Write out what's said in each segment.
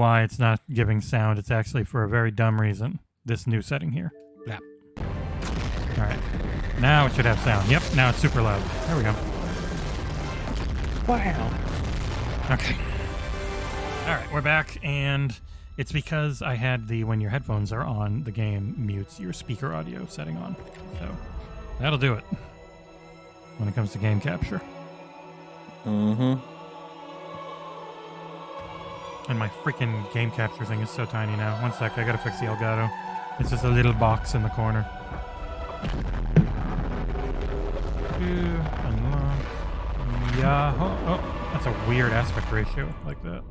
why it's not giving sound. It's actually for a very dumb reason. This new setting here. Yeah. All right. Now it should have sound. Yep, now it's super loud. There we go. Wow. Okay. All right, we're back, and it's because I had the when your headphones are on, the game mutes your speaker audio setting on. So that'll do it when it comes to game capture. Mm-hmm. And my freaking game capture thing is so tiny now. One sec, I gotta fix the Elgato. It's just a little box in the corner. Unlock. Yeah. Oh, that's a weird aspect ratio like that.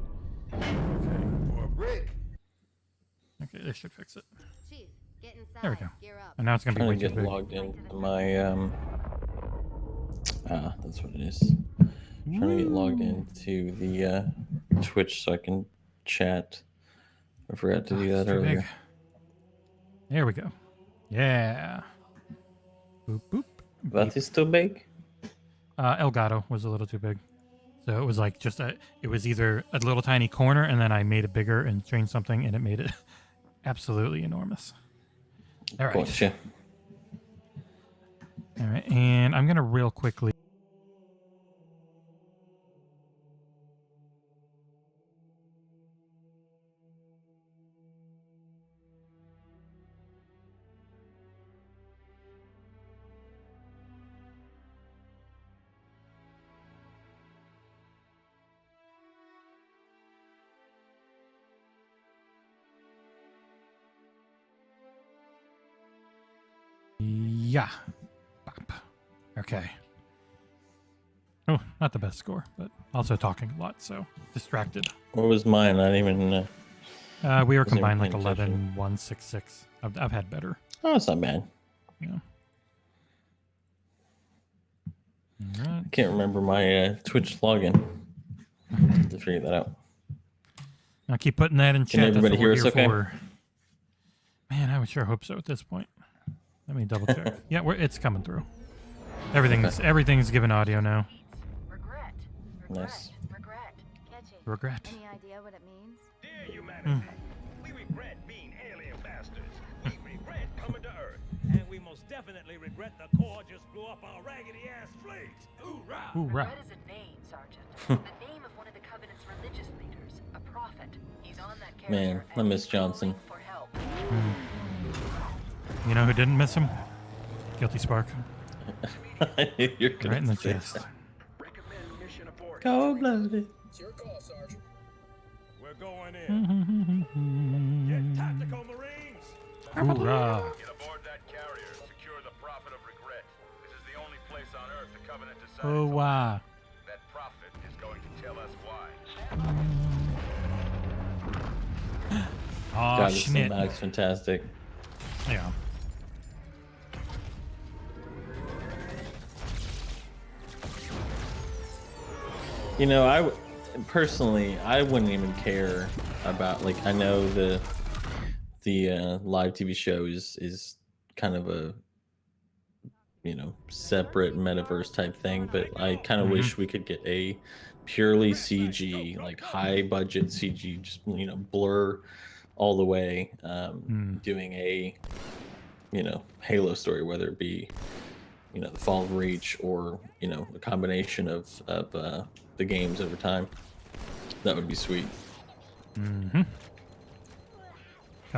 Okay. Okay, this should fix it. There we go. And now it's gonna be way too big. Logged into my that's what it is. Trying to get logged into the Twitch so I can chat. I forgot to do that earlier. Big. There we go. Yeah. Boop boop. That is too big. Elgato was a little too big, so it was like just it was either a little tiny corner, and then I made it bigger and changed something, and it made it absolutely enormous. All right. Gotcha. All right, and I'm gonna real quickly. Yeah. Bop. Okay. Oh, not the best score, but also talking a lot, so distracted. What was mine? I didn't even. We were combined like 11-1-6-6. I've had better. Oh, it's not bad. Yeah. Right. I can't remember my Twitch login. I have to figure that out. I'll keep putting that in chat. Can everybody hear us okay? Man, I would sure hope so at this point. Let me double check. Yeah, it's coming through. Everything's given audio now. Regret. Nice. Regret. Any idea what it means? Dear humanity, we regret being alien bastards. We regret coming to Earth. And we most definitely regret the Corps just blew up our raggedy-ass fleet. Hoorah! Hoorah. Regret is a name, Sergeant. The name of one of the Covenant's religious leaders, a prophet. He's on that carrier. Man, I miss Johnson. For help. You know who didn't miss him? Guilty Spark. You're gonna Right in the say chest. that. Recommend mission abort. Cold-blooded. It's your call, Sergeant. We're going in. Get tactical, Marines. Hoorah. Get aboard that carrier. Secure the prophet of regret. This is the only place on Earth the Covenant decided Oh, to wow. live. That prophet is going to tell us why. Oh, God, this shit. cinematic's fantastic. Yeah. You know, I wouldn't even care about, like, I know the live TV show is kind of a, you know, separate metaverse type thing, but I kind of wish we could get a purely CG, like high budget CG, just, you know, blur all the way, doing a, you know, Halo story, whether it be, you know, the Fall of Reach or, you know, a combination of the games over time. That would be sweet. God,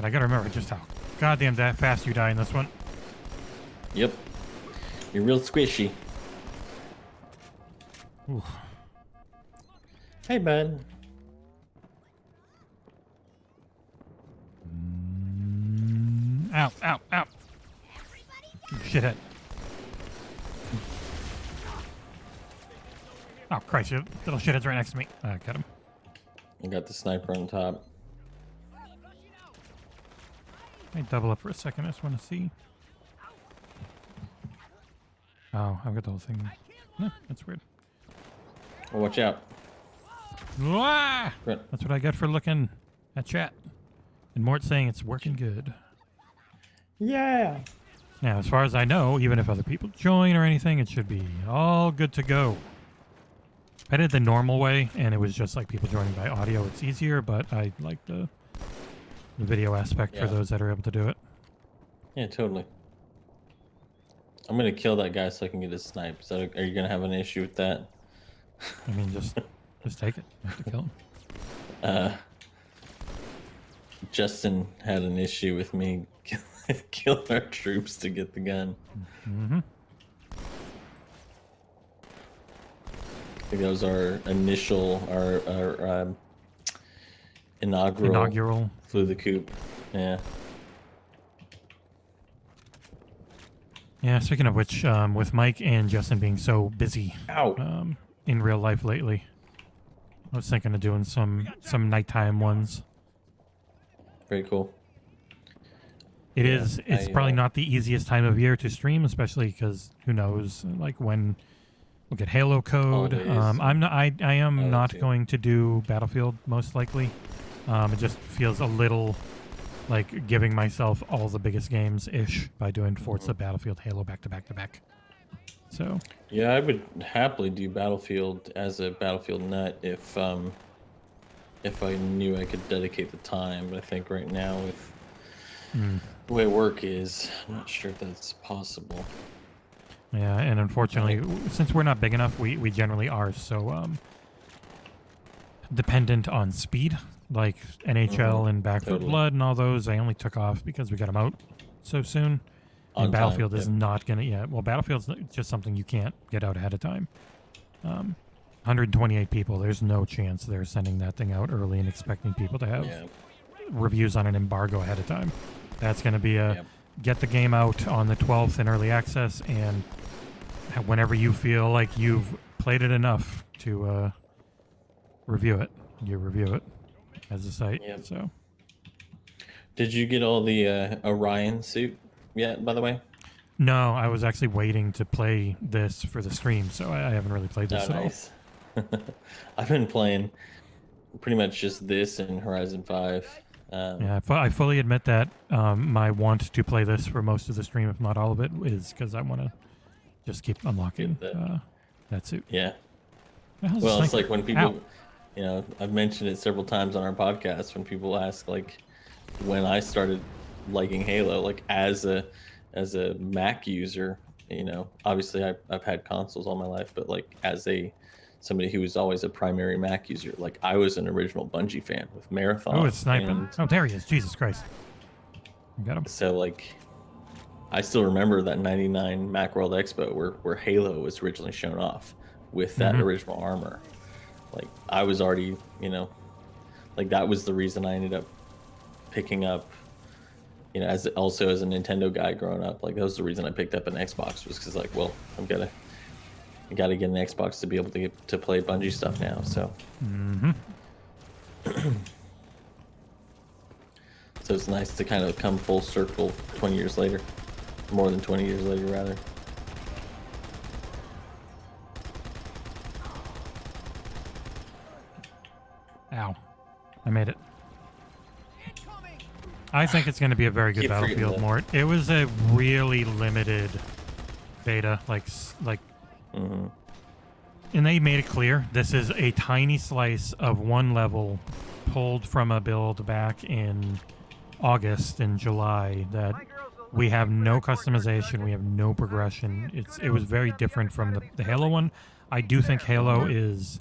I gotta remember just how goddamn that fast you die in this one. Yep. You're real squishy. Ooh. Hey, bud. Ow, ow, ow. Shithead. Oh, Christ, you little shithead's right next to me. Got him. I got the sniper on top. Let me double up for a second. I just want to see. Oh, I've got the whole thing. No, that's weird. Well, watch out. Ah! Right. That's what I get for looking at chat. And Mort's saying it's working good. Yeah. Now, as far as I know, even if other people join or anything, it should be all good to go. If I did the normal way and it was just like people joining by audio, it's easier, but I like the video aspect for Yeah. those that are able to do it. Yeah, totally. I'm gonna kill that guy so I can get his snipe. Are you gonna have an issue with that? I mean, just take it. You have to kill him. Justin had an issue with me killing our troops to get the gun. Mm-hmm. I think that was our inaugural flew the coop. Yeah. Yeah, speaking of which, with Mike and Justin being so busy Ow. in real life lately, I was thinking of doing some nighttime ones. Very cool. It's probably not the easiest time of year to stream, especially because who knows, like when we'll get Halo code. I am not going to do Battlefield most likely. It just feels a little like giving myself all the biggest games ish by doing Forza, Battlefield, Halo back to back to back. So yeah, I would happily do Battlefield as a Battlefield nut if I knew I could dedicate the time. But I think right now with the way work is, I'm not sure if that's possible. yeah, and unfortunately, since we're not big enough, we generally are so dependent on speed. Like NHL and Back 4 Blood and all those, I only took off because we got them out so soon. And Battlefield is not going to... Yeah, well, Battlefield's just something you can't get out ahead of time. 128 people, there's no chance they're sending that thing out early and expecting people to have reviews on an embargo ahead of time. That's going to be get the game out on the 12th in early access, and whenever you feel like you've played it enough to review it, you review it as a site. So, did you get all the Orion suit yet, by the way? No, I was actually waiting to play this for the stream, so I haven't really played this at all. I've been playing pretty much just this and Horizon 5. Yeah, I fully admit that my want to play this for most of the stream, if not all of it, is because I want to just keep unlocking that suit. Yeah. Well, it's like when people... You know, I've mentioned it several times on our podcast when people ask, like, when I started liking Halo, like as a Mac user, you know, obviously I've had consoles all my life, but like as somebody who was always a primary Mac user, like I was an original Bungie fan with Marathon. Oh, it's sniping. Oh, there he is. Jesus Christ. You got him. So like, I still remember that 99 Macworld Expo where Halo was originally shown off with that original armor. Like I was already, you know, like that was the reason I ended up picking up, you know, as a Nintendo guy growing up. Like that was the reason I picked up an Xbox, was because like, well, I gotta get an Xbox to be able to play Bungie stuff now. So, so it's nice to kind of come full circle 20 years later, more than 20 years later, rather. Ow. I made it. I think it's going to be a very good Battlefield, Mort. It was a really limited beta, and they made it clear this is a tiny slice of one level pulled from a build back in August and July that we have no customization, we have no progression. It was very different from the Halo one. I do think Halo is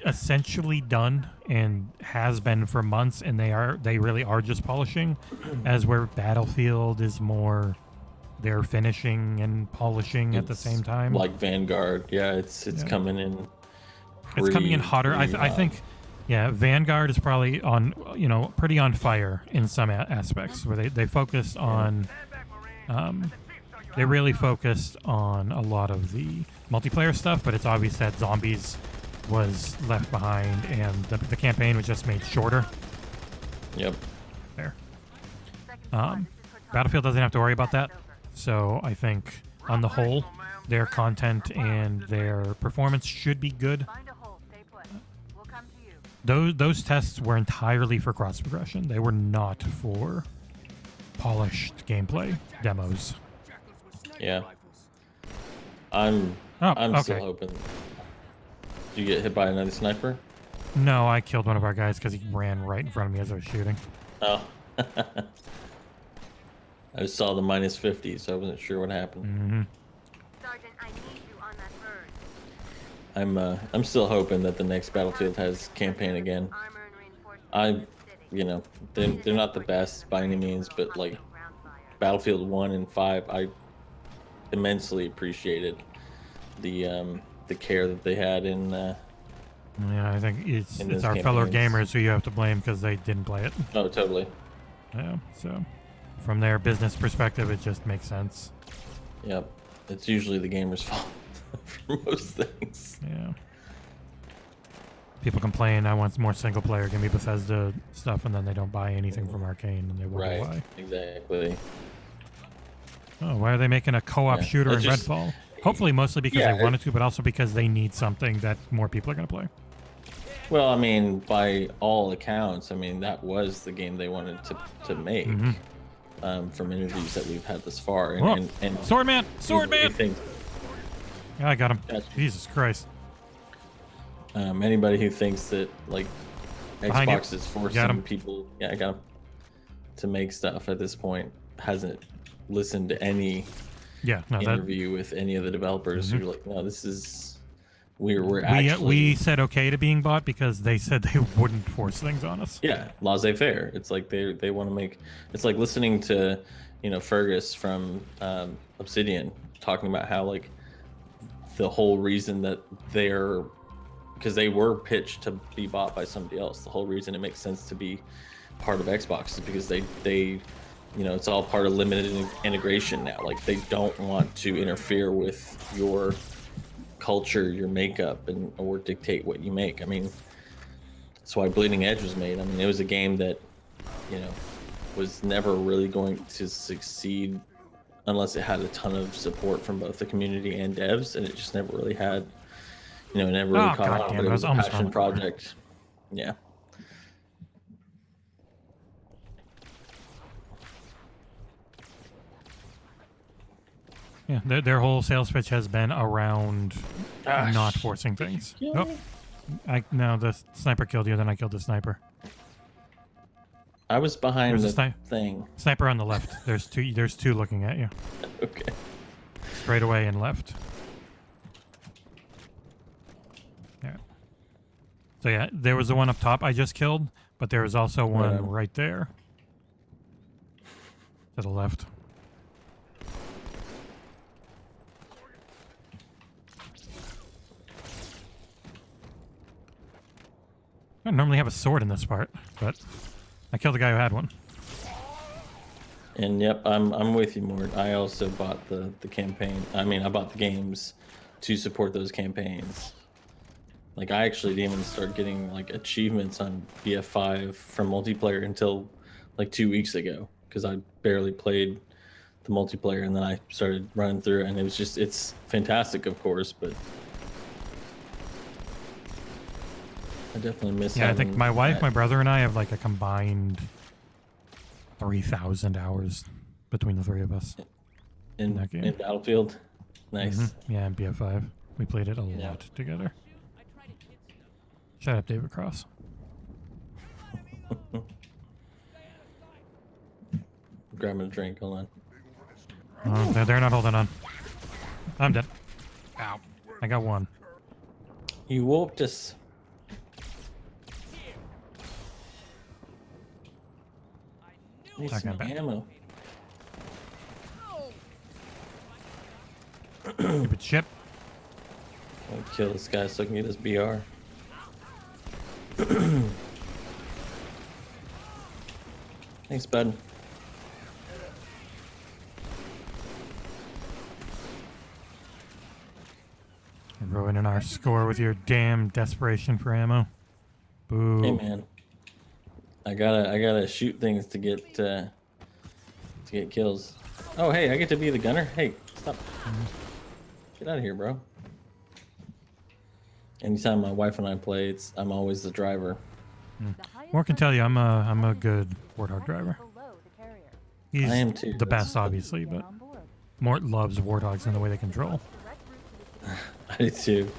essentially done and has been for months, and they really are just polishing, as where Battlefield is more they're finishing and polishing at the same time. Like Vanguard, it's coming in. It's coming in hotter. I think, Vanguard is probably on, pretty on fire in some aspects, where they focused on, they really focused on a lot of the multiplayer stuff, but it's obvious that zombies was left behind, and the campaign was just made shorter. Yep. There. Battlefield doesn't have to worry about that, so I think on the whole, their content and their performance should be good. Those tests were entirely for cross progression. They were not for polished gameplay demos. Yeah. I'm still hoping. Did you get hit by another sniper? No, I killed one of our guys because he ran right in front of me as I was shooting. Oh. I just saw the -50, so I wasn't sure what happened. Mm-hmm. Sergeant, I need you on that bird. I'm still hoping that the next Battlefield has campaign again. Armor and reinforcements. You know, they're not the best by any means, but like Battlefield 1 and 5, I immensely appreciated the care that they had in. Yeah, I think it's In it's those our fellow campaigns. gamers who you have to blame because they didn't play it. Oh, totally. Yeah, so from their business perspective, it just makes sense. Yep. It's usually the gamer's fault for most things. Yeah. People complain, I want more single player, give me Bethesda stuff, and then they don't buy anything from Arcane, and they wonder Right. why. Exactly. Oh, why are they making a co-op Yeah, shooter in it's just- Redfall? Hopefully mostly because Yeah, they wanted to, but also because they need something that more people are going to play. Well, I mean, by all accounts, I mean that was the game they wanted to make. From interviews that we've had this far, Whoa. and Swordman! Swordman! anybody who thinks, Yeah, I got him. Gotcha. Jesus Christ. anybody who thinks that like Behind you. Xbox is Got him. forcing people, yeah, I got him, to make stuff at this point hasn't listened to any Yeah, no, that interview with any of the developers who are like, no, this is we're we actually said okay to being bought because they said they wouldn't force things on us. yeah, laissez-faire. It's like they want to make. It's like listening to, Fergus from Obsidian talking about how like the whole reason that because they were pitched to be bought by somebody else. The whole reason it makes sense to be part of Xbox is because they it's all part of limited integration now. Like they don't want to interfere with your culture, your makeup, or dictate what you make. I mean, that's why Bleeding Edge was made. I mean, it was a game that, was never really going to succeed unless it had a ton of support from both the community and devs, and it just never really had, never really Oh, caught on. goddamn, But it I was was a almost passion on the corner. project. Yeah. Yeah, their whole sales pitch has been around Ah, not forcing things. kill Oh, me? no, the sniper killed you, then I killed the sniper. I was behind There's a the thing. Sniper on the left. There's two looking at you. Okay. Straight away and left. Yeah. So yeah, there was the one up top I just killed, but there was also one right there. To the left. I don't normally have a sword in this part, but I killed the guy who had one. And yep, I'm with you, Mort. I also bought the campaign. I mean, I bought the games to support those campaigns. Like, I actually didn't even start getting like achievements on BF5 from multiplayer until like 2 weeks ago, because I barely played the multiplayer, and then I started running through it, and it's fantastic, of course, but I definitely miss. Yeah, I think having my wife, that. my brother, and I have like a combined 3,000 hours between the three of us. in that game. in Battlefield. Nice. Yeah, and BF5. We played it a Yeah. lot together. Shut up, David Cross. Grabbing a drink. Hold on. Oh, they're not holding on. I'm dead. Ow. I got one. You whooped us. Need Talking some about- ammo. Stupid ship. I'll kill this guy so I can get his BR. Thanks, bud. Ruining our score with your damn desperation for ammo. Boo. Hey, man. I gotta shoot things to get kills. Oh, hey, I get to be the gunner. Hey, stop. Get out of here, bro. Anytime my wife and I play, I'm always the driver. More can tell you, I'm a good Warthog driver. He's I am too. the best, obviously, but Mort loves Warthogs and the way they control. I do too.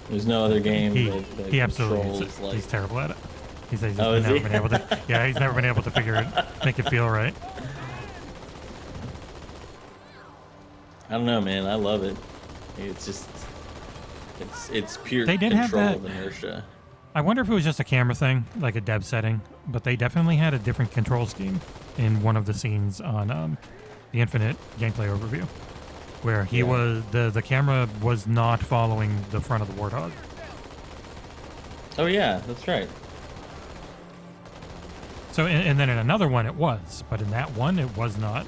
There's no other game He that he absolutely controls is. like. He's terrible at it. He says he's Oh, is never he? been able to. Yeah, he's never been able to make it feel right. I don't know, man. I love it. It's just, it's pure They did have control that- of inertia. I wonder if it was just a camera thing, like a dev setting, but they definitely had a different control scheme in one of the scenes on the Infinite gameplay overview, where he was the camera was not following the front of the Warthog. Oh yeah, that's right. So, and then in another one it was, but in that one it was not.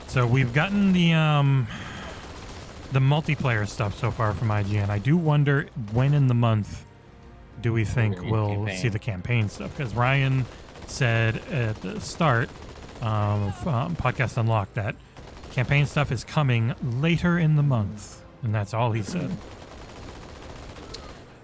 So we've gotten the multiplayer stuff so far from IGN. I do wonder when in the month do we think gonna get we'll campaign. see the campaign stuff? Because Ryan said at the start of Podcast Unlocked that campaign stuff is coming later in the month, and that's all he said.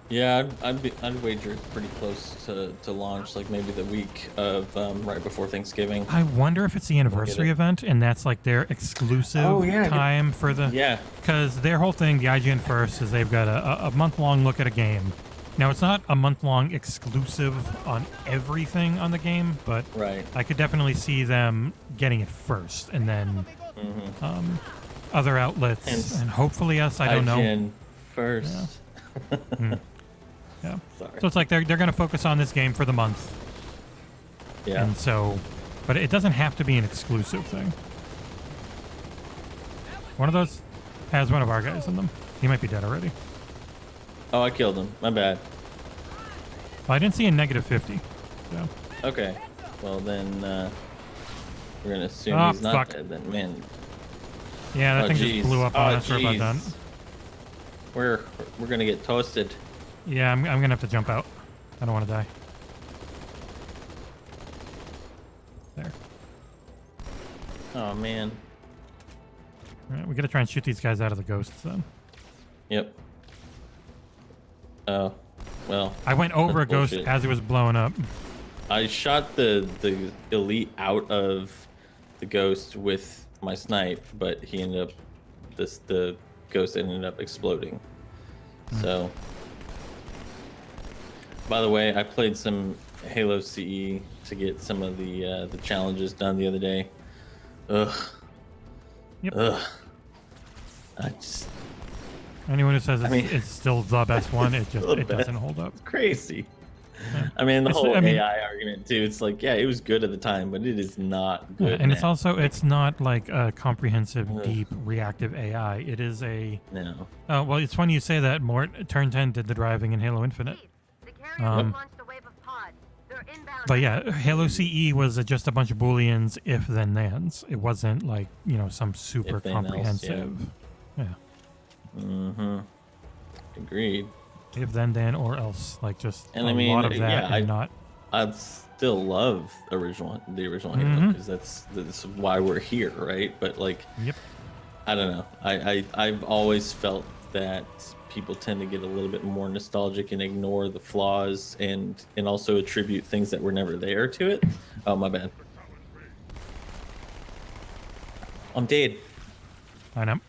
Yeah, I'd wager it's pretty close to launch, like maybe the week of right before Thanksgiving. I wonder if it's the anniversary it. event, and that's like their exclusive time for the... Yeah. Because their whole thing, the IGN First, is they've got a month-long look at a game. Now, it's not a month-long exclusive on everything on the game, but Right. I could definitely see them getting it first, and then other outlets, Hence and hopefully us, I don't know. IGN first. Yeah. Sorry. So it's like they're going to focus on this game for the month. Yeah. And so, but it doesn't have to be an exclusive thing. One of those has one of our guys in them. He might be dead already. Oh, I killed him. My bad. Well, I didn't see a -50. So. Okay. Well then, we're gonna assume Oh, he's not fuck. dead. Then, man. Yeah, that Oh, thing jeez. just blew up on us. We're about jeez. done. We're gonna get toasted. Yeah, I'm going to have to jump out. I don't want to die. There. Oh man. All right, we got to try and shoot these guys out of the ghosts then. Yep. Oh, well. I went over a That's ghost bullshit. as it was blowing up. I shot the elite out of the ghost with my snipe, but he ended up the ghost ended up exploding. So, by the way, I played some Halo CE to get some of the challenges done the other day. Ugh. Yep. Ugh. I just Anyone who says mean- it's still the best one, it just The it best. doesn't hold up. crazy. I mean, the It's- whole I mean- AI argument too. It's like, yeah, it was good at the time, but it is not good. And it's now. also it's not like a comprehensive, deep, reactive AI. It is a no. well, it's funny you say that, Mort. Turn 10 did the driving in Halo Infinite. The carrier Um, launched a wave of pods. They're inbound. But yeah, Halo CE was just a bunch of booleans, if then thens. It wasn't like, some super If then else, yeah. comprehensive. Yeah. Mm-hmm. Agreed. If then or else. Like just And a I mean, lot of that yeah, and not. I still love the original Halo Mhm. because that's why we're here, right? But like, Yep. I don't know. I've always felt that people tend to get a little bit more nostalgic and ignore the flaws and also attribute things that were never there to it. Oh, my bad. I'm dead. I know.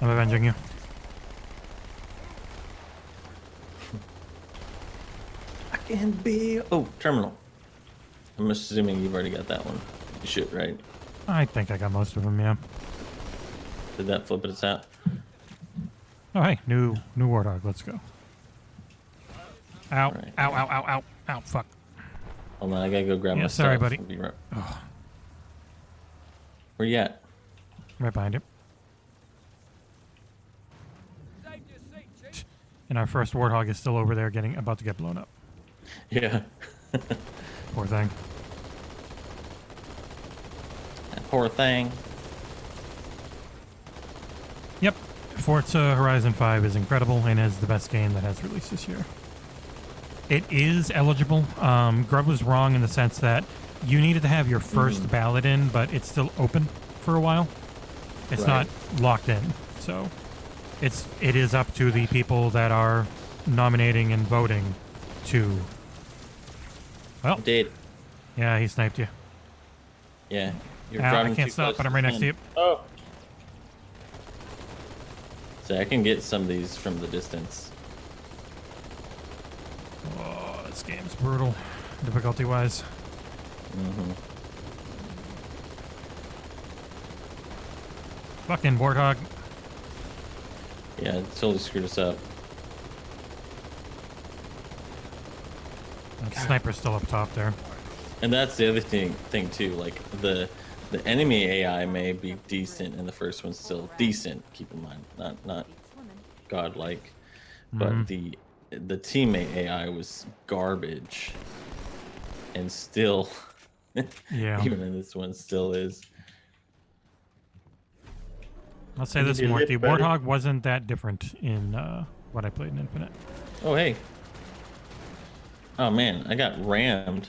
I'm avenging you. I can be. Oh, terminal. I'm assuming you've already got that one. You should, right? I think I got most of them, yeah. Did that flip it out? Oh, hey, new Warthog. Let's go. Ow, Right. ow, ow, ow, ow, ow, fuck. Hold on, I gotta go grab Yeah, my sorry, stuff. buddy. I'll be right- Where you at? Right behind you. And our first Warthog is still over there about to get blown up. Yeah. Poor thing. That poor thing. Yep. Forza Horizon 5 is incredible and is the best game that has released this year. It is eligible. Grub was wrong in the sense that you needed to have your first ballot in, but it's still open for a while. It's Right. not locked in. So it is up to the people that are nominating and voting to... Well, Dead. yeah, he sniped you. Yeah. You're Ow, I driving can't too stop, close but I'm the right next to pin. you. Oh. So I can get some of these from the distance. Oh, this game's brutal, difficulty-wise. Mm-hmm. Fucking warthog. Yeah, it totally screwed us up. That sniper's still up top there. And that's the other thing too. Like the enemy AI may be decent, and the first one's still decent. Keep in mind, not godlike, but the teammate AI was garbage, and still, Yeah. even in this one, still is. I'll say this, Did you Mort. The get better? warthog wasn't that different in what I played in Infinite. Oh hey. Oh man, I got rammed.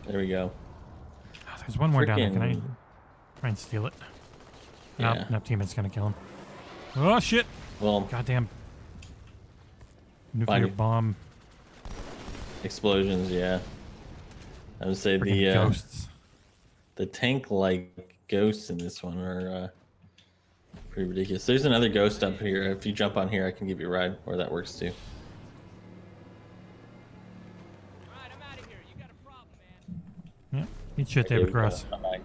There we go. Oh, there's one more down there. Can I Frickin- try and steal it? Yeah. Nope, no teammate's gonna kill him. Oh shit! Well, Goddamn. Nuclear Fine. bomb. explosions, yeah. I would say Freaking ghosts. the tank-like ghosts in this one are pretty ridiculous. There's another ghost up here. If you jump on here, I can give you a ride, or that works too. Alright, I'm out of here. You got a problem, man. Yeah. Eat shit, Okay, David we Cross. got- bye.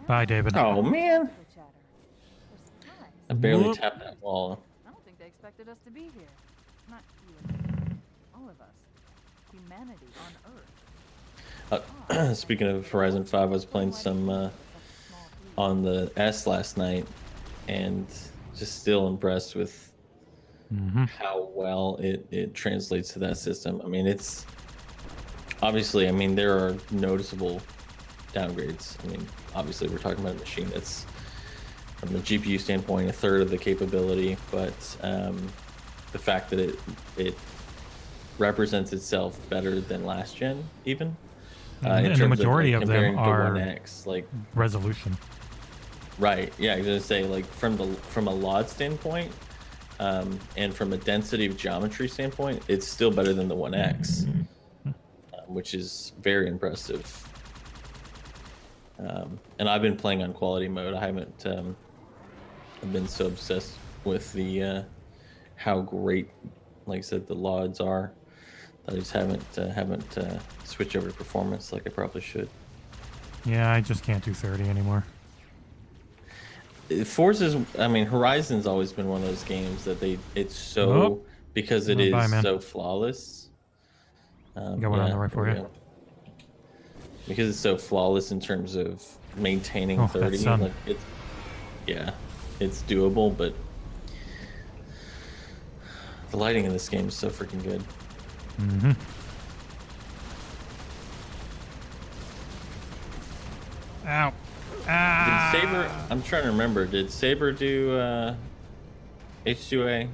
Bye, David. Oh man, I barely Whoop. tapped that wall. I don't think they expected us to be here. Not you. All of us. Humanity on Earth. Speaking of Horizon 5, I was playing some on the S last night, and just still impressed with how well it translates to that system. I mean, it's obviously, I mean, there are noticeable downgrades. I mean, obviously, we're talking about a machine that's, from a GPU standpoint, a third of the capability, but the fact that it represents itself better than last gen, even. And the majority of them comparing to are 1X, like resolution. right, yeah, I was gonna say, like from a LOD standpoint, and from a density of geometry standpoint, it's still better than the 1X, which is very impressive. And I've been playing on quality mode. I haven't I've been so obsessed with the how great, like I said, the LODs are. I just haven't switched over to performance like I probably should. Yeah, I just can't do 30 anymore. Forza's, I mean, Horizon's always been one of those games that it's so, Oh. because it Oh, is bye, man. so flawless. Got one on the right for here we you. go. Because it's so flawless in terms of maintaining Oh, that 30. sun. Like it's doable, but the lighting in this game is so freaking good. Mm-hmm. Ow. Ah. Did Saber? I'm trying to remember. Did Saber do H2A?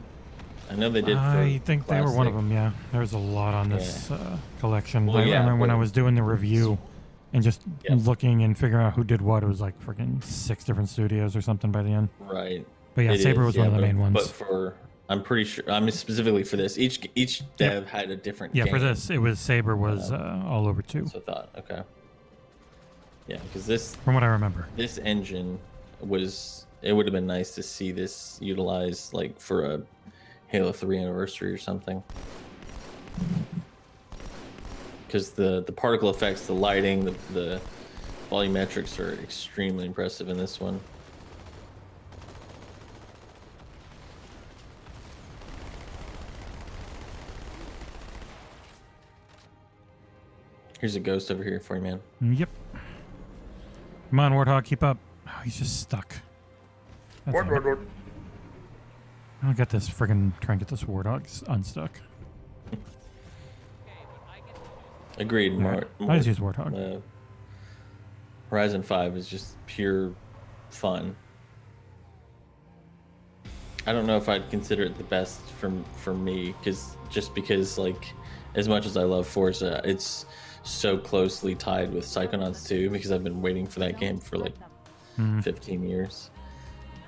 I know they did. I for think they were one of Classic. them, yeah. There's a lot on this collection. Well, I yeah, remember when I but- was doing the review and just Yeah. looking and figuring out who did what. It was like freaking 6 different studios or something by the end. Right. But yeah, It Saber is, was one of the but- main ones. But for, I'm pretty sure, I mean, specifically for this, each dev had a different Yeah, game. for this, it was Saber was all over too, So I thought, okay. Yeah, because this from what I remember. engine was, it would have been nice to see this utilized like for a Halo 3 anniversary or something. Because the particle effects, the lighting, the volumetrics are extremely impressive in this one. Here's a ghost over here for you, man. Yep. Come on, Warthog, keep up. Oh, he's just stuck. God damn it. I'll get this friggin' try and get this Warthog unstuck. Agreed. Alright, I just use Warthog. Horizon 5 is just pure fun. I don't know if I'd consider it the best for me, because like, as much as I love Forza, it's so closely tied with Psychonauts 2, because I've been waiting for that game for like 15 years.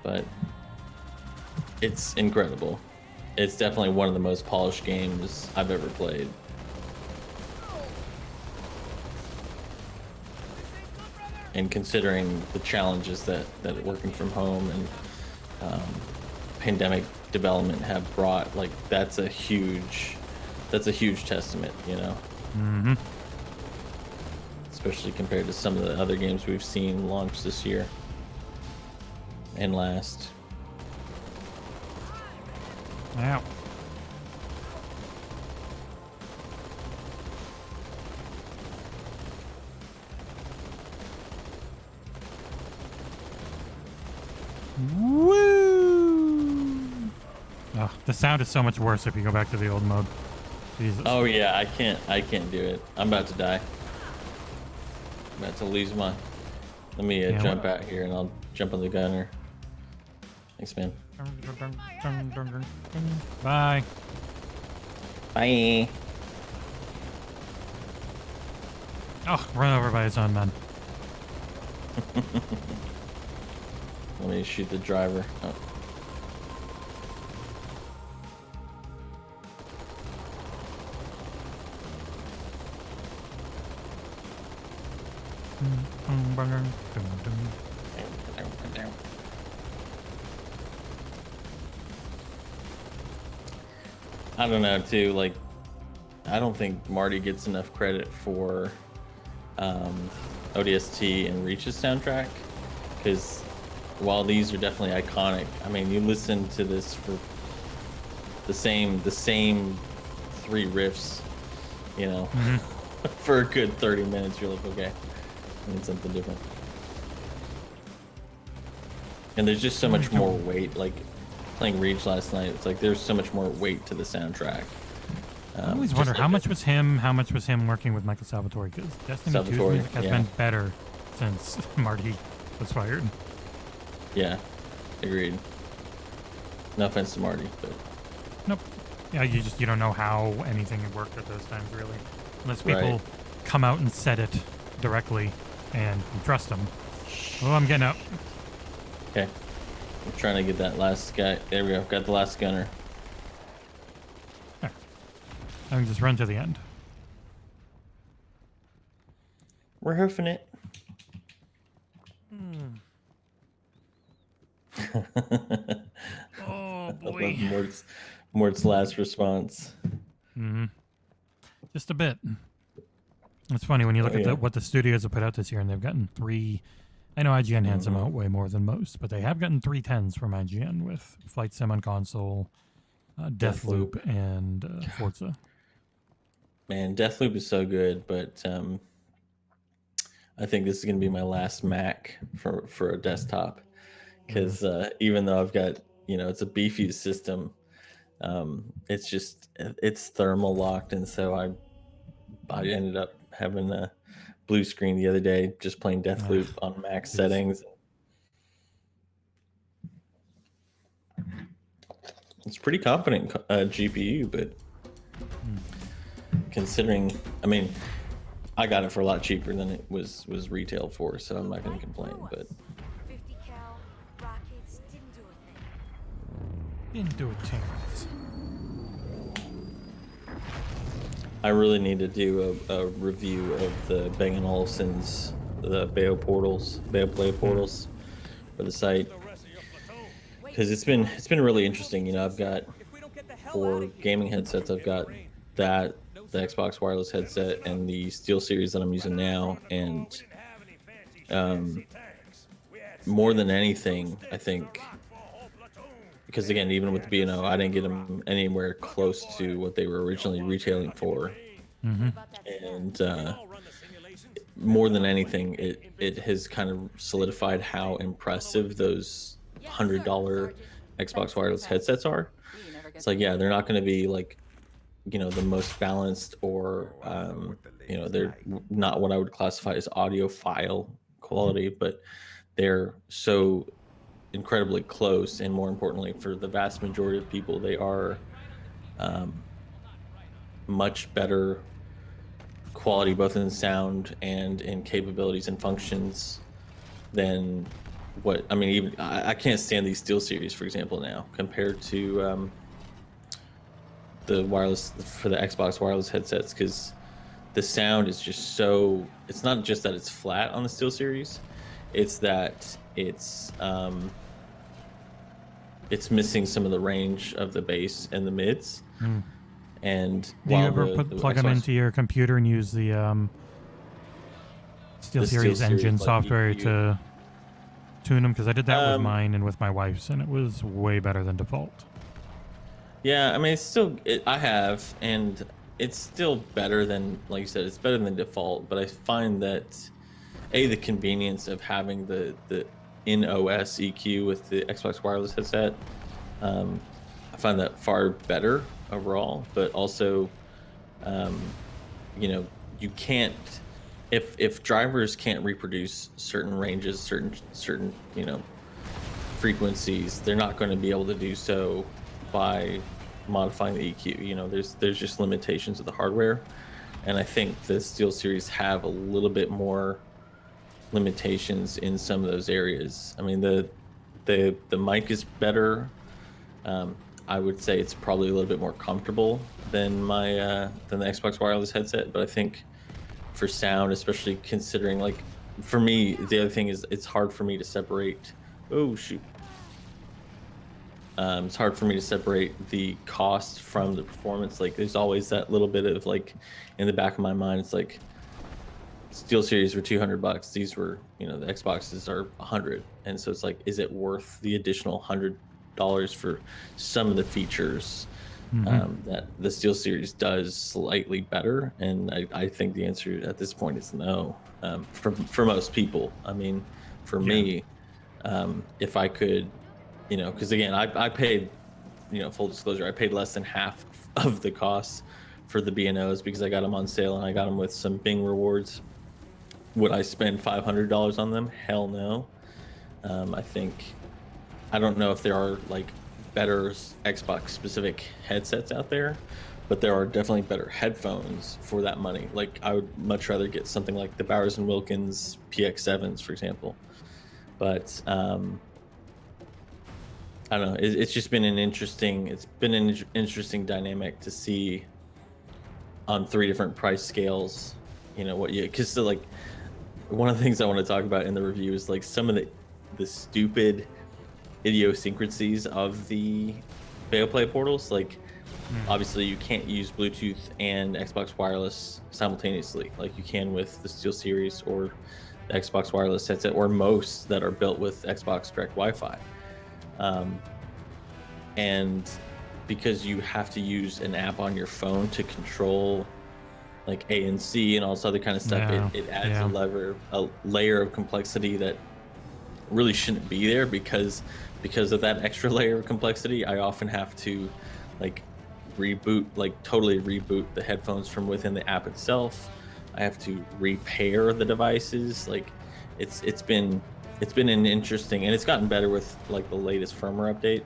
But it's incredible. It's definitely one of the most polished games I've ever played. and considering the challenges that working from home and pandemic development have brought, like that's a huge testament, you know. Mm-hmm. Especially compared to some of the other games we've seen launch this year and last. Ow. Woo! Oh, the sound is so much worse if you go back to the old mode. Jesus. Oh yeah, I can't do it. I'm about to die. I'm about to lose my. Let me Yeah, jump out here and I'll jump on the gunner. Thanks, man. Bye. Bye. Oh, run over by his own man. Let me shoot the driver. Oh. I don't know too, like I don't think Marty gets enough credit for ODST and Reach's soundtrack, because while these are definitely iconic, I mean you listen to this for the same 3 riffs, you know, for a good 30 minutes, you're like, okay, I need something different. And there's just so much more weight, like playing Reach last night, it's like there's so much more weight to the soundtrack. I always wonder how much was him working with Michael Salvatore, because Destiny 2's music has been better since Marty was fired. Yeah, agreed. No offense to Marty, but nope. Yeah, you don't know how anything worked at those times, really, unless people come out and said it directly and you trust them. Oh, I'm getting up. Okay, I'm trying to get that last guy. There we go. Got the last gunner. There. I can just run to the end. We're hoofing it. Oh boy. I love Mort's last response. Mm-hmm. Just a bit. It's funny when you look at what the studios have put out this year, and they've gotten 3. I know IGN hands them out way more than most, but they have gotten 3 10s from IGN with Flight Sim on console, Deathloop, and Forza. Man, Deathloop is so good, but I think this is going to be my last Mac for a desktop, because even though I've got, you know, it's a beefy system, it's thermal locked, and so I ended up having a blue screen the other day just playing Deathloop on max settings. It's pretty competent GPU, but considering, I mean, I got it for a lot cheaper than it was retail for, so I'm not going to complain. But 50 cal rockets didn't do a thing. Didn't do a thing. I really need to do a review of the Bang & Olufsen's, the Bayo Play portals for the site, because it's been really interesting. You know, I've got 4 gaming headsets. I've got the Xbox wireless headset and the SteelSeries that I'm using now, and more than anything, I think, because again, even with the B&O, I didn't get them anywhere close to what they were originally retailing for. And more than anything, it has kind of solidified how impressive those $100 Xbox wireless headsets are. It's like, yeah, they're not going to be like, you know, the most balanced, or you know, they're not what I would classify as audiophile quality, but they're so incredibly close, and more importantly, for the vast majority of people, they are much better quality, both in sound and in capabilities and functions, than what, I mean, even I can't stand these SteelSeries, for example, now compared to the wireless for the Xbox wireless headsets, because the sound is just so. It's not just that it's flat on the SteelSeries, it's that it's missing some of the range of the bass and the mids. And Do you ever plug them into your computer and use the SteelSeries engine software to tune them? Because I did that with mine and with my wife's, and it was way better than default. Yeah, I mean, it's still I have, and it's still better than, like you said, it's better than default. But I find that the convenience of having the in-OS EQ with the Xbox wireless headset, I find that far better overall. But also, you can't, if drivers can't reproduce certain ranges, certain frequencies, they're not going to be able to do so by modifying the EQ. There's just limitations of the hardware, and I think the SteelSeries have a little bit more limitations in some of those areas. I mean, the mic is better. I would say it's probably a little bit more comfortable than the Xbox wireless headset, but I think for sound, especially considering, like, for me, the other thing is it's hard for me to separate. Oh shoot. It's hard for me to separate the cost from the performance. Like, there's always that little bit of, like, in the back of my mind, it's like, SteelSeries were $200. These were, the Xboxes are $100, and so it's like, is it worth the additional $100 for some of the features that the SteelSeries does slightly better? And I think the answer at this point is no. For most people, I mean, for me, if I could, because again, I paid, full disclosure, I paid less than half of the cost for the B&Os because I got them on sale and I got them with some Bing rewards. Would I spend $500 on them? Hell no. I don't know if there are, like, better Xbox specific headsets out there, but there are definitely better headphones for that money. Like, I would much rather get something like the Bowers & Wilkins PX7s, for example. But I don't know. It's just been an interesting dynamic to see on 3 different price scales. Because like, one of the things I want to talk about in the review is, like, some of the stupid idiosyncrasies of the Play portals. Like, obviously you can't use Bluetooth and Xbox wireless simultaneously like you can with the SteelSeries or the Xbox wireless headset, or most that are built with Xbox Direct Wi-Fi. And because you have to use an app on your phone to control, like, ANC and all this other kind of stuff, it adds a layer of complexity that really shouldn't be there. Because of that extra layer of complexity, I often have to, like, totally reboot the headphones from within the app itself. I have to repair the devices. Like, it's been an interesting, and it's gotten better with, like, the latest firmware update,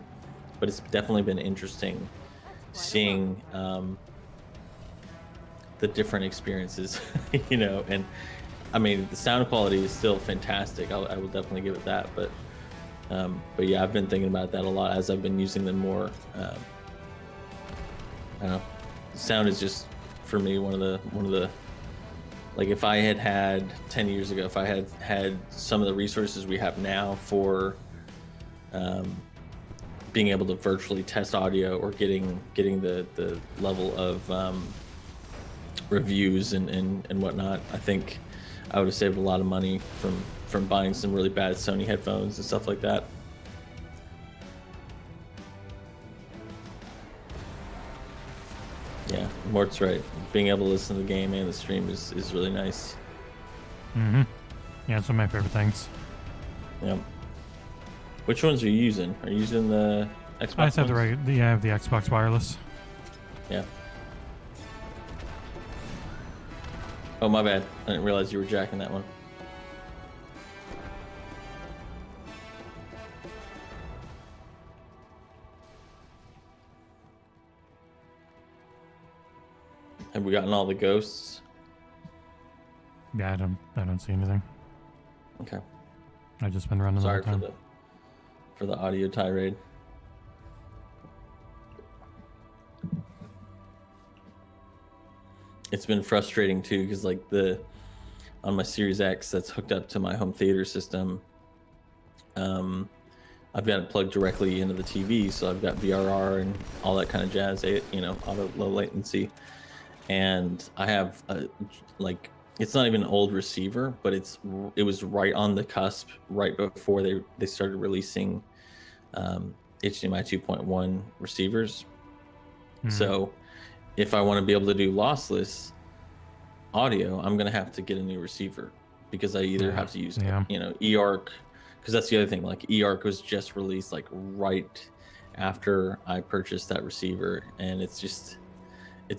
but it's definitely been interesting seeing the different experiences. And I mean, the sound quality is still fantastic. I will definitely give it that, but yeah, I've been thinking about that a lot as I've been using them more. I don't know, sound is just, for me, one of the like, if I had 10 years ago, if I had some of the resources we have now for being able to virtually test audio, or getting the level of reviews and whatnot, I think I would have saved a lot of money from buying some really bad Sony headphones and stuff like that. Yeah, Mort's right. Being able to listen to the game and the stream is really nice. Yeah, it's one of my favorite things. Yep. Which ones are you using? Are you using the Xbox? I just have ones? I have the Xbox wireless. Yeah. Oh, my bad. I didn't realize you were jacking that one. Have we gotten all the ghosts? Yeah, I don't see anything. Okay. I've just been running Sorry the whole time. for the audio tirade. it's been frustrating too, because like on my Series X that's hooked up to my home theater system, I've got it plugged directly into the TV, so I've got VRR and all that kind of jazz, auto low latency, and I have like, it's not even an old receiver, but it was right on the cusp, right before they started releasing HDMI 2.1 receivers. So if I want to be able to do lossless audio, I'm going to have to get a new receiver, because I either have to use eARC, because that's the other thing, like eARC was just released like right after I purchased that receiver, and it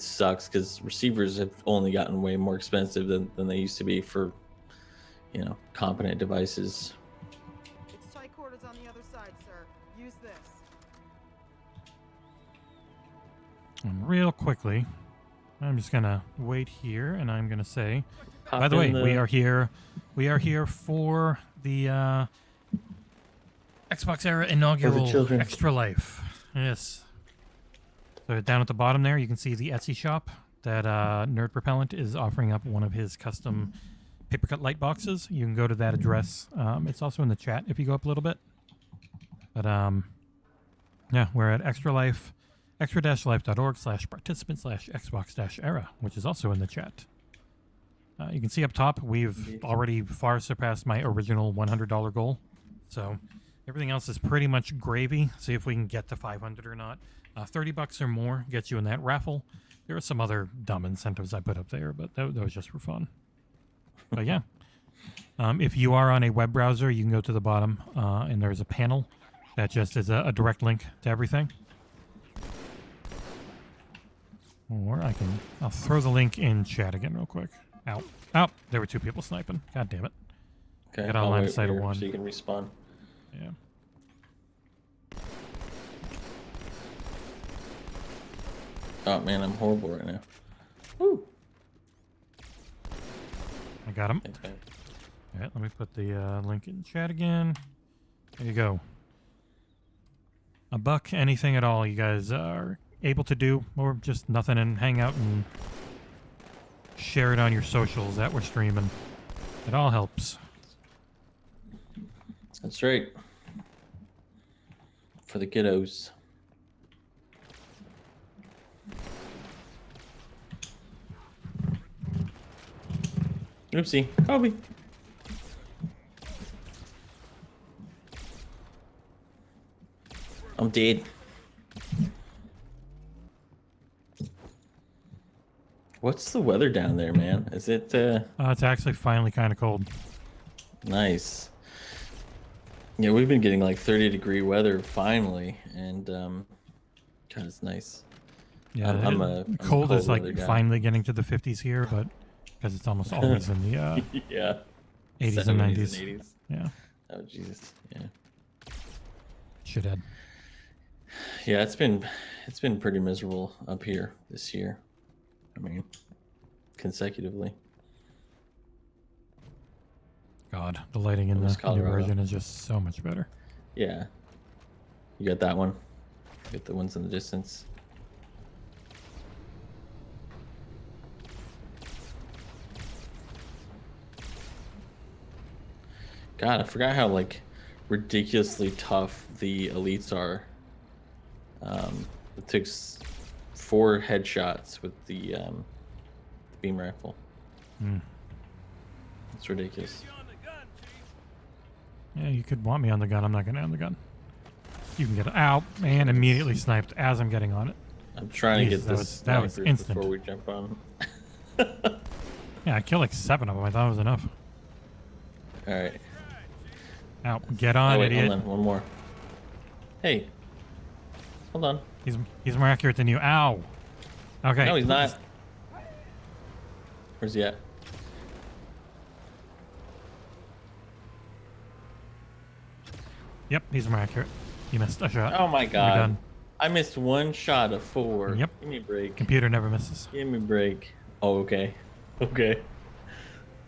sucks because receivers have only gotten way more expensive than they used to be for competent devices. It's tight quarters on the other side, sir. Use this. And real quickly, I'm just gonna wait here, and I'm gonna say, by the way, we are here for the XboxEra inaugural Extra Life. Yes. So down at the bottom there, you can see the Etsy shop that Nerd Propellant is offering up one of his custom paper cut light boxes. You can go to that address. It's also in the chat if you go up a little bit. But yeah, we're at extra-life.org/participant/Xbox-era, which is also in the chat. You can see up top, we've already far surpassed my original $100 goal. So everything else is pretty much gravy. See if we can get to 500 or not. $30 or more gets you in that raffle. There are some other dumb incentives I put up there, but that was just for fun. But yeah, if you are on a web browser, you can go to the bottom, and there's a panel that just is a direct link to everything. Or I'll throw the link in chat again real quick. Ow. Oh, there were two people sniping. God damn it. Okay, Get on line of sight of one. so you can respawn. Yeah. Oh man, I'm horrible right now. Woo. I got him. Thanks, man. All right, let me put the link in chat again. There you go. $1, anything at all you guys are able to do, or just nothing, and hang out and share it on your socials that we're streaming. It all helps. That's right. For the kiddos. Oopsie. Kobe. I'm dead. What's the weather down there, man? Is it It's actually finally kind of cold. nice? Yeah, we've been getting like 30-degree weather finally, and God, it's nice. Yeah, I'm a cold is like weather guy. finally getting to the 50s here, but because it's almost always in the Yeah. 80s and 70s 90s. and 80s. Yeah, Oh Jesus. Yeah. shithead. Yeah, it's been pretty miserable up here this year. I mean, consecutively. God, the lighting in It was the new Colorado. version is just so much better. Yeah. You got that one. You got the ones in the distance. God, I forgot how like ridiculously tough the elites are. It took 4 headshots with the beam rifle. It's ridiculous. You on the gun, Chief. Yeah, you could want me on the gun. I'm not getting on the gun. You can get it out, and immediately sniped as I'm getting on it. I'm trying to Jesus, get that this that was snipers instant. before we jump on. Yeah, I killed like 7 of them. I thought it was enough. All right. Out, get on, Oh, wait, idiot. hold on, one more. Hey, hold on. He's more accurate than you. Ow. Okay. No, he's not. Where's he at? Yep, he's more accurate. You missed a shot. Oh my You're god. done. I missed 1 shot of 4. Yep. Give me a break. Computer never misses. Give me a break. Oh, okay. Okay.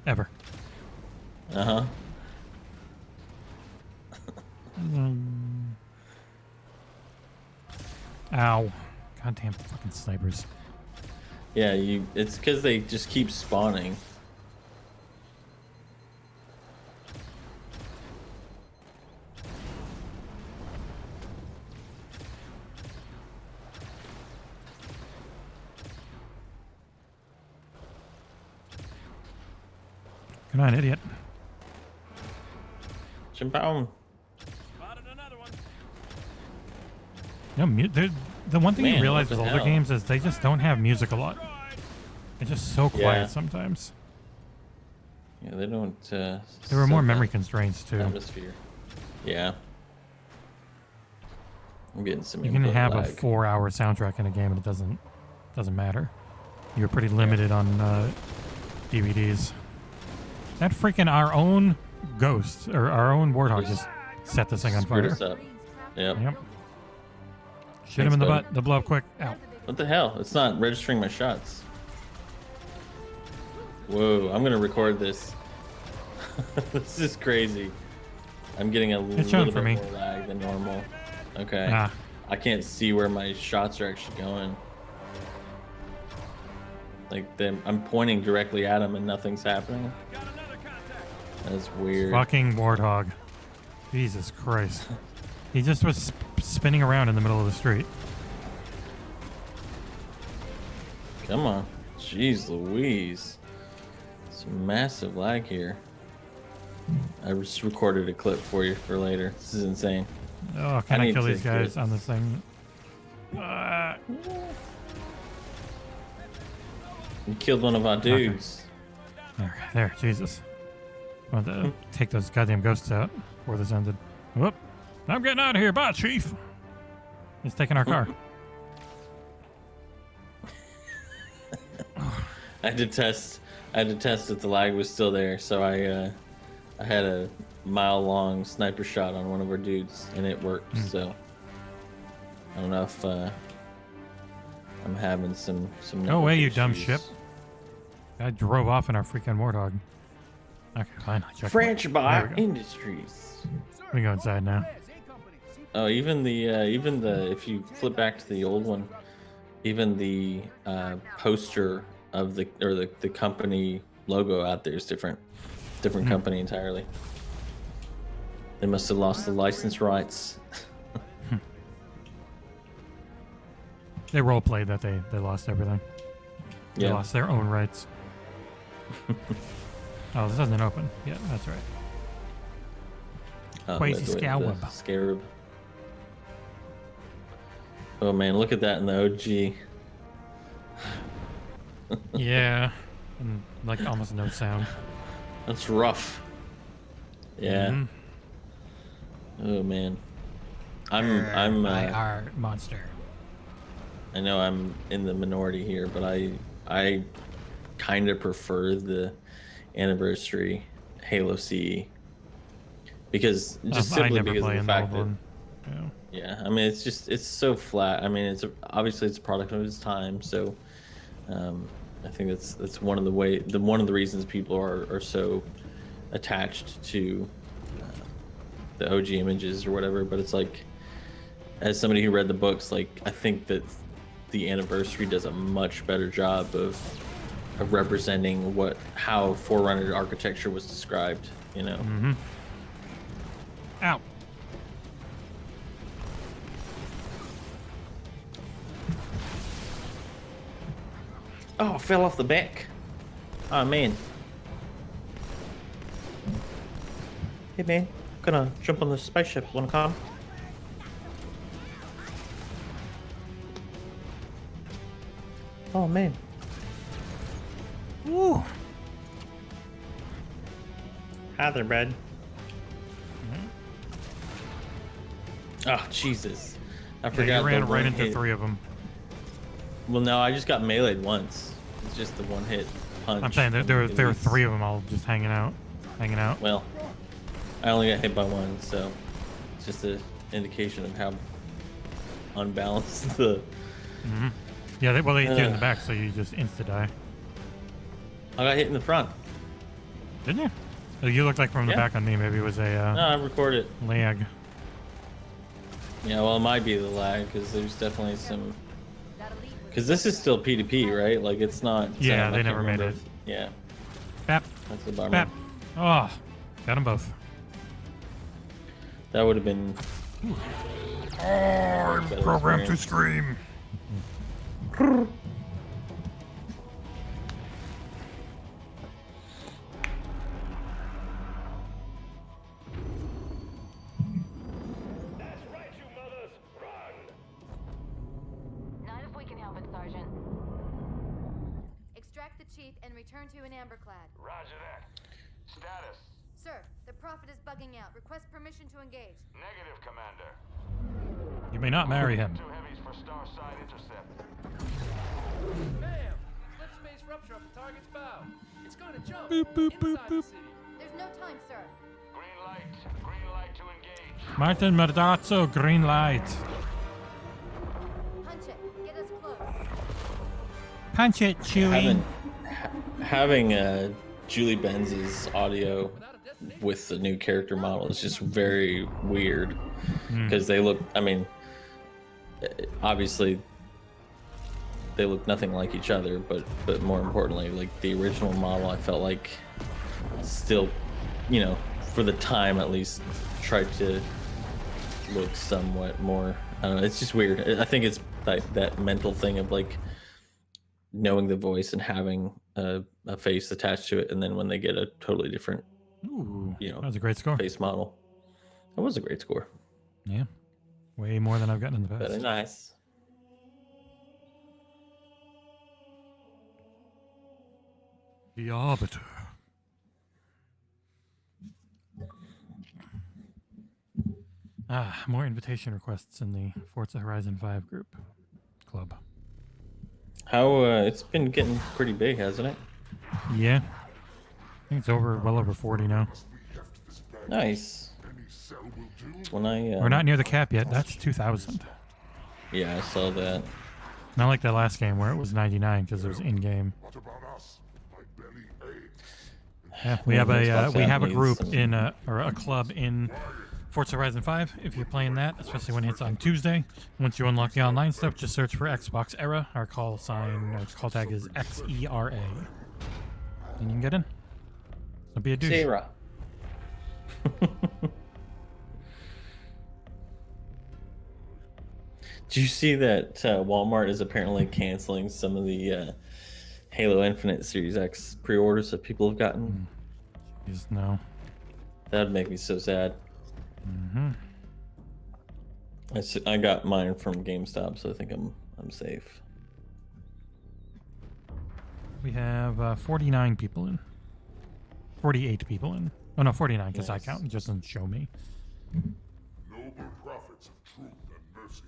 Ever. Uh-huh. Ow. Goddamn fucking snipers. Yeah, it's because they just keep spawning. Come on, idiot. Jump on. Spotted another one. The one thing Man, you realize what with the older hell? games is they just don't have music a lot. It's just so quiet Yeah. sometimes. Yeah, they don't. There were more set memory that constraints too. atmosphere. Yeah. I'm getting some. You can input have a lag. 4-hour soundtrack in a game, and it doesn't matter. You're pretty limited on DVDs. That freaking our own ghost or our own warthog just set this thing on Screwed fire. us up. Yep. Yep. Shoot him in the buddy. butt. The blow up quick. Ow. What the hell? It's not registering my shots. Whoa, I'm gonna record this. This is crazy. I'm getting a It's showing little for bit me. more lag than normal. Okay. Ah. I can't see where my shots are actually going. Like I'm pointing directly at him and nothing's happening. Got another contact. That's weird. Fucking warthog. Jesus Christ. He just was spinning around in the middle of the street. Come on. Jeez Louise. It's massive lag here. I just recorded a clip for you for later. This is insane. Oh, can I need kill to these guys quit. on this thing? Ah. You killed one of our dudes. There, Jesus. I want to take those goddamn ghosts out before this ended. Whoop. I'm getting out of here. Bye, Chief. He's taking our car. I had to test that the lag was still there, so I had a mile-long sniper shot on one of our dudes, and it worked. So I don't know if I'm having some. Go away, you network dumb issues. ship. I drove off in our freaking warthog. Okay, fine. French Bar There we go. Industries. We can go inside now. Oh, even the if you flip back to the old one, even the poster of the company logo out there is different company entirely. They must have lost the license rights. They role played that they lost everything. They Yeah. lost their own rights. Oh, this doesn't open. Yeah, that's right. Crazy the Scarab. Scarab. Oh man, look at that in the OG. Yeah. And like almost no sound. That's rough. Yeah. Mhm. Oh man. I'm My heart monster. I know I'm in the minority here, but I kind of prefer the anniversary Halo CE because just I simply never because play of in the the fact old that one. Yeah. yeah, I mean it's so flat. I mean it's obviously it's a product of its time, so I think that's one of the reasons people are so attached to the OG images or whatever. But it's like, as somebody who read the books, like I think that the anniversary does a much better job of representing how Forerunner architecture was described. You know. Mm-hmm. Ow. Oh, I fell off the back. Oh man. Hey man, gonna jump on the spaceship. Wanna come? Oh man. Woo. Hi there, bud. Oh Jesus. I Yeah, forgot. you ran the right one into hit. 3 of them. Well, no, I just got meleeed once. It's just the one hit punch. I'm saying that there were 3 of them all just hanging out. Well, I only got hit by one, so it's just an indication of how unbalanced the. Mm-hmm. Yeah, they hit you in the back, so you just insta-die. I got hit in the front. Didn't you? Oh, you looked like from the Yeah. back on me. Maybe it was a No, I recorded. lag. Yeah, well, it might be the lag because there's definitely some Because this is still P2P, right? Like it's not. Yeah, I they can't never made remember. it. Yeah, Bap, that's the bummer. bap. Oh, got them both. That would have been. Oh, better programmed to experience. scream. That's right, you mothers. Run! Not if we can help it, Sergeant. Extract the chief and return to an amberclad. Roger that. Status. Sir, the Prophet is bugging out. Request permission to engage. Negative, Commander. You may not marry him. Two heavies for Starside intercept. Bam! Slip space rupture off the target's bow. It's going to jump Boop, boop, boop, inside the boop. city. There's no time, sir. Green light. Green light to engage. Martin Merdazzo, green light. Punch it. Get us close. Punch it, Chewie. Having Julie Benz's audio with the new character model is just very weird because they look. I mean, obviously they look nothing like each other, but more importantly, like the original model, I felt like still, for the time at least, tried to look somewhat more. I don't know. It's just weird. I think it's like that mental thing of like knowing the voice and having a face attached to it, and then when they get a totally different, Ooh, that was a great score. face model, that was a great score. Yeah, way more than I've gotten in the past. Very nice. The Arbiter. More invitation requests in the Forza Horizon 5 group club. How it's been getting pretty big, hasn't it? Yeah, I think it's well over 40 now. Nice. When We're not near the cap yet. That's 2,000. Yeah, I saw that. Not like that last game where it was 99 because it was in game. Yeah, we have a group in or a club in Forza Horizon 5. If you're playing that, especially when it hits on Tuesday, once you unlock the online stuff, just search for XboxEra. Our call tag is XERA, and you can get in. Don't be a douche. Sarah. Did you see that Walmart is apparently canceling some of the Halo Infinite Series X pre-orders that people have gotten? Jeez, no. That'd make me so sad. Mm-hmm. I got mine from GameStop, so I think I'm safe. We have 49 people in. 48 people in. Oh no, 49 because I count. It just doesn't show me. Noble prophets of truth and mercy,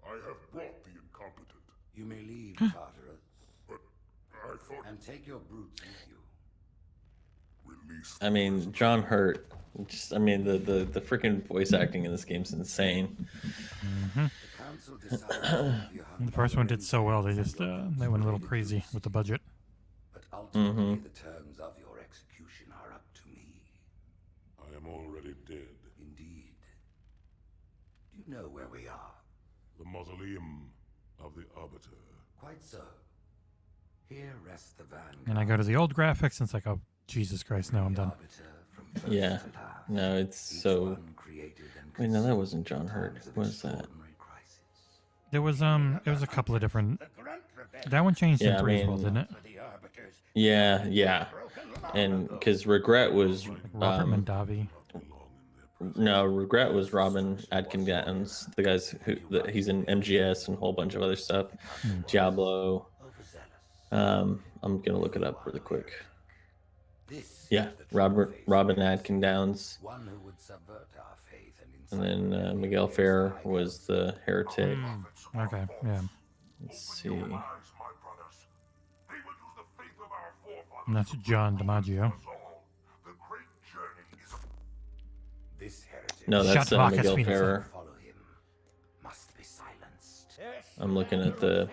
I have brought the incompetent. You may leave, Tartarus, But I thought and take your brutes with you. release. I mean, John Hurt. The freaking voice acting in this game's insane. Mm-hmm. The council decided The first one did so well, they went a little crazy with the budget. But ultimately, the terms of your execution are up to me. I am already dead. Indeed. Do you know where we are? The mausoleum of the Arbiter. Quite so. Here rests the vanguard. And I go to the old graphics and it's like, oh, Jesus Christ, no, I'm done. Yeah. No, it's so. Wait, no, that wasn't John Hurt. What was that? There was it was a couple of different. That one changed in 3 as well, didn't it? Yeah. And because Regret was Robert Mondavi. No, Regret was Robin Adkins, the guys he's in MGS and a whole bunch of other stuff. Diablo. I'm gonna look it up really quick. Yeah, Robin Adkins Downs. One who would subvert our faith and then Miguel Ferrer was the heretic. Okay, yeah. Let's see. And that's John DiMaggio. No, that's Shut Miguel Marcus Ferrer. follow him must be silenced. I'm looking at the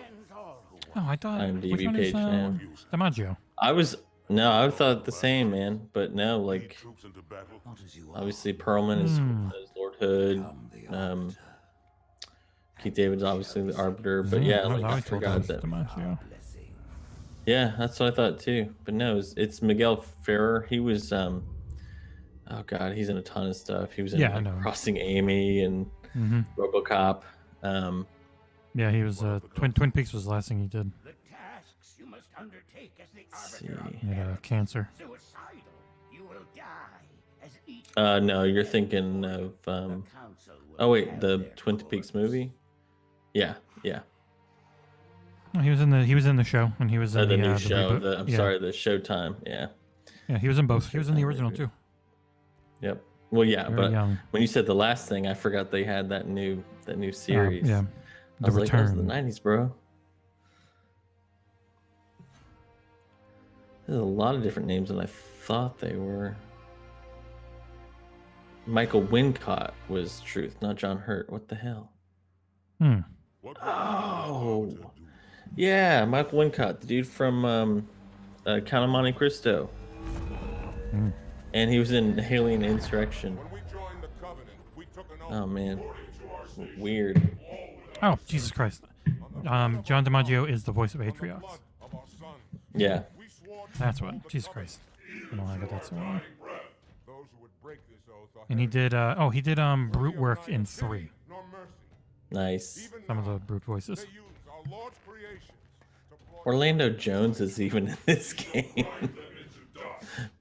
Oh, I thought IMDb which one is page now. DiMaggio? I thought the same, man, but no, like Not as you are. obviously Perlman is Lord Hood. Keith David's obviously the arbiter, but Yeah, yeah, I was like I always told that forgot was that. Damasio. Yeah, that's what I thought too. But no, it's Miguel Ferrer. He was oh god, he's in a ton of stuff. He was in Yeah, I like know. Crossing Amy and Mm-hmm. RoboCop. Yeah, he was Twin Peaks was the last thing he did. The tasks you must undertake as the Let's arbiter of see. He had cancer. suicidal. You will die as each No, you're thinking of council will oh wait, have the their Twin Peaks courts. movie? Yeah. Oh, he was in the show, and he was in The new the show. reboot. I'm Yeah. sorry, the Showtime. Yeah. Yeah, he was in both. He was in the Showtime original reboot. too. Yep. Well, yeah, Very but young. when you said the last thing, I forgot they had that new series. Yeah, I The was like, that was the Return. 90s, bro. There's a lot of different names than I thought they were. Michael Wincott was Truth, not John Hurt. What the hell? Hmm. Oh, yeah, Michael Wincott, the dude from Count of Monte Cristo. Hmm. And he was in Alien Insurrection. When we joined the Covenant, we took an oath Oh, man. to our station. Weird. Oh, Jesus Christ. John DiMaggio is the voice of Atriox. Blood of our son. Yeah. We swore to That's uphold what. the Jesus covenant. Christ. I don't know how I got that so wrong. Those who would break this oath are And he did. He did Brute work in 3. nor mercy. Nice. Even Some of now, the Brute voices. they use our Lord's creations to plot Orlando Jones is even in this game.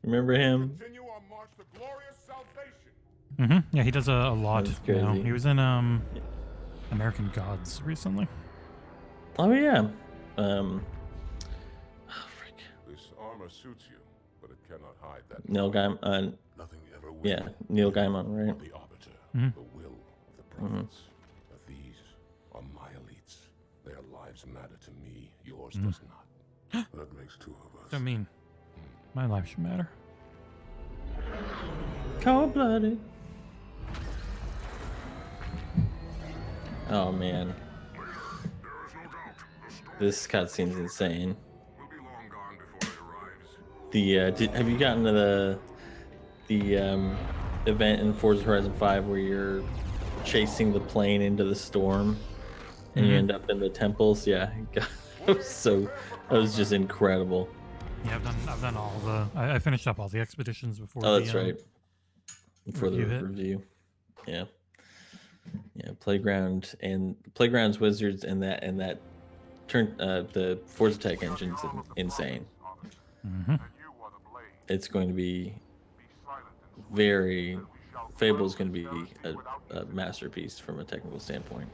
Remember him? continue our march to glorious salvation. Mm-hmm. Yeah, he does a lot. That's You know? crazy. He was in American Gods recently. Oh, yeah. Oh, frick. This armor suits you, but it cannot hide that. Neil Gaiman. Nothing ever will. Yeah, Neil Gaiman, right? The arbiter, Mhm. the will of the prophets. But these are my elites. Their lives matter to me. Yours does not. That makes two of us. I mean, my life should matter. Cold-blooded. Oh, man. This cutscene's insane. We'll be long gone before he arrives. Have you gotten to the event in Forza Horizon 5 where you're chasing the plane into the storm and you end up in the temples? Yeah, that was just incredible. Yeah, I've done all the. I finished up all the expeditions before. Oh, the, that's right. Before the review hit. review. Yeah. Yeah, Playgrounds, Wizards, and that the Forza Tech engine's insane. Mm-hmm. It's going to be Fable's going to be a masterpiece from a technical standpoint.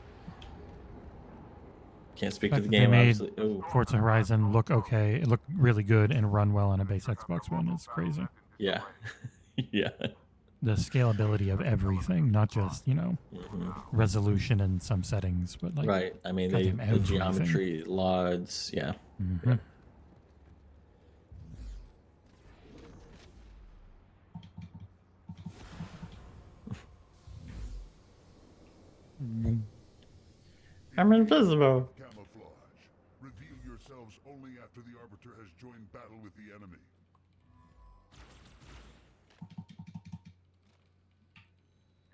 Can't speak to the Fact that game, they made obviously. Ooh, Forza Horizon look okay. It looked really good and run well on a base Xbox One is crazy. yeah. Yeah. The scalability of everything, not just resolution and some settings, but like Right. I mean, goddamn the everything. geometry, LODs, yeah. Mhm. I'm invisible. Camouflage. Reveal yourselves only after the Arbiter has joined battle with the enemy.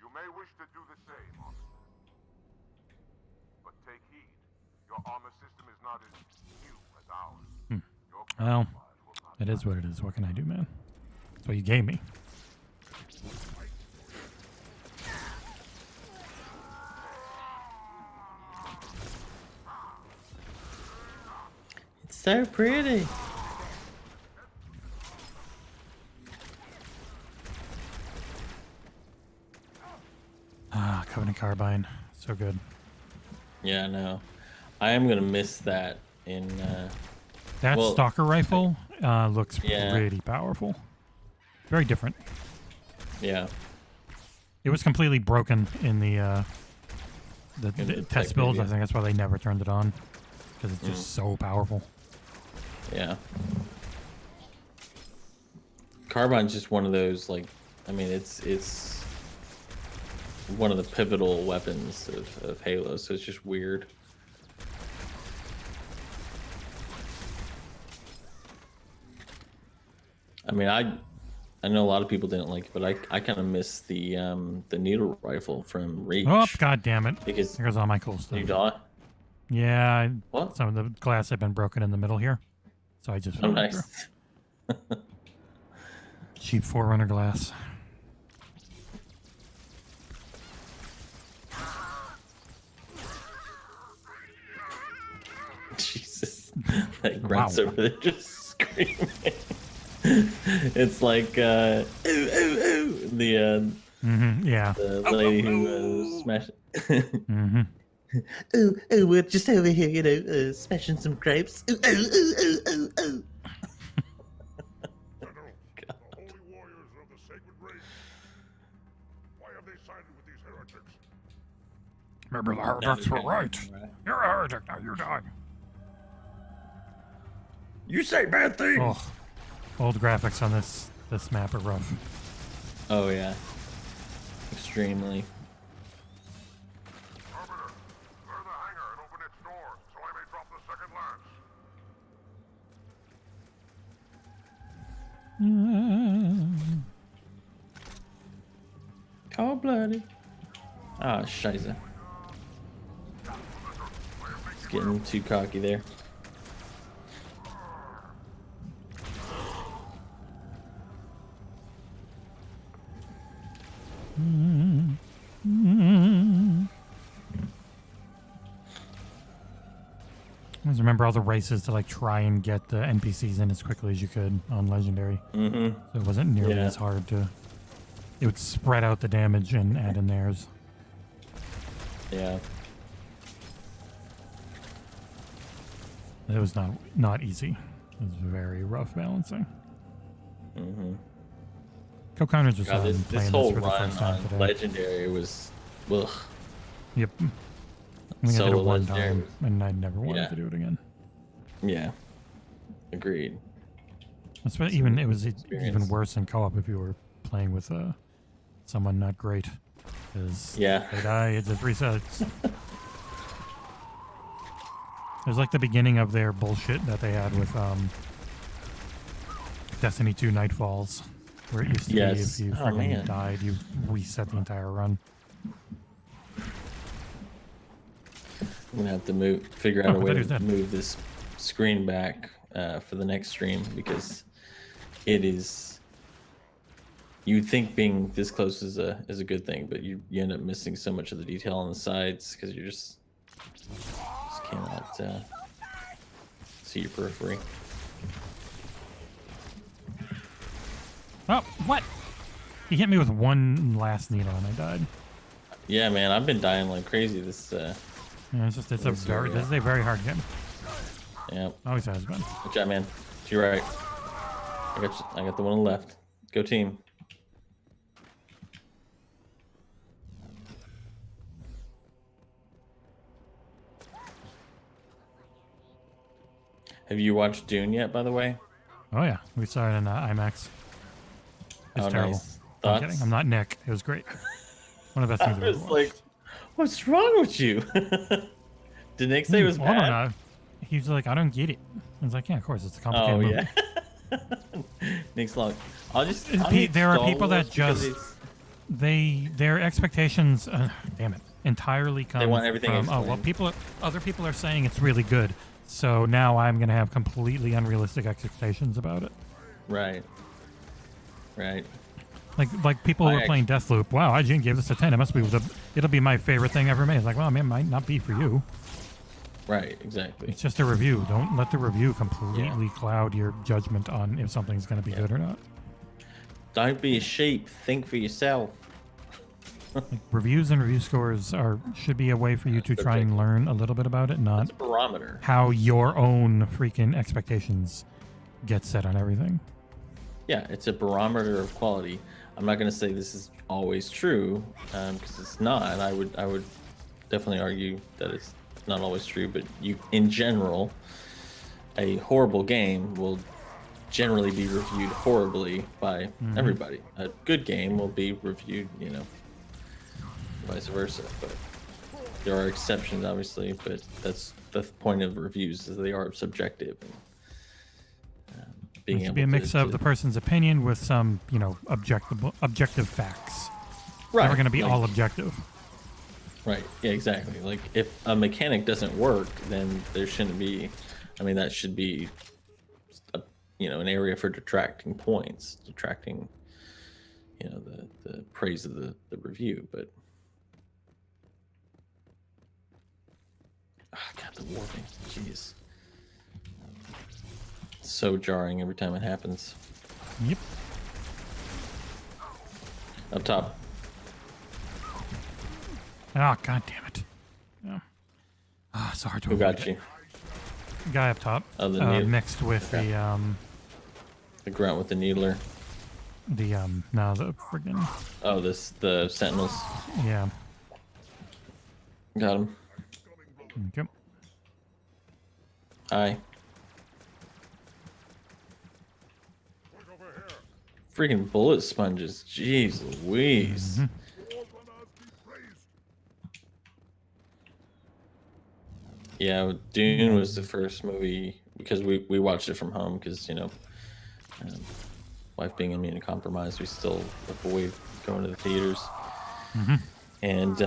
You may wish to do the same, officer. But take heed. Your armor system is not as new as ours. Your Well, camouflage will not it is what it is. What can I do, man? That's what you gave me. It's so pretty. Ah, Covenant Carbine, so good. Yeah, no. I am gonna miss that in That Well, stalker rifle looks Yeah. pretty powerful. Very different. yeah. It was completely broken in the the test tech builds. I preview. think that's why they never turned it on, because it's just so powerful. Yeah. Carbine's just one of those, like, I mean, it's one of the pivotal weapons of Halo, so it's just weird. I mean, I know a lot of people didn't like it, but I kind of miss the needle rifle from Reach. Oh, god damn it. Because here's all my cool stuff. you die. Yeah, What? some of the glass had been broken in the middle here, so I just Oh, fell right nice. through. Cheap Forerunner glass. Jesus, that grunt's Wow. over there just screaming. It's like ooh, ooh, ooh, Yeah. the lady who smashed. Mm-hmm. Ooh, ooh, we're just over here, you know, smashing some grapes. Ooh, ooh, ooh, ooh, ooh, ooh. General, the holy warriors of the sacred race. Why have they sided with these heretics? Remember the heretics were right. You're a heretic, now you die. You say bad things. Oh, old graphics on this map are rough. Oh yeah, extremely. Arbiter, clear the hangar and open its doors so I may drop the second lance. Cold-blooded. Ah, scheiße. It's getting too cocky there. Always remember all the races to like try and get the NPCs in as quickly as you could on Legendary. Mm-hmm. So it wasn't nearly Yeah. as hard to. It would spread out the damage and add in theirs. Yeah. It was not easy. It was very rough balancing. Mm-hmm. Go Connor just God, this playing whole this for the run first time on today. Legendary was, ugh. Yep. I think I did it Solo one Legendary time, was- and I never wanted Yeah. to do it again. Yeah. Agreed. Especially even it was even experience. worse in co-op if you were playing with someone not great, because Yeah. they die, it just resets. It was like the beginning of their bullshit that they had with Destiny 2 Nightfalls, where it used to Yes. be if you Oh, freaking man. died, you reset the entire run. I'm gonna have to figure out Oh, a I way thought he was to dead. move this screen back for the next stream, because it is. You'd think being this close is a good thing, but you end up missing so much of the detail on the sides because you just cannot see your periphery. Oh, what? He hit me with one last needle and I died. Yeah, man, I've been dying like crazy. This Yeah, it's a This very area. this is a very hard game. yeah. Always has been. Good job, man. To your right. I got the one on the left. Go team. Have you watched Dune yet, by the way? Oh yeah, we saw it in IMAX. It's Oh, terrible. nice. I'm Thoughts? kidding. I'm not Nick. It was great. One of the best I things I've ever was watched. like, what's wrong with you? Did Nick say it was Hold on, bad? he's like, I don't get it. I was like, yeah, of course, it's a Oh, complicated yeah. Nick's like, I'll just. movie. I'll hate There are Star people that Wars because just it's- their expectations, damn it, entirely come want everything from oh well, explained. other people are saying it's really good, so now I'm gonna have completely unrealistic expectations about it. Right. Right. Like people who I are playing Deathloop. Wow, IGN gave this a 10. It must be it'll be my favorite thing ever made. It's like, well, it might not be for you. Right. Exactly. It's just a review. Don't let the review completely cloud your judgment on if something's going to be good or not. Don't be a sheep. Think for yourself. Reviews and review scores should be a way for you to try and learn a little bit about it, not It's a barometer. how your own freaking expectations get set on everything. Yeah, it's a barometer of quality. I'm not going to say this is always true because it's not. I would definitely argue that it's not always true. But in general, a horrible game will generally be reviewed horribly by everybody. A good game will be reviewed, vice versa. But there are exceptions, obviously. But that's the point of reviews, is they are subjective. And, being It should able be a mix to, of the person's opinion with some, objective facts. right, Never going to be like- all objective. Right. Yeah, exactly. Like if a mechanic doesn't work, then there shouldn't be. I mean, that should be, an area for detracting points, detracting, the praise of the review. But God, the warping, jeez, so jarring every time it happens. Yep. Up top. Oh, God damn it. Yeah. Ah, so hard to Who avoid got it. you? Guy up top. Oh, the needle. Mixed with Okay. the grunt with the needler. The friggin'. Oh, the sentinels. Yeah. Got him. Yep. Hi. Freaking bullet sponges. Jeez Louise. Mm-hmm. Yeah, Dune was the first movie because we watched it from home because wife being immunocompromised, we still avoid going to the theaters. Mm-hmm. And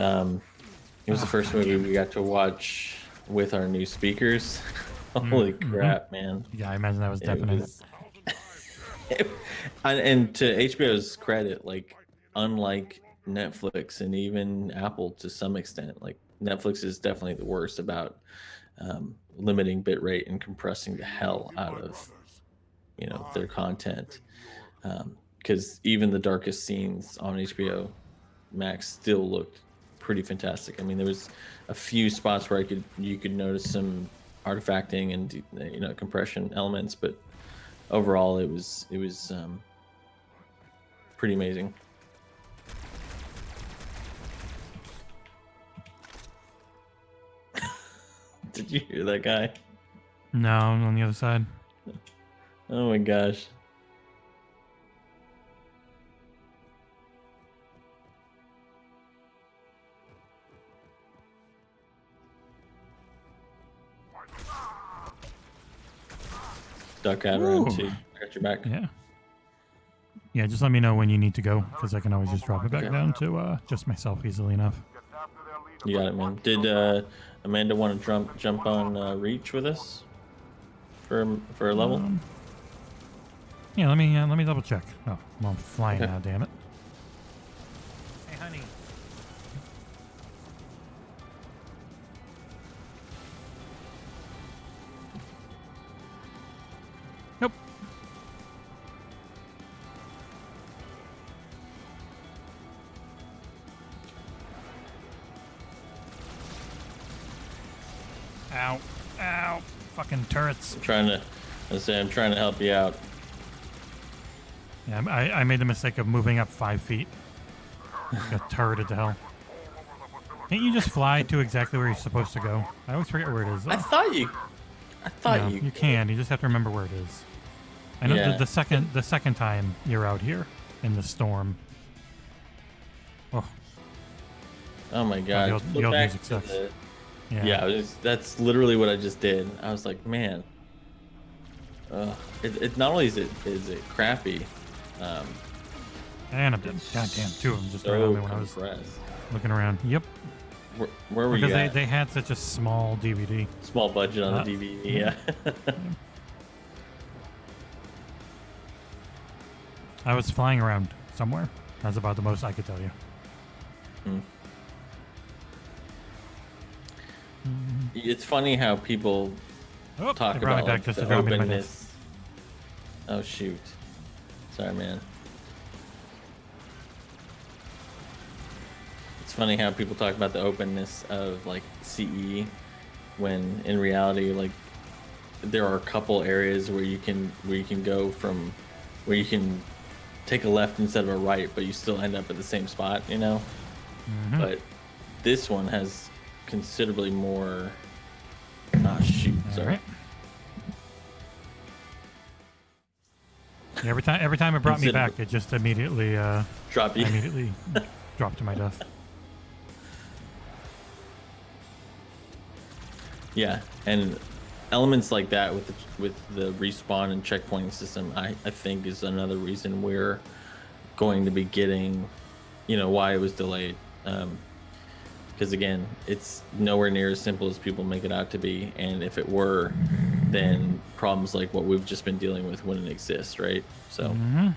it was the first movie we got to watch with our new speakers. Holy crap, man! Yeah, I imagine that was definitely. And to HBO's credit, like unlike Netflix and even Apple to some extent, like Netflix is definitely the worst about limiting bitrate and compressing the hell out of their content, because even the darkest scenes on HBO Max still looked pretty fantastic. I mean, there was a few spots where you could notice some artifacting and compression elements, but overall it was pretty amazing. Did you hear that guy? No, I'm on the other side. Oh my gosh. Duck out around Ooh. two. I got your back. Yeah. Yeah, just let me know when you need to go, because I can always just drop it back down to just myself easily enough. You got it, man. Did Amanda want to jump on Reach with us for a level? Yeah, let me double check. Oh, well, I'm flying Okay. now. Damn it. Hey, honey. Nope. Ow. Ow. Fucking turrets. I'm trying to help you out. Yeah, I made the mistake of moving up 5 feet. Got turreted to hell. Can't you just fly to exactly where you're supposed to go? I always forget where it is, though. I thought No, you can. You just have to remember where it is. I know Yeah. the second time you're out here in the storm. Oh, Oh my god. the old Flip back music to sucks. the- yeah. Yeah, that's literally what I just did. I was like, man. It not only is it crappy, And I'm dead. God damn, two of them just so around me when I was compressed. looking around. Yep. Where were Because you at? they had such a small DVD. Small budget on the DVD, yeah. I was flying around somewhere. That's about the most I could tell you. It's funny how people Oh, talk they brought me about back like, just the to drop me to my death. openness. Oh shoot! Sorry, man. It's funny how people talk about the openness of like CE, when in reality, like there are a couple areas where you can go from where you can take a left instead of a right, but you still end up at the same spot, Mm-hmm. But this one has considerably more. Ah, shoot! All Sorry. right. Yeah, every time it brought me back, it just immediately Drop you. I immediately dropped to my death. Yeah, and elements like that with the respawn and checkpointing system, I think is another reason we're going to be getting, why it was delayed. Because again, it's nowhere near as simple as people make it out to be, and if it were, then problems like what we've just been dealing with wouldn't exist, right? So. Mm-hmm.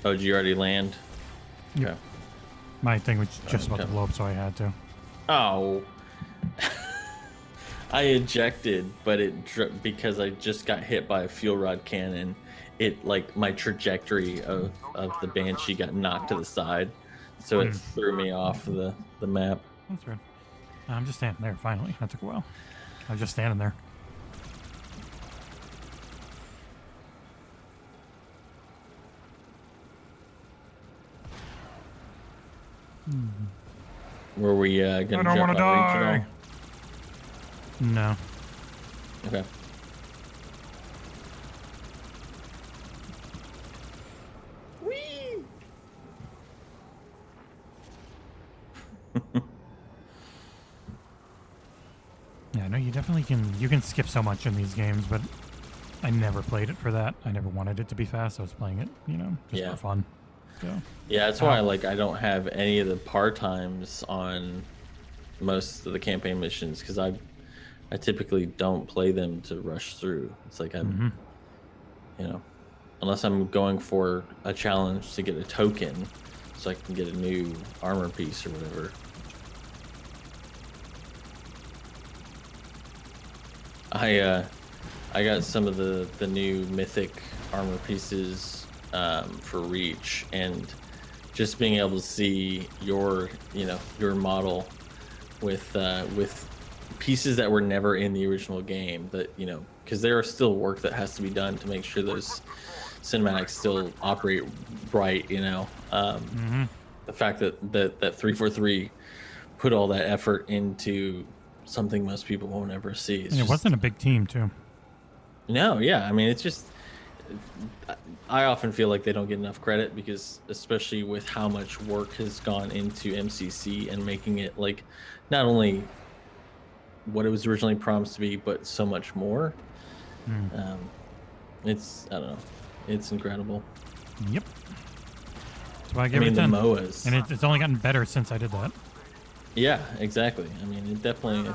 Oh, did you already land? Yeah. Okay. My thing was just about to Okay. blow up, so I had to. Oh. I ejected, but because I just got hit by a fuel rod cannon. It like my trajectory of the Banshee got knocked to the side, so it threw me off the map. That's right. I'm just standing there. Finally, that took a while. I was just standing there. Were we I gonna don't jump want to out reach die. No. at all? Okay. Whee! Yeah, no, you definitely can. You can skip so much in these games, but I never played it for that. I never wanted it to be fast. I was playing it, just Yeah. for fun. So. Yeah, that's why I don't have any of the par times on most of the campaign missions, because I typically don't play them to rush through. It's like I'm unless I'm going for a challenge to get a token so I can get a new armor piece or whatever. I got some of the new mythic armor pieces for Reach, and just being able to see your model with pieces that were never in the original game, that because there are still work that has to be done to make sure those cinematics still operate right. The fact that 343 put all that effort into something most people won't ever see. And it wasn't a big team, too. No, yeah. I mean, it's just, I often feel like they don't get enough credit, because especially with how much work has gone into MCC and making it like not only what it was originally promised to be, but so much more. It's, I don't know, it's incredible. Yep. That's why I gave it a 10. The MOAs. And it's only gotten better since I did that. Yeah, exactly. I mean, it definitely,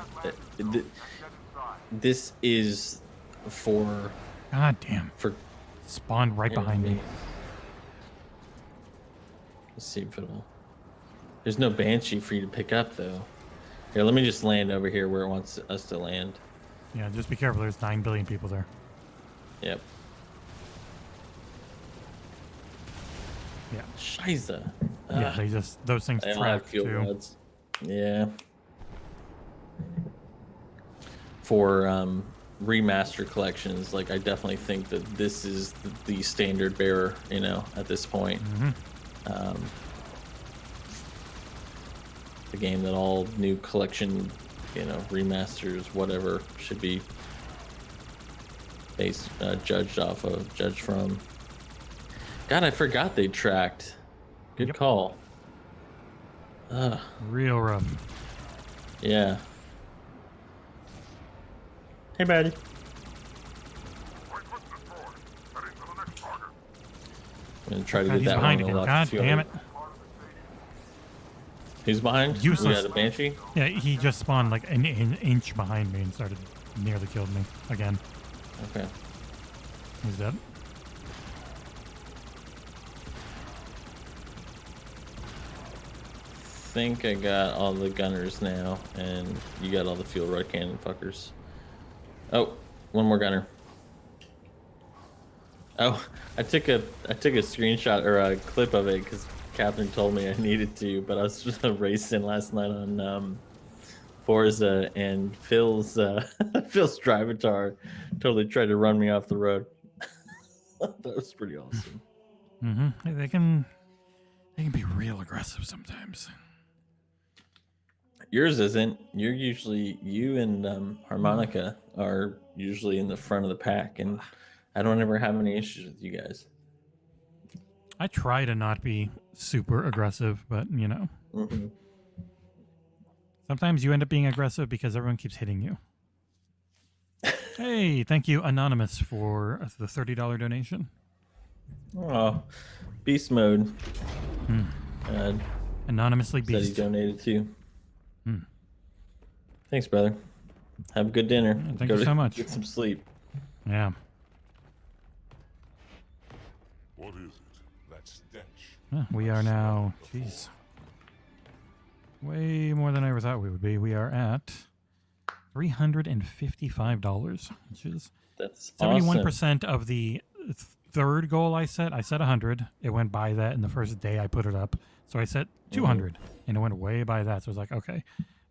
this is for... God damn. For spawned right behind me. Let's see if it'll... There's no Banshee for you to pick up, though. Here, let me just land over here where it wants us to land. Yeah, just be careful. There's 9 billion people there. Yep. Yeah. Shiza. Yeah, those things track fuel too. rods. Yeah. For remaster collections, like, I definitely think that this is the standard bearer, at this point. The game that all new collection, remasters, whatever, should be based, judged from. God, I forgot they tracked. Good call. Real rough. Yeah. Hey, buddy. I'm gonna try to God, get he's that behind one again. on the God left. damn it. Who's behind? Useless. We got a Banshee? Yeah, he just spawned like an inch behind me and nearly killed me again. Okay. He's dead. Think I got all the gunners now, and you got all the fuel rod cannon fuckers. Oh, one more gunner. Oh, I took a screenshot or a clip of it because Catherine told me I needed to, but I was just racing last night on Forza, and Phil's Drivatar totally tried to run me off the road. That was pretty awesome. They can be real aggressive sometimes. Yours isn't. You and Harmonica are usually in the front of the pack, and I don't ever have any issues with you guys. I try to not be super aggressive, but you know, Mm-hmm. sometimes you end up being aggressive because everyone keeps hitting you. Hey, thank you, Anonymous, for the $30 donation. Oh, beast mode. Anonymously Said he beast. donated too. Thanks, brother. Have a good dinner. Yeah, thank you so much. Get some sleep. Yeah. What is it? That stench. We are now, jeez, way more than I ever thought we would be. We are at $355, which is That's 71% of the third goal I set. I set 100. It went by that in the first day I put it up. So I set 200, and it went way by that. So I was like, okay,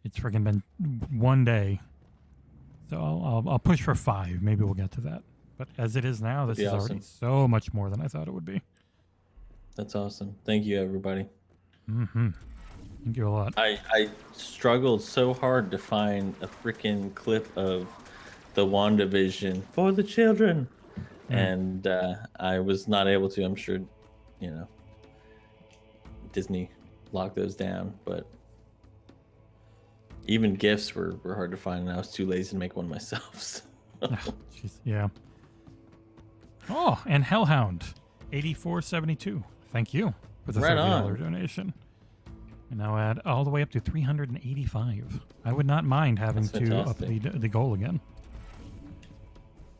it's freaking been one day. So I'll push for 5. Maybe we'll get to that. But as it is now, this is already so much more than I thought it would be. That's awesome. Thank you, everybody. Thank you a lot. I struggled so hard to find a freaking clip of the WandaVision for the children, and I was not able to. I'm sure, you know, Disney locked those down, but even GIFs were hard to find, and I was too lazy to make one myself. So. Jeez, yeah. Oh, and Hellhound, 84.72. Thank you for the $30 donation. And now add all the way up to 385. I would not mind having to up the goal again.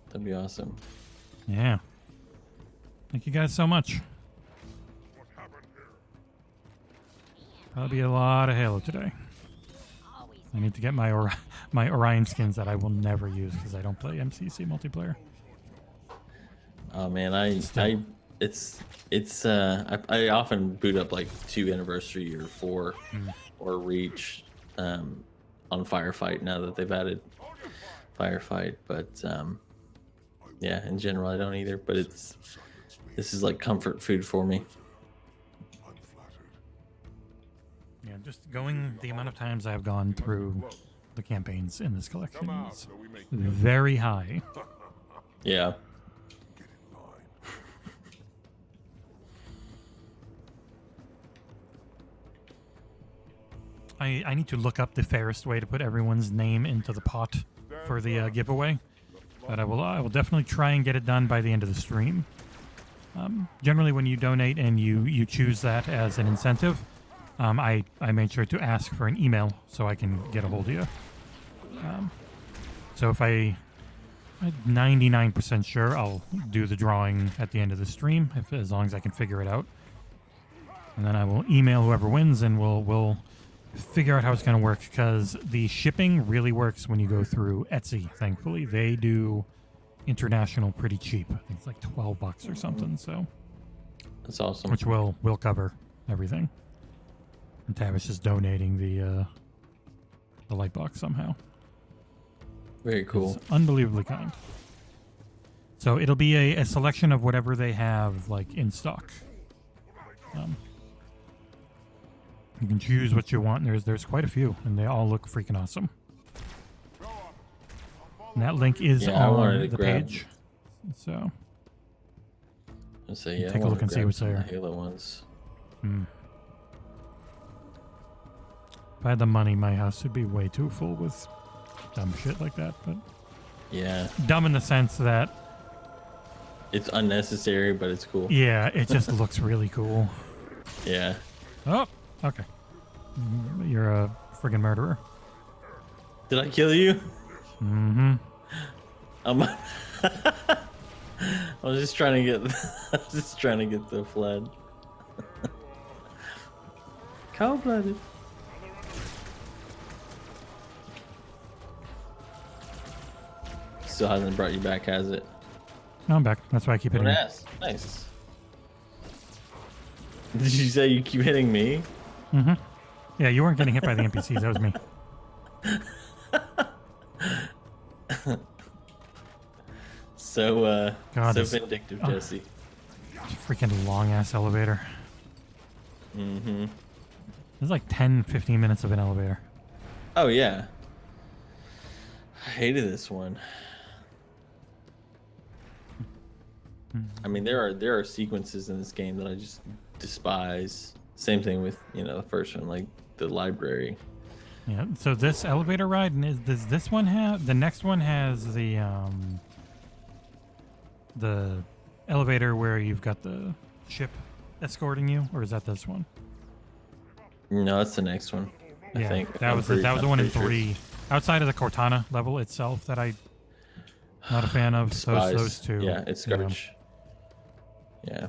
That'd be awesome. Yeah. Thank you guys so much. Probably a lot of Halo today. I need to get my my Orion skins that I will never use because I don't play MCC multiplayer. Oh man, I often boot up like 2 Anniversary or 4 or Reach on Firefight now that they've added Firefight, but yeah, in general I don't either. But this is like comfort food for me. Yeah, just going the amount of times I've gone through the campaigns in this collection is very high. Yeah. I need to look up the fairest way to put everyone's name into the pot for the giveaway, but I will definitely try and get it done by the end of the stream. Generally, when you donate and you choose that as an incentive, I made sure to ask for an email so I can get a hold of you. So if I'm 99% sure, I'll do the drawing at the end of the stream, as long as I can figure it out. And then I will email whoever wins, and we'll figure out how it's going to work, because the shipping really works when you go through Etsy. Thankfully, they do international pretty cheap. I think it's like $12 or something. So that's awesome. Which will cover everything. And Tavish is donating the light box somehow. Very cool. It's unbelievably kind. So it'll be a selection of whatever they have like in stock. You can choose what you want. There's quite a few, and they all look freaking awesome. And that link is on the page. So take a look and see what's there. Halo ones. If I had the money, my house would be way too full with dumb shit like that. But yeah, dumb in the sense that it's unnecessary, but it's cool. Yeah, it just looks really cool. Yeah. Oh, okay. You're a friggin' murderer. Did I kill you? Mm-hmm. I was just trying to get the flood. Cold-blooded. Still hasn't brought you back, has it? No, I'm back. That's why I keep hitting you. Nice. Did you say you keep hitting me? Mm-hmm. Yeah, you weren't getting hit by the NPCs. That was me. So God, so vindictive, Jesse. Freaking long-ass elevator. Mm-hmm. There's like 10, 15 minutes of an elevator. Oh, yeah. I hated this one. I mean, there are sequences in this game that I just despise. Same thing with the first one, like the library. Yeah. So this elevator ride, does this one have? The next one has the elevator where you've got the ship escorting you, or is that this one? No, that's the next one. I think that was the one in 3. Outside of the Cortana level itself that I'm not a fan of. Those two. Yeah, it's garbage. Yeah.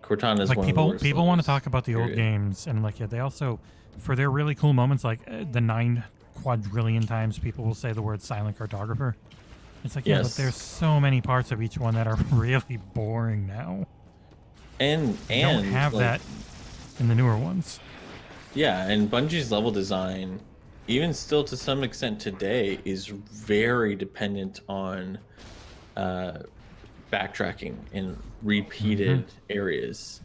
Cortana's like one people of the worst people want to levels, talk about the old period. games, and like they also, for their really cool moments, like the 9 quadrillion times people will say the word silent cartographer. It's like, yeah, but there's so many parts of each one that are really boring now. And you don't have like, that in the newer ones. Yeah, and Bungie's level design, even still to some extent today, is very dependent on backtracking in repeated areas.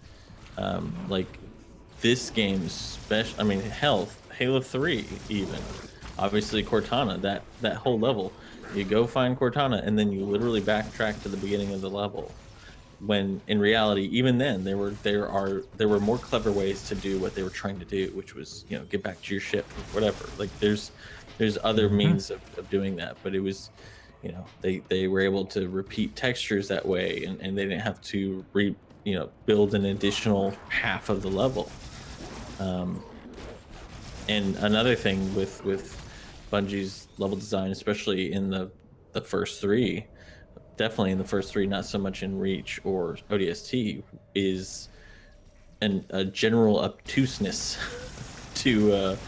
Like this game, I mean, Halo 3 even. Obviously Cortana, that whole level. You go find Cortana and then you literally backtrack to the beginning of the level. When in reality, even then, there were more clever ways to do what they were trying to do, which was get back to your ship or whatever. Like there's other means of doing that, but it was they were able to repeat textures that way, and they didn't have to build an additional half of the level. And another thing with Bungie's level design, especially in the first 3. Definitely in the first 3, not so much in Reach or ODST, is a general obtuseness to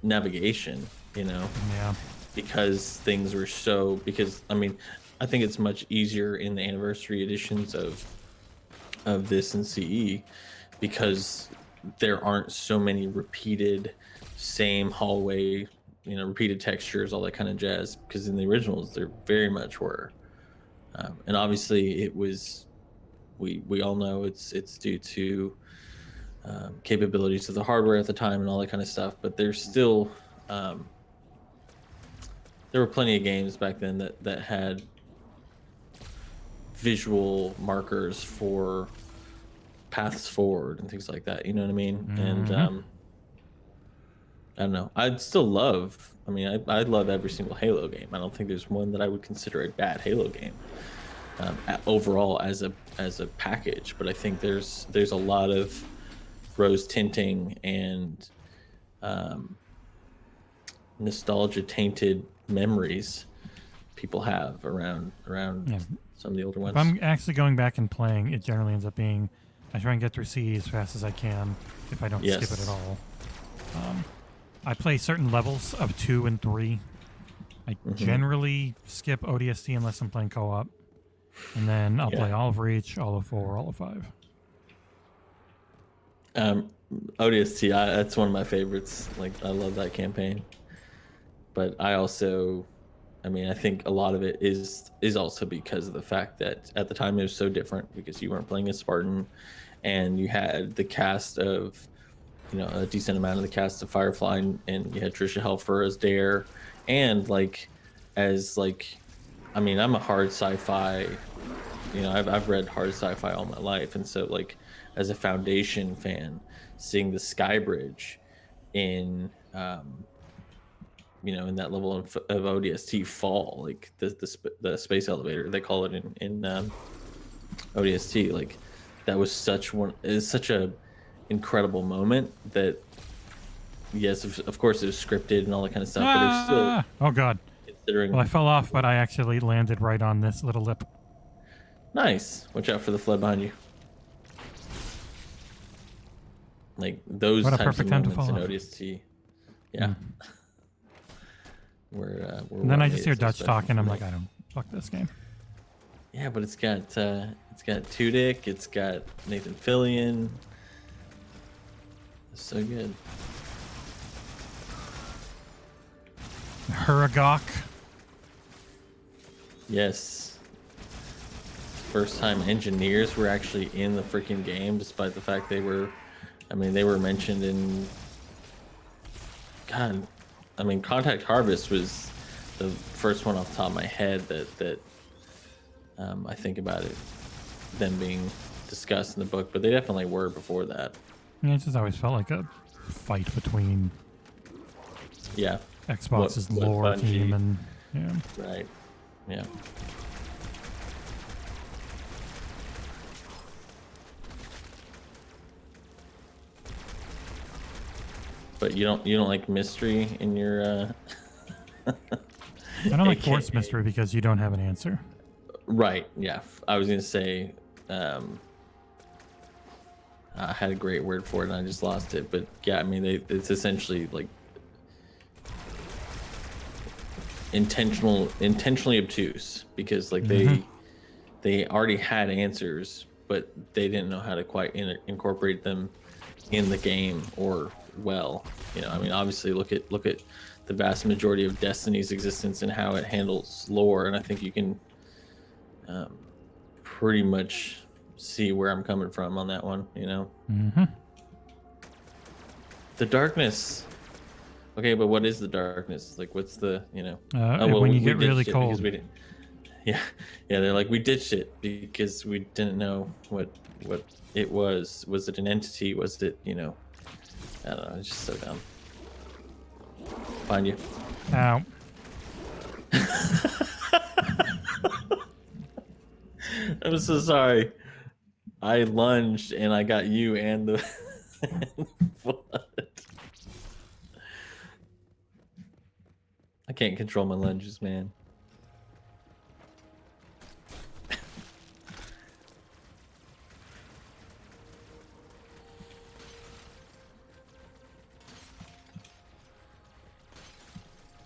navigation, Yeah. because things were I mean, I think it's much easier in the anniversary editions of this and CE because there aren't so many repeated same hallway, repeated textures, all that kind of jazz, because in the originals there very much were. And obviously it was, we all know it's due to capabilities of the hardware at the time and all that kind of stuff, but there's still there were plenty of games back then that had visual markers for paths forward and things like that, you know what I mean? And I don't know. I love every single Halo game. I don't think there's one that I would consider a bad Halo game overall as a package. But I think there's a lot of rose tinting and nostalgia tainted memories people have around some of the older ones. If I'm actually going back and playing, it generally ends up being I try and get through CE as fast as I can if I don't skip it at all. I play certain levels of 2 and 3. I generally skip ODST unless I'm playing co-op. And then I'll play all of Reach, all of 4, all of 5. ODST, that's one of my favorites. Like, I love that campaign. But I think a lot of it is also because of the fact that at the time it was so different because you weren't playing as Spartan and you had the cast of a decent amount of the cast of Firefly, and you had Trisha Helfer as Dare, and I'm a hard sci-fi, I've read hard sci-fi all my life, and so as a Foundation fan, seeing the Skybridge in in that level of ODST fall, like the space elevator they call it in ODST, that was such a incredible moment that, yes, of course it was scripted and all that kind of stuff, but it was still, oh god, considering. Well, I fell off, but I actually landed right on this little lip. Nice. Watch out for the flood behind you. Like those What a types of perfect time to moments in fall off. ODST. Yeah. We're And then I just hear so Dutch special talking. I'm for like, me. I don't fuck this game. Yeah, but it's got Tudyk, it's got Nathan Fillion. It's so good. Huragok. Yes. First time engineers were actually in the freaking game, despite the fact they were mentioned in, God, Contact Harvest was the first one off the top of my head that I think about it, them being discussed in the book, but they definitely were before that. Yeah, it just always felt like a fight between Yeah. Xbox's What lore Bungie- team and yeah. Right. Yeah. But you don't like mystery in your I don't like AKA forced mystery because you don't have an answer. Right. Yeah. I was gonna say, I had a great word for it and I just lost it. But yeah, I mean, it's essentially like intentionally obtuse because like they already had answers, but they didn't know how to quite incorporate them in the game or well. You know, I mean, obviously look at the vast majority of Destiny's existence and how it handles lore, and I think you can pretty much see where I'm coming from on that one. You know, the darkness. Okay, but what is the darkness? Like, what's the when you get we really ditched it because cold. we didn't. Yeah, they're like, we ditched it because we didn't know what it was. Was it an entity? Was it, I don't know. It's just so dumb. Find you. Ow. I'm so sorry. I lunged and I got you and the blood. I can't control my lunges, man.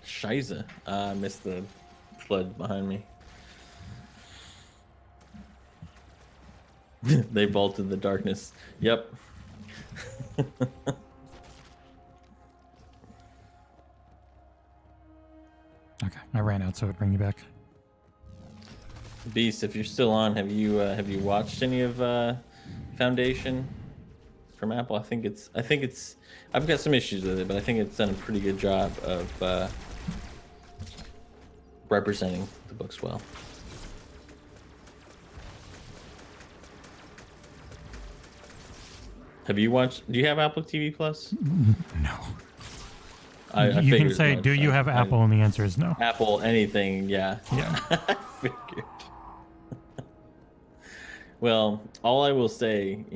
Shiza. I missed the flood behind me. They vaulted the darkness. Yep. Okay, I ran out, so it'd bring you back. Beast, if you're still on, have you watched any of Foundation from Apple? I think it's I've got some issues with it, but I think it's done a pretty good job of representing the books well. Have you watched? Do you have Apple TV Plus? No. I You can figured say, as much. do you have Apple? And the answer is no. Apple anything? Yeah. Yeah. I figured. Well, all I will say,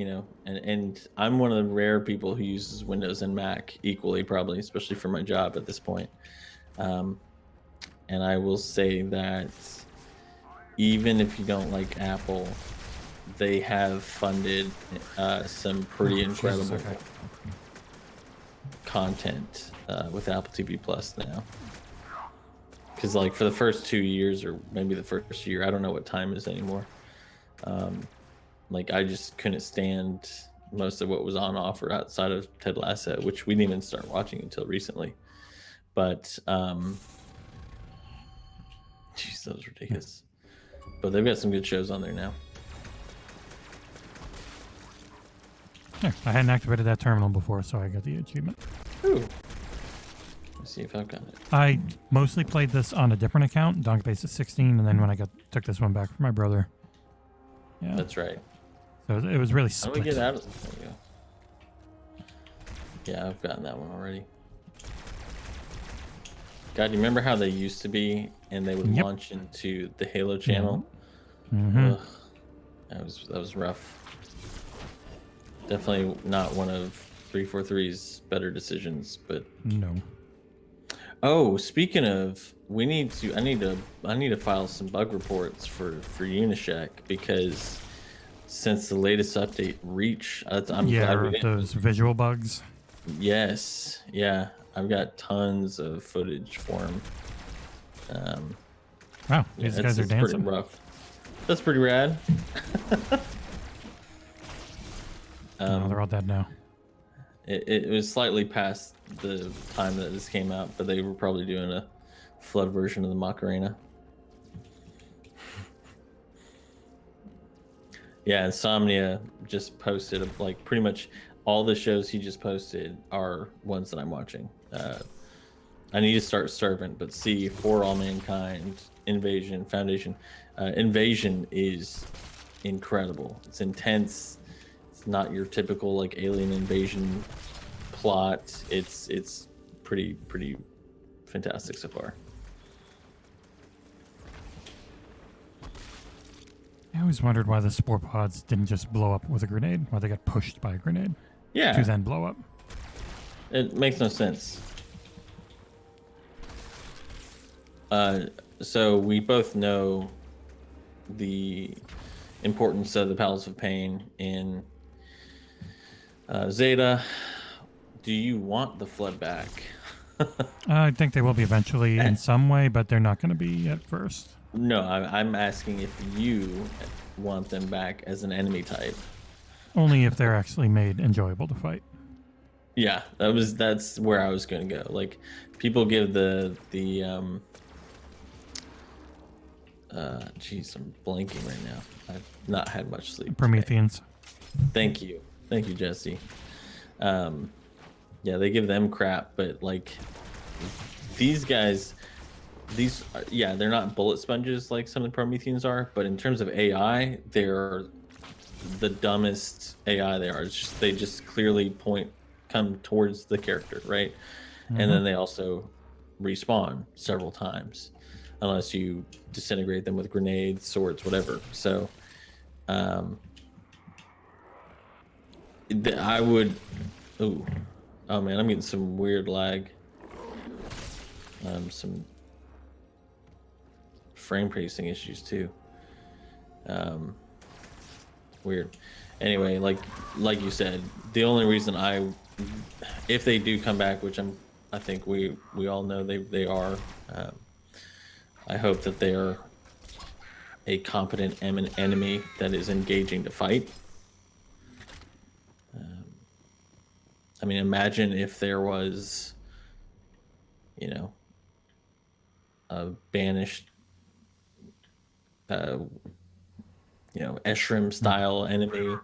and I'm one of the rare people who uses Windows and Mac equally, probably, especially for my job at this point. And I will say that even if you don't like Apple, they have funded some pretty incredible content with Apple TV Plus now. Because like for the first 2 years, or maybe the first year, I don't know what time is anymore. Like I just couldn't stand most of what was on offer outside of Ted Lasso, which we didn't even start watching until recently. But jeez, that was ridiculous. But they've got some good shows on there now. Yeah, I hadn't activated that terminal before, so I got the achievement. Ooh. Let's see if I've got it. I mostly played this on a different account, Donkey Base at 16, and then when I took this one back from my brother. Yeah. That's right. So it was really How split. do we get out of there? We go. Yeah, I've gotten that one already. God, you remember how they used to be, and they would launch into the Halo channel? Mm-hmm. Ugh, that was rough. Definitely not one of 343's better decisions, but No. oh, speaking of, I need to file some bug reports for Unishack because since the latest update, Reach, I'm glad we didn't. Those visual bugs. Yes, yeah, I've got tons of footage for him. Wow, these guys are dancing. Pretty rough. That's pretty rad. No, they're all dead now. It was slightly past the time that this came out, but they were probably doing a flood version of the Macarena. Yeah, Insomnia just posted like pretty much all the shows he just posted are ones that I'm watching. I need to start Servant, but see For All Mankind Foundation. Invasion is incredible. It's intense. It's not your typical like alien invasion plot. It's pretty fantastic so far. I always wondered why the spore pods didn't just blow up with a grenade, why they got pushed by a grenade. Yeah. To then blow up. It makes no sense. So we both know the importance of the Palace of Pain in Zeta. Do you want the Flood back? I think they will be eventually in some way, but they're not going to be at first. No, I'm asking if you want them back as an enemy type. Only if they're actually made enjoyable to fight. Yeah, that's where I was going to go. Like, people give the geez, I'm blanking right now. I've not had much sleep. Prometheans. Thank you, Jesse. Yeah, they give them crap, but like these guys, they're not bullet sponges like some of the Prometheans are, but in terms of AI, they're the dumbest AI they are. They just clearly come towards the character, right? Mm-hmm. And then they also respawn several times, unless you disintegrate them with grenades, swords, whatever. So, I would. Oh man, I'm getting some weird lag. Some frame pacing issues too. Weird. Anyway, like you said, the only reason if they do come back, which I think we all know they are. I hope that they are a competent enemy that is engaging to fight. I mean, imagine if there was, a banished, Eshrim style enemy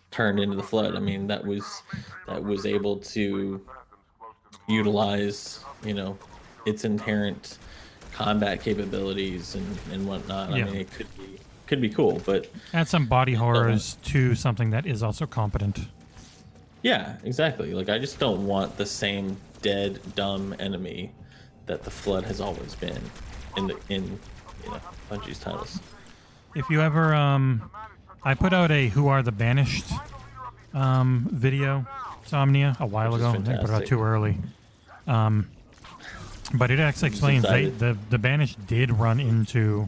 turned into the Flood. I mean, that was able to utilize, its inherent combat capabilities and whatnot. Yeah. I mean, it could be cool, but add some body horrors to something that is also competent. Yeah, exactly. Like, I just don't want the same dead, dumb enemy that the Flood has always been in Bungie's titles. If you ever, I put out a "Who Are the Banished" video, Somnia, a while ago. I think I put it out too early. But it actually explains the Banished did run into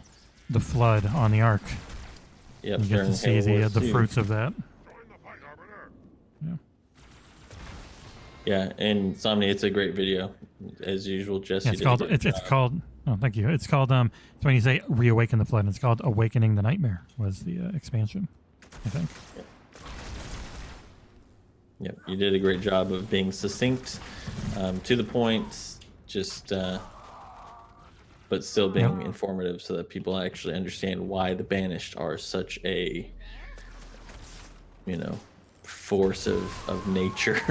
the Flood on the Ark. Yep, you get to see the fruits of that. Yeah. Yeah, and Somnia, it's a great video, as usual. Jesse, it's called. Oh, thank you. It's called. It's when you say "Reawaken the Flood." It's called "Awakening the Nightmare." Was the expansion, I think. Yep, you did a great job of being succinct, to the point, just, but still being informative, so that people actually understand why the Banished are such a, force of nature.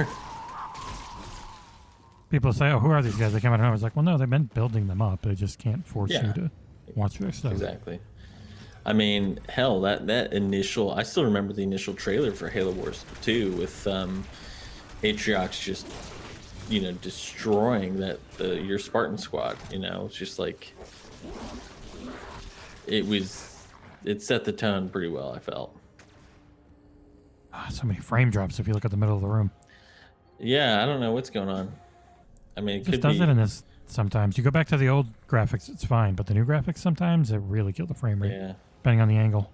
People say, "Oh, who are these guys?" They come out and I was like, "Well, no, they've been building them up. They just can't force you to watch their stuff." Exactly. I mean, hell, that initial, I still remember the initial trailer for Halo Wars 2 with Atriox just, destroying your Spartan squad. It's just like it set the tone pretty well, I felt. So many frame drops if you look at the middle of the room. Yeah, I don't know what's going on. I mean, it just does it in this sometimes. You go back to the old graphics, it's fine, but the new graphics sometimes it really kill the frame rate. Yeah. Depending on the angle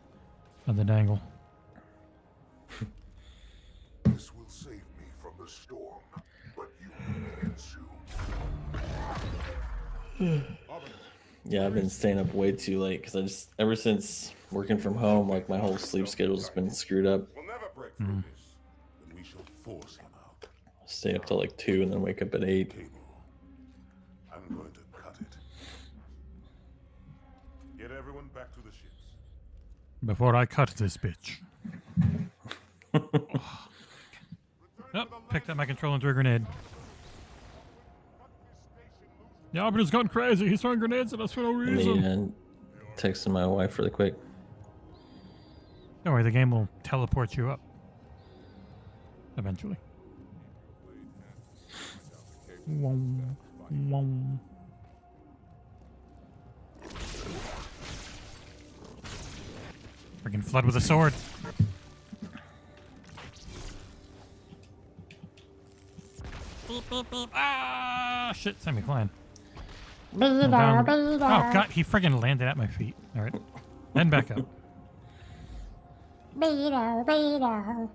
of the dangle. This will save me from the storm, but you will consume. Yeah, I've been staying up way too late because ever since working from home, like my whole sleep schedule's been screwed up. We'll never break through this, and we shall force him out. Stay up till like 2 and then wake up at 8. I'm going to cut it. Get everyone back to the ships. Before I cut this bitch. Picked up my control and threw a grenade. The Arbiter's gone crazy. He's throwing grenades at us for no reason. Man, Texting my wife really quick. Don't worry, the game will teleport you up. Eventually. Wong, wong. Freaking flood with a sword. Boop, boop, boop. Ah, shit, semi-clan. Oh, God, he friggin' landed at my feet. All right. Then back up. I'm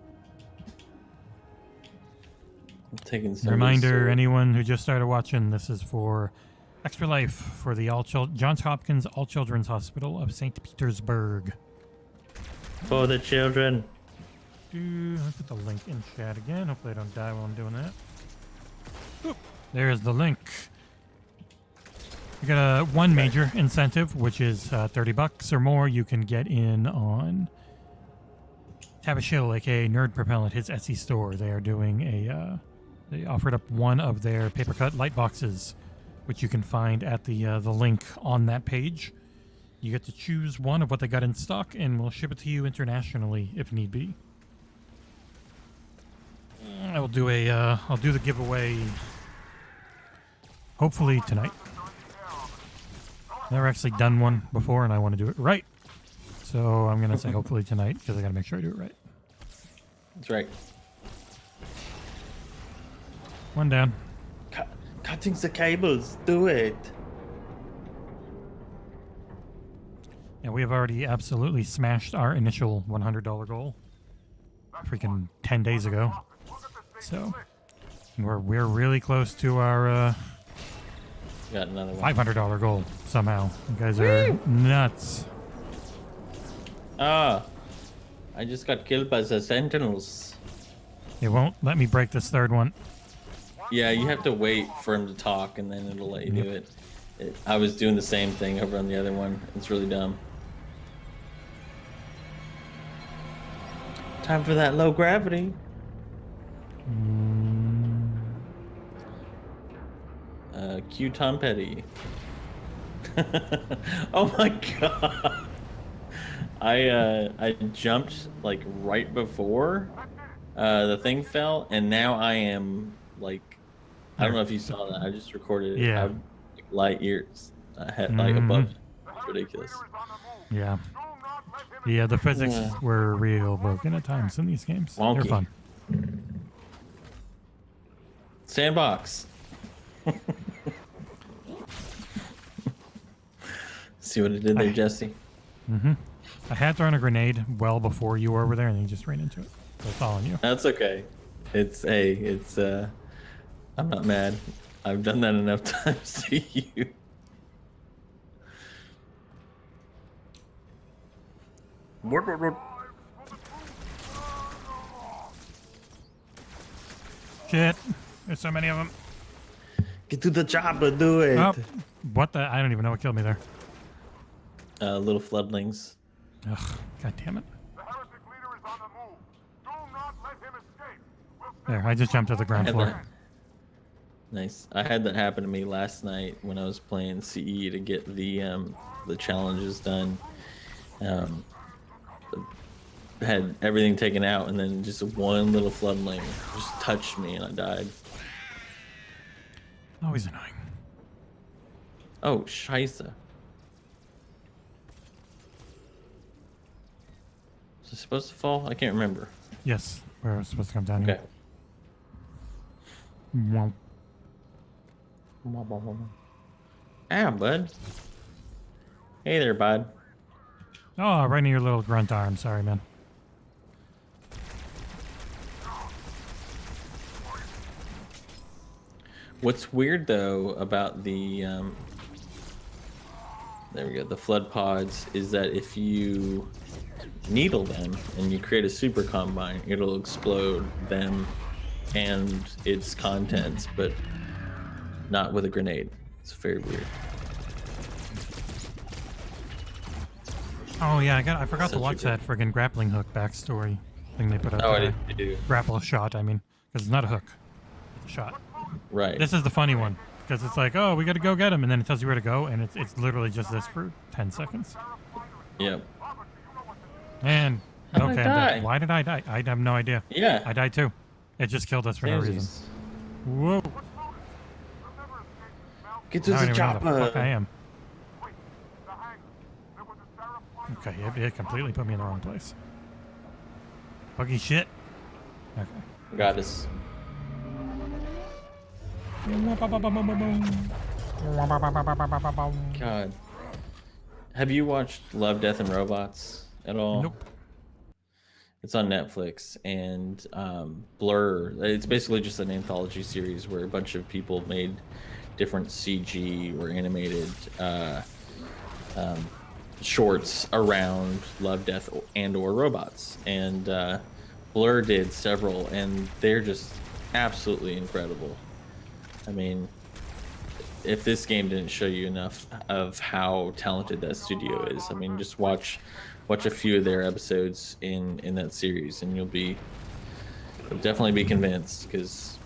taking some Reminder, anyone who just started watching, this is for Extra Life for the Johns Hopkins All Children's Hospital of St. Petersburg. For the children. I'll put the link in chat again. Hopefully I don't die while I'm doing that. Oop, there's the link. You got a one major incentive, which is $30 or more. You can get in on Tavishill, aka Nerd Propellant, his Etsy store. They are doing a. They offered up one of their paper cut light boxes, which you can find at the link on that page. You get to choose one of what they got in stock, and we'll ship it to you internationally if need be. I will do a. I'll do the giveaway. Hopefully tonight. Never actually done one before, and I want to do it right. So I'm gonna say hopefully tonight because I gotta make sure I do it right. That's right. One down. Cutting the cables. Do it. Yeah, we have already absolutely smashed our initial $100 goal. Freaking 10 days ago. So we're really close to our Got another one. $500 goal somehow. You guys are nuts. Ah, I just got killed by the sentinels. It won't let me break this third one. Yeah, you have to wait for him to talk, and then it'll let you do it. I was doing the same thing over on the other one. It's really dumb. Time for that low gravity. Cue Tom Petty. Oh my god. I jumped like right before the thing fell, and now I am like, I don't know if you saw that. I just recorded it. Yeah. I'm like light years ahead, like above. It's ridiculous. Yeah. Yeah, the physics were real broken at times in these games. Wonky. They're fun. Sandbox. See what it did there, Jesse? I had thrown a grenade well before you were over there, and then you just ran into it. So it's all on you. That's okay. It's I'm not mad. I've done that enough times to you. Shit. There's so many of them. Get to the chopper, do it. Oh, what the? I don't even know what killed me there. Little floodlings. Ugh, god damn it. There, I just jumped to the ground floor. Nice. I had that happen to me last night when I was playing CE to get the challenges done. Had everything taken out, and then just one little floodling just touched me, and I died. Always annoying. Oh, scheisse. Is it supposed to fall? I can't remember. Yes, we're supposed to come down Okay. here. Ah, bud. Hey there, bud. Oh, right near your little grunt arm. Sorry, man. What's weird though about the there we go, the flood pods, is that if you needle them and you create a super combine, it'll explode them and its contents, but not with a grenade. It's very weird. Oh yeah, I forgot to watch that friggin' grappling hook backstory thing they put out. Oh, I today. did too. Grapple shot, I mean, because it's not a hook, it's a shot. Right. This is the funny one. because it's like, oh, we got to go get him, and then it tells you where to go, and it's literally just this for 10 seconds. Yep. And How did okay, I I'm die? dead. Why did I die? I have no idea. Yeah. I died too. It just killed us for no reason. Samesies. Whoa. Get to Now I the don't even know where the fuck I chopper. am. Okay, it completely put me in the wrong place. Buggy shit. Okay. Got us. God. Have you watched Love, Death, and Robots at all? Nope. It's on Netflix, and Blur. It's basically just an anthology series where a bunch of people made different CG or animated shorts around Love, Death, and/or Robots. And Blur did several, and they're just absolutely incredible. I mean, if this game didn't show you enough of how talented that studio is, I mean, just watch a few of their episodes in that series, and you'll definitely be convinced. Because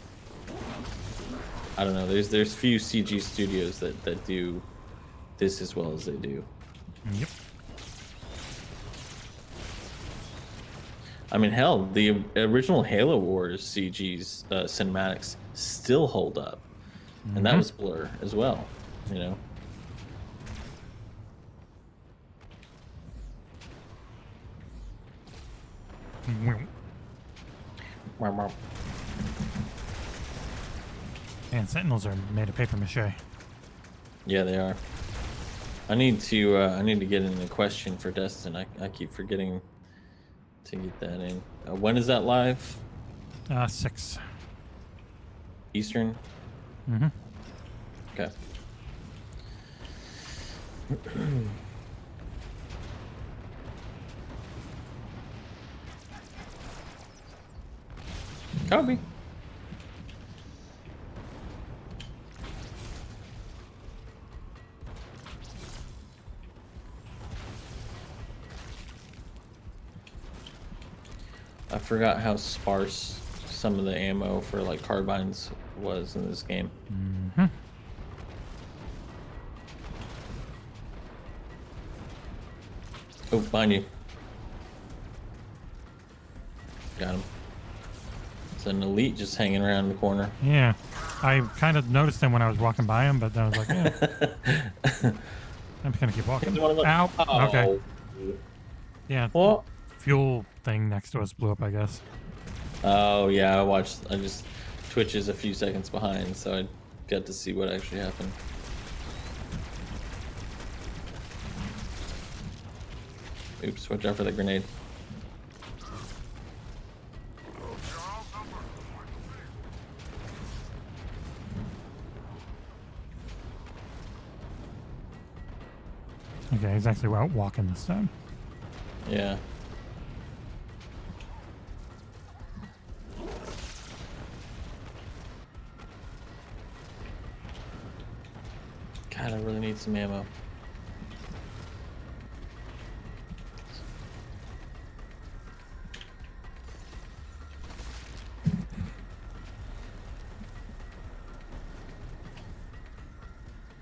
I don't know, there's few CG studios that do this as well as they do. Yep. I mean, hell, the original Halo Wars CG's cinematics still hold up, and that was Blur as well, you know. And Sentinels are made of paper mache. Yeah, they are. I need to get in a question for Destin. I keep forgetting to get that in. When is that live? 6. Eastern? Mm-hmm. Okay. Copy. I forgot how sparse some of the ammo for like carbines was in this game. Mm-hmm. Oh, behind you. Got him. It's an elite just hanging around the corner. Yeah. I kind of noticed him when I was walking by him, but then I was like, yeah. I'm just going to keep walking. Ow. Oh. Okay. Yeah. What? Fuel thing next to us blew up, I guess. Oh, yeah, I just Twitch is a few seconds behind, so I got to see what actually happened. Oops, watch out for that grenade. Okay, he's actually out walking this time. Yeah. God, I really need some ammo.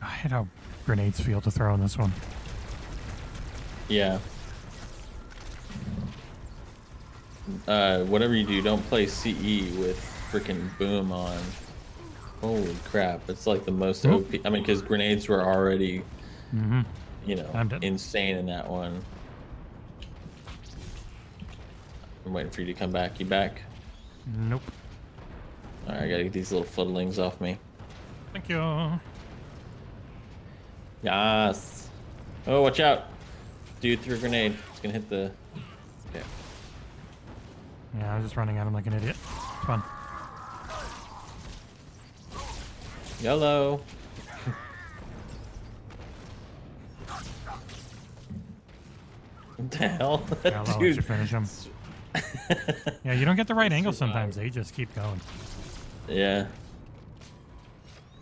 I had how grenades feel to throw in this one. Yeah. Whatever you do, don't play CE with freaking boom on. Holy crap, it's like the most OP. I mean, because grenades were already, you know, insane in that one. I'm waiting for you to come back. You back? Nope. Alright, I gotta get these little footlings off me. Thank you. Yes. Oh, watch out. Dude threw a grenade. It's gonna hit the... Okay. Yeah, I was just running at him like an idiot. Fun. Yellow. What the hell? Yeah, I'll let Dude. you finish him. Yeah, you don't get the right angle sometimes. They just keep going. Yeah.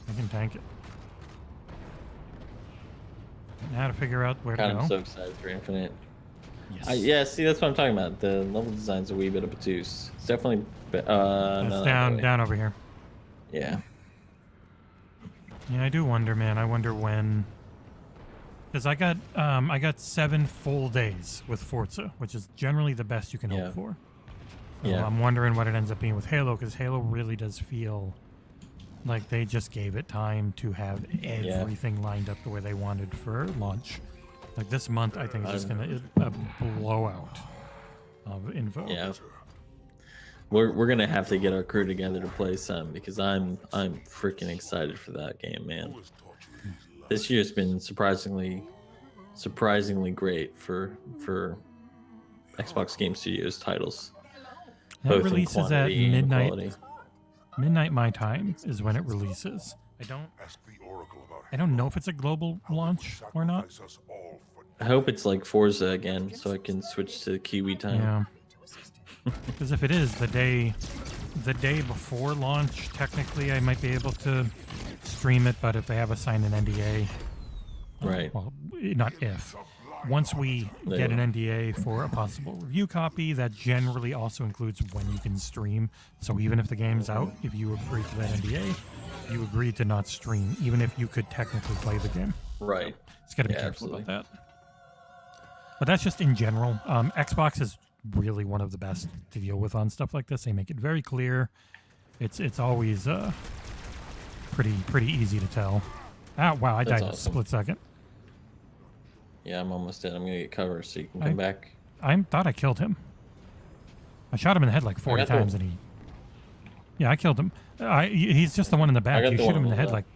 I can tank it. Now to figure out where God, to go. I'm so excited for Infinite. Yes. Yeah, see, that's what I'm talking about. The level design's a wee bit of obtuse. It's definitely... It's no, down over here. Yeah. Yeah, I do wonder, man. I wonder when, because I got 7 full days with Forza, which is generally the best you can hope for. So Yeah. I'm wondering what it ends up being with Halo, because Halo really does feel like they just gave it time to have everything lined up the way they wanted for launch. Like this month, I think is just gonna a blowout of info. Yeah. We're gonna have to get our crew together to play some, because I'm freaking excited for that game, man. This year's been surprisingly great for Xbox Game Studios titles. That Both in releases at quantity and midnight. quality. Midnight my time is when it releases. I don't know if it's a global launch or not. I hope it's like Forza again, so I can switch to Kiwi time. Yeah. Because if it is the day before launch, technically I might be able to stream it. But if they have a signed an NDA, Right. Well, not if. Once we get an NDA for a possible review copy, that generally also includes when you can stream. So even if the game's out, if you agree to that NDA, you agree to not stream, even if you could technically play the game. Right. It's got to be careful about that. But that's just in general. Xbox is really one of the best to deal with on stuff like this. They make it very clear. It's always pretty easy to tell. Ah, wow! I died in a split second. Yeah, I'm almost dead. I'm gonna get cover so you can come back. I thought I killed him. I shot him in the head like 40 times, and he. Yeah, I killed him. He's just the one in the back. You shoot him in the head like.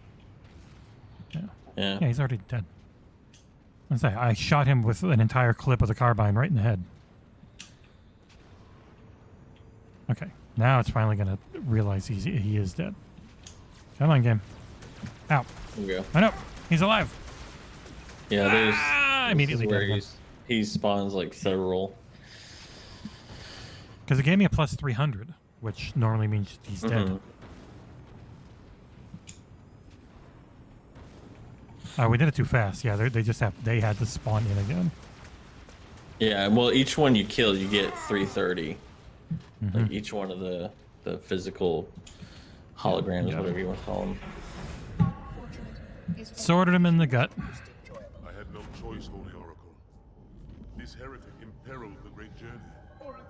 Yeah, he's already dead. I shot him with an entire clip of the carbine right in the head. Okay, now it's finally gonna realize he is dead. Come on, game. Ow. There we go. I know. He's alive. Yeah, there's immediately where he spawns like several. Because it gave me a plus 300, which normally means he's dead. We did it too fast. Yeah, they had to spawn in again. Yeah, well, each one you kill, you get 330. Like each one of the physical holograms, whatever you want to call them. Sorted him in the gut. I had no choice, Holy Oracle. This heretic imperiled the great journey.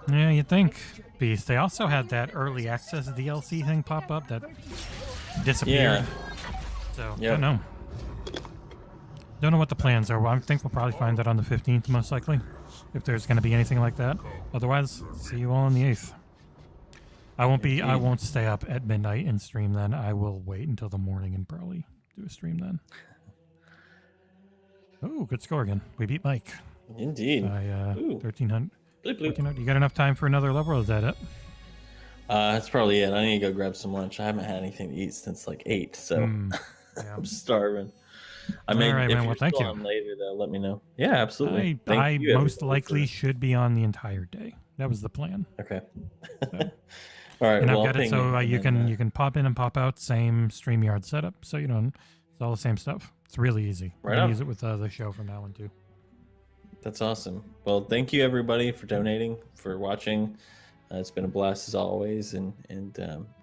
Yeah, you'd think, Beast. They also had that early access DLC thing pop up that disappeared. So, I don't know. Don't know what the plans are. Well, I think we'll probably find that on the 15th, most likely, if there's going to be anything like that. Otherwise, see you all on the 8th. I won't stay up at midnight and stream then. I will wait until the morning and probably do a stream then. Oh, good score again. We beat Mike. Indeed. By 1,300. Bloop, bloop. You got enough time for another level, or is that it? That's probably it. I need to go grab some lunch. I haven't had anything to eat since like 8, so I'm starving. I mean, right, if man. you're Well, thank still you. on later, though, let me know. Yeah, absolutely. I Thank you, most everybody, likely should be on the entire day. That was the plan. Okay. So. All right. And well, I've got it so you can pop in and pop out, same StreamYard setup. So you don't. It's all the same stuff. It's really easy. Right I'm gonna on. use it with the show from now on too. That's awesome. Well, thank you everybody for donating, for watching. It's been a blast as always, and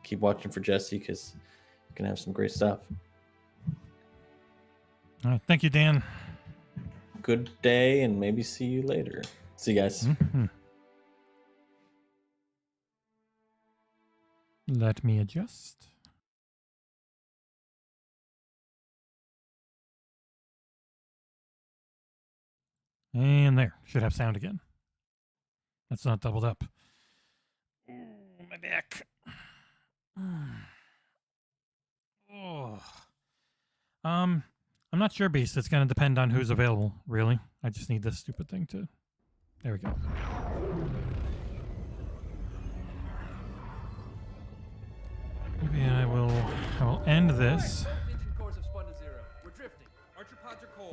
keep watching for Jesse because you can have some great stuff. All right, thank you, Dan. Good day, and maybe see you later. See you guys. Let me adjust. And there. Should have sound again. That's not doubled up. Ooh, my back. Oh. I'm not sure, Beast. It's going to depend on who's available, really. I just need this stupid thing to... There we go. Maybe I will end this.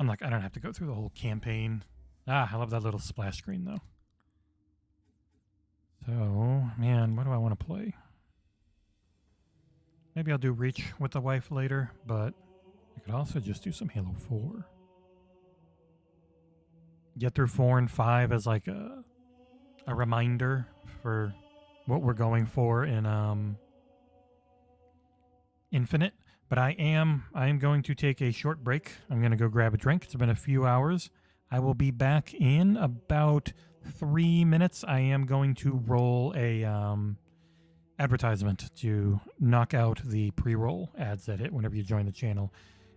I don't have to go through the whole campaign. I love that little splash screen, though. So, man, what do I want to play? Maybe I'll do Reach with the wife later, but I could also just do some Halo 4. Get through 4 and 5 as like a reminder for what we're going for in Infinite. But I am going to take a short break. I'm going to go grab a drink. It's been a few hours. I will be back in about 3 minutes. I am going to roll a advertisement to knock out the pre-roll ads that hit whenever you join the channel.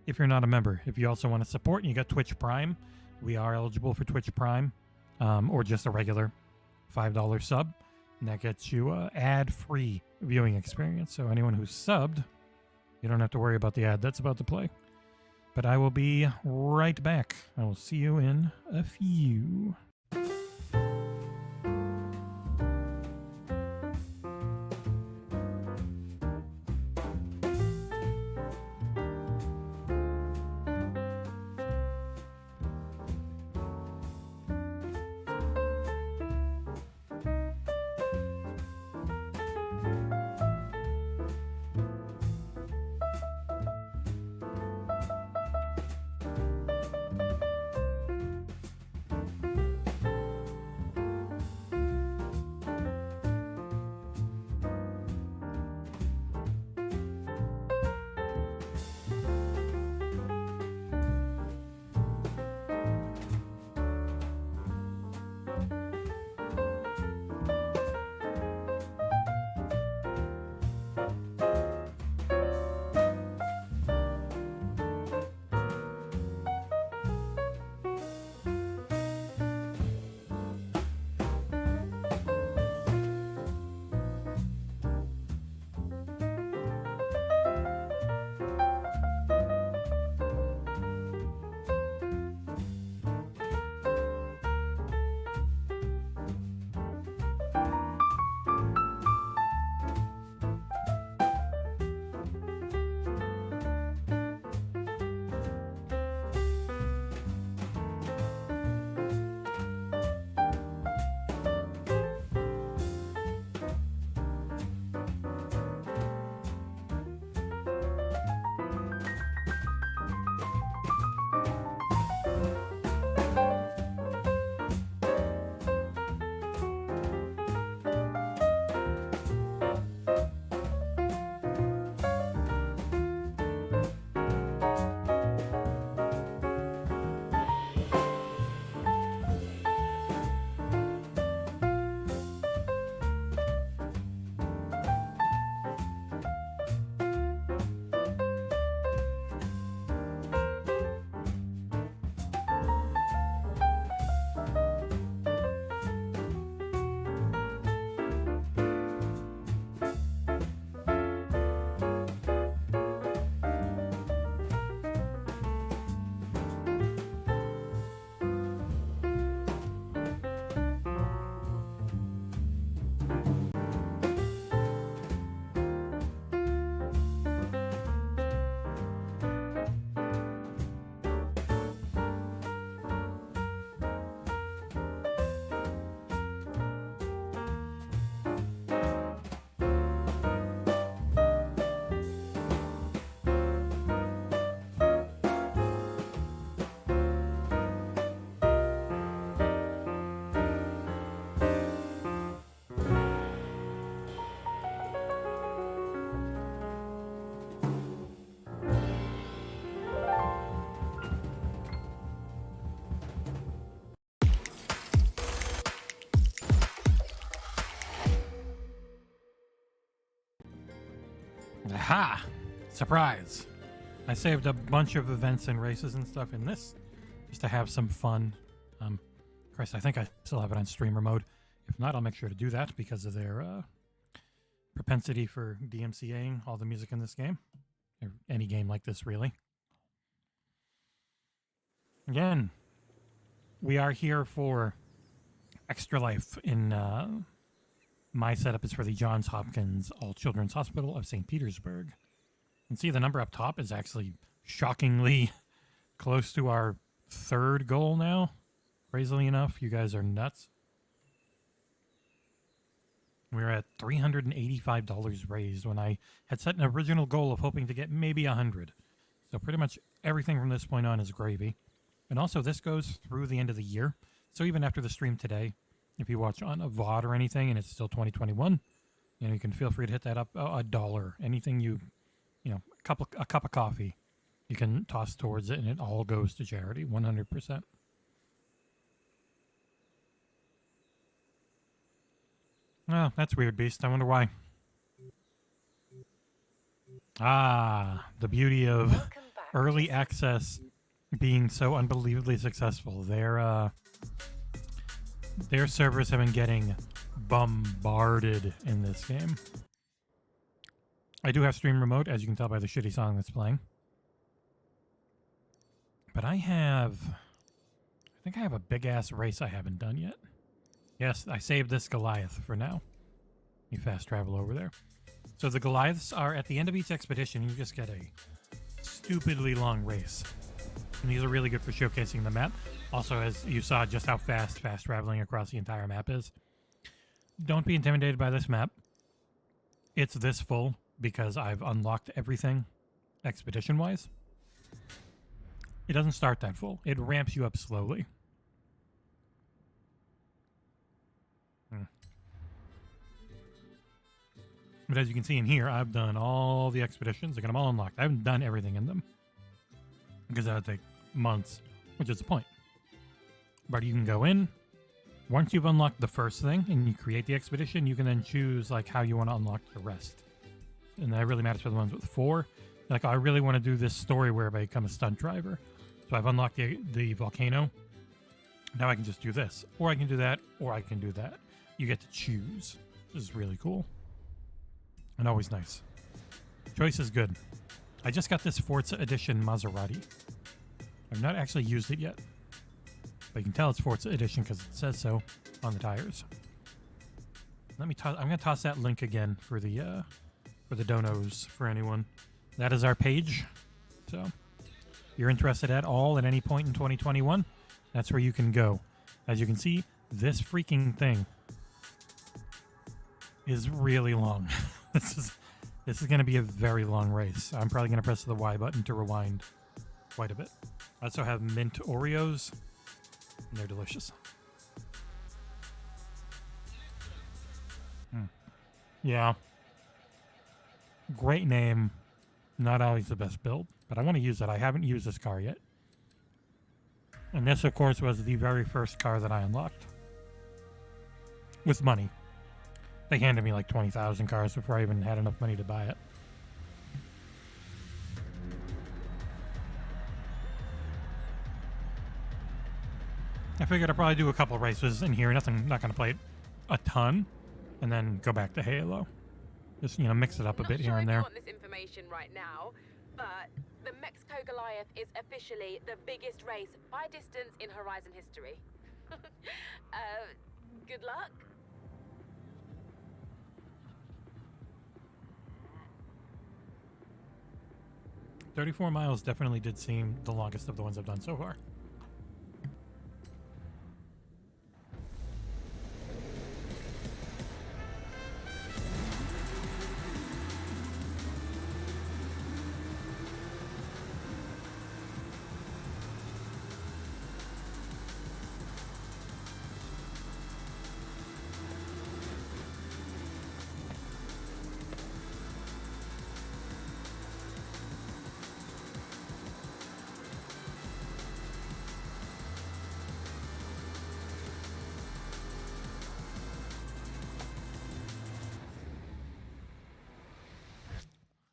If you're not a member, if you also want to support and you got Twitch Prime, we are eligible for Twitch Prime, or just a regular $5 sub, and that gets you ad-free viewing experience. So anyone who's subbed, you don't have to worry about the ad that's about to play. But I will be right back. I will see you in a few. Aha! Surprise! I saved a bunch of events and races and stuff in this just to have some fun. Christ, I think I still have it on streamer mode. If not, I'll make sure to do that because of their propensity for DMCAing all the music in this game. Or any game like this, really. Again, we are here for Extra Life in... my setup is for the Johns Hopkins All Children's Hospital of St. Petersburg. And see, the number up top is actually shockingly close to our third goal now. Crazily enough, you guys are nuts. We're at $385 raised when I had set an original goal of hoping to get maybe 100. So pretty much everything from this point on is gravy. And also, this goes through the end of the year. So even after the stream today, if you watch on a VOD or anything and it's still 2021, you can feel free to hit that up $1. Anything you you know, a cup of coffee, you can toss towards it, and it all goes to charity, 100%. Oh, that's weird, Beast. I wonder why. Ah, the beauty of early access being so unbelievably successful. Their servers have been getting bombarded in this game. I do have stream remote, as you can tell by the shitty song that's playing. But I think I have a big-ass race I haven't done yet. Yes, I saved this Goliath for now. You fast travel over there. So the Goliaths are at the end of each expedition, you just get a stupidly long race. And these are really good for showcasing the map. Also, as you saw just how fast traveling across the entire map is. Don't be intimidated by this map. It's this full because I've unlocked everything expedition-wise. It doesn't start that full. It ramps you up slowly. But as you can see in here, I've done all the expeditions. I got them all unlocked. I haven't done everything in them because that would take months, which is the point. But you can go in. Once you've unlocked the first thing and you create the expedition, you can then choose like how you want to unlock the rest. And that really matters for the ones with 4. Like, I really want to do this story where I become a stunt driver. So I've unlocked the volcano. Now I can just do this. Or I can do that, or I can do that. You get to choose. This is really cool. And always nice. Choice is good. I just got this Forza Edition Maserati. I've not actually used it yet. But you can tell it's Forza Edition because it says so on the tires. I'm going to toss that link again for the donos for anyone. That is our page. So if you're interested at all at any point in 2021, that's where you can go. As you can see, this freaking thing is really long. This is going to be a very long race. I'm probably going to press the Y button to rewind quite a bit. I also have mint Oreos, and they're delicious. Yeah. Great name. Not always the best build, but I want to use it. I haven't used this car yet. And this, of course, was the very first car that I unlocked. With money. They handed me like 20,000 cars before I even had enough money to buy it. I figured I'd probably do a couple races in here. Not going to play it a ton. And then go back to Halo. Just, mix it up a bit here and there. I'm not sure if you want this information right now, but the Mexico Goliath is officially the biggest race by distance in Horizon history. Good luck. "34 miles definitely did seem the longest of the ones I've done so far.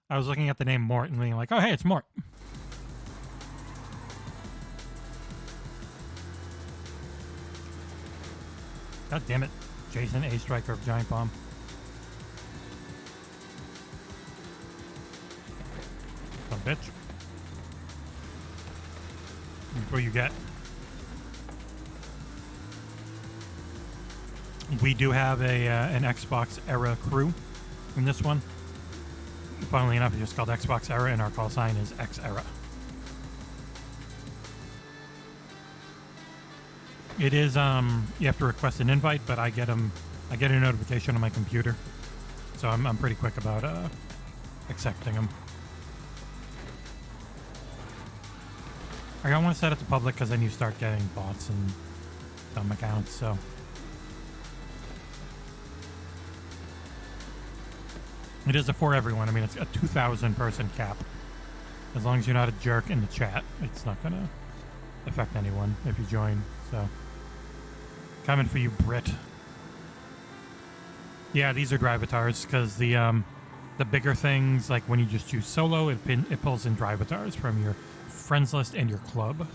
I was looking at the name Mort and being like, oh, hey, it's Mort. God damn it. Jason, A striker of Giant Bomb. Son of a bitch. That's what you get. We do have an XboxEra crew in this one. Funnily enough, it's just called XboxEra, and our call sign is XEra. It is, you have to request an invite, but I get a notification on my computer. So I'm pretty quick about accepting them. I don't want to set it to public because then you start getting bots and some accounts, so. It is a for everyone. I mean, it's a 2,000 person cap. As long as you're not a jerk in the chat, it's not gonna affect anyone if you join. So, coming for you, Brit. Yeah, these are drivatars because the bigger things, like when you just choose solo, it pulls in drivatars from your friends list and your club.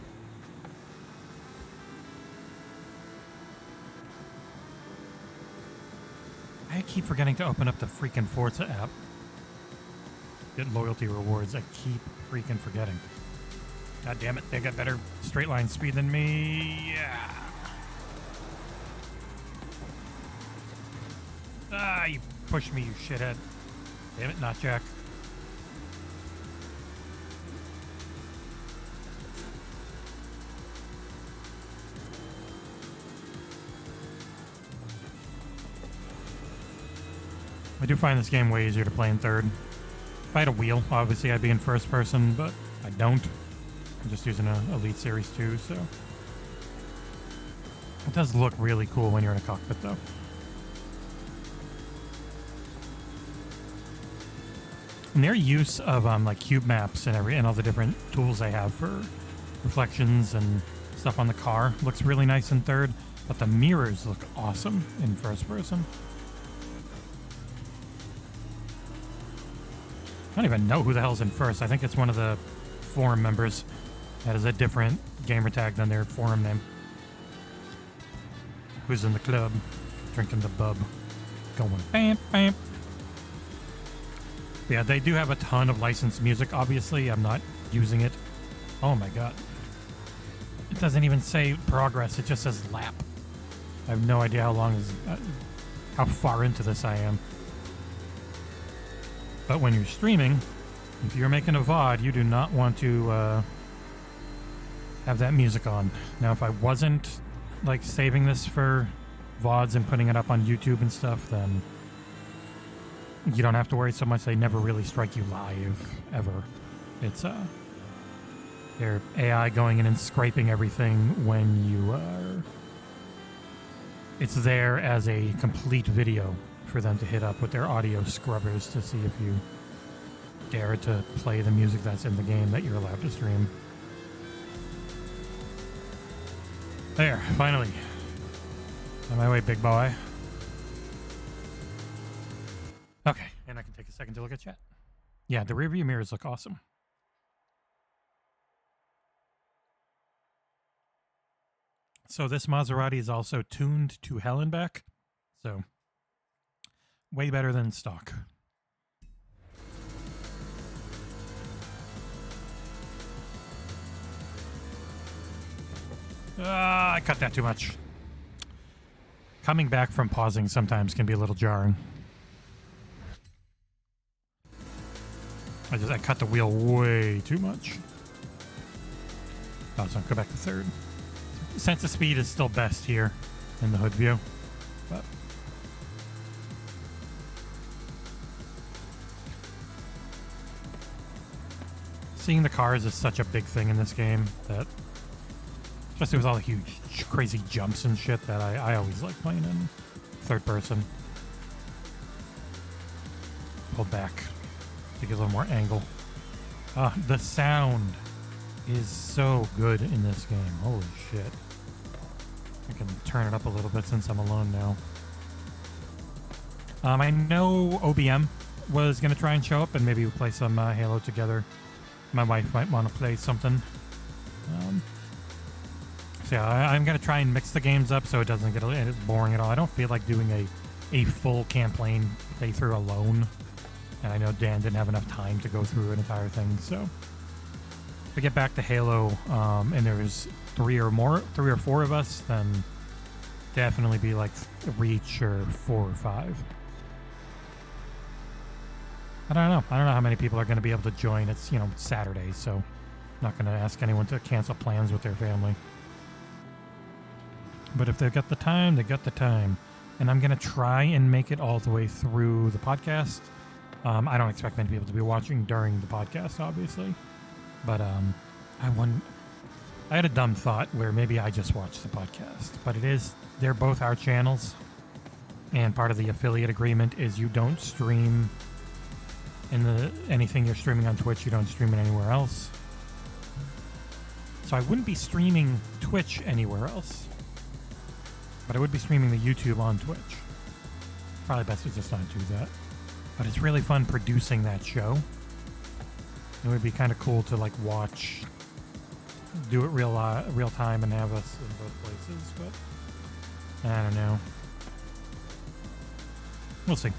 I keep forgetting to open up the freaking Forza app. Get loyalty rewards. I keep freaking forgetting. God damn it, they got better straight line speed than me. Yeah. Ah, you pushed me, you shithead. Damn it, not Jack. I do find this game way easier to play in third. If I had a wheel, obviously I'd be in first person, but I don't. I'm just using a Elite Series 2, so. It does look really cool when you're in a cockpit, though. And their use of like cube maps and all the different tools they have for reflections and stuff on the car looks really nice in third, but the mirrors look awesome in first person. I don't even know who the hell's in first. I think it's one of the forum members that is a different gamer tag than their forum name. Who's in the club, drinking the bub, going bam, bam. Yeah, they do have a ton of licensed music, obviously. I'm not using it. Oh my god. It doesn't even say progress, it just says lap. I have no idea how far into this I am. But when you're streaming, if you're making a VOD, you do not want to have that music on. Now, if I wasn't like saving this for VODs and putting it up on YouTube and stuff, then you don't have to worry so much. They never really strike you live, ever. It's their AI going in and scraping everything when you are... It's there as a complete video for them to hit up with their audio scrubbers to see if you dare to play the music that's in the game that you're allowed to stream. There, finally. On my way, big boy. Okay, and I can take a second to look at chat. Yeah, the rearview mirrors look awesome. So this Maserati is also tuned to hell and back. So way better than stock. I cut that too much. Coming back from pausing sometimes can be a little jarring. I cut the wheel way too much. Oh, so I'll go back to third. Sense of speed is still best here in the hood view. But seeing the cars is such a big thing in this game that, especially with all the huge, crazy jumps and shit, that I always like playing in third person. Pull back to get a little more angle. The sound is so good in this game. Holy shit. I can turn it up a little bit since I'm alone now. I know OBM was going to try and show up and maybe we'll play some Halo together. My wife might want to play something. So yeah, I'm going to try and mix the games up so it doesn't get boring at all. I don't feel like doing a full campaign playthrough alone. And I know Dan didn't have enough time to go through an entire thing, so if we get back to Halo and there's three or four of us, then definitely be like Reach or 4 or 5. I don't know how many people are going to be able to join. It's, Saturday, so I'm not going to ask anyone to cancel plans with their family. But if they've got the time, they got the time. And I'm going to try and make it all the way through the podcast. I don't expect many people to be watching during the podcast, obviously. But I had a dumb thought where maybe I just watch the podcast. But they're both our channels. And part of the affiliate agreement is you don't stream And anything you're streaming on Twitch, you don't stream it anywhere else. So I wouldn't be streaming Twitch anywhere else. But I would be streaming the YouTube on Twitch. Probably best to just not do that. But it's really fun producing that show. It would be kind of cool to like watch, do it real time and have us in both places, but I don't know. We'll see.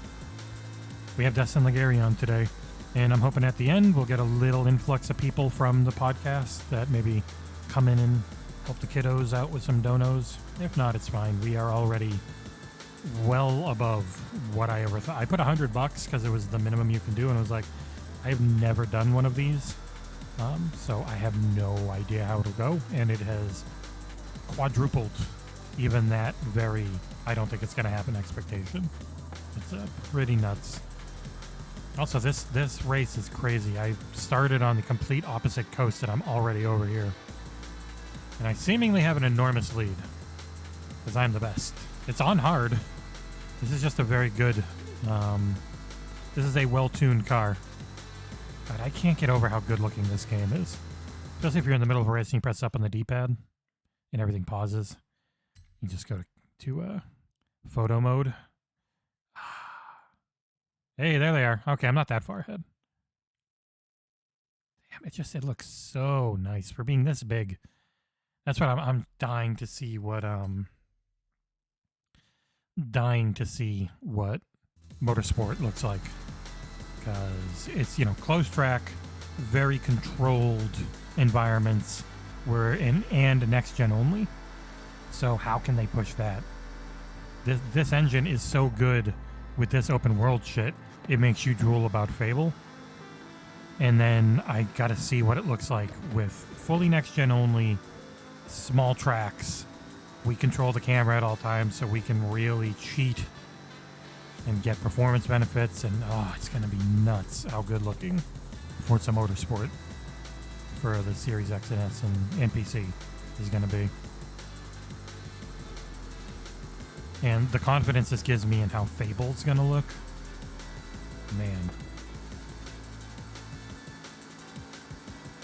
We have Destin Legary on today, and I'm hoping at the end we'll get a little influx of people from the podcast that maybe come in and help the kiddos out with some donos. If not, it's fine. We are already well above what I ever thought. I put $100 because it was the minimum you can do, and I was like, I've never done one of these, so I have no idea how it'll go, and it has quadrupled even that very, I don't think it's going to happen expectation. It's pretty nuts. Also, this race is crazy. I started on the complete opposite coast, and I'm already over here. And I seemingly have an enormous lead, because I'm the best. It's on hard. This is just a very good, this is a well-tuned car. But I can't get over how good looking this game is. Especially if you're in the middle of a race and you press up on the D-pad and everything pauses. You just go to photo mode. Hey, there they are. Okay, I'm not that far ahead. Damn, it looks so nice for being this big. That's what I'm dying to see what motorsport looks like. Because it's, closed track, very controlled environments and next gen only. So how can they push that? This engine is so good with this open world shit, it makes you drool about Fable. And then I gotta see what it looks like with fully next gen only, small tracks. We control the camera at all times so we can really cheat and get performance benefits, and it's gonna be nuts how good looking Forza Motorsport for the Series X and S and PC is gonna be. And the confidence this gives me in how Fable's gonna look, man.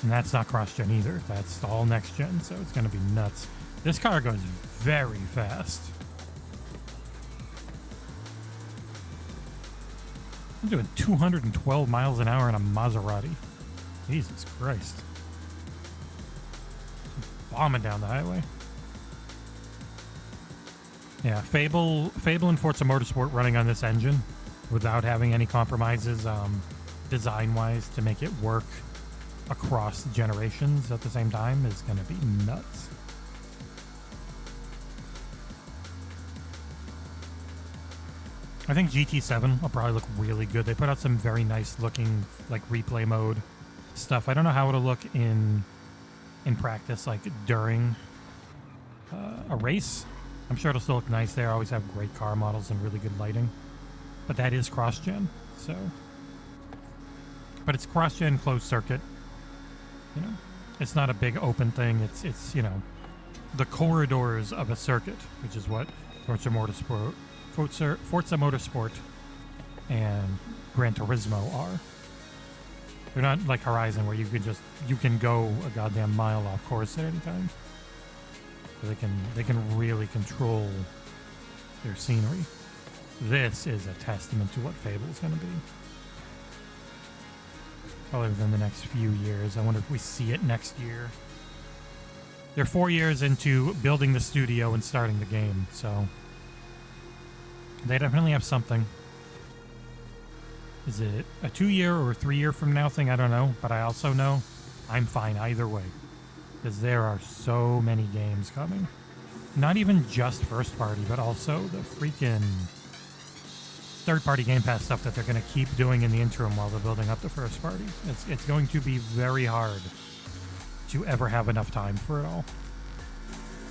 And that's not cross-gen either. That's all next-gen, so it's gonna be nuts. This car goes very fast. I'm doing 212 miles an hour in a Maserati. Jesus Christ. Bombing down the highway. Yeah, Fable and Forza Motorsport running on this engine without having any compromises design-wise to make it work across generations at the same time is going to be nuts. I think GT7 will probably look really good. They put out some very nice looking like replay mode stuff. I don't know how it'll look in practice, like during a race. I'm sure it'll still look nice. They always have great car models and really good lighting. But that is cross-gen, so. But it's cross-gen closed circuit. It's not a big open thing. It's the corridors of a circuit, which is what Forza Motorsport and Gran Turismo are. They're not like Horizon where you can go a goddamn mile off course at any time. So they can really control their scenery. This is a testament to what Fable's going to be. Probably within the next few years. I wonder if we see it next year. They're 4 years into building the studio and starting the game, so they definitely have something. Is it a 2-year or a 3-year from now thing? I don't know, but I also know I'm fine either way. Because there are so many games coming. Not even just first party, but also the freaking third-party Game Pass stuff that they're going to keep doing in the interim while they're building up the first party. It's going to be very hard to ever have enough time for it all.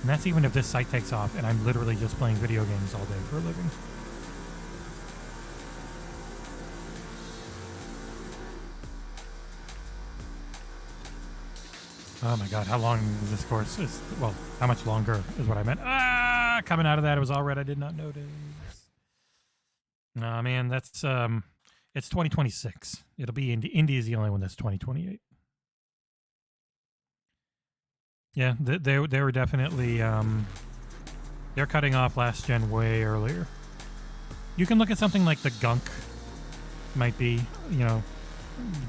And that's even if this site takes off and I'm literally just playing video games all day for a living. Oh my god, how long is this course? Well, how much longer is what I meant. Coming out of that, it was all red. I did not notice. Nah, man, that's It's 2026. It'll be Indie is the only one that's 2028. Yeah, they were definitely they're cutting off last gen way earlier. You can look at something like the Gunk, might be, you know,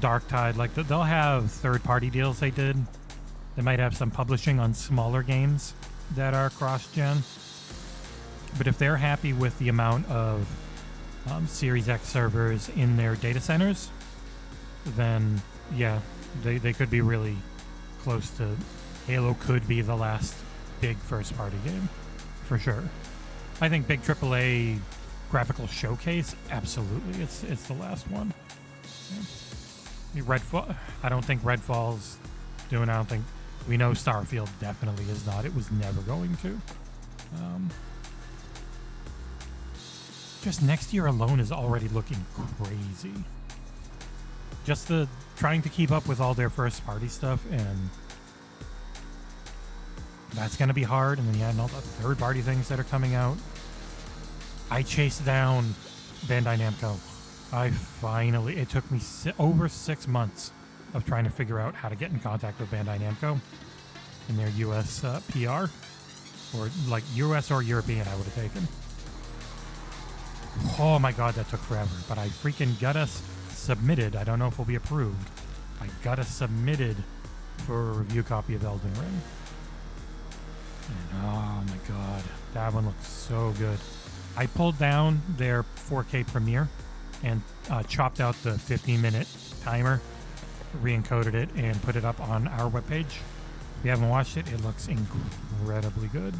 Dark Tide. Like they'll have third-party deals they did. They might have some publishing on smaller games that are cross-gen. But if they're happy with the amount of Series X servers in their data centers, then yeah, they could be really close to Halo. Could be the last big first-party game, for sure. I think big AAA graphical showcase, absolutely, it's the last one. Yeah. Redfall, I don't think Redfall's doing. I don't think we know Starfield definitely is not. It was never going to. Just next year alone is already looking crazy. Just the trying to keep up with all their first party stuff, and that's going to be hard. And then you add all the third party things that are coming out. I chased down Bandai Namco. It took me over 6 months of trying to figure out how to get in contact with Bandai Namco in their US PR, or like US or European I would have taken. Oh my god, that took forever, but I freaking got us submitted. I don't know if we'll be approved. I got us submitted for a review copy of Elden Ring. And oh my god, that one looks so good. I pulled down their 4K premiere and chopped out the 15-minute timer, re-encoded it, and put it up on our webpage. If you haven't watched it, it looks incredibly good.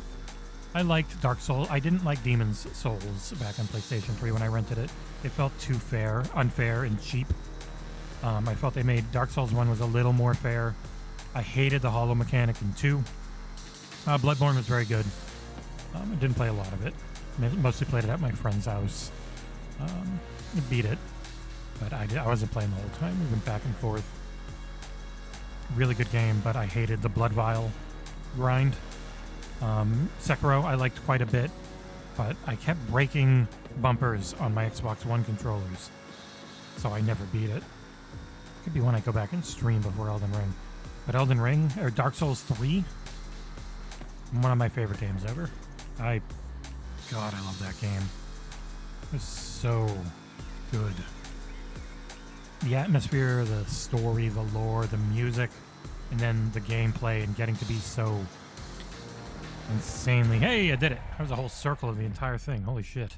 I liked Dark Souls. I didn't like Demon's Souls back on PlayStation 3 when I rented it. It felt too unfair and cheap. I felt they made Dark Souls 1 was a little more fair. I hated the hollow mechanic in 2. Bloodborne was very good. I didn't play a lot of it. Mostly played it at my friend's house. Beat it, but I wasn't playing the whole time. We went back and forth. Really good game, but I hated the Blood Vial grind. Sekiro I liked quite a bit, but I kept breaking bumpers on my Xbox One controllers, so I never beat it. Could be when I go back and stream before Elden Ring. But Elden Ring, or Dark Souls 3, one of my favorite games ever. God, I love that game. It was so good. The atmosphere, the story, the lore, the music, and then the gameplay, and getting to be so insanely... Hey, I did it! That was a whole circle of the entire thing. Holy shit.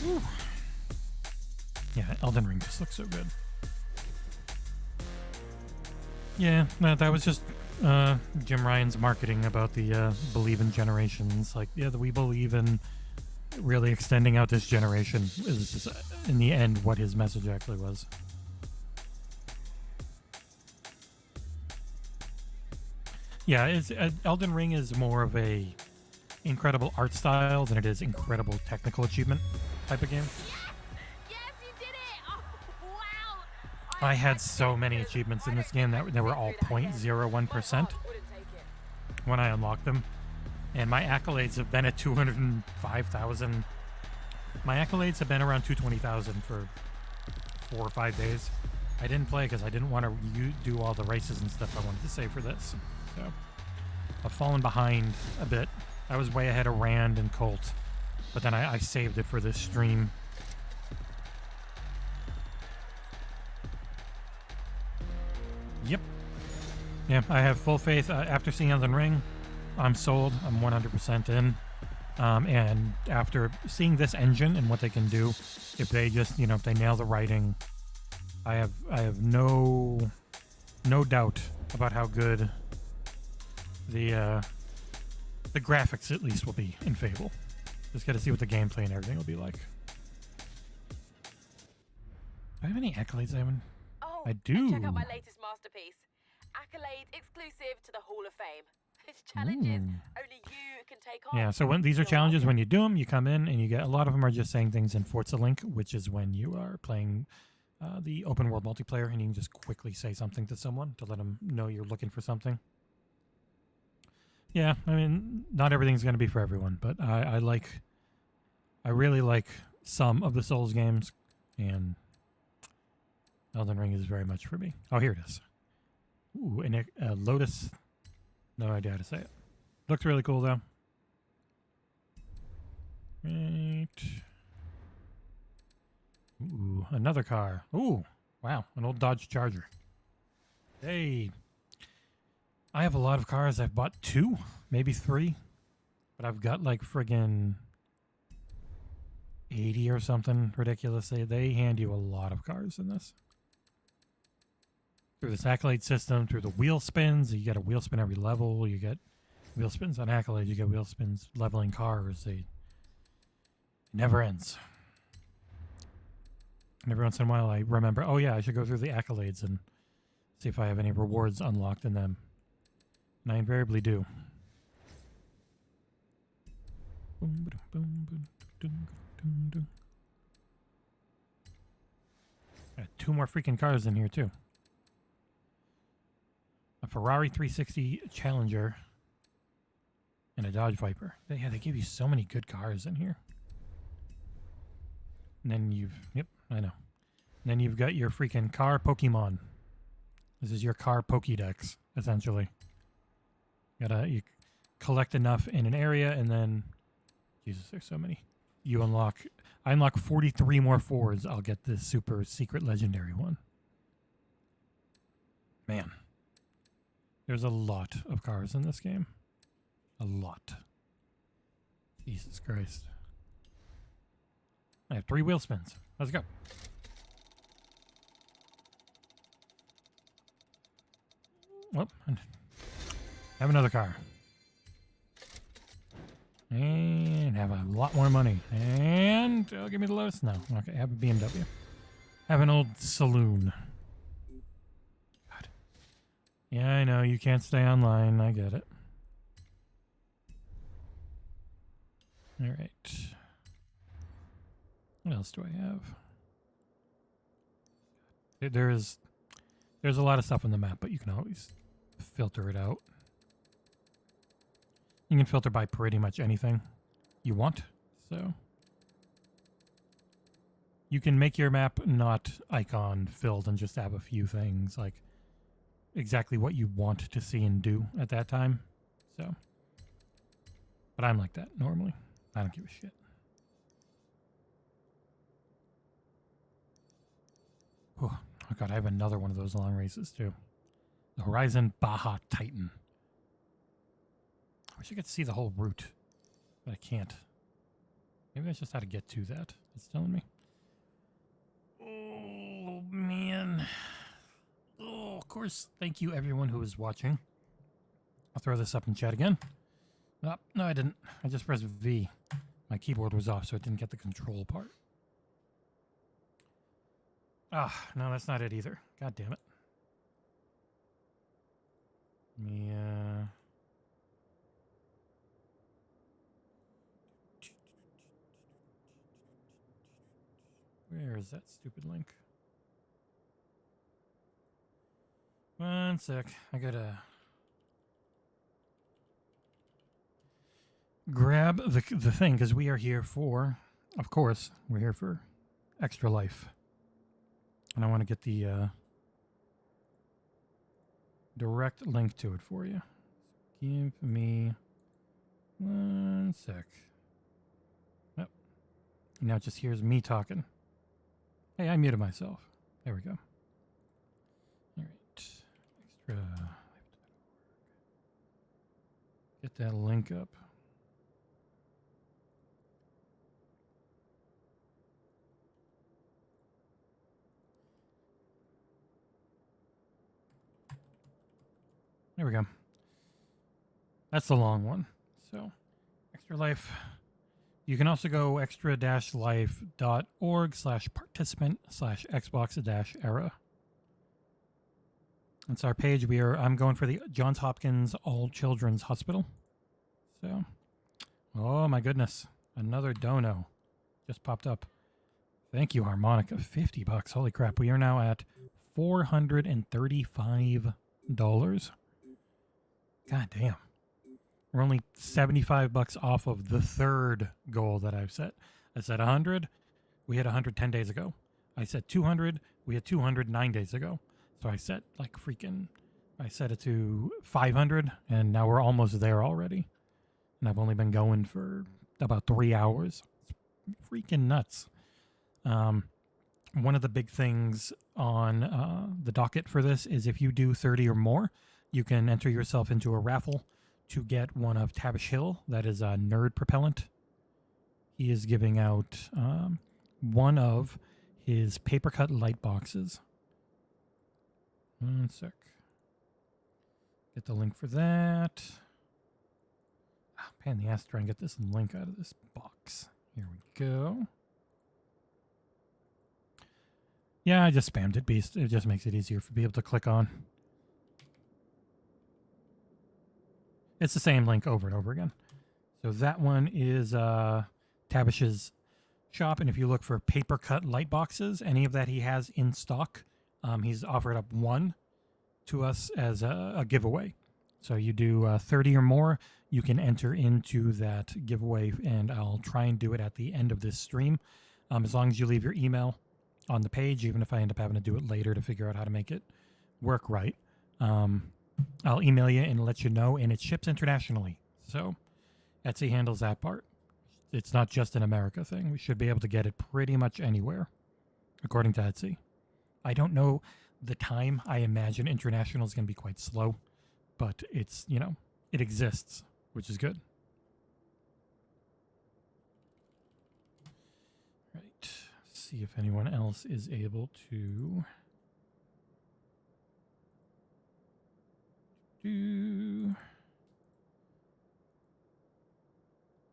Whew. Yeah, Elden Ring just looks so good. Yeah, that was just Jim Ryan's marketing about the believe in generations. Like, yeah, we believe in really extending out this generation is just, in the end, what his message actually was. Yeah, Elden Ring is more of a incredible art style than it is incredible technical achievement type of game. Yes, you did it! Oh, wow! I had so many achievements in this game that they were all 0.01% when I unlocked them. And my accolades have been at 205,000. My accolades have been around 220,000 for 4 or 5 days. I didn't play because I didn't want to do all the races and stuff I wanted to save for this. So I've fallen behind a bit. I was way ahead of Rand and Colt, but then I saved it for this stream. Yep. Yeah, I have full faith. After seeing Elden Ring, I'm sold. I'm 100% in. And after seeing this engine and what they can do, if they just, if they nail the writing, I have no doubt about how good the graphics at least will be in Fable. Just got to see what the gameplay and everything will be like. Do I have any accolades I haven't? Oh, I do. Check out my latest masterpiece. Accolades exclusive to the Hall of Fame. It's challenges only you can take on. Yeah, so when these are challenges, when you do them, you come in and you get, a lot of them are just saying things in Forza Link, which is when you are playing the open world multiplayer and you can just quickly say something to someone to let them know you're looking for something. Yeah, I mean, not everything's going to be for everyone, but I really like some of the Souls games. and Elden Ring is very much for me. Oh, here it is. Ooh, and a Lotus. No idea how to say it. Looks really cool though. Right. Ooh, another car. Ooh, wow, an old Dodge Charger. Hey, I have a lot of cars. I've bought 2, maybe 3, but I've got like friggin' 80 or something ridiculous. They hand you a lot of cars in this. Through this accolade system, through the wheel spins, you get a wheel spin every level. You get wheel spins on accolades. You get wheel spins leveling cars. It never ends. And every once in a while, I remember, oh yeah, I should go through the accolades and see if I have any rewards unlocked in them. And I invariably do. Got 2 more freaking cars in here too. A Ferrari 360 Challenger and a Dodge Viper. They give you so many good cars in here. And then yep, I know. And then you've got your freaking car Pokemon. This is your car Pokédex, essentially. You collect enough in an area, and then, Jesus, there's so many. I unlock 43 more Fords. I'll get this super secret legendary one. Man. There's a lot of cars in this game. A lot. Jesus Christ. I have 3 wheel spins. Let's go. Well, have another car. And have a lot more money. And give me the Lotus now. Okay, have a BMW. Have an old saloon. God. Yeah, I know, you can't stay online. I get it. Alright. What else do I have? There's a lot of stuff on the map, but you can always filter it out. You can filter by pretty much anything you want, so you can make your map not icon filled and just have a few things like exactly what you want to see and do at that time. So, but I'm like that normally. I don't give a shit. Oh god, I have another one of those long races too. The Horizon Baja Titan. I wish I could see the whole route, but I can't. Maybe that's just how to get to that. It's telling me. Oh, man. Oh, of course. Thank you, everyone who is watching. I'll throw this up in chat again. Oh, no, I didn't. I just pressed V. My keyboard was off, so it didn't get the control part. Ah, no, that's not it either. God damn it. Yeah. Where is that stupid link? One sec. I gotta grab the thing, because we are here for, of course, we're here for Extra Life. And I want to get the direct link to it for you. Give me one sec. Yep. Now it just hears me talking. Hey, I muted myself. There we go. All right. Extra. Get that link up. There we go. That's the long one. So, Extra Life. You can also go extra-life.org/participant/Xbox-era. That's our page. I'm going for the Johns Hopkins All Children's Hospital. So, oh my goodness. Another dono just popped up. Thank you, Harmonica. $50. Holy crap. We are now at $435. God damn. We're only $75 off of the third goal that I've set. I set 100. We hit 100 10 days ago. I set 200. We had 200 9 days ago. So I set I set it to 500, and now we're almost there already. And I've only been going for about 3 hours. It's freaking nuts. One of the big things on the docket for this is if you do 30 or more, you can enter yourself into a raffle to get one of Tavish Hill. That is a nerd propellant. He is giving out one of his paper cut light boxes. 1 sec. Get the link for that. Pain in the ass to try and get this link out of this box. Here we go. Yeah, I just spammed it, Beast. It just makes it easier for people to click on. It's the same link over and over again. So that one is Tavish's shop, and if you look for paper cut light boxes, any of that he has in stock, he's offered up one to us as a giveaway. So you do 30 or more, you can enter into that giveaway, and I'll try and do it at the end of this stream. As long as you leave your email on the page, even if I end up having to do it later to figure out how to make it work right. I'll email you and let you know, and it ships internationally. So Etsy handles that part. It's not just an America thing. We should be able to get it pretty much anywhere, according to Etsy. I don't know the time. I imagine international is going to be quite slow, but it's, it exists, which is good. Right. See if anyone else is able to do.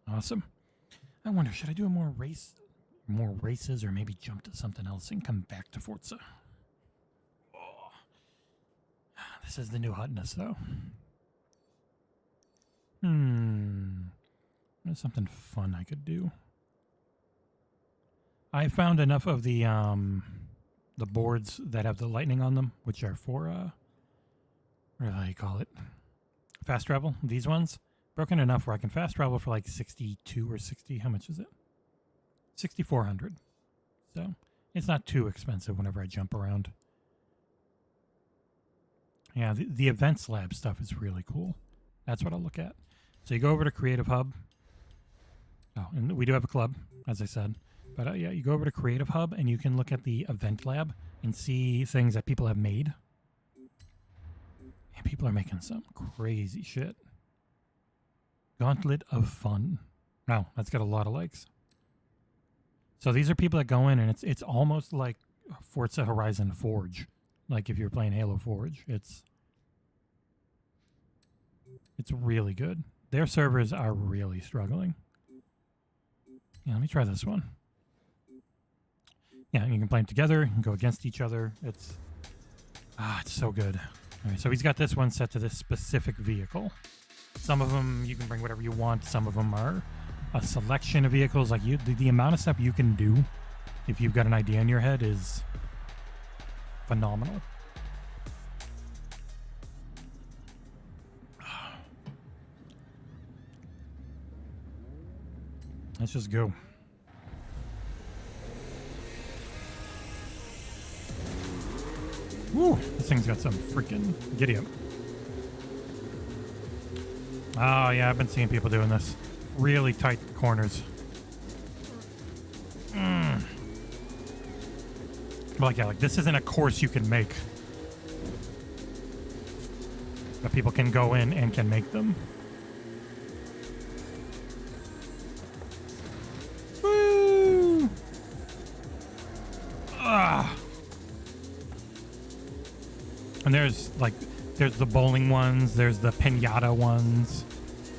Awesome. I wonder, should I do more races, or maybe jump to something else and come back to Forza? Oh. This is the new hotness, though. There's something fun I could do. I found enough of the boards that have the lightning on them, which are for what do they call it? Fast travel. These ones broken enough where I can fast travel for like 62 or 60. How much is it? 6,400. So it's not too expensive whenever I jump around. Yeah, the events lab stuff is really cool. That's what I'll look at. So you go over to Creative Hub. Oh, and we do have a club, as I said. But yeah, you go over to Creative Hub and you can look at the event lab and see things that people have made. And people are making some crazy shit. Gauntlet of Fun. Wow, that's got a lot of likes. So these are people that go in, and it's almost like Forza Horizon Forge. Like if you're playing Halo Forge, it's really good. Their servers are really struggling. Yeah, let me try this one. Yeah, you can play them together. You can go against each other. It's so good. All right, so he's got this one set to this specific vehicle. Some of them you can bring whatever you want. Some of them are a selection of vehicles. Like the amount of stuff you can do if you've got an idea in your head is phenomenal. Let's just go. Woo! This thing's got some freaking giddy up. Oh, yeah, I've been seeing people doing this. Really tight corners. But like this isn't a course you can make. But people can go in and can make them. Woo! And there's the bowling ones, there's the pinata ones.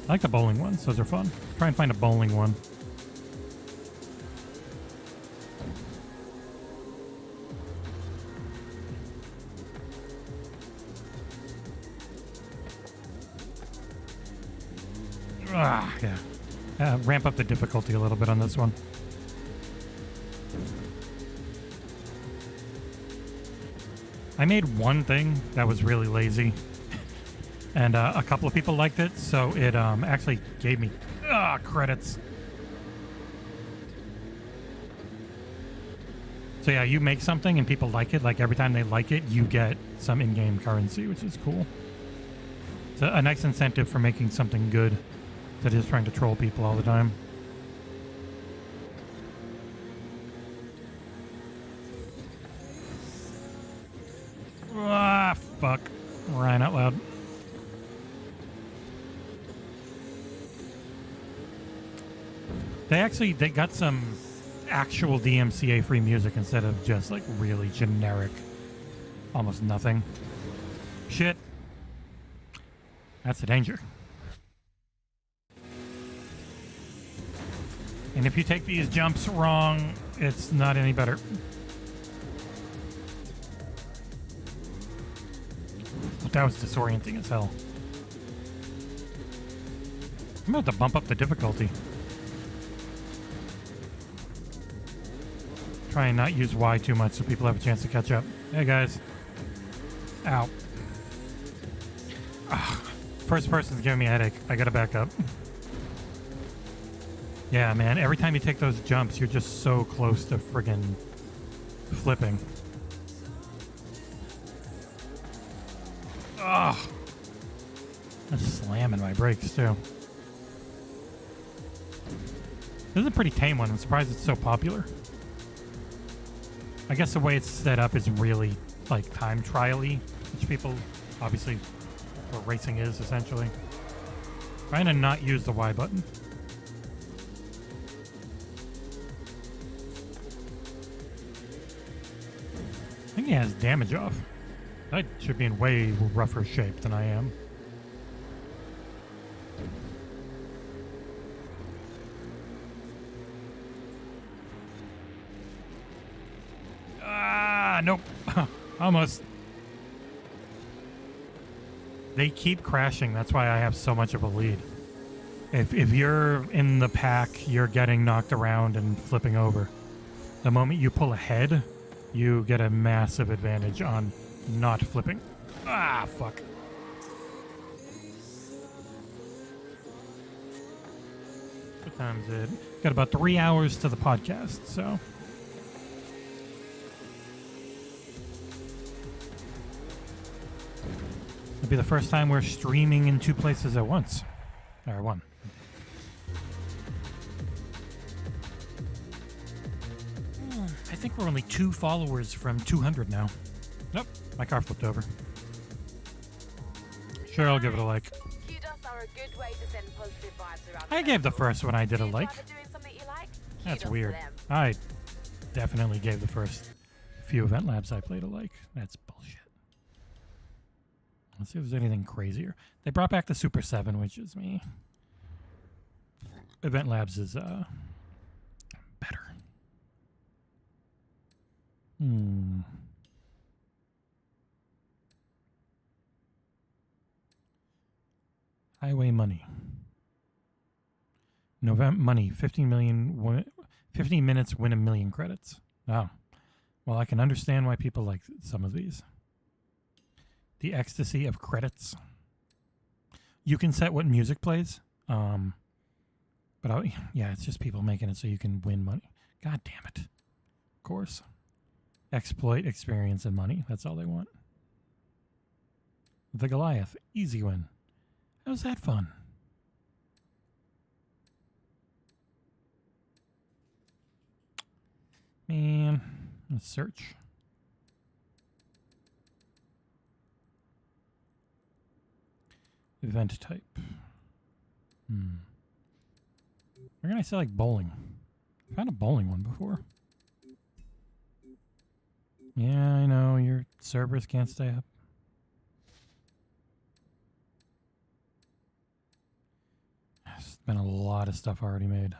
I like the bowling ones, those are fun. Try and find a bowling one. Yeah. Ramp up the difficulty a little bit on this one. I made one thing that was really lazy, and a couple of people liked it, so it actually gave me credits. So yeah, you make something and people like it. Like every time they like it, you get some in-game currency, which is cool. It's a nice incentive for making something good that is trying to troll people all the time. Ah, fuck. Crying out loud. They got some actual DMCA free music instead of just like really generic, almost nothing. Shit. That's the danger. And if you take these jumps wrong, it's not any better. But that was disorienting as hell. I'm about to bump up the difficulty. Try and not use Y too much so people have a chance to catch up. Hey guys. Ow. Ugh. First person's giving me a headache. I gotta back up. Yeah, man. Every time you take those jumps, you're just so close to friggin' flipping. Ugh. I'm slamming my brakes, too. This is a pretty tame one. I'm surprised it's so popular. I guess the way it's set up is really, like, time trial-y, which people, obviously, what racing is, essentially. Trying to not use the Y button. I think he has damage off. I should be in way rougher shape than I am. Ah, nope. Almost. They keep crashing. That's why I have so much of a lead. If you're in the pack, you're getting knocked around and flipping over. The moment you pull ahead, you get a massive advantage on not flipping. Ah, fuck. What time is it? Got about 3 hours to the podcast, so... It'll be the first time we're streaming in 2 places at once. Or one. I think we're only 2 followers from 200 now. Nope, my car flipped over. Sure, I'll give it a like. Kudos are a good way to send positive vibes around. I gave the first one I did a like. Doing something you like? That's Kudos weird. to them. I definitely gave the first few event labs I played a like. That's bullshit. Let's see if there's anything crazier. They brought back the Super 7, which is me. Event labs is better. Highway money. November money. 15 million. 15 minutes win 1 million credits. Oh. Well, I can understand why people like some of these. The ecstasy of credits. You can set what music plays. But yeah, it's just people making it so you can win money. God damn it. Of course. Exploit, experience, and money. That's all they want. The Goliath. Easy win. How's that fun? Man. Let's search. Event type. Where can I say like bowling? I found a bowling one before. Yeah, I know, your servers can't stay up. There's been a lot of stuff already made.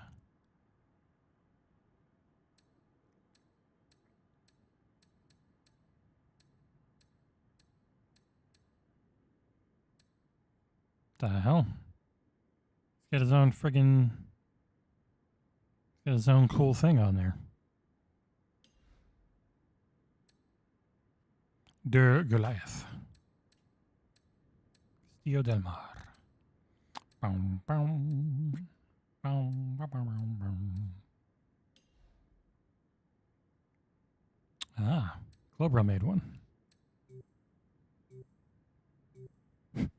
The hell? He's got his own friggin'... got his own cool thing on there. Der Goliath. Castillo del Mar. Boom, boom. Boom, boom, boom, boom. Ah, Globra made one.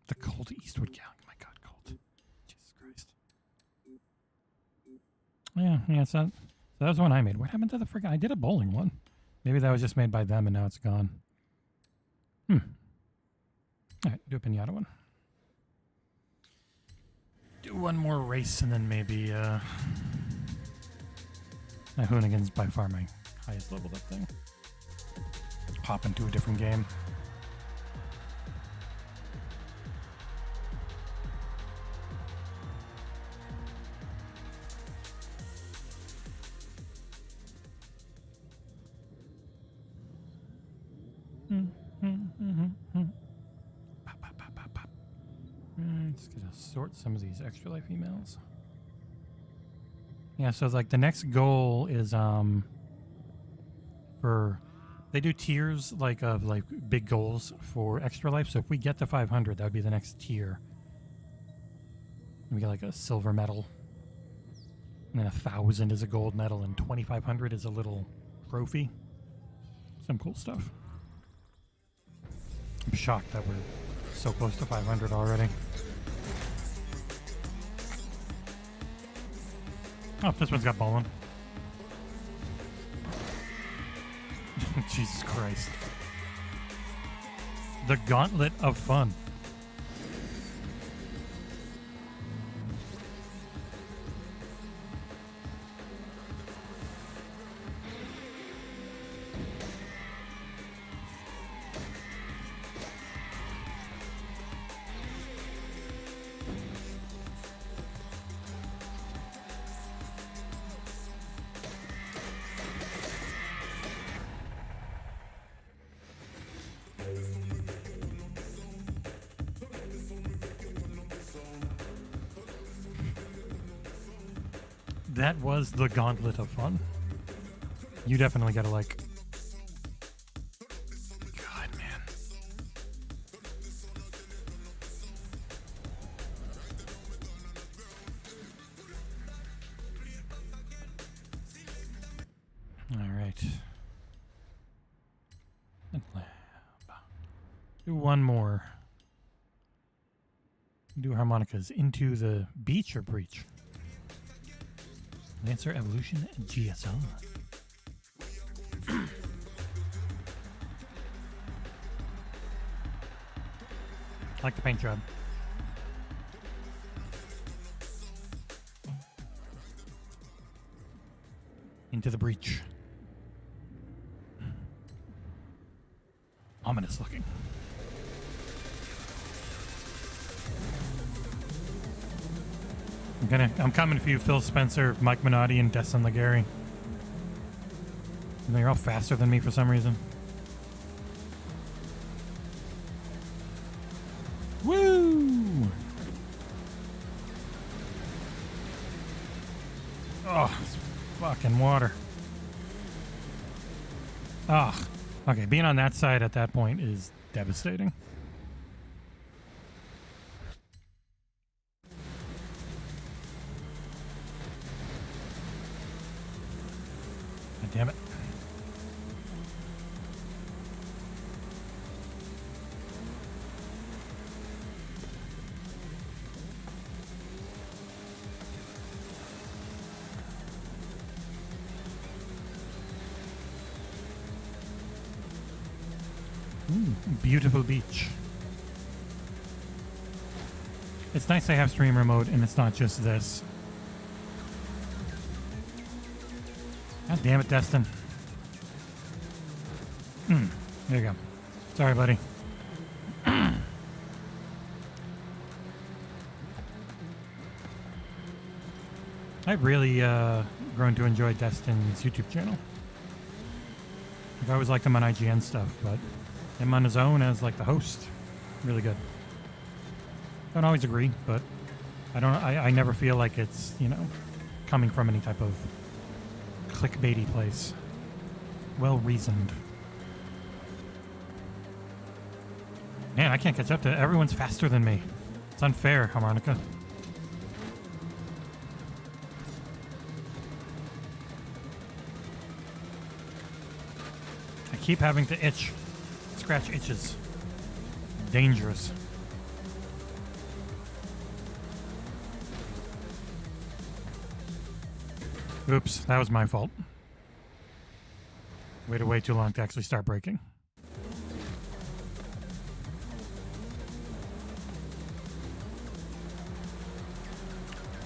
The Colt Eastwood Galleon. My God, Colt. Jesus Christ. Yeah, so that was one I made. What happened to the friggin'... I did a bowling one. Maybe that was just made by them and now it's gone. Alright, do a pinata one. Do one more race and then maybe, my Hoonigan's by far my highest leveled up thing. Hop into a different game. Just gonna sort some of these extra life emails. Yeah, so like the next goal is for they do tiers like of like big goals for extra life. So if we get to 500, that would be the next tier. We get like a silver medal, and then 1,000 is a gold medal, and 2,500 is a little trophy. Some cool stuff. I'm shocked that we're so close to 500 already. Oh, this one's got bowling. Jesus Christ. The Gauntlet of Fun. That was the Gauntlet of Fun. You definitely gotta like... God, man. Alright. Do one more. Do harmonicas. Into the beach or breach? Lancer Evolution GSL. Like the paint job. Into the breach. Ominous looking. I'm coming for you, Phil Spencer, Mike Minotti, and Destin Legary. And they're all faster than me for some reason. Woo! Oh, it's fucking water. Ah, okay. Being on that side at that point is devastating. Damn it. Beautiful beach. It's nice they have streamer mode and it's not just this. God damn it, Destin. There you go. Sorry, buddy. I've really grown to enjoy Destin's YouTube channel. I've always liked him on IGN stuff, but him on his own as like the host, really good. Don't always agree, but I never feel like it's, you know, coming from any type of clickbaity place. Well reasoned. Man, I can't catch up to it. Everyone's faster than me. It's unfair, Harmonica. keep having to itch. Scratch itches. Dangerous. Oops, that was my fault. Waited way too long to actually start breaking.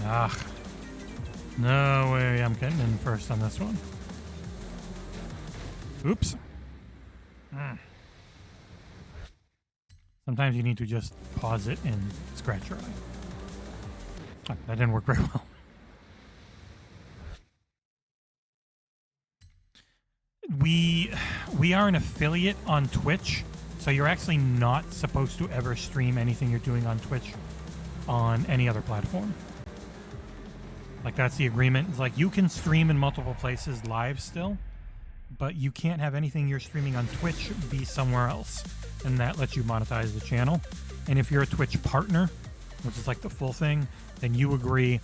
Ah. No way I'm getting in first on this one. Oops. Sometimes you need to just pause it and scratch your eye. Oh, that didn't work very well. We are an affiliate on Twitch, so you're actually not supposed to ever stream anything you're doing on Twitch on any other platform. Like, that's the agreement. It's like, you can stream in multiple places live still, but you can't have anything you're streaming on Twitch be somewhere else. And that lets you monetize the channel. And if you're a Twitch partner, which is like the full thing, then you agree,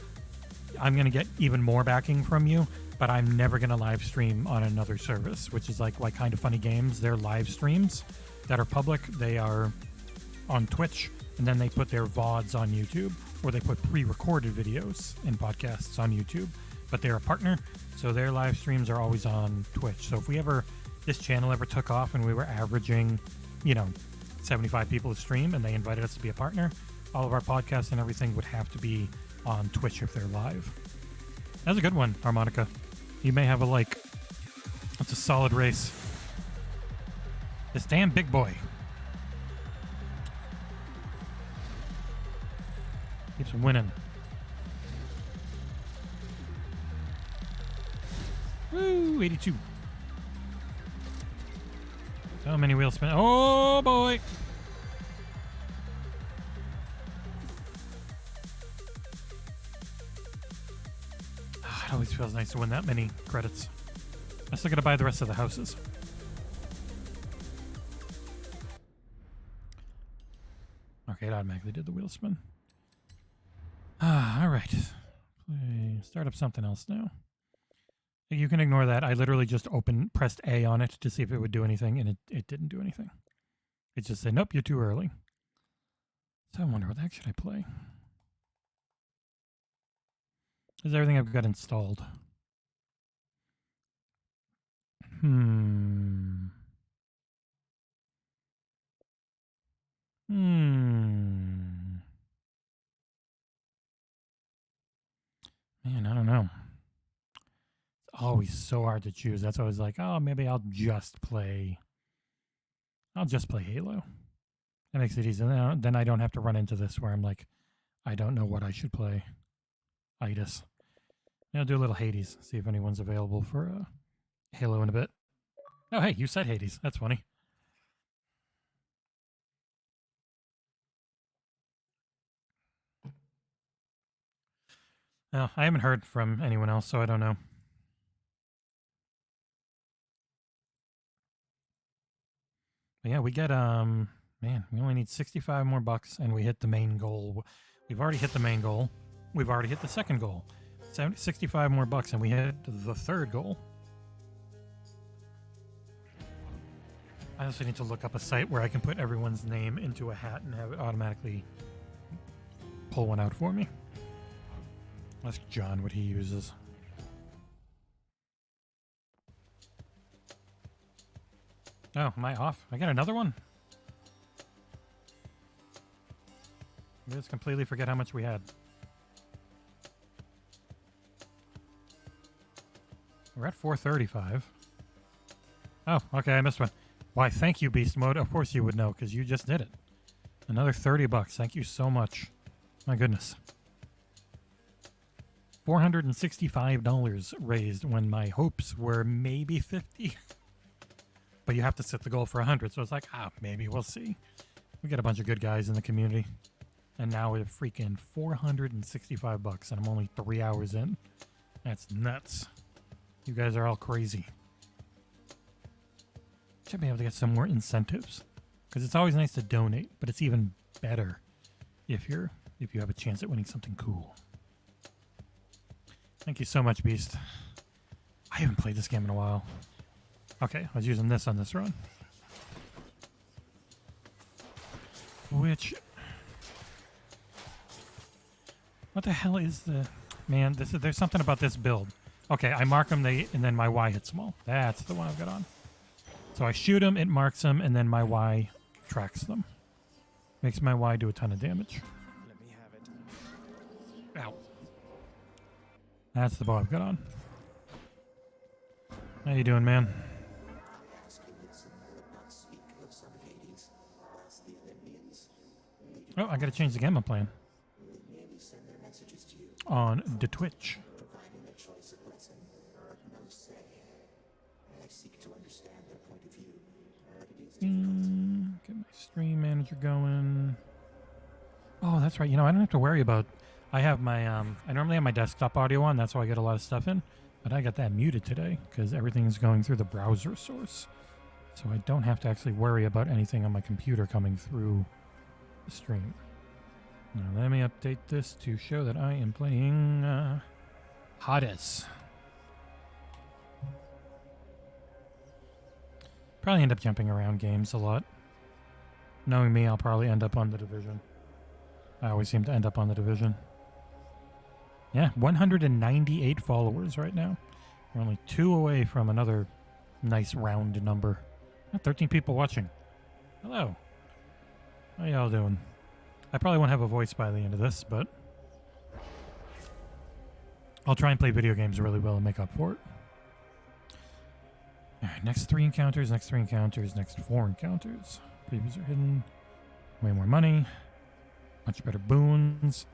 I'm going to get even more backing from you, but I'm never going to live stream on another service, which is like Kind of Funny Games. Their live streams that are public, they are on Twitch, and then they put their VODs on YouTube, or they put pre-recorded videos and podcasts on YouTube. But they're a partner, so their live streams are always on Twitch. So if this channel ever took off and we were averaging, 75 people to stream, and they invited us to be a partner, all of our podcasts and everything would have to be on Twitch if they're live. That's a good one, Harmonica. You may have a like. That's a solid race. This damn big boy keeps winning. Woo, 82. So many wheel spin. Oh boy. It always feels nice to win that many credits. I still gotta buy the rest of the houses. Okay, it automatically did the wheel spin. All right. Start up something else now. You can ignore that. I literally just pressed A on it to see if it would do anything, and it didn't do anything. It just said, nope, you're too early. So I wonder what the heck should I play? This is everything I've got installed. Man, I don't know. It's always so hard to choose. That's always like, oh, maybe I'll just play Halo. That makes it easy. Then I don't have to run into this where I'm like, I don't know what I should play. Itis. I'll do a little Hades, see if anyone's available for Halo in a bit. Oh, hey, you said Hades. That's funny. No, I haven't heard from anyone else, so I don't know. But yeah, we get, man, we only need 65 more bucks, and we hit the main goal. We've already hit the main goal. We've already hit the second goal. 65 more bucks, and we hit the third goal. I also need to look up a site where I can put everyone's name into a hat and have it automatically pull one out for me. Ask John what he uses. Oh, am I off? I got another one? I just completely forget how much we had. We're at 435. Oh, okay, I missed one. Why, thank you, Beast Mode. Of course you would know, because you just did it. Another 30 bucks. Thank you so much. My goodness. $465 raised when my hopes were maybe 50. But you have to set the goal for 100, so it's like, maybe we'll see. We got a bunch of good guys in the community. And now we're freaking 465 bucks, and I'm only 3 hours in. That's nuts. You guys are all crazy. Should be able to get some more incentives, because it's always nice to donate, but it's even better if you have a chance at winning something cool. Thank you so much, Beast. I haven't played this game in a while. Okay, I was using this on this run. Which... What the hell is the... Man, there's something about this build. Okay, I mark them, and then my Y hits them all. That's the one I've got on. So I shoot them, it marks them, and then my Y tracks them. Makes my Y do a ton of damage. Let me have it. Ow. That's the bow I've got on. How you doing, man? Oh, I gotta change the game I'm playing. On the Twitch. Get my stream manager going. Oh, that's right. You know, I don't have to worry about... I have my... I normally have my desktop audio on. That's how I get a lot of stuff in. But I got that muted today because everything's going through the browser source. So I don't have to actually worry about anything on my computer coming through the stream. Now let me update this to show that I am playing Hades. Probably end up jumping around games a lot. Knowing me, I'll probably end up on the Division. I always seem to end up on the Division. Yeah, 198 followers right now. We're only 2 away from another nice round number. 13 people watching. Hello. How y'all doing? I probably won't have a voice by the end of this, but I'll try and play video games really well and make up for it. Alright, next 3 encounters, next 3 encounters, next 4 encounters. Previews are hidden. Way more money. Much better boons.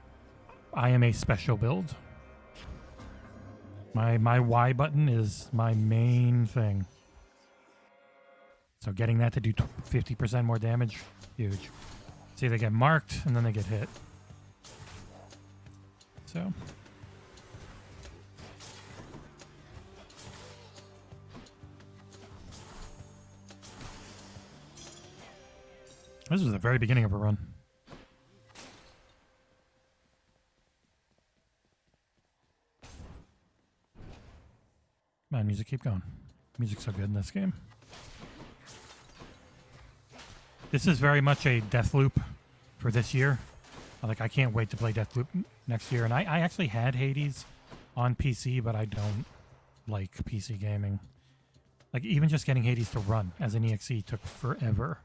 I am a special build. My Y button is my main thing. So getting that to do 50% more damage, huge. See, they get marked and then they get hit. So... This was the very beginning of a run. Man, music, keep going. Music's so good in this game. This is very much a Deathloop for this year. Like, I can't wait to play Deathloop next year. And I actually had Hades on PC, but I don't like PC gaming. Like, even just getting Hades to run as an EXE took forever.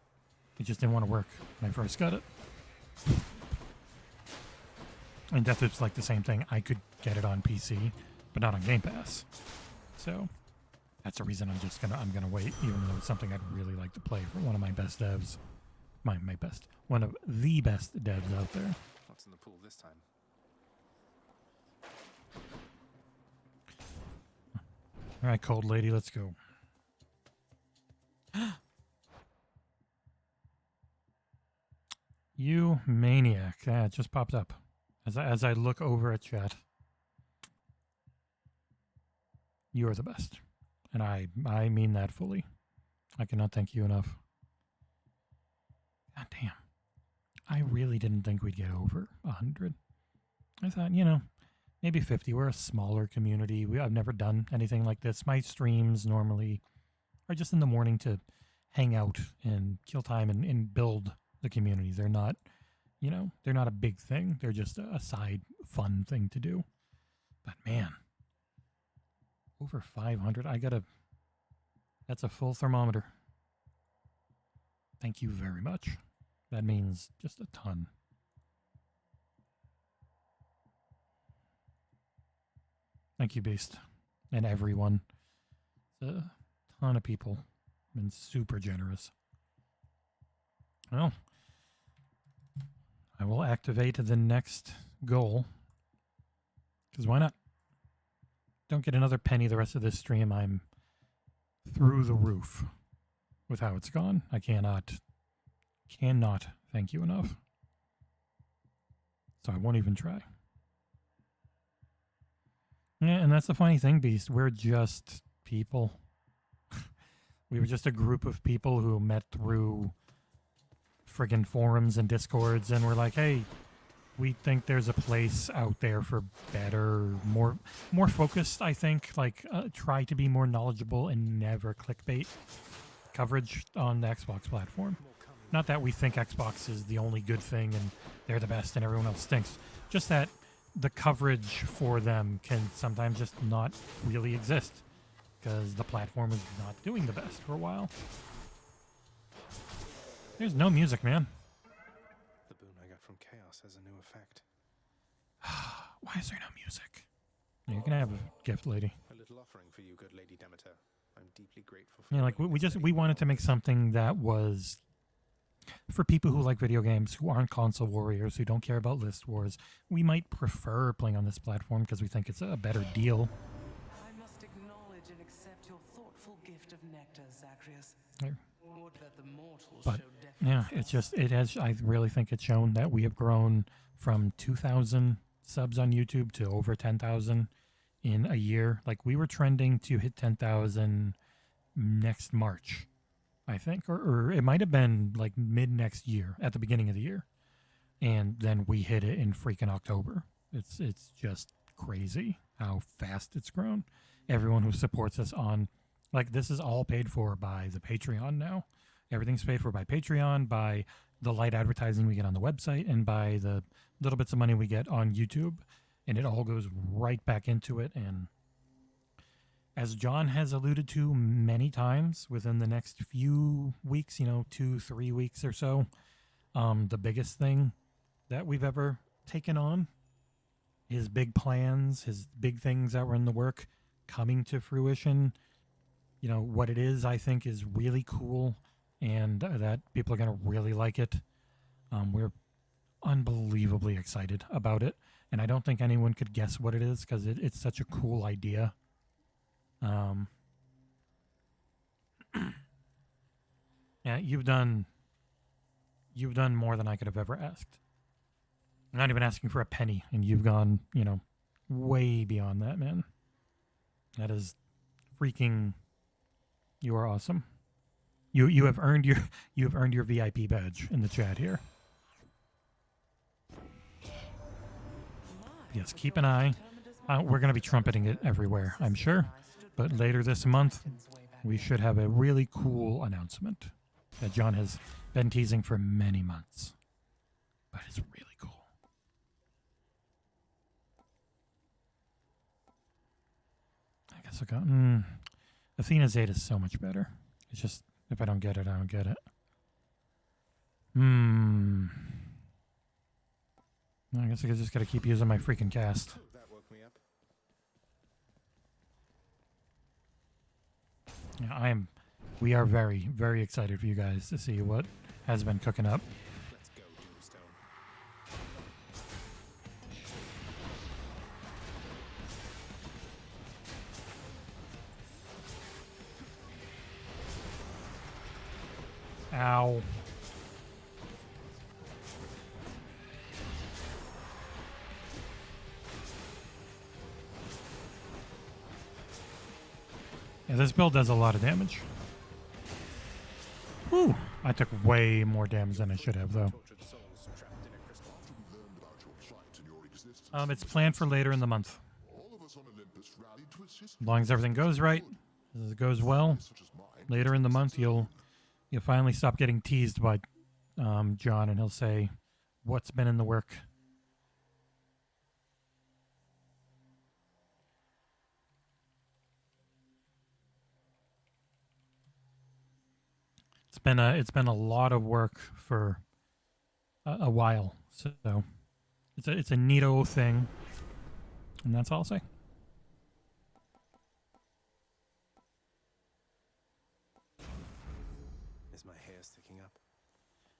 It just didn't want to work when I first got it. And Deathloop's like the same thing. I could get it on PC, but not on Game Pass. So that's the reason I'm gonna wait, even though it's something I'd really like to play for one of my best devs. One of the best devs out there. What's in the pool this time? All right, cold lady, let's go. You maniac. Yeah, it just popped up as I look over at chat. You are the best. And I mean that fully. I cannot thank you enough. God damn. I really didn't think we'd get over 100. I thought, you know, maybe 50. We're a smaller community. I've never done anything like this. My streams normally are just in the morning to hang out and kill time and build the community. They're not, you know, they're not a big thing. They're just a side fun thing to do. But man, over 500. That's a full thermometer. Thank you very much. That means just a ton. Thank you, Beast. And everyone. A ton of people. Been super generous. Well, I will activate the next goal. Because why not? Don't get another penny the rest of this stream. I'm through the roof with how it's gone. I cannot thank you enough. So I won't even try. Yeah, and that's the funny thing, Beast. We're just people. We were just a group of people who met through friggin' forums and discords, and we're like, hey, we think there's a place out there for better, more focused, I think, like try to be more knowledgeable and never clickbait coverage on the Xbox platform. Not that we think Xbox is the only good thing and they're the best and everyone else stinks. Just that the coverage for them can sometimes just not really exist because the platform is not doing the best for a while. There's no music, man. The boon I got from chaos has a new effect. Why is there no music? You can have a gift, lady. A little offering for you, good Lady Demeter. I'm deeply grateful for Yeah, like we wanted to make something that was for people who like video games, who aren't console warriors, who don't care about list wars. We might prefer playing on this platform because we think it's a better deal. I must acknowledge and accept your thoughtful gift of nectar, Zacharias. Here. Would that the mortals But showed yeah, it's just it has. I really think it's shown that we have grown from 2,000 subs on YouTube to over 10,000 in a year. Like we were trending to hit 10,000 next March, I think, or it might have been like mid next year at the beginning of the year, and then we hit it in freaking October. It's just crazy how fast it's grown. Everyone who supports us on, like, this is all paid for by the Patreon now. Everything's paid for by Patreon, by the light advertising we get on the website, and by the little bits of money we get on YouTube. And it all goes right back into it. And as John has alluded to many times, within the next few weeks, 2-3 weeks or so, the biggest thing that we've ever taken on, his big plans, his big things that were in the work coming to fruition. What it is, I think, is really cool, and that people are going to really like it. We're unbelievably excited about it, and I don't think anyone could guess what it is because it's such a cool idea. Yeah, you've done more than I could have ever asked. I'm not even asking for a penny, and you've gone, way beyond that, man. That is freaking. You are awesome. You have earned your VIP badge in the chat here. Yes, keep an eye. We're going to be trumpeting it everywhere, I'm sure. But later this month, we should have a really cool announcement that John has been teasing for many months. But it's really cool. I guess I got... Athena's 8 is so much better. It's just, if I don't get it, I don't get it. I guess I just gotta keep using my freaking cast. That woke me up. Yeah, we are very, very excited for you guys to see what has been cooking up. Let's go, Doomstone. Ow. Yeah, this build does a lot of damage. Whew. I took way more damage than I should have, though. It's planned for later in the month. As long as everything goes right, as it goes well, later in the month you'll finally stop getting teased by John, and he'll say, "What's been in the work?" It's been a lot of work for a while, so it's a neato thing, and that's all I'll say. Is my hair sticking up?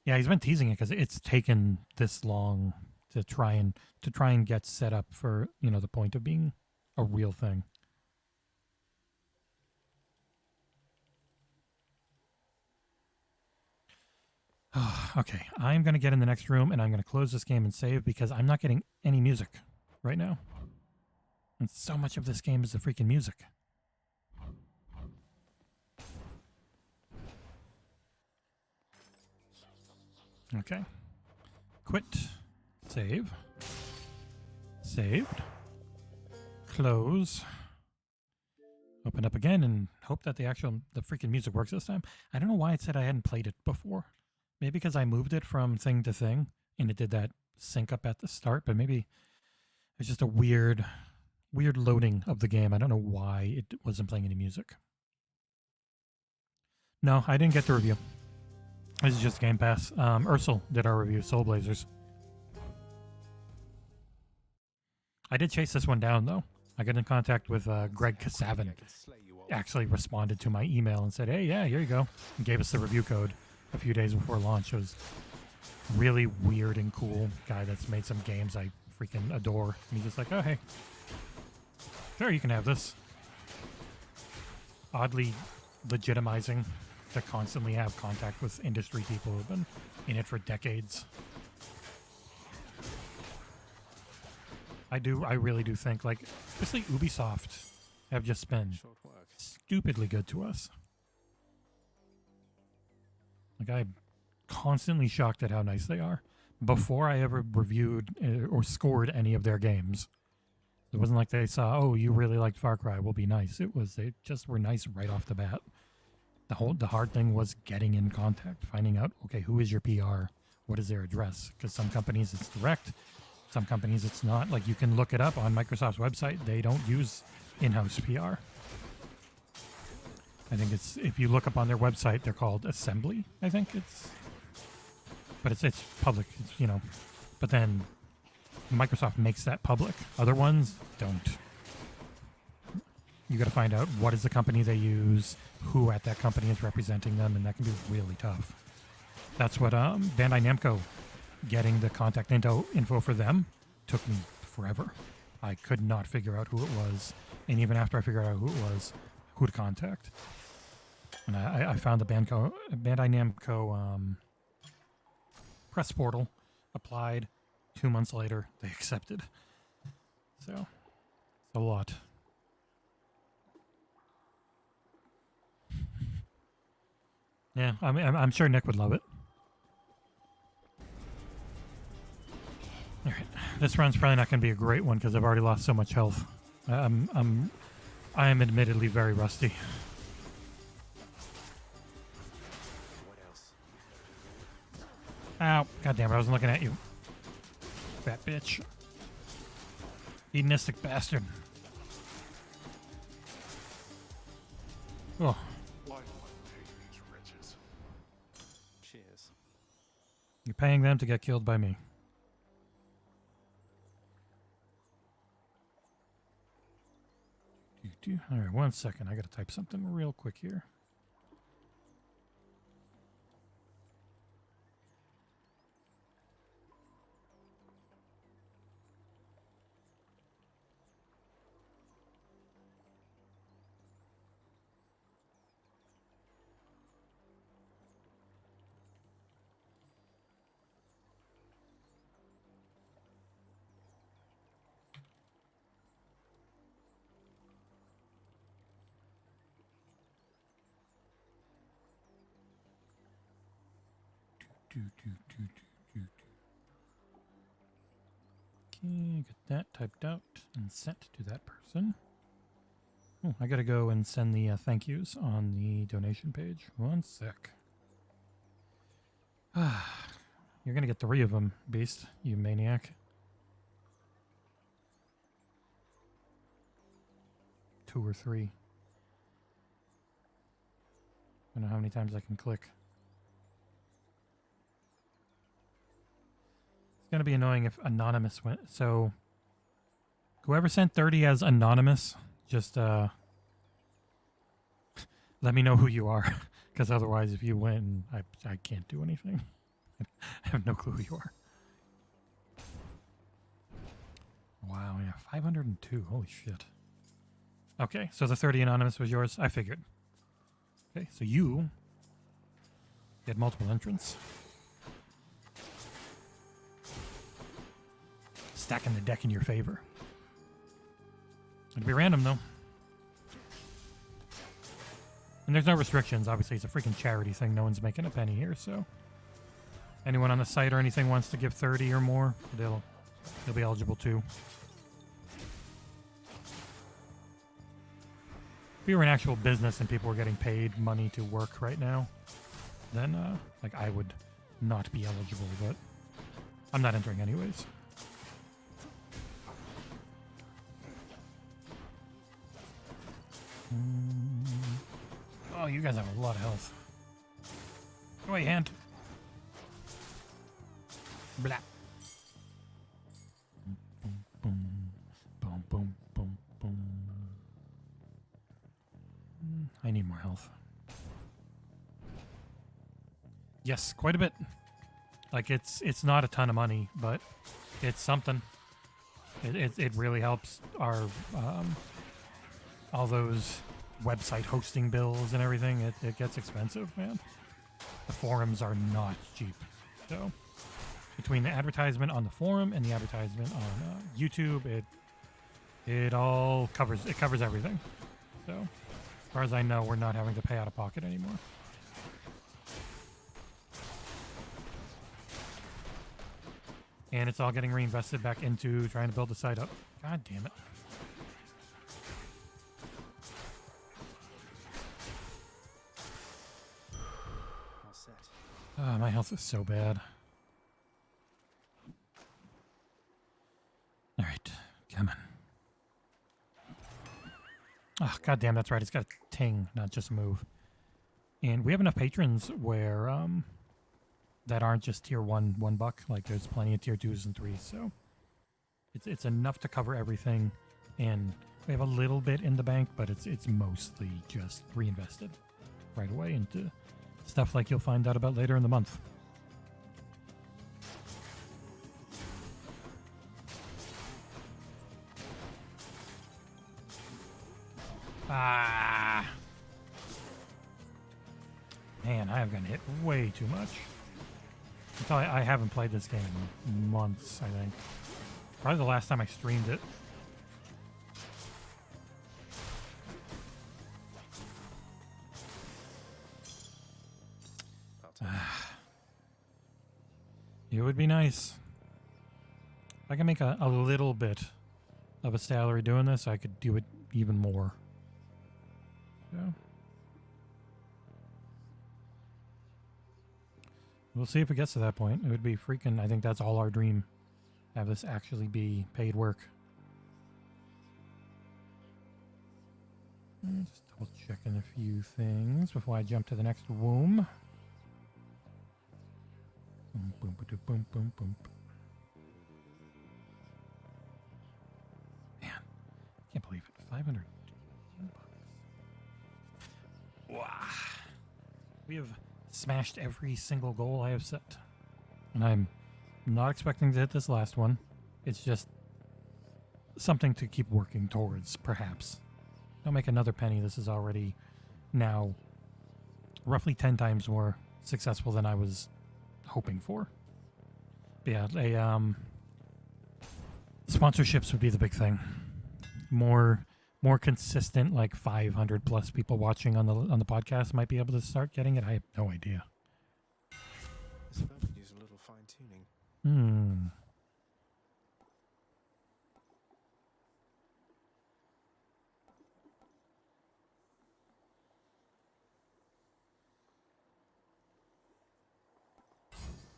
Yeah, he's been teasing it because it's taken this long to try and get set up for the point of being a real thing. Okay, I'm going to get in the next room and I'm going to close this game and save because I'm not getting any music right now. And so much of this game is the freaking music. Okay. Quit. Save. Saved. Close. Open up again and hope that the freaking music works this time. I don't know why it said I hadn't played it before. Maybe because I moved it from thing to thing and it did that sync up at the start, but maybe it's just a weird loading of the game. I don't know why it wasn't playing any music. No, I didn't get the review. This is just Game Pass. Ursel did our review, Soul Blazers. I did chase this one down, though. I got in contact with Greg Kasavin. Actually responded to my email and said, hey, yeah, here you go. And gave us the review code a few days before launch. It was really weird and cool guy that's made some games I freaking adore. And he's just like, oh, hey. Sure, you can have this. Oddly legitimizing to constantly have contact with industry people who have been in it for decades. I really do think, like, especially Ubisoft have just been stupidly good to us. Like, I'm constantly shocked at how nice they are. Before I ever reviewed or scored any of their games, it wasn't like they saw, oh, you really liked Far Cry, we'll be nice. It was, they just were nice right off the bat. The hard thing was getting in contact, finding out, okay, who is your PR? What is their address? Because some companies it's direct, some companies it's not. Like, you can look it up on Microsoft's website. They don't use in-house PR. I think it's, if you look up on their website, they're called Assembly, I think it's. But it's public, it's, you know. But then Microsoft makes that public. Other ones don't. You got to find out what is the company they use, who at that company is representing them, and that can be really tough. That's what Bandai Namco, getting the contact info for them took me forever. I could not figure out who it was, and even after I figured out who it was, who to contact. And I found the Bandai Namco press portal, applied. 2 months later, they accepted. So, it's a lot. Yeah, I'm sure Nick would love it. All right, this run's probably not going to be a great one because I've already lost so much health. I am admittedly very rusty. What else? Ow! God damn it! I wasn't looking at you. Fat bitch. Hedonistic bastard. Oh. Cheers. You're paying them to get killed by me. Alright, 1 second. I gotta type something real quick here. Okay, get that typed out and sent to that person. Oh, I gotta go and send the thank yous on the donation page. 1 sec. You're gonna get 3 of them, Beast, you maniac. 2 or 3. I don't know how many times I can click. It's going to be annoying if anonymous went. So, whoever sent 30 as anonymous, just let me know who you are. Because otherwise, if you win, I can't do anything. I have no clue who you are. Wow, yeah, 502. Holy shit. Okay, so the 30 anonymous was yours. I figured. Okay, so you get multiple entrants. Stacking the deck in your favor. It'll be random, though. And there's no restrictions. Obviously, it's a freaking charity thing. No one's making a penny here, so... Anyone on the site or anything wants to give 30 or more, they'll be eligible too. we were an actual business and people were getting paid money to work right now, then like I would not be eligible, but I'm not entering anyways. Oh, you guys have a lot of health. Go away, hand. Blah. Boom, boom, boom, boom, boom. I need more health. Yes, quite a bit. Like it's not a ton of money, but it's something. It really helps our all those website hosting bills and everything. It gets expensive, man. The forums are not cheap. So between the advertisement on the forum and the advertisement on YouTube, it all covers everything. So as far as I know, we're not having to pay out of pocket anymore. And it's all getting reinvested back into trying to build the site up. God damn it. All set. Oh, my health is so bad. Alright, come on. Oh, god damn, that's right. It's got a ting, not just a move. And we have enough patrons where that aren't just tier $1 buck. Like there's plenty of tier 2s and 3s, so it's enough to cover everything. And we have a little bit in the bank, but it's mostly just reinvested right away into stuff like you'll find out about later in the month. Ah, man, I have gotten hit way too much. I haven't played this game in months, I think. Probably the last time I streamed it. It would be nice. If I can make a little bit of a salary doing this, I could do it even more. Yeah. We'll see if it gets to that point. It would be freaking, I think that's all our dream. Have this actually be paid work. Just double checking a few things before I jump to the next womb. Boom, boom, boom, boom, boom, boom. Man, I can't believe it. 500 bucks. Wow. We have smashed every single goal I have set. And I'm not expecting to hit this last one. It's just something to keep working towards, perhaps. Don't make another penny. This is already now roughly 10 times more successful than I was hoping for. But yeah, sponsorships would be the big thing. More consistent, like 500 plus people watching on the podcast might be able to start getting it. I have no idea. This phone could use a little fine tuning.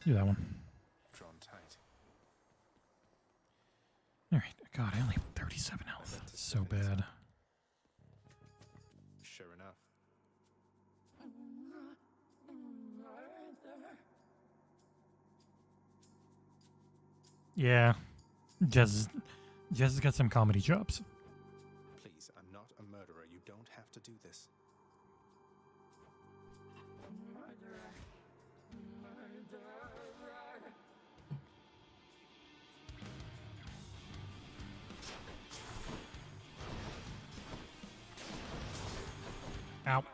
Do that one. Drawn tight. All right. God, I only have 37 health. That's so bad. Sure enough. Yeah. Jez has got some comedy chops. Please, I'm not a murderer. You don't have to do this. Ow.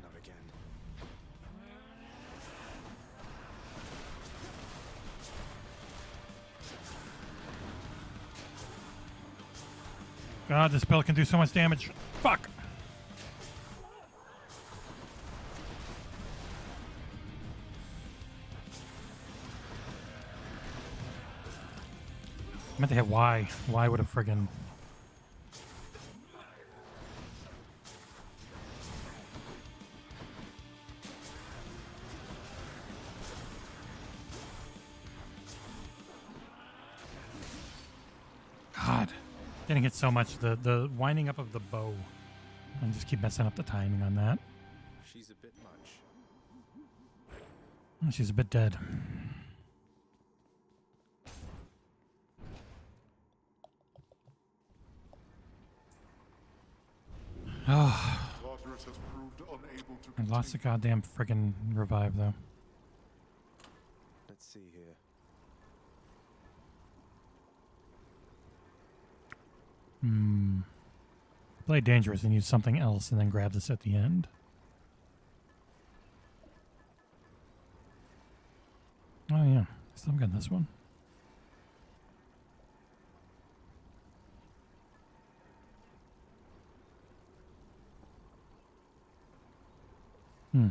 Not again. God, this spell can do so much damage. Fuck. meant to hit Y. Y would have friggin'. God. Getting hit so much. The winding up of the bow. I just keep messing up the timing on that. She's a bit much. Oh, she's a bit dead. Oh. Lazarus has proved unable to I lost the goddamn friggin' revive though. Let's see here. Play dangerous and use something else and then grab this at the end. Oh yeah, still got this one. Hmm.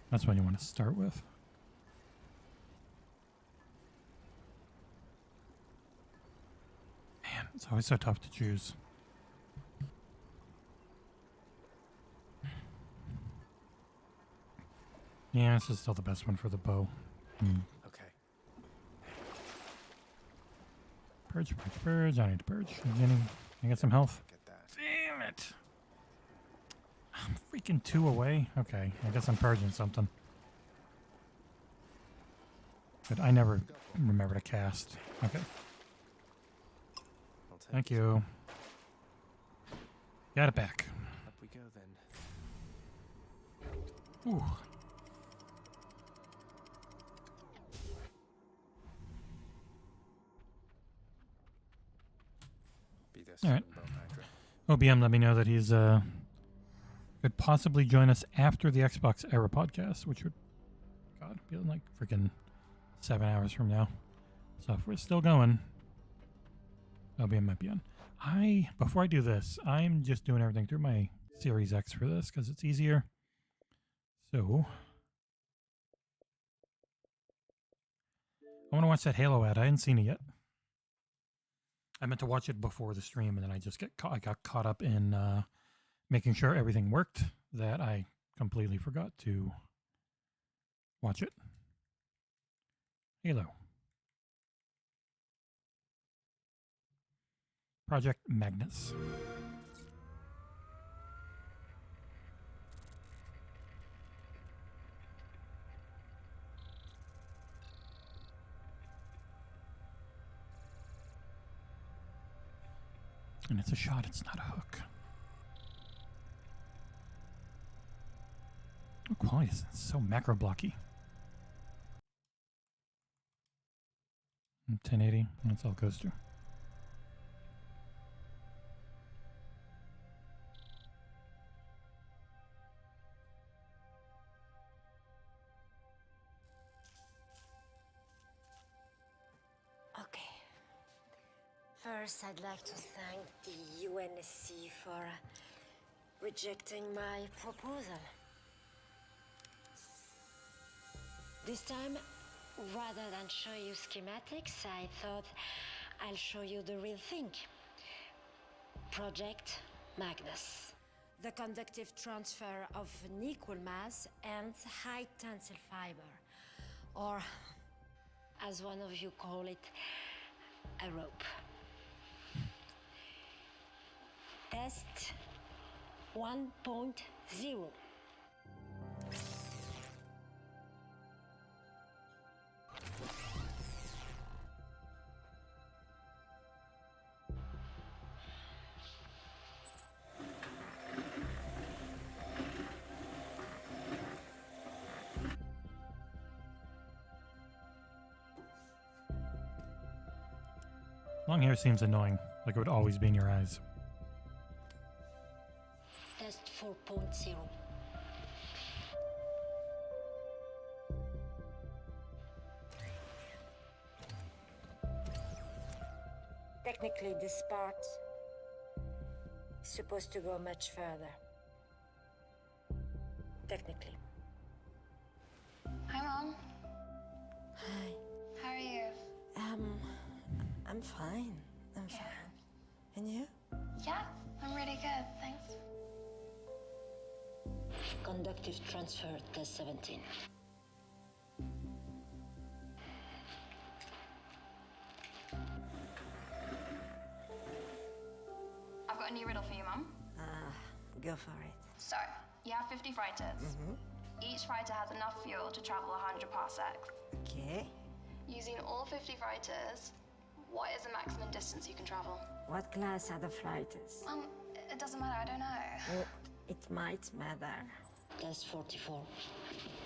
That's what you want to start with. Man, it's always so tough to choose. Yeah, this is still the best one for the bow. Okay. Purge. I need to purge. Can I get some health? Get that. Damn it. I'm freaking 2 away. Okay, I guess I'm purging something. But I never remember to cast. Okay. Thank you. Got it back. Up we go then. Ooh. Be this All right. Bowmaker. OBM let me know that he's could possibly join us after the XboxEra podcast, which would, God, be like freaking 7 hours from now. So if we're still going, OBM might be on. Before I do this, I'm just doing everything through my Series X for this because it's easier. So I want to watch that Halo ad. I hadn't seen it yet. I meant to watch it before the stream, and then I got caught up in making sure everything worked that I completely forgot to watch it. Halo. Project Magnus. And it's a shot, it's not a hook. Oh, quality is so macro blocky. 1080, that's all it goes to. Okay. First, I'd like to thank the UNSC for rejecting my proposal. This time, rather than show you schematics, I thought I'll show you the real thing. Project Magnus. The conductive transfer of an equal mass and high tensile fiber. Or, as one of you call it, a rope. Test 1.0. Long hair seems annoying, like it would always be in your eyes. Test 4.0. Technically, this part is supposed to go much further. Technically. Hi, Mom. Hi. How are you? I'm fine. I'm fine. And you? Yeah, I'm really good, thanks. Conductive transfer test 17. I've got a new riddle for you, Mum. Go for it. So, you have 50 freighters. Each freighter has enough fuel to travel 100 parsecs. Okay. Using all 50 freighters, what is the maximum distance you can travel? What class are the freighters? It doesn't matter, I don't know. It might matter. Test 44.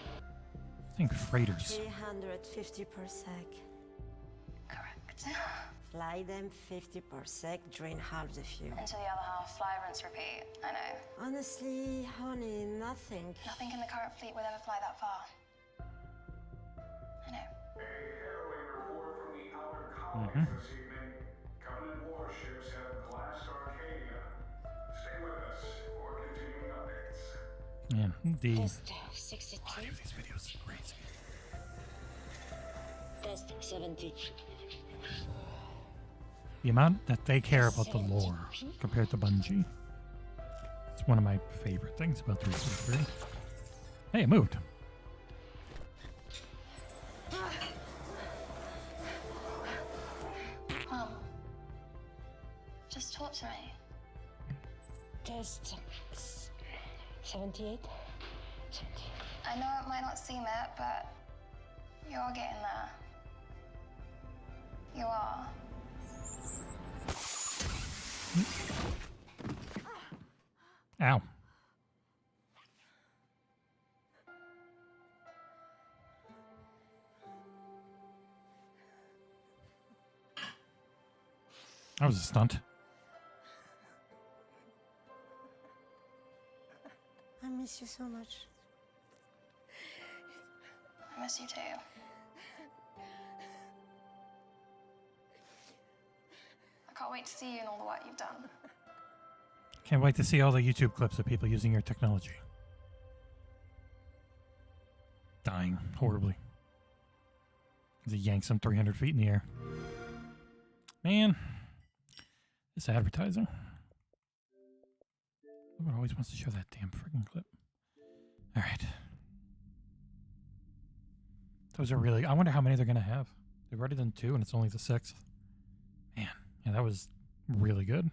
I think freighters. 350 per sec. Correct. Fly them 50 per sec, drain half the fuel. Until the other half, fly, rinse, repeat. I know. Honestly, honey, nothing. Nothing in the current fleet will ever fly that far. I know. A harrowing report from the outer colonies this evening. Covenant warships have glassed Arcadia. Stay with us for continuing updates. Yeah, the Test 62. quality of these videos is crazy. Test 70. The amount that they care about the lore compared to Bungie. It's one of my favorite things about 343. Hey, it moved. Mom, just talk to me. Test 78. I know it might not seem it, but you're getting there. You are. Ow. That was a stunt. I miss you so much. I miss you too. I can't wait to see you and all the work you've done. Can't wait to see all the YouTube clips of people using your technology. Dying horribly. As he yanks them 300 feet in the air. Man, this advertising. Everyone always wants to show that damn freaking clip. All right. Those are really... I wonder how many they're going to have. They've already done 2 and it's only the 6th. Man, yeah, that was really good.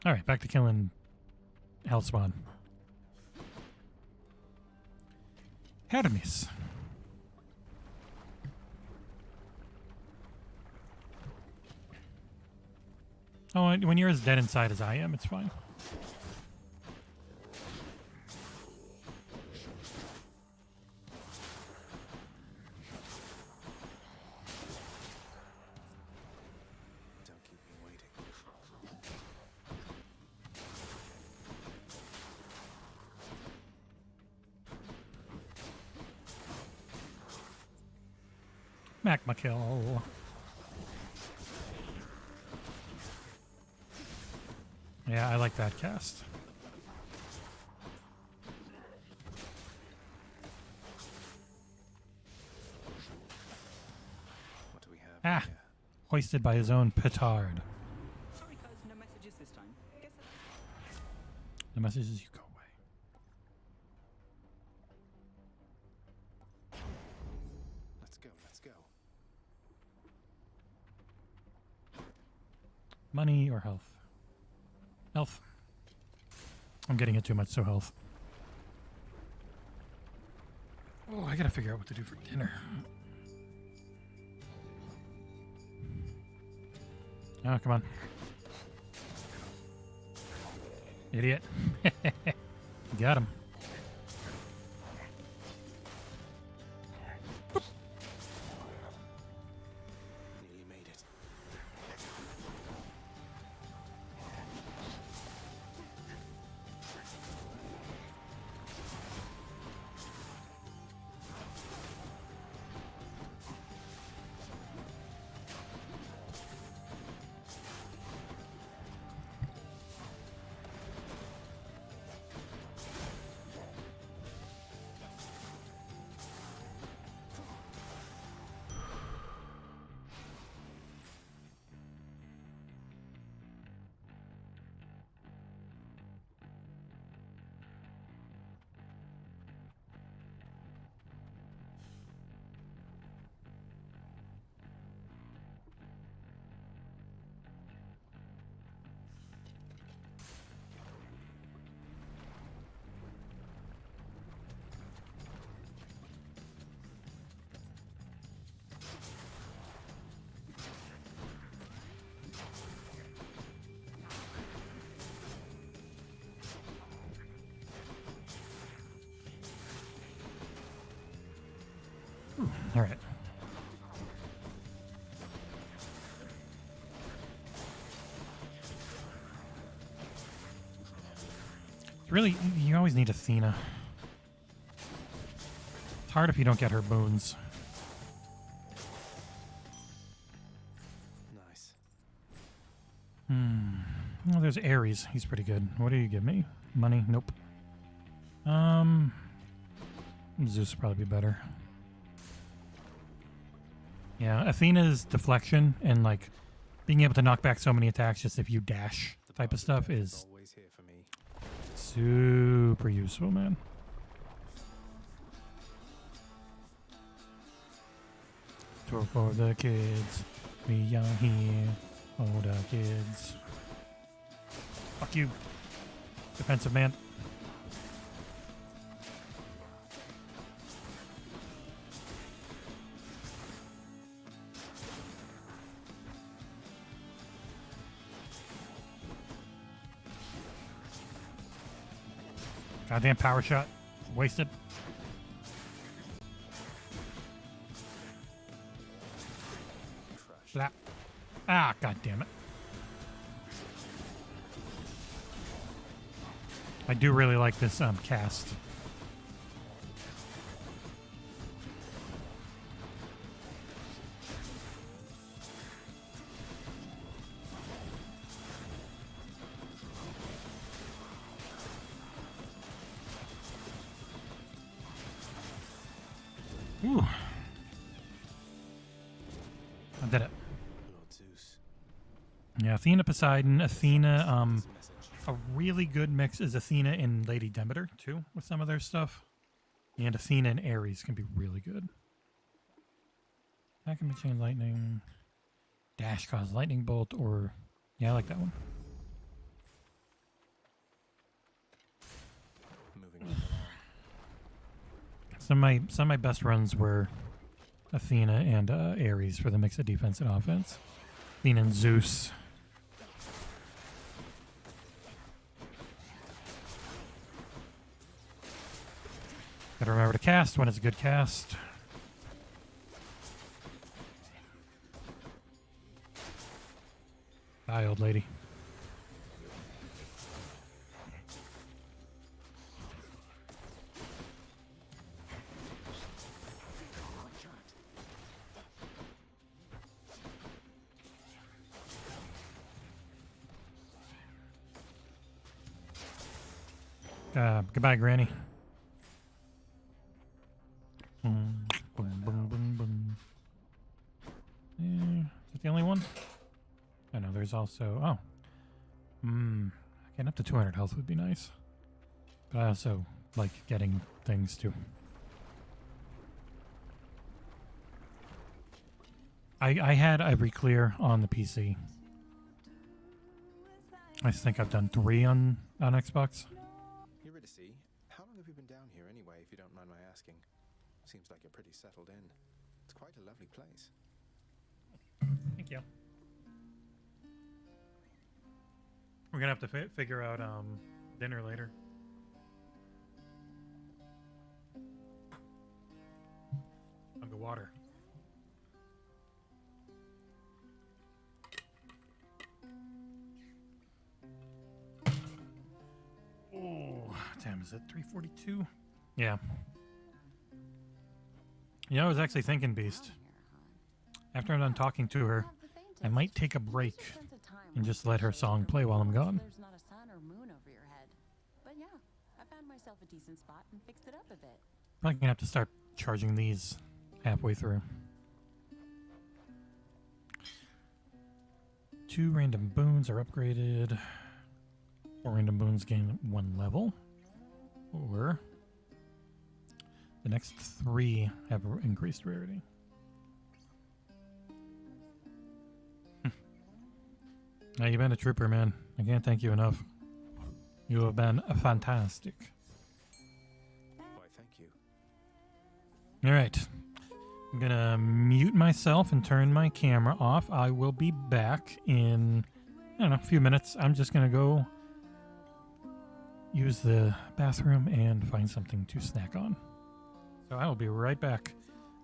All right, back to killing Hellspawn. Hermes. Oh, and when you're as dead inside as I am, it's fine. Don't keep me waiting. Magma kill. Yeah, I like that cast. What do we have? Ah, here? hoisted by his own petard. Sorry, cuz, no messages this time. Guess The message is you go away. Let's go, let's go. Money or health? Health. I'm getting it too much, so health. Oh, I gotta figure out what to do for dinner. Oh, come on. Idiot. Got him. Nearly made it. All right. Really, you always need Athena. It's hard if you don't get her boons. Nice. Well, there's Ares. He's pretty good. What do you give me? Money? Nope. Zeus would probably be better. Yeah, Athena's deflection and like being able to knock back so many attacks just if you dash type of stuff is Always here for me. super useful, man. Tour for the kids. We are here for the kids. Fuck you, defensive man. Goddamn power shot. Wasted. Slap. Ah, god damn it. I do really like this cast. Ooh. I did it. Lord Zeus. Yeah, Athena, Poseidon, Athena, a really good mix is Athena and Lady Demeter, too, with some of their stuff. And Athena and Ares can be really good. Attack and chain lightning. Dash cause lightning bolt, or... Yeah, I like that one. Moving on. Some of my best runs were Athena and Ares for the mix of defense and offense. Athena and Zeus. Gotta remember to cast when it's a good cast. Bye, old lady. Goodbye, Granny. Boom, boom, boom, boom, boom. Is that the only one? I know there's also... Oh. Getting up to 200 health would be nice. But I also like getting things too. I had every clear on the PC. I think I've done 3 on Xbox. You're ready to see. How long have you been down here anyway, if you don't mind my asking? Seems like you're pretty settled in. It's quite a lovely place. Thank you. We're gonna have to figure out dinner later. I'll go water. Oh, damn! Is it 3:42? Yeah. You know, I was actually thinking, Beast. After I'm done talking to her, I might take a break and just let her song play while I'm gone. There's not a sun or moon over your head. But yeah, I found myself a decent spot and fixed it up a bit. Probably gonna have to start charging these halfway through. 2 random boons are upgraded. 4 random boons gain 1 level. Or the next 3 have increased rarity. Now, you've been a trooper, man. I can't thank you enough. You have been fantastic. Why, thank you. All right. I'm going to mute myself and turn my camera off. I will be back in, I don't know, a few minutes. I'm just going to go use the bathroom and find something to snack on. So I will be right back.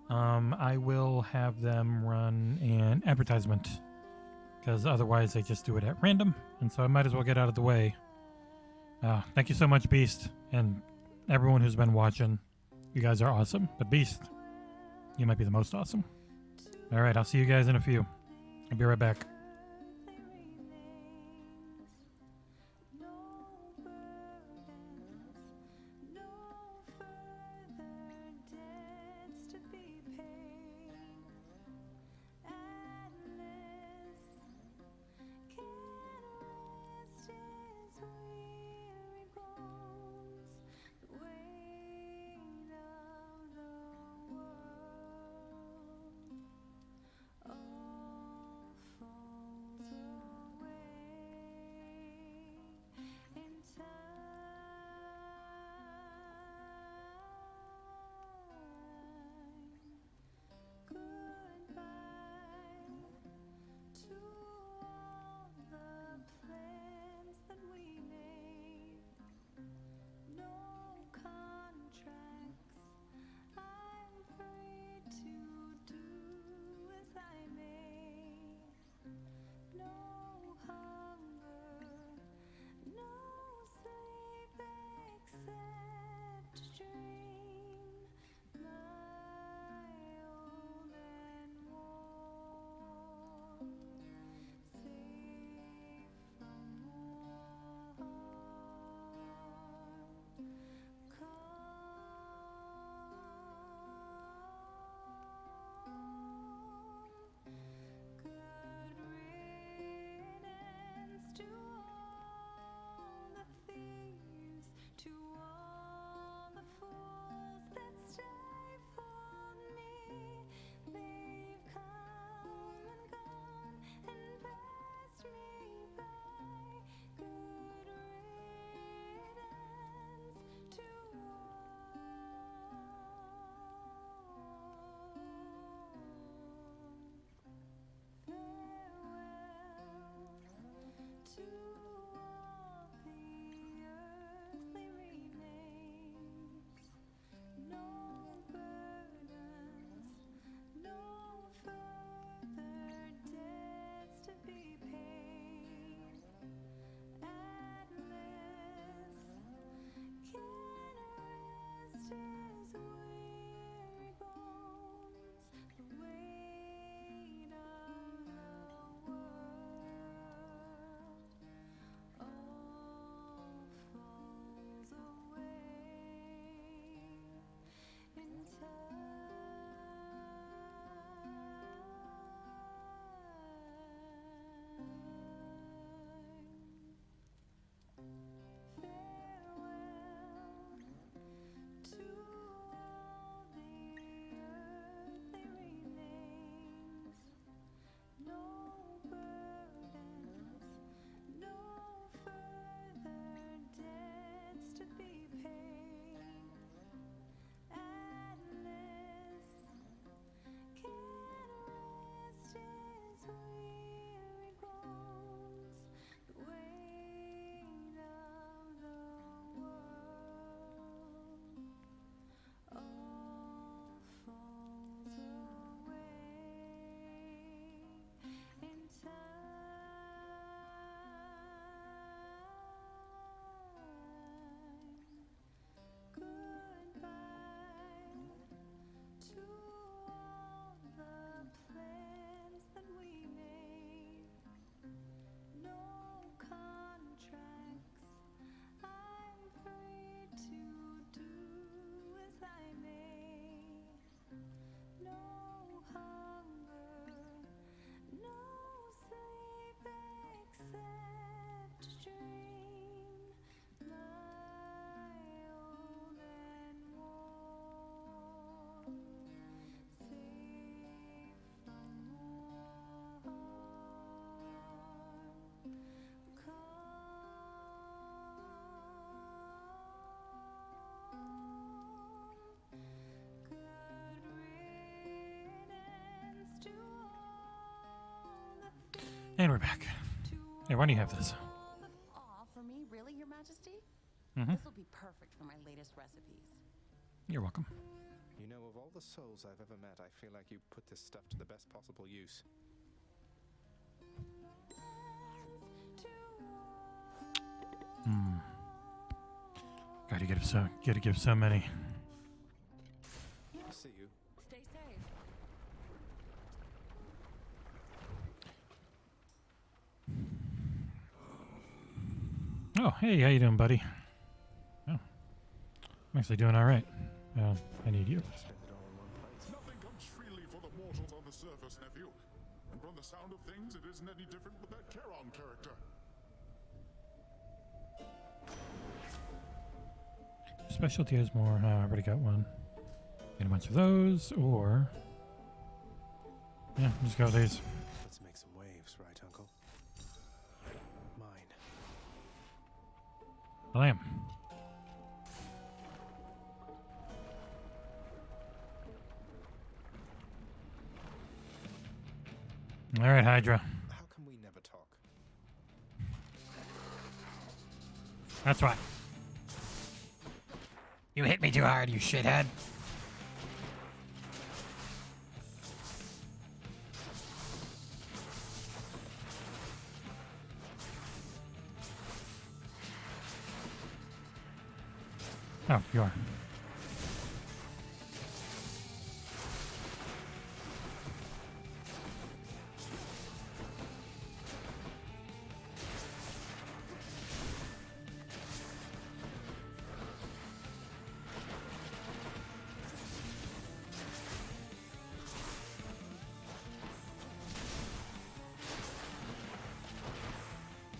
I will have them run an advertisement because otherwise they just do it at random, and so I might as well get out of the way. Thank you so much, Beast, and everyone who's been watching. You guys are awesome, but Beast, you might be the most awesome. All right, I'll see you guys in a few. I'll be right back. And we're back. Hey, why do you have this? Aw, for me, really, Your Majesty? Mm-hmm. This will be perfect for my latest recipes. You're welcome. You know, of all the souls I've ever met, I feel like you put this stuff to the best possible use. Gotta give so many. See you. Stay safe. Oh, hey, how you doing, buddy? Oh, I'm actually doing all right. I need you. Nothing comes freely for the mortals on the surface, nephew. And from the sound of things, it isn't any different with that Charon character. Specialty has more. I already got one. Get a bunch of those, or yeah, just go with these. Let's make some waves, right, Uncle? Mine. I am. All right, Hydra. How come we never talk? That's why. You hit me too hard, you shithead. Oh, you are.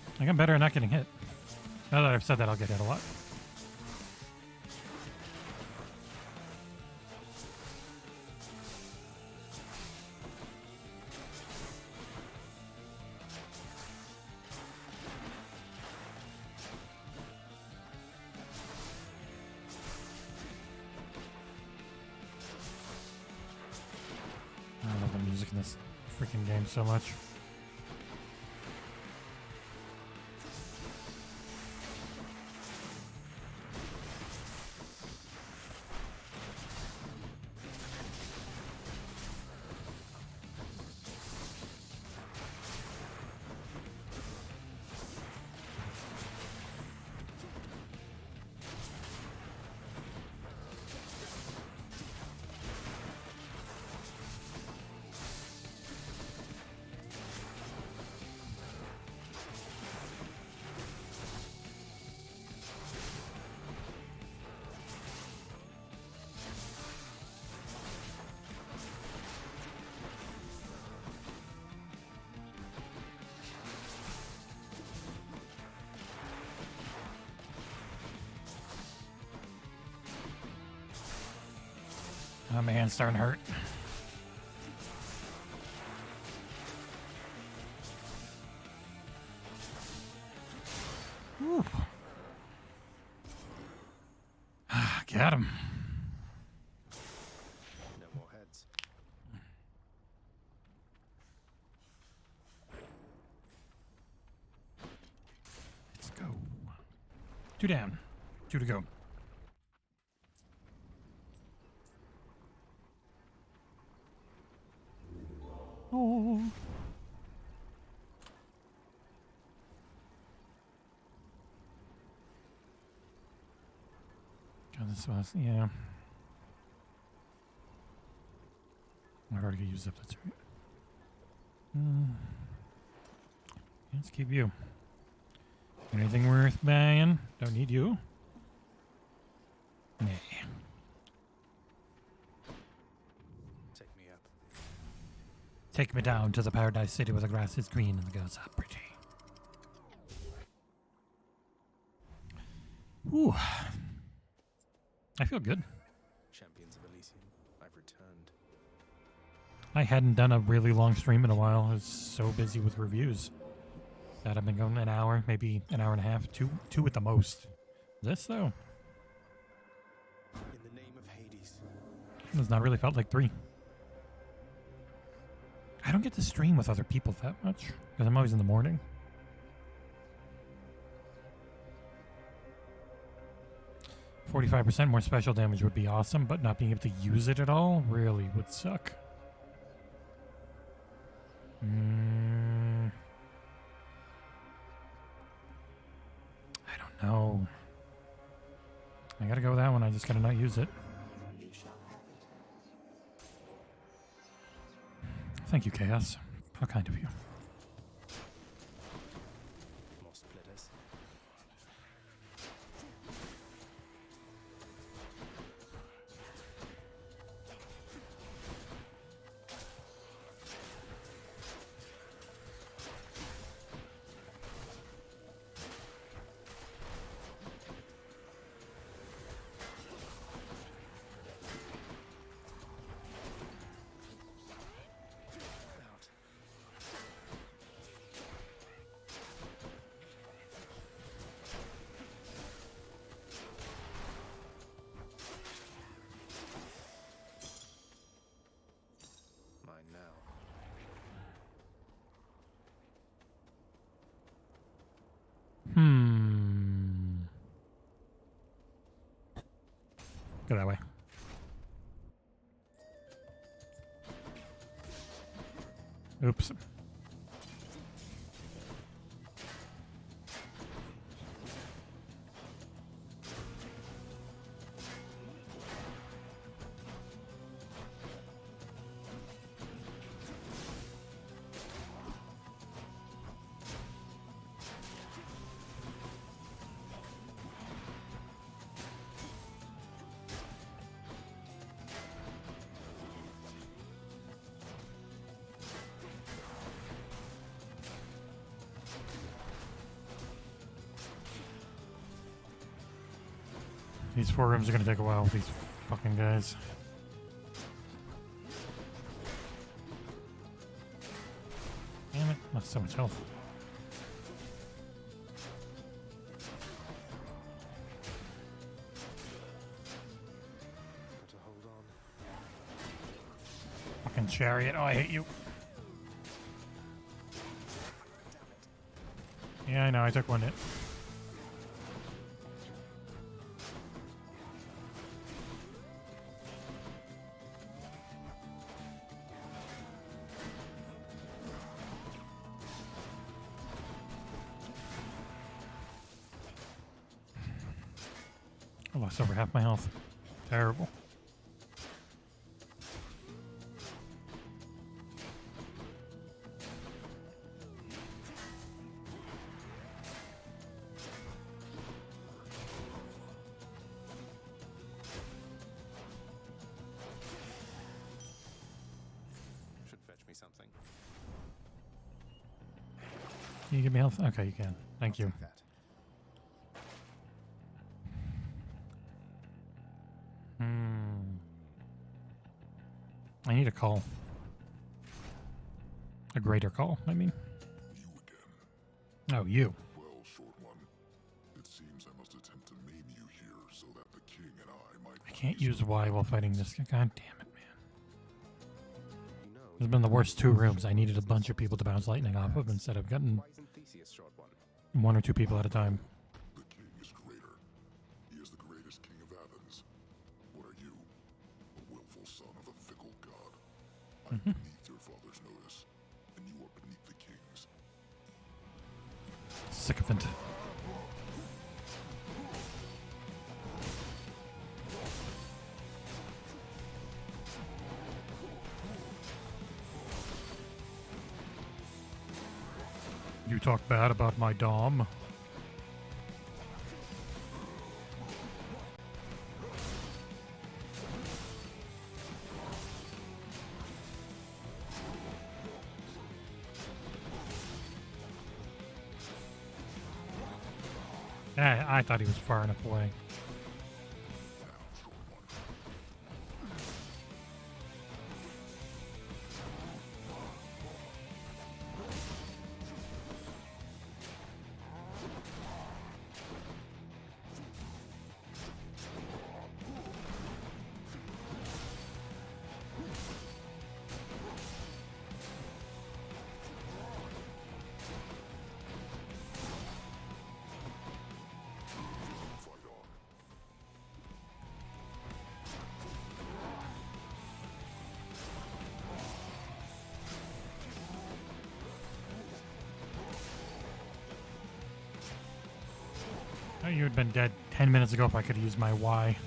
I think I'm better at not getting hit. Now that I've said that, I'll get hit a lot. I love the music in this freaking game so much. Oh, my hand's starting to hurt. Whew. Got him. No more heads. Let's go. 2 down. 2 to go. Oh. God, this was, yeah. I've already used up, that's right. Let's keep you. Anything worth buying? Don't need you. Nah. Take me up. Take me down to the paradise city where the grass is green and the girls are pretty. Ooh. I feel good. Champions of Elysium, I've returned. I hadn't done a really long stream in a while. I was so busy with reviews that I've been going an hour, maybe an hour and a half, two at the most. This, though, In the name of Hades. it's not really felt like 3. I don't get to stream with other people that much because I'm always in the morning. 45% more special damage would be awesome, but not being able to use it at all really would suck. I don't know. I gotta go with that one. I just gotta not use it. Thank you, Chaos. How kind of you. More splitters. Go that way. Oops. These 4 rooms are gonna take a while with these fucking guys. Damn it, that's so much health. Got to hold on. Fucking chariot, oh I hate you. Yeah, I know, I took one hit. I lost over half my health. Terrible. Should fetch me something. Can you give me health? Okay, you can. Thank you. I need a call. A greater call, I mean. Oh, you. Well, short one. It seems I must attempt to maim you here so that the king and I might. I can't use Y while fighting this guy. God damn it, man. This has been the worst 2 rooms. I needed a bunch of people to bounce lightning off of instead of getting 1 or 2 people at a time. The king is greater. He is the greatest king of Athens. What are you? A willful son of a fickle god. I'm beneath your father's notice, and you are beneath the king's. Sycophant. You talk bad about my dom. I thought he was far enough away. Oh, you had been dead 10 minutes ago if I could use my Y.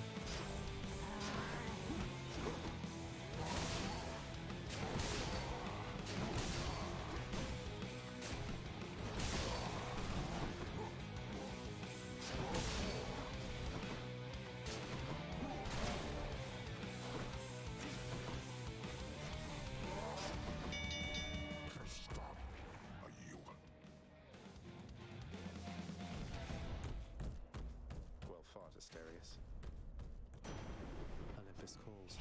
Well fought, Asterius. Olympus calls.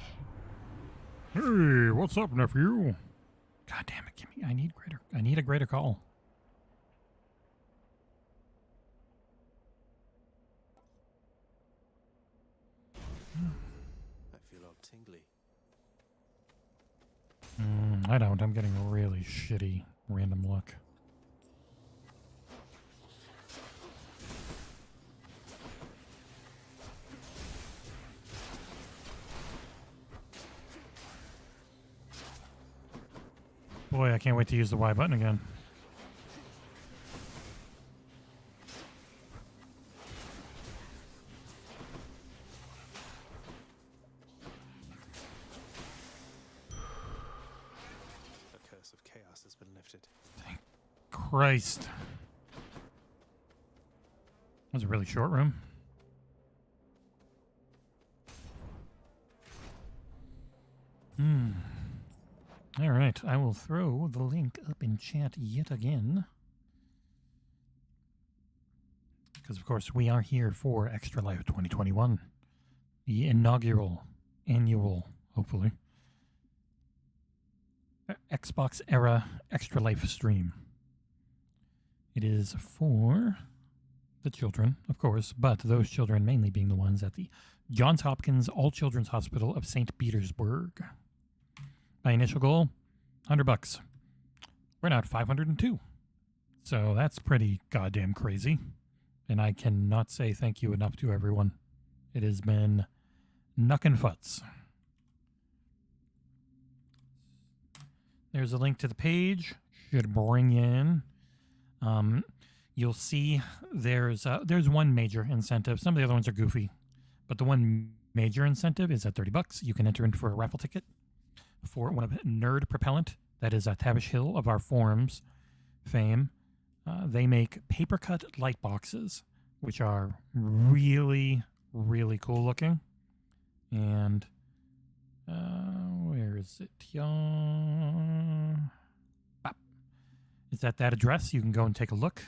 Hey, what's up, nephew? God damn it, give me. I need a greater call. I feel all tingly. I don't. I'm getting a really shitty random luck. Boy, I can't wait to use the Y button again. The curse of chaos has been lifted. Christ. That was a really short room. All right, I will throw the link up in chat yet again. Because, of course, we are here for Extra Life 2021. The inaugural, annual, hopefully, XboxEra Extra Life stream. It is for the children, of course, but those children mainly being the ones at the Johns Hopkins All Children's Hospital of St. Petersburg. My initial goal, $100. We're now at 502. So that's pretty goddamn crazy. And I cannot say thank you enough to everyone. It has been knuckin' futs. There's a link to the page. Should bring you in. You'll see there's one major incentive. Some of the other ones are goofy. But the one major incentive is at $30. You can enter in for a raffle ticket for one of Nerd Propellant. That is Tavish Hill of our forums fame. They make paper cut light boxes, which are really, really cool looking. And where is it? It's at that address. You can go and take a look.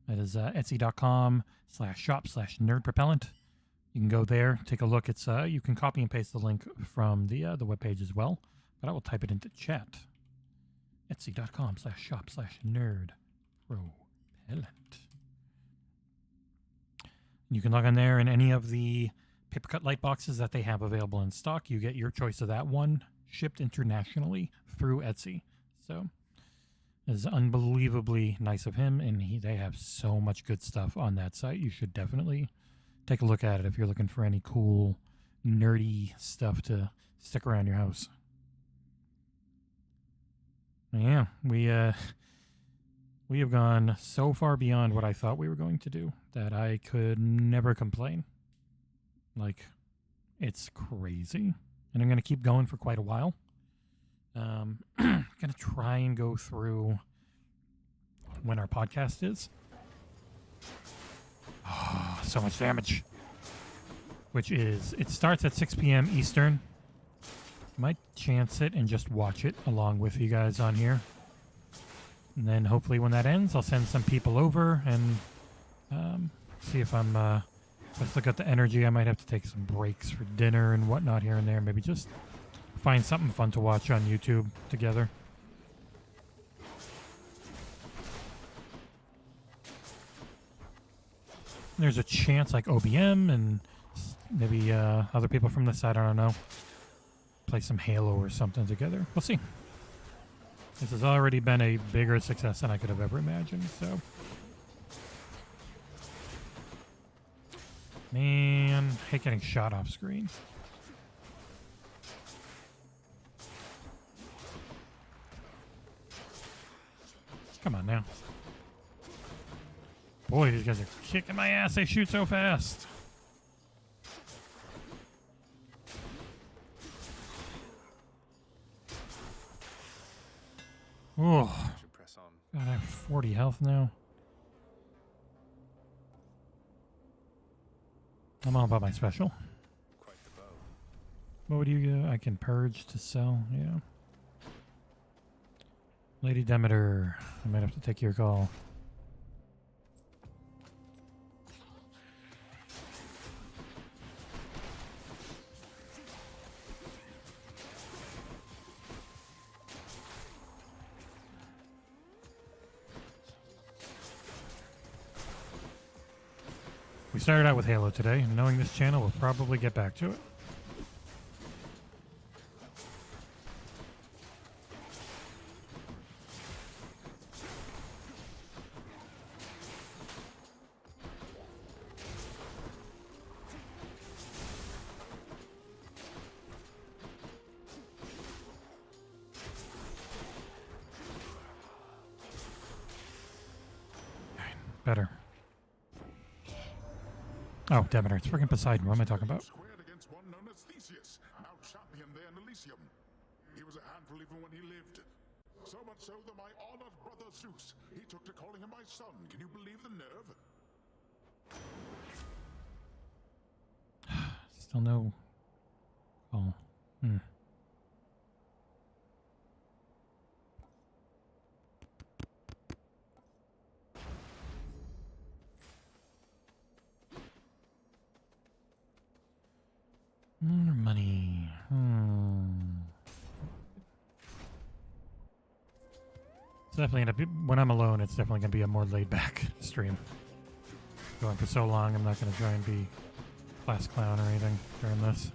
That is etsy.com/shop/nerdpropellant. You can go there, take a look. It's you can copy and paste the link from the webpage as well, but I will type it into chat. Etsy.com/shop/nerdpropellant. You can log on there, and any of the paper cut light boxes that they have available in stock, you get your choice of that one shipped internationally through Etsy. So it's unbelievably nice of him, and they have so much good stuff on that site. You should definitely take a look at it if you're looking for any cool, nerdy stuff to stick around your house. Yeah, we have gone so far beyond what I thought we were going to do that I could never complain. Like, it's crazy. And I'm going to keep going for quite a while. Going to try and go through when our podcast is. Oh, so much damage. Which is, it starts at 6 p.m. Eastern. Might chance it and just watch it along with you guys on here. And then hopefully when that ends, I'll send some people over and see if I'm, let's look at the energy. I might have to take some breaks for dinner and whatnot here and there. Maybe just find something fun to watch on YouTube together. There's a chance like OBM and maybe other people from this side, I don't know, play some Halo or something together. We'll see. This has already been a bigger success than I could have ever imagined, so. Man, hate getting shot off screen. Come on now. Boy, these guys are kicking my ass. They shoot so fast. Oh, God, I have 40 health now. I'm all about my special. What would you get? I can purge to sell. Yeah. Lady Demeter, I might have to take your call. We started out with Halo today, and knowing this channel, we'll probably get back to it. Better. Oh, Demeter. It's freaking Poseidon. What am I talking about? Squared against one known as Theseus, now champion there in Elysium. He was a handful even when he lived. So much so that my honored brother Zeus, he took to calling him my son. Can you believe the nerve? Still no. Oh. More money. It's definitely gonna be, when I'm alone, it's definitely gonna be a more laid back stream. Going for so long, I'm not gonna try and be class clown or anything during this.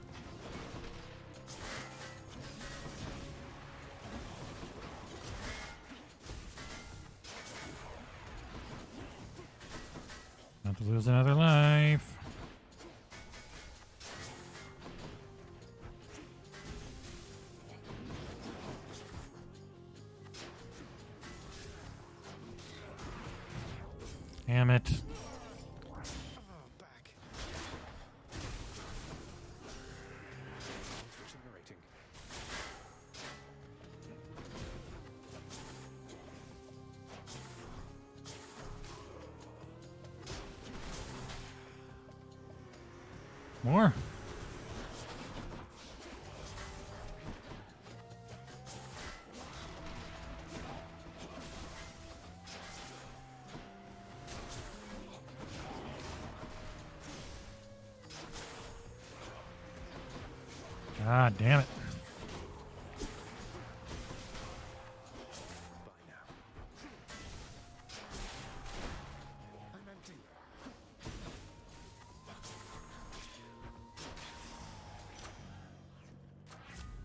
Not to lose another life. Damn it. Back. Switching the rating. More. God damn it. I'm empty.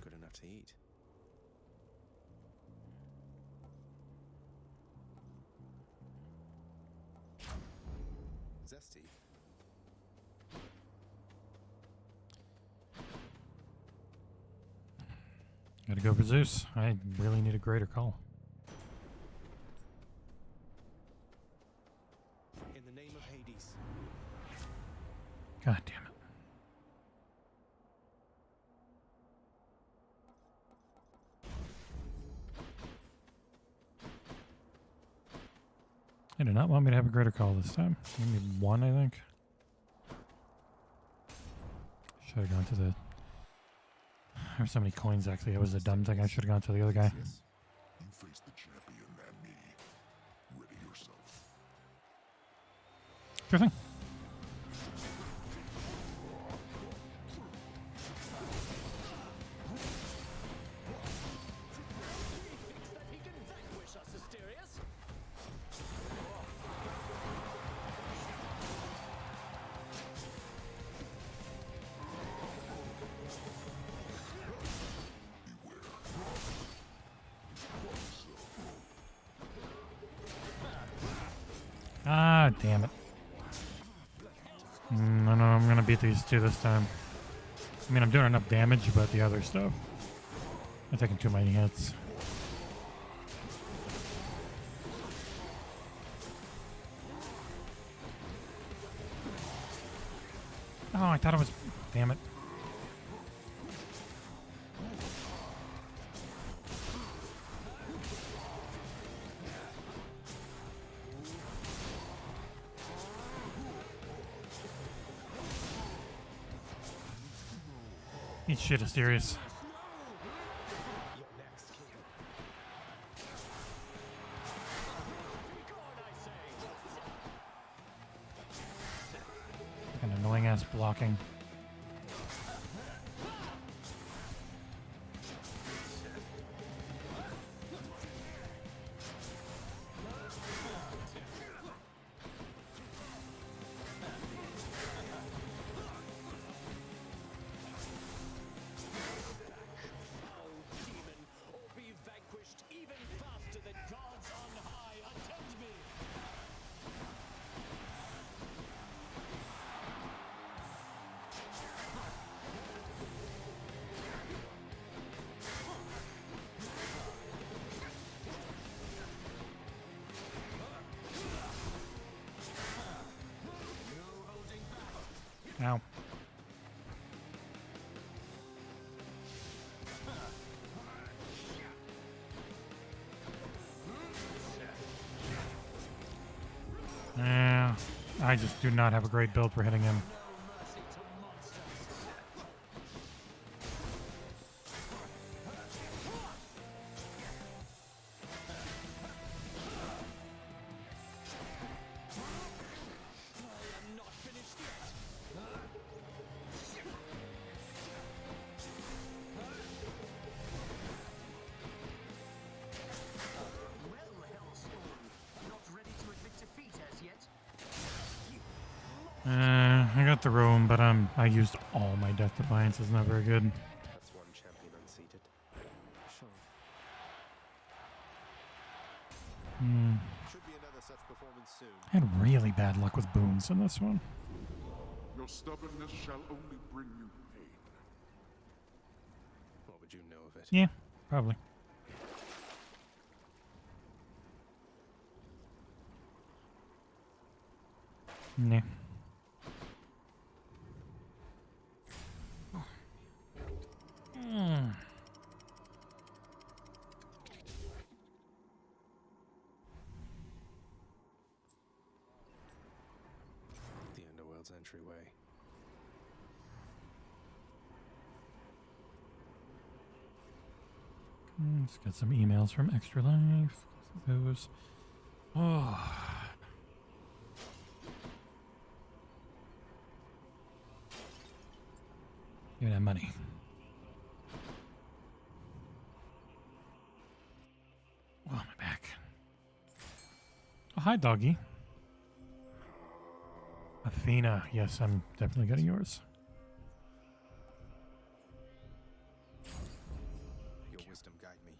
Good enough to eat. Zesty. Gotta go for Zeus. I really need a greater call. In the name of Hades. God damn it. They do not want me to have a greater call this time. Maybe one, I think. Should have gone to the... There's so many coins, actually. It was a dumb thing. I should have gone to the other guy. You face the champion and me. Ready yourself. Sure thing. He can vanquish us, Asterius. Ah, damn it. No, I'm gonna beat these two this time. I mean, I'm doing enough damage, but the other stuff. I'm taking too many hits. Oh, I thought it was... Damn it. Eat shit, Asterius. Fucking annoying ass blocking. Ow. Yeah, I just do not have a great build for hitting him. I got the roam, but I used all my Death Defiance. It's not very good. That's one champion unseated. Sure. Should be another such performance soon. I had really bad luck with boons in this one. Your stubbornness shall only bring you pain. What would you know of it? Yeah, probably. Nah. The Underworld's entryway. Let's get some emails from Extra Life. Those. Oh. Give me that money. Oh, my back. Oh, hi, doggy. Athena. Yes, I'm definitely getting yours. Your wisdom guide me.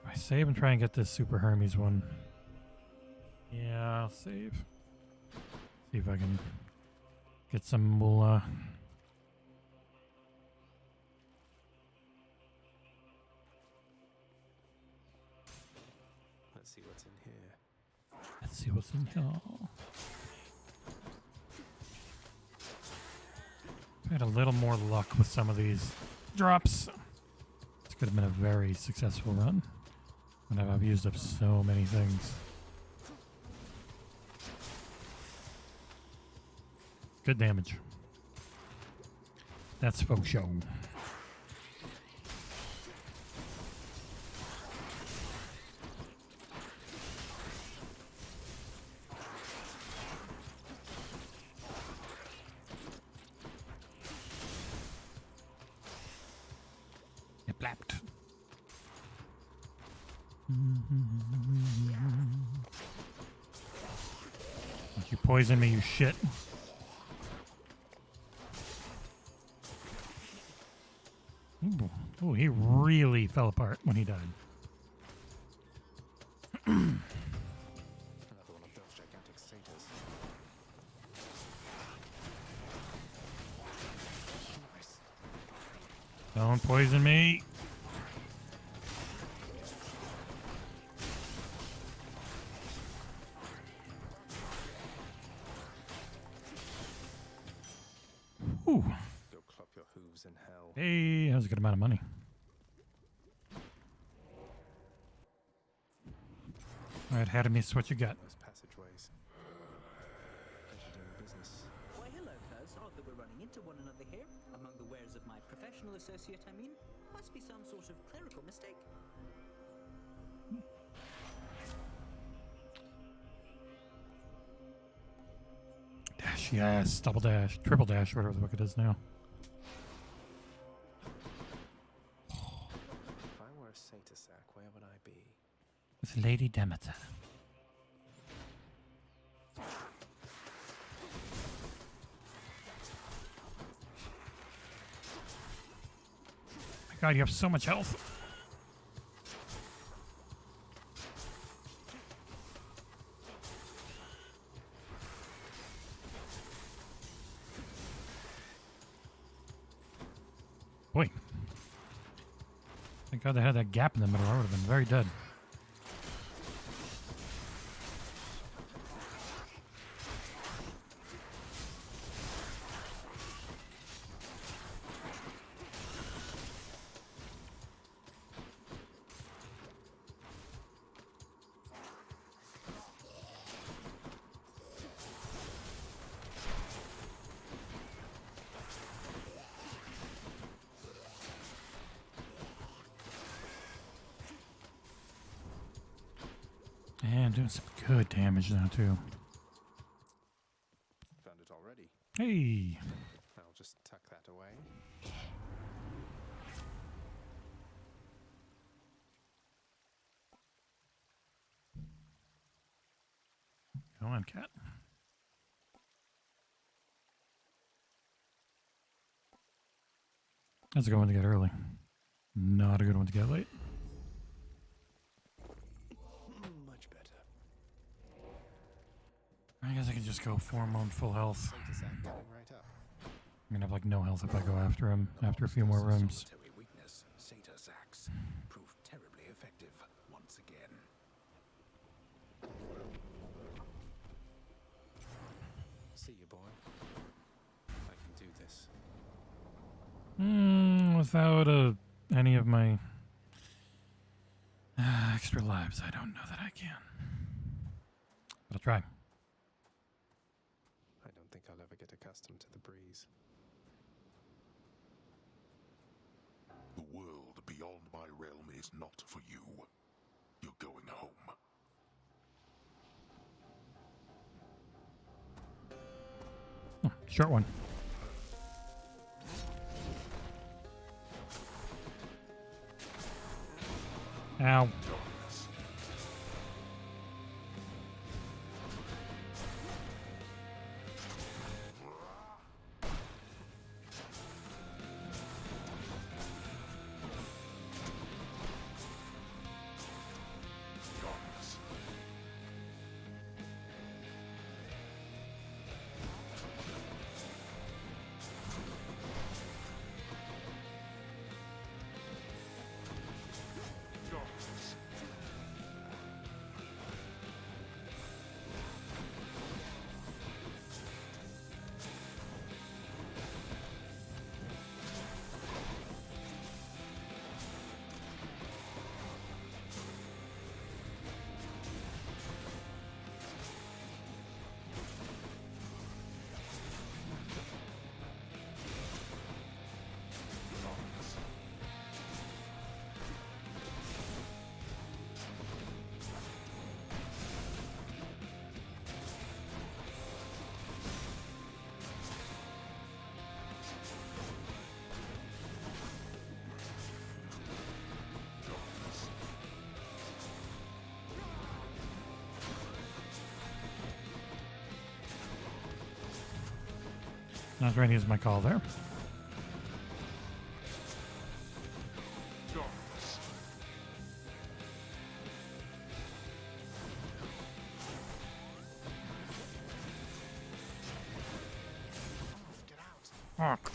I save and try and get this Super Hermes one. Yeah, I'll save. See if I can get some moolah. Let's see what's in here. Let's see what's in here. I had a little more luck with some of these drops. This could have been a very successful run. And I've used up so many things. Good damage. That's faux show. It blapped. Don't you poison me, you shit. Oh, he really fell apart when he died. Another one of those gigantic satyrs. Don't poison me. Hey, that was a good amount of money. All right, Hadamis, what you got? Those passageways. Pleasure doing business. Why, hello, cuz. Odd that we're running into one another here. Among the wares of my professional associate, I mean. Must be some sort of clerical mistake. Dash, yes. Double dash. Triple dash, whatever the fuck it is now. If I were a Satysack, where would I be? With Lady Demeter. My God, you have so much health. Boy. Thank God they had that gap in the middle. I would have been very dead. And doing some good damage now, too. Found it already. Hey! I'll just tuck that away. Come on, cat. That's a good one to get early. Not a good one to get late. Much better. I guess I can just go form on full health. Satysack coming right up. I'm gonna have like no health if I go after him after a few more rooms. Solitary weakness, Satyrsacks, proved terribly effective once again. See you, boy. I can do this. Without any of my extra lives, I don't know that I can. But I'll try. I don't think I'll ever get accustomed to the breeze. The world beyond my realm is not for you. You're going home. Oh, short one. Ow. Not ready as my call there. Fuck.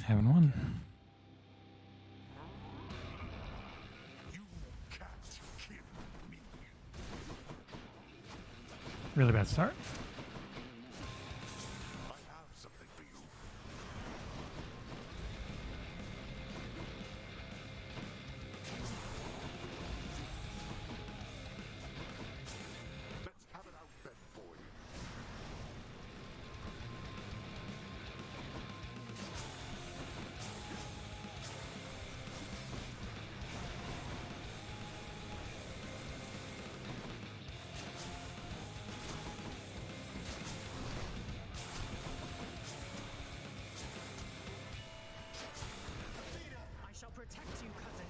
Haven't won. Really bad start. I shall protect you, cousin.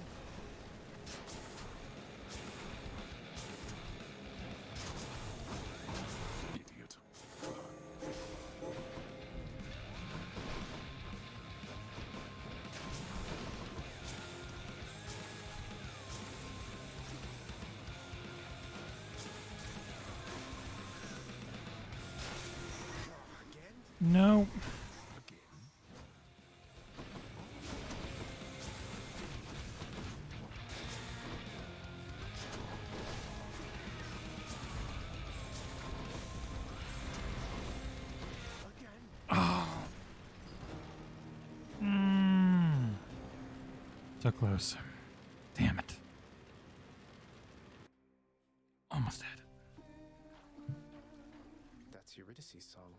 Idiot. No. So close. Damn it. Almost had it. That's Eurydice's song.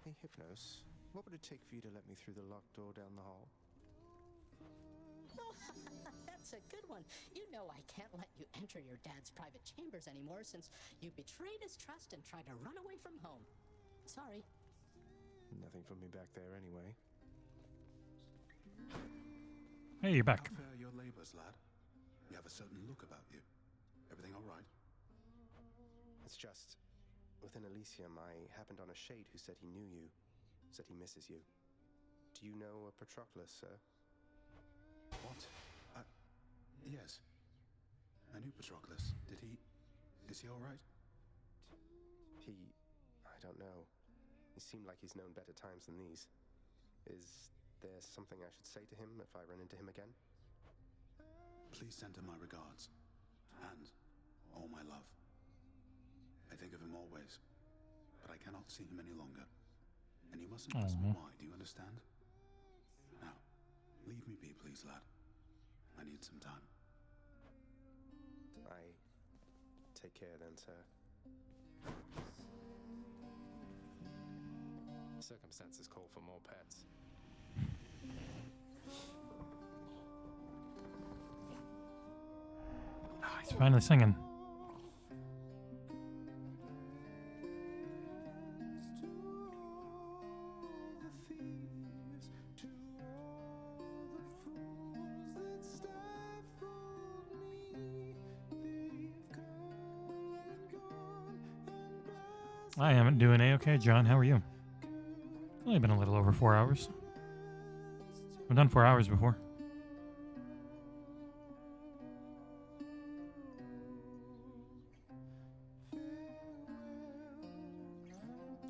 Hey, Hypnos, what would it take for you to let me through the locked door down the hall? Oh, that's a good one. You know I can't let you enter your dad's private chambers anymore since you betrayed his trust and tried to run away from home. Sorry. Nothing for me back there anyway. Hey, you're back. How fare your labors, lad? You have a certain look about you. Everything all right? It's just, within Elysium, I happened on a shade who said he knew you, said he misses you. Do you know a Patroclus, sir? What? Yes. I knew Patroclus. Is he all right? I don't know. He seemed like he's known better times than these. Is there something I should say to him if I run into him again? Please send him my regards. And all my love. I think of him always. But I cannot see him any longer. And you mustn't ask me why, do you understand? Now, leave me be, please, lad. I need some time. Take care then, sir. Circumstances call for more pets. Oh, he's finally singing. I am doing A-okay. John, how are you? Only been a little over 4 hours. I've done 4 hours before.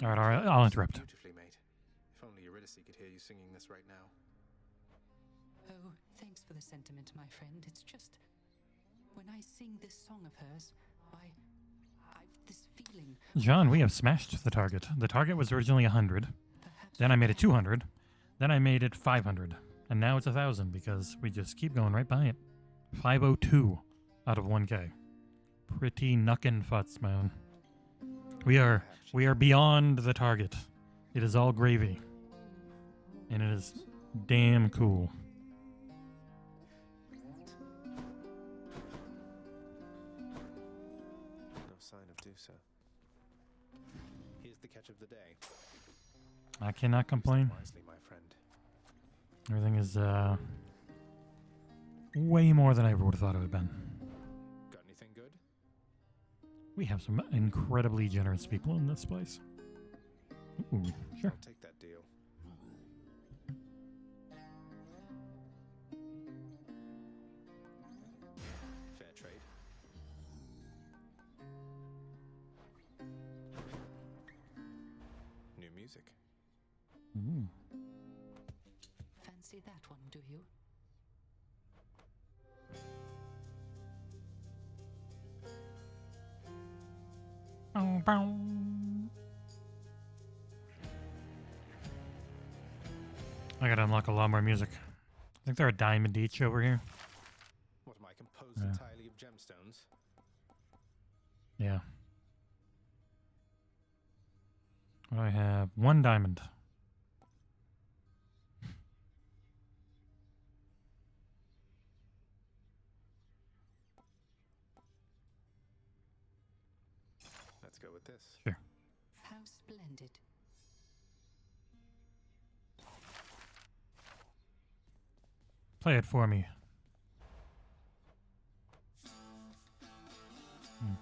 All right, I'll interrupt. Beautifully, mate. If only Eurydice could hear you singing this right now. Oh, thanks for the sentiment, my friend. It's just, when I sing this song of hers, I've this feeling. John, we have smashed the target. The target was originally 100. Then I made it 200. Then I made it 500. And now it's 1,000 because we just keep going right by it. 502 out of 1K. Pretty knuckin' futs, man. We are beyond the target. It is all gravy. And it is damn cool. No sign of Dusa. Here's the catch of the day. I cannot complain. Wisely, my friend. Everything is way more than I ever would have thought it would have been. Got anything good? We have some incredibly generous people in this place. Ooh, sure. I'll take that deal. Fair trade. music. Ooh. Fancy that one, do you? Bow, bow. I gotta unlock a lot more music. I think they're a diamond each over here. What am I composed entirely of gemstones? Yeah. What do I have? 1 diamond. Let's go with this. Sure. How splendid. Play it for me. Hmm.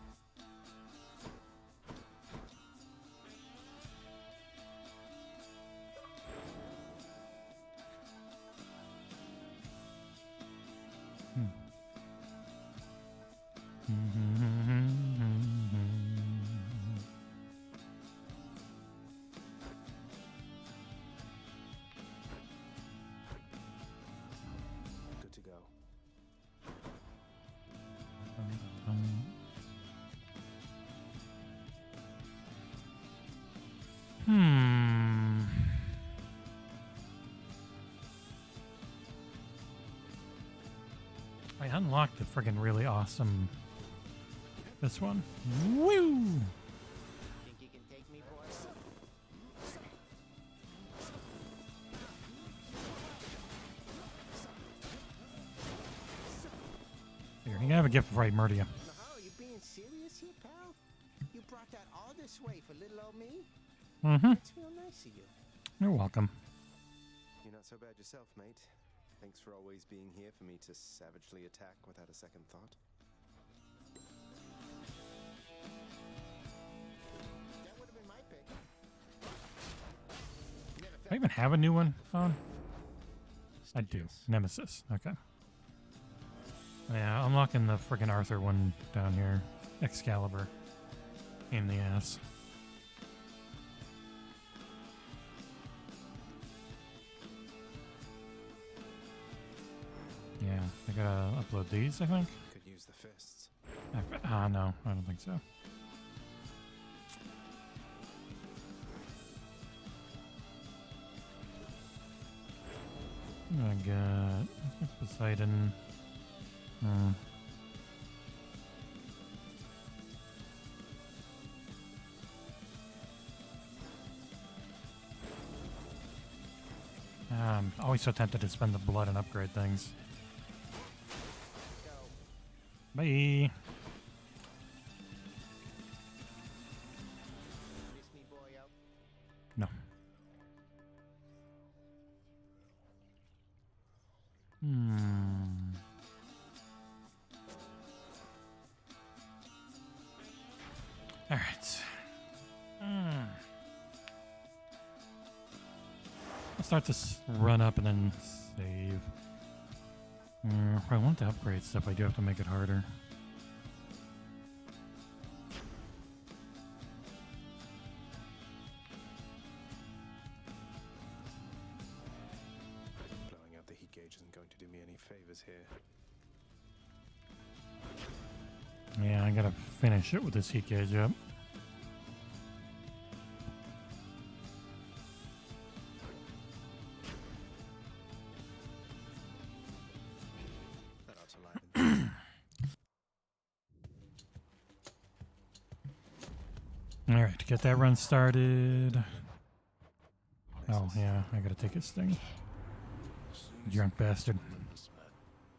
Good to go. I unlocked the friggin' really awesome. This one. Woo! Think you can take me, boys? Here, you have a gift before I murder you. Oh, you being serious here, pal? You brought that all this way for little old me? Mm-hmm. That's real nice of you. You're welcome. You're not so bad yourself, mate. Thanks for always being here for me to savagely attack without a second thought. That would have been my pick. Do I even have a new one phone? I do. Nemesis. Okay. Yeah, I'm locking the friggin' Arthur one down here. Excalibur. In the ass. Yeah, I gotta upload these, I think. Could use the fists. No, I don't think so. I got Poseidon. I'm always so tempted to spend the blood and upgrade things. Bye. Miss me, boy, out. No. All right. I'll start this run up and then save. If I want to upgrade stuff, I do have to make it harder. Blowing out the heat gauge isn't going to do me any favors here. Yeah, I gotta finish it with this heat gauge up. That ought to liven. All right, get that run started. Oh yeah, I gotta take his thing. Drunk bastard.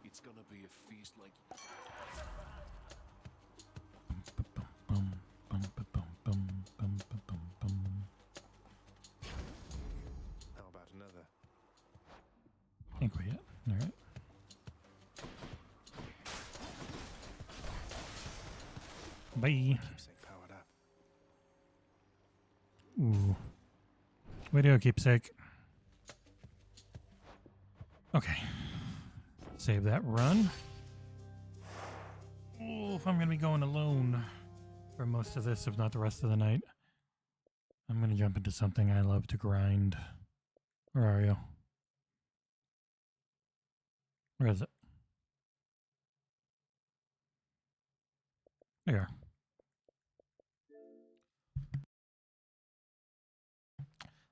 It's gonna be a feast like. How about another? Ain't quite yet. All right. Bye. Keepsake powered up. Ooh. Way to go, keepsake. Okay. Save that run. Oh, if I'm going to be going alone for most of this, if not the rest of the night. I'm going to jump into something I love to grind. Where are you? Where is it? There.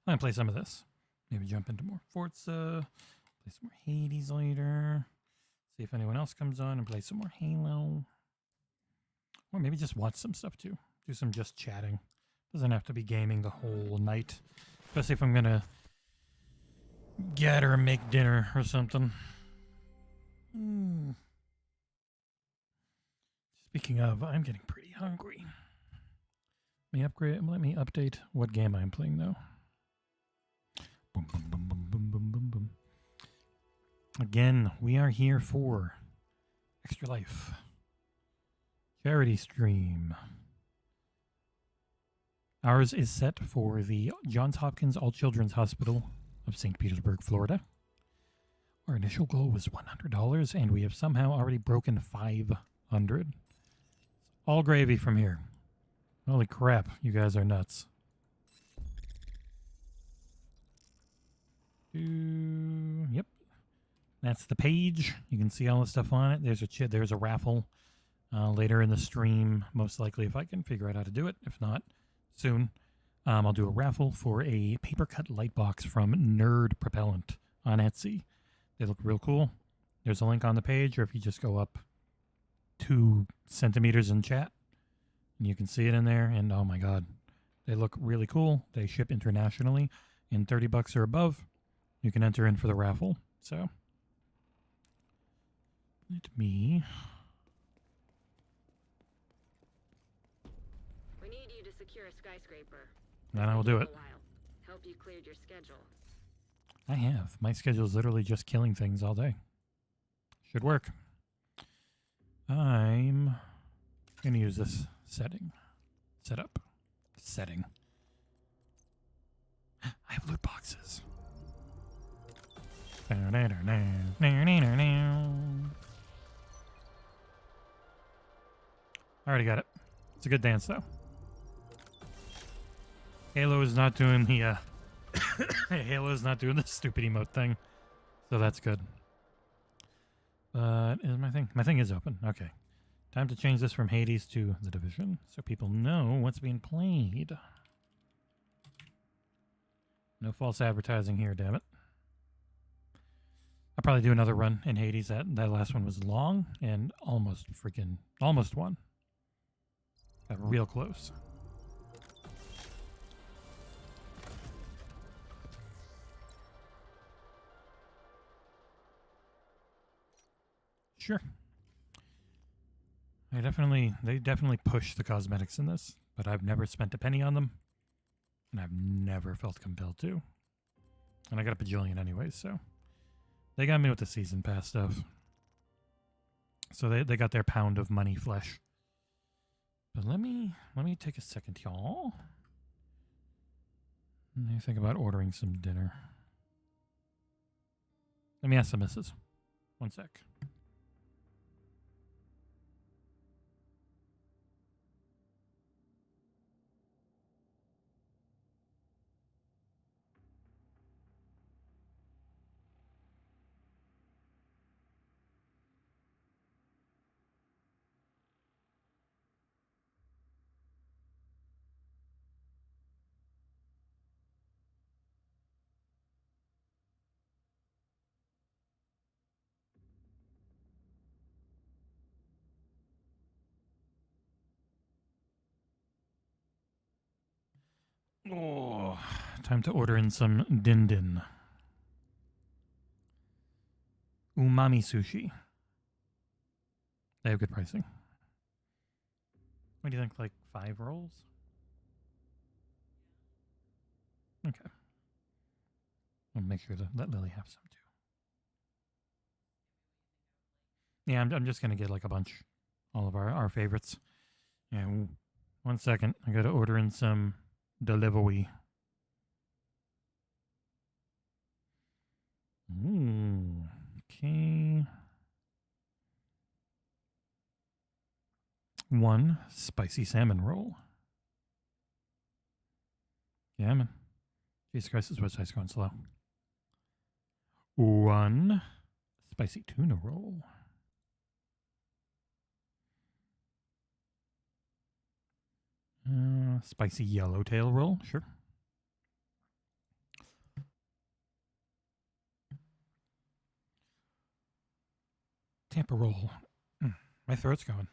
I'm going to play some of this. Maybe jump into more Forza. Play some more Hades later. See if anyone else comes on and play some more Halo. Or maybe just watch some stuff too. Do some just chatting. Doesn't have to be gaming the whole night. Especially if I'm going to get or make dinner or something. Speaking of, I'm getting pretty hungry. Let me update what game I'm playing though. Boom, boom, boom, boom, boom, boom, boom, boom. Again, we are here for Extra Life. Charity stream. Ours is set for the Johns Hopkins All Children's Hospital of St. Petersburg, Florida. Our initial goal was $100, and we have somehow already broken 500. It's all gravy from here. Holy crap, you guys are nuts. Yep. That's the page. You can see all the stuff on it. There's a raffle later in the stream, most likely if I can figure out how to do it. If not, soon. I'll do a raffle for a paper cut light box from Nerd Propellant on Etsy. They look real cool. There's a link on the page, or if you just go up 2 centimeters in chat, and you can see it in there. And oh my god, they look really cool. They ship internationally. In $30 or above, you can enter in for the raffle. So let me. We need you to secure a skyscraper. Then I will do it. Hope you cleared your schedule. I have. My schedule is literally just killing things all day. Should work. I'm going to use this setting. Setup. Setting. I have loot boxes. I already got it. It's a good dance, though. Halo is not doing the Halo is not doing the stupid emote thing, so that's good. But is my thing is open? Okay, time to change this from Hades to The Division, so people know what's being played. No false advertising here, damn it. I'll probably do another run in Hades. That last one was long and almost won. Got real close. Sure. They definitely push the cosmetics in this, but I've never spent a penny on them, and I've never felt compelled to. And I got a bajillion anyways, so they got me with the season pass stuff. So they got their pound of money flesh. But let me take a second, y'all. Let me think about ordering some dinner. Let me ask the missus. One sec. Oh, time to order in some din din. Umami sushi. They have good pricing. What do you think, like 5 rolls? Okay. I'll make sure to let Lily have some too. Yeah, I'm just gonna get like a bunch. All of our favorites. Yeah, one second. I gotta order in some delivery. Ooh, okay. 1 spicy salmon roll. Yeah, man. Jesus Christ, this website's going slow. 1 spicy tuna roll. Spicy yellowtail roll, sure. Tampa roll. My throat's going.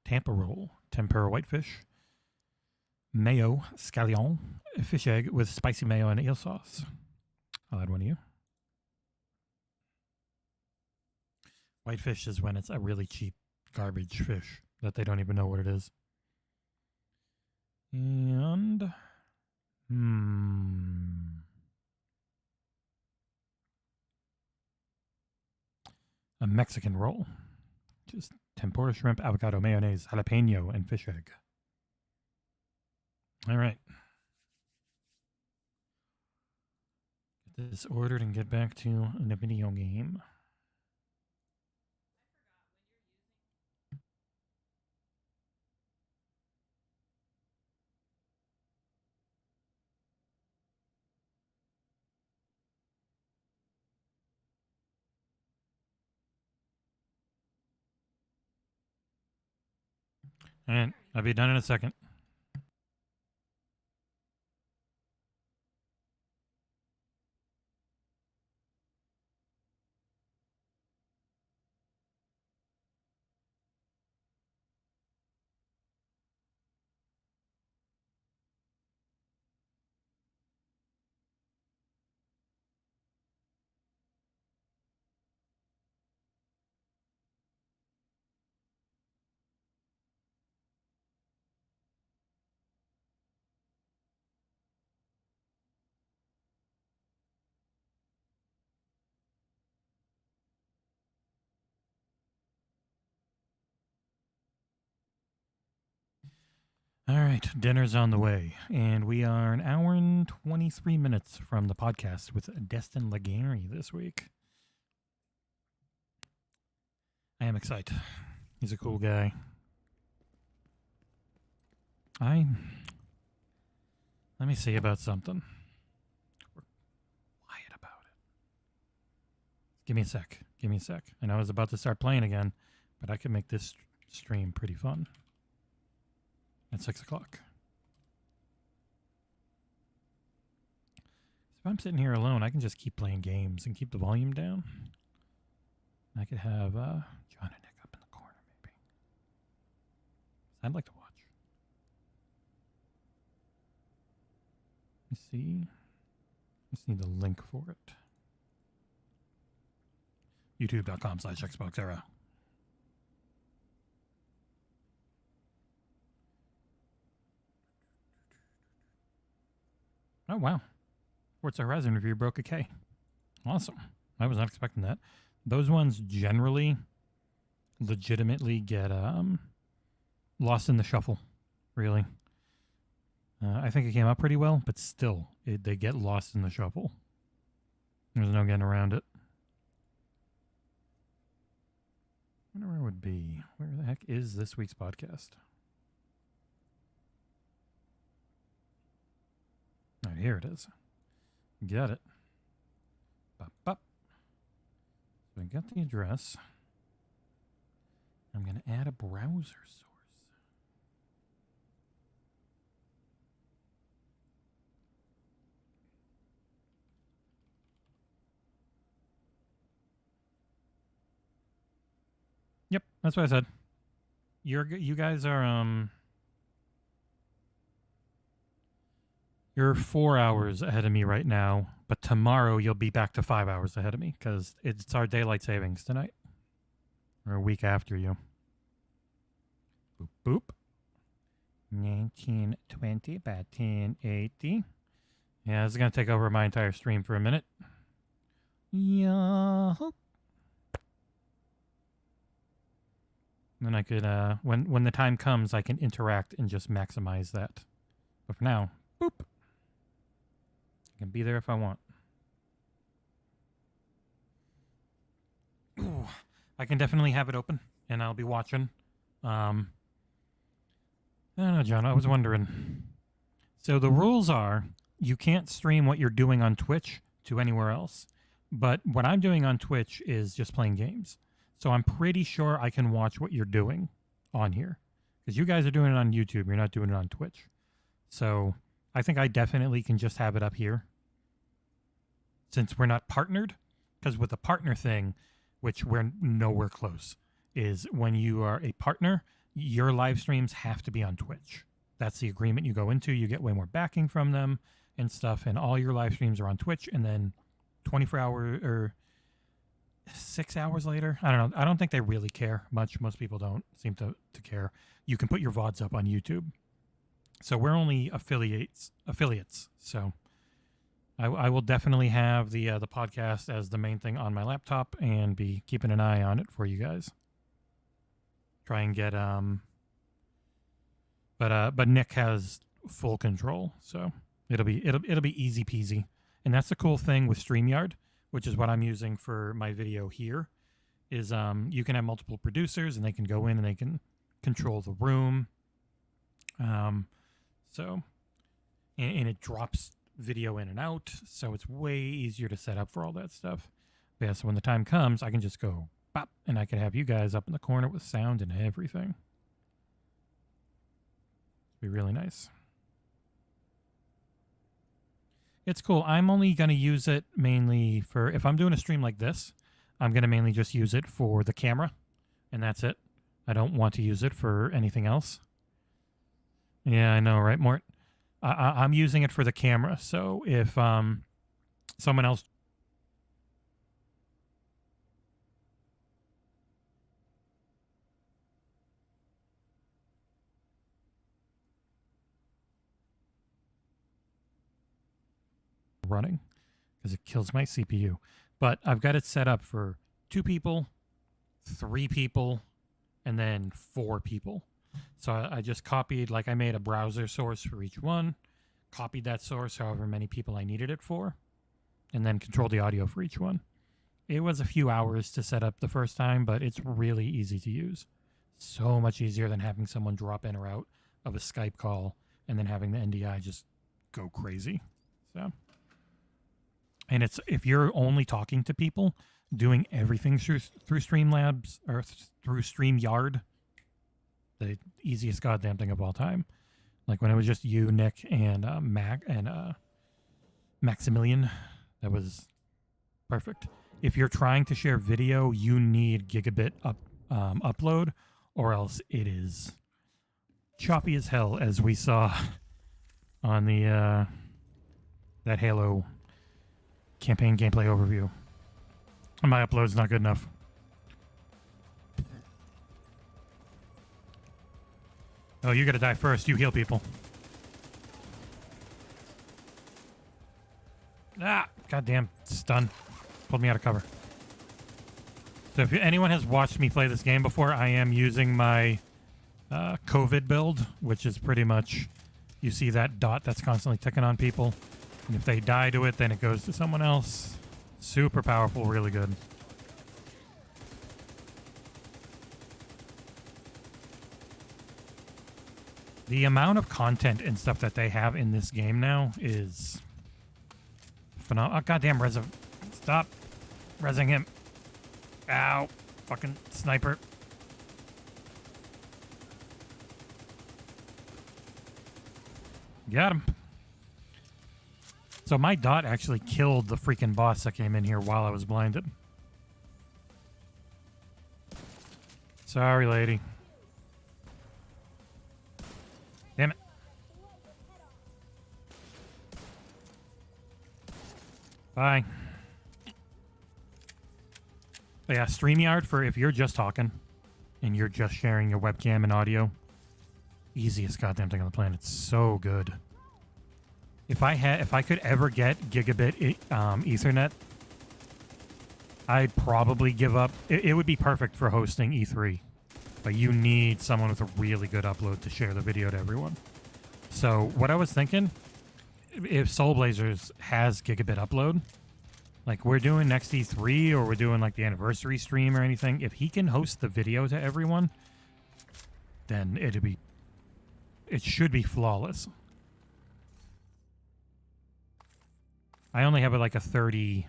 Tampa roll. Tempura whitefish. Mayo scallion. Fish egg with spicy mayo and eel sauce. I'll add one of you. Whitefish is when it's a really cheap garbage fish that they don't even know what it is. And a Mexican roll. Just tempura shrimp, avocado, mayonnaise, jalapeno, and fish egg. All right. Get this ordered and get back to the video game. All right, I'll be done in a second. All right, dinner's on the way, and we are an hour and 23 minutes from the podcast with Destin Legary this week. I am excited. He's a cool guy. Let me see about something. We're quiet about it. Give me a sec. Give me a sec. I know I was about to start playing again, but I can make this stream pretty fun. At 6 o'clock. If I'm sitting here alone, I can just keep playing games and keep the volume down. I could have John and Nick up in the corner, maybe. I'd like to watch. Let me see. Just need the link for it. YouTube.com/XboxEra. Oh, wow. Forza Horizon review broke a K. Awesome. I was not expecting that. Those ones generally legitimately get lost in the shuffle, really. I think it came out pretty well, but still, they get lost in the shuffle. There's no getting around it. I wonder where it would be. Where the heck is this week's podcast? All right, here it is. Got it. Bop, bop. So I got the address. I'm going to add a browser source. Yep, that's what I said. You guys are you're 4 hours ahead of me right now, but tomorrow you'll be back to 5 hours ahead of me because it's our daylight savings tonight. Or a week after you. Boop, boop. 1920 by 1080. Yeah, this is going to take over my entire stream for a minute. Yeah. Then I could, when the time comes, I can interact and just maximize that. But for now, boop. I can be there if I want. I can definitely have it open, and I'll be watching. I don't know, John. I was wondering. So the rules are you can't stream what you're doing on Twitch to anywhere else. But what I'm doing on Twitch is just playing games. So I'm pretty sure I can watch what you're doing on here. Because you guys are doing it on YouTube. You're not doing it on Twitch. So I think I definitely can just have it up here. Since we're not partnered. Because with the partner thing, which we're nowhere close, is when you are a partner, your live streams have to be on Twitch. That's the agreement you go into. You get way more backing from them and stuff. And all your live streams are on Twitch. And then 24 hours or 6 hours later, I don't know. I don't think they really care much. Most people don't seem to care. You can put your VODs up on YouTube. So we're only affiliates. So I will definitely have the podcast as the main thing on my laptop and be keeping an eye on it for you guys. Try and get but Nick has full control, so it'll be easy peasy. And that's the cool thing with StreamYard, which is what I'm using for my video here, is you can have multiple producers and they can go in and they can control the room. So and it drops video in and out, so it's way easier to set up for all that stuff. But yeah, so when the time comes, I can just go bop, and I can have you guys up in the corner with sound and everything. It'd be really nice. It's cool. I'm only going to use it mainly for, if I'm doing a stream like this, I'm going to mainly just use it for the camera, and that's it. I don't want to use it for anything else. Yeah, I know, right, Mort? I'm using it for the camera, so if someone else... running, because it kills my CPU. But I've got it set up for 2 people, 3 people, and then 4 people. So I just copied, like I made a browser source for each one, copied that source however many people I needed it for, and then controlled the audio for each one. It was a few hours to set up the first time, but it's really easy to use. So much easier than having someone drop in or out of a Skype call and then having the NDI just go crazy. So, and it's, if you're only talking to people, doing everything through Streamlabs or through StreamYard, the easiest goddamn thing of all time. Like when it was just you, Nick, and Maximilian, that was perfect. If you're trying to share video, you need gigabit upload, or else it is choppy as hell, as we saw on the that Halo campaign gameplay overview. My upload's not good enough. Oh, you gotta die first. You heal people. Ah! Goddamn stun. Pulled me out of cover. So if anyone has watched me play this game before, I am using my COVID build, which is pretty much, you see that dot that's constantly ticking on people. And if they die to it, then it goes to someone else. Super powerful, really good. The amount of content and stuff that they have in this game now is phenomenal. Oh, goddamn, stop rezzing him. Ow. Fucking sniper. Got him. So my dot actually killed the freaking boss that came in here while I was blinded. Sorry, lady. Damn it. Bye. But yeah, StreamYard, for if you're just talking and you're just sharing your webcam and audio, easiest goddamn thing on the planet. It's so good. If I could ever get gigabit Ethernet, I'd probably give up. It would be perfect for hosting E3. But you need someone with a really good upload to share the video to everyone. So what I was thinking, if Soul Blazers has gigabit upload, like we're doing next E3 or we're doing like the anniversary stream or anything, if he can host the video to everyone, then it should be flawless. I only have like a 30,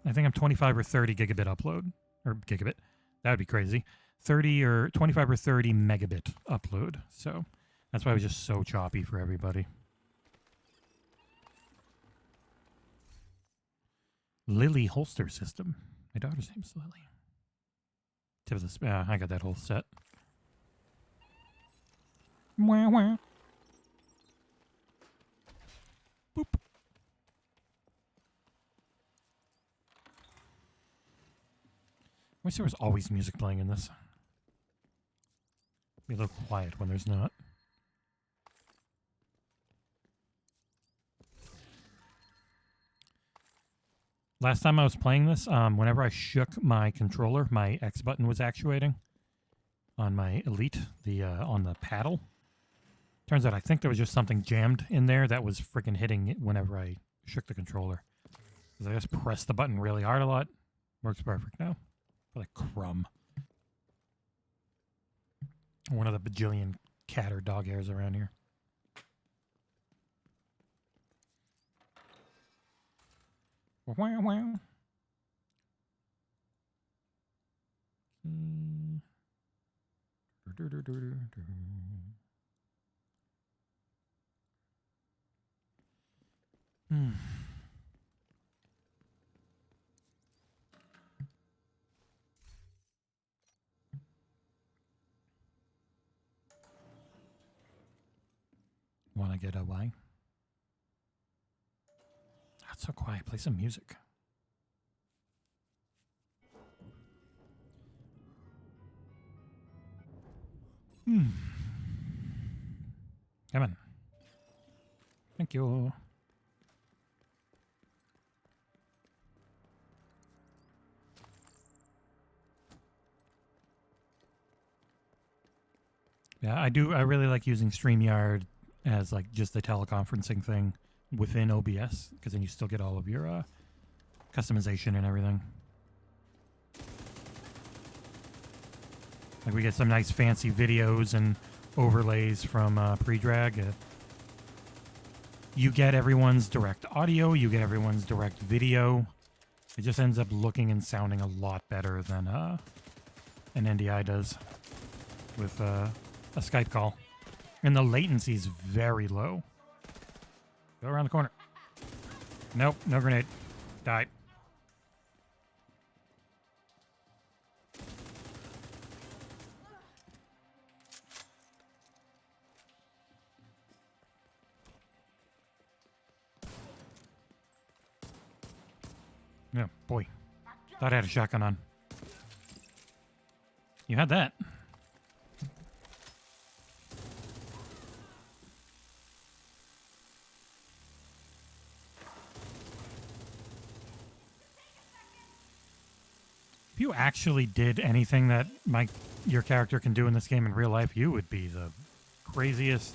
I think I'm 25 or 30 gigabit upload, or gigabit. That would be crazy. 30 or 25 or 30 megabit upload. So that's why it was just so choppy for everybody. Lily holster system. My daughter's name's Lily. Tip of the I got that whole set. Wah, wah. Boop. Wish there was always music playing in this. Be a little quiet when there's not. Last time I was playing this, whenever I shook my controller, my X button was actuating on my Elite, on the paddle. Turns out I think there was just something jammed in there that was freaking hitting it whenever I shook the controller. Because I just pressed the button really hard a lot. Works perfect now. Like crumb. One of the bajillion cat or dog hairs around here. Wow, wow. Want to get away? That's so quiet. Play some music. Come on. Thank you. Yeah, I do. I really like using StreamYard as like just the teleconferencing thing within OBS, because then you still get all of your customization and everything. Like we get some nice fancy videos and overlays from pre-drag. You get everyone's direct audio, you get everyone's direct video. It just ends up looking and sounding a lot better than an NDI does with a Skype call. And the latency is very low. Go around the corner. Nope, no grenade. Die. Yeah, boy. Thought I had a shotgun on. You had that. If you actually did anything that your character can do in this game in real life, you would be the craziest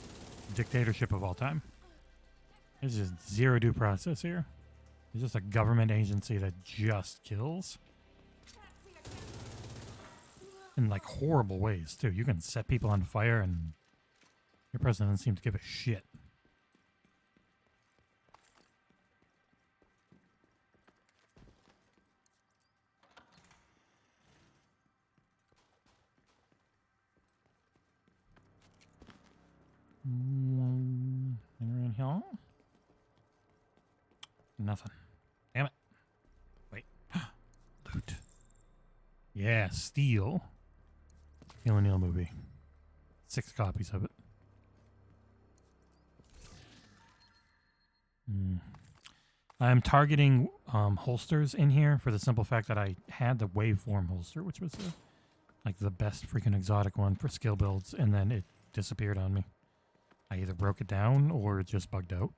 dictatorship of all time. There's just zero due process here. It's just a government agency that just kills. In like horrible ways too. You can set people on fire and your president doesn't seem to give a shit. Anything around here? Nothing. Damn it. Wait. Loot. Yeah, Steel. Neil O'Neill movie. 6 copies of it. I'm targeting holsters in here for the simple fact that I had the waveform holster, which was like the best freaking exotic one for skill builds, and then it disappeared on me. I either broke it down or it just bugged out.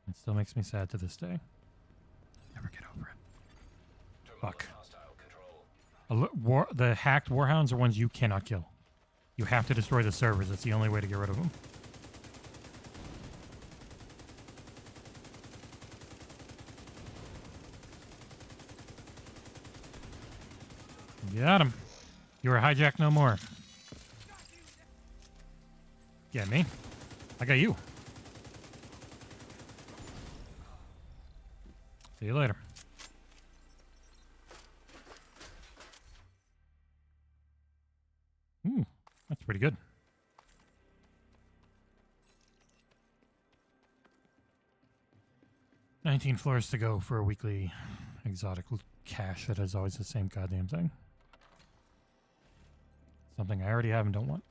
It still makes me sad to this day. Never get over it. Fuck. The hacked warhounds are ones you cannot kill. You have to destroy the servers. That's the only way to get rid of them. Got him. You are hijacked no more. Get me. I got you. See you later. Ooh, that's pretty good. $19 floors to go for a weekly exotic cache that is always the same goddamn thing. Something I already have and don't want.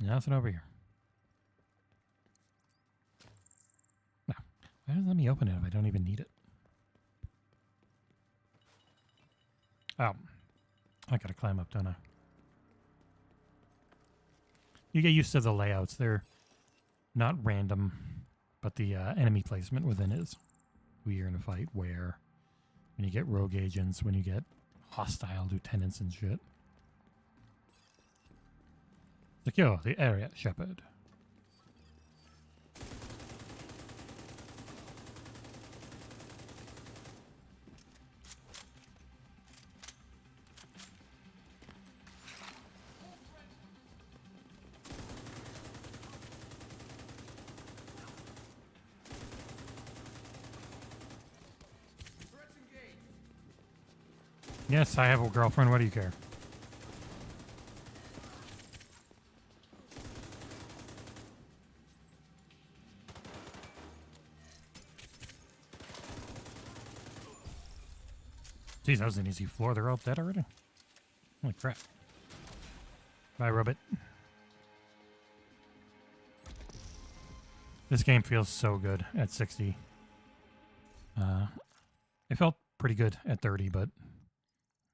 Nothing over here. No. Why doesn't it let me open it if I don't even need it? Oh. I gotta climb up, don't I? You get used to the layouts. They're not random, but the enemy placement within is who you're gonna fight, where, when you get rogue agents, when you get hostile lieutenants and shit. Secure the area, Shepard. Yes, I have a girlfriend. What do you care? Jeez, that was an easy floor. They're all dead already? Holy crap. Bye, Robot. This game feels so good at 60. It felt pretty good at 30, but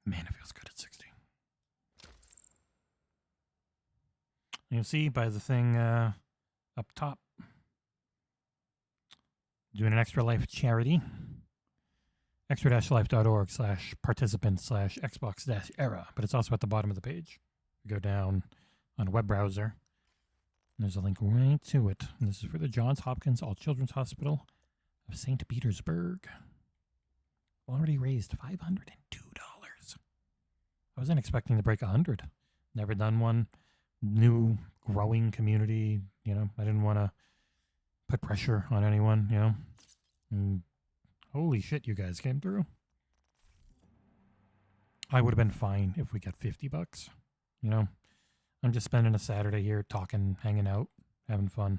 man, it feels good at 60. You'll see by the thing up top. Doing an Extra Life charity. extra-life.org/participant/Xbox-era, but it's also at the bottom of the page. You go down on a web browser, and there's a link right to it. And this is for the Johns Hopkins All Children's Hospital of St. Petersburg. Already raised $502. I wasn't expecting to break 100. Never done one. New, growing community. You know, I didn't want to put pressure on anyone, you know. And holy shit, you guys came through. I would have been fine if we got $50. You know, I'm just spending a Saturday here talking, hanging out, having fun.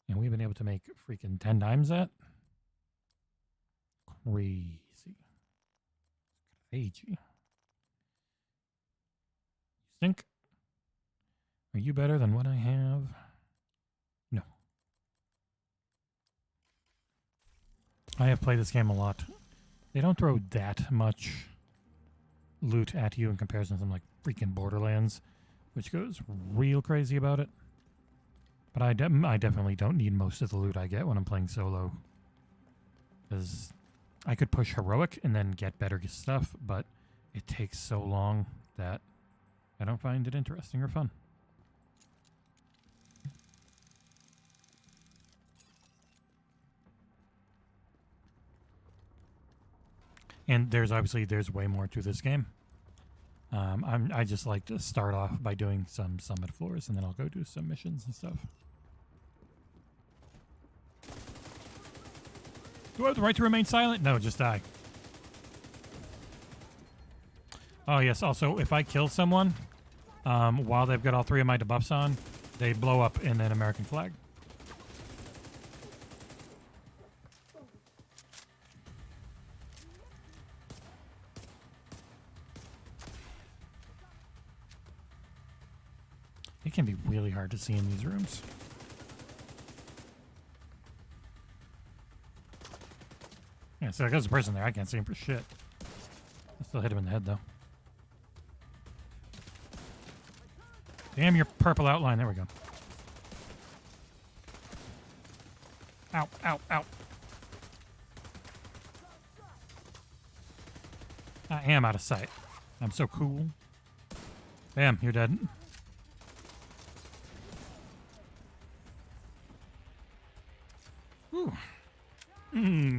And we've been able to make freaking 10 times that. Crazy. Crazy. Think? Are you better than what I have? No. I have played this game a lot. They don't throw that much loot at you in comparison to something like freaking Borderlands, which goes real crazy about it. But I definitely don't need most of the loot I get when I'm playing solo. Because I could push heroic and then get better stuff, but it takes so long that I don't find it interesting or fun. And there's way more to this game. I just like to start off by doing some summit floors, and then I'll go do some missions and stuff. Do I have the right to remain silent? No, just die. Oh yes, also if I kill someone while they've got all three of my debuffs on, they blow up in an American flag. It can be really hard to see in these rooms. Yeah, so there's a person there. I can't see him for shit. I still hit him in the head, though. Damn your purple outline. There we go. Ow, ow, ow. I am out of sight. I'm so cool. Bam, you're dead.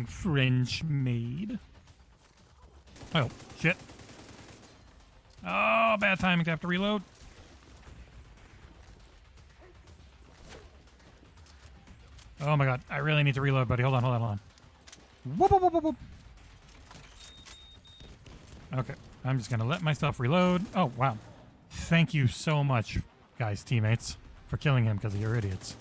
French maid. Oh, shit. Oh, bad timing to have to reload. Oh my god, I really need to reload, buddy. Hold on. Whoop, whoop, whoop, whoop, whoop. Okay, I'm just gonna let myself reload. Oh, wow. Thank you so much, guys, teammates, for killing him because you're idiots.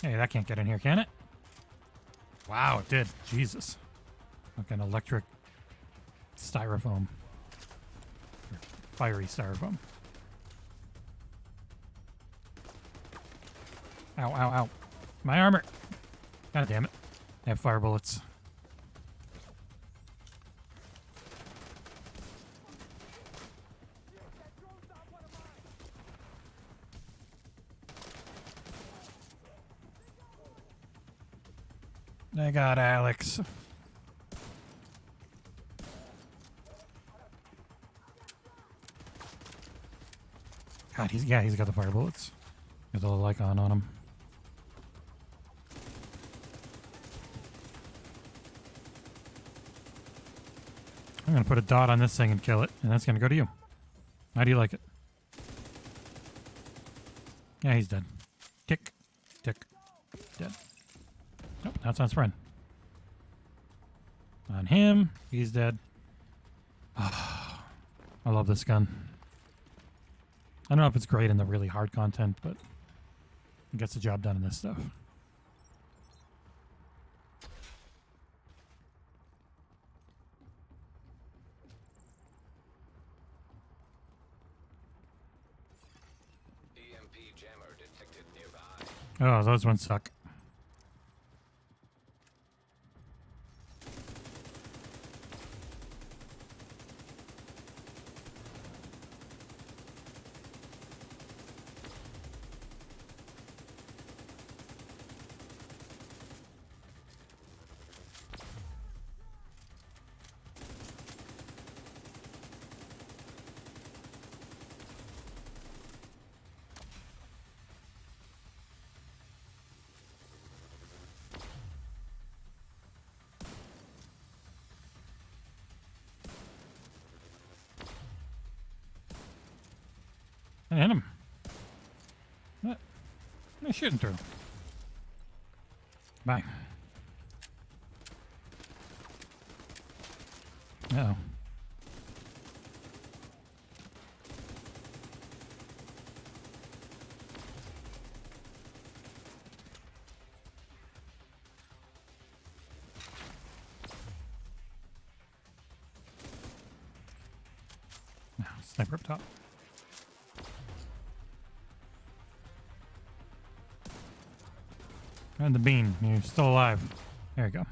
Hey, that can't get in here, can it? Wow, it did. Jesus. Like an electric styrofoam. Fiery styrofoam. Ow, ow, ow. My armor. God damn it. I have fire bullets. I got Alex. God, he's got the fire bullets. Got the little icon on him. I'm gonna put a dot on this thing and kill it, and that's gonna go to you. How do you like it? Yeah, he's dead. Tick, tick, dead. Nope, that's on his friend. On him, he's dead. Oh, I love this gun. I don't know if it's great in the really hard content, but it gets the job done in this stuff. EMP jammer detected nearby. Oh, those ones suck. I hit him. What? What am I shooting through? Bye. Uh-oh. No, sniper up top. And the bean, you're still alive. There you go.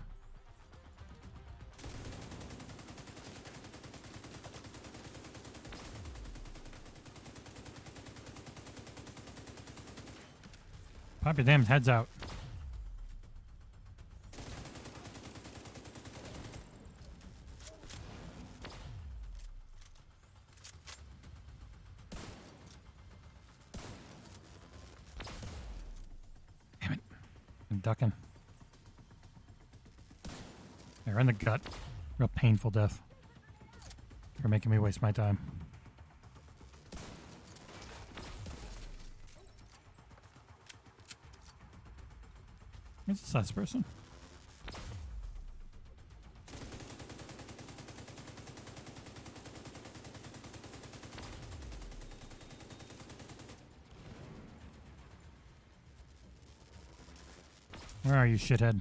Pop your damn heads out. Damn it. I'm ducking. They're in the gut. Real painful death. For making me waste my time. Where's this last person? Where are you, shithead?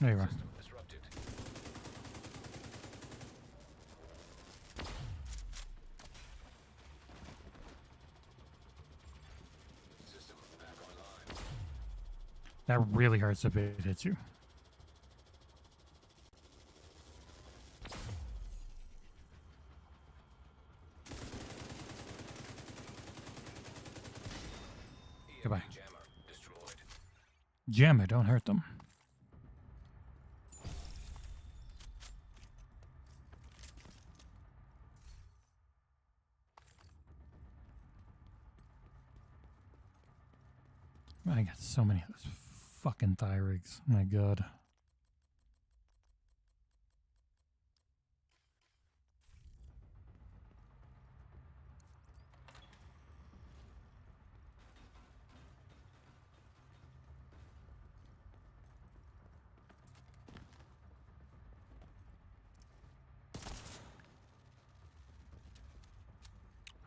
There you are. That really hurts if it hits you. Goodbye. Jam it, don't hurt them. I got so many of those fucking thigh rigs. My god.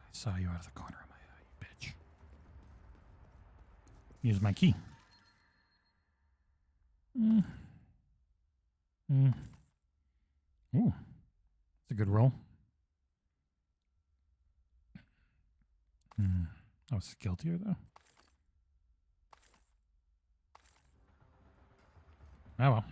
I saw you out of the corner of my eye, you bitch. Use my key. Ooh. It's a good roll. I was guiltier though. Oh well.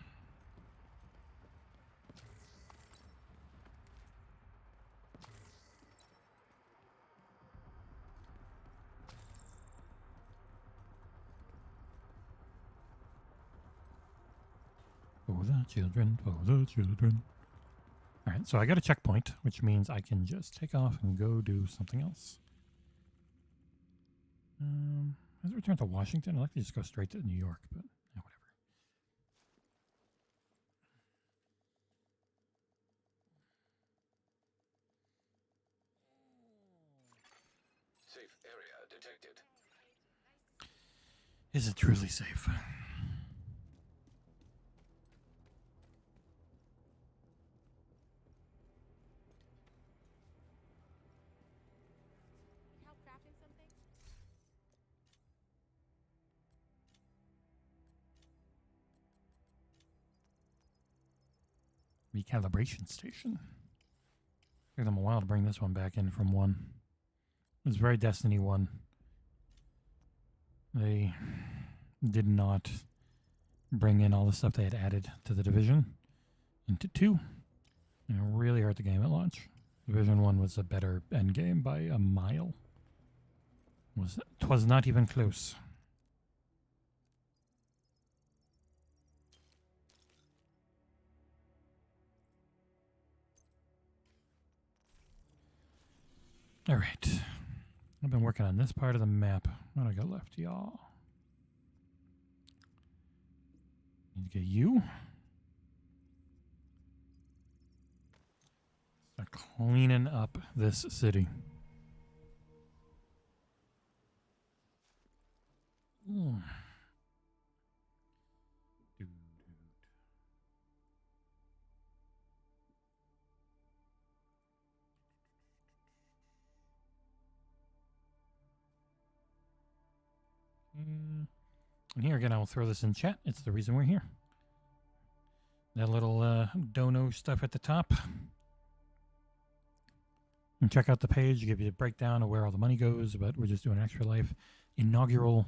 For the children, for the children. Alright, so I got a checkpoint, which means I can just take off and go do something else. Let's return to Washington. I'd like to just go straight to New York, but yeah, whatever. Safe area detected. Is it truly safe? Recalibration station. Took them a while to bring this one back in from 1. It was very Destiny 1. They did not bring in all the stuff they had added to the Division into 2. And it really hurt the game at launch. Division 1 was a better end game by a mile. Twas not even close. All right. I've been working on this part of the map. What do I got left, y'all? Need to get you. Start cleaning up this city. Ooh. And here again, I will throw this in chat. It's the reason we're here. That little dono stuff at the top. And check out the page, give you a breakdown of where all the money goes, but we're just doing an Extra Life inaugural,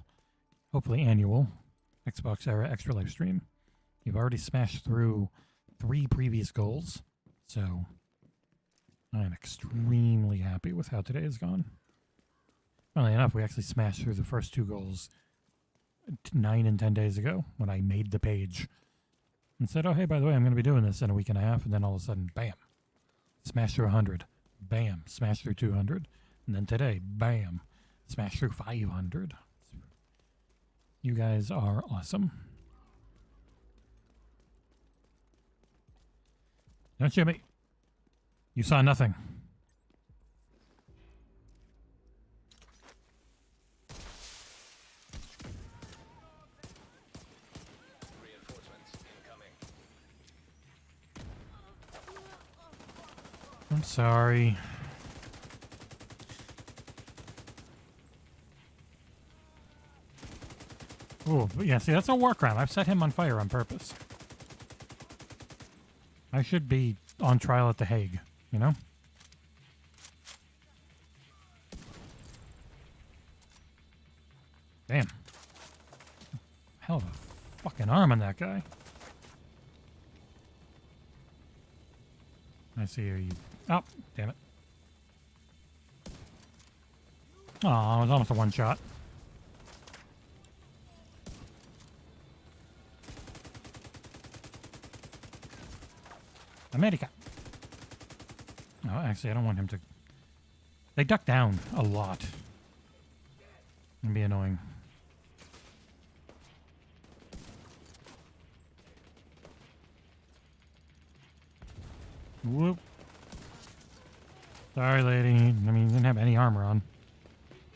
hopefully annual, XboxEra Extra Life stream. You've already smashed through 3 previous goals, so I am extremely happy with how today has gone. Funnily enough, we actually smashed through the first 2 goals 9 and 10 days ago when I made the page and said, oh, hey, by the way, I'm going to be doing this in a week and a half. And then all of a sudden, bam, smash through 100. Bam, smash through 200. And then today, bam, smash through 500. You guys are awesome. Don't shoot me. You saw nothing. I'm sorry. Oh, yeah, see, that's a war crime. I've set him on fire on purpose. I should be on trial at The Hague, you know? Damn. Hell of a fucking arm on that guy. I see you. Oh, damn it. Oh, it was almost a one-shot. America. No, actually, I don't want him to... They duck down a lot. It'd be annoying. Whoop. Sorry, lady. I mean, you didn't have any armor on.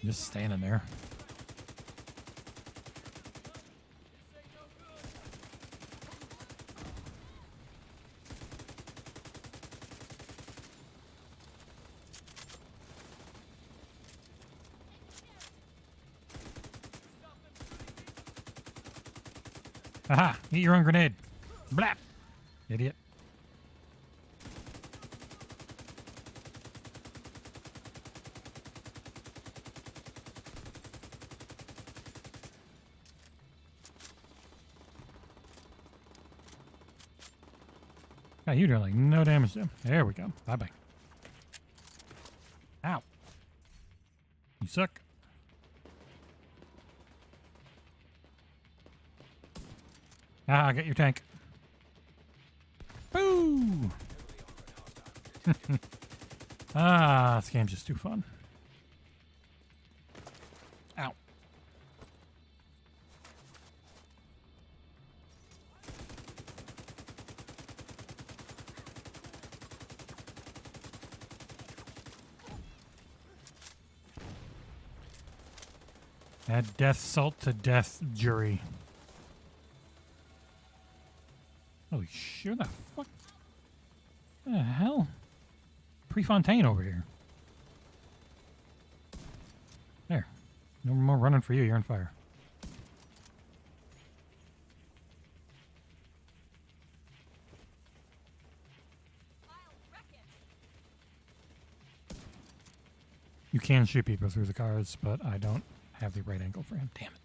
Just standing there. Aha! Eat your own grenade. Blap! Idiot. God, you're doing like no damage to him. There we go. Bye-bye. Ow. You suck. Ah, get your tank. Boo! Ah, this game's just too fun. Ow. Add death salt to death jury. Holy shit, the fuck? What the hell? Prefontaine over here. There. No more running for you, you're on fire. You can shoot people through the cars, but I don't have the right angle for him. Damn it.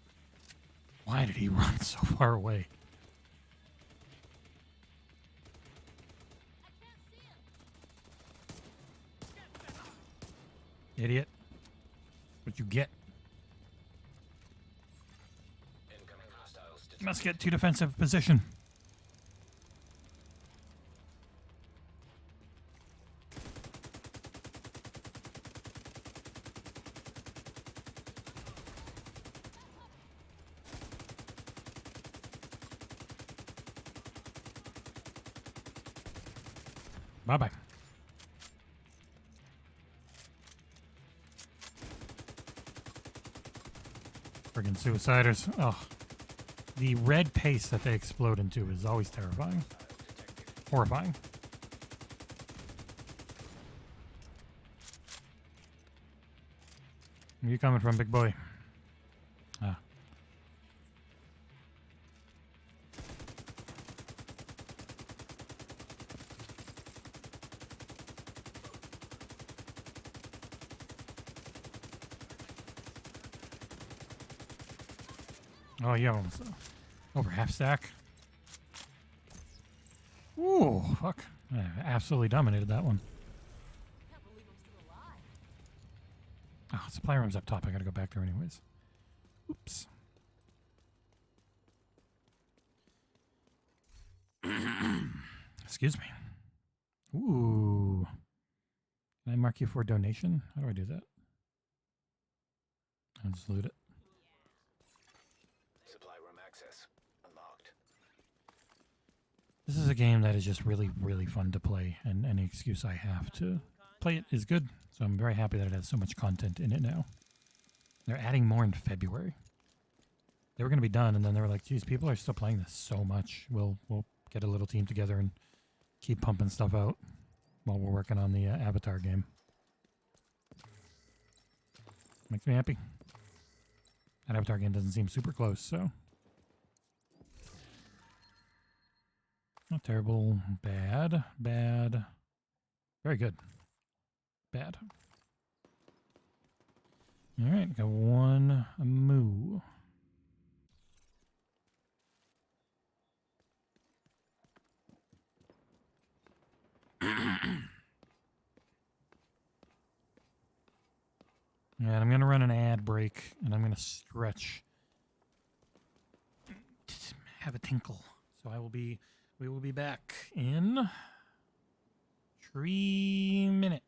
Why did he run so far away? Idiot. What you get? You must get to defensive position. Bye-bye. Friggin' suiciders. Oh. The red paste that they explode into is always terrifying. Horrifying. Where you coming from, big boy? Ah. Oh, yeah, almost over half stack. Ooh, fuck. I absolutely dominated that one. Oh, supply room's up top. I gotta go back there anyways. Oops. Excuse me. Ooh. Can I mark you for donation? How do I do that? I'll just loot it. This is a game that is just really, really fun to play, and any excuse I have to play it is good. So I'm very happy that it has so much content in it now. They're adding more in February. They were going to be done, and then they were like, geez, people are still playing this so much. We'll get a little team together and keep pumping stuff out while we're working on the Avatar game. Makes me happy. That Avatar game doesn't seem super close, so... Not terrible. Bad. Bad. Very good. Bad. Alright, got one moo. And I'm going to run an ad break, and I'm going to stretch. Have a tinkle. So we will be back in 3 minutes.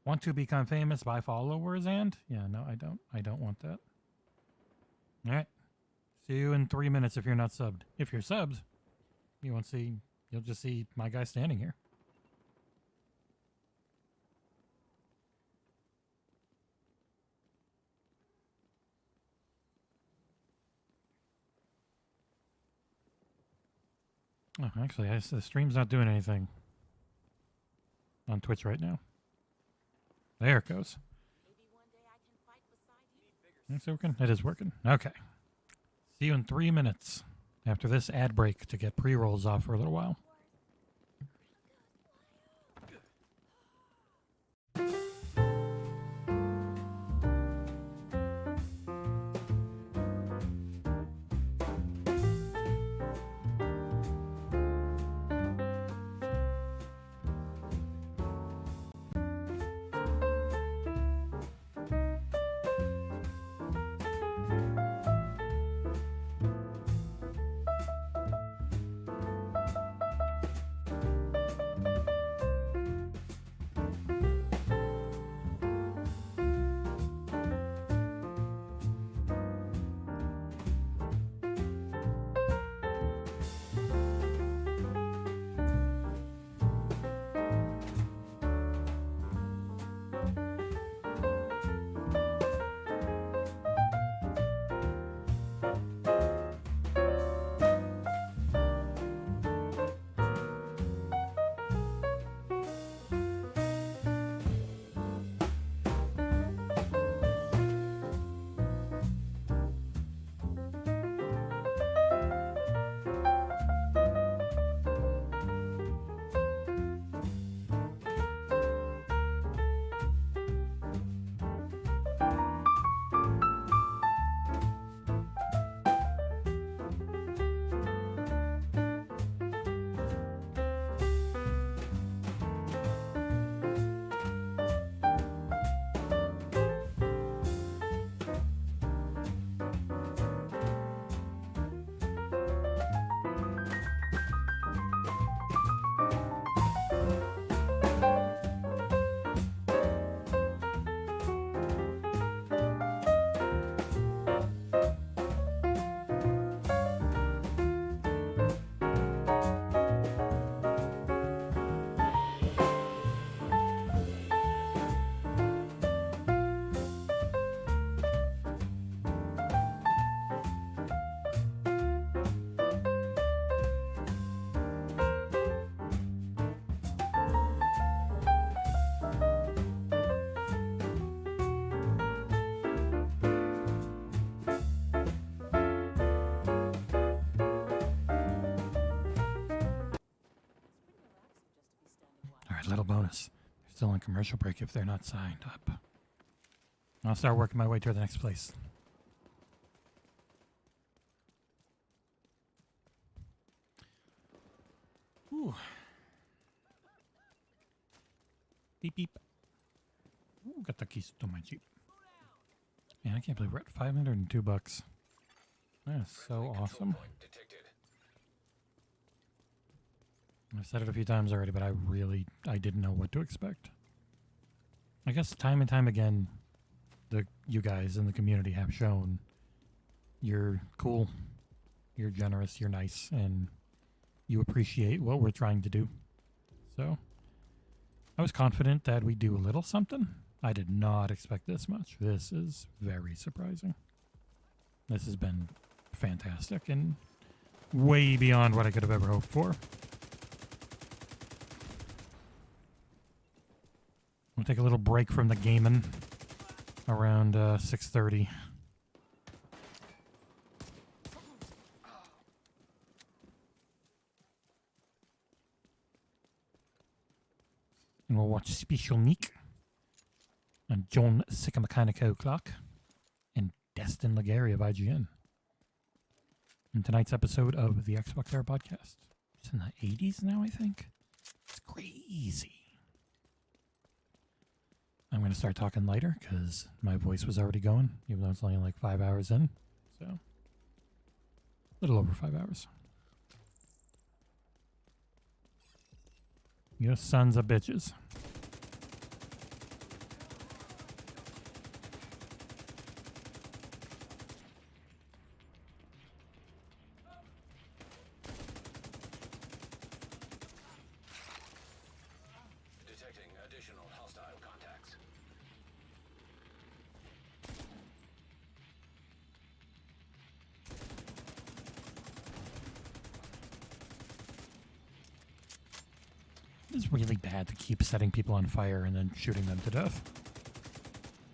Want to become famous by followers and? Yeah, no, I don't. I don't want that. All right. See you in 3 minutes if you're not subbed. If you're subbed, you'll just see my guy standing here. Oh, actually, the stream's not doing anything on Twitch right now. There it goes. It's working? It is working. Okay. See you in 3 minutes after this ad break to get pre-rolls off for a little while. Little bonus. They're still on commercial break if they're not signed up. I'll start working my way to the next place. Ooh. Beep beep. Ooh, got the keys to my Jeep. Man, I can't believe we're at $502. That's so awesome. I've said it a few times already, but I didn't know what to expect. I guess time and time again, you guys in the community have shown you're cool, you're generous, you're nice, and you appreciate what we're trying to do. So, I was confident that we'd do a little something. I did not expect this much. This is very surprising. This has been fantastic and way beyond what I could have ever hoped for. We'll take a little break from the gaming around 6:30. And we'll watch Special Meek and John Sickamechanico O'Clock and Destin Legary of IGN. In tonight's episode of the XboxEra podcast. It's in the 80s now, I think. It's crazy. I'm going to start talking lighter because my voice was already going, even though it's only like 5 hours in. So, a little over 5 hours. You sons of bitches. Detecting additional hostile contacts. is really bad to keep setting people on fire and then shooting them to death.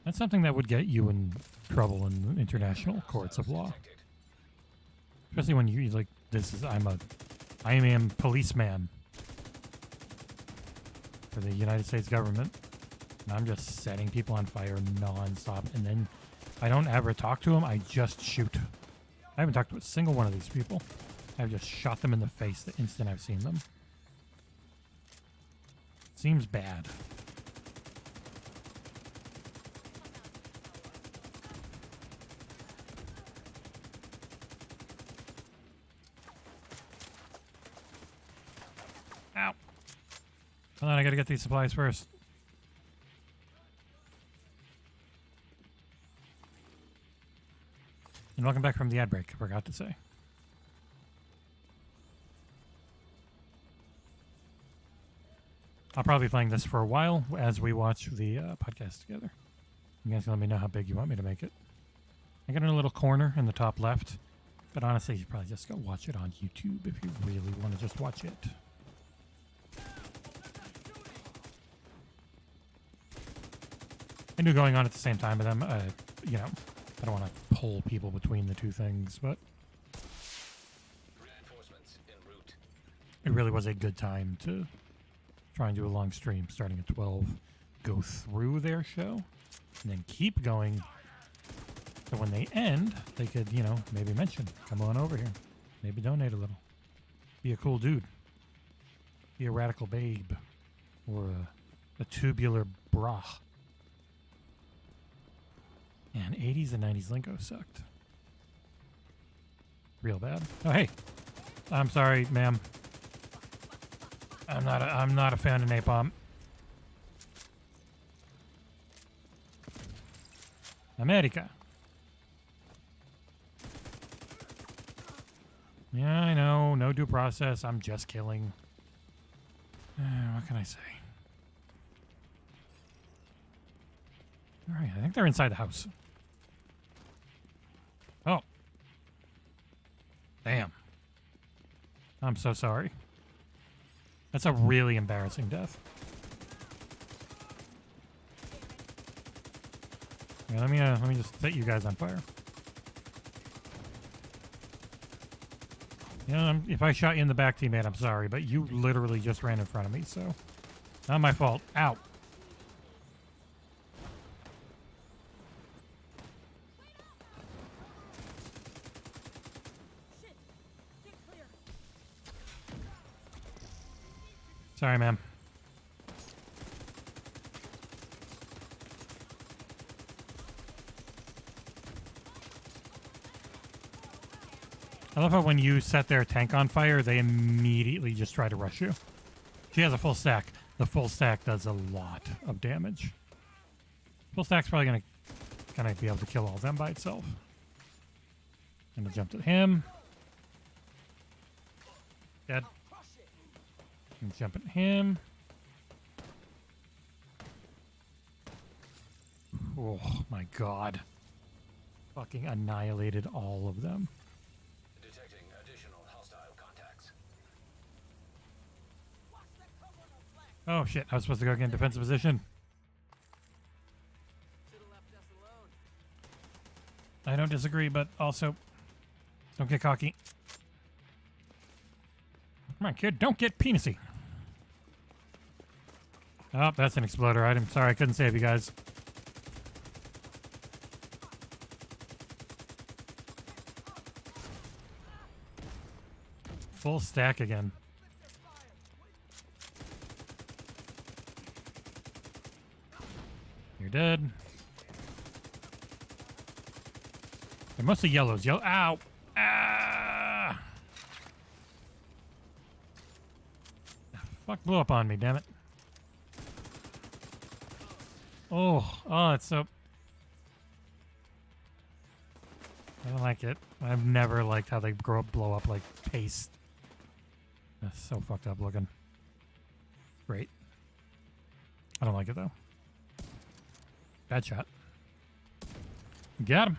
That's something that would get you in trouble in international courts of law. Especially when you like I am policeman for the United States government, and I'm just setting people on fire non-stop, and then I don't ever talk to them, I just shoot. I haven't talked to a single one of these people. I've just shot them in the face the instant I've seen them. Seems bad. Ow. Hold on, I gotta get these supplies first. And welcome back from the ad break, I forgot to say. I'll probably be playing this for a while as we watch the podcast together. You guys can let me know how big you want me to make it. I got in a little corner in the top left, but honestly, you probably just go watch it on YouTube if you really want to just watch it. I knew going on at the same time, but you know, I don't want to pull people between the two things, but it really was a good time to try and do a long stream starting at 12, go through their show, and then keep going. So when they end, they could, you know, maybe mention, come on over here, maybe donate a little, be a cool dude, be a radical babe, or a tubular bra. And 80s and 90s lingo sucked. Real bad. Oh, hey. I'm sorry, ma'am. I'm not a fan of napalm. America. Yeah, I know. No due process. I'm just killing. What can I say? Alright, I think they're inside the house. Oh. Damn. I'm so sorry. That's a really embarrassing death. Yeah, let me just set you guys on fire. You know, if I shot you in the back, teammate, I'm sorry, but you literally just ran in front of me, so not my fault. Ow. Sorry, ma'am. I love how when you set their tank on fire, they immediately just try to rush you. She has a full stack. The full stack does a lot of damage. Full stack's probably gonna be able to kill all of them by itself. I'm gonna jump to him. Dead. And jump at him. Oh my god. Fucking annihilated all of them. Detecting additional hostile contacts. Oh shit, I was supposed to go get in defensive position. I don't disagree, but also don't get cocky. Come on, kid, don't get penisy. Oh, that's an exploder item. Sorry, I couldn't save you guys. Full stack again. You're dead. They're mostly yellows. Ow! Ah! Fuck blew up on me, damn it. Oh, it's so... I don't like it. I've never liked how they blow up like paste. That's so fucked up looking. Great. I don't like it though. Bad shot. Got him.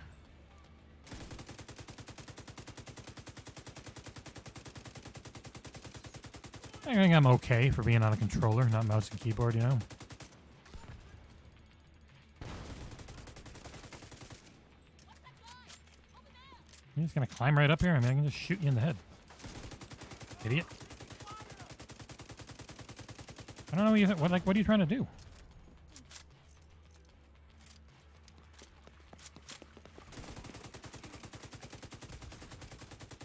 I think I'm okay for being on a controller, not mouse and keyboard, you know? You're just gonna climb right up here? I mean, I can just shoot you in the head. Idiot. I don't know what are you trying to do?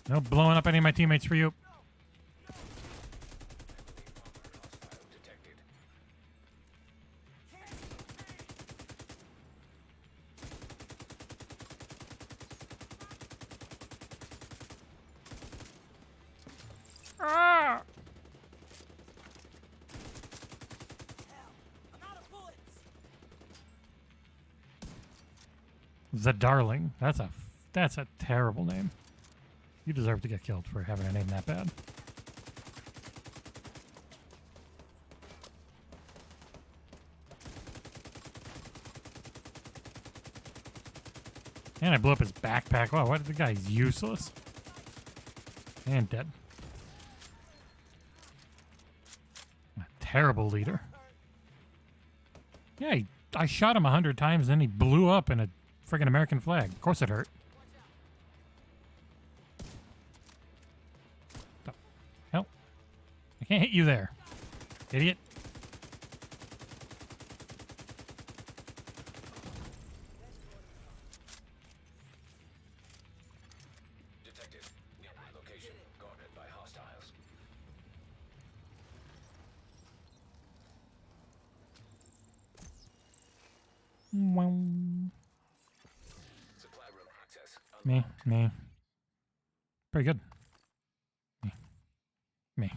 No blowing up any of my teammates for you. Ah! The Darling. That's a terrible name. You deserve to get killed for having a name that bad. And I blew up his backpack. Wow, what the guy's useless. And dead. A terrible leader. Yeah, I shot him 100 times, then he blew up in a friggin' American flag. Of course it hurt. Hell, I can't hit you there, idiot. Detected. Nearby location guarded by hostiles. Supply room access. Me. Pretty good. Me.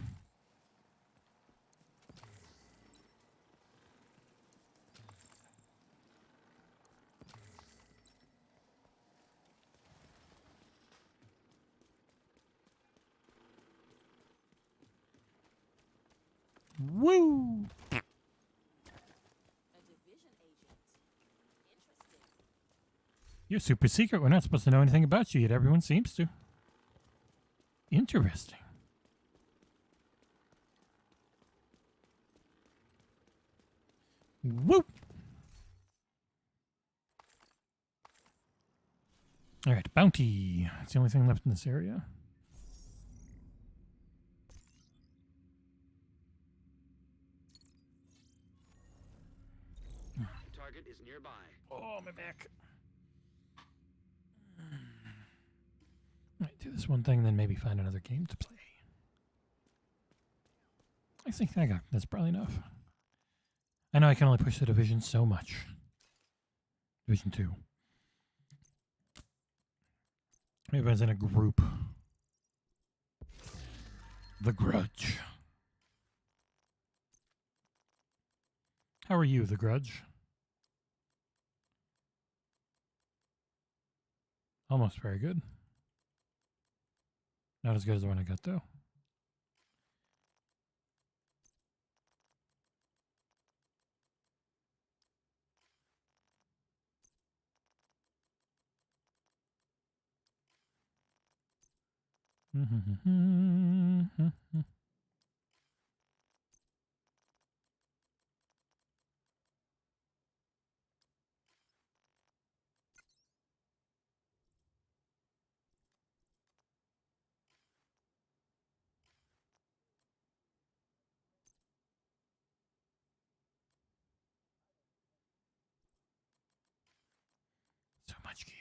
Woo! You're super secret. We're not supposed to know anything about you, yet everyone seems to. Interesting. Whoop! Alright, bounty. It's the only thing left in this area. Target is nearby. Oh, my back. Alright, do this one thing, then maybe find another game to play. I think that's probably enough. I know I can only push the Division so much. Division 2. Maybe I was in a group. The Grudge. How are you, The Grudge? Almost very good. Not as good as the one I got, though. So much gear.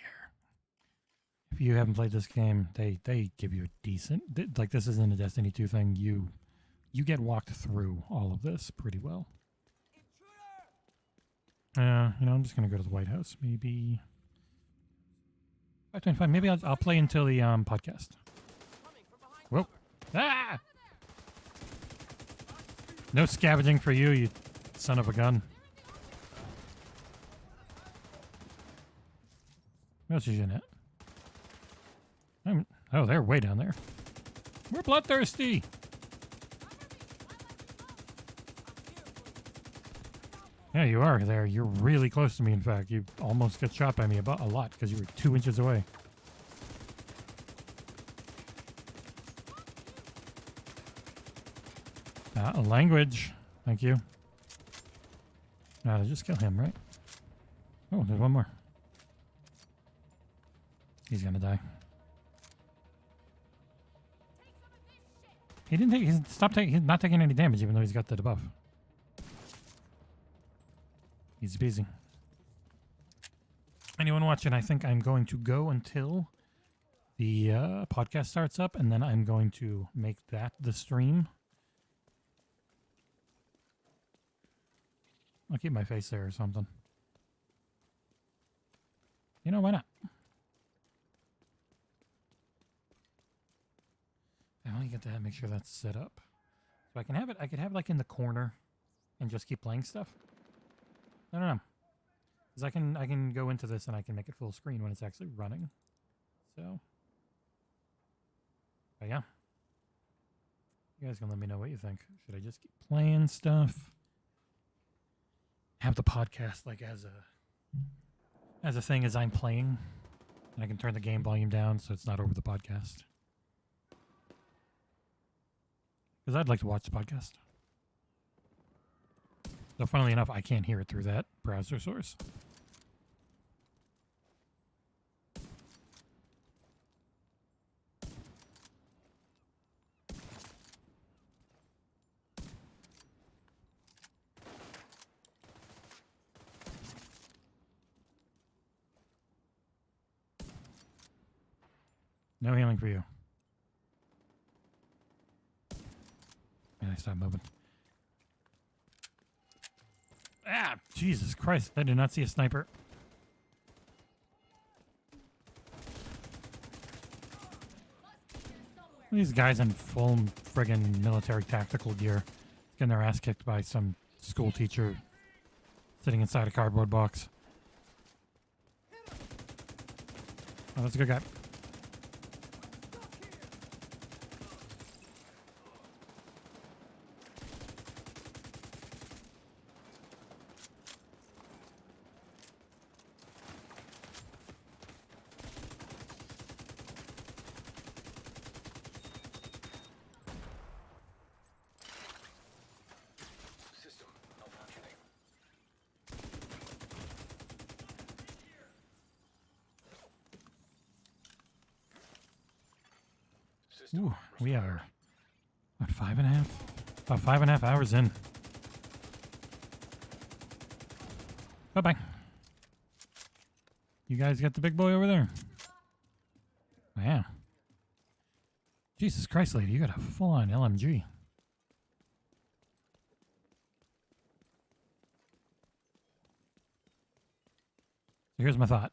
If you haven't played this game, they give you a decent, like this isn't a Destiny 2 thing. You get walked through all of this pretty well. You know, I'm just gonna go to the White House. Maybe 5:25. Maybe I'll play until the podcast. Whoa! Ah! No scavenging for you, you son of a gun. What else is in it? Oh, they're way down there. We're bloodthirsty. Yeah, you are there. You're really close to me, in fact. You almost got shot by me a lot because you were 2 inches away. Language. Thank you. I'll just kill him, right? Oh, there's one more. He's gonna die. He didn't take. He's not taking any damage, even though he's got the debuff. He's busy. Anyone watching? I think I'm going to go until the podcast starts up, and then I'm going to make that the stream. I'll keep my face there or something. You know, why not? I only get that. Make sure that's set up, so I can have it. I could have it like in the corner, and just keep playing stuff. I don't know, because I can go into this and I can make it full screen when it's actually running. So, but yeah, you guys can let me know what you think. Should I just keep playing stuff? Have the podcast like as a thing as I'm playing, and I can turn the game volume down so it's not over the podcast. Because I'd like to watch the podcast. So funnily enough, I can't hear it through that browser source. No healing for you. And I stop moving. Ah, Jesus Christ. I did not see a sniper. These guys in full friggin' military tactical gear getting their ass kicked by some school teacher sitting inside a cardboard box. Oh, that's a good guy. Ooh, we are about 5.5 hours in. Bye-bye. You guys got the big boy over there? Wow. Jesus Christ, lady, you got a full-on LMG. So here's my thought.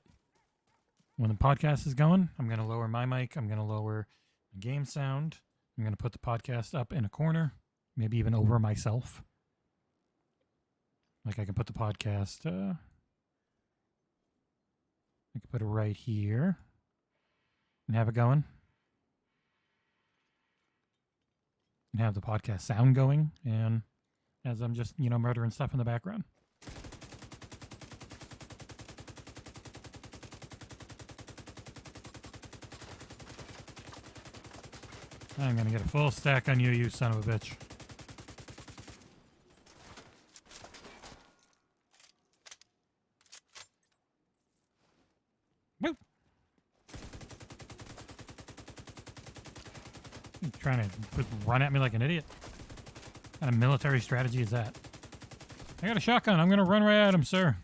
When the podcast is going, I'm going to lower my mic. I'm going to lower the game sound. I'm going to put the podcast up in a corner, maybe even over myself. Like I can put the podcast, I can put it right here and have it going. And have the podcast sound going. And as I'm just, murdering stuff in the background. I'm going to get a full stack on you, you son of a bitch. Woo! You trying to run at me like an idiot? What kind of military strategy is that? I got a shotgun. I'm going to run right at him, sir.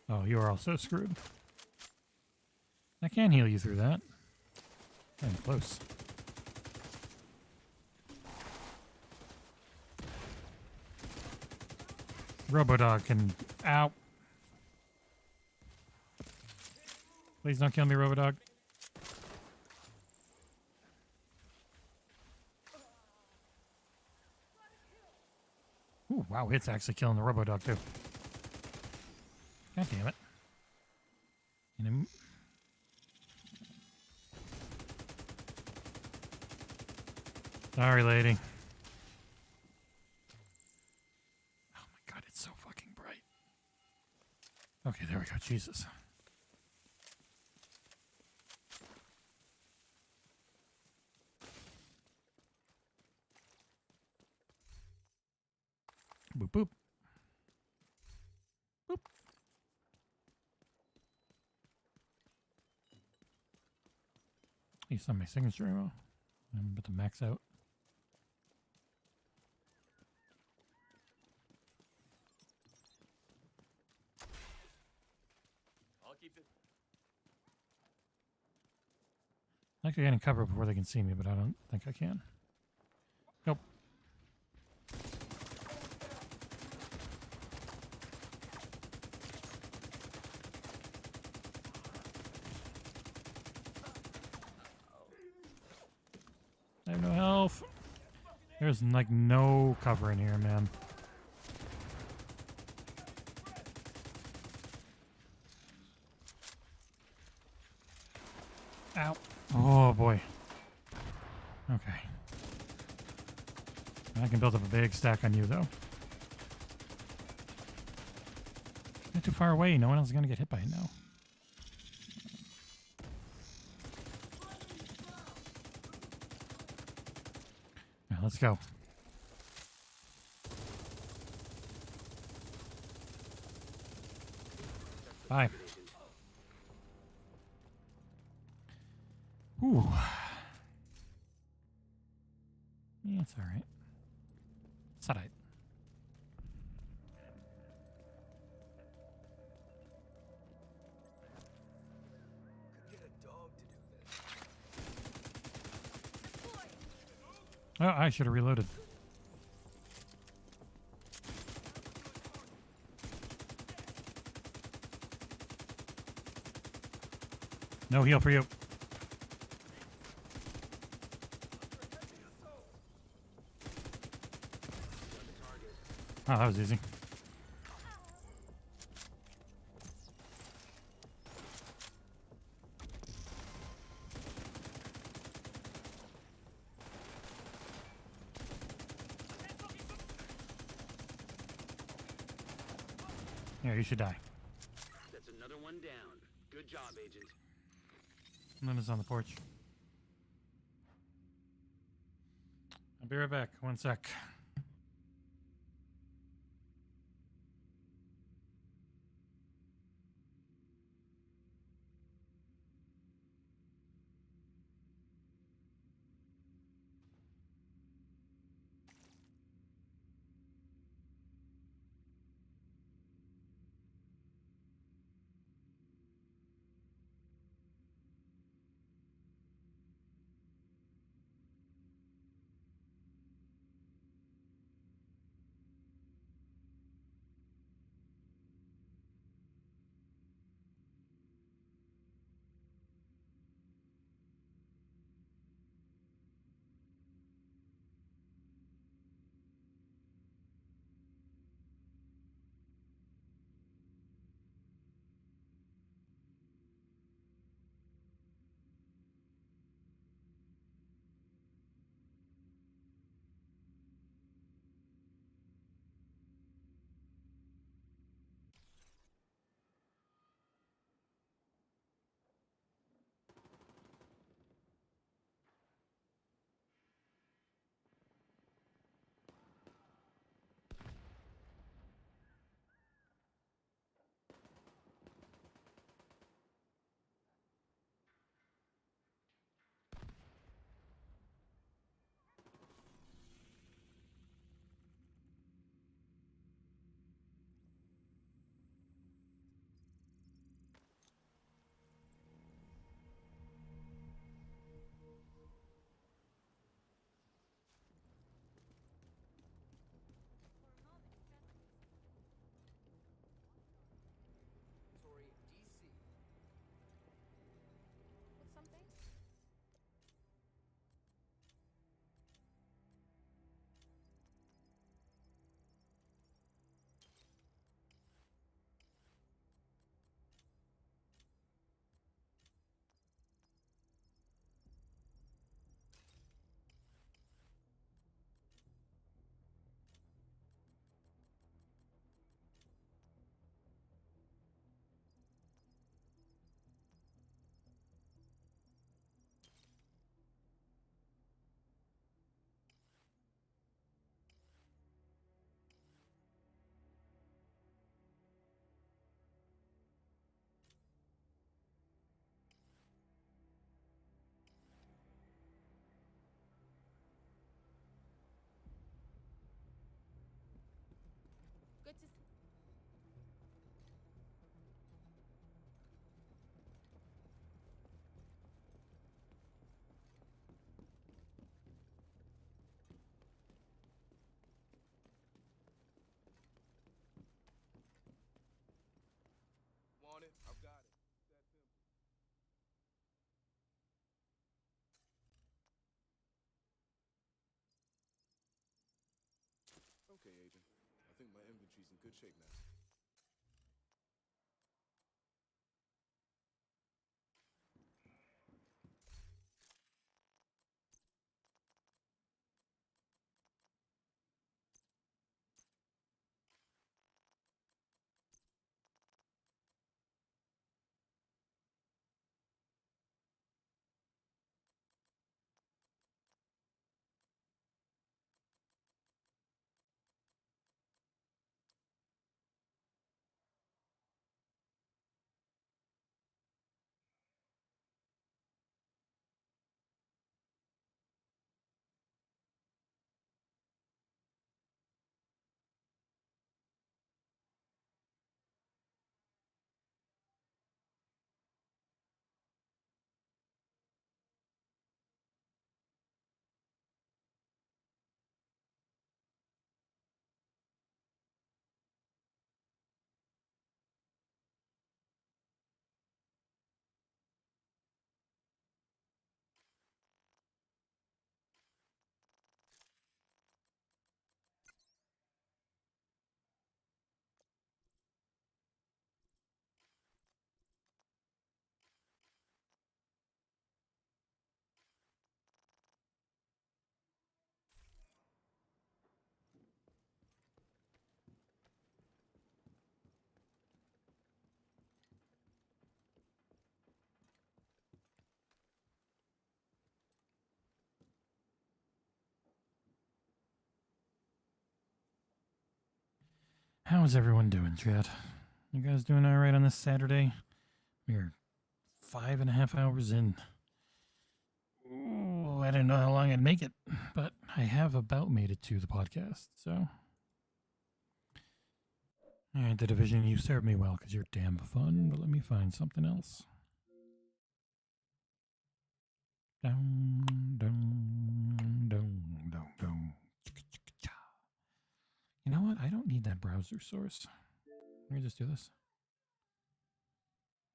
Oh, you are also screwed. I can't heal you through that. I'm close. Robodog can... Ow. Please don't kill me, Robodog. Ooh, wow, it's actually killing the Robodog, too. God damn it. Sorry, lady. Okay, there we go. Jesus. Boop, boop. Boop. He's on my signature ammo. I'm about to max out. I'll keep it. I could get in cover before they can see me, but I don't think I can. Nope. I have no health. There's like no cover in here, man. Ow. Oh boy. Okay. I can build up a big stack on you though. Not too far away. No one else is gonna get hit by it now. Yeah, let's go. Bye. Ooh. Yeah, it's alright. It's alright. Oh, I should have reloaded. No heal for you. Oh, that was easy. Yeah, you should die. That's another one down. Good job, Agent. Linda's on the porch. I'll be right back. One sec. She's in good shape now. How is everyone doing, chat? You guys doing all right on this Saturday? We're 5.5 hours in. Ooh, I didn't know how long I'd make it, but I have about made it to the podcast, so. All right, The Division, you served me well because you're damn fun, but let me find something else. Dum, dum, dum, dum, dum. You know what? I don't need that browser source. Let me just do this.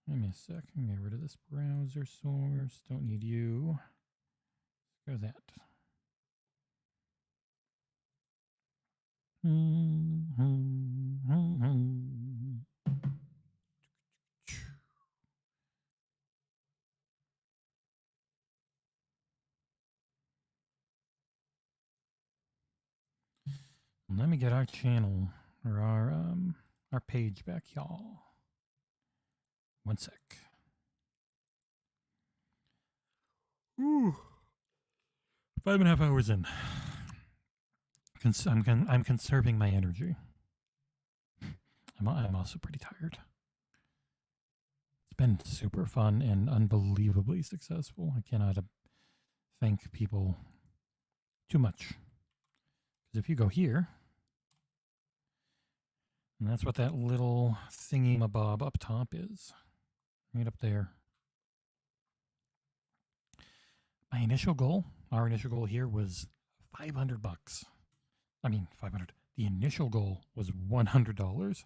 Give me a sec. I'm gonna get rid of this browser source. Don't need you. Let's go that. Let me get our channel or our page back, y'all. One sec. Ooh. 5.5 hours in. I'm conserving my energy. I'm also pretty tired. It's been super fun and unbelievably successful. I cannot thank people too much. Because if you go here, and that's what that little thingy-mabob up top is. Right up there. My initial goal, our initial goal here was $500. I mean, 500. The initial goal was $100.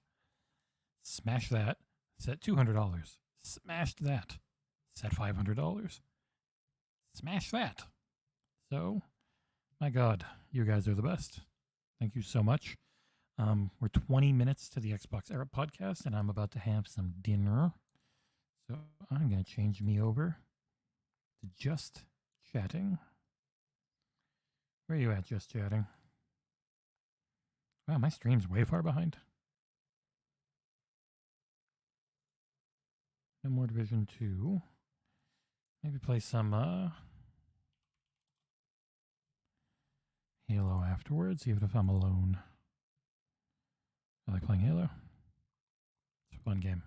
Smash that. Set $200. Smashed that. Set $500. Smash that. So, my God, you guys are the best. Thank you so much. We're 20 minutes to the XboxEra podcast, and I'm about to have some dinner. So I'm going to change me over to just chatting. Where are you at, just chatting? Wow, my stream's way far behind. No more Division 2. Maybe play some Halo afterwards, even if I'm alone. I like playing Halo. It's a fun game.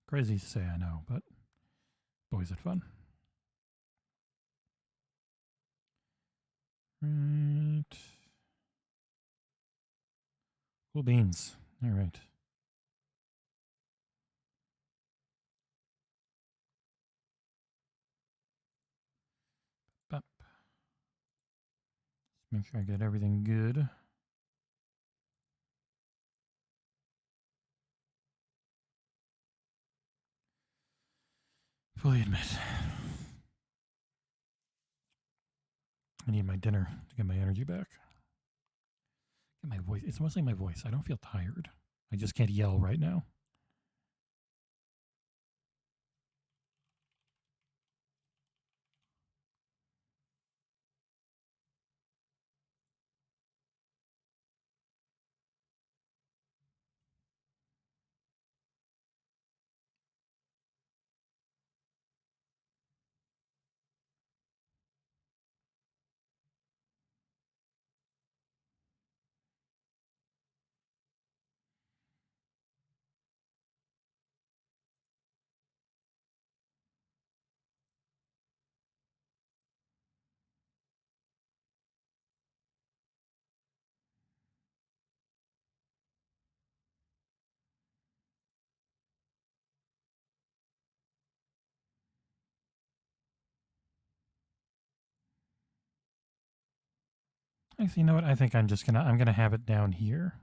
Crazy to say, I know, but boy, is it fun. Right. Cool beans. All right. Let's make sure I get everything good. Fully admit. I need my dinner to get my energy back. My voice. It's mostly my voice. I don't feel tired. I just can't yell right now. Actually, you know what? I think I'm gonna have it down here.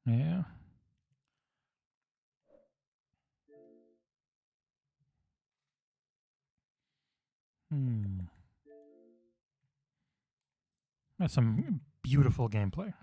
Yeah. That's some beautiful gameplay.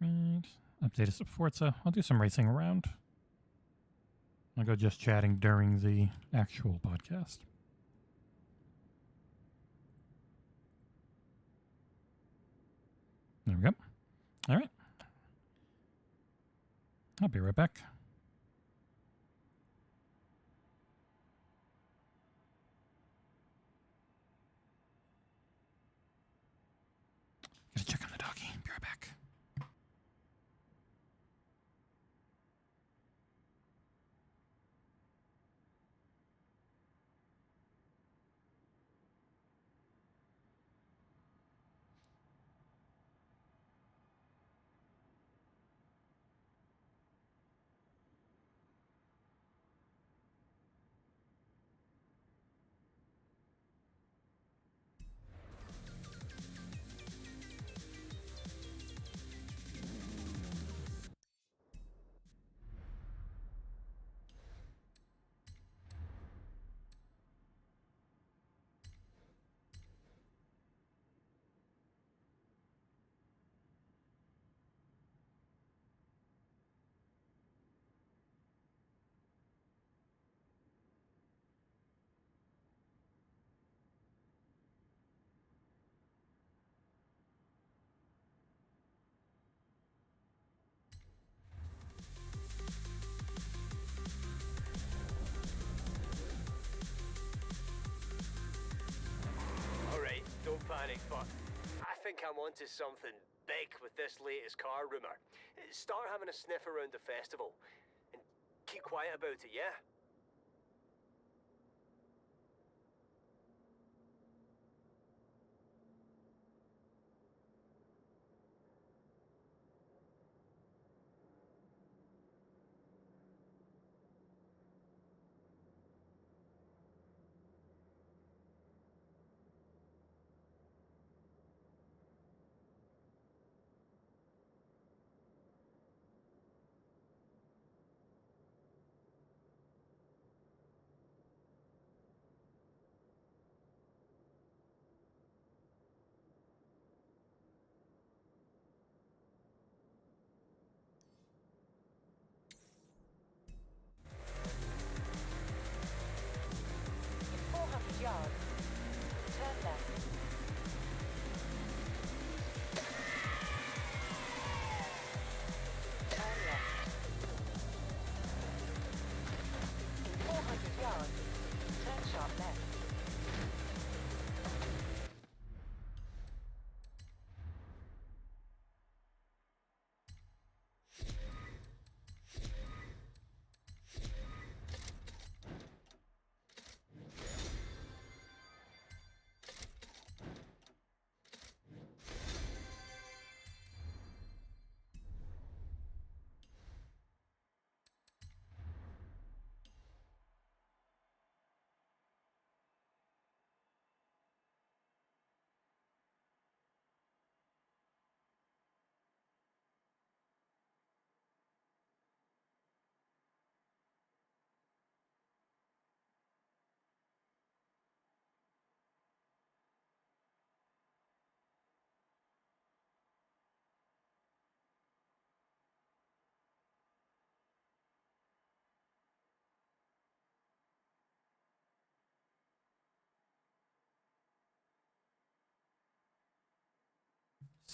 Right. Update us to Forza. I'll do some racing around. I'll go just chatting during the actual podcast. There we go. All right. I'll be right back. Gotta check on the doggy. Be right back. Don't panic, but I think I'm onto something big with this latest car rumour. Start having a sniff around the festival. And keep quiet about it, yeah?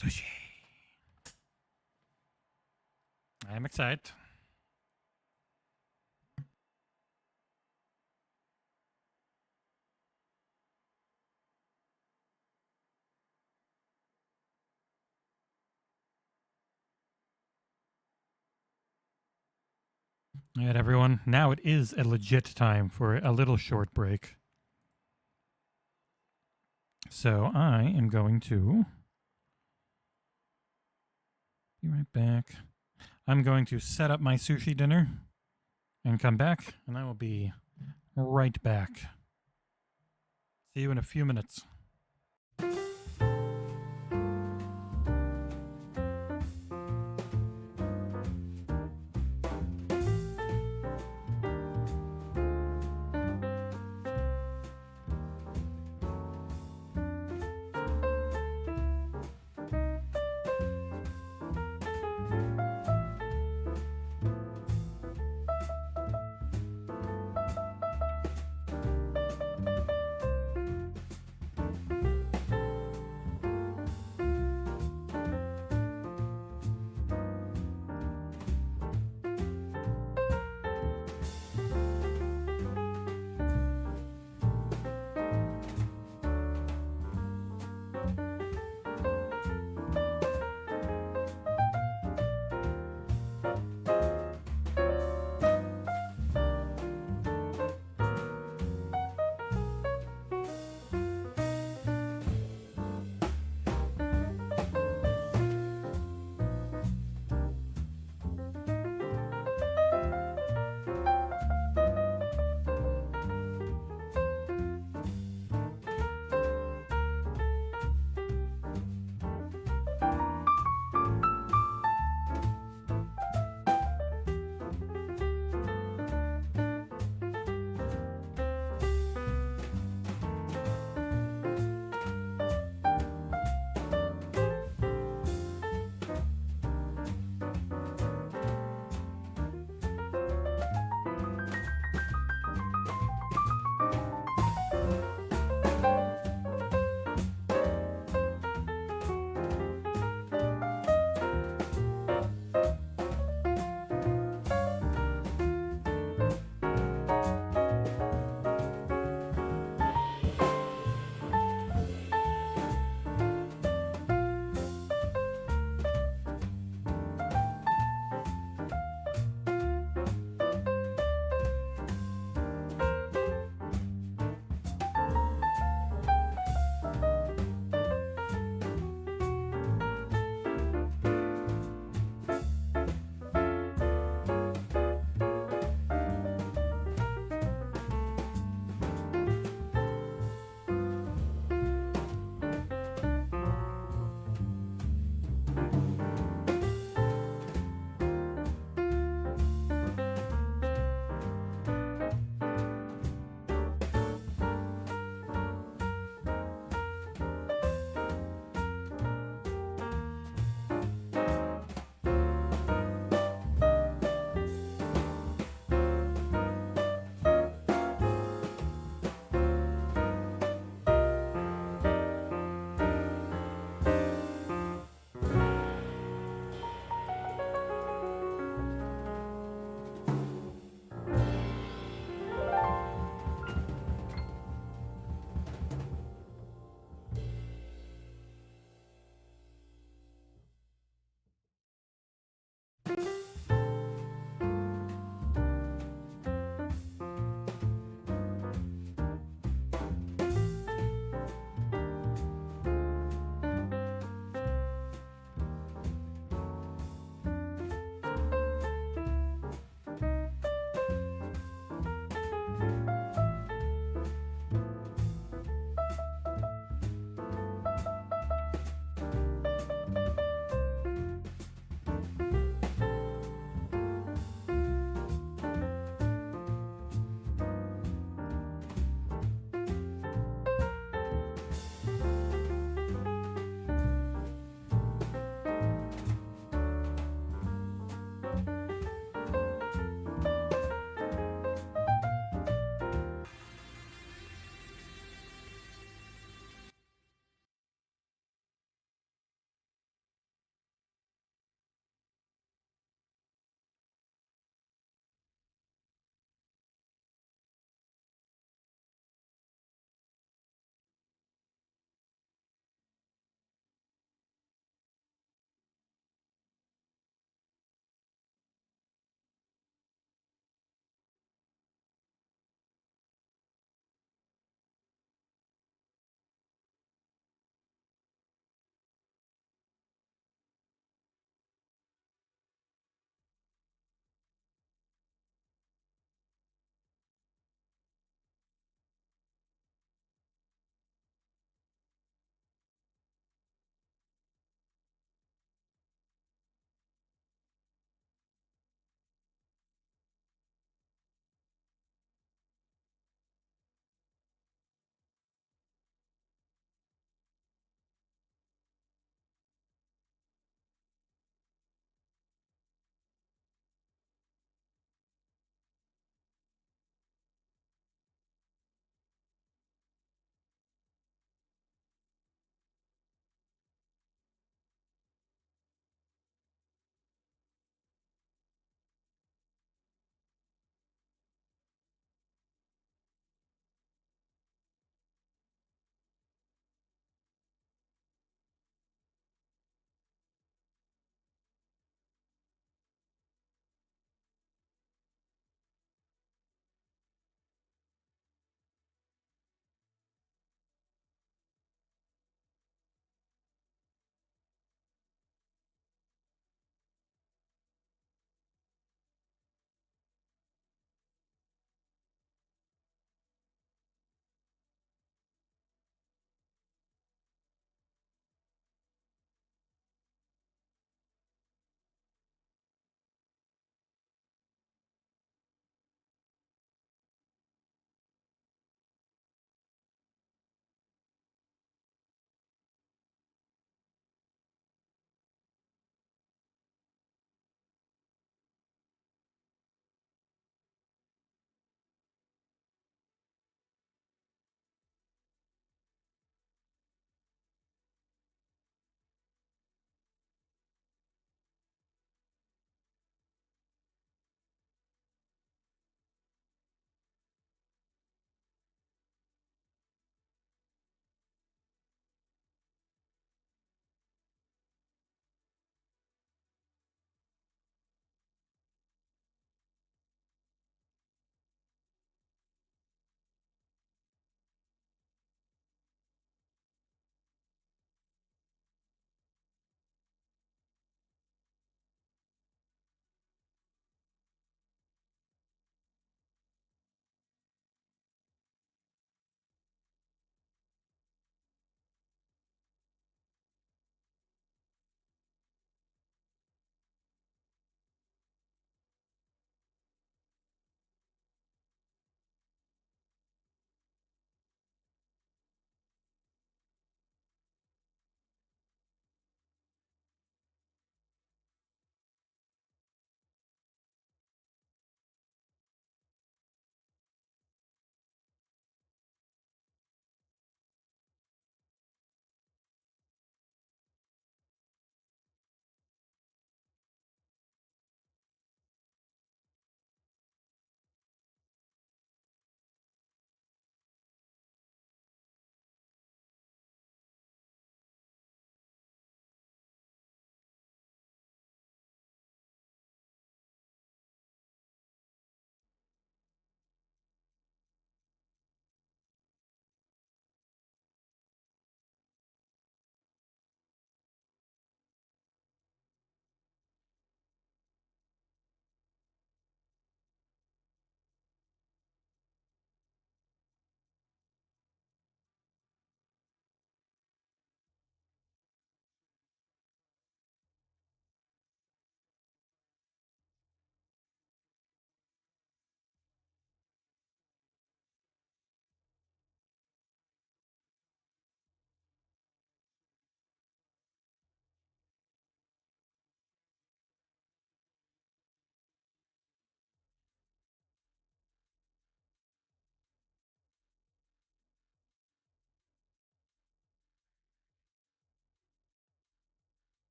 Sushi. I'm excited. All right, everyone. Now it is a legit time for a little short break. So I am going to be right back. I'm going to set up my sushi dinner and come back, and I will be right back. See you in a few minutes.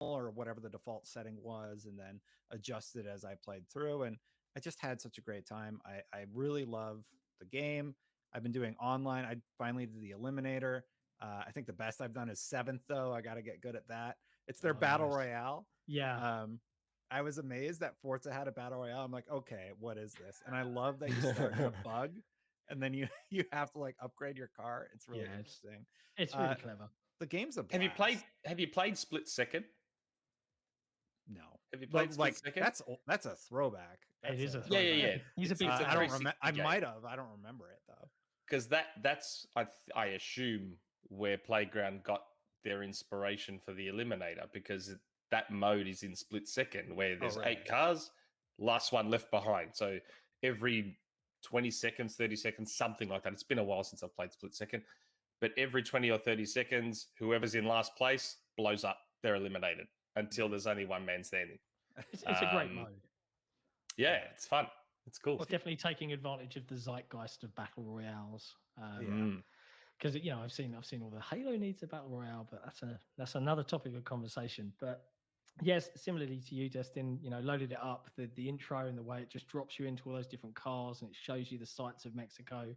or whatever the default setting was, and then adjusted as I played through. And I just had such a great time. I really love the game. I've been doing online. I finally did the Eliminator. I think the best I've done is 7th, though. I got to get good at that. It's their battle nice. royale. Yeah. I was amazed that Forza had a battle royale. I'm like, okay, what is this? And I love that you start in a bug, and then you have to like upgrade your car. It's really interesting. It's really clever. The game's a blast. Have you played Split Second? No. Have you played Split Second? That's a throwback. It is a throwback. Yeah. He's a big. I don't remember. I might have. I don't remember it though. Because that's I assume where Playground got their inspiration for the Eliminator, because that mode is in Split Second, where there's 8 cars, last one left behind. So every 20 seconds, 30 seconds, something like that. It's been a while since I've played Split Second, but every 20 or 30 seconds, whoever's in last place blows up. They're eliminated until there's only one man standing. It's a great mode. Yeah, it's fun. It's cool. It's definitely taking advantage of the zeitgeist of battle royales. Because I've seen all the Halo needs a battle royale, but that's another topic of conversation. But yes, similarly to you, Destin, loaded it up, the intro and the way it just drops you into all those different cars and it shows you the sights of Mexico.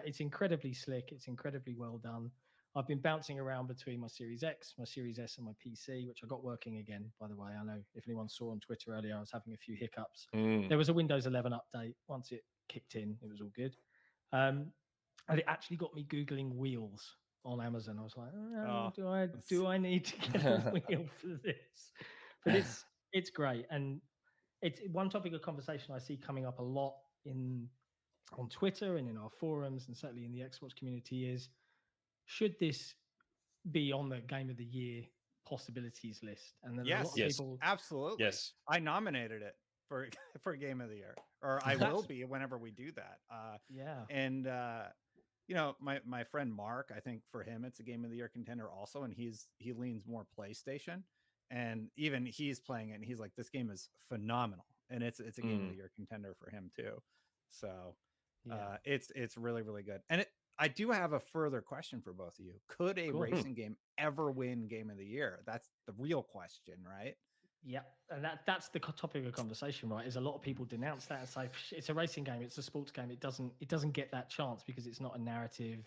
It's incredibly slick. It's incredibly well done. I've been bouncing around between my Series X, my Series S, and my PC, which I got working again, by the way. I know if anyone saw on Twitter earlier, I was having a few hiccups. There was a Windows 11 update. Once it kicked in, it was all good. And it actually got me Googling wheels on Amazon. I was like, do I need to get a wheel for this? But it's great. And it's one topic of conversation I see coming up a lot on Twitter and in our forums, and certainly in the Xbox community, is should this be on the Game of the Year possibilities list? And then a lot of people, absolutely. Yes, I nominated it for Game of the Year, or I will be whenever we do that. And my friend Mark, I think for him it's a Game of the Year contender also, and he leans more PlayStation, and even he's playing it and he's like, this game is phenomenal, and it's a Game of the Year contender for him too. So it's really, really good. And I do have a further question for both of you. Could a racing game ever win Game of the Year? That's the real question, right? Yeah, and that's the topic of conversation, right? Is a lot of people denounce that and say it's a racing game, it's a sports game. It doesn't get that chance because it's not a narrative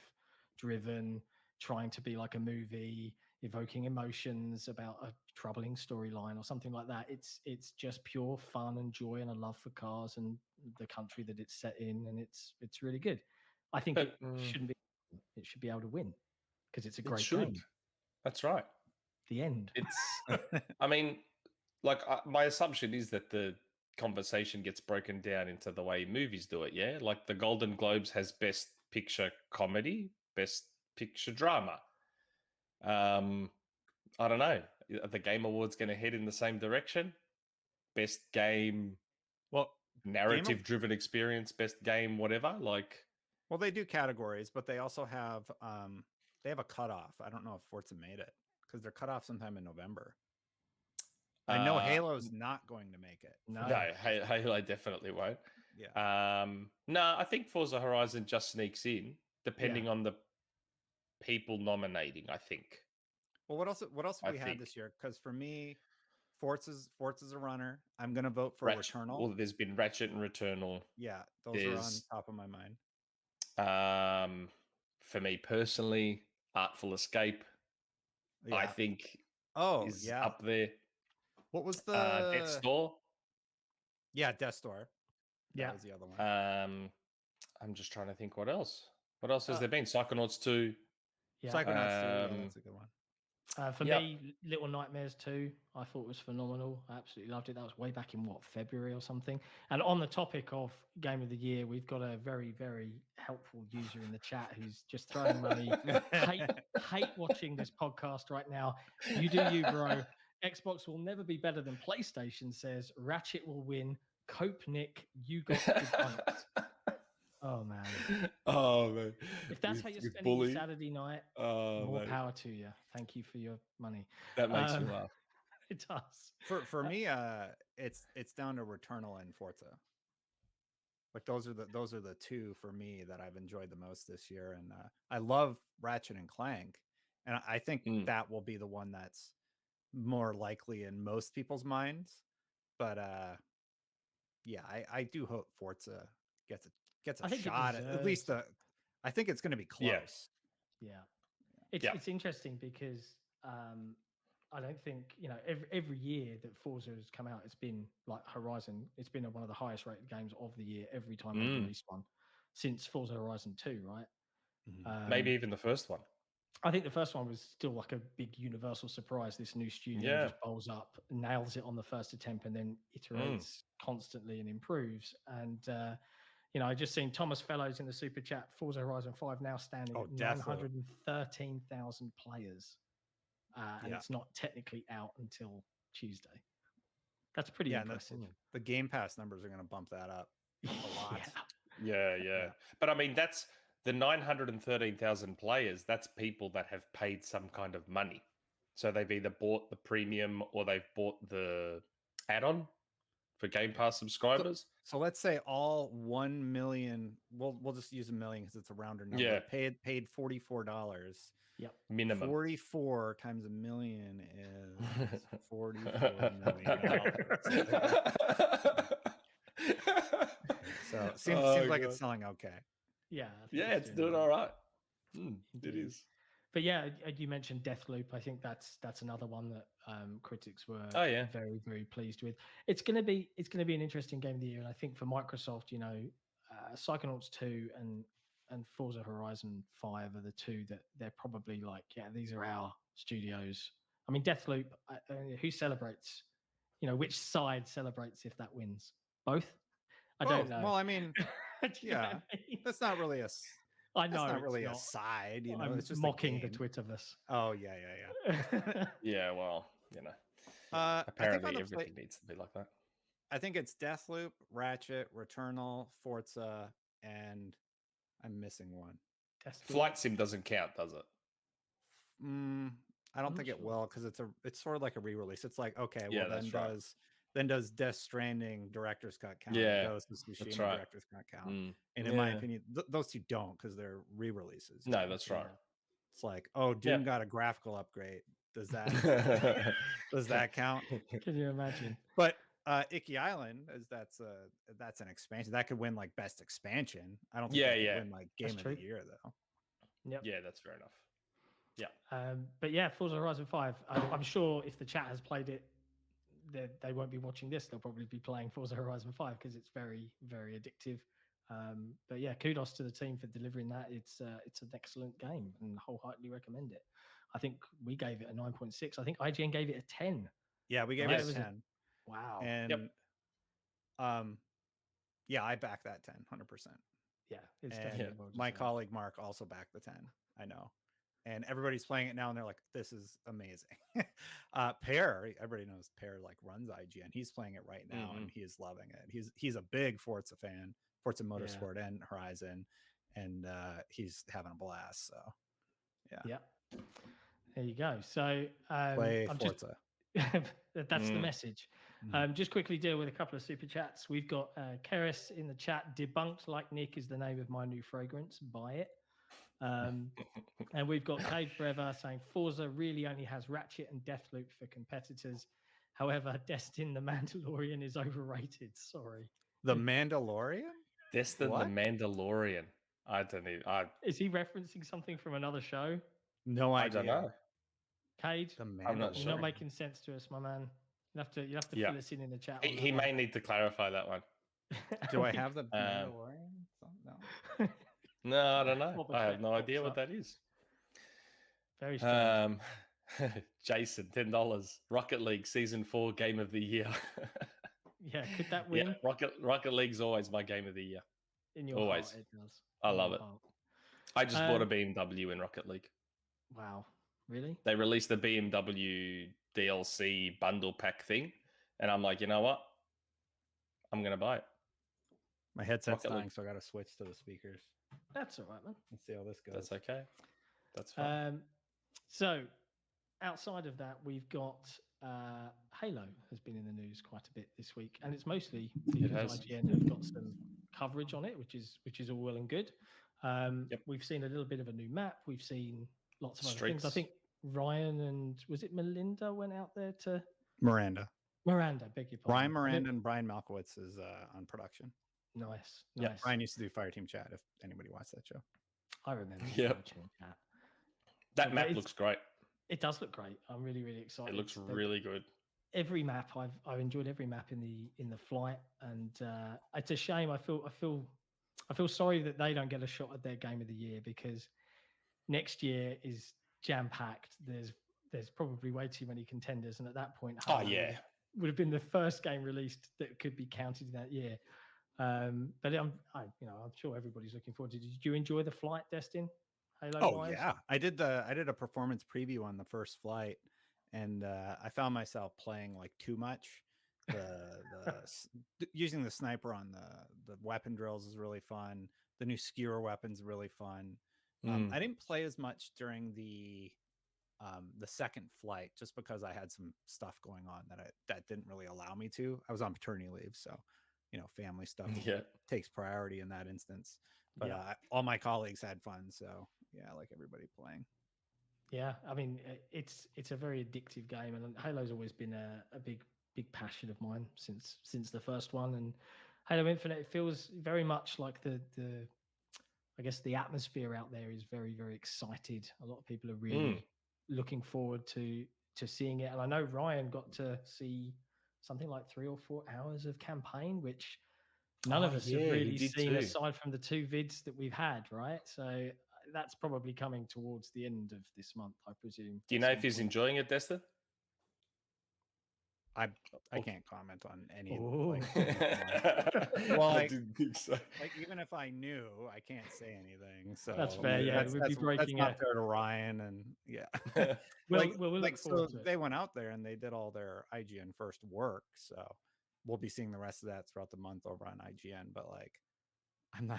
driven, trying to be like a movie, evoking emotions about a troubling storyline or something like that. It's just pure fun and joy and a love for cars and the country that it's set in, and it's really good. I think it shouldn't be. It should be able to win because it's a great game. That's right. The end. It's. I mean, my assumption is that the conversation gets broken down into the way movies do it. Yeah, like the Golden Globes has Best Picture Comedy, Best Picture Drama. I don't know. Are the Game Awards going to head in the same direction? Best game. Narrative-driven experience. Best game. Whatever. Well, they do categories, but they also have a cutoff. I don't know if Forza made it because they're cut off sometime in November. I know Halo's not going to make it. No, Halo definitely won't. Yeah. No, I think Forza Horizon just sneaks in, depending on the people nominating, I think. Well, what else have we had this year? Because for me, Forza's a runner. I'm going to vote for Returnal. Well, there's been Ratchet and Returnal. Yeah, those are on top of my mind. For me personally, Artful Escape, I think, is up there. What was the Death's Door? Yeah, Death's Door. That was the other one. I'm just trying to think what else. What else has there been? Psychonauts 2. Yeah. Psychonauts 2, that's a good one. For me, Little Nightmares 2, I thought was phenomenal. I absolutely loved it. That was way back in February or something. And on the topic of Game of the Year, we've got a very, very helpful user in the chat who's just throwing money. hate watching this podcast right now. You do you, bro. Xbox will never be better than PlayStation, says Ratchet will win. Cope Nick, you got debunked. Oh man. If that's how you're spending your Saturday night, more power to you. Thank you for your money. That makes me laugh. It does. For me, it's down to Returnal and Forza. Like those are the two for me that I've enjoyed the most this year, and I love Ratchet and Clank, and I think that will be the one that's more likely in most people's minds. But yeah, I do hope Forza gets a shot at least. I think it's going to be close. Yeah. It's interesting because I don't think, every year that Forza has come out, it's been like Horizon. It's been one of the highest rated games of the year every time they've released one since Forza Horizon 2, right? Maybe even the first one. I think the first one was still like a big universal surprise. This new studio just bowls up, nails it on the first attempt, and then iterates constantly and improves. And I just seen Thomas Fellows in the super chat. Forza Horizon 5 now standing at 913,000 players, and it's not technically out until Tuesday. That's pretty impressive. The Game Pass numbers are going to bump that up a lot. Yeah. But I mean, that's the 913,000 players. That's people that have paid some kind of money. So they've either bought the premium or they've bought the add-on for Game Pass subscribers. So let's say all 1 million. We'll just use a million because it's a rounder number. Yeah. Paid $44. Yep. Minimum. 44 times a million is $44 million. So it seems like it's selling okay. Yeah. It's doing all right. It is. But yeah, you mentioned Deathloop. I think that's another one that critics were very, very pleased with. It's going to be an interesting game of the year, and I think for Microsoft, Psychonauts 2 and Forza Horizon 5 are the two that they're probably like, these are our studios. I mean, Deathloop, who celebrates? Which side celebrates if that wins? Both? I don't know. Well, I mean, that's not really a. I know it's not really a side, I'm it's just mocking the Twitterverse. Oh yeah. Yeah, well, apparently everything needs to be like that. I think it's Deathloop, Ratchet, Returnal, Forza, and I'm missing one. Flight Sim doesn't count, does it? I don't think it will because it's sort of like a re-release. It's like, okay, well then does Death Stranding Director's Cut count? Ghost of Tsushima Director's Cut count? And in my opinion, those two don't because they're re-releases. No, that's right. It's like, Doom got a graphical upgrade. Does that count? Can you imagine? But Icky Island that's an expansion that could win like best expansion. I don't think it could win like game of the year though. Yep. Yeah, that's fair enough. Yeah. But yeah, Forza Horizon 5. I'm sure if the chat has played it, they won't be watching this. They'll probably be playing Forza Horizon 5 because it's very, very addictive. But yeah, kudos to the team for delivering that. It's an excellent game and wholeheartedly recommend it. I think we gave it a 9.6. I think IGN gave it a 10. Yeah, we gave it a 10. Wow. And I back that 10, 100%. Yeah, it's definitely my colleague Mark also backed the 10. I know. And everybody's playing it now, and they're like, "This is amazing." Pear, everybody knows Pear like runs IGN. He's playing it right now, and he is loving it. He's a big Forza fan, Forza Motorsport and Horizon, and he's having a blast. So, yeah. There you go. So play Forza. That's the message. Just quickly deal with a couple of super chats. We've got Keris in the chat. Debunked like Nick is the name of my new fragrance. Buy it. And we've got Cade Forever saying Forza really only has Ratchet and Deathloop for competitors. However, Destin the Mandalorian is overrated. Sorry. The Mandalorian? Destin the Mandalorian. I don't even. Is he referencing something from another show? No idea. I don't know. Cade, I'm not sure. You're not making sense to us, my man. You have to fill us in the chat. He may need to clarify that one. Do I have the Mandalorian? No. No, I don't know. I have no idea what that is. Very strange. Jason, $10. Rocket League Season 4 Game of the Year. Yeah, could that win? Yeah, Rocket League's always my Game of the year. In your always. heart, it does. I love it. I just bought a BMW in Rocket League. Wow. Really? They released the BMW DLC bundle pack thing. And I'm like, you know what? I'm going to buy it. My headset's dying, so I got to switch to the speakers. That's all right, man. Let's see how this goes. That's okay. That's fine. So, outside of that, we've got Halo has been in the news quite a bit this week, and it's mostly because IGN have got some coverage on it, which is all well and good. We've seen a little bit of a new map. We've seen lots of other things. I think Ryan and was it Melinda went out there to Miranda, beg your pardon. Ryan Miranda, and Brian Malkowitz is on production. Nice. Yeah, Ryan used to do Fireteam Chat. If anybody watched that show, I remember. Yep. Chat. That map looks great. It does look great. I'm really, really excited. It looks really good. Every map I've enjoyed every map in the flight, and it's a shame. I feel sorry that they don't get a shot at their game of the year, because next year is jam packed. There's probably way too many contenders, and at that point, would have been the first game released that could be counted in that year. But I'm sure everybody's looking forward to it. Did you enjoy the flight, Destin? Halo-wise? Yeah, I did a performance preview on the first flight, and I found myself playing like too much. Using the sniper on the weapon drills is really fun. The new skewer weapon's really fun. I didn't play as much during the second flight, just because I had some stuff going on that didn't really allow me to. I was on paternity leave, so family stuff takes priority in that instance. But all my colleagues had fun, so yeah, I like everybody playing. Yeah, I mean, it's a very addictive game, and Halo's always been a big passion of mine since the first one. And Halo Infinite, it feels very much like the I guess the atmosphere out there is very, very excited. A lot of people are really looking forward to seeing it. And I know Ryan got to see something like 3 or 4 hours of campaign, which none of us have really seen aside from the 2 vids that we've had, right? So that's probably coming towards the end of this month, I presume. Do you know if he's enjoying it, Destin? I can't comment on any. Well, I didn't think so. Like, even if I knew, I can't say anything. So that's fair. Yeah, we'd be breaking that's not fair to Ryan, and we'll look forward to it. They went out there and they did all their IGN first work, so we'll be seeing the rest of that throughout the month over on IGN. But I'm not.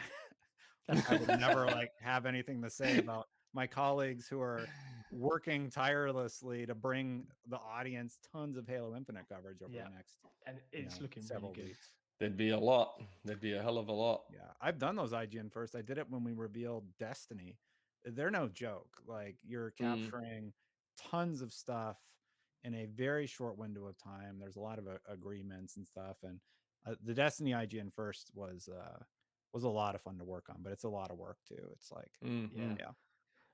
I would never have anything to say about my colleagues who are working tirelessly to bring the audience tons of Halo Infinite coverage over the next, and it's looking several really good. weeks. There'd be a lot. There'd be a hell of a lot. Yeah, I've done those IGN first. I did it when we revealed Destiny. They're no joke. Like, you're capturing tons of stuff in a very short window of time. There's a lot of agreements and stuff, and the Destiny IGN first was a lot of fun to work on, but it's a lot of work too. It's like, yeah.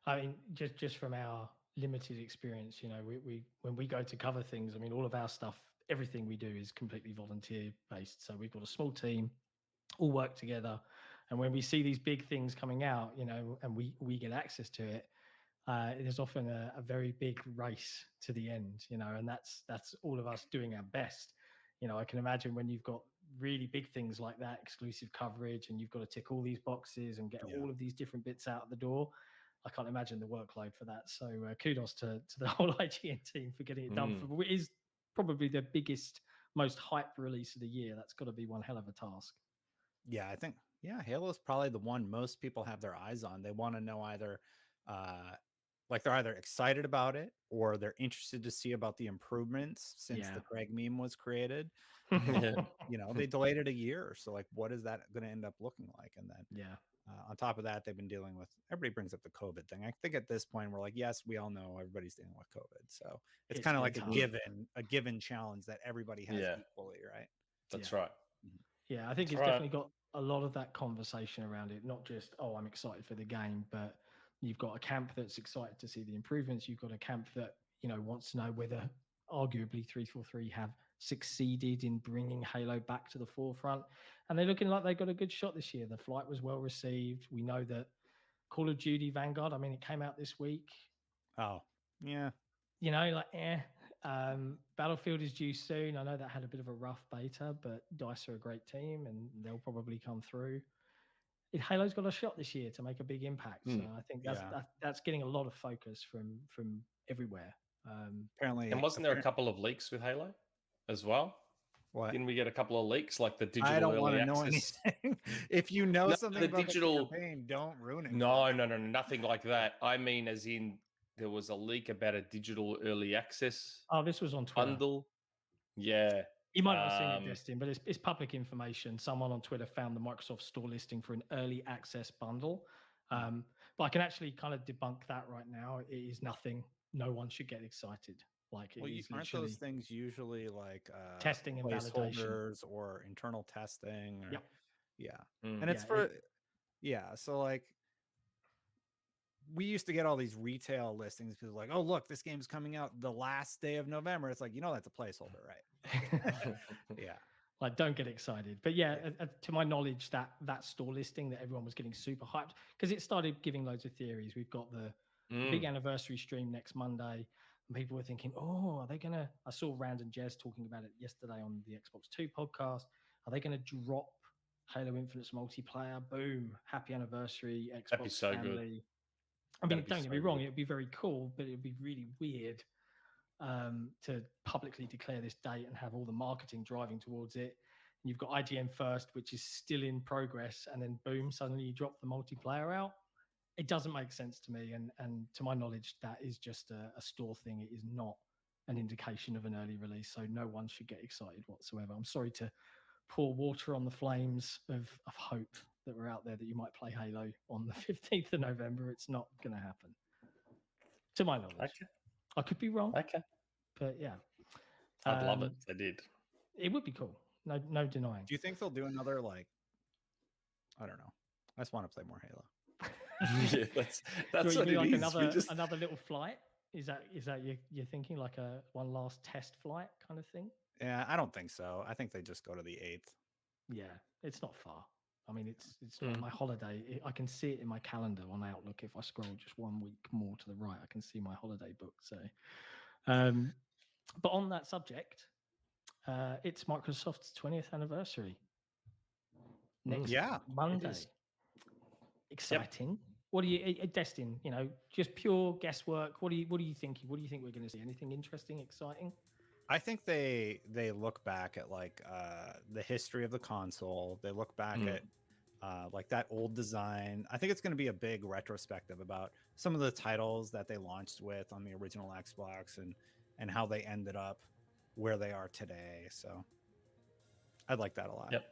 I mean, just from our limited experience, we when we go to cover things, I mean, all of our stuff, everything we do is completely volunteer based. So we've got a small team, all work together, and when we see these big things coming out, and we get access to it, there's often a very big race to the end, and that's all of us doing our best. I can imagine when you've got really big things like that, exclusive coverage, and you've got to tick all these boxes and get all of these different bits out the door. I can't imagine the workload for that. So kudos to the whole IGN team for getting it done. For what is probably the biggest, most hype release of the year. That's got to be one hell of a task. Yeah, I think, Halo is probably the one most people have their eyes on. They want to know either, they're either excited about it or they're interested to see about the improvements since the Craig meme was created. They delayed it a year. So what is that going to end up looking like? And then, on top of that, they've been dealing with, everybody brings up the COVID thing. I think at this point, we're like, yes, we all know everybody's dealing with COVID. So it's kind of like a given challenge that everybody has equally, right? That's right. Yeah, I think it's definitely got a lot of that conversation around it. Not just, I'm excited for the game, but you've got a camp that's excited to see the improvements. You've got a camp that, wants to know whether arguably 343 have succeeded in bringing Halo back to the forefront. And they're looking like they got a good shot this year. The flight was well received. We know that Call of Duty Vanguard, I mean, it came out this week. Oh, yeah. Battlefield is due soon. I know that had a bit of a rough beta, but DICE are a great team and they'll probably come through. Halo's got a shot this year to make a big impact. So I think that's getting a lot of focus from everywhere. Apparently, and wasn't there a couple of leaks with Halo as well? What? Didn't we get a couple of leaks, like the digital? I don't want to know anything. If you know something about the campaign, don't ruin it. No, nothing like that. I mean, as in, there was a leak about a digital early access. Oh, this was on Twitter. Bundle. Yeah. You might not have seen it, Destin, but it's public information. Someone on Twitter found the Microsoft Store listing for an early access bundle. But I can actually kind of debunk that right now. It is nothing. no one should get excited. Like, it is aren't literally those things usually like testing and validation, placeholders or internal testing? Or, Yep. Yeah. Mm. And it's Yeah, yeah. So like, we used to get all these retail listings. People like, oh, look, this game's coming out the last day of November. It's like, that's a placeholder, right? Yeah. Like, don't get excited. But yeah, to my knowledge, that store listing that everyone was getting super hyped, because it started giving loads of theories. We've got the big anniversary stream next Monday, and people were thinking, oh, are they gonna? I saw Rand and Jez talking about it yesterday on the Xbox 2 podcast. Are they gonna drop Halo Infinite's multiplayer? Boom! Happy anniversary, Xbox That'd be so family. good. I mean, That'd be don't get so me wrong; good. it'd be very cool, but it'd be really weird to publicly declare this date and have all the marketing driving towards it. And you've got IGN first, which is still in progress, and then boom, suddenly you drop the multiplayer out. It doesn't make sense to me, and to my knowledge, that is just a store thing. It is not an indication of an early release, so no one should get excited whatsoever. I'm sorry to pour water on the flames of hope that we're out there that you might play Halo on the 15th of November. It's not going to happen, to my knowledge. Okay. I could be wrong. Okay. But yeah. I'd love it if they did. It would be cool. No denying. Do you think they'll do another, like, I don't know. I just want to play more Halo. Yeah, that's what it like is. Another little flight? Is that you're thinking, like a one last test flight kind of thing? Yeah, I don't think so. I think they just go to the 8th. Yeah, it's not far. I mean, it's like my holiday. I can see it in my calendar on Outlook. If I scroll just 1 week more to the right, I can see my holiday book. So, but on that subject, it's Microsoft's 20th anniversary next Monday. Exciting. Yep. What do you, Destin? Just pure guesswork. What are you thinking? What do you think we're going to see? Anything interesting, exciting? I think they look back at like the history of the console. They look back at like that old design. I think it's going to be a big retrospective about some of the titles that they launched with on the original Xbox and how they ended up where they are today. So I'd like that a lot. Yep.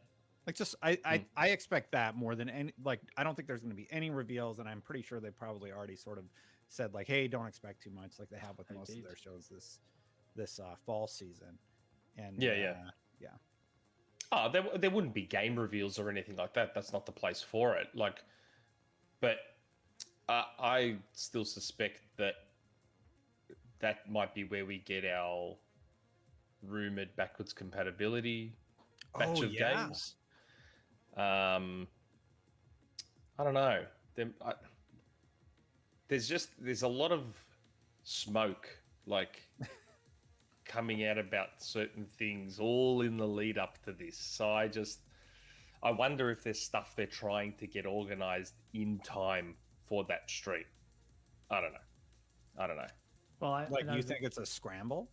Like, just I expect that more than any. Like, I don't think there's going to be any reveals, and I'm pretty sure they probably already sort of said like, hey, don't expect too much, like they have with most of their shows this fall season. And yeah. Oh, there wouldn't be game reveals or anything like that. That's not the place for it. Like, but I still suspect that might be where we get our rumored backwards compatibility batch of games. I don't know. There's a lot of smoke, like, coming out about certain things all in the lead up to this. So I wonder if there's stuff they're trying to get organized in time for that stream. I don't know. Well, you think it's a scramble?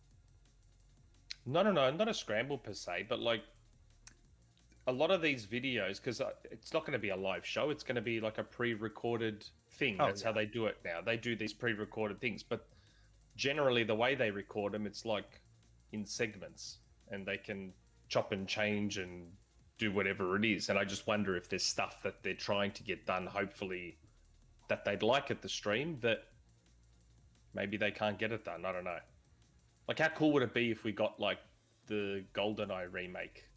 No, not a scramble per se, but like a lot of these videos, because it's not going to be a live show, it's going to be like a pre-recorded thing. That's how they do it now. They do these pre-recorded things, but generally the way they record them, it's like in segments, and they can chop and change and do whatever it is. And I just wonder if there's stuff that they're trying to get done, hopefully, that they'd like at the stream, that maybe they can't get it done. I don't know. Like, how cool would it be if we got like the GoldenEye remake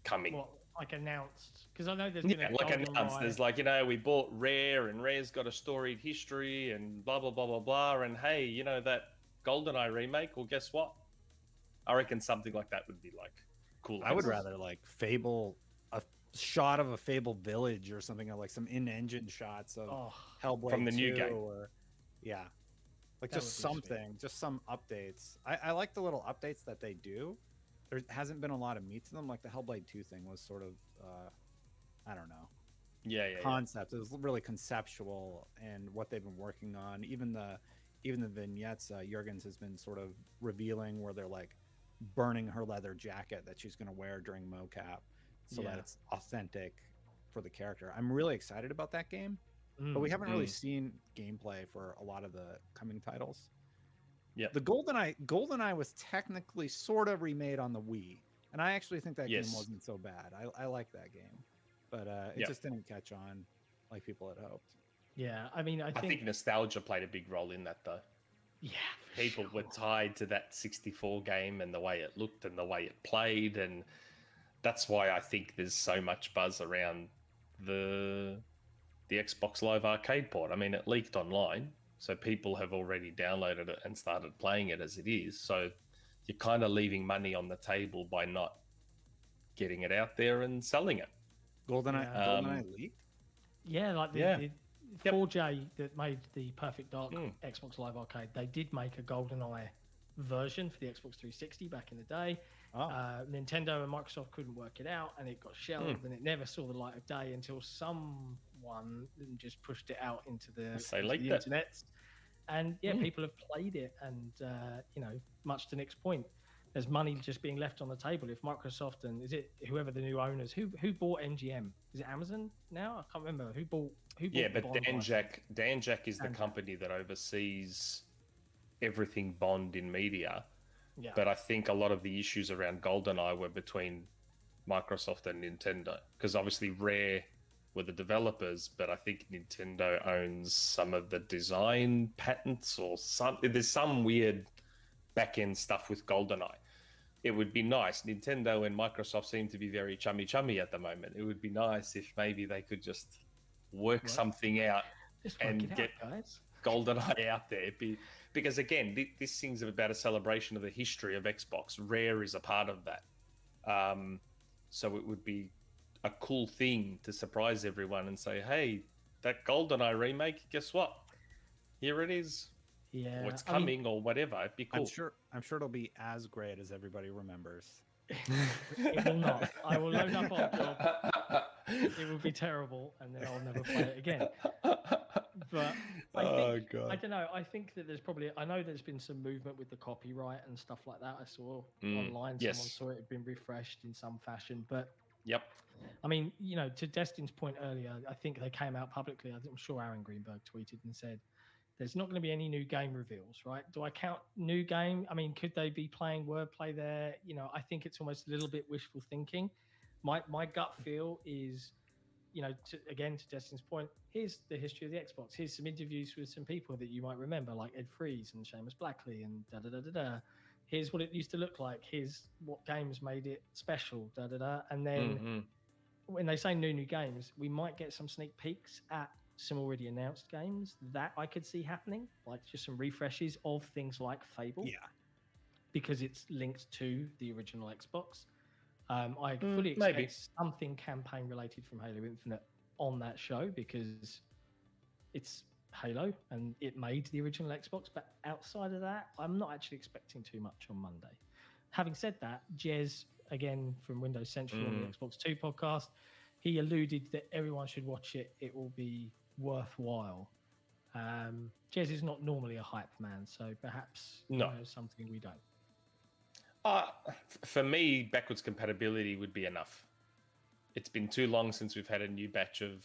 coming? What, like announced? Because I know there's been announced. There's like, we bought Rare, and Rare's got a storied history, and blah blah blah blah blah. And hey, that GoldenEye remake. Well, guess what? I reckon something like that would be like cool. I would rather like Fable, a shot of a Fable village or something, or like some in-engine shots of Hellblade from the new 2 game. Or like just something, just some updates. I like the little updates that they do. There hasn't been a lot of meat to them. Like the Hellblade 2 thing was sort of, I don't know. Concept. It was really conceptual, and what they've been working on. Even the vignettes Jurgens has been sort of revealing, where they're like burning her leather jacket that she's going to wear during mocap, so that it's authentic for the character. I'm really excited about that game, but we haven't really seen gameplay for a lot of the coming titles. Yeah, the GoldenEye was technically sort of remade on the Wii, and I actually think that game wasn't so bad. I like that game, but it just didn't catch on like people had hoped. Yeah, I mean, I think nostalgia played a big role in that, though. people were tied to that 64 game and the way it looked and the way it played, and that's why I think there's so much buzz around the Xbox Live Arcade port. I mean, it leaked online, so people have already downloaded it and started playing it as it is. So you're kind of leaving money on the table by not getting it out there and selling it. GoldenEye leaked? Yeah, like the 4J that made the Perfect Dark Xbox Live Arcade, they did make a GoldenEye version for the Xbox 360 back in the day. Nintendo and Microsoft couldn't work it out, and it got shelved, and it never saw the light of day until someone just pushed it out into the internet. And people have played it, and much to Nick's point, there's money just being left on the table. If Microsoft and is it whoever the new owners who bought MGM? Is it Amazon now? I can't remember who bought. But Dan Jack is the company that oversees everything Bond in media. Yeah. But I think a lot of the issues around GoldenEye were between Microsoft and Nintendo, because obviously Rare were the developers, but I think Nintendo owns some of the design patents or there's some weird back-end stuff with GoldenEye. It would be nice. Nintendo and Microsoft seem to be very chummy at the moment. It would be nice if maybe they could just work something out and get GoldenEye out there. Because again, this thing's about a celebration of the history of Xbox. Rare is a part of that. So it would be a cool thing to surprise everyone and say, hey, that GoldenEye remake, guess what? Here it is. Yeah, or it's coming, or whatever. It'd be cool. I'm sure it'll be as great as everybody remembers. It will not. I will load up on job. It will be terrible, and then I'll never play it again. But I don't know. I think that there's probably. I know there's been some movement with the copyright and stuff like that. I saw online. Someone saw it had been refreshed in some fashion, but. Yep. I mean, to Destin's point earlier, I think they came out publicly. I'm sure Aaron Greenberg tweeted and said, there's not going to be any new game reveals, right? Do I count new game? I mean, could they be playing wordplay there? I think it's almost a little bit wishful thinking. My gut feel is, to Destin's point, here's the history of the Xbox. Here's some interviews with some people that you might remember, like Ed Freeze and Seamus Blackley and da-da-da-da-da. Here's what it used to look like. Here's what games made it special, da-da-da. And then when they say new games, we might get some sneak peeks at some already announced games that I could see happening, like just some refreshes of things like Fable. Yeah. Because it's linked to the original Xbox. I fully expect something campaign related from Halo Infinite on that show because it's Halo and it made the original Xbox. But outside of that, I'm not actually expecting too much on Monday. Having said that, Jez, again from Windows Central on the Xbox 2 podcast, he alluded that everyone should watch it. It will be worthwhile. Jez is not normally a hype man, so perhaps something we don't. For me, backwards compatibility would be enough. It's been too long since we've had a new batch of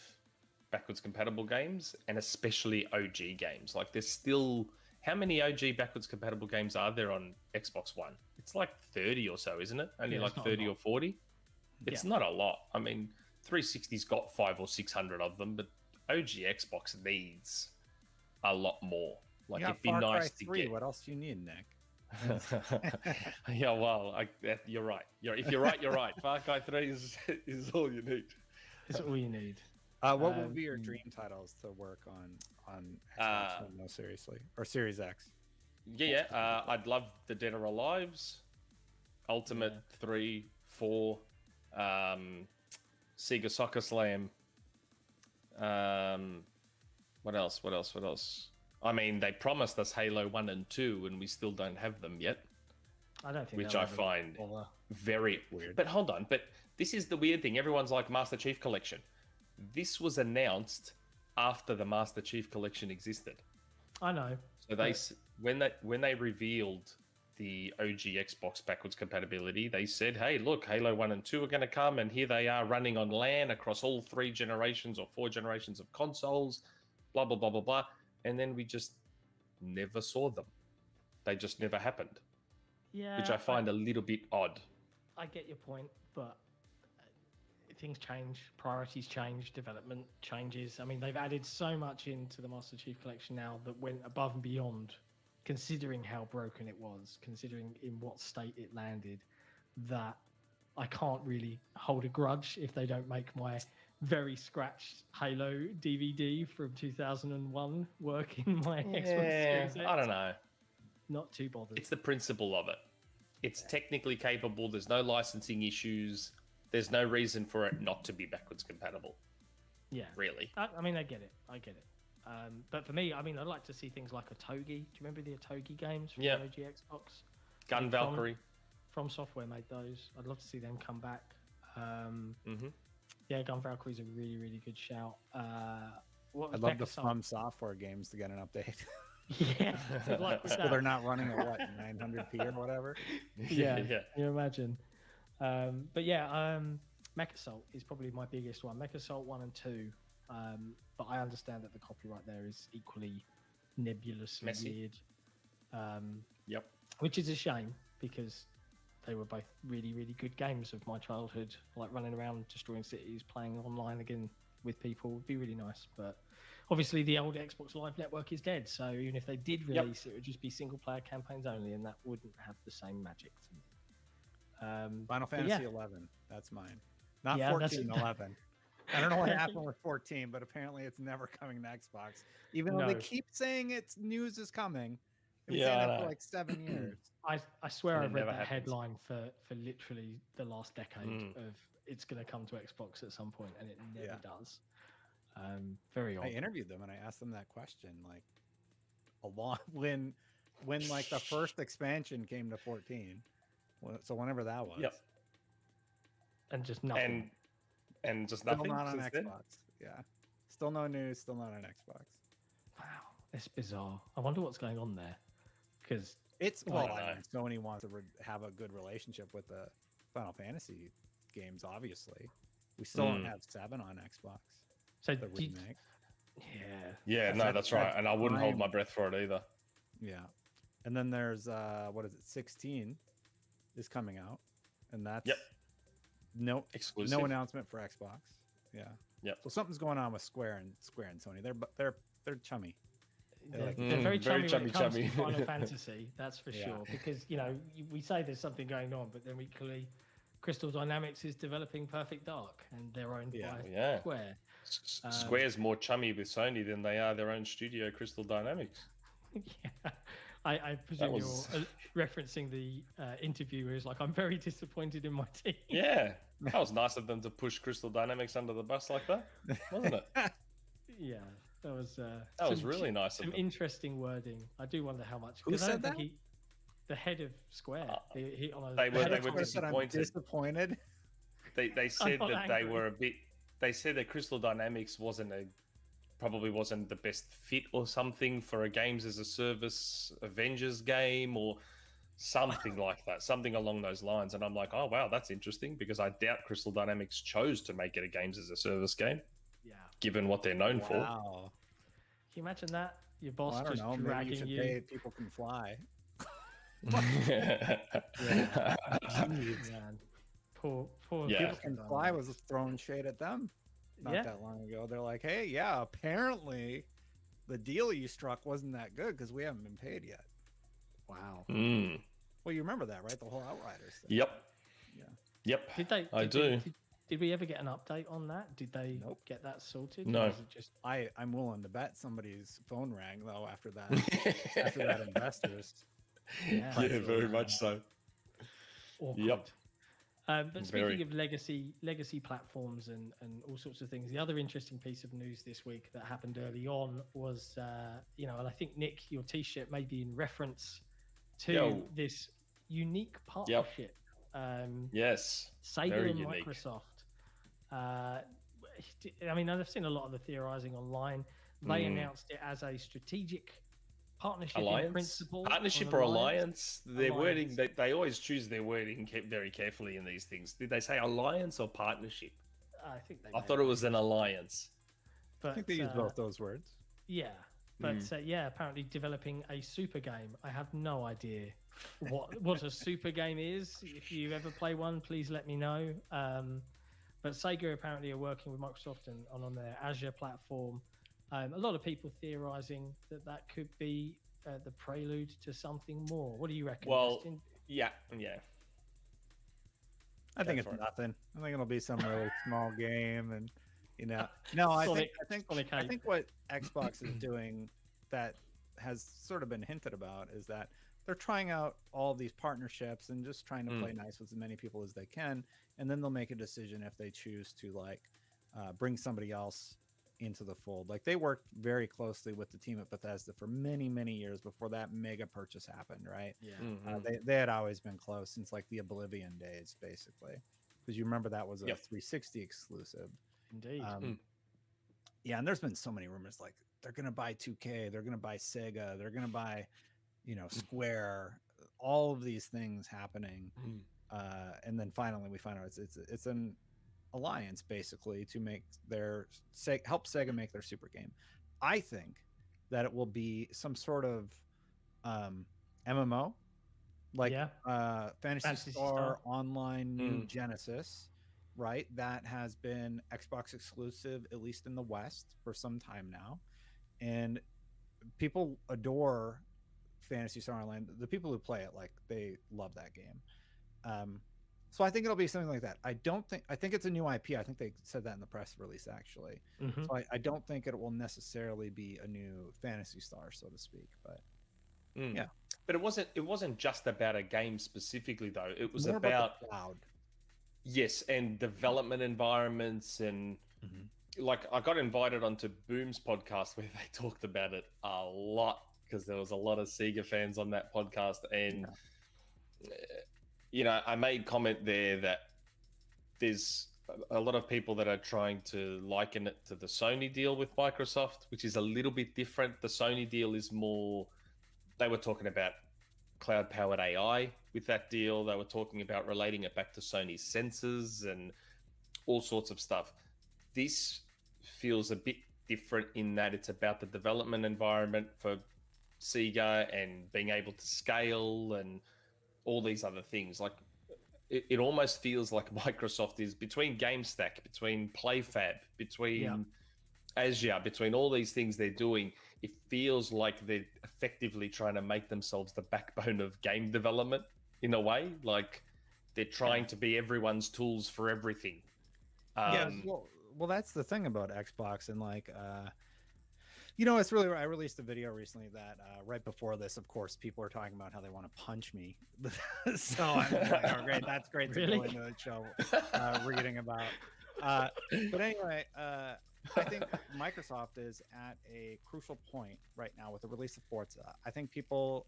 backwards compatible games, and especially OG games. Like, there's still... How many OG backwards compatible games are there on Xbox One? It's like 30 or so, isn't it? Only like 30 or 40? It's not a lot. I mean, 360's got 500 or 600 of them, but OG Xbox needs a lot more. Like, it'd be nice to get... What else do you need, Nick? Yeah, well, you're right. If you're right, you're right. Far Cry 3 is all you need. It's all you need. What would be your dream titles to work on Xbox One, no, seriously? Or Series X? I'd love the Dead or Alive's, Ultimate 3, 4, Sega Soccer Slam. What else? I mean, they promised us Halo 1 and 2, and we still don't have them yet. I don't think which I find very weird. But hold on, this is the weird thing. Everyone's like Master Chief Collection. This was announced after the Master Chief Collection existed. I know. So when they revealed the OG Xbox backwards compatibility, they said, hey, look, Halo 1 and 2 are going to come, and here they are running on LAN across all 3 generations or 4 generations of consoles, blah, blah, blah, blah, blah. And then we just never saw them. They just never happened. Yeah. Which I find a little bit odd. I get your point, but things change, priorities change, development changes. I mean, they've added so much into the Master Chief Collection now that went above and beyond considering how broken it was, considering in what state it landed, that I can't really hold a grudge if they don't make my very scratched Halo DVD from 2001 work in my Xbox Series X. I don't know. Not too bothered. It's the principle of it. It's technically capable. There's no licensing issues. There's no reason for it not to be backwards compatible. Yeah. Really. I mean, I get it. But for me, I mean, I'd like to see things like Otogi. Do you remember the Otogi games from the OG Xbox? Gun Valkyrie. From Software made those. I'd love to see them come back. Yeah, Gun Valkyrie is a really, really good shout. I'd love the From Software games to get an update. Yeah, good luck with so that. they're not running at what 900p or whatever. Yeah, you imagine. But yeah, Mech Assault is probably my biggest one. Mech Assault 1 and 2. But I understand that the copyright there is equally nebulous and Messy. weird. Which is a shame because they were both really, really good games of my childhood. Like running around, destroying cities, playing online again with people would be really nice. But obviously the old Xbox Live network is dead. So even if they did release it, it would just be single player campaigns only, and that wouldn't have the same magic for me. Final Fantasy 11. That's mine. Not 14, 11. I don't know what happened with 14, but apparently it's never coming to Xbox. Even though they keep saying its news is coming. It's saying it for like 7 years. I swear I've read that headline for literally the last decade of it's going to come to Xbox at some point, and it never does. Very odd. I interviewed them and I asked them that question like a lot when like the first expansion came to 14. So whenever that was. And just nothing. And just still nothing. Not on since Xbox. then? Yeah. Still no news. Still not on Xbox. Wow, it's bizarre. I wonder what's going on there, because it's well, I mean, Sony wants to have a good relationship with the Final Fantasy games. Obviously, we still don't have 7 on Xbox. So the remake. Yeah, no, that's right. And I wouldn't hold my breath for it either. Yeah. And then there's what is it? 16 is coming out, and that's no exclusive. No announcement for Xbox. Yeah. So something's going on with Square and Sony. They're chummy. They're very chummy when it comes to Final Fantasy, that's for sure. Because we say there's something going on, but then equally, Crystal Dynamics is developing Perfect Dark, and they're owned by Square. Square's more chummy with Sony than they are their own studio, Crystal Dynamics. Yeah. I presume you're referencing the interview where he's like, I'm very disappointed in my team. Yeah, that was nice of them to push Crystal Dynamics under the bus like that, wasn't it? Yeah, that was really nice of them. Interesting wording. I do wonder how much. Who said that? The head of Square. They were disappointed. They said that they were a bit. They said that Crystal Dynamics probably wasn't the best fit or something for a games as a service Avengers game or something like that, something along those lines. And I'm like, oh wow, that's interesting, because I doubt Crystal Dynamics chose to make it a games as a service game. Yeah. Given what they're known for. Wow. Can you imagine that? Your boss I don't just know. dragging Maybe you should you. pay People Can Fly. Man. Poor People Can Fly was throwing shade at them not that long ago. They're like, hey, apparently the deal you struck wasn't that good because we haven't been paid yet. Wow. Well, you remember that, right? The whole Outriders thing. Yep. I do. Did we ever get an update on that? Did they get that sorted? No. Or is it just I'm willing to bet somebody's phone rang though after that. After that investors. Yeah, very much so. Awkward. Yep. But speaking of legacy platforms and all sorts of things, the other interesting piece of news this week that happened early on was, and I think, Nick, your T-shirt may be in reference to this unique partnership. Yes. Sega very and unique. Microsoft. I've seen a lot of the theorizing online. They announced it as a strategic partnership in principle. Partnership or alliance? Their wording, they always choose their wording very carefully in these things. Did they say alliance or partnership? I thought it was an alliance. But, I think they use both those words. Yeah. But apparently developing a super game. I have no idea what a super game is. If you ever play one, please let me know. But Sega apparently are working with Microsoft and on their Azure platform. A lot of people theorizing that could be the prelude to something more? What do you reckon? Well, Justin? yeah. I think Go it's for it. nothing. I think it'll be some really small game, and no, I think what Xbox is doing that has sort of been hinted about is that they're trying out all these partnerships and just trying to play nice with as many people as they can, and then they'll make a decision if they choose to bring somebody else into the fold. Like they worked very closely with the team at Bethesda for many years before that mega purchase happened, right? Yeah. They had always been close since like the Oblivion days, basically, because you remember that was a 360 exclusive. Indeed. Yeah, and there's been so many rumors like they're gonna buy 2K, they're gonna buy Sega, they're gonna buy Square, all of these things happening, and then finally we find out it's an alliance basically to make help Sega make their super game. I think that it will be some sort of MMO, like Fantasy Star Online New Genesis, right? That has been Xbox exclusive, at least in the West, for some time now, and people adore Fantasy Star Online. The people who play it, like, they love that game. So I think it'll be something like that. I think it's a new IP. I think they said that in the press release, actually. So I don't think it will necessarily be a new Fantasy Star, so to speak. But yeah, but it wasn't just about a game specifically, though. It was more about the cloud. Yes, and development environments, and like I got invited onto Boom's podcast where they talked about it a lot because there was a lot of Sega fans on that podcast, and I made comment there that there's a lot of people that are trying to liken it to the Sony deal with Microsoft, which is a little bit different. The Sony deal is more, they were talking about cloud-powered AI with that deal. They were talking about relating it back to Sony's sensors and all sorts of stuff. This feels a bit different in that it's about the development environment for Sega and being able to scale and all these other things. Like it almost feels like Microsoft is between GameStack, between PlayFab, between Azure, between all these things they're doing. It feels like they're effectively trying to make themselves the backbone of game development in a way. Like they're trying to be everyone's tools for everything. Well, that's the thing about Xbox, and it's really, I released a video recently that right before this, of course, people are talking about how they want to punch me. So I'm like, oh, great, that's great to go into the show reading about. But anyway, I think Microsoft is at a crucial point right now with the release of Forza. I think people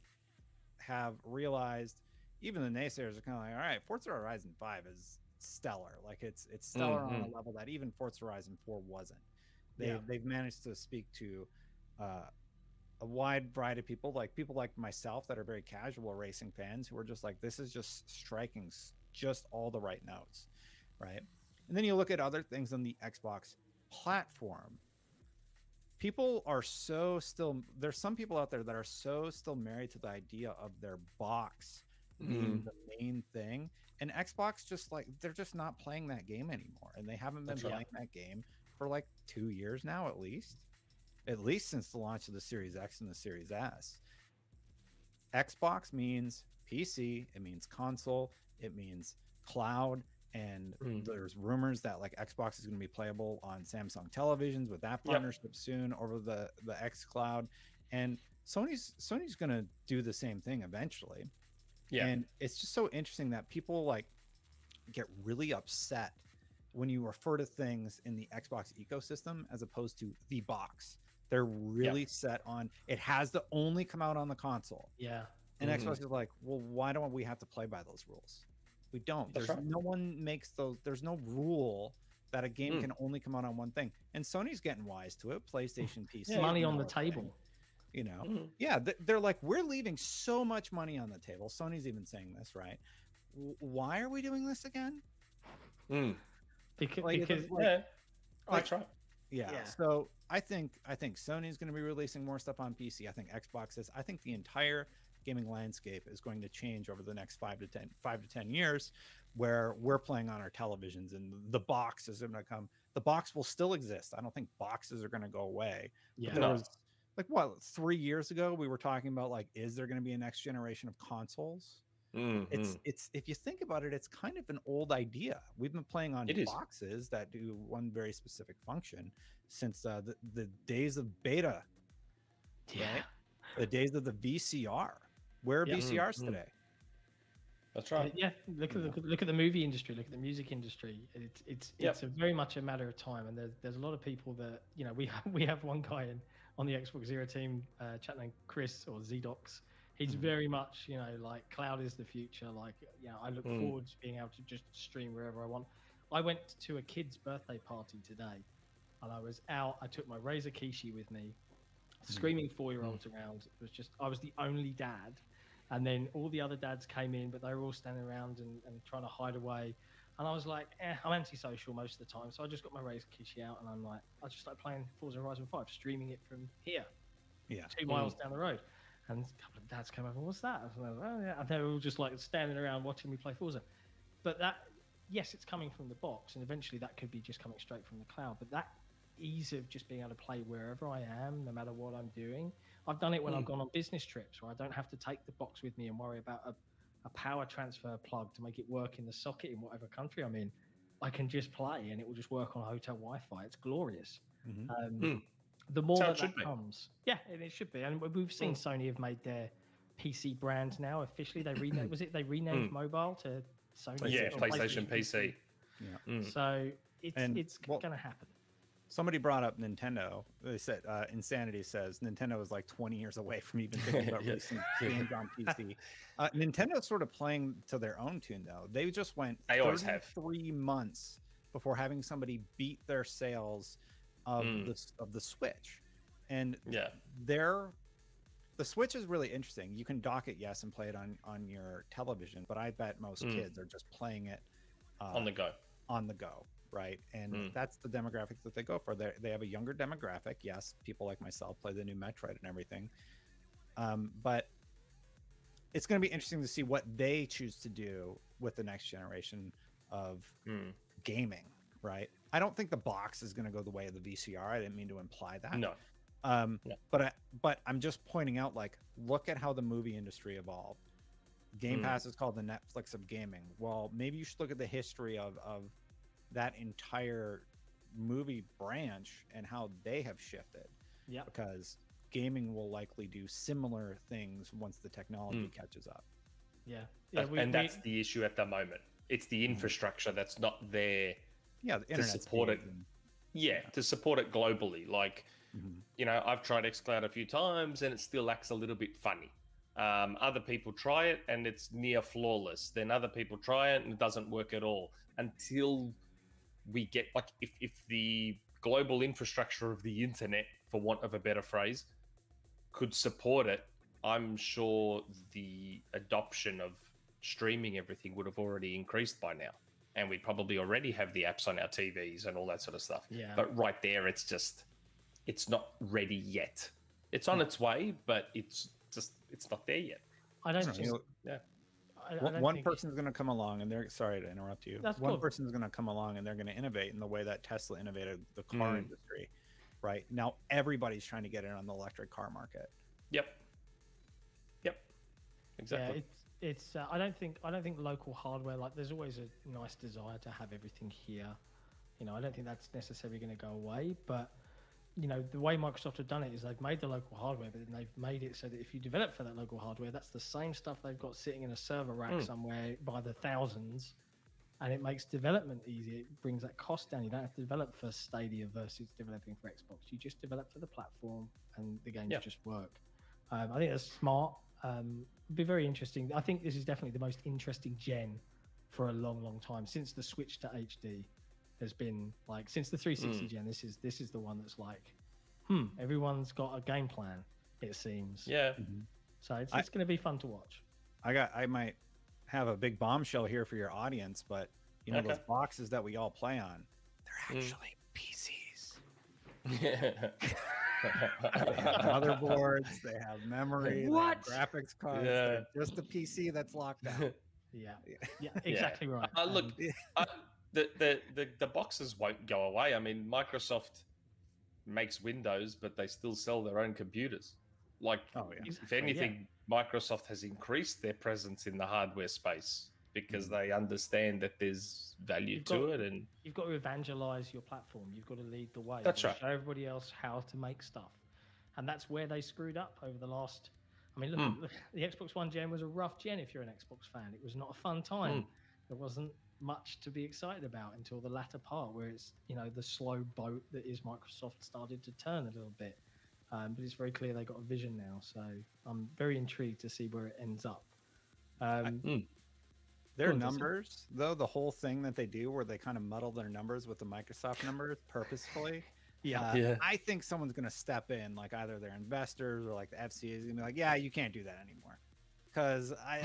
have realized, even the naysayers are kind of like, all right, Forza Horizon 5 is stellar. Like it's stellar on a level that even Forza Horizon 4 wasn't. They've managed to speak to a wide variety of people like myself that are very casual racing fans who are just like, this is just striking just all the right notes, right? And then you look at other things on the Xbox platform. People are there's some people out there that are still married to the idea of their box being the main thing, and Xbox they're just not playing that game anymore, and they haven't been playing that game for like 2 years now, at least since the launch of the Series X and the Series S. Xbox means PC, it means console, it means cloud, and there's rumors that like Xbox is going to be playable on Samsung televisions with that partnership soon over the X Cloud, and Sony's going to do the same thing eventually. And it's just so interesting that people like get really upset when you refer to things in the Xbox ecosystem as opposed to the box. They're really set on it has to only come out on the console. And Xbox is like, well, why don't we have to play by those rules? We don't. No one makes those. There's no rule that a game can only come out on one thing. And Sony's getting wise to it. PlayStation, PC, money on the table. They're like, we're leaving so much money on the table. Sony's even saying this, right? Why are we doing this again? Because that's right. So I think Sony's going to be releasing more stuff on PC. I think Xbox is. I think the entire gaming landscape is going to change over the next 5 to 10 years, where we're playing on our televisions and the box is going to come. The box will still exist. I don't think boxes are going to go away. like what, 3 years ago we were talking about like, is there going to be a next generation of consoles? It's if you think about it, it's kind of an old idea. We've been playing on boxes that do one very specific function since the days of beta. Right? The days of the VCR. Where are VCRs today? That's right. Yeah, look at the movie industry, look at the music industry. It's a very much a matter of time, and there's a lot of people that, you know, we have one guy on the XboxEra team, chap named Chris or Zdox. He's very much, you know, like cloud is the future. Like, you know, I look forward to being able to just stream wherever I want. I went to a kid's birthday party today, and I was out. I took my Razer Kishi with me, screaming 4-year-olds around. It was just, I was the only dad. And then all the other dads came in, but they were all standing around and trying to hide away. And I was like, I'm antisocial most of the time. So I just got my Razer Kishi out, and I'm like, I just started playing Forza Horizon 5, streaming it from here, 2 miles down the road. And a couple of dads came over, what's that? And I was like, oh, yeah. And they were all just like standing around watching me play Forza. But that, yes, it's coming from the box, and eventually that could be just coming straight from the cloud. But that ease of just being able to play wherever I am, no matter what I'm doing. I've done it when I've gone on business trips where I don't have to take the box with me and worry about a power transfer plug to make it work in the socket in whatever country I'm in. I can just play and it will just work on hotel Wi-Fi. It's glorious. The more that comes, it should be. And we've seen Sony have made their PC brand now officially. They renamed, they renamed mobile to Sony? Yeah, PlayStation PC. So it's going to happen. Somebody brought up Nintendo. They said Insanity says Nintendo is like 20 years away from even thinking about releasing games on PC. Nintendo's sort of playing to their own tune though. They just went 33 months before having somebody beat their sales of the Switch, and the Switch is really interesting. You can dock it, yes, and play it on your television, but I bet most kids are just playing it on the go. On the go. Right. And that's the demographic that they go for. They have a younger demographic. Yes, people like myself play the new Metroid and everything. But it's going to be interesting to see what they choose to do with the next generation of gaming. Right. I don't think the box is going to go the way of the VCR. I didn't mean to imply that. No. But I'm just pointing out, like, look at how the movie industry evolved. Game Pass is called the Netflix of gaming. Well, maybe you should look at the history of that entire movie branch and how they have shifted. Yeah. Because gaming will likely do similar things once the technology catches up. Yeah. That's the issue at the moment. It's the infrastructure that's not there to support it. To support it globally. Like, you know, I've tried xCloud a few times and it still acts a little bit funny. Other people try it and it's near flawless. Then other people try it and it doesn't work at all until we get, like, if the global infrastructure of the internet, for want of a better phrase, could support it, I'm sure the adoption of streaming everything would have already increased by now. And we probably already have the apps on our TVs and all that sort of stuff. Yeah. But right there, it's not ready yet. It's on its way, but it's not there yet. I don't think. One person's going to come along and they're sorry to interrupt you. That's one cool. person's going to come along and they're going to innovate in the way that Tesla innovated the car industry. Right now, everybody's trying to get in on the electric car market. Yep. Exactly. Yeah, it's. I don't think local hardware. Like, there's always a nice desire to have everything here. You know, I don't think that's necessarily going to go away, but you know, the way Microsoft have done it is they've made the local hardware, but then they've made it so that if you develop for that local hardware, that's the same stuff they've got sitting in a server rack somewhere by the thousands, and it makes development easier. It brings that cost down. You don't have to develop for Stadia versus developing for Xbox. You just develop for the platform, and the games just work. I think that's smart. It'd be very interesting. I think this is definitely the most interesting gen for a long, long time since the switch to HD. Has been like since the 360 gen. This is the one that's like, everyone's got a game plan. It seems. Yeah. So it's going to be fun to watch. I might have a big bombshell here for your audience, but you know those boxes that we all play on, they're actually PCs. They have motherboards, they have memory, they have graphics cards. They're just a PC that's locked out. Yeah, exactly right. Look. The boxes won't go away. I mean, Microsoft makes Windows, but they still sell their own computers. Like, if anything, Microsoft has increased their presence in the hardware space because they understand that there's value to it. And you've got to evangelize your platform. You've got to lead the way. That's right. Show everybody else how to make stuff. And that's where they screwed up over the last... I mean, look, the Xbox One gen was a rough gen if you're an Xbox fan. It was not a fun time. There wasn't much to be excited about until the latter part where it's, the slow boat that is Microsoft started to turn a little bit. But it's very clear they got a vision now. So I'm very intrigued to see where it ends up. Their numbers, though, the whole thing that they do where they kind of muddle their numbers with the Microsoft numbers purposefully. I think someone's going to step in, like either their investors or like the FCA is going to be like, yeah, you can't do that anymore. Because I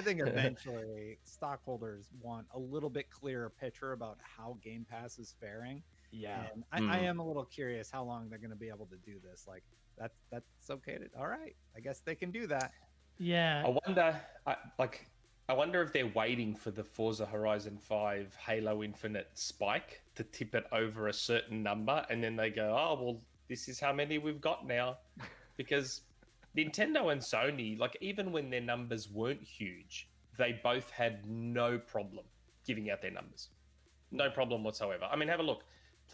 think eventually stockholders want a little bit clearer picture about how Game Pass is faring. And I am a little curious how long they're going to be able to do this. Like that's okay. All right, I guess they can do that. Yeah. I wonder if they're waiting for the Forza Horizon 5 Halo Infinite spike to tip it over a certain number, and then they go, oh, well, this is how many we've got now. Because Nintendo and Sony, like even when their numbers weren't huge, they both had no problem giving out their numbers. No problem whatsoever. I mean, have a look.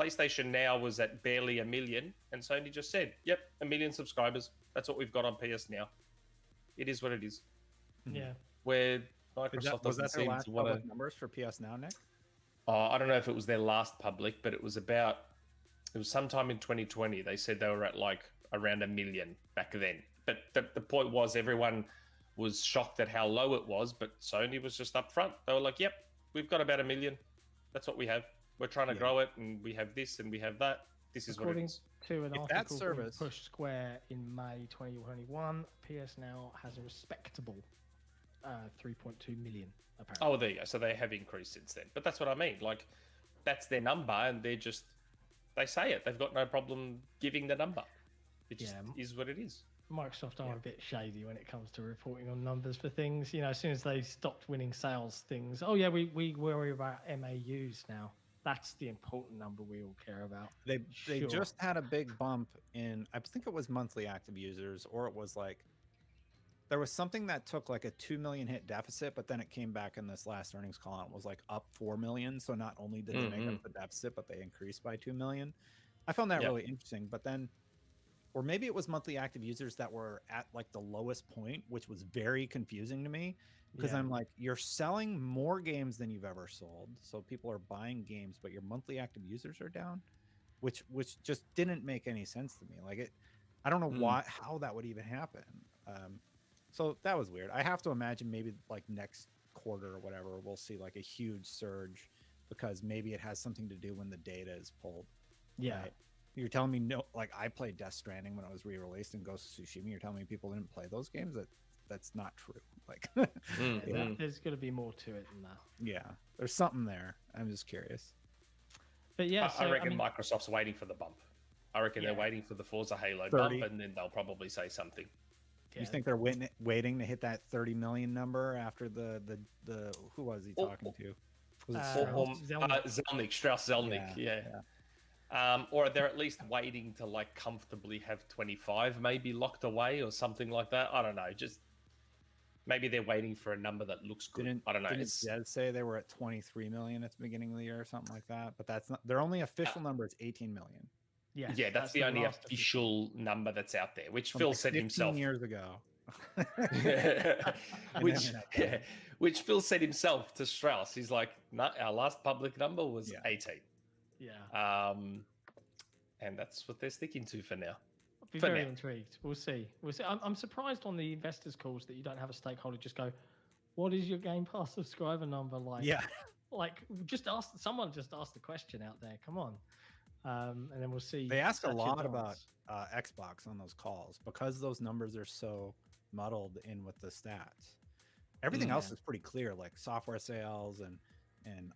PlayStation Now was at barely 1 million, and Sony just said, yep, 1 million subscribers. That's what we've got on PS Now. It is what it is. Yeah. Where Microsoft was that doesn't their seem last to want public to... numbers for PS Now, Nick? I don't know if it was their last public, but it was sometime in 2020. They said they were at like around 1 million back then. But the point was everyone was shocked at how low it was, but Sony was just upfront. They were like, yep, we've got about 1 million. That's what we have. We're trying to grow it, and we have this and we have that. This is what it is. According to an That article service pushed Square in May 2021, PS Now has a respectable 3.2 million, apparently. Oh, there you go. So they have increased since then. But that's what I mean. Like, that's their number, and they say it. They've got no problem giving the number. It just is what it is. Microsoft are a bit shady when it comes to reporting on numbers for things. As soon as they stopped winning sales things, we worry about MAUs now. That's the important number we all care about. They just had a big bump in, I think it was monthly active users, or it was like, there was something that took like a 2 million hit deficit, but then it came back in this last earnings call and it was like up 4 million. So not only did they make up the deficit, but they increased by 2 million. I found that really interesting. But then, or maybe it was monthly active users that were at like the lowest point, which was very confusing to me because I'm like, you're selling more games than you've ever sold. So people are buying games, but your monthly active users are down, which just didn't make any sense to me. Like I don't know how that would even happen. So that was weird. I have to imagine maybe like next quarter or whatever, we'll see like a huge surge because maybe it has something to do when the data is pulled. Yeah. Right? You're telling me like I played Death Stranding when it was re-released and Ghost of Tsushima. You're telling me people didn't play those games? That's not true. Like, there's going to be more to it than that. Yeah, there's something there. I'm just curious. But yeah, I reckon Microsoft's waiting for the bump. I reckon they're waiting for the Forza Halo 30. bump, and then they'll probably say something. You think they're waiting to hit that 30 million number after the who was he talking to? Was it Strauss Zelnick? Yeah. Or they're at least waiting to like comfortably have 25 maybe locked away or something like that. I don't know. Just maybe they're waiting for a number that looks good. I don't know. Didn't Zed say they were at 23 million at the beginning of the year or something like that? But that's not their only official number is 18 million. Yeah, that's the only official number that's out there, which Phil said himself years ago. Which Phil said himself to Strauss. He's like, no, our last public number was 18. Yeah. And that's what they're sticking to for now. I'll be very intrigued. We'll see. I'm surprised on the investors calls that you don't have a stakeholder just go, what is your Game Pass subscriber number like? Yeah. Like just ask the question out there. Come on. And then we'll see. They ask a lot about Xbox on those calls because those numbers are so muddled in with the stats. Everything else is pretty clear, like software sales and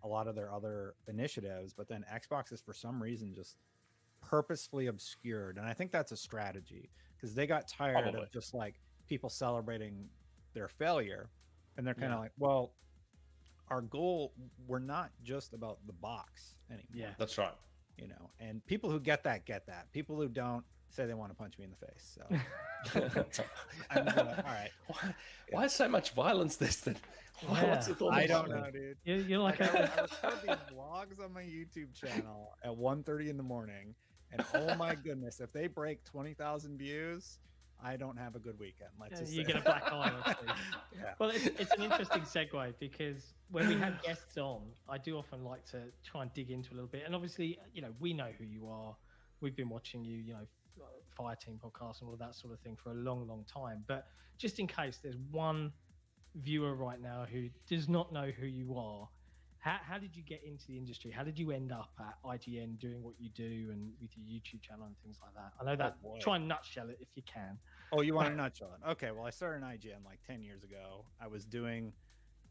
a lot of their other initiatives. But then Xbox is for some reason just purposefully obscured. And I think that's a strategy because they got tired of just like people celebrating their failure. And they're kind of like, well, our goal, we're not just about the box anymore. Yeah, that's right. you know, and people who get that. People who don't say they want to punch me in the face. So I'm all right. Why so much violence this then? What's with all I this don't shit? know, dude. You're like I record these vlogs on my YouTube channel at 1:30 in the morning, and oh my goodness, if they break 20,000 views, I don't have a good weekend. Let's just you say. get a black eye. Yeah. Well, it's an interesting segue because when we have guests on, I do often like to try and dig into a little bit. And obviously, you know, we know who you are. We've been watching you, you know, Fire Team podcast and all of that sort of thing for a long, long time. But just in case there's one viewer right now who does not know who you are, how did you get into the industry? How did you end up at IGN doing what you do and with your YouTube channel and things like that? I know that. Try and nutshell it if you can. Oh, you want a nutshell? Okay, well, I started in IGN like 10 years ago. I was doing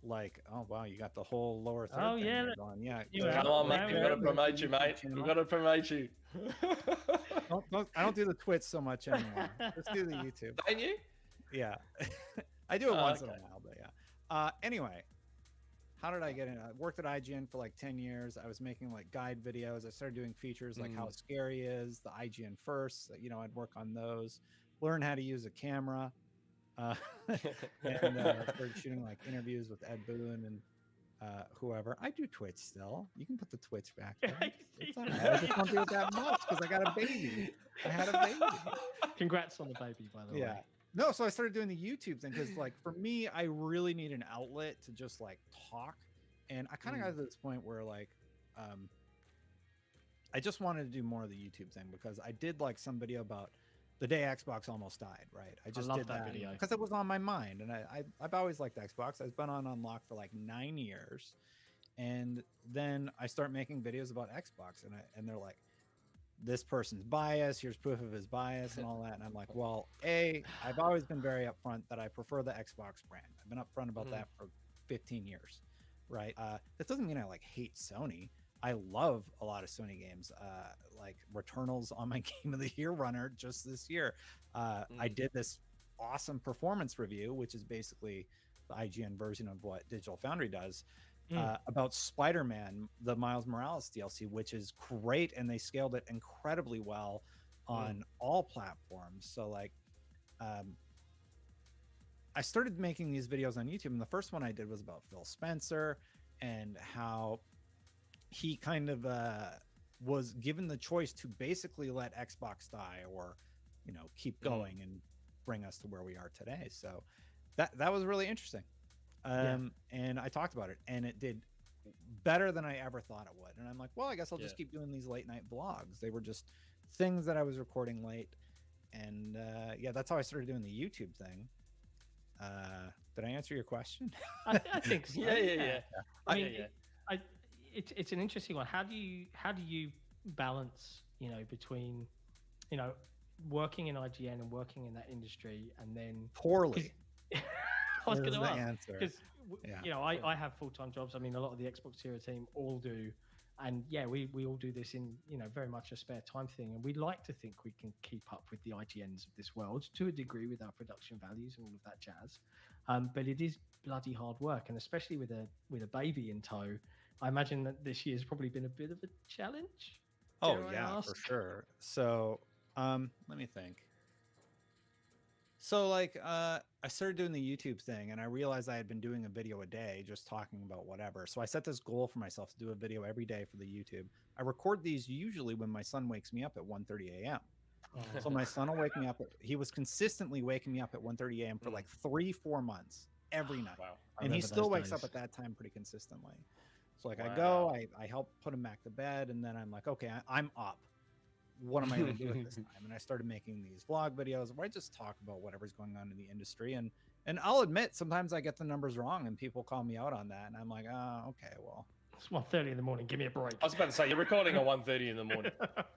like, oh wow, you got the whole lower third. Oh thing yeah, there going. Yeah. Come on, mate. We've got to promote you, mate. We've got to promote you. I don't do the Twitch so much anymore. Just do the YouTube. Don't you? Yeah, I do it once in a while, but yeah. Anyway, how did I get in? I worked at IGN for like 10 years. I was making like guide videos. I started doing features like how scary is, the IGN first. You know, I'd work on those, learn how to use a camera, and started shooting like interviews with Ed Boon and whoever. I do Twitch still. You can put the Twitch back there. It's all right. I just don't do it that much because I got a baby. I had a baby. Congrats on the baby, by the way. Yeah. No, so I started doing the YouTube thing because, like, for me, I really need an outlet to just like talk, and I kind of got to this point where like, I just wanted to do more of the YouTube thing because I did like some video about the day Xbox almost died. Right, I just did that video because it was on my mind, and I've always liked Xbox. I've been on Unlock for like 9 years, and then I start making videos about Xbox, and they're like, this person's bias, here's proof of his bias and all that. And I'm like, well, I've always been very upfront that I prefer the Xbox brand. I've been upfront about that for 15 years, right? That doesn't mean I like hate Sony. I love a lot of Sony games, like Returnal's on my Game of the Year runner just this year. I did this awesome performance review, which is basically the IGN version of what Digital Foundry does. About Spider-Man, the Miles Morales DLC, which is great, and they scaled it incredibly well on all platforms. So like, I started making these videos on YouTube, and the first one I did was about Phil Spencer and how he kind of was given the choice to basically let Xbox die or, you know, keep going and bring us to where we are today. So that was really interesting. And I talked about it, and it did better than I ever thought it would. And I'm like, well, I guess I'll just keep doing these late night vlogs. They were just things that I was recording late. And that's how I started doing the YouTube thing. Did I answer your question? I think so. Yeah. I mean, it's an interesting one. How do you balance, you know, between, you know, working in IGN and working in that industry, and then poorly? I was going to ask because you know, I have full-time jobs. I mean, a lot of the XboxEra team all do, and we all do this in, you know, very much a spare time thing, and we like to think we can keep up with the IGNs of this world to a degree with our production values and all of that jazz. But it is bloody hard work, and especially with a baby in tow, I imagine that this year's probably been a bit of a challenge. Oh yeah, for sure. So let me think. So like I started doing the YouTube thing, and I realized I had been doing a video a day, just talking about whatever. So I set this goal for myself to do a video every day for the YouTube. I record these usually when my son wakes me up at 1:30 a.m. So my son will wake me up. He was consistently waking me up at 1:30 a.m. for like 3-4 months every night. Wow. And he still wakes up at that time pretty consistently. So like I go, I help put him back to bed, and then I'm like, okay, I'm up. What am I going to do at this time? And I started making these vlog videos where I just talk about whatever's going on in the industry. And I'll admit, sometimes I get the numbers wrong, and people call me out on that. And I'm like, oh, okay, well. It's 1:30 in the morning. Give me a break. I was about to say, you're recording at 1:30 in the morning.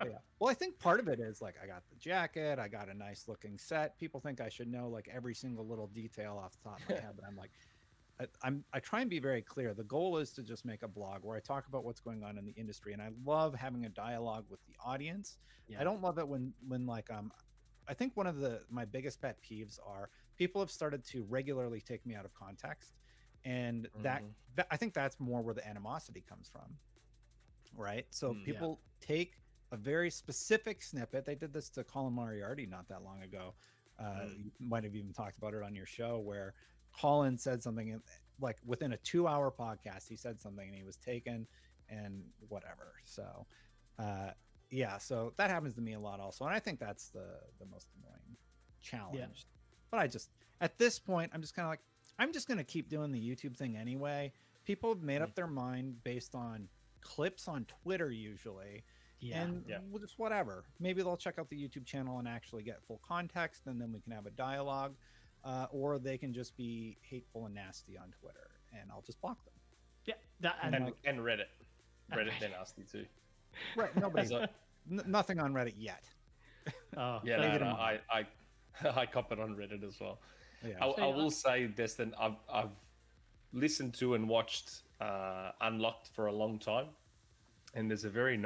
Yeah. Well, I think part of it is like I got the jacket. I got a nice looking set. People think I should know like every single little detail off the top of my head. But I'm like, I try and be very clear. The goal is to just make a blog where I talk about what's going on in the industry, and I love having a dialogue with the audience. Yeah. I don't love it when like I think one of my biggest pet peeves are people have started to regularly take me out of context, and that I think that's more where the animosity comes from, right? So people take a very specific snippet. They did this to Colin Moriarty not that long ago. You might have even talked about it on your show, where Colin said something like within a 2-hour podcast, he said something and he was taken and whatever. So, yeah, so that happens to me a lot also. And I think that's the most annoying challenge. Yeah. But I just, at this point, I'm just kind of like, I'm just going to keep doing the YouTube thing anyway. People have made up their mind based on clips on Twitter usually. And we'll just whatever. Maybe they'll check out the YouTube channel and actually get full context, and then we can have a dialogue. Or they can just be hateful and nasty on Twitter, and I'll just block them. Yeah, and Reddit. Reddit, they're nasty too. Right, nobody's nothing on Reddit yet. Oh, yeah, no, I cop it on Reddit as well. Yeah. I will say, Destin, I've listened to and watched Unlocked for a long time, and there's a very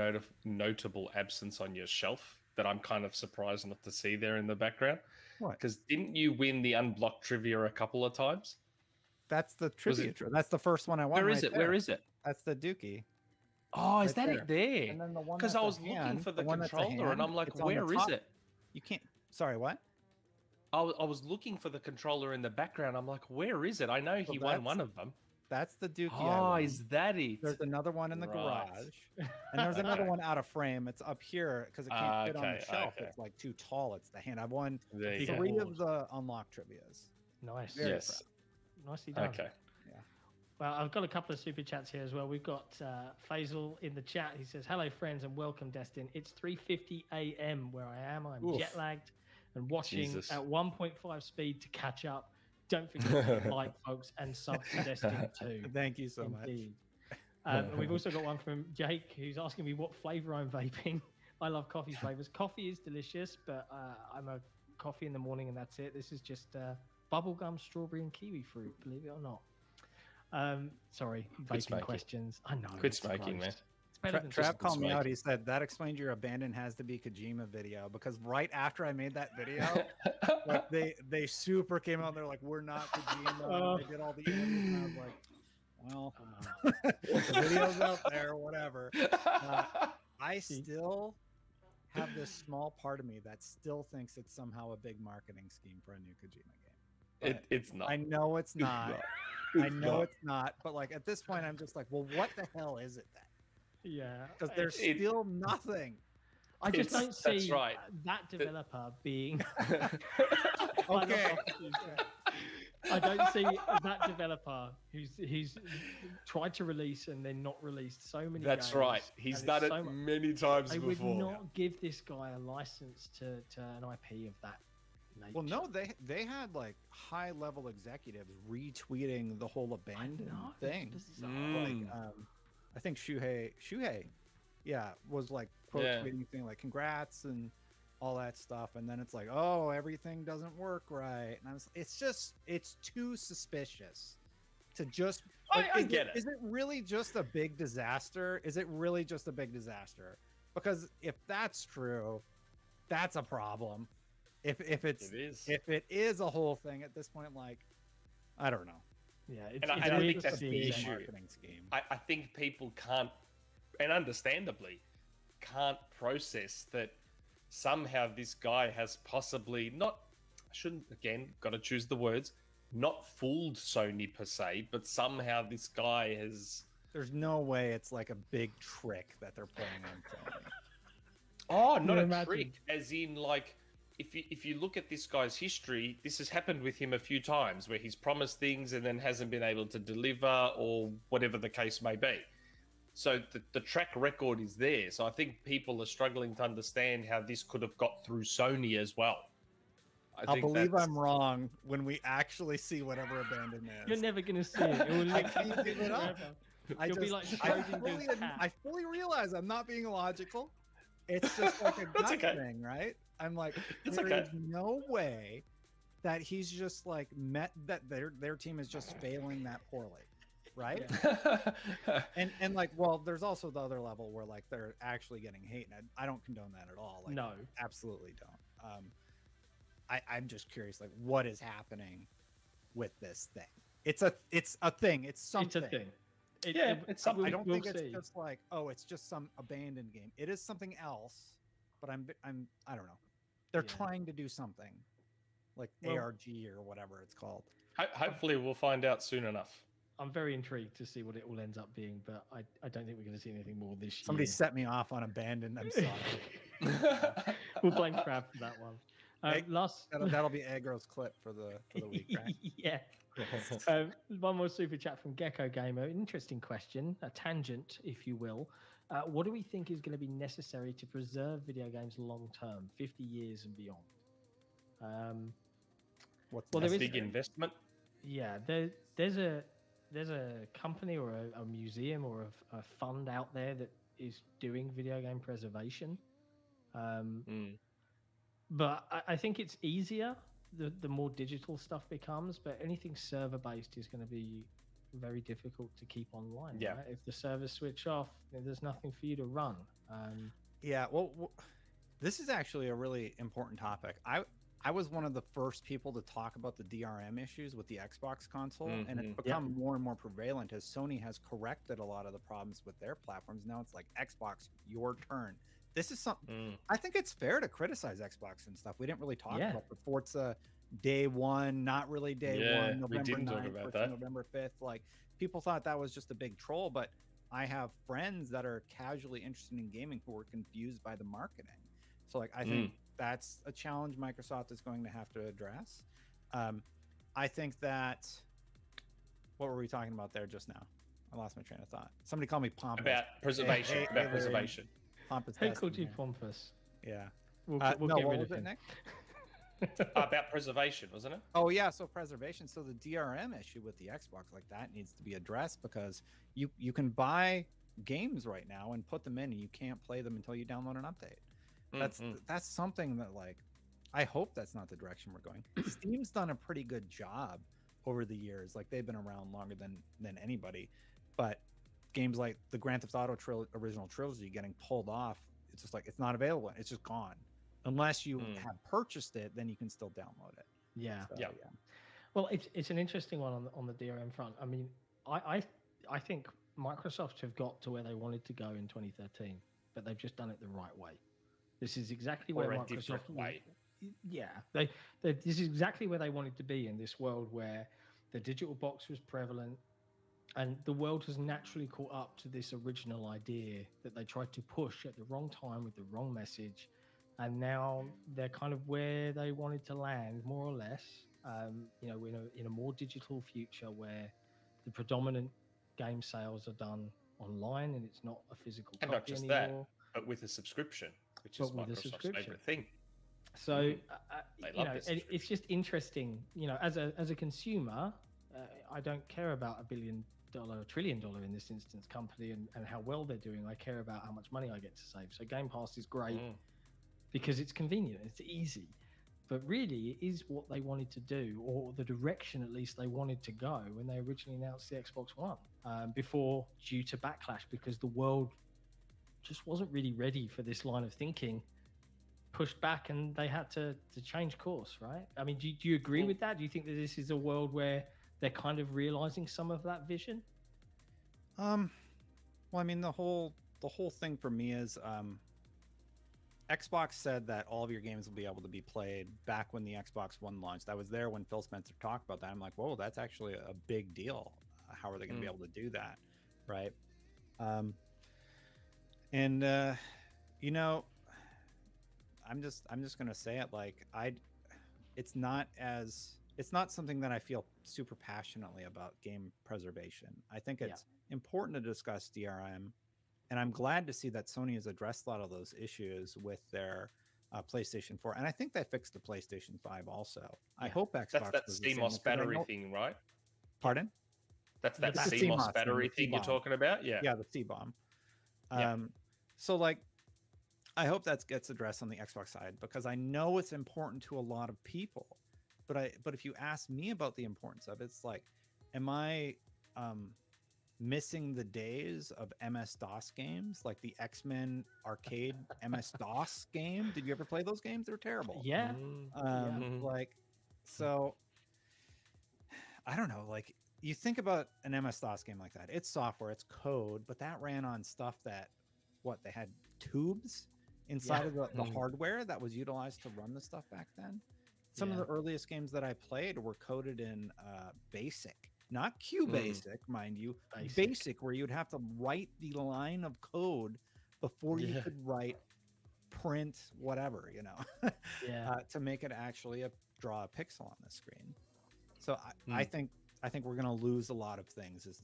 notable absence on your shelf that I'm kind of surprised not to see there in the background. What? Because didn't you win the Unblocked trivia a couple of times? That's the trivia. That's the first one I won. Where is it? There. Where is it? That's the Dookie. Oh, is that it there? And then the one because I was looking for the controller, and I'm like, where is it? You can't. Sorry, what? I was looking for the controller in the background. I'm like, where is it? I know he won one of them. That's the Dookie. Oh, is that it? There's another one in the garage, and there's another one out of frame. It's up here because it can't fit on the shelf. It's like too tall. It's the hand. I've won 3 of the unlocked trivias. Nice. Yes. Nicely done. Okay. Yeah. Well, I've got a couple of super chats here as well. We've got Faisal in the chat. He says, "Hello, friends, and welcome, Destin. It's 3:50 a.m. where I am. I'm jet lagged and watching at 1.5 speed to catch up. Don't forget to like, folks, and sub to Destin too." Thank you so much. We've also got one from Jake, who's asking me what flavor I'm vaping. I love coffee flavors. Coffee is delicious, but I'm a coffee in the morning and that's it. This is just bubblegum, strawberry, and kiwi fruit, believe it or not. Sorry, vaping questions. I know. Quit smoking, man. Trav called me out. He said that explains your abandoned has to be Kojima video, because right after I made that video, like they super came out and they're like, "We're not Kojima." They did all the interviews, and I was like, "Well, the video's out there, whatever." I still have this small part of me that still thinks it's somehow a big marketing scheme for a new Kojima game. It's not. I know it's not. I know it's not. But like at this point, I'm just like, well, what the hell is it then? Yeah, because there's still nothing. I just don't see that developer being okay. I don't see that developer who's tried to release and then not released so many. That's games, right. He's done it many times before. I would not give this guy a license to an IP of that nature. Well, no, they had like high level executives retweeting the whole abandoned thing. Like, I think Shuhei, was like quote tweeting thing like "congrats" and all that stuff, and then it's like, oh, everything doesn't work right, and it's too suspicious to just. Like, I get it. Is it really just a big disaster? Is it really just a big disaster? Because if that's true, that's a problem. If it is a whole thing at this point, like, I don't know. Yeah, I think that's the issue. Marketing scheme. I think people can't, and understandably, can't process that somehow this guy has possibly not, got to choose the words, not fooled Sony per se, but somehow this guy has... There's no way it's like a big trick that they're playing on Sony. Oh, not a trick, as in like... If you look at this guy's history, this has happened with him a few times where he's promised things and then hasn't been able to deliver or whatever the case may be. So the track record is there. So I think people are struggling to understand how this could have got through Sony as well. I'll believe I'm wrong when we actually see whatever Abandoned is. You're never going to see it. I can't give it up. I fully realize I'm not being illogical. It's just like a gut thing, right? I'm like, there is no way that he's just like that their team is just failing that poorly, right? Yeah. and like, well, there's also the other level where like they're actually getting hate, and I don't condone that at all. Like, no, absolutely don't. I'm just curious, like, what is happening with this thing? It's a thing. It's something. It's a thing. It's something. I don't we'll think it's see. just like, oh, it's just some abandoned game. It is something else, but I don't know. They're trying to do something like ARG or whatever it's called. Hopefully, we'll find out soon enough. I'm very intrigued to see what it all ends up being, but I don't think we're going to see anything more this Somebody year. set me off on abandoned. I'm sorry. We'll blame Trav for that one. That'll be Agro's clip for the week, right? Yeah. One more super chat from Gecko Gamer. An interesting question, a tangent, if you will. What do we think is going to be necessary to preserve video games long term, 50 years and beyond? What's a big investment? Yeah, there's a company or a museum or a fund out there that is doing video game preservation. But I think it's easier the more digital stuff becomes, but anything server based is going to be very difficult to keep online. Yeah. Right? If the servers switch off, there's nothing for you to run. Yeah, well, this is actually a really important topic. I was one of the first people to talk about the DRM issues with the Xbox console, and it's become more and more prevalent as Sony has corrected a lot of the problems with their platforms. Now it's like, Xbox, your turn. This is something I think it's fair to criticize Xbox and stuff. We didn't really talk about the Forza day one, not really day one, November 9th versus November 5th. Like, people thought that was just a big troll, but I have friends that are casually interested in gaming who were confused by the marketing. So like, I think that's a challenge Microsoft is going to have to address. I think that, what were we talking about there just now? I lost my train of thought. Somebody called me pompous. About preservation. About preservation. Pompous. Who called you pompous? Yeah. We'll no, get what rid was of it, him. Nick? About preservation, wasn't it? Oh yeah, so preservation. So the DRM issue with the Xbox, like, that needs to be addressed, because you can buy games right now and put them in, and you can't play them until you download an update. That's something that, like, I hope that's not the direction we're going. Steam's done a pretty good job over the years. Like, they've been around longer than anybody, but games like the Grand Theft Auto original trilogy getting pulled off, it's just like, it's not available. It's just gone. Unless you have purchased it, then you can still download it. Yeah. So, yeah. Well, it's an interesting one on the DRM front. I mean, I think Microsoft have got to where they wanted to go in 2013, but they've just done it the right way. This is exactly where Or a Microsoft different way. Yeah, this is exactly where they wanted to be, in this world where the digital box was prevalent, and the world has naturally caught up to this original idea that they tried to push at the wrong time with the wrong message, and now they're kind of where they wanted to land, more or less. You know, in a more digital future where the predominant game sales are done online and it's not a physical And copy not just anymore. that, but with a subscription, which is Microsoft's favorite thing. So They you love know, this it's just interesting. You know, as a consumer, I don't care about $1 billion, $1 trillion in this instance company and how well they're doing. I care about how much money I get to save. So Game Pass is great because it's convenient, it's easy. But really, it is what they wanted to do, or the direction at least they wanted to go when they originally announced the Xbox One. Before, due to backlash, because the world just wasn't really ready for this line of thinking, pushed back, and they had to change course, right? I mean, do you agree with that? Do you think that this is a world where they're kind of realizing some of that vision? Well, I mean, the whole thing for me is, Xbox said that all of your games will be able to be played back when the Xbox One launched. I was there when Phil Spencer talked about that. I'm like, whoa, that's actually a big deal. How are they going to be able to do that, right? You know, I'm just gonna say it, like, it's not something that I feel super passionately about game preservation. I think it's important to discuss DRM, and I'm glad to see that Sony has addressed a lot of those issues with their PlayStation 4, and I think they fixed the PlayStation 5 also. I hope Xbox. That's that does the same, CMOS battery thing, right? Pardon? That's that The CMOS battery thing you're C-bomb. talking about? Yeah. Yeah, the C-bomb. So, like, I hope that gets addressed on the Xbox side, because I know it's important to a lot of people. But if you ask me about the importance of it, it's like, am I missing the days of MS-DOS games, like the X-Men arcade MS-DOS game? Did you ever play those games? They're terrible. Yeah. Like, so I don't know, like, you think about an MS-DOS game like that. It's software, it's code, but that ran on stuff that they had tubes inside of the hardware that was utilized to run the stuff back then. Some of the earliest games that I played were coded in BASIC, not QBasic, mind you, BASIC, where you'd have to write the line of code before you could write print whatever, to make it actually draw a pixel on the screen. So I think we're going to lose a lot of things is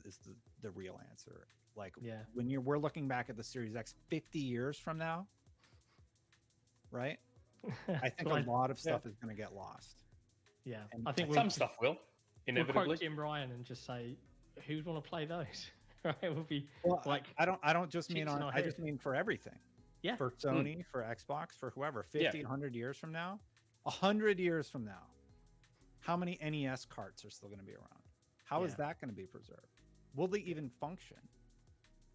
the real answer. Like when we're looking back at the Series X 50 years from now, right? I think a lot of stuff is going to get lost. Yeah, and I think some stuff will inevitably. We'll quote Jim Ryan and just say, "Who'd want to play those?" Right? It would be I don't just mean I just mean for everything. Yeah, for Sony, for Xbox, for whoever. 50, 100 years from now, 100 years from now, how many NES carts are still going to be around? How is that going to be preserved? Will they even function?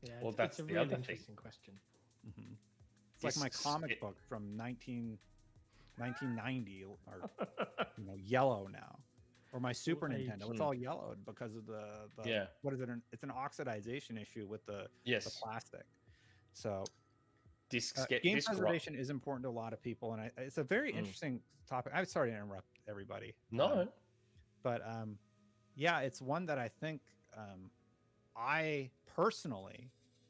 Yeah, well, that's a really interesting question. Mm-hmm. It's like my comic book from 1990, or yellow now, or my Super Nintendo. It's all yellowed because of the what is it? It's an oxidization issue with the plastic. So game preservation is important to a lot of people, and it's a very interesting topic. I'm sorry to interrupt everybody. No, but it's one that I think I personally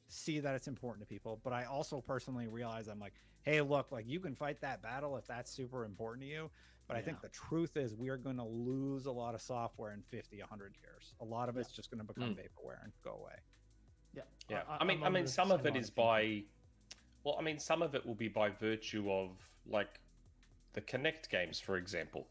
see that it's important to people, but I also personally realize I'm like, hey, look, like you can fight that battle if that's super important to you. But I think the truth is we are going to lose a lot of software in 50, 100 years. A lot of it's just going to become vaporware and go away. Yeah. I mean, some of it is some of it will be by virtue of like the Kinect games, for example.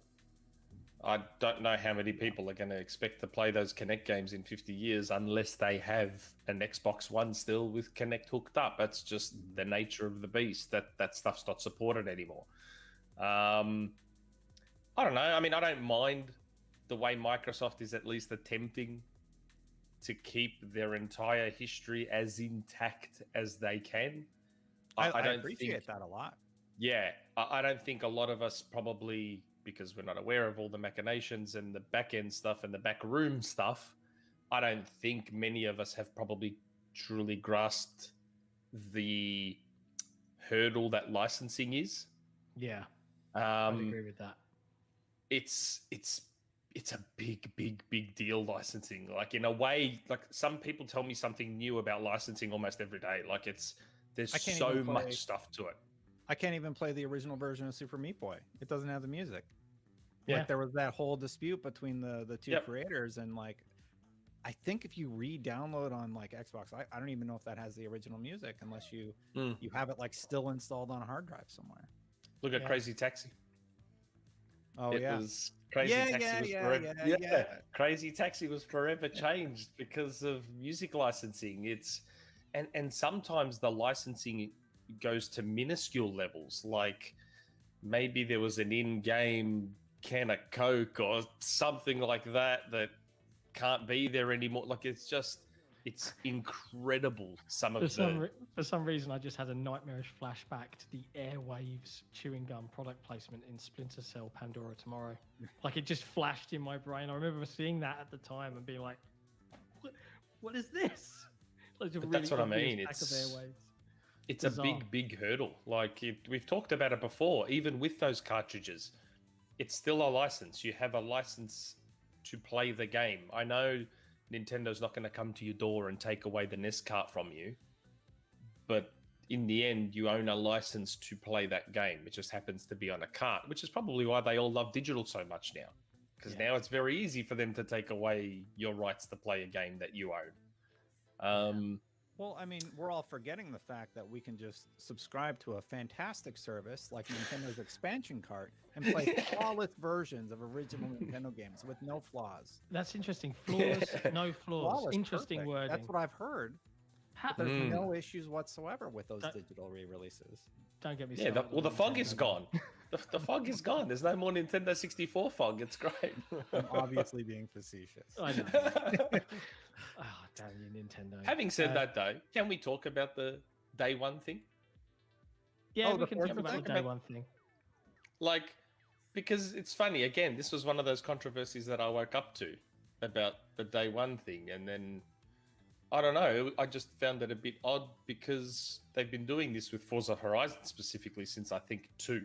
I don't know how many people are going to expect to play those Kinect games in 50 years unless they have an Xbox One still with Kinect hooked up. That's just the nature of the beast. That stuff's not supported anymore. I don't know. I mean, I don't mind the way Microsoft is at least attempting to keep their entire history as intact as they can. I don't appreciate that a lot. Yeah, I don't think a lot of us probably, because we're not aware of all the machinations and the back end stuff and the back room stuff, I don't think many of us have probably truly grasped the hurdle that licensing is. Yeah, I agree with that. It's a big deal, licensing. Like in a way, like some people tell me something new about licensing almost every day. Like there's so much stuff to it. I can't even play the original version of Super Meat Boy. It doesn't have the music. Yeah. Like there was that whole dispute between the two creators, and like I think if you re-download on like Xbox, I don't even know if that has the original music unless you have it like still installed on a hard drive somewhere. Look at Crazy Taxi. Oh, Crazy Taxi was forever. Crazy Taxi was forever changed because of music licensing. And sometimes the licensing goes to minuscule levels, like maybe there was an in-game can of Coke or something like that can't be there anymore. Like it's incredible. For some reason, I just had a nightmarish flashback to the Airwaves chewing gum product placement in Splinter Cell Pandora Tomorrow. Like it just flashed in my brain. I remember seeing that at the time and being like, what is this? Like but that's what I mean. It's a big hurdle. Like we've talked about it before. Even with those cartridges, it's still a license. You have a license to play the game. I know Nintendo's not going to come to your door and take away the NES cart from you, but in the end, you own a license to play that game. It just happens to be on a cart, which is probably why they all love digital so much now. Because now it's very easy for them to take away your rights to play a game that you own. Well, I mean, we're all forgetting the fact that we can just subscribe to a fantastic service like Nintendo's expansion cart and play flawless versions of original Nintendo games with no flaws. That's interesting. Flawless, no flaws. Flawless, interesting perfect. wording. That's what I've heard. There's no issues whatsoever with those digital re-releases. Don't get me started. Yeah, the fog is gone. The fog is gone. There's no more Nintendo 64 fog. It's great. I'm obviously being facetious. I know. Oh, damn you, Nintendo. Having said that, though, can we talk about the day one thing? Yeah, we can talk about the day one thing. Like, because it's funny, again, this was one of those controversies that I woke up to. about the day one thing, and then I don't know. I just found it a bit odd because they've been doing this with Forza Horizon specifically since I think 2,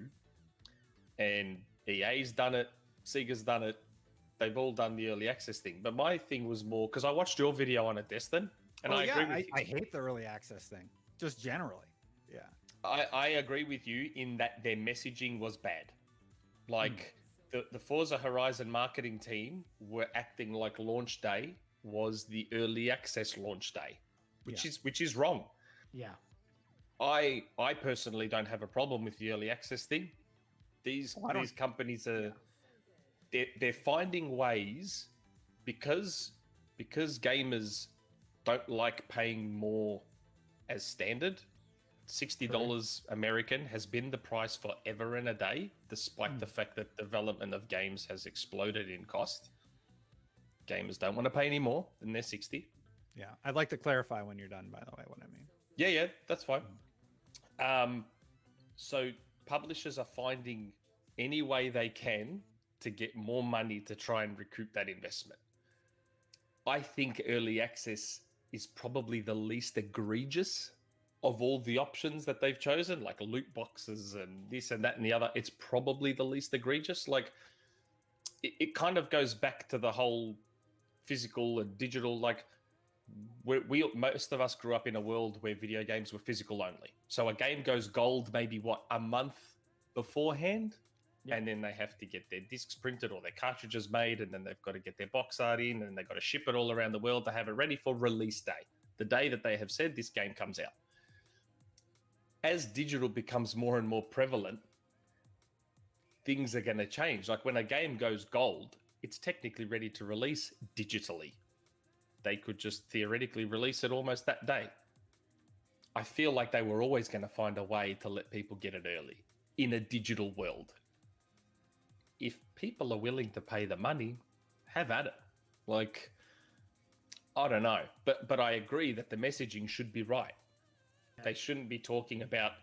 and EA's done it, Sega's done it. They've all done the early access thing. But my thing was more because I watched your video on it, Destin, and I agree with you. I hate the early access thing, just generally. Yeah. I agree with you in that their messaging was bad. Like the Forza Horizon marketing team were acting like launch day was the early access launch day, which is wrong. Yeah. I personally don't have a problem with the early access thing. These companies are they're finding ways because gamers don't like paying more as standard. $60 American has been the price forever and a day, despite the fact that development of games has exploded in cost. Gamers don't want to pay any more than their 60. Yeah, I'd like to clarify when you're done, by the way, what I mean. Yeah, that's fine. So publishers are finding any way they can to get more money to try and recoup that investment. I think early access is probably the least egregious of all the options that they've chosen, like loot boxes and this and that and the other. It's probably the least egregious. Like it kind of goes back to the whole physical and digital. Like we most of us grew up in a world where video games were physical only. So a game goes gold maybe a month beforehand, and then they have to get their discs printed or their cartridges made, and then they've got to get their box art in, and they've got to ship it all around the world to have it ready for release day, the day that they have said this game comes out. As digital becomes more and more prevalent, things are going to change. Like when a game goes gold, it's technically ready to release digitally. They could just theoretically release it almost that day. I feel like they were always going to find a way to let people get it early in a digital world. If people are willing to pay the money, have at it. Like, I don't know. But I agree that the messaging should be right. They shouldn't be talking about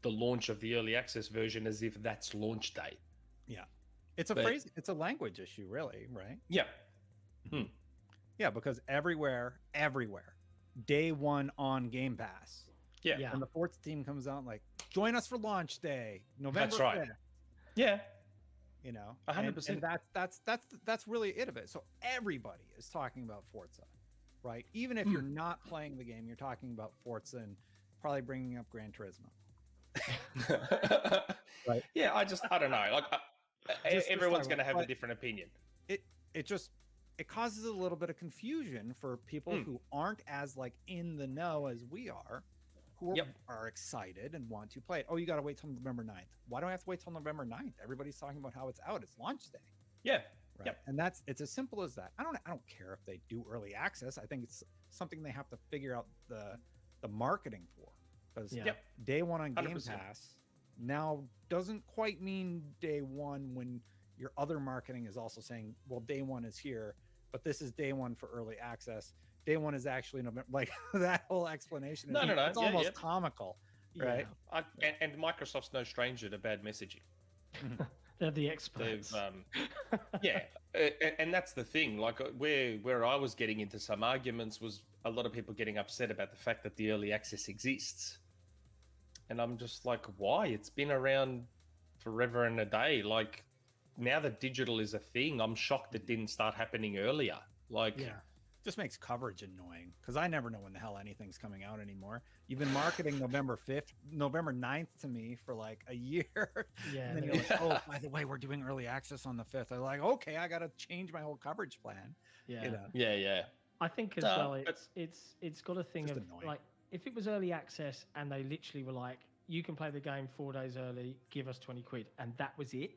the launch of the early access version as if that's launch day. Yeah. It's a language issue, really, right? Yeah. Yeah, because everywhere, day one on Game Pass. Yeah. And the fourth team comes out like, join us for launch day, November That's right. 5th. Yeah. You know, 100%. And that's really it of it. So everybody is talking about Forza, right? Even if you're not playing the game, you're talking about Forza and probably bringing up Gran Turismo. Right. Yeah, I don't know. Like everyone's going to have a different opinion. It causes a little bit of confusion for people who aren't as like in the know as we are, who are excited and want to play it. Oh, you got to wait till November 9th. Why do I have to wait till November 9th? Everybody's talking about how it's out. It's launch day. Yeah. Right. Yep. And it's as simple as that. I don't care if they do early access. I think it's something they have to figure out the marketing for. Because day one on Game 100%. Pass now doesn't quite mean day one when your other marketing is also saying, well, day one is here, but this is day one for early access. Day one is actually November. Like that whole explanation. No. It's almost comical, right? And Microsoft's no stranger to bad messaging. They're the experts. And that's the thing. Like where I was getting into some arguments was a lot of people getting upset about the fact that the early access exists. And I'm just like, why? It's been around forever and a day. Like now that digital is a thing, I'm shocked it didn't start happening earlier. Like, just makes coverage annoying because I never know when the hell anything's coming out anymore. You've been marketing November 5th, November 9th to me for like a year. Yeah. And then you're like, oh, by the way, we're doing early access on the 5th. I'm like, okay, I got to change my whole coverage plan. Yeah. You know? Yeah. I think as well, it's got a thing of annoying. Like, if it was early access and they literally were like, you can play the game 4 days early, give us 20 quid, and that was it,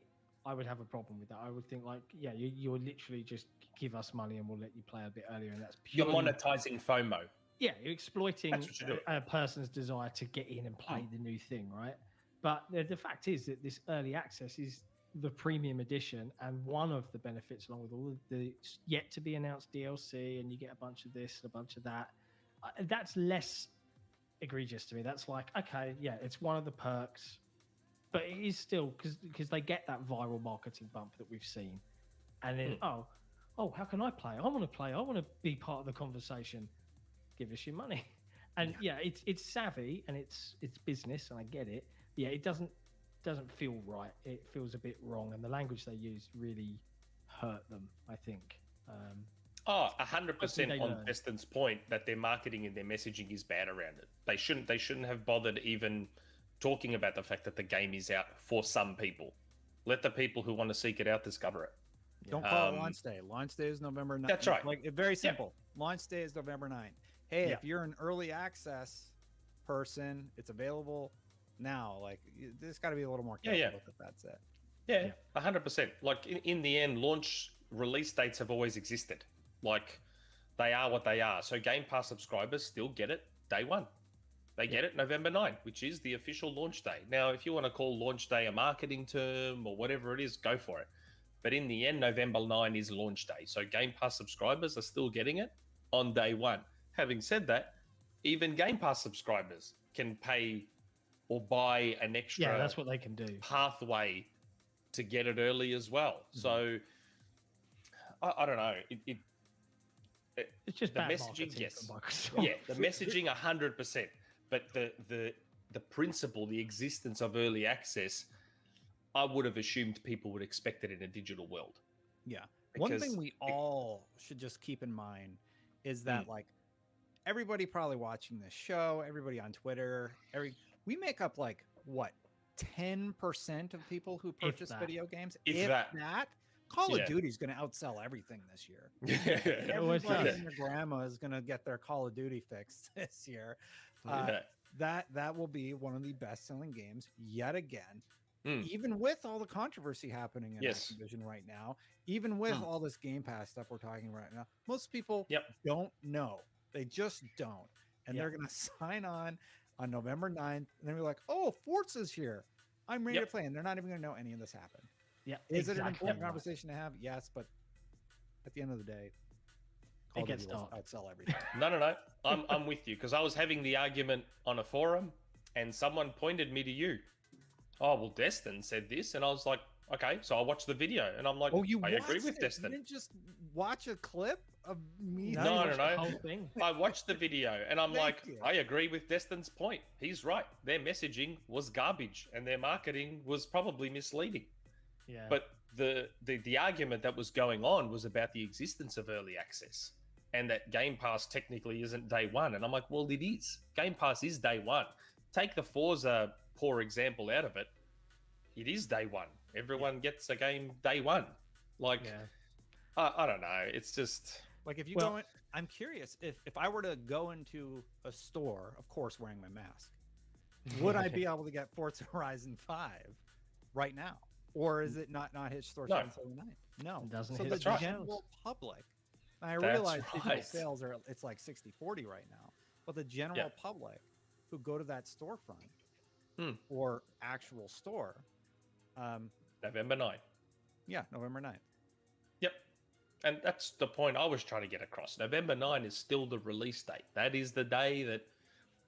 I would have a problem with that. I would think like, you're literally just give us money and we'll let you play a bit earlier, and that's purely... You're monetizing FOMO. Yeah, you're exploiting a person's desire to get in and play the new thing, right? But the fact is that this early access is the premium edition, and one of the benefits, along with all of the yet to be announced DLC, and you get a bunch of this and a bunch of that. That's less egregious to me. That's like, okay, it's one of the perks, but it is still because they get that viral marketing bump that we've seen, and then oh, how can I play? I want to play. I want to be part of the conversation. Give us your money. And yeah, it's savvy and it's business, and I get it. Yeah, it doesn't feel right. It feels a bit wrong, and the language they use really hurt them, I think. 100% on Destin's point that their marketing and their messaging is bad around it. They shouldn't have bothered even talking about the fact that the game is out for some people. Let the people who want to seek it out discover it. Don't call it launch day. Launch day is November 9th. That's right. Like, very simple. Launch day is November 9th. Hey, if you're an early access person, it's available now. Like, there's got to be a little more careful with it. That's it. Yeah, 100%. Like, in the end, launch release dates have always existed. Like, they are what they are. So Game Pass subscribers still get it day one. They get it November 9, which is the official launch day. Now, if you want to call launch day a marketing term or whatever it is, go for it. But in the end, November 9 is launch day. So Game Pass subscribers are still getting it on day one. Having said that, even Game Pass subscribers can pay or buy an extra that's what they can do. Pathway to get it early as well. So I don't know. It's just the bad messaging, yes. Yeah, the messaging 100%. But the principle, the existence of early access, I would have assumed people would expect it in a digital world. Yeah. One thing we all should just keep in mind is that like everybody probably watching this show, everybody on Twitter, we make up like what 10% of people who purchase video games. If that. Call of Duty is going to outsell everything this year. Everybody and their grandma is going to get their Call of Duty fix this year. That will be one of the best-selling games yet again. Even with all the controversy happening in Activision right now, even with all this Game Pass stuff we're talking right now, most people don't know. They just don't. And they're going to sign on November 9th, and then we're like, oh, Forza's here. I'm ready to play. And they're not even going to know any of this happened. Yeah, is it an important conversation to have? Yes, but at the end of the day, it gets dark. Outsell everything. No. I'm with you, because I was having the argument on a forum, and someone pointed me to you. Oh, well, Destin said this, and I was like, okay, so I watched the video, and I'm like, I agree with Destin. You didn't just watch a clip of me? No. I watched the video, and I'm like, I agree with Destin's point. He's right. Their messaging was garbage, and their marketing was probably misleading. Yeah. But the argument that was going on was about the existence of early access, and that Game Pass technically isn't day one. And I'm like, well, it is. Game Pass is day one. Take the Forza poor example out of it. It is day one. Everyone gets a game day one. Like, I don't know. It's just like if you go in, I'm curious if I were to go into a store, of course, wearing my mask, would I be able to get Forza Horizon 5 right now? Or is it not hit stores until the 9th? No. It doesn't so hit the stores. general public, I realize digital sales are, it's like 60-40 right now, but the general public who go to that storefront or actual store, November 9th. Yeah, November 9th. Yep. And that's the point I was trying to get across. November 9 is still the release date. That is the day that,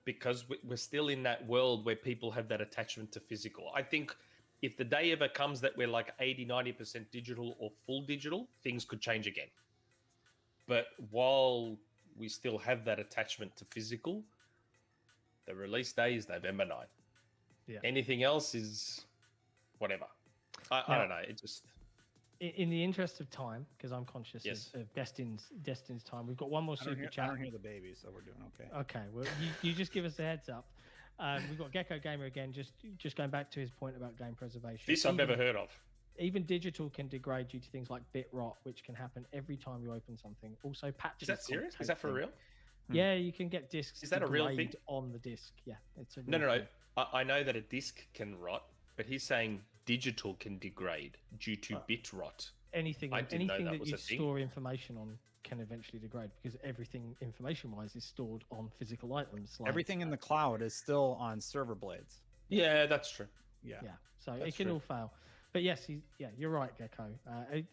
because we're still in that world where people have that attachment to physical. I think if the day ever comes that we're like 80-90% digital or full digital, things could change again. But while we still have that attachment to physical, the release day is November 9. Yeah. Anything else is whatever. I don't know. It just... In the interest of time, because I'm conscious of Destin's time, we've got one more super chat. I don't hear the baby, so we're doing okay. Okay, well, you just give us a heads up. We've got Gecko Gamer again, just going back to his point about game preservation. This I've never heard of. Even digital can degrade due to things like bit rot, which can happen every time you open something. Also, patches. Is that serious? Is that for real? Yeah, you can get discs. Is that a real thing? On the disc? Yeah, it's a real thing. I know that a disc can rot, but he's saying digital can degrade due to bit rot. Anything that you store information on can eventually degrade, because everything information-wise is stored on physical items. Like, everything in the cloud is still on server blades. Yeah, that's true. Yeah. So it can all fail. But yes, you're right, Gecko.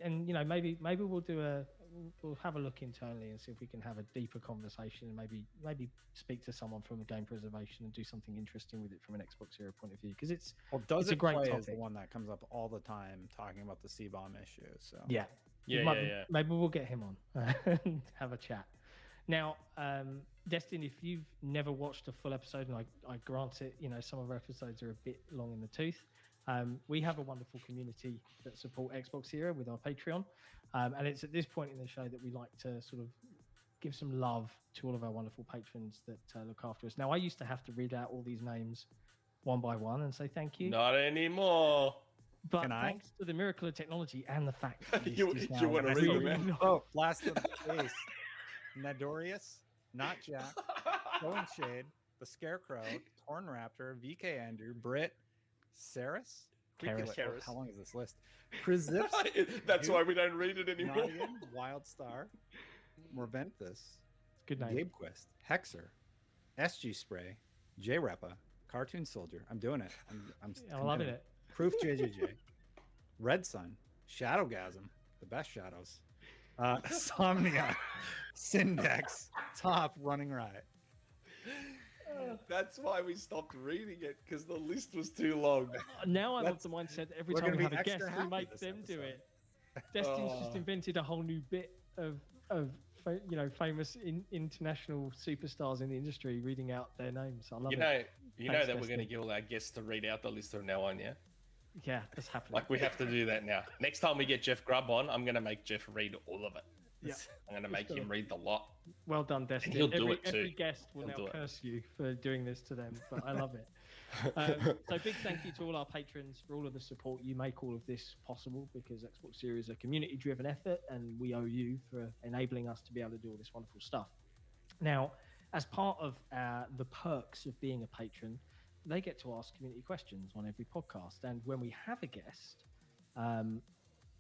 And maybe we'll have a look internally and see if we can have a deeper conversation, and maybe speak to someone from game preservation and do something interesting with it from an XboxEra point of view, because it's a great topic. Is the one that comes up all the time talking about the C-bomb issue. So yeah, Maybe we'll get him on and have a chat. Now, Destin, if you've never watched a full episode, and I grant it, some of our episodes are a bit long in the tooth. We have a wonderful community that support XboxEra with our Patreon. And it's at this point in the show that we like to sort of give some love to all of our wonderful patrons that look after us. Now, I used to have to read out all these names one by one and say thank you. Not anymore. But thanks to the miracle of technology and the fact that you want to read them out? Oh, Blast of the Face. Nadorius, Not Jack, Going Shade, The Scarecrow, Torn Raptor, VK Andrew, Britt, Saris? Karis. How long is this list? Chrysips. That's why we don't read it anymore. Nottingham, Wildstar, Morventhus, good name. Gabequist, Hexer, SG Spray, J Repa, Cartoon Soldier. I'm doing it. I'm loving it. Proof JJJ, Red Sun, Shadowgasm, the best shadows, Somnia, Syndex, Top, Running Riot. That's why we stopped reading it, because the list was too long. Now I'm of the mindset that every time we have a guest, we make them do it. Destin's just invented a whole new bit of famous international superstars in the industry reading out their names. I love it. You know that we're going to get all our guests to read out the list from now on, yeah? Yeah, that's happening. Like, we have to do that now. Next time we get Jeff Grubb on, I'm going to make Jeff read all of it. Yeah, I'm going to make him read the lot. Well done, Destin. He'll do it too. Every guest will now curse you for doing this to them, but I love it. So big thank you to all our patrons for all of the support. You make all of this possible, because XboxEra is a community-driven effort, and we owe you for enabling us to be able to do all this wonderful stuff. Now, as part of the perks of being a patron, they get to ask community questions on every podcast, and when we have a guest,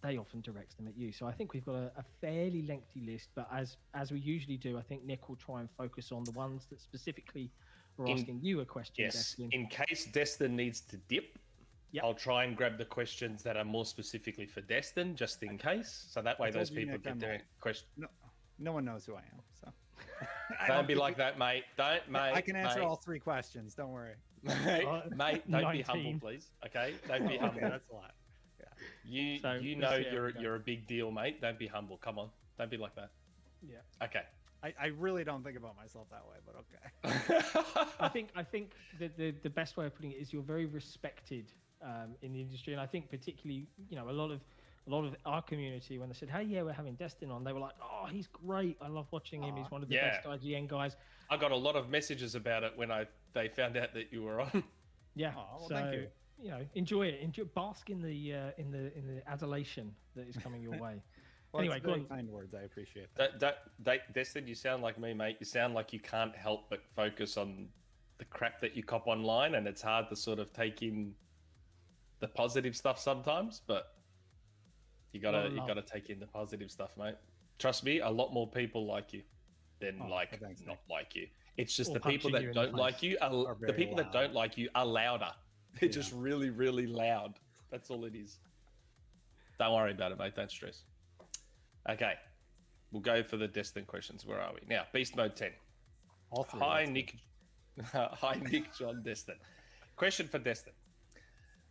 they often direct them at you. So I think we've got a fairly lengthy list, but as we usually do, I think Nick will try and focus on the ones that specifically are asking you a question. Yes, Destin. in case Destin needs to dip, I'll try and grab the questions that are more specifically for Destin, just in case. So that way those people get their question. No one knows who I am, so. Don't be like that, mate. Mate. I can answer all three questions. Don't worry. Mate, don't be humble, please. Okay, don't be humble. That's a lot. You you're a big deal, mate. Don't be humble. Come on, don't be like that. Yeah. Okay. I really don't think about myself that way, but okay. I think the best way of putting it is you're very respected in the industry, and I think particularly a lot of our community, when they said, "Hey, yeah, we're having Destin on," they were like, "Oh, he's great. I love watching him. He's one of the best IGN guys." I got a lot of messages about it when they found out that you were on. Yeah. Oh, well, thank you. Enjoy it. Bask in the adulation that is coming your way. Well, anyway, go on. Kind words. I appreciate that. Destin, you sound like me, mate. You sound like you can't help but focus on the crap that you cop online, and it's hard to sort of take in the positive stuff sometimes. But you gotta take in the positive stuff, mate. Trust me, a lot more people like you than not like you. It's just the people that don't like you are the people that don't like you are louder. They're just really, really loud. That's all it is. Don't worry about it, mate. Don't stress. Okay. We'll go for the Destin questions. Where are we? Now, Beast Mode 10. Hi, Nick. Hi, Nick, John, Destin. Question for Destin.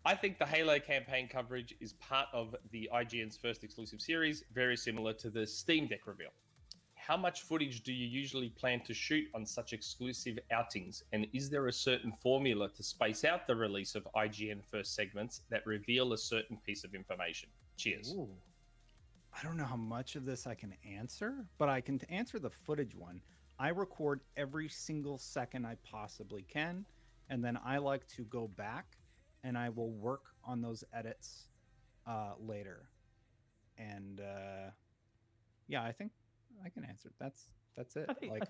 I think the Halo campaign coverage is part of the IGN's first exclusive series, very similar to the Steam Deck reveal. How much footage do you usually plan to shoot on such exclusive outings? And is there a certain formula to space out the release of IGN first segments that reveal a certain piece of information? Cheers. Ooh. I don't know how much of this I can answer, but I can answer the footage one. I record every single second I possibly can, and then I like to go back and I will work on those edits later. And yeah, I think I can answer. That's it.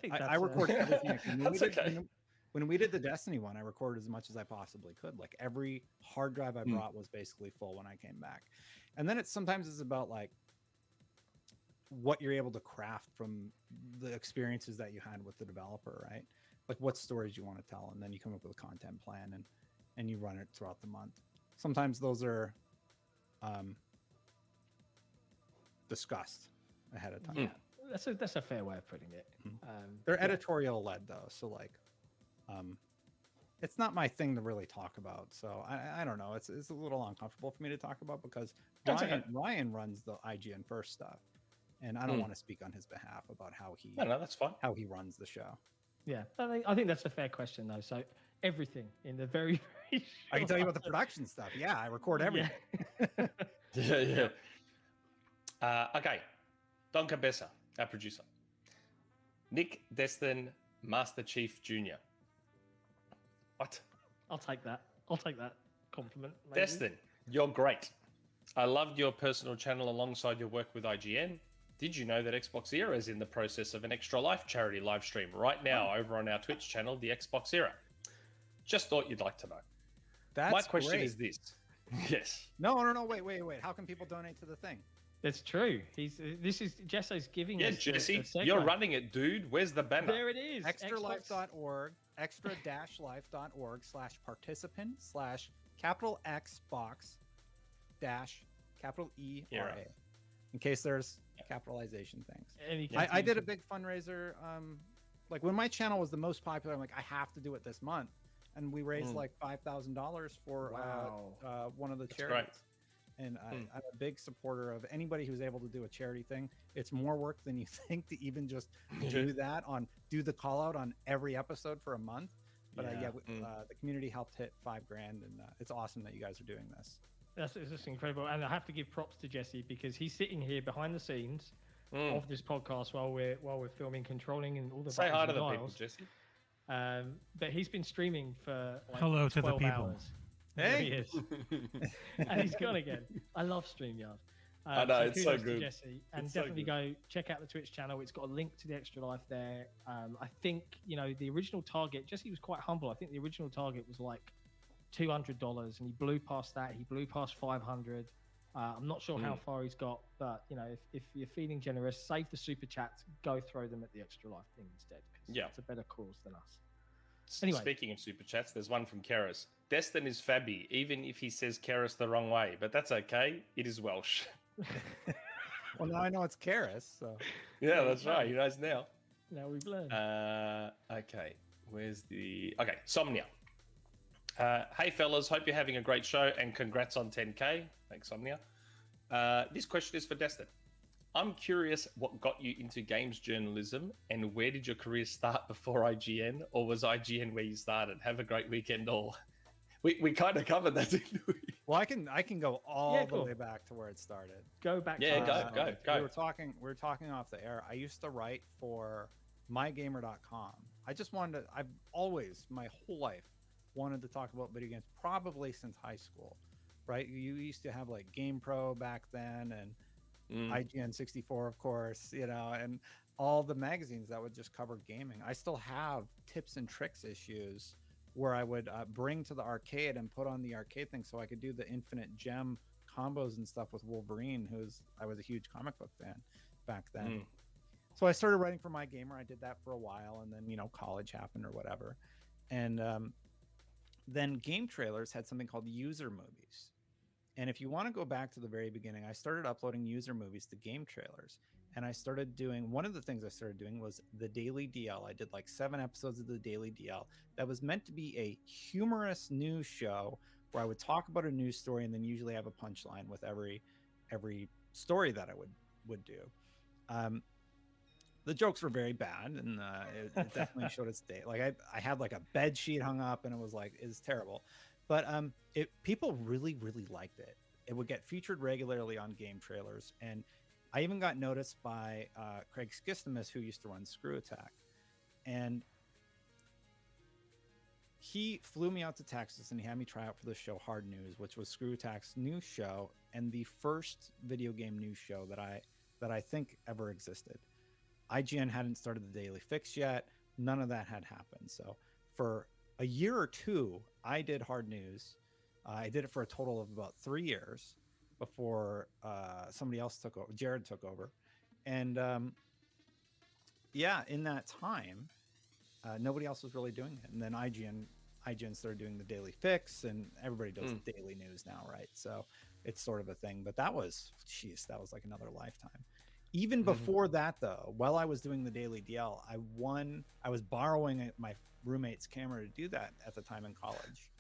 I record everything I can. That's okay. When we did the Destiny one, I recorded as much as I possibly could. Like every hard drive I brought was basically full when I came back. And then sometimes it's about like what you're able to craft from the experiences that you had with the developer, right? Like what stories you want to tell, and then you come up with a content plan and you run it throughout the month. Sometimes those are discussed ahead of time. Yeah. That's a fair way of putting it. They're editorial led though, so like it's not my thing to really talk about. So I don't know. It's a little uncomfortable for me to talk about because Ryan runs the IGN First stuff, and I don't want to speak on his behalf about how he that's fine. How he runs the show. Yeah, I think that's a fair question though. So everything in the very, very I can tell you about the production stuff. Yeah, I record everything. Yeah. Okay, Don Cabeza, our producer. Nick Destin, Master Chief Jr. What? I'll take that. I'll take that compliment. Maybe. Destin, you're great. I loved your personal channel alongside your work with IGN. Did you know that XboxEra is in the process of an Extra Life charity live stream right now over on our Twitch channel, the XboxEra? Just thought you'd like to know. My question is this. Yes. No. Wait. How can people donate to the thing? That's true. This is Jesse's giving us. Yeah, Jesse, you're running it, dude. Where's the banner? There it is. Extralife.org, extra-life.org/participant/Xbox -ERA. In case there's capitalization things. I did a big fundraiser. Like when my channel was the most popular, I'm like, I have to do it this month. And we raised like $5,000 for one of the charities. Great. And I'm a big supporter of anybody who's able to do a charity thing. It's more work than you think to even just do the call out on every episode for a month. But the community helped hit $5,000, and it's awesome that you guys are doing this. It's just incredible, and I have to give props to Jesse because he's sitting here behind the scenes of this podcast while we're filming, controlling, and all the say hi to the dials. people, Jesse. But he's been streaming for like hello to the 12 people. hours. Hey, he is. And he's gone again. I love StreamYard. I know, it's so kudos to good. Jesse, and It's so definitely good. go check out the Twitch channel. It's got a link to the Extra Life there. I think the original target. Jesse was quite humble. I think the original target was like $200, and he blew past that. He blew past 500. I'm not sure how far he's got, but if you're feeling generous, save the super chats. Go throw them at the Extra Life thing instead, because it's a better cause than us. Anyway. Speaking of super chats, there's one from Keras. Destin is Fabby, even if he says Keras the wrong way, but that's okay. It is Welsh. Well, now I know it's Karis. So yeah, that's right. He knows now. Now we've learned. Okay, where's the... Okay, Somnia. Hey, fellas. Hope you're having a great show, and congrats on 10K. Thanks, Somnia. This question is for Destin. I'm curious what got you into games journalism, and where did your career start before IGN, or was IGN where you started? Have a great weekend, all. We kind of covered that, didn't we? Well, I can go all the way back to where it started. Go back. Yeah, go. We were talking off the air. I used to write for mygamer.com. I just wanted to. I've always, my whole life, wanted to talk about video games, probably since high school, right? You used to have like GamePro back then, and IGN 64, of course, and all the magazines that would just cover gaming. I still have tips and tricks issues where I would bring to the arcade and put on the arcade thing so I could do the infinite gem combos and stuff with Wolverine, I was a huge comic book fan back then. So I started writing for My Gamer. I did that for a while, and then college happened or whatever, and then Game Trailers had something called user movies. And if you want to go back to the very beginning, I started uploading user movies to Game Trailers. And I started doing, one of the things I started doing was the Daily DL. I did like 7 episodes of the Daily DL. That was meant to be a humorous news show where I would talk about a news story and then usually have a punchline with every story that I would do. The jokes were very bad, and it definitely showed its day. Like I had like a bed sheet hung up, and it was terrible. But people really, really liked it. It would get featured regularly on Game Trailers, and I even got noticed by Craig Skistimus, who used to run Screw Attack, and he flew me out to Texas and he had me try out for the show Hard News, which was Screw Attack's news show and the first video game news show that I think ever existed. IGN hadn't started the Daily Fix yet. None of that had happened. So for a year or two, I did Hard News. I did it for a total of about 3 years before somebody else took over. Jared took over. And in that time, nobody else was really doing it. And then IGN started doing the Daily Fix, and everybody does daily news now, right? So it's sort of a thing. But that was like another lifetime. Even before that, though, while I was doing the daily DL, I was borrowing my roommate's camera to do that at the time in college.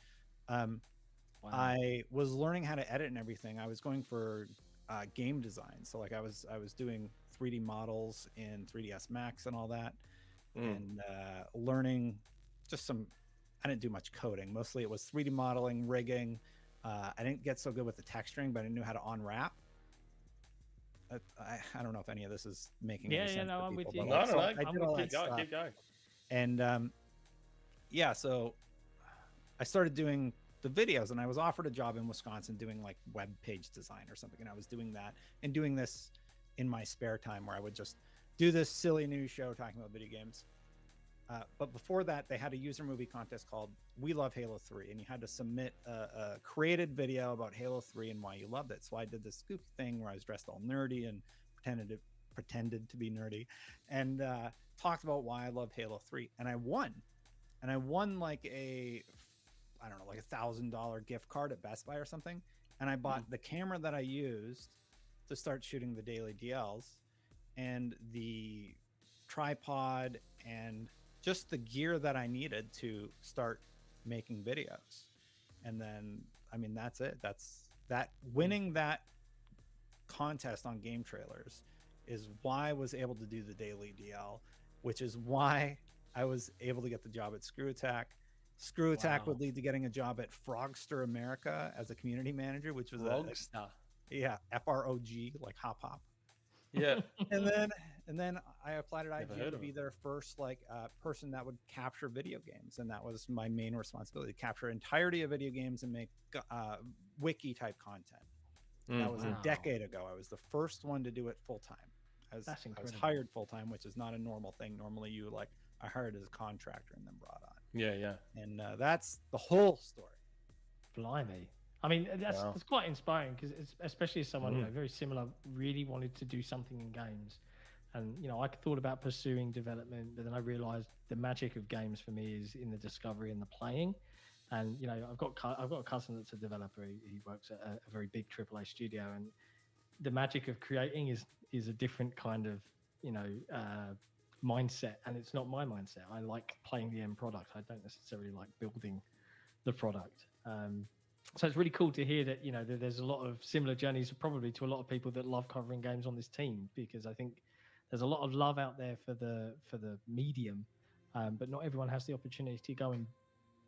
I was learning how to edit and everything. I was going for game design, so like I was doing 3D models in 3ds Max and all that, and learning just some. I didn't do much coding. Mostly it was 3D modeling, rigging. I didn't get so good with the texturing, but I knew how to unwrap. I don't know if any of this is making any sense. No, to I'm people, with you. but, No, I did all that stuff. Keep going. And yeah, so I started doing the videos, and I was offered a job in Wisconsin doing like web page design or something, and I was doing that and doing this in my spare time, where I would just do this silly news show talking about video games. But before that, they had a user movie contest called We Love Halo 3, and you had to submit a created video about Halo 3 and why you loved it. So I did this goofy thing where I was dressed all nerdy and pretended to be nerdy, and talked about why I love Halo 3, and I won. And I won like I don't know, like $1,000 gift card at Best Buy or something. And I bought the camera that I used to start shooting the daily DLs, and the tripod, and just the gear that I needed to start making videos. And then, I mean, that's it. Winning that contest on Game Trailers is why I was able to do the daily DL, which is why I was able to get the job at Screw Attack. Screw Attack would lead to getting a job at Frogster America as a community manager, which was Frogster. FROG, like hop hop. Yeah. and then I applied at IGN to be their first person that would capture video games, and that was my main responsibility: to capture entirety of video games and make wiki type content. That was a decade ago. I was the first one to do it full time. I was hired full time, which is not a normal thing. Normally, you are hired as a contractor and then brought on. Yeah. And that's the whole story. Blimey. I mean, that's quite inspiring, because especially as someone very similar, really wanted to do something in games. And, I thought about pursuing development, but then I realized the magic of games for me is in the discovery and the playing. And, I've got a cousin that's a developer. He works at a very big AAA studio, and the magic of creating is a different kind of, mindset, and it's not my mindset. I like playing the end product. I don't necessarily like building the product. So it's really cool to hear that that there's a lot of similar journeys, probably, to a lot of people that love covering games on this team, because I think there's a lot of love out there for the medium, but not everyone has the opportunity to go and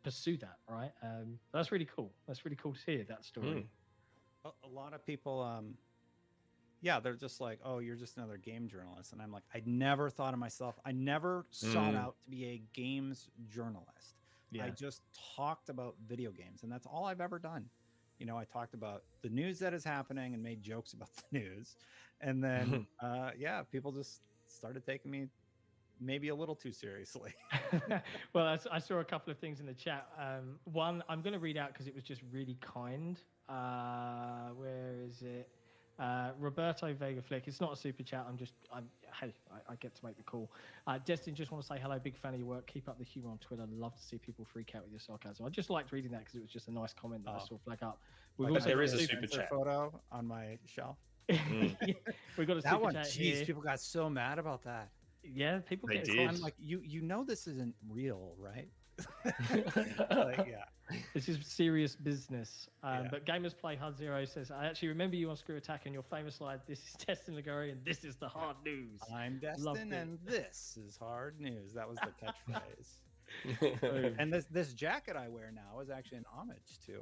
pursue that, right? That's really cool. That's really cool to hear that story. A lot of people they're just like, oh, you're just another game journalist. And I'm like, I never thought of myself. I never sought out to be a games journalist. Yeah. I just talked about video games, and that's all I've ever done. I talked about the news that is happening and made jokes about the news. And then, people just started taking me maybe a little too seriously. Well, I saw a couple of things in the chat. One, I'm going to read out because it was just really kind. Where is it? Roberto Vega Flick. It's not a super chat. I get to make the call. Destin, just want to say hello. Big fan of your work. Keep up the humor on Twitter. Love to see people freak out with your sarcasm. I just liked reading that because it was just a nice comment that I saw flag up. There is a super chat photo on my shelf. We've got a that super one. chat Jeez, here. people got so mad about that. Yeah, people they get did. I'm like, you know this isn't real, right? This is serious business. But Gamers Play Hard Zero says, I actually remember you on Screw Attack and your famous slide, this is Destin Liguri and this is the hard news. I'm Destin and this is hard news. That was the catchphrase. And this jacket I wear now is actually an homage to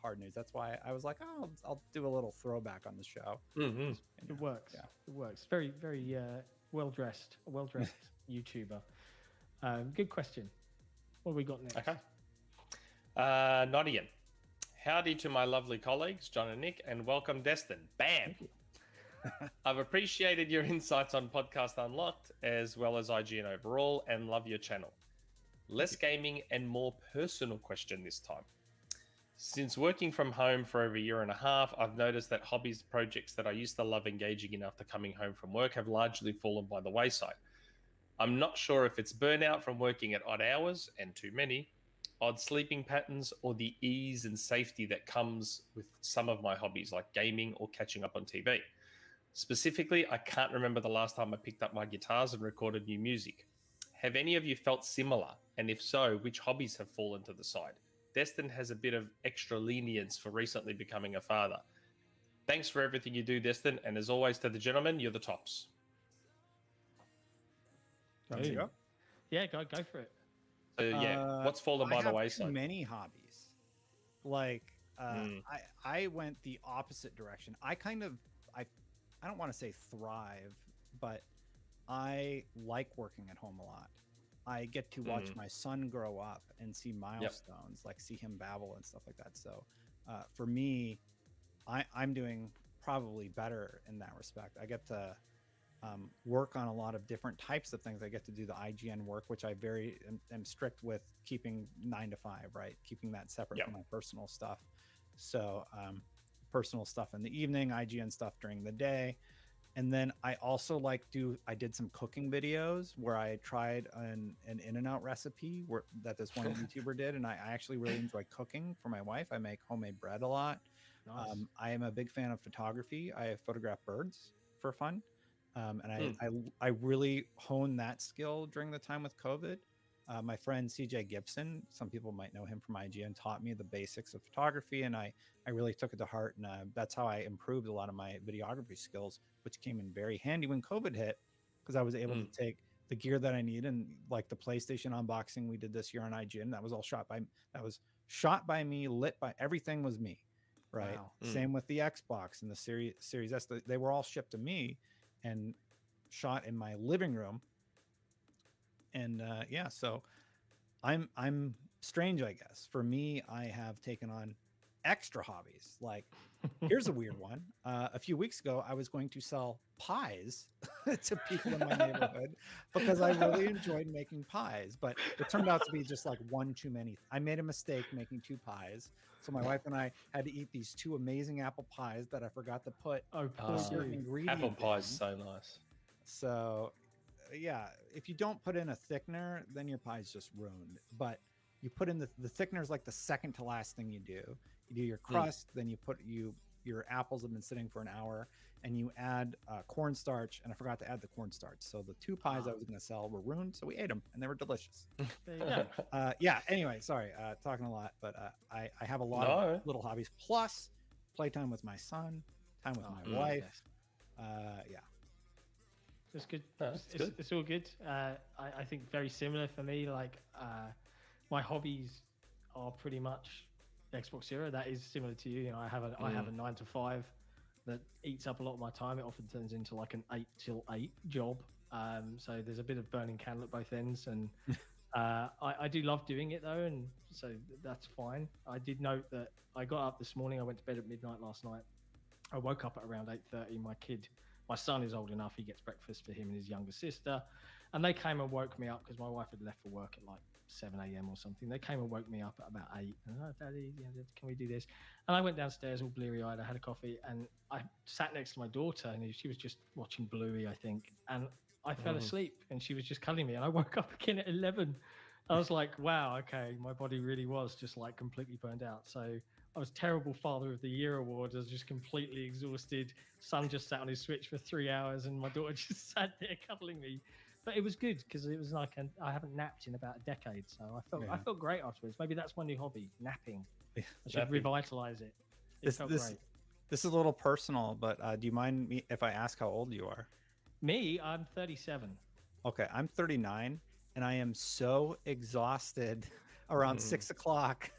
hard news. That's why I was like, oh, I'll do a little throwback on the show. It works. Yeah. It works. Very, very well-dressed YouTuber. Good question. What have we got next? Okay. Nottingham. Howdy to my lovely colleagues, John and Nick, and welcome, Destin. Bam! I've appreciated your insights on Podcast Unlocked, as well as IGN overall, and love your channel. Less gaming and more personal question this time. Since working from home for over a year and a half, I've noticed that hobbies, projects that I used to love engaging in after coming home from work have largely fallen by the wayside. I'm not sure if it's burnout from working at odd hours and too many, odd sleeping patterns, or the ease and safety that comes with some of my hobbies like gaming or catching up on TV. Specifically, I can't remember the last time I picked up my guitars and recorded new music. Have any of you felt similar? And if so, which hobbies have fallen to the side? Destin has a bit of extra lenience for recently becoming a father. Thanks for everything you do, Destin. And as always, to the gentlemen, you're the tops. Boom. Yeah, go for it. So, yeah, what's fallen by the wayside? I have too many hobbies. Like, I went the opposite direction. I don't want to say thrive, but I like working at home a lot. I get to watch my son grow up and see milestones, like see him babble and stuff like that. So for me, I'm doing probably better in that respect. I get to work on a lot of different types of things. I get to do the IGN work, which I am strict with keeping 9 to 5, right? Keeping that separate from my personal stuff. So personal stuff in the evening, IGN stuff during the day. And then I also I did some cooking videos where I tried an In-N-Out recipe that this one YouTuber did. And I actually really enjoy cooking for my wife. I make homemade bread a lot. Nice. I am a big fan of photography. I photograph birds for fun. And I really honed that skill during the time with COVID. My friend CJ Gibson, some people might know him from IGN, taught me the basics of photography, and I really took it to heart. And that's how I improved a lot of my videography skills, which came in very handy when COVID hit, because I was able to take the gear that I need, and like the PlayStation unboxing we did this year on IGN, that was shot by me, lit by, everything was me, right? Wow. Same with the Xbox and the Series S. They were all shipped to me and shot in my living room. And so I'm strange, I guess. For me, I have taken on extra hobbies. Like, here's a weird one. A few weeks ago, I was going to sell pies to people in my neighborhood because I really enjoyed making pies, but it turned out to be just like one too many. I made a mistake making 2 pies. So my wife and I had to eat these 2 amazing apple pies that I forgot to put certain ingredients. Apple pie is so nice. So yeah, if you don't put in a thickener, then your pie's just ruined. But you put in the thickener is like the second to last thing you do. You do your crust, then you put your apples have been sitting for an hour, and you add cornstarch. And I forgot to add the cornstarch, so the 2 pies I was going to sell were ruined. So we ate them, and they were delicious. Yeah. Anyway, sorry, talking a lot, but I have a lot of little hobbies, plus playtime with my son, time with my wife. Yeah. It's good. It's all good. I think very similar for me. Like my hobbies are pretty much XboxEra. That is similar to you. You know, I have a 9 to 5 that eats up a lot of my time. It often turns into like an 8 till 8 job. So there's a bit of burning candle at both ends, and I do love doing it though, and so that's fine. I did note that I got up this morning. I went to bed at midnight last night. I woke up at around 8:30. My son is old enough. He gets breakfast for him and his younger sister. And they came and woke me up because my wife had left for work at like 7 a.m. or something. They came and woke me up at about 8. And Daddy, can we do this? And I went downstairs all bleary-eyed. I had a coffee and I sat next to my daughter, and she was just watching Bluey, I think. And I fell asleep, and she was just cuddling me. And I woke up again at 11. I was like, wow, okay, my body really was just like completely burned out. So I was terrible Father of the Year award. I was just completely exhausted. Son just sat on his Switch for 3 hours, and my daughter just sat there cuddling me. But it was good because it was like I haven't napped in about a decade, so I felt great afterwards. Maybe that's my new hobby, napping. I should revitalize it. It felt great. This is a little personal, but do you mind me if I ask how old you are? Me, I'm 37. Okay, I'm 39, and I am so exhausted around 6 o'clock.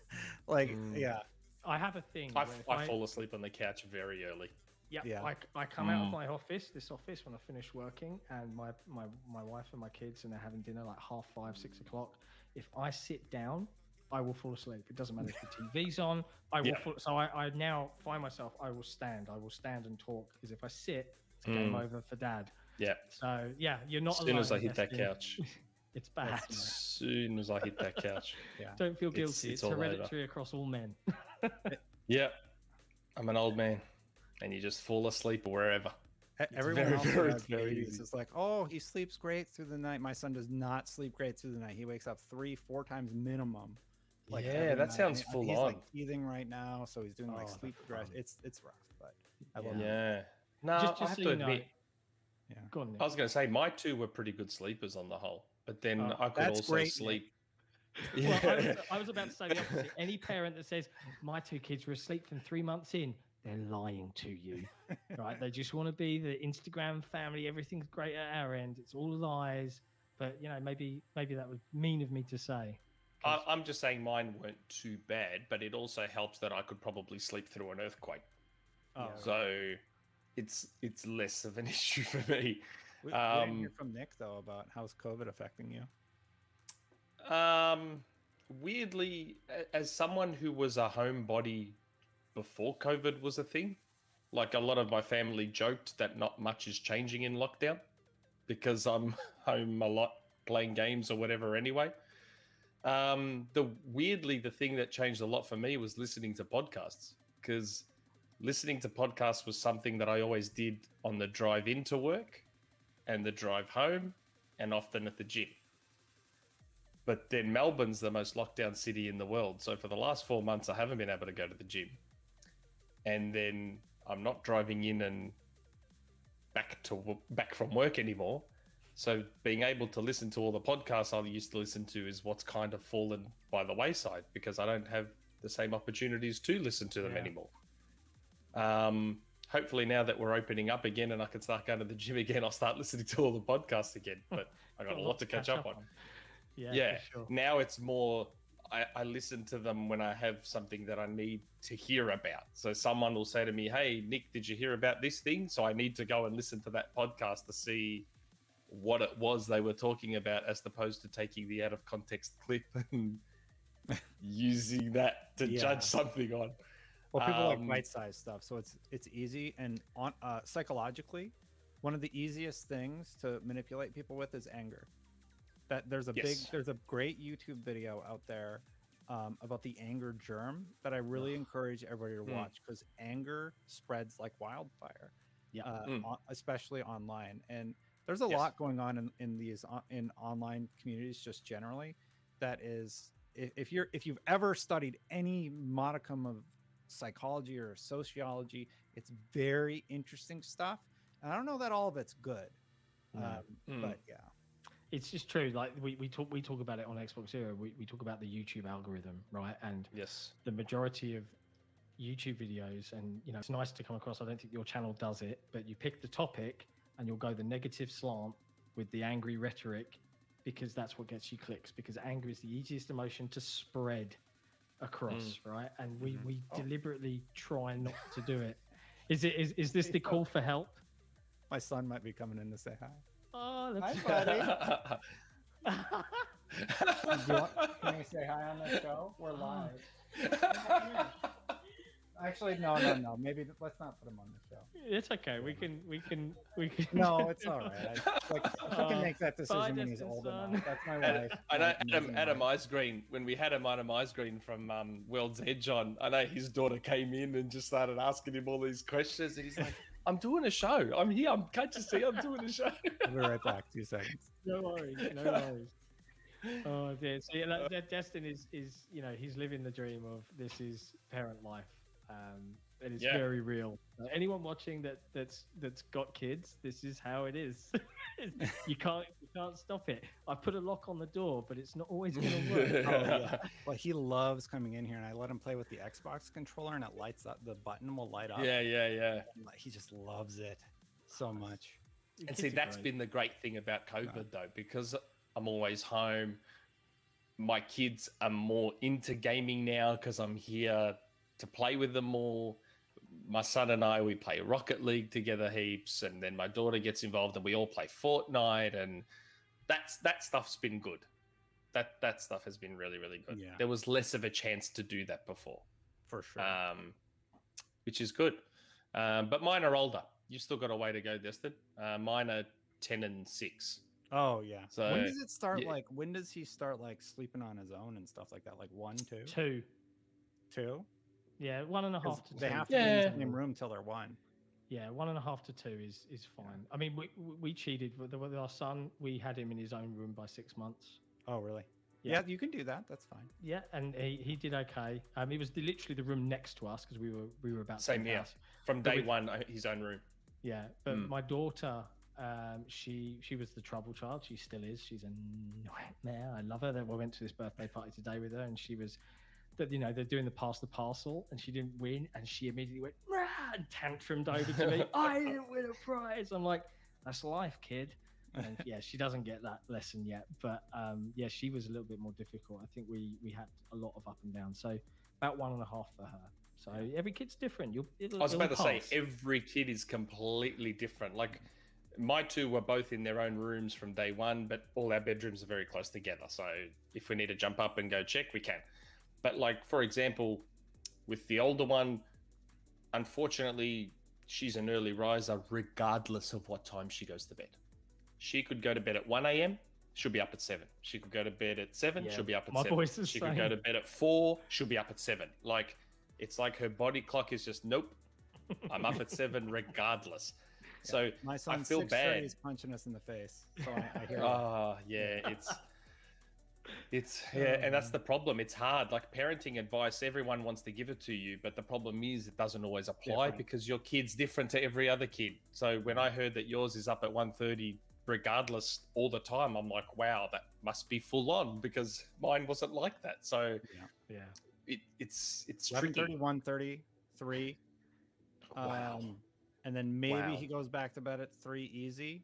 Like, yeah. I have a thing. I fall asleep on the couch very early. Yeah. I come out of my office, when I finish working, and my wife and my kids, and they're having dinner like 5:30, 6 o'clock. If I sit down, I will fall asleep. It doesn't matter if the TV's on. I will fall. So I now find myself, I will stand and talk, because if I sit, it's game over for Dad. Yeah. So yeah, you're not as soon as I hit that couch. It's bad. As soon as I hit that couch. Don't feel guilty. It's hereditary across all men. Yeah. I'm an old man, and you just fall asleep wherever. Everyone else has babies. It's like, oh, he sleeps great through the night. My son does not sleep great through the night. He wakes up 3-4 times minimum. Like, yeah, that sounds full he's on. Like teething right now, so he's doing like sleep dress. It's rough, but I love it. No, I have so to you know. admit, Yeah. Go on, Nick. I was going to say my two were pretty good sleepers on the whole, but then I could that's also great, sleep. Well, I was about to say the opposite. Any parent that says my two kids were asleep from 3 months in, they're lying to you, right? They just want to be the Instagram family. Everything's great at our end. It's all lies. But you know, maybe that was mean of me to say. I'm just saying mine weren't too bad, but it also helps that I could probably sleep through an earthquake. Oh, So it's less of an issue for me. We didn't hear from Nick though about how's COVID affecting you. Weirdly, as someone who was a homebody before COVID was a thing, like a lot of my family joked that not much is changing in lockdown because I'm home a lot playing games or whatever anyway. The thing that changed a lot for me was listening to podcasts, because listening to podcasts was something that I always did on the drive into work and the drive home and often at the gym. But then Melbourne's the most locked down city in the world. So for the last 4 months, I haven't been able to go to the gym. And then I'm not driving in and back from work anymore. So being able to listen to all the podcasts I used to listen to is what's kind of fallen by the wayside, because I don't have the same opportunities to listen to them anymore. Hopefully now that we're opening up again and I can start going to the gym again, I'll start listening to all the podcasts again. But I got a lot to catch up on. Yeah. For sure. Now it's more, I listen to them when I have something that I need to hear about. So someone will say to me, hey, Nick, did you hear about this thing? So I need to go and listen to that podcast to see what it was they were talking about, as opposed to taking the out of context clip and using that to judge something on. Well, people like bite-sized stuff, so it's easy. And on psychologically, one of the easiest things to manipulate people with is anger. That there's a great YouTube video out there about the anger germ that I really encourage everybody to watch, because anger spreads like wildfire. Especially online. And there's a lot going on in these in online communities just generally. That is, if you've ever studied any modicum of psychology or sociology, it's very interesting stuff. And I don't know that all of it's good, but yeah. It's just true. Like we talk about it on XboxEra. We talk about the YouTube algorithm, right? And the majority of YouTube videos, and you know, it's nice to come across. I don't think your channel does it, but you pick the topic and you'll go the negative slant with the angry rhetoric, because that's what gets you clicks. Because anger is the easiest emotion to spread across, right? And we deliberately try not to do it. Is this the call for help? My son might be coming in to say hi. Oh, that's hi, buddy. Can we say hi on the show? We're live. Actually, no. Maybe let's not put him on the show. It's okay. We can. No, it's all right. He can make that decision when he's old enough. That's my wife. I know Adam Icegreen, when we had Adam Icegreen from World's Edge on, I know his daughter came in and just started asking him all these questions, and he's like, I'm doing a show. I'm here. Can't you see I'm doing a show? I'll be right back. 2 seconds. No worries. Oh, dear. So, Destin is, you know, he's living the dream of this is parent life. And it's very real. Anyone watching that's got kids, this is how it is. you can't stop it. I put a lock on the door, but it's not always going to work. Well, he loves coming in here, and I let him play with the Xbox controller, and it lights up. The button will light up. Yeah. He just loves it so much. And see, that's been the great thing about COVID, though, because I'm always home. My kids are more into gaming now because I'm here to play with them more. My son and I, we play Rocket League together heaps, and then my daughter gets involved and we all play Fortnite, and that stuff's been good. That stuff has been really, really good. There was less of a chance to do that before. For sure. Which is good. But mine are older. You've still got a way to go, Destin. Mine are 10 and 6. Oh yeah. So when does it start? When does he start sleeping on his own and stuff like that? 1, 2? 2? Yeah, 1.5 to 2. They have to be in the same room till they're 1. Yeah, 1.5 to 2 is fine. I mean, we cheated with our son. We had him in his own room by 6 months. Oh, really? Yeah, you can do that. That's fine. Yeah, and he did okay. It was literally the room next to us because we were about same here. From day one, his own room. Yeah, but my daughter, she was the trouble child. She still is. She's a nightmare. I love her. We went to this birthday party today with her, and she was, that they're doing the pass the parcel, and she didn't win, and she immediately went rah, and tantrumed over to me. I didn't win a prize. I'm like, that's life, kid. And yeah, she doesn't get that lesson yet, but yeah, she was a little bit more difficult. I think we had a lot of up and down, so about 1.5 for her. So every kid's different. I was about to say, every kid is completely different. Like, my two were both in their own rooms from day one, but all our bedrooms are very close together. So if we need to jump up and go check, we can. But like, for example, with the older one, unfortunately, she's an early riser regardless of what time she goes to bed. She could go to bed at 1 a.m., she'll be up at 7. She could go to bed at 7, she'll be up at 7. She could go to bed at 4, she'll be up at 7. Like, it's like her body clock is just, nope, I'm up at 7 regardless. Yeah. So my son, I feel bad. He's punching us in the face. So I hear yeah, it's and that's the problem. It's hard. Like, parenting advice, everyone wants to give it to you, but the problem is it doesn't always apply because your kid's different to every other kid. So when I heard that yours is up at 1:30 regardless all the time, I'm like, wow, that must be full on, because mine wasn't like that. So it's 11:30, 1:30, 3. Wow. And then maybe he goes back to bed at 3 easy,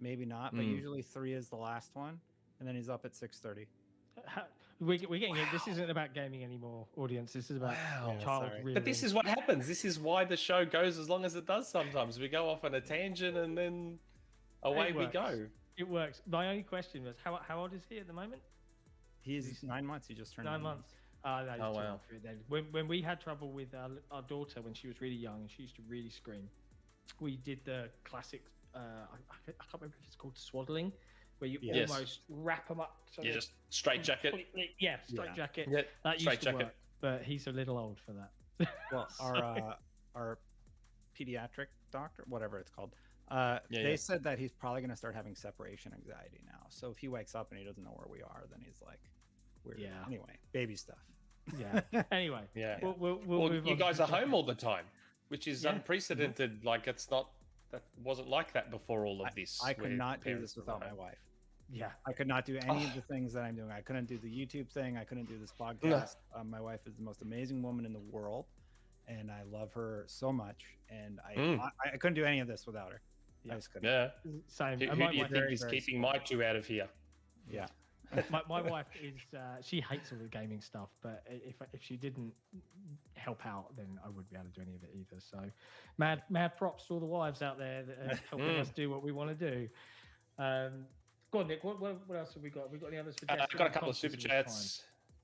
maybe not, but usually 3 is the last one, and then he's up at 6:30. We're getting it. This isn't about gaming anymore, audience. This is about child rearing. But this is what happens. This is why the show goes as long as it does. Sometimes we go off on a tangent and then away we go. It works. My only question was, how old is he at the moment? He's 9 months. He just turned 9 months. No, wow. When we had trouble with our daughter when she was really young and she used to really scream, we did the classic, I can't remember if it's called swaddling, where you almost wrap them up. So just straight jacket. Yeah, straight jacket. Yeah, that straight used to jacket. work, but he's a little old for that. Well, our pediatric doctor, whatever it's called, they said that he's probably going to start having separation anxiety now. So if he wakes up and he doesn't know where we are, then he's like, weird. Yeah. Anyway, baby stuff. Yeah. Anyway. Yeah. We'll move you on guys to are home all the time, which is unprecedented. Like, it's not, that wasn't like that before all of this. I could not do this without my wife. Yeah. I could not do any of the things that I'm doing. I couldn't do the YouTube thing. I couldn't do this podcast. My wife is the most amazing woman in the world, and I love her so much. And I couldn't do any of this without her. I just couldn't. Yeah. Same. Who do you think is keeping my two out of here? Yeah. my wife is she hates all the gaming stuff, but if she didn't help out, then I wouldn't be able to do any of it either. So mad props to all the wives out there that are helping us do what we want to do. Go on, Nick, what else have we got? Have we got any others for Jess? I've got a couple of super chats.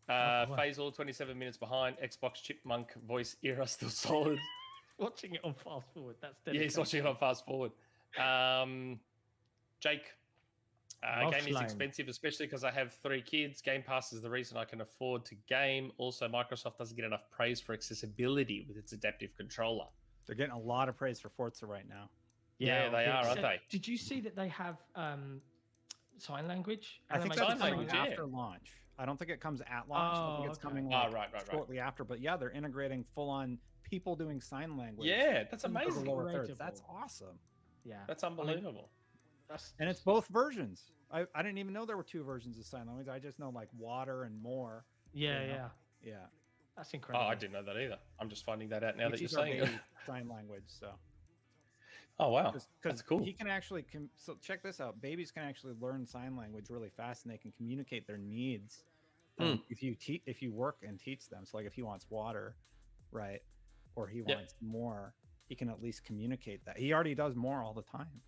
Faisal, 27 minutes behind. Xbox Chipmunk voice era still solid. Watching it on fast forward. That's dedication. Yeah, he's watching it on fast forward. Jake, gaming is expensive, especially because I have 3 kids. Game Pass is the reason I can afford to game. Also, Microsoft doesn't get enough praise for accessibility with its adaptive controller. They're getting a lot of praise for Forza right now. Yeah, they are, aren't they? Did you see that they have sign language? I think that's coming after launch. I don't think it comes at launch. I think it's coming shortly after. But yeah, they're integrating full-on people doing sign language. Yeah, that's amazing. Lower thirds. That's awesome. Yeah, that's unbelievable. And it's both versions. I didn't even know there were 2 versions of sign language. I just know like water and more. Yeah. That's incredible. Oh, I didn't know that either. I'm just finding that out now that you're saying it. Sign language. So. Oh wow, that's cool. He can actually so check this out. Babies can actually learn sign language really fast, and they can communicate their needs if you work and teach them. So like if he wants water, right, or he wants more, he can at least communicate that. He already does more all the time.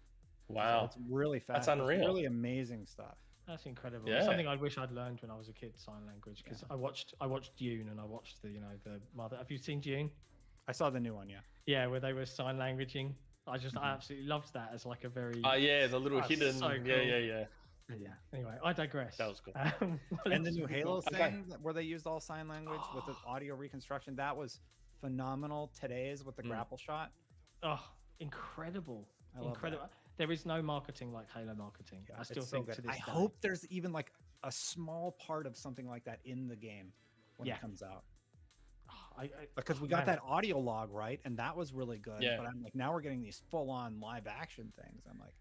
Wow, so it's really fast. That's unreal. It's really amazing stuff. That's incredible. Yeah. It's something I wish I'd learned when I was a kid. Sign language, because I watched Dune, and I watched the mother. Have you seen Dune? I saw the new one. Yeah. Yeah, where they were sign languaging. I absolutely loved that as like a very the little hidden so cool. yeah. Anyway, I digress. That was cool. And the new Halo thing where they used all sign language with the audio reconstruction, that was phenomenal. Today's with the grapple shot. Oh, incredible. Incredible. There is no marketing like Halo marketing. Yeah, I still think to this day. I hope there's even like a small part of something like that in the game when it comes out. because we got man. that audio log right, and that was really good. Yeah. But I'm like, now we're getting these full-on live action things. I'm like,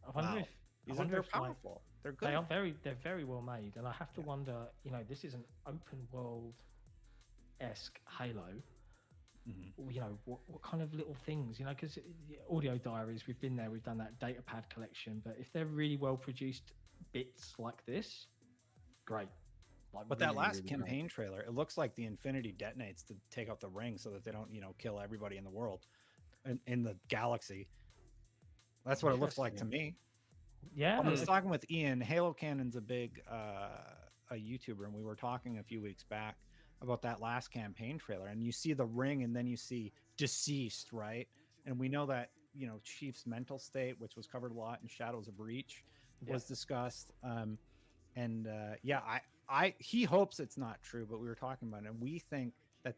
I wonder wow, if they're like, powerful. They're good. they're very well made, and I have to wonder. This is an open world esque Halo. What kind of little things, because audio diaries, we've been there, we've done that data pad collection, but if they're really well produced bits like this, great. Like, But really, that last really campaign great. trailer, it looks like the Infinity detonates to take out the ring so that they don't, kill everybody in the world, in the galaxy. That's what it looks like to me. Yeah. I was talking with Ian. Halo Cannon's a big a YouTuber, and we were talking a few weeks back about that last campaign trailer, and you see the ring, and then you see deceased, right? And we know that Chief's mental state, which was covered a lot in Shadows of Reach, was discussed. He hopes it's not true, but we were talking about it, and we think that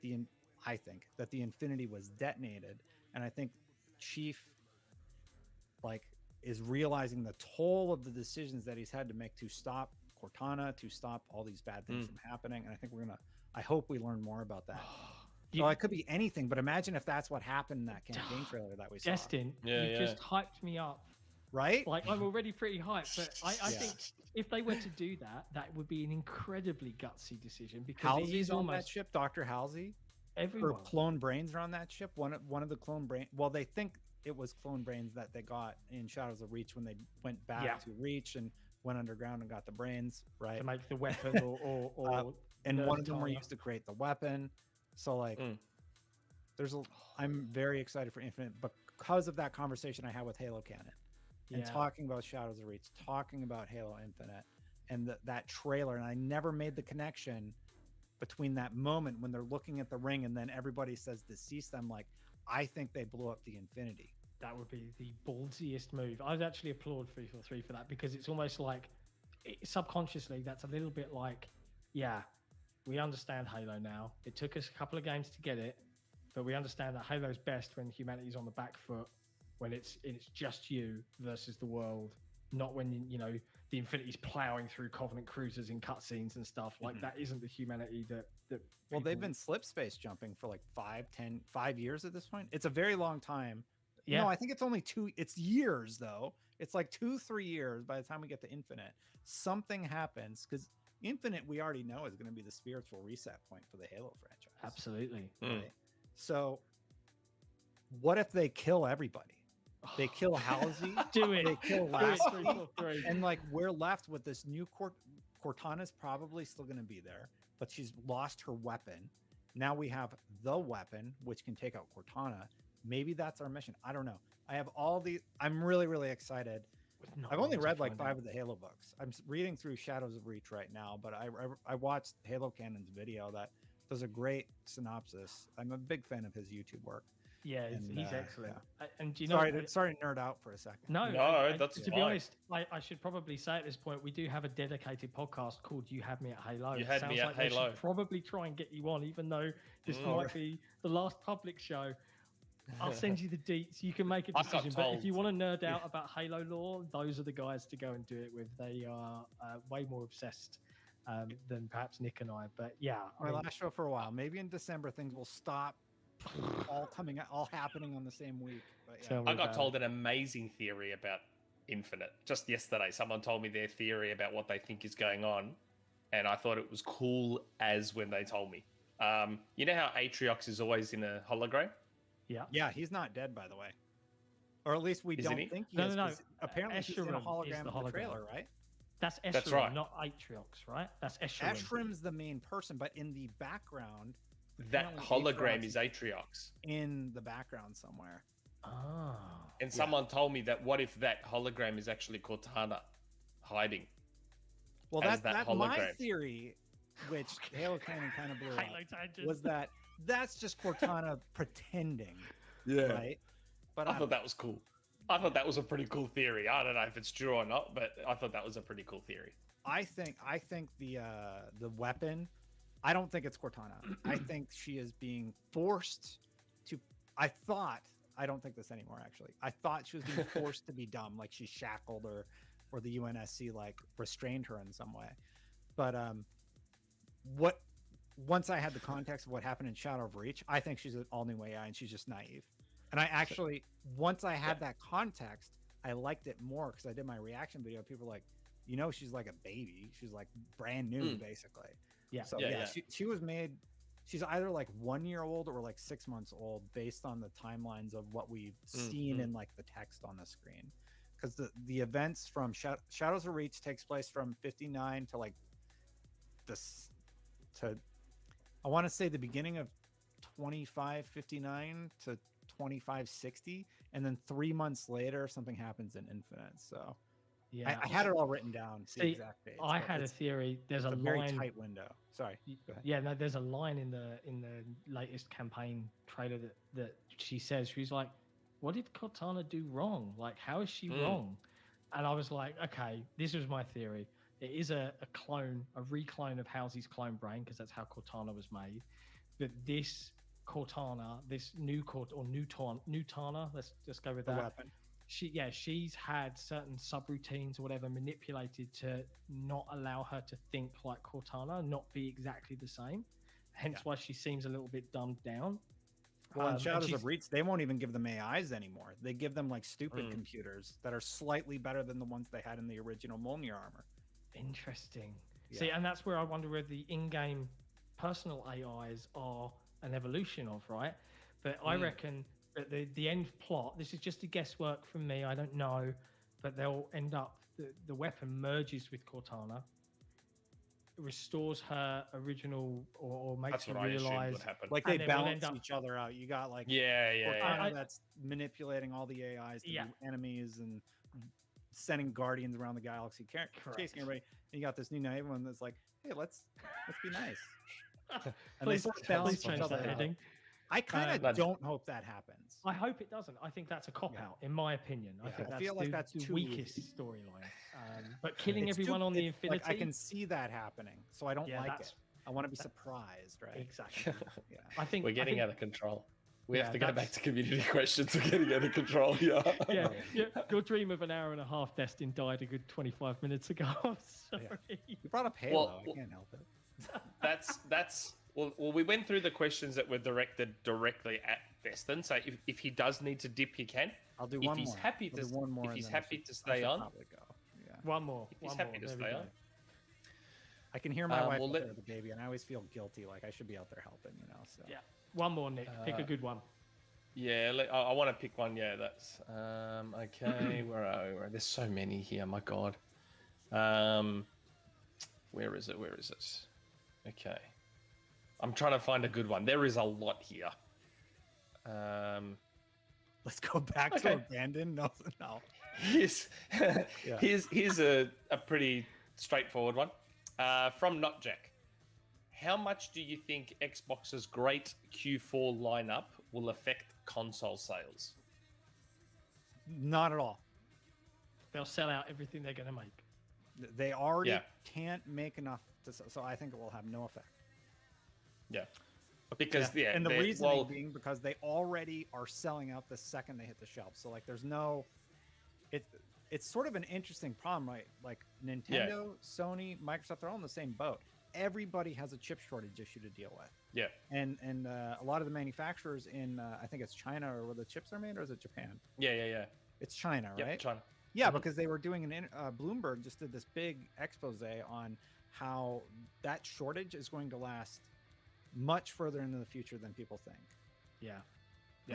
I think that the Infinity was detonated, and I think Chief is realizing the toll of the decisions that he's had to make to stop Cortana, to stop all these bad things from happening. And I think I hope we learn more about that. It could be anything, but imagine if that's what happened in that campaign trailer that we saw. Destin, you just hyped me up. Right? Like, I'm already pretty hyped, but I think if they were to do that, that would be an incredibly gutsy decision, because Halsey's on almost that ship, Dr. Halsey. Everyone. Or clone brains are on that ship. One of the clone brain. Well, they think it was clone brains that they got in Shadows of Reach when they went back to Reach and went underground and got the brains, right? To make the weapon or and one of them were used to create the weapon. So I'm very excited for Infinite because of that conversation I had with Halo Canon and talking about Shadows of Reach, talking about Halo Infinite, and that trailer. And I never made the connection between that moment when they're looking at the ring and then everybody says deceased. I'm like, I think they blew up the Infinity. That would be the ballsiest move. I'd actually applaud 343 for that, because it's almost like subconsciously that's a little bit like, we understand Halo now. It took us a couple of games to get it, but we understand that Halo's best when humanity's on the back foot, when it's just you versus the world, not when the Infinity's plowing through Covenant cruisers in cutscenes and stuff. Like, that isn't the humanity that well, they've been slip space jumping for 5 years at this point. It's a very long time. Yeah. No, I think it's only it's years though. It's 2-3 years by the time we get to Infinite. Something happens, because Infinite, we already know, is going to be the spiritual reset point for the Halo franchise. Absolutely. Right? So what if they kill everybody? They kill Halsey. Do it. They kill Do it, Lasky. 343. And we're left with this new Cortana's probably still going to be there, but she's lost her weapon. Now we have the weapon, which can take out Cortana. Maybe that's our mission. I don't know. I have I'm really, really excited. I've only read 5 of the Halo books. I'm reading through Shadows of Reach right now, but I watched Halo Cannon's video that does a great synopsis. I'm a big fan of his YouTube work. Yeah, he's excellent. And do you sorry know? Sorry to nerd out for a second. No, that's to be honest. I should probably say at this point, we do have a dedicated podcast called "You Had Me at Halo." You Had Me at We Halo. should probably try and get you on, even though this might be the last public show. I'll send you the deets. You can make a decision. But if you want to nerd out about Halo lore, those are the guys to go and do it with. They are way more obsessed than perhaps Nick and I. But my last show for a while. Maybe in December things will stop. all happening on the same week. But I got told an amazing theory about Infinite just yesterday. Someone told me their theory about what they think is going on, and I thought it was cool as when they told me. You know how Atriox is always in a hologram? Yeah, he's not dead, by the way. Or at least we don't think he is. No. Apparently he's in a hologram the in the trailer, right? That's Escharum, That's right. not Atriox, right? That's Escharum. Escharum's the main person, but in the background, that hologram is Atriox. In the background somewhere. Oh. And someone told me that what if that hologram is actually Cortana hiding? Well, as that's hologram. my theory, which Halo Cannon kind of blew up, was that that's just Cortana pretending. Right? But I thought that was cool. I thought that was a pretty cool theory. I don't know if it's true or not, but I thought that was a pretty cool theory. I think the weapon, I don't think it's Cortana. I think she is being forced to. I don't think this anymore. Actually, I thought she was being forced to be dumb, like she's shackled or the UNSC restrained her in some way. But once I had the context of what happened in Shadow of Reach, I think she's an all-new AI and she's just naive. And I actually, once I had that context, I liked it more because I did my reaction video. People were like, she's like a baby. She's like brand new, basically. Yeah. So she was made. She's either like 1 year old or like 6 months old, based on the timelines of what we've seen in like the text on the screen. Because the events from Shadows of Reach takes place from 59 to like I want to say the beginning of 2559 to 2560, and then 3 months later something happens in Infinite. So yeah, I had it all written down. The exact dates. I had a theory. There's a very line, tight window. Sorry. Go ahead. Yeah, no, there's a line in the latest campaign trailer that she says, she's like, "What did Cortana do wrong? Like, how is she wrong?" And I was like, okay, this was my theory. It is a reclone of Halsey's clone brain, because that's how Cortana was made. But this Cortana, this Nutana, let's just go with that. Weapon. She's had certain subroutines or whatever manipulated to not allow her to think like Cortana, not be exactly the same. Hence why she seems a little bit dumbed down. Well, in Shadows of Reach, they won't even give them AIs anymore. They give them like stupid computers that are slightly better than the ones they had in the original Mjolnir armor. Interesting. See, and that's where I wonder whether the in-game personal AIs are an evolution of, right? But I reckon that the end plot, this is just a guesswork from me, I don't know, but they'll end up, the weapon merges with Cortana, restores her original, or makes her realize, like they balance each other out. You got like Cortana that's manipulating all the AIs to be enemies and sending guardians around the galaxy chasing everybody, and you got this new naive one that's like, hey, let's be nice. And they sort of balance each other out. I kind of don't hope that happens. I hope it doesn't. I think that's a cop-out, in my opinion. I think that's the weakest storyline. But killing everyone on the Infinity... Like, I can see that happening, so I don't like it. I want to be surprised, right? Exactly. I think we're getting out of control. We have to go back to community questions. We're getting out of control here. Your dream of an hour and a half, Destin, died a good 25 minutes ago. I'm sorry. You brought up Halo. I can't help it. That's well, we went through the questions that were directed directly at Destin. So if he does need to dip, he can. I'll do one more. If he's happy to stay on, one more. If he's happy to stay on. I can hear my wife out there with the baby, and I always feel guilty, like I should be out there helping, So one more, Nick. Pick a good one. Yeah, I want to pick one. Yeah, that's okay. Where are we? There's so many here. My God. Where is it? Okay. I'm trying to find a good one. There is a lot here. Let's go back to abandoned. No. Here's a pretty straightforward one. From Not Jack. How much do you think Xbox's great Q4 lineup will affect console sales? Not at all. They'll sell out everything they're going to make. They already can't make enough, so I think it will have no effect. Yeah. Because, and the reasoning being because they already are selling out the second they hit the shelf. So, like, there's no... It's sort of an interesting problem, right? Like, Nintendo, Sony, Microsoft, they're all in the same boat. Everybody has a chip shortage issue to deal with. Yeah. And a lot of the manufacturers in, I think it's China, or where the chips are made, or is it Japan? Yeah. It's China, right? Yep, China. Yeah, because they were doing Bloomberg just did this big expose on how that shortage is going to last much further into the future than people think. Yeah.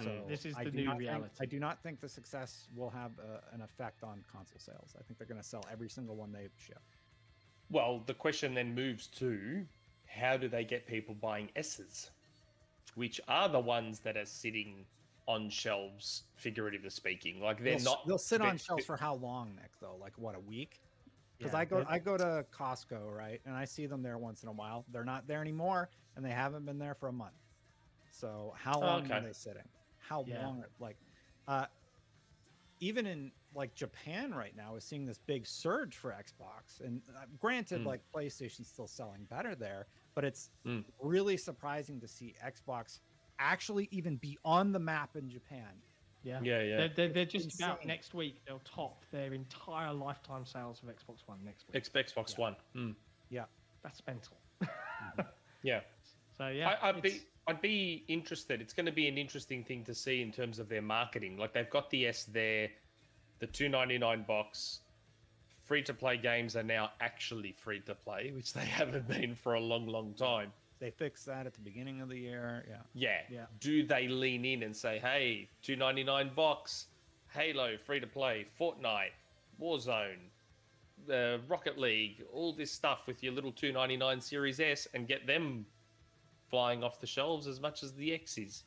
So this is the new reality. I do not think the success will have an effect on console sales. I think they're going to sell every single one they ship. Well, the question then moves to, how do they get people buying S's? Which are the ones that are sitting on shelves, figuratively speaking. Like they'll sit on shelves for how long, Nick, though? Like what, a week? Because I go to Costco, right? And I see them there once in a while. They're not there anymore, and they haven't been there for a month. So how long are they sitting? How long? Like, even in like Japan right now is seeing this big surge for Xbox. And granted, like PlayStation's still selling better there, but it's really surprising to see Xbox actually even be on the map in Japan. Yeah. They're just about next week. They'll top their entire lifetime sales of Xbox One next week. Xbox One. Yeah, that's mental. Yeah. So yeah, I'd be interested. It's going to be an interesting thing to see in terms of their marketing. Like they've got the S there, the $2.99 box. Free-to-play games are now actually free-to-play, which they haven't been for a long, long time. They fixed that at the beginning of the year. Yeah. Do they lean in and say, hey, $2.99 box, Halo free-to-play, Fortnite, Warzone, Rocket League, all this stuff with your little $2.99 Series S and get them flying off the shelves as much as the X is?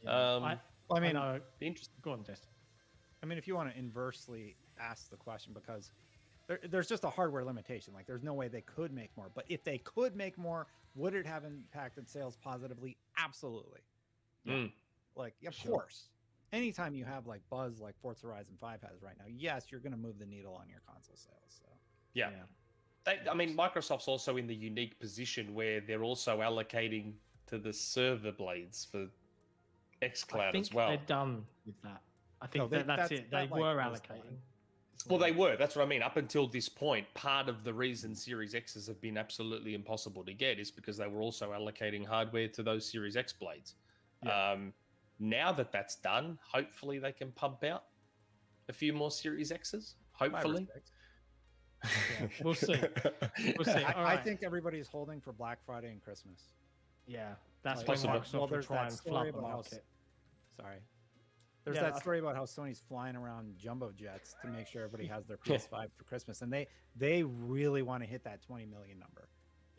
I mean, be interesting. Go on, Destin. I mean, if you want to inversely ask the question, because there's just a hardware limitation. Like, there's no way they could make more. But if they could make more, would it have impacted sales positively? Absolutely. Yeah. Like, of course. Anytime you have like buzz like Forza Horizon 5 has right now, yes, you're going to move the needle on your console sales. So yeah. I mean, Microsoft's also in the unique position where they're also allocating to the server blades for xCloud as well. They're done with that. I think that's it. They were allocating. Well, they were. That's what I mean. Up until this point, part of the reason Series X's have been absolutely impossible to get is because they were also allocating hardware to those Series X blades. Yeah. Now that that's done, hopefully they can pump out a few more Series X's. Hopefully. Yeah, we'll see. We'll see. I think everybody's holding for Black Friday and Christmas. Yeah, that's when Microsoft will try and flood the market. There's that story about how Sony's flying around jumbo jets to make sure everybody has their PS5 for Christmas, and they really want to hit that 20 million number.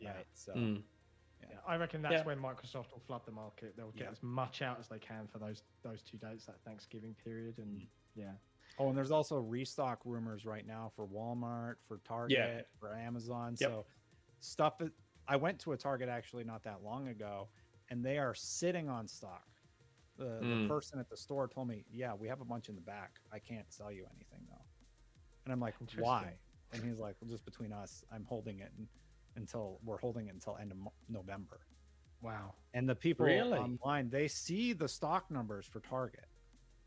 Yeah. Right? So, yeah, I reckon that's when Microsoft will flood the market. They'll get as much out as they can for those 2 dates, that Thanksgiving period, and Oh, and there's also restock rumors right now for Walmart, for Target, for Amazon. So stuff. I went to a Target actually not that long ago, and they are sitting on stock. The person at the store told me, yeah, we have a bunch in the back. I can't sell you anything though. And I'm like, why? And he's like, well, just between us, I'm holding it until end of November. Wow. And the people online, they see the stock numbers for Target.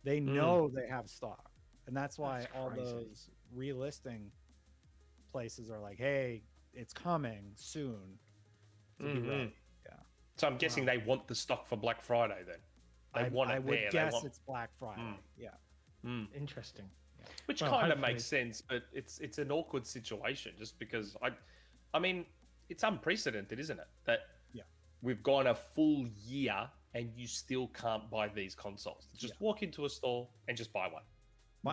They know they have stock. And that's why all those relisting places are like, hey, it's coming soon to be ready. Yeah. So I'm guessing they want the stock for Black Friday then. I would guess it's Black Friday. Interesting. Which kind of makes sense, but it's an awkward situation just because I mean, it's unprecedented, isn't it? That we've gone a full year and you still can't buy these consoles. Just walk into a store and just buy one.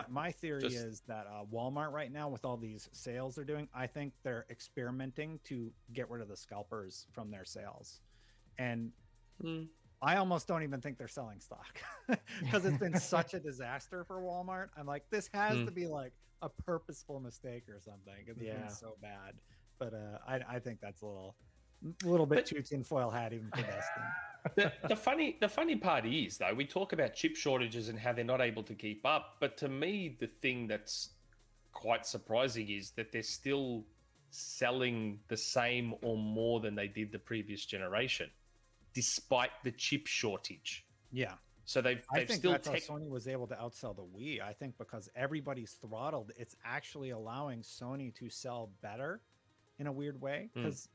My theory is that Walmart right now, with all these sales they're doing, I think they're experimenting to get rid of the scalpers from their sales. And I almost don't even think they're selling stock because it's been such a disaster for Walmart. I'm like, this has to be like a purposeful mistake or something because it's been so bad. But I think that's a little bit too tinfoil hat even for Destin. The funny part is though, we talk about chip shortages and how they're not able to keep up, but to me the thing that's quite surprising is that they're still selling the same or more than they did the previous generation despite the chip shortage. Yeah. So they've think still that's how Sony was able to outsell the Wii. I think because everybody's throttled, it's actually allowing Sony to sell better in a weird way because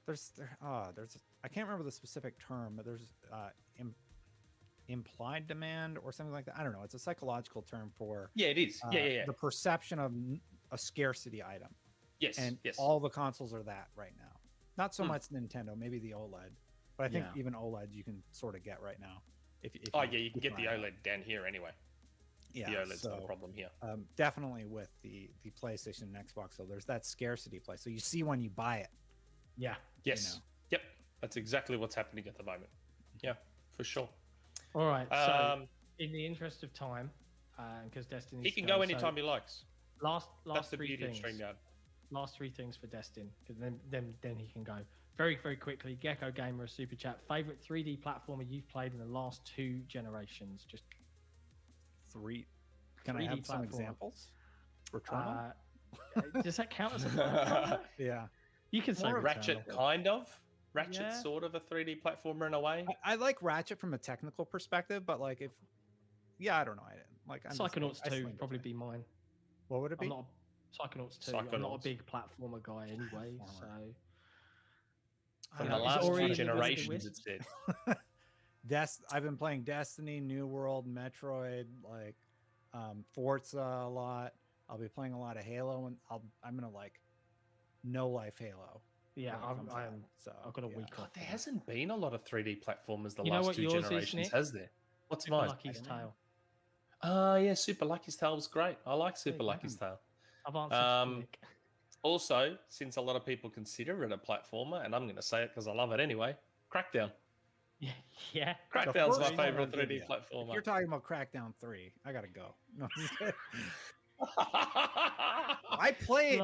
there's I can't remember the specific term, but there's implied demand or something like that. I don't know. It's a psychological term for it is. The perception of a scarcity item. Yes. And all the consoles are that right now. Not so much Nintendo, maybe the OLED, but I think even OLED you can sort of get right now. If you can get the OLED down here anyway. Yeah, the OLED's not a problem here. Definitely with the PlayStation and Xbox, so there's that scarcity play. So you see when you buy it. Yeah. Yes. You know. Yep. That's exactly what's happening at the moment. Yeah, for sure. All right. So in the interest of time, because Destiny, he can go anytime he likes. Last That's the 3 beauty of things. StreamYard. Last 3 things for Destin, because then he can go very quickly. Gecko Gamer, a super chat. Favorite 3D platformer you've played in the last 2 generations? Just 3. Can I have some examples? Returnal? Does that count as a platformer? Yeah. You can say Ratchet, kind of. Ratchet, sort of a 3D platformer in a way. I like Ratchet from a technical perspective, but like I don't know. I didn't like. Psychonauts 2 would probably be mine. What would it be? Psychonauts 2. I'm not a big platformer guy anyway, so. For the last two generations, it said. I've been playing Destiny, New World, Metroid, like Forza a lot. I'll be playing a lot of Halo, and I'm gonna like no life Halo. Yeah, I've got a week off. There hasn't been a lot of 3D platformers the You know last what two yours is, generations, Nick? has there? What's Super mine? Lucky's Tale. Yeah, Super Lucky's Tale was great. I like Super Lucky's Tale. I've answered Nick. Also, since a lot of people consider it a platformer, and I'm going to say it because I love it anyway, Crackdown. Yeah. Crackdown's my favorite 3D platformer. If you're talking about Crackdown 3, I gotta go. No, I played.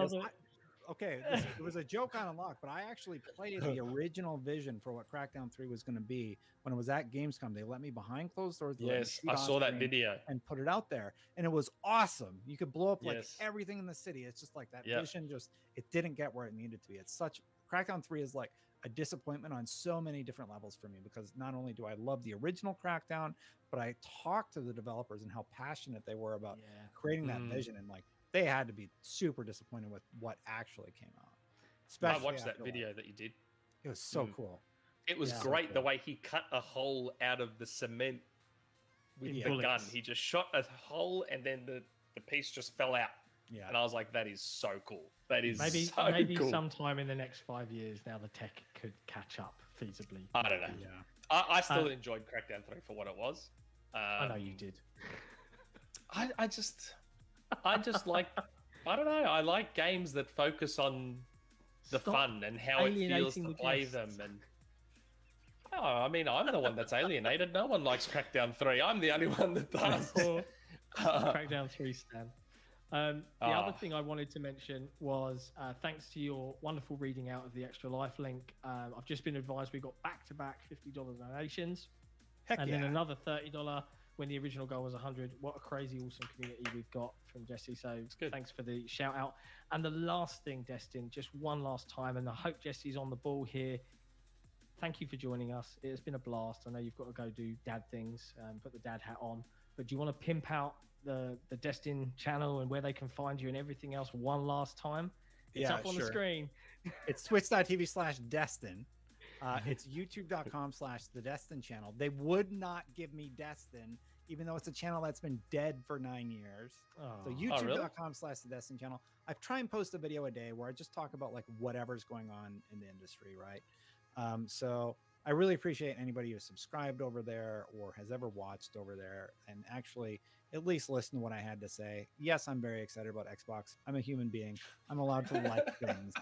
Okay, it was a joke on Unlock, but I actually played the original vision for what Crackdown 3 was going to be when it was at Gamescom. They let me behind closed doors. Yes, I saw that video and put it out there, and it was awesome. You could blow up like everything in the city. It's just like that vision. It didn't get where it needed to be. It's such Crackdown 3 is like a disappointment on so many different levels for me, because not only do I love the original Crackdown, but I talked to the developers and how passionate they were about creating that vision, and like they had to be super disappointed with what actually came out. Especially I watched that video that you did. It was so cool. It was great the way he cut a hole out of the cement with the gun. He just shot a hole and then the piece just fell out. Yeah. And I was like, that is so cool. That is maybe cool. sometime in the next 5 years now the tech could catch up feasibly. I don't know. Yeah. I still enjoyed Crackdown 3 for what it was. I know you did. I just like, I don't know. I like games that focus on the fun and how it feels to play them. And I mean, I'm the one that's alienated. No one likes Crackdown 3. I'm the only one that does. Crackdown 3 Stan. The other thing I wanted to mention was thanks to your wonderful reading out of the Extra Life link, I've just been advised we got back-to-back $50 donations. Then another $30 when the original goal was 100. What a crazy, awesome community we've got from Jesse. So thanks for the shout out. And the last thing, Destin, just one last time, and I hope Jesse's on the ball here. Thank you for joining us. It's been a blast. I know you've got to go do dad things, put the dad hat on. But do you want to pimp out the Destin channel and where they can find you and everything else one last time? It's up on the screen. It's twitch.tv/Destin. It's youtube.com/the Destin channel. They would not give me Destin, even though it's a channel that's been dead for 9 years. So youtube.com/the Destin channel. I try and post a video a day where I just talk about like whatever's going on in the industry, right? So I really appreciate anybody who's subscribed over there or has ever watched over there and actually at least listen to what I had to say. Yes, I'm very excited about Xbox. I'm a human being. I'm allowed to like things.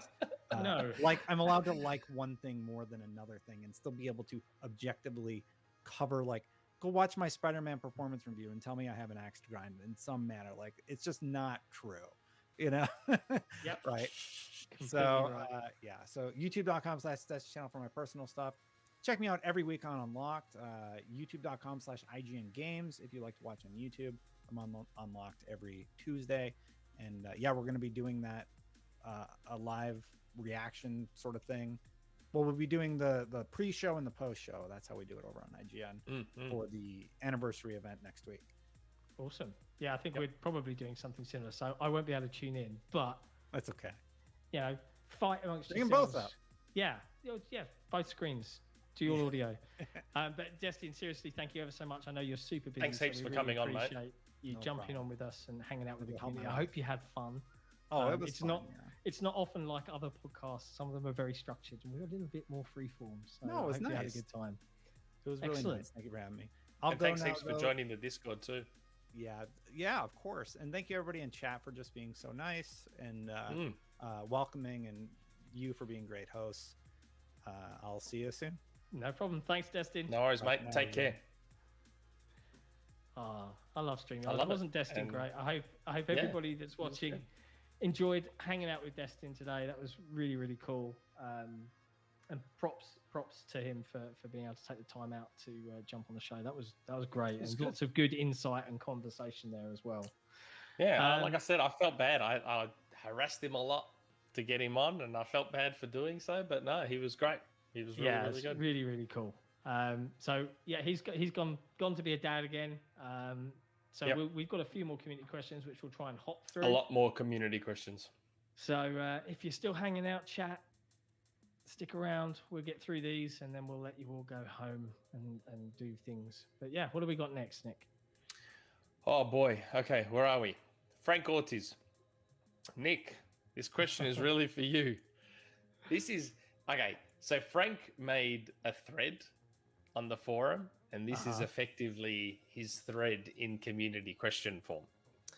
I'm allowed to like one thing more than another thing and still be able to objectively cover, like, go watch my Spider-Man performance review and tell me I have an axe to grind in some manner. Like, it's just not true, you know? Right. So, so youtube.com/Destin channel for my personal stuff. Check me out every week on Unlocked, youtube.com/IGN Games. If you like to watch on YouTube, I'm on Unlocked every Tuesday. And we're going to be doing that, a live reaction sort of thing. Well, we'll be doing the pre-show and the post-show. That's how we do it over on IGN for the anniversary event next week. Awesome. Yeah, I think we're probably doing something similar. So I won't be able to tune in, but that's okay. You know, fight amongst yourselves. Bring them both up. Yeah, both screens. Do your audio. But Destin, seriously, thank you ever so much. I know you're super busy. Thanks heaps for coming on, mate. Appreciate you jumping on with us and hanging out with the community. I nice. hope you had fun. Oh, it was fun, It's not often like other podcasts. Some of them are very structured, and we're a little bit more freeform. So no, it was I hope you had a good time. It was really nice. Thank you for having me. And thanks heaps for joining the Discord too. Yeah, of course. And thank you everybody in chat for just being so nice and welcoming, and you for being great hosts. I'll see you soon. No problem. Thanks, Destin. No worries, mate. Take care. I love streaming. I wasn't Destin great? I hope everybody that's watching enjoyed hanging out with Destin today. That was really, really cool. And props to him for being able to take the time out to jump on the show. That was great. And lots of good insight and conversation there as well. Yeah, like I said, I felt bad. I harassed him a lot to get him on, and I felt bad for doing so. But no, he was great. He was really good. Really, really cool. So yeah, he's gone to be a dad again. We've got a few more community questions which we'll try and hop through. A lot more community questions. So if you're still hanging out, chat, stick around. We'll get through these, and then we'll let you all go home and do things. But yeah, what do we got next, Nick? Oh boy. Okay, where are we? Frank Ortiz. Nick, this question is really for you. This is okay. So Frank made a thread on the forum, and this is effectively his thread in community question form.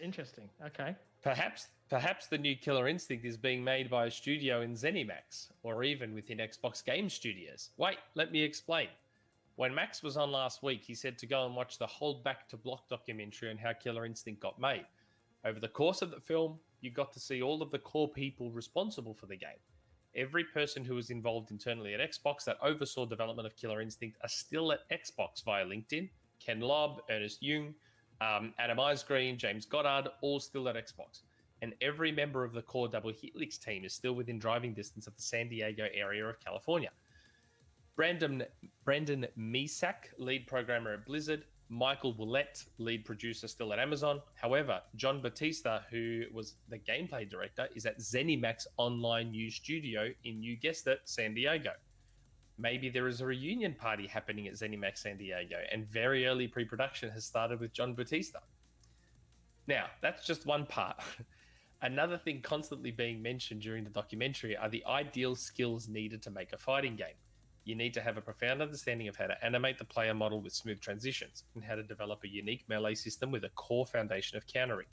Interesting. Okay. Perhaps the new Killer Instinct is being made by a studio in ZeniMax, or even within Xbox Game Studios. Wait, let me explain. When Max was on last week, he said to go and watch the Hold Back to Block documentary on how Killer Instinct got made. Over the course of the film, you got to see all of the core people responsible for the game. Every person who was involved internally at Xbox that oversaw development of Killer Instinct are still at Xbox via LinkedIn. Ken Lobb, Ernest Jung, Adam Eisgreen, James Goddard, all still at Xbox. And every member of the core Double Helix team is still within driving distance of the San Diego area of California. Brandon Misak, lead programmer at Blizzard. Michael Willett, lead producer still at Amazon. However, John Batista, who was the gameplay director, is at ZeniMax Online News Studio in, you guessed it, San Diego. Maybe there is a reunion party happening at ZeniMax San Diego, and very early pre-production has started with John Batista. Now, that's just one part. Another thing constantly being mentioned during the documentary are the ideal skills needed to make a fighting game. You need to have a profound understanding of how to animate the player model with smooth transitions, and how to develop a unique melee system with a core foundation of countering.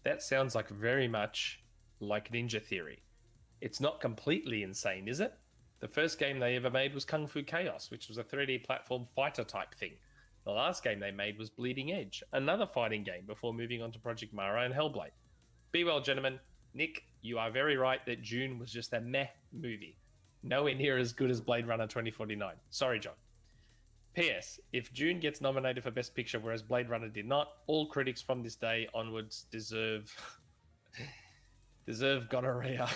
That sounds like very much like Ninja Theory. It's not completely insane, is it? The first game they ever made was Kung Fu Chaos, which was a 3D platform fighter type thing. The last game they made was Bleeding Edge, another fighting game, before moving on to Project Mara and Hellblade. Be well, gentlemen. Nick, you are very right that June was just a meh movie. Nowhere near as good as Blade Runner 2049. Sorry, John. P.S. If June gets nominated for Best Picture, whereas Blade Runner did not, all critics from this day onwards deserve gonorrhea.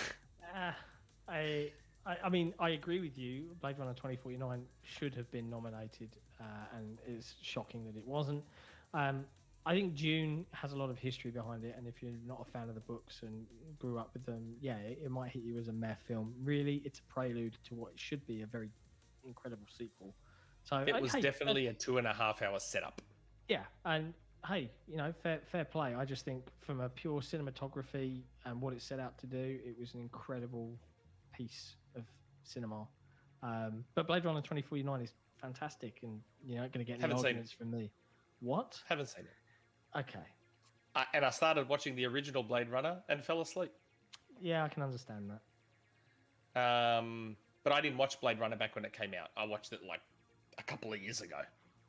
I mean, I agree with you. Blade Runner 2049 should have been nominated, and it's shocking that it wasn't. I think Dune has a lot of history behind it, and if you're not a fan of the books and grew up with them, yeah, it might hit you as a meh film. Really, it's a prelude to what should be a very incredible sequel. So it was definitely a 2.5 hour setup. Yeah, and hey, you know, fair play. I just think from a pure cinematography and what it set out to do, it was an incredible piece of cinema. But Blade Runner 2049 is fantastic, and you're not going to get any arguments from me. What? Haven't seen it. Okay. And I started watching the original Blade Runner and fell asleep. Yeah, I can understand that. But I didn't watch Blade Runner back when it came out. I watched it like a couple of years ago.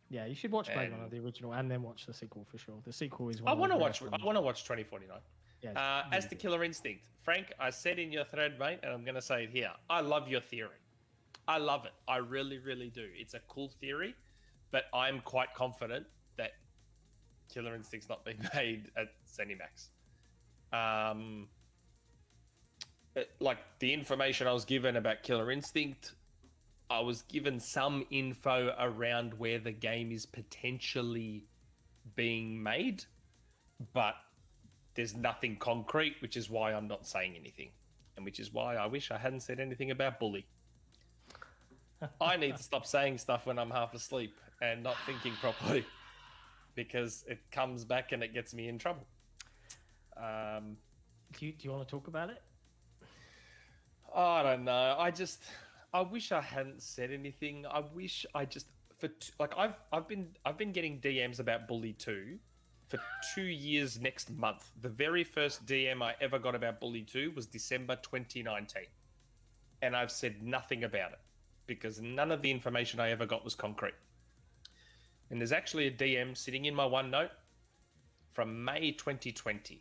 Yeah, you should watch Blade Runner, the original, and then watch the sequel for sure. The sequel is one. I want to watch 2049. Yeah, as the Killer Instinct, Frank, I said in your thread, mate, and I'm going to say it here. I love your theory. I love it. I really, really do. It's a cool theory, but I'm quite confident that Killer Instinct's not being made at ZeniMax. Like the information I was given about Killer Instinct, I was given some info around where the game is potentially being made, but there's nothing concrete, which is why I'm not saying anything, and which is why I wish I hadn't said anything about Bully. I need to stop saying stuff when I'm half asleep and not thinking properly, because it comes back and it gets me in trouble. Do you want to talk about it? I don't know. I wish I hadn't said anything. I wish I just I've been getting DMs about Bully 2 for 2 years next month. The very first DM I ever got about Bully 2 was December 2019, and I've said nothing about it because none of the information I ever got was concrete. And there's actually a DM sitting in my OneNote from May 2020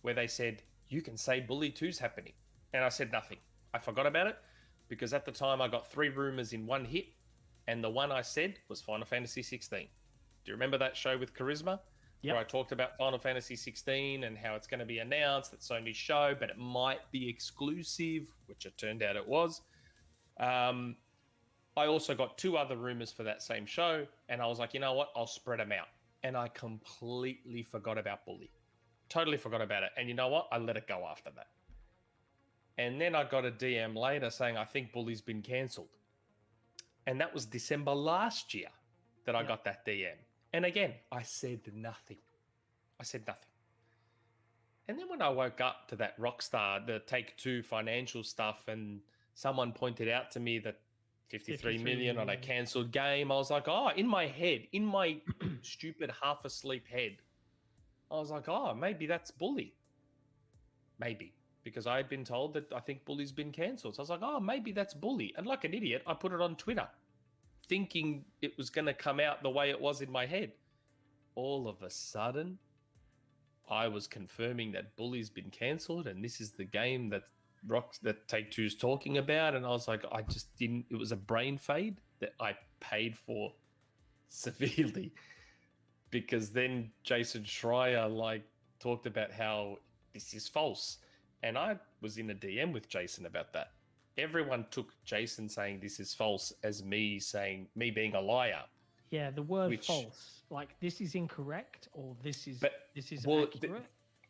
where they said, you can say Bully 2's happening. And I said nothing. I forgot about it because at the time I got 3 rumors in one hit, and the one I said was Final Fantasy 16. Do you remember that show with Charisma? Yep. Where I talked about Final Fantasy 16 and how it's going to be announced at Sony's show, but it might be exclusive, which it turned out it was. I also got 2 other rumors for that same show, and I was like, you know what? I'll spread them out. And I completely forgot about Bully. Totally forgot about it. And you know what? I let it go after that. And then I got a DM later saying, I think Bully's been cancelled. And that was December last year that I got that DM. And again, I said nothing. I said nothing. And then when I woke up to that Rockstar, the Take-Two financial stuff, and someone pointed out to me that 53 million on a cancelled game, I was like, oh, in my head, in my stupid half-asleep head, I was like, oh, maybe that's Bully. Maybe. Because I had been told that I think Bully's been cancelled. So I was like, oh, maybe that's Bully. And like an idiot, I put it on Twitter, thinking it was going to come out the way it was in my head. All of a sudden, I was confirming that Bully's been cancelled, and this is the game that Take-Two's talking about. And I was like, I just didn't. It was a brain fade that I paid for severely, because then Jason Schreier talked about how this is false, and I was in a DM with Jason about that. Everyone took Jason saying this is false as me being a liar. Yeah, the word false, like this is incorrect or this is accurate.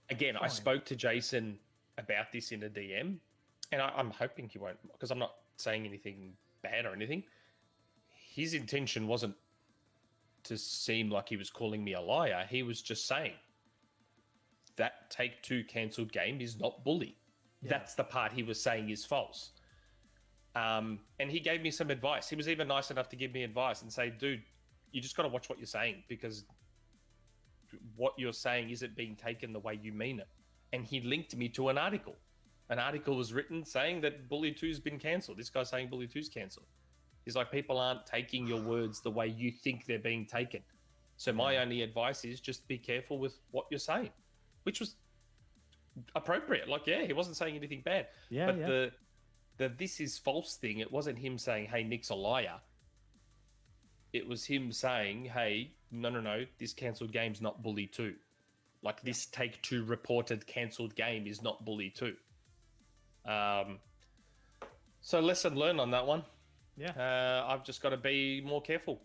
Again, I spoke to Jason about this in a DM, and I'm hoping he won't, because I'm not saying anything bad or anything. His intention wasn't to seem like he was calling me a liar. He was just saying that Take-Two cancelled game is not Bully. Yeah. That's the part he was saying is false. And he gave me some advice. He was even nice enough to give me advice and say, dude, you just got to watch what you're saying, because what you're saying isn't being taken the way you mean it. And he linked me to an article. An article was written saying that Bully 2's been cancelled. This guy's saying Bully 2's cancelled. He's like, people aren't taking your words the way you think they're being taken. So my only advice is just be careful with what you're saying, which was appropriate. He wasn't saying anything bad. The this is false thing, it wasn't him saying, hey, Nick's a liar. It was him saying, hey, no, this cancelled game's not Bully 2. This Take-Two reported cancelled game is not Bully 2. So lesson learned on that one. Yeah. I've just got to be more careful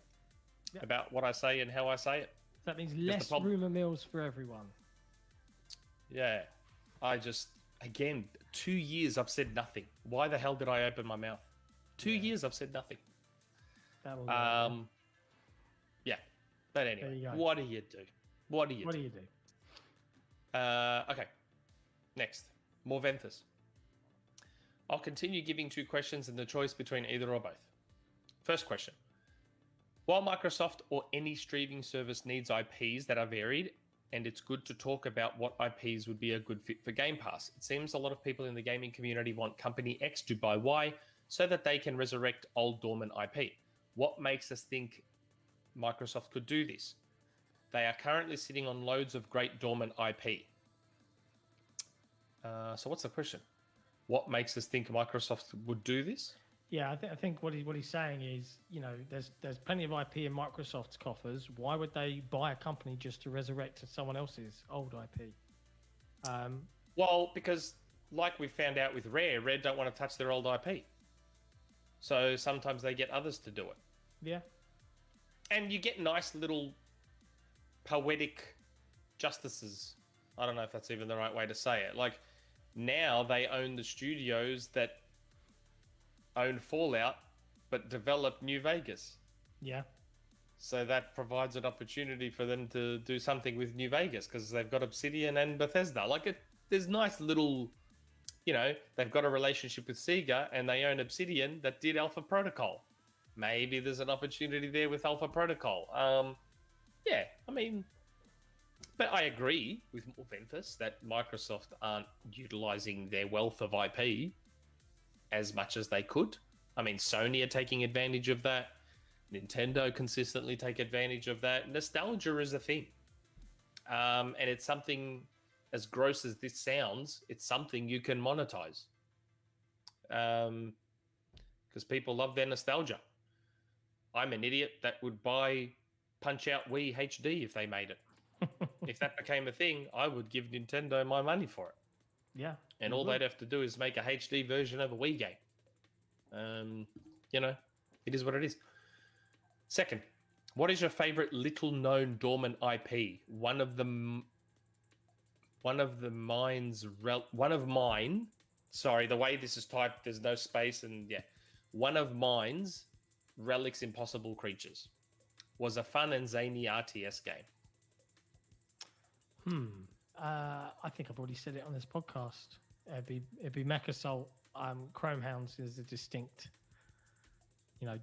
about what I say and how I say it. That means less rumour mills for everyone. Yeah. Again, 2 years I've said nothing. Why the hell did I open my mouth? 2 years I've said nothing. Yeah. But anyway, what do you do? What do you do? Okay. Next. More Venthus. I'll continue giving 2 questions and the choice between either or both. First question. While Microsoft or any streaming service needs IPs that are varied, and it's good to talk about what IPs would be a good fit for Game Pass, it seems a lot of people in the gaming community want Company X to buy Y so that they can resurrect old dormant IP. What makes us think Microsoft could do this? They are currently sitting on loads of great dormant IP. So what's the question? What makes us think Microsoft would do this? Yeah, I think what he's saying is, there's plenty of IP in Microsoft's coffers. Why would they buy a company just to resurrect someone else's old IP? Well, because like we found out with Rare don't want to touch their old IP. So sometimes they get others to do it. Yeah. And you get nice little poetic justices. I don't know if that's even the right way to say it. Now they own the studios that own Fallout but develop New Vegas. Yeah. So that provides an opportunity for them to do something with New Vegas because they've got Obsidian and Bethesda. There's nice little, they've got a relationship with Sega and they own Obsidian that did Alpha Protocol. Maybe there's an opportunity there with Alpha Protocol. But I agree with Venthus that Microsoft aren't utilizing their wealth of IP as much as they could. Sony are taking advantage of that. Nintendo consistently take advantage of that. Nostalgia is a thing. And it's something, as gross as this sounds, it's something you can monetize. Because people love their nostalgia. I'm an idiot that would buy Punch-Out Wii HD if they made it. If that became a thing, I would give Nintendo my money for it. Yeah. And all they'd have to do is make a HD version of a Wii game. It is what it is. Second, what is your favorite little-known dormant IP? One of mine Sorry, the way this is typed, there's no space, and yeah, one of mine's Relic's Impossible Creatures was a fun and zany RTS game. I think I've already said it on this podcast. It'd be Mech Assault. Chrome Hounds is a distinct,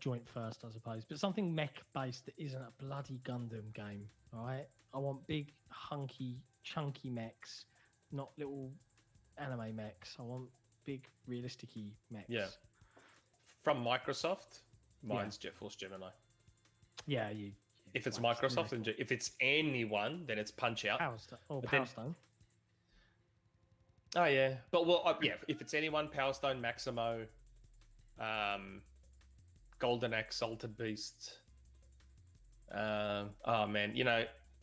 joint first, I suppose. But something mech based that isn't a bloody Gundam game. All right, I want big, hunky, chunky mechs, not little anime mechs. I want big, realistic-y mechs. Yeah. From Microsoft, mine's Jet Force Gemini. Yeah, if it's Microsoft, and if it's anyone, then it's Punch Out. Power Stone. Oh yeah, but if it's anyone, Power Stone, Maximo, Golden Axe, Salted Beast. Oh man,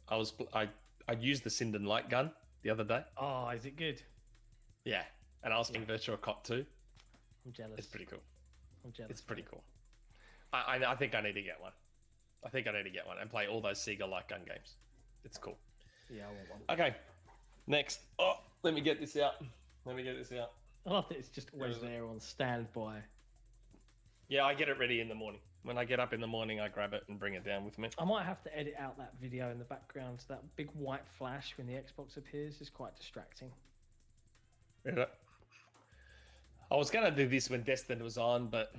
I used the Sinden light gun the other day. Oh, is it good? Yeah, and I was playing Virtua Cop 2. I'm jealous. It's pretty cool. I'm jealous. It's pretty cool. I think I need to get one. I think I need to get one and play all those Sega light gun games. It's cool. Yeah, I want one. Okay, next. Oh, let me get this out. I love that it's just always there on standby. Yeah, I get it ready in the morning. When I get up in the morning, I grab it and bring it down with me. I might have to edit out that video in the background. So that big white flash when the Xbox appears is quite distracting. Yeah. I was going to do this when Destin was on, but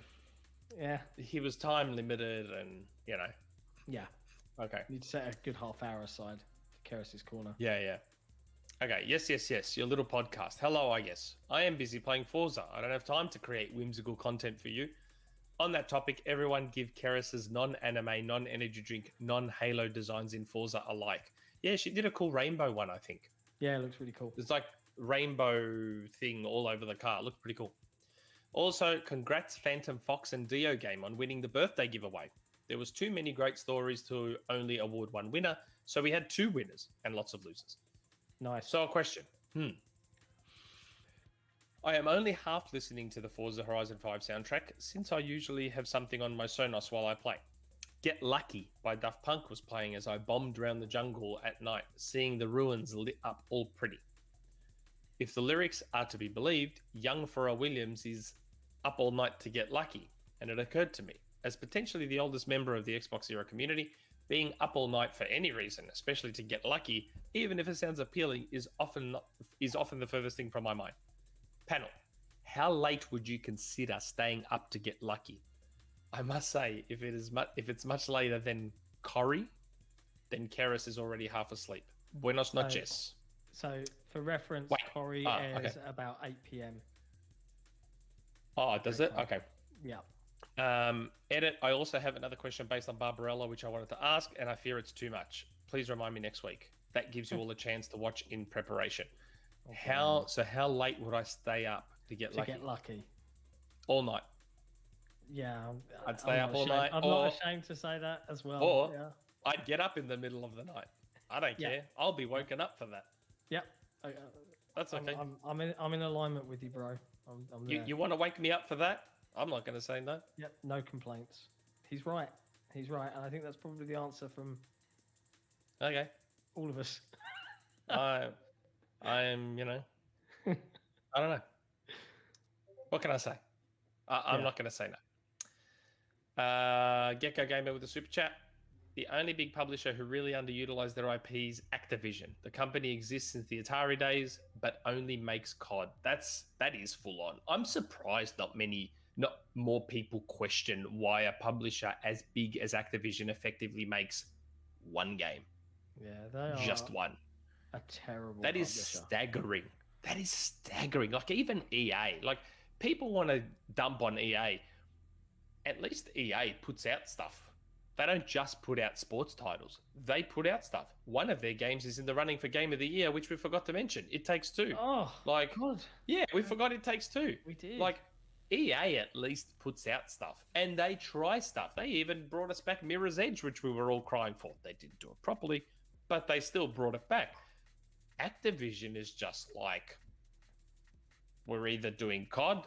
yeah, he was time limited and, Yeah. Okay. You need to set a good half hour aside for Keris's Corner. Yeah. Okay, yes, your little podcast. Hello, I guess. I am busy playing Forza. I don't have time to create whimsical content for you. On that topic, everyone give Keris's non-anime, non-energy drink, non-Halo designs in Forza a like. Yeah, she did a cool rainbow one, I think. Yeah, it looks really cool. It's like rainbow thing all over the car. It looked pretty cool. Also, congrats Phantom Fox and Dio Game on winning the birthday giveaway. There was too many great stories to only award one winner, so we had 2 winners and lots of losers. Nice. So a question. I am only half listening to the Forza Horizon 5 soundtrack since I usually have something on my Sonos while I play. Get Lucky by Daft Punk was playing as I bombed around the jungle at night, seeing the ruins lit up all pretty. If the lyrics are to be believed, young Pharrell Williams is up all night to get lucky, and it occurred to me, as potentially the oldest member of the Xbox Era community, being up all night for any reason, especially to get lucky, even if it sounds appealing, is often the furthest thing from my mind. Panel, how late would you consider staying up to get lucky? I must say, if it's much later than Corey, then Keris is already half asleep. Buenos noches. So, for reference, Corey airs about 8 p.m. Oh, does it? Okay. Yeah. Edit, I also have another question based on Barbarella, which I wanted to ask, and I fear it's too much. Please remind me next week. That gives you all a chance to watch in preparation. Okay. How late would I stay up to get lucky? To get lucky. All night. Yeah. I'd stay up all night. I'm not ashamed to say that as well. Or I'd get up in the middle of the night. I don't care. I'll be woken up for that. Yep. That's okay. I'm in alignment with you, bro. I'm there. You want to wake me up for that? I'm not going to say no. Yep. No complaints. He's right. And I think that's probably the answer from all of us. I am, I don't know. What can I say? I'm not going to say no. Gecko Gamer with a super chat. The only big publisher who really underutilized their IP is Activision. The company exists since the Atari days, but only makes COD. That is full on. I'm surprised not more people question why a publisher as big as Activision effectively makes one game. Yeah, they are just one. A terrible. That is staggering. That is staggering. Like even EA, like people want to dump on EA. At least EA puts out stuff. They don't just put out sports titles. They put out stuff. One of their games is in the running for Game of the Year, which we forgot to mention. It Takes Two. Oh, God. Yeah, we forgot It Takes Two. We did. Like, EA at least puts out stuff. And they try stuff. They even brought us back Mirror's Edge, which we were all crying for. They didn't do it properly, but they still brought it back. Activision is just like, we're either doing COD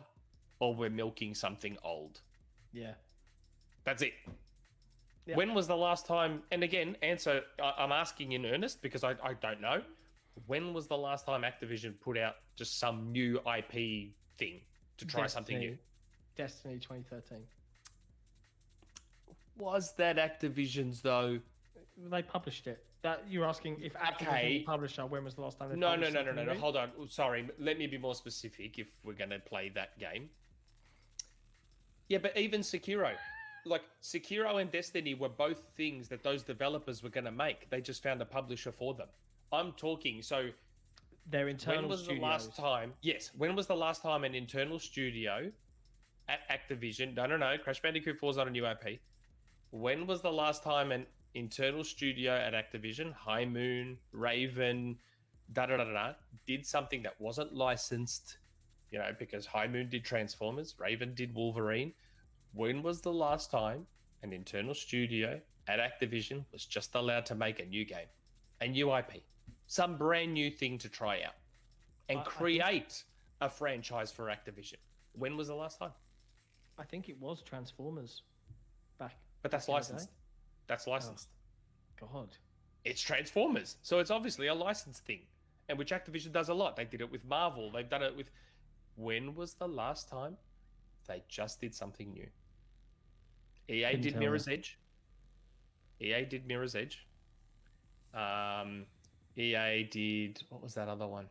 or we're milking something old. Yeah. That's it. Yeah. When was the last time, and again, answer, I'm asking in earnest because I don't know. When was the last time Activision put out just some new IP thing to try something new. Destiny 2013. Was that Activision's though? They published it. That you're asking if Activision published it, when was the last time they No. published something new? Hold on. Sorry. Let me be more specific if we're going to play that game. Yeah, but even Sekiro. Like, Sekiro and Destiny were both things that those developers were going to make. They just found a publisher for them. I'm talking, so... Their internal When was studios. the last time... Yes, when was the last time an internal studio at Activision... No, Crash Bandicoot 4 is not a new IP. When was the last time an internal studio at Activision, High Moon, Raven, did something that wasn't licensed, you know, because High Moon did Transformers, Raven did Wolverine. When was the last time an internal studio at Activision was just allowed to make a new game, a new IP, some brand new thing to try out and create a franchise for Activision? When was the last time? I think it was Transformers back. But that's licensed. That's licensed. Oh, God. It's Transformers. So it's obviously a licensed thing. And which Activision does a lot. They did it with Marvel. They've done it with... When was the last time they just did something new? EA did Mirror's Edge. EA did Mirror's Edge. EA did... What was that other one?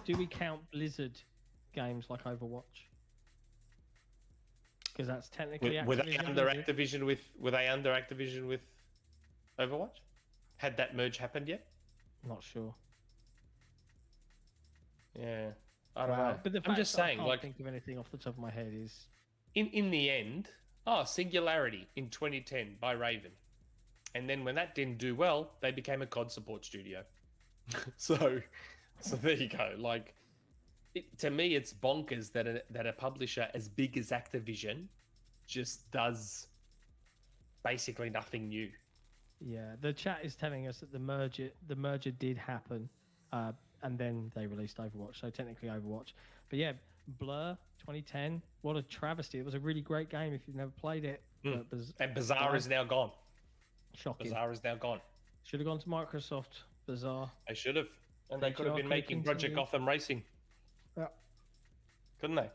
Do we count Blizzard games like Overwatch? Because that's technically Activision. Were they under Activision with? Were they under Activision with Overwatch? Had that merge happened yet? Not sure. Yeah, I don't know. But I'm just saying, I can't like, think of anything off the top of my head is in the end, Singularity in 2010 by Raven, and then when that didn't do well, they became a COD support studio. so there you go. Like, to me, it's bonkers that a publisher as big as Activision just does basically nothing new. Yeah, the chat is telling us that the merger did happen, and then they released Overwatch. So technically Overwatch, but yeah, Blur 2010. What a travesty! It was a really great game if you've never played it. And Bazaar is now gone. Shocking. Bazaar is now gone. Should have gone to Microsoft. Bazaar. They should have, and they could have been making Project Gotham Racing. Yeah. Couldn't they?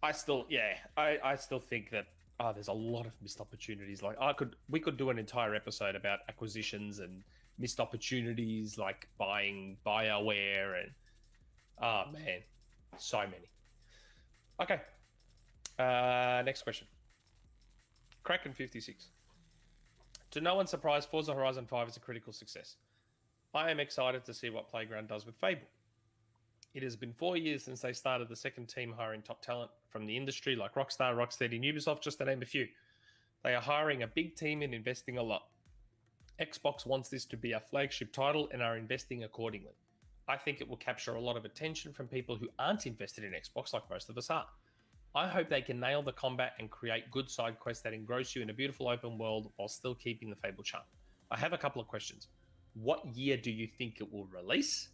I still think that there's a lot of missed opportunities. Like we could do an entire episode about acquisitions and missed opportunities, like buying BioWare and man, so many. Okay. Next question. Kraken 56. To no one's surprise, Forza Horizon 5 is a critical success. I am excited to see what Playground does with Fable. It has been 4 years since they started the second team hiring top talent from the industry like Rockstar, Rocksteady, and Ubisoft, just to name a few. They are hiring a big team and investing a lot. Xbox wants this to be a flagship title and are investing accordingly. I think it will capture a lot of attention from people who aren't invested in Xbox like most of us are. I hope they can nail the combat and create good side quests that engross you in a beautiful open world while still keeping the Fable charm. I have a couple of questions. What year do you think it will release?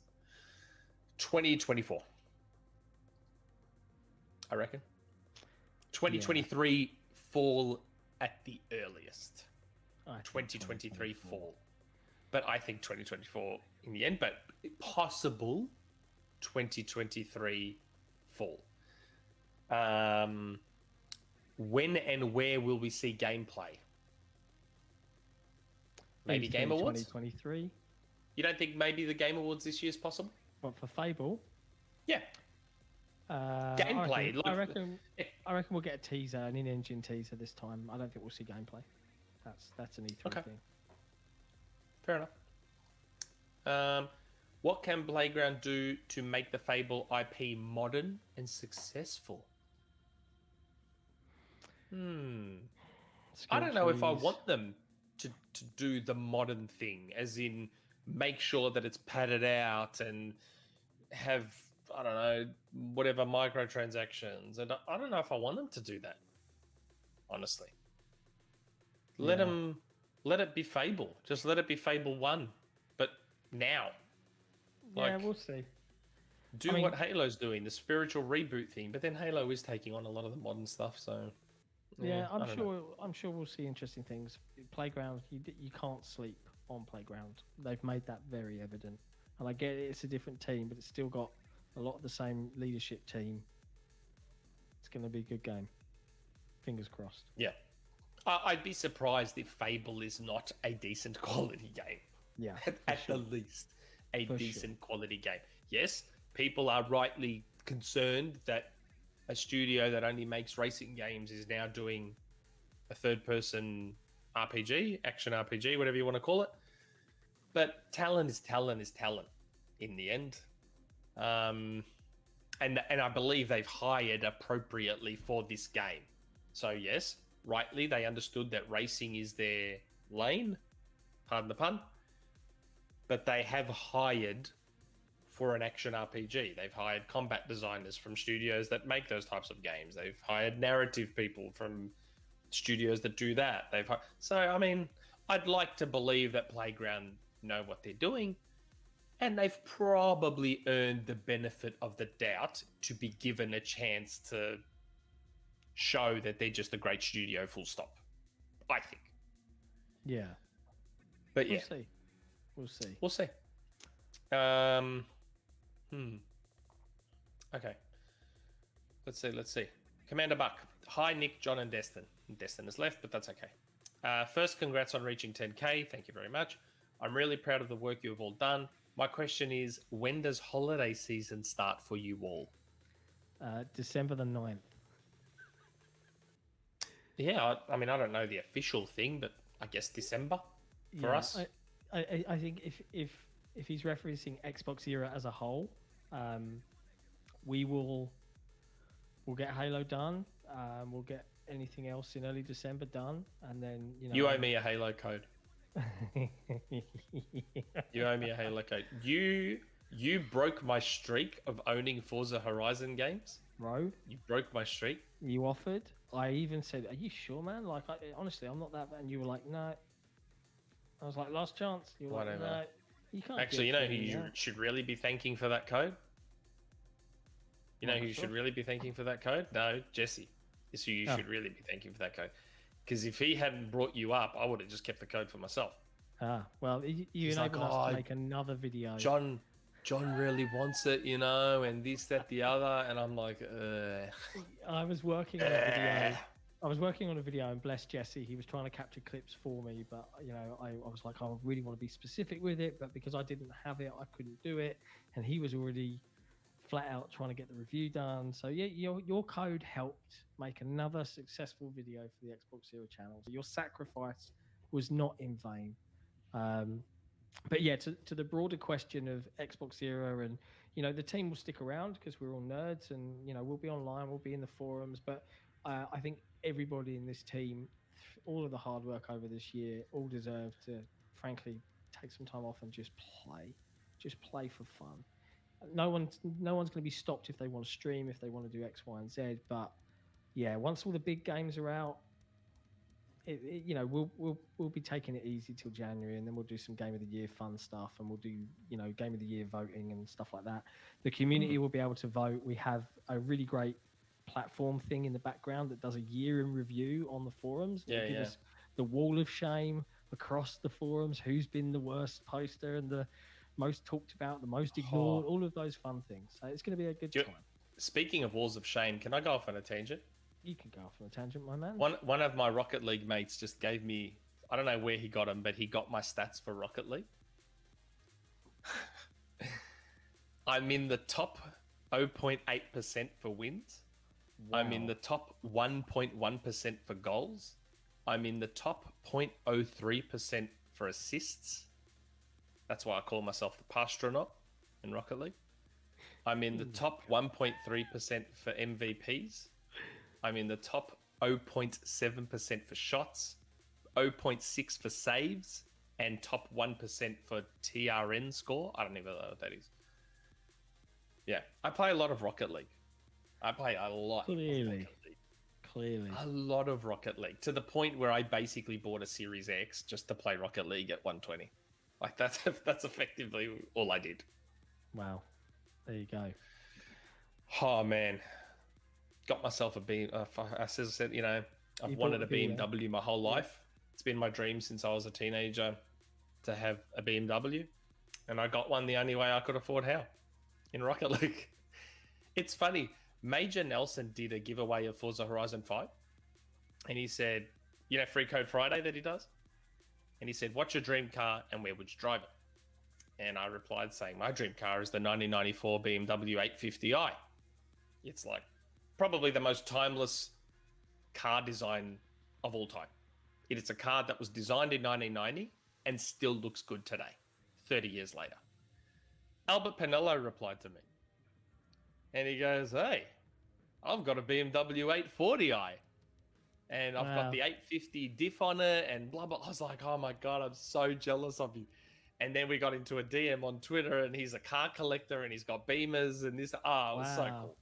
2024. I reckon. 2023 fall at the earliest. 2023 fall. But I think 2024 in the end, but possible 2023 fall. When and where will we see gameplay? Maybe Game Awards? 2023. You don't think maybe the Game Awards this year is possible? What, for Fable? Yeah. Gameplay. I reckon we'll get a teaser, an in-engine teaser this time. I don't think we'll see gameplay. That's an E3 thing. Fair enough. What can Playground do to make the Fable IP modern and successful? I don't know if I want them to do the modern thing, as in make sure that it's padded out and have, I don't know, whatever microtransactions. And I don't know if I want them to do that, honestly. Let it be Fable. Just let it be Fable 1, but now. Yeah, we'll see. What Halo's doing, the spiritual reboot thing, but then Halo is taking on a lot of the modern stuff, so... Yeah, I'm sure we'll see interesting things. Playground, you can't sleep on Playground. They've made that very evident. And I get it, it's a different team, but it's still got a lot of the same leadership team. It's going to be a good game. Fingers crossed. Yeah. I'd be surprised if Fable is not a decent quality game. Yeah. At the least, a decent quality game. Yes, people are rightly concerned that a studio that only makes racing games is now doing a third-person RPG, action RPG, whatever you want to call it. But talent is talent is talent in the end. And I believe they've hired appropriately for this game. So yes, rightly, they understood that racing is their lane, pardon the pun, but they have hired for an action RPG. They've hired combat designers from studios that make those types of games. They've hired narrative people from studios that do that. So, I mean, I'd like to believe that Playground know what they're doing, and they've probably earned the benefit of the doubt to be given a chance to show that they're just a great studio, full stop. I think. Yeah. But yeah. We'll see. We'll see. Okay. Let's see. Commander Buck. Hi, Nick, John, and Destin. Destin has left, but that's okay. First, congrats on reaching 10K. Thank you very much. I'm really proud of the work you have all done. My question is, when does holiday season start for you all? December the 9th. Yeah, I mean, I don't know the official thing, but I guess December for us. I think if he's referencing XboxEra as a whole, we'll get Halo done. We'll get anything else in early December done, and then you owe me a Halo code. You owe me a Halo code. You broke my streak of owning Forza Horizon games, bro. You broke my streak. You offered. I even said, "Are you sure, man? Like, honestly, I'm not that bad." And you were like, "No." I was like, "Last chance." You were Whatever. like, "No, you can't." Actually, you know who you should really be thanking for that code? You know who you should really be thanking for that code? No, Jesse is who you should really be thanking for that code. Because if he hadn't brought you up, I would have just kept the code for myself. Well, you enabled us to make another video. John really wants it, and this, that, the other, and I'm like, I was working on a video. And bless Jesse, he was trying to capture clips for me, but I was like, I really want to be specific with it, but because I didn't have it, I couldn't do it, and he was already flat out trying to get the review done. So yeah, your code helped make another successful video for the XboxEra channel. So your sacrifice was not in vain. But yeah, to the broader question of XboxEra, and the team will stick around because we're all nerds, and we'll be online, we'll be in the forums. But I think everybody in this team, all of the hard work over this year, all deserve to, frankly, take some time off and just play for fun. No one's going to be stopped if they want to stream, if they want to do X, Y, and Z. But yeah, once all the big games are out, we'll be taking it easy till January, and then we'll do some Game of the Year fun stuff, and we'll do Game of the Year voting and stuff like that. The community will be able to vote. We have a really great platform thing in the background that does a year in review on the forums. It'll give us the wall of shame across the forums. Who's been the worst poster and the most talked about, the most ignored, all of those fun things. So it's going to be a good time. Speaking of walls of shame, can I go off on a tangent? You can go off on a tangent, my man. One of my Rocket League mates just gave me, I don't know where he got them, but he got my stats for Rocket League. I'm in the top 0.8% for wins. Wow. I'm in the top 1.1% for goals. I'm in the top 0.03% for assists. That's why I call myself the Pastronaut in Rocket League. I'm in the top 1.3% for MVPs. I'm in the top 0.7% for shots, 0.6% for saves, and top 1% for TRN score. I don't even know what that is. Yeah, I play a lot of Rocket League. I play a lot of Rocket League. Clearly. A lot of Rocket League, to the point where I basically bought a Series X just to play Rocket League at 120. Like, that's effectively all I did. Wow. There you go. Oh, man. Got myself a BMW. As I said, I've wanted a BMW my whole life. It's been my dream since I was a teenager to have a BMW. And I got one the only way I could afford how? In Rocket League. It's funny. Major Nelson did a giveaway of Forza Horizon 5, and he said, you know, Free Code Friday that he does? And he said, what's your dream car and where would you drive it? And I replied saying, my dream car is the 1994 BMW 850i. It's like probably the most timeless car design of all time. It is a car that was designed in 1990 and still looks good today, 30 years later. Albert Pinello replied to me. And he goes, hey, I've got a BMW 840i. And I've got the 850 diff on it and blah, blah. I was like, oh my God, I'm so jealous of you. And then we got into a DM on Twitter and he's a car collector and he's got Beamers and this. Oh, it was so cool.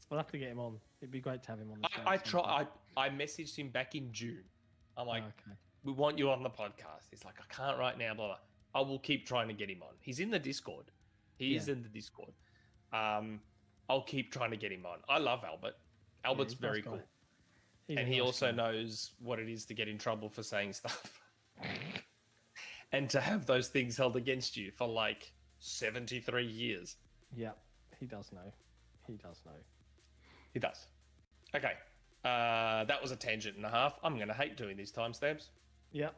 We'll have to get him on. It'd be great to have him on the show. I messaged him back in June. I'm like, we want you on the podcast. He's like, I can't right now, blah, blah. I will keep trying to get him on. He's in the Discord. He is in the Discord. I'll keep trying to get him on. I love Albert. Albert's very cool. And he also knows what it is to get in trouble for saying stuff. And to have those things held against you for like 73 years. Yeah, he does know. He does know. He does. Okay. That was a tangent and a half. I'm going to hate doing these timestamps. Yeah.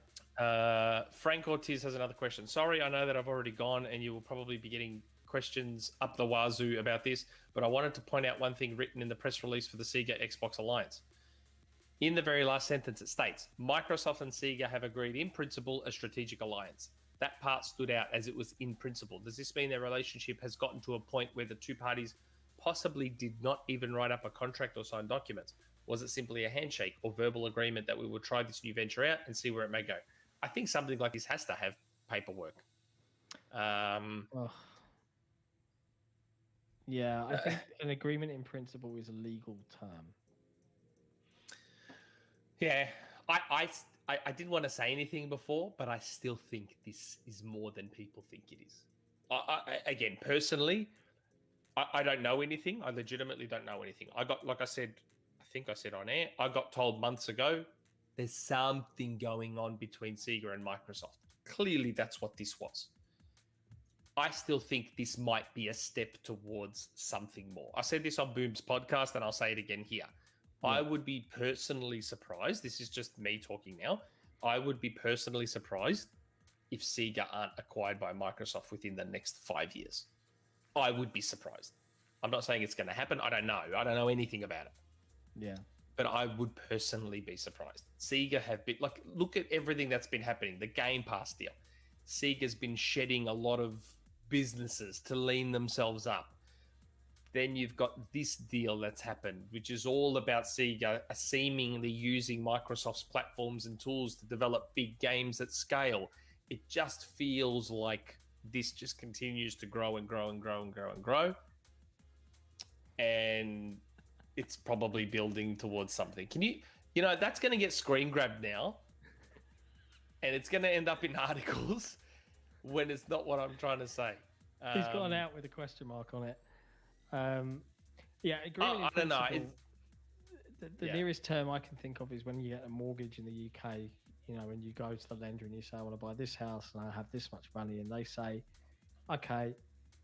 Frank Ortiz has another question. Sorry, I know that I've already gone and you will probably be getting questions up the wazoo about this, but I wanted to point out one thing written in the press release for the Sega Xbox Alliance. In the very last sentence, it states, Microsoft and Sega have agreed in principle a strategic alliance. That part stood out as it was in principle. Does this mean their relationship has gotten to a point where the two parties possibly did not even write up a contract or sign documents? Was it simply a handshake or verbal agreement that we will try this new venture out and see where it may go? I think something like this has to have paperwork. Yeah, I think an agreement in principle is a legal term. Yeah, I didn't want to say anything before, but I still think this is more than people think it is. Again, personally, I don't know anything. I legitimately don't know anything. I got, like I said, I think I said on air, I got told months ago, there's something going on between Sega and Microsoft. Clearly, that's what this was. I still think this might be a step towards something more. I said this on Boom's podcast, and I'll say it again here. Yeah. I would be personally surprised. This is just me talking now. I would be personally surprised if Sega aren't acquired by Microsoft within the next 5 years. I would be surprised. I'm not saying it's going to happen. I don't know. I don't know anything about it. Yeah. But I would personally be surprised. Sega have been, like, look at everything that's been happening. The Game Pass deal. Sega's been shedding a lot of businesses to lean themselves up. Then you've got this deal that's happened, which is all about Sega seemingly using Microsoft's platforms and tools to develop big games at scale. It just feels like this just continues to grow and grow and grow and grow and grow. And it's probably building towards something. Can you know, that's going to get screen grabbed now. And it's going to end up in articles when it's not what I'm trying to say. He's gone out with a question mark on it. Yeah, agreement. I don't know. The nearest term I can think of is when you get a mortgage in the UK. You know, when you go to the lender and you say, I want to buy this house and I have this much money, and they say, okay,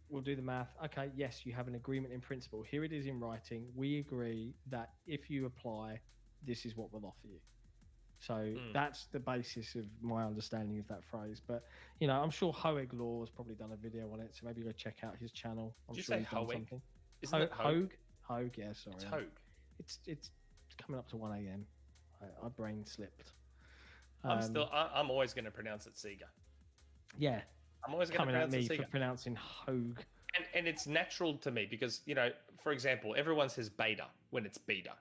we'll do the math. Okay, yes, you have an agreement in principle. Here it is in writing. We agree that if you apply, this is what we'll offer you. So that's the basis of my understanding of that phrase. But, you know, I'm sure Hoeg Law has probably done a video on it, so maybe go check out his channel. I'm Did sure you say he's done Hoeg? something. Isn't it Hoeg? Hoeg, yeah, sorry. It's Hoeg. It's coming up to 1 a.m. I brain slipped. I'm always going to pronounce it Sega. Yeah. I'm always going to coming at pronounce me it for Sega. pronouncing Hoeg. And it's natural to me because, you know, for example, everyone says beta when it's beta,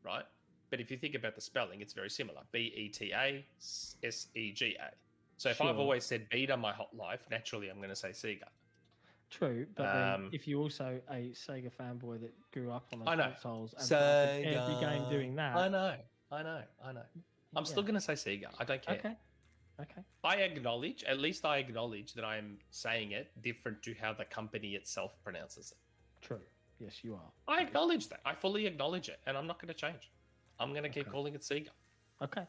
right? But if you think about the spelling, it's very similar. B-E-T-A-S-E-G-A. So if I've always said beta my whole life, naturally I'm going to say Sega. True, but then if you're also a Sega fanboy that grew up on those consoles and Sega. every game doing that. I know. I'm still going to say Sega. I don't care. Okay. I acknowledge that I am saying it different to how the company itself pronounces it. True. Yes, you are. I acknowledge that. I fully acknowledge it, and I'm not going to change. I'm going to keep calling it Sega. Okay.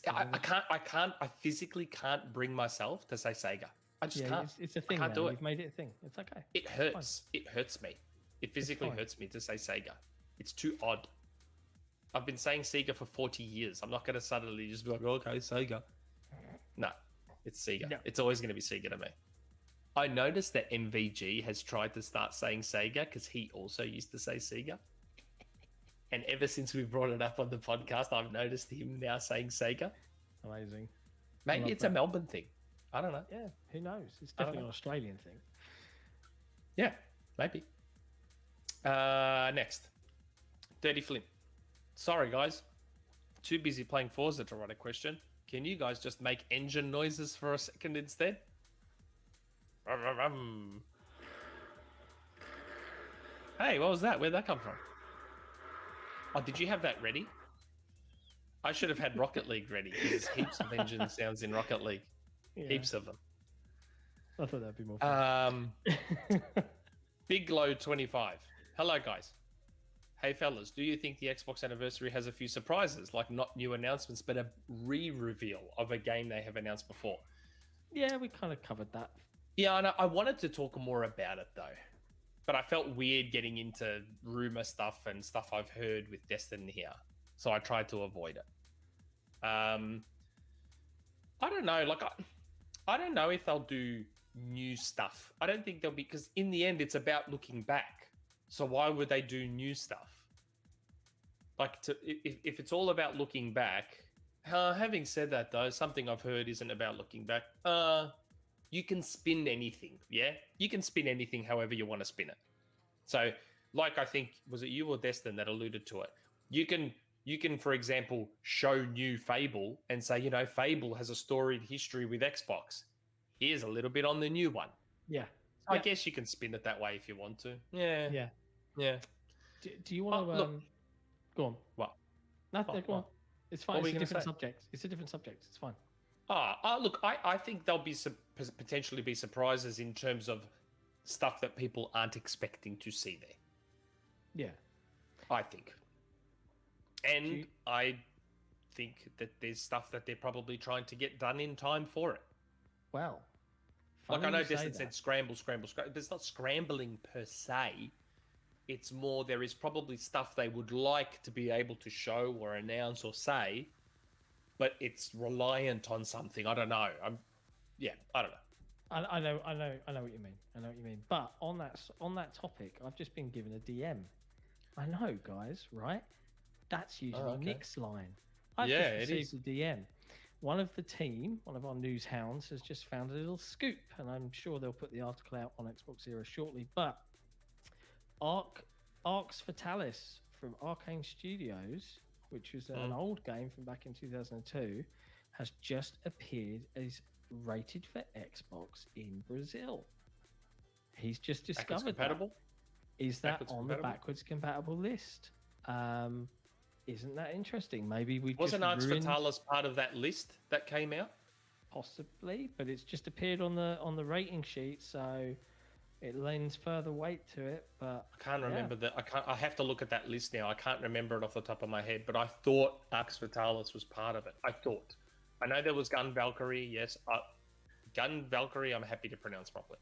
I physically can't bring myself to say Sega. I just can't. It's a thing. I can't do it. You've made it a thing. It's okay. It hurts. It hurts me. It physically hurts me to say Sega. It's too odd. I've been saying Sega for 40 years. I'm not going to suddenly just be like, okay, Sega. No, it's Sega. No. It's always going to be Sega to me. I noticed that MVG has tried to start saying Sega because he also used to say Sega. And ever since we brought it up on the podcast, I've noticed him now saying Sega. Amazing. Maybe it's a Melbourne thing. I don't know. Yeah, who knows? It's definitely an Australian thing. Yeah, maybe. Next. Dirty Flint. Sorry, guys. Too busy playing Forza to write a question. Can you guys just make engine noises for a second instead? Hey, what was that? Where'd that come from? Oh, did you have that ready? I should have had Rocket League ready because there's heaps of engine sounds in Rocket League. Yeah. Heaps of them. I thought that'd be more fun. Big Glow 25. Hello, guys. Hey, fellas, do you think the Xbox anniversary has a few surprises, like not new announcements, but a re-reveal of a game they have announced before? Yeah, we kind of covered that. Yeah, I wanted to talk more about it, though. But I felt weird getting into rumor stuff and stuff I've heard with Destiny here. So I tried to avoid it. I don't know. Like, I don't know if they'll do new stuff. I don't think they'll be... Because in the end, it's about looking back. So why would they do new stuff? Like, if it's all about looking back... having said that, though, something I've heard isn't about looking back. You can spin anything, yeah? You can spin anything however you want to spin it. So, like I think, was it you or Destin that alluded to it? You can, for example, show new Fable and say, you know, Fable has a storied history with Xbox. Here's a little bit on the new one. Yeah. I guess you can spin it that way if you want to. Yeah. Yeah. Yeah. Do you want to... look. Go on. What? Nothing, go on. It's fine. It's a different subject. It's a different subject. It's fine. Look, I think there'll be potentially be surprises in terms of stuff that people aren't expecting to see there. Yeah. I think. And I think that there's stuff that they're probably trying to get done in time for it. Well, like I know Destin said scramble. But it's not scrambling per se. It's more there is probably stuff they would like to be able to show or announce or say, but it's reliant on something. I don't know. I don't know. I know what you mean. I know what you mean. But on that topic, I've just been given a DM. I know, guys, right? That's usually Nick's line. I've just received a DM. One of the team, one of our news hounds, has just found a little scoop, and I'm sure they'll put the article out on XboxEra shortly. But Arx Fatalis from Arcane Studios, which was an old game from back in 2002, has just appeared as rated for Xbox in Brazil. He's just discovered that. Is that on the backwards compatible list? Isn't that interesting? Maybe we wasn't Arx Fatalis part of that list that came out? Possibly, but it's just appeared on the rating sheet, so it lends further weight to it. But I can't remember that. I have to look at that list now. I can't remember it off the top of my head, but I thought Arx Fatalis was part of it. I know there was Gun Valkyrie. Yes, Gun Valkyrie. I'm happy to pronounce properly.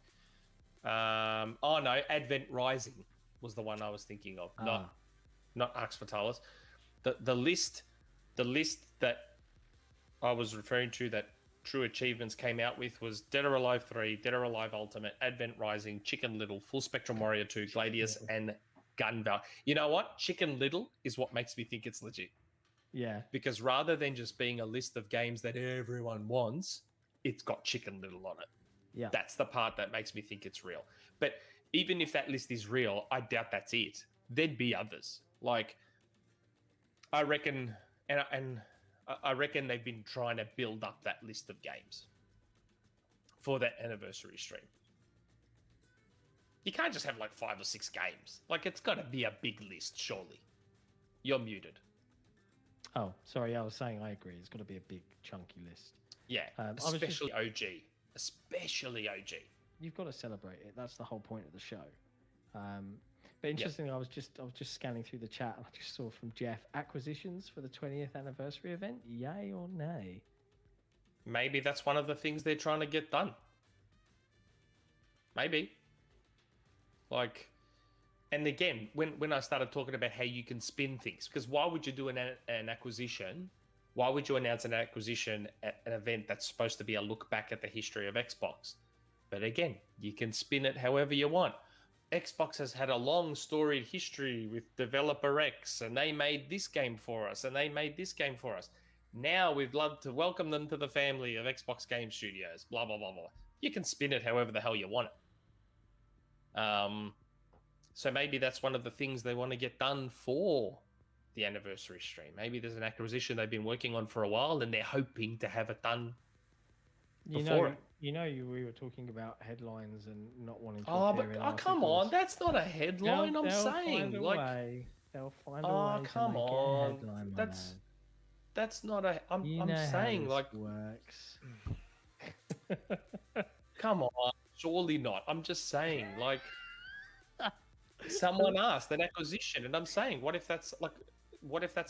No, Advent Rising was the one I was thinking of. Not Arx Fatalis. The list that I was referring to that True Achievements came out with was Dead or Alive 3, Dead or Alive Ultimate, Advent Rising, Chicken Little, Full Spectrum Warrior 2, Gladius, and Gun Val. You know what? Chicken Little is what makes me think it's legit. Yeah. Because rather than just being a list of games that everyone wants, it's got Chicken Little on it. Yeah. That's the part that makes me think it's real. But even if that list is real, I doubt that's it. There'd be others. Like, I reckon, and I reckon they've been trying to build up that list of games for that anniversary stream. You can't just have like 5 or 6 games. Like, it's got to be a big list, surely. You're muted. Oh, sorry. I was saying I agree. It's got to be a big, chunky list. Yeah, especially OG. Especially OG. You've got to celebrate it. That's the whole point of the show. But interestingly, I was just scanning through the chat, and I just saw from Jeff, acquisitions for the 20th anniversary event, yay or nay? Maybe that's one of the things they're trying to get done. Maybe. Like, And again, when I started talking about how you can spin things, because why would you do an acquisition? Why would you announce an acquisition at an event that's supposed to be a look back at the history of Xbox? But again, you can spin it however you want. Xbox has had a long storied history with Developer X, and they made this game for us, and they made this game for us. Now we'd love to welcome them to the family of Xbox Game Studios, blah, blah, blah, blah. You can spin it however the hell you want it. So maybe that's one of the things they want to get done for the anniversary stream. Maybe there's an acquisition they've been working on for a while, and they're hoping to have it done before it. We were talking about headlines and not wanting to. Come on, that's not a headline. They'll saying find a like, way. They'll find a way. Come to make on, it a headline, that's not a. I'm saying like works. Come on, surely not. I'm just saying like. Someone asked an acquisition, and I'm saying, what if that's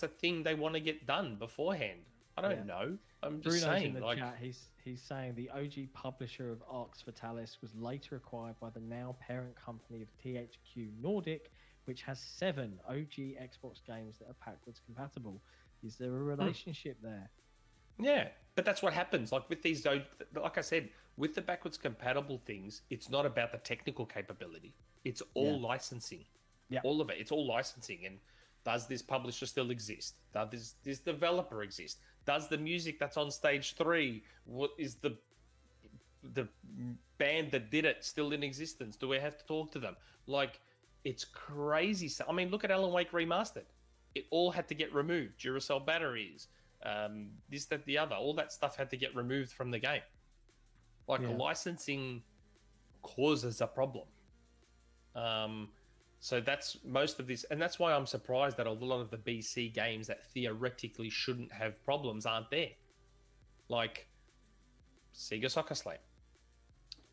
a thing they want to get done beforehand? I don't know. I'm just Bruno's saying. In the like, chat, he's saying the OG publisher of Arx Fatalis was later acquired by the now parent company of THQ Nordic, which has 7 OG Xbox games that are backwards compatible. Is there a relationship there? Yeah, but that's what happens. Like with these, like I said, with the backwards compatible things, it's not about the technical capability. It's all licensing. Yeah. All of it. It's all licensing. And does this publisher still exist? Does this developer exist? Does the music that's on stage 3, what is the band that did it still in existence? Do we have to talk to them? Like, it's crazy. I mean, look at Alan Wake Remastered. It all had to get removed. Duracell batteries, this, that, the other. All that stuff had to get removed from the game. Like, licensing causes a problem. So that's most of this, and that's why I'm surprised that a lot of the BC games that theoretically shouldn't have problems aren't there. Like Sega Soccer Slam.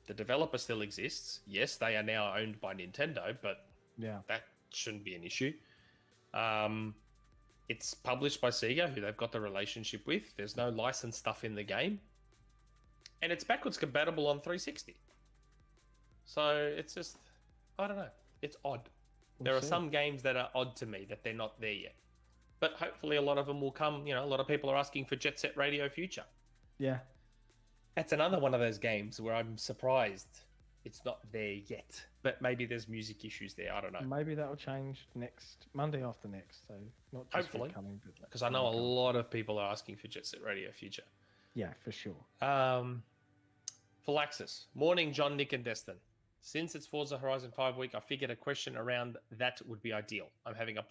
The developer still exists. Yes, they are now owned by Nintendo, but that shouldn't be an issue. It's published by Sega, who they've got the relationship with. There's no licensed stuff in the game. And it's backwards compatible on 360. So it's just, I don't know. It's odd. There are some games that are odd to me that they're not there yet. But hopefully a lot of them will come. You know, a lot of people are asking for Jet Set Radio Future. Yeah. That's another one of those games where I'm surprised it's not there yet. But maybe there's music issues there. I don't know. Maybe that'll change next Monday after next. So not just hopefully coming, because I know a lot of people are asking for Jet Set Radio Future. Yeah, for sure. Philaxis. Morning, John, Nick, and Destin. Since it's Forza Horizon 5 week, I figured a question around that would be ideal. I'm having a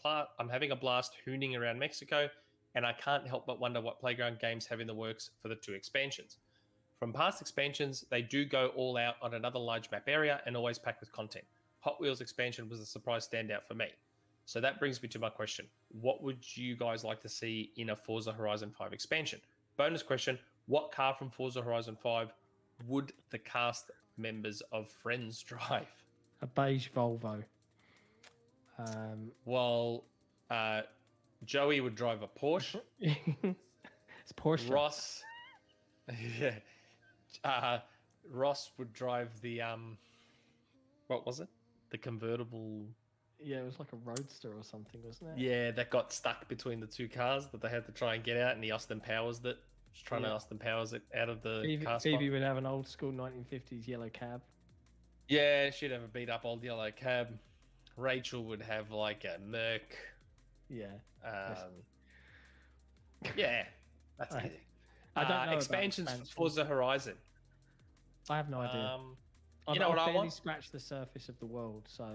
blast hooning around Mexico, and I can't help but wonder what Playground Games have in the works for the 2 expansions. From past expansions, they do go all out on another large map area and always packed with content. Hot Wheels expansion was a surprise standout for me. So that brings me to my question. What would you guys like to see in a Forza Horizon 5 expansion? Bonus question, what car from Forza Horizon 5 would the cast members of Friends drive? A beige Volvo. Joey would drive a Porsche. It's Porsche. Ross, Ross would drive the what was it? The convertible. Yeah, it was like a Roadster or something, wasn't it? Yeah, that got stuck between the 2 cars that they had to try and get out, and he Austin Powers that. Just trying to Austin Powers it out of the car spot. Phoebe would have an old school 1950s yellow cab. Yeah, she'd have a beat up old yellow cab. Rachel would have like a Merc. Yeah. Yeah, that's easy. I don't know expansions for Forza Horizon. I have no idea. You know what I want? Scratched the surface of the world, so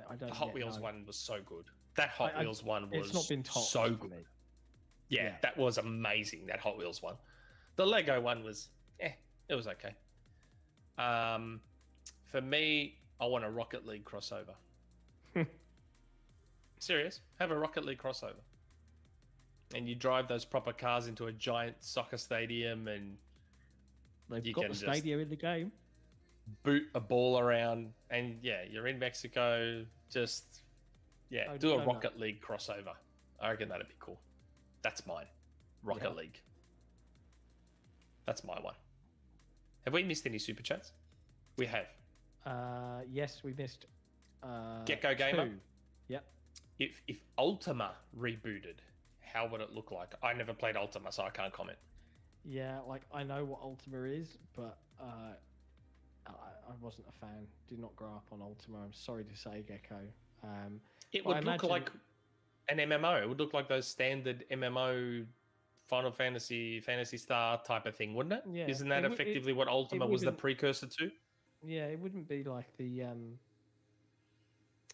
I don't. The Hot Wheels one was so good. That Hot Wheels one was it's not been topped so good. Yeah, that was amazing, that Hot Wheels one. The Lego one was, it was okay. For me, I want a Rocket League crossover. Serious, have a Rocket League crossover. And you drive those proper cars into a giant soccer stadium, and they've got the stadium in the game. Boot a ball around, and you're in Mexico. Just do a Rocket League crossover. I reckon that'd be cool. That's mine. Rocket League. That's my one. Have we missed any super chats? We have. Yes, we missed Gecko Gamer. 2. Yep. If Ultima rebooted, how would it look like? I never played Ultima, so I can't comment. Yeah, like I know what Ultima is, but I wasn't a fan. Did not grow up on Ultima. I'm sorry to say, Gecko. It but I would look imagine- like an MMO. It would look like those standard MMO Final Fantasy, Phantasy Star type of thing, wouldn't it? Yeah, Isn't that effectively what Ultima was the wouldn't- precursor to? Yeah, it wouldn't be like the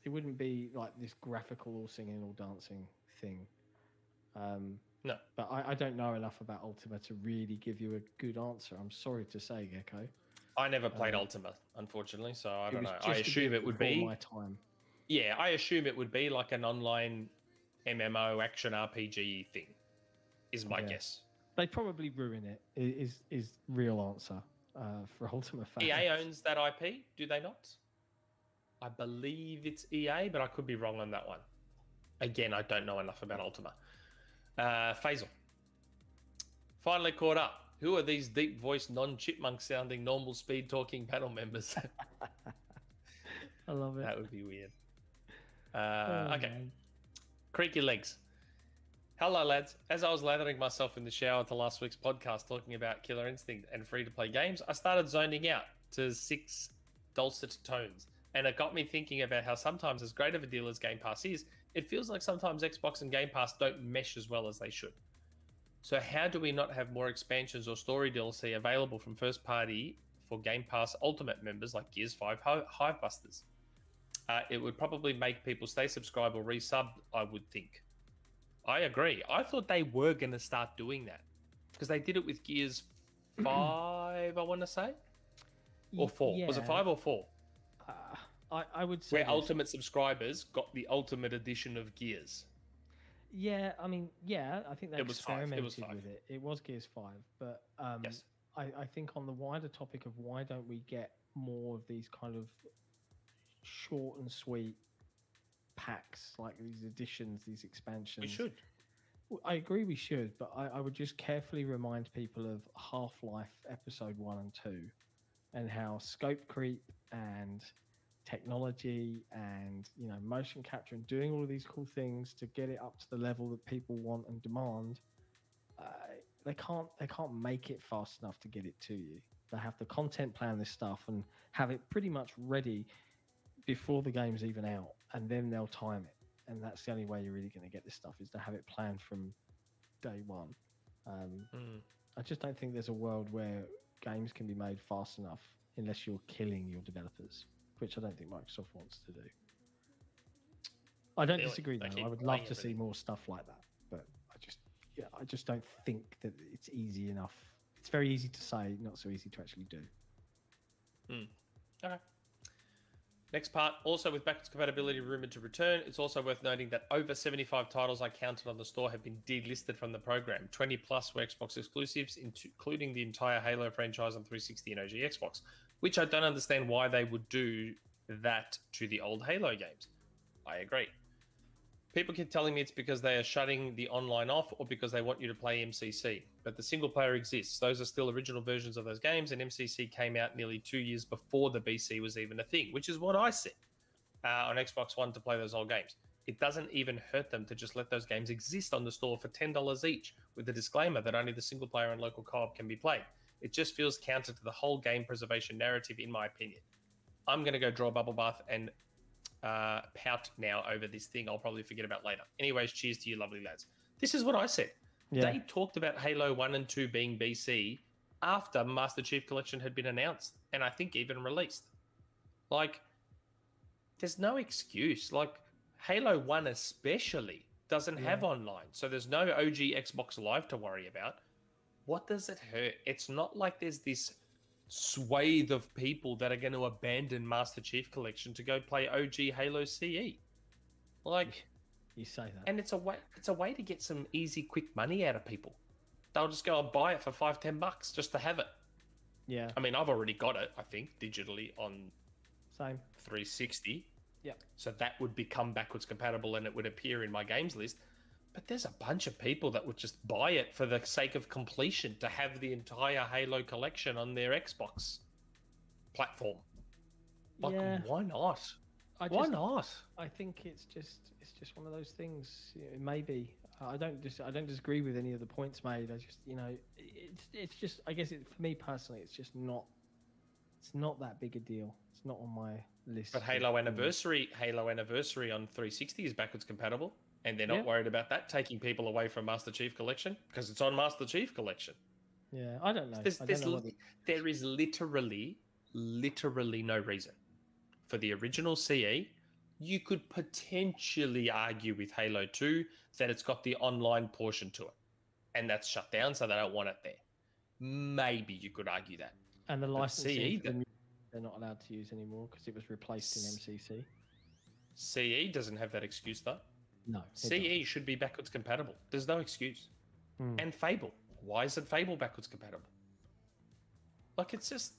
it wouldn't be like this graphical all singing all dancing thing. No. But I don't know enough about Ultima to really give you a good answer. I'm sorry to say, Gecko. I never played Ultima, unfortunately, so I don't was know. just I a assume bit it would before be. my time. Yeah, I assume it would be like an online MMO action RPG thing. Is my Yeah. guess. They probably ruin it. Is real answer for Ultima fans. EA owns that IP, do they not? I believe it's EA, but I could be wrong on that one. Again, I don't know enough about Ultima. Faisal. Finally caught up. Who are these deep-voiced, non-chipmunk sounding, normal speed talking panel members? I love it. That would be weird. Oh, Okay. man. Creaky legs. Hello, lads. As I was lathering myself in the shower to last week's podcast talking about Killer Instinct and free-to-play games, I started zoning out to 6 dulcet tones. And it got me thinking about how sometimes, as great of a deal as Game Pass is, it feels like sometimes Xbox and Game Pass don't mesh as well as they should. So how do we not have more expansions or story DLC available from first party for Game Pass Ultimate members like Gears 5 Hivebusters? It would probably make people stay subscribed or resub, I would think. I agree. I thought they were going to start doing that because they did it with Gears 5, I want to say, or 4. Was it Yeah. 5 or 4? I would say Where this. Ultimate subscribers got the Ultimate Edition of Gears. Yeah, I mean, yeah, I think they It was 5. experimented It was 5. with it. It was Gears 5, but Yes. I think on the wider topic of why don't we get more of these kind of short and sweet packs, like these additions, these expansions. We should. Well, I agree we should, but I would just carefully remind people of Half-Life Episode 1 and 2 and how scope creep and technology and motion capture and doing all of these cool things to get it up to the level that people want and demand, they can't make it fast enough to get it to you. They have to content plan this stuff and have it pretty much ready before the game's even out, and then they'll time it. And that's the only way you're really going to get this stuff, is to have it planned from day one. I just don't think there's a world where games can be made fast enough unless you're killing your developers, which I don't think Microsoft wants to do. I don't Really? disagree, They though. keep I would love delaying to see more stuff like that, but I just don't think that it's easy enough. It's very easy to say, not so easy to actually do. Okay. Next part, also with backwards compatibility rumored to return, it's also worth noting that over 75 titles I counted on the store have been delisted from the program. 20 plus were Xbox exclusives, including the entire Halo franchise on 360 and OG Xbox, which I don't understand why they would do that to the old Halo games. I agree. People keep telling me it's because they are shutting the online off or because they want you to play MCC. But the single player exists. Those are still original versions of those games, and MCC came out nearly 2 years before the BC was even a thing, which is what I said on Xbox One to play those old games. It doesn't even hurt them to just let those games exist on the store for $10 each, with the disclaimer that only the single player and local co-op can be played. It just feels counter to the whole game preservation narrative, in my opinion. I'm going to go draw a bubble bath and pout now over this thing I'll probably forget about later. Anyways, cheers to you lovely lads. This is what I said. Yeah. They talked about Halo 1 and 2 being BC after Master Chief Collection had been announced, and I think even released. Like, there's no excuse. Like, Halo 1 especially doesn't have online, so there's no OG Xbox Live to worry about. What does it hurt? It's not like there's this swathe of people that are going to abandon Master Chief Collection to go play OG Halo CE. Like, you say that, and it's a way to get some easy, quick money out of people. They'll just go and buy it for $5-10 just to have it. Yeah, I mean, I've already got it, I think, digitally on same 360. Yeah, so that would become backwards compatible and it would appear in my games list. But there's a bunch of people that would just buy it for the sake of completion, to have the entire Halo collection on their Xbox platform. Like, Yeah. why not? Why not? I think it's just one of those things. Maybe I don't disagree with any of the points made. I just it's just I guess for me personally, it's not that big a deal. It's not on my list. But Halo Anniversary on 360 is backwards compatible, and they're not worried about that taking people away from Master Chief Collection because it's on Master Chief Collection. Yeah, I don't know. There is literally no reason for the original CE. You could potentially argue with Halo 2 that it's got the online portion to it, and that's shut down, so they don't want it there. Maybe you could argue that. And the licensing they're not allowed to use anymore because it was replaced in MCC. CE doesn't have that excuse though. No. CE should be backwards compatible. There's no excuse. And Fable. Why isn't Fable backwards compatible? Like, it's just...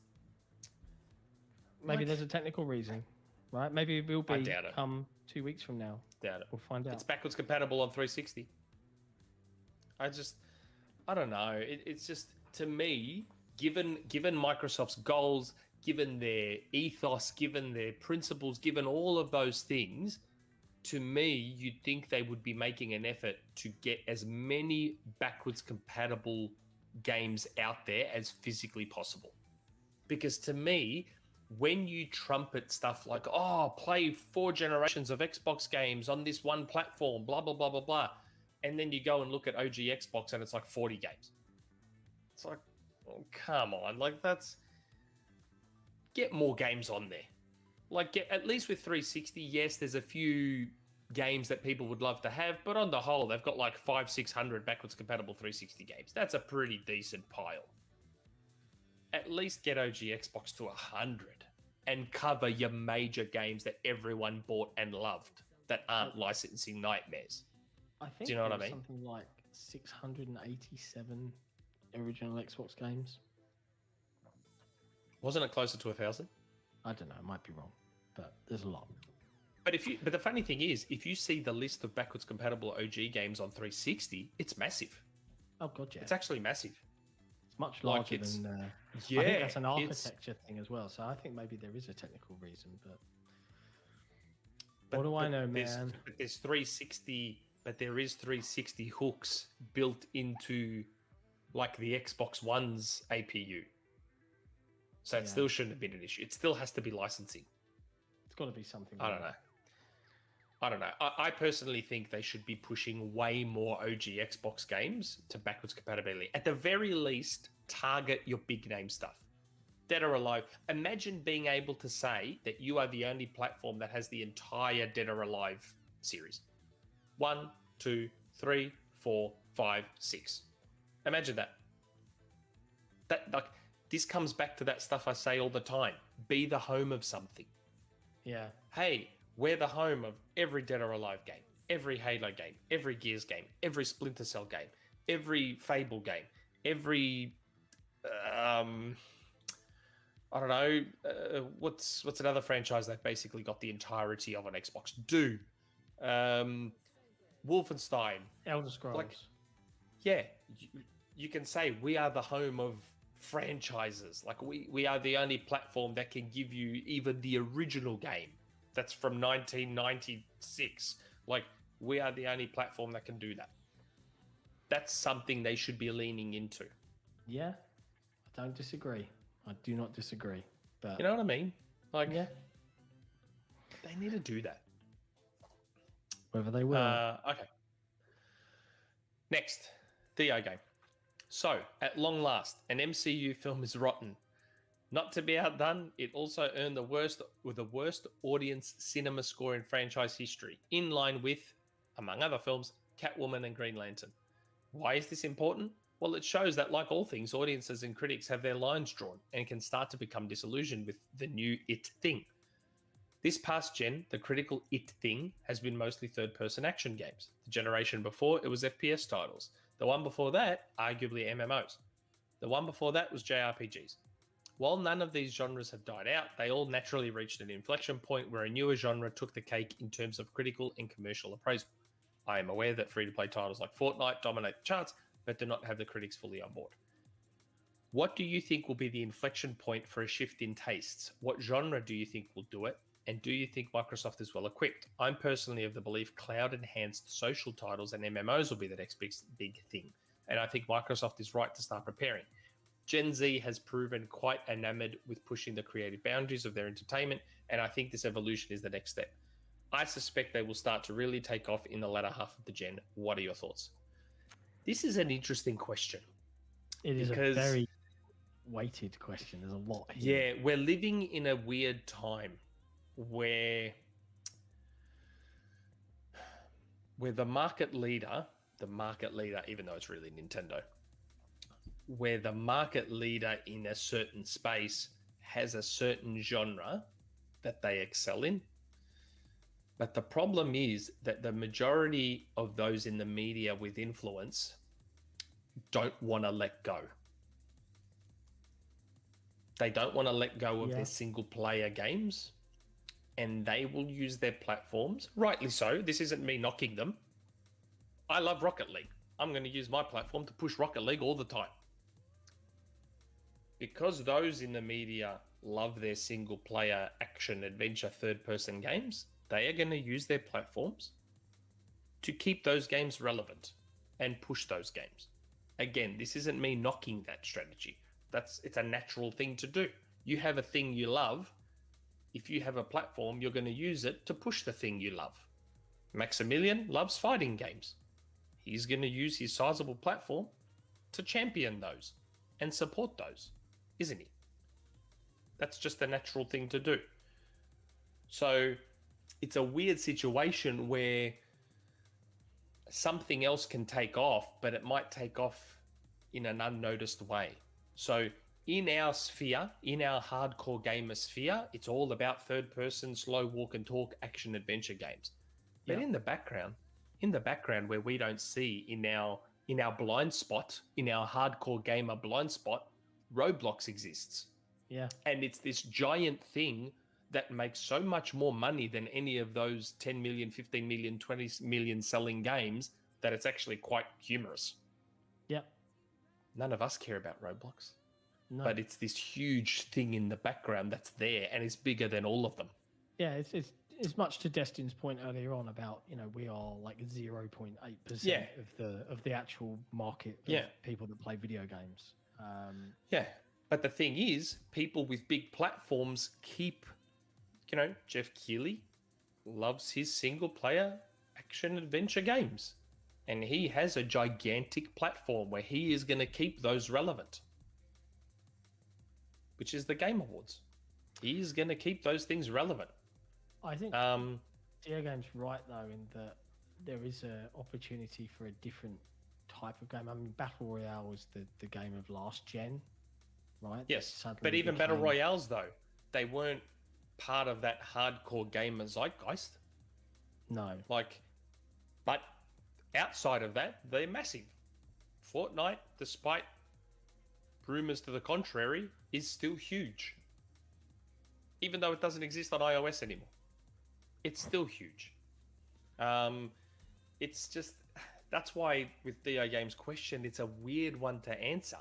Maybe there's a technical reason, right? Maybe it will be I doubt it. come 2 weeks from now. Doubt it. We'll find out. It's backwards compatible on 360. I don't know. It's just, to me, given Microsoft's goals, given their ethos, given their principles, given all of those things, to me, you'd think they would be making an effort to get as many backwards compatible games out there as physically possible. Because to me, when you trumpet stuff like, oh, play 4 generations of Xbox games on this one platform, blah, blah, blah, blah, blah, and then you go and look at OG Xbox and it's like 40 games. It's like, oh, come on. Like, get more games on there. Like, at least with 360, yes, there's a few games that people would love to have, but on the whole, they've got like 500-600 backwards compatible 360 games. That's a pretty decent pile. At least get OG Xbox to 100 and cover your major games that everyone bought and loved that aren't licensing nightmares. I think Do you know what I mean? Something like 687 original Xbox games. Wasn't it closer to 1,000? I don't know. I might be wrong, but there's a lot. But the funny thing is, if you see the list of backwards compatible OG games on 360, it's massive. Oh god, yeah. It's actually massive. It's much larger than. I think that's an architecture thing as well. So I think maybe there is a technical reason, but what do I know, man? There's 360, but there is 360 hooks built into like the Xbox One's APU. So it still shouldn't have been an issue. It still has to be licensing. It's got to be something. I don't know. I personally think they should be pushing way more OG Xbox games to backwards compatibility. At the very least, target your big name stuff. Dead or Alive. Imagine being able to say that you are the only platform that has the entire Dead or Alive series. 1, 2, 3, 4, 5, 6. Imagine that. This comes back to that stuff I say all the time. Be the home of something. Yeah. Hey, we're the home of every Dead or Alive game, every Halo game, every Gears game, every Splinter Cell game, every Fable game, every I don't know, what's another franchise that basically got the entirety of an Xbox? Doom, Wolfenstein, Elder Scrolls. You can say we are the home of franchises. Like we are the only platform that can give you even the original game that's from 1996. Like, we are the only platform that can do that. That's something they should be leaning into. Yeah, I don't disagree. I do not disagree. But you know what I mean? Like, yeah, they need to do that. Whether they will. Okay. Next, Theo game. So, at long last, an MCU film is rotten. Not to be outdone, it also earned the worst audience cinema score in franchise history, in line with, among other films, Catwoman and Green Lantern. Why is this important? Well, it shows that, like all things, audiences and critics have their lines drawn and can start to become disillusioned with the new It thing. This past gen, the critical It thing has been mostly third-person action games. The generation before, it was FPS titles. The one before that, arguably MMOs. The one before that was JRPGs. While none of these genres have died out, they all naturally reached an inflection point where a newer genre took the cake in terms of critical and commercial appraisal. I am aware that free-to-play titles like Fortnite dominate the charts, but do not have the critics fully on board. What do you think will be the inflection point for a shift in tastes? What genre do you think will do it? And do you think Microsoft is well equipped? I'm personally of the belief cloud-enhanced social titles and MMOs will be the next big thing. And I think Microsoft is right to start preparing. Gen Z has proven quite enamored with pushing the creative boundaries of their entertainment, and I think this evolution is the next step. I suspect they will start to really take off in the latter half of the gen. What are your thoughts? This is an interesting question. It is a very weighted question. There's a lot here. Yeah, we're living in a weird time where the market leader, even though it's really Nintendo, where the market leader in a certain space has a certain genre that they excel in. But the problem is that the majority of those in the media with influence don't want to let go. They don't want to let go of their single player games, and they will use their platforms, rightly so. This isn't me knocking them. I love Rocket League. I'm going to use my platform to push Rocket League all the time. Because those in the media love their single player action adventure third person games, they are going to use their platforms to keep those games relevant and push those games. Again, this isn't me knocking that strategy. It's a natural thing to do. You have a thing you love. If you have a platform, you're going to use it to push the thing you love. Maximilian loves fighting games. He's going to use his sizable platform to champion those and support those, isn't he? That's just the natural thing to do. So it's a weird situation where something else can take off, but it might take off in an unnoticed way. So in our sphere, in our hardcore gamer sphere, it's all about third-person, slow walk and talk action adventure games. But in the background where we don't see in our blind spot, in our hardcore gamer blind spot, Roblox exists. Yeah. And it's this giant thing that makes so much more money than any of those 10 million, 15 million, 20 million selling games that it's actually quite humorous. Yep. None of us care about Roblox. No. But it's this huge thing in the background that's there and it's bigger than all of them. Yeah, it's much to Destin's point earlier on about, we are like 0.8% of the actual market of people that play video games. But the thing is, people with big platforms keep, Jeff Keighley loves his single player action adventure games. And he has a gigantic platform where he is going to keep those relevant, which is the Game Awards. He is going to keep those things relevant. I think Diogame's right, though, in that there is an opportunity for a different type of game. I mean, Battle Royale was the game of last gen, right? Yes, but even Battle Royales, though, they weren't part of that hardcore gamer zeitgeist. No. But outside of that, they're massive. Fortnite, despite rumors to the contrary, is still huge. Even though it doesn't exist on iOS anymore. It's still huge. It's just, that's why with DO Games' question, it's a weird one to answer.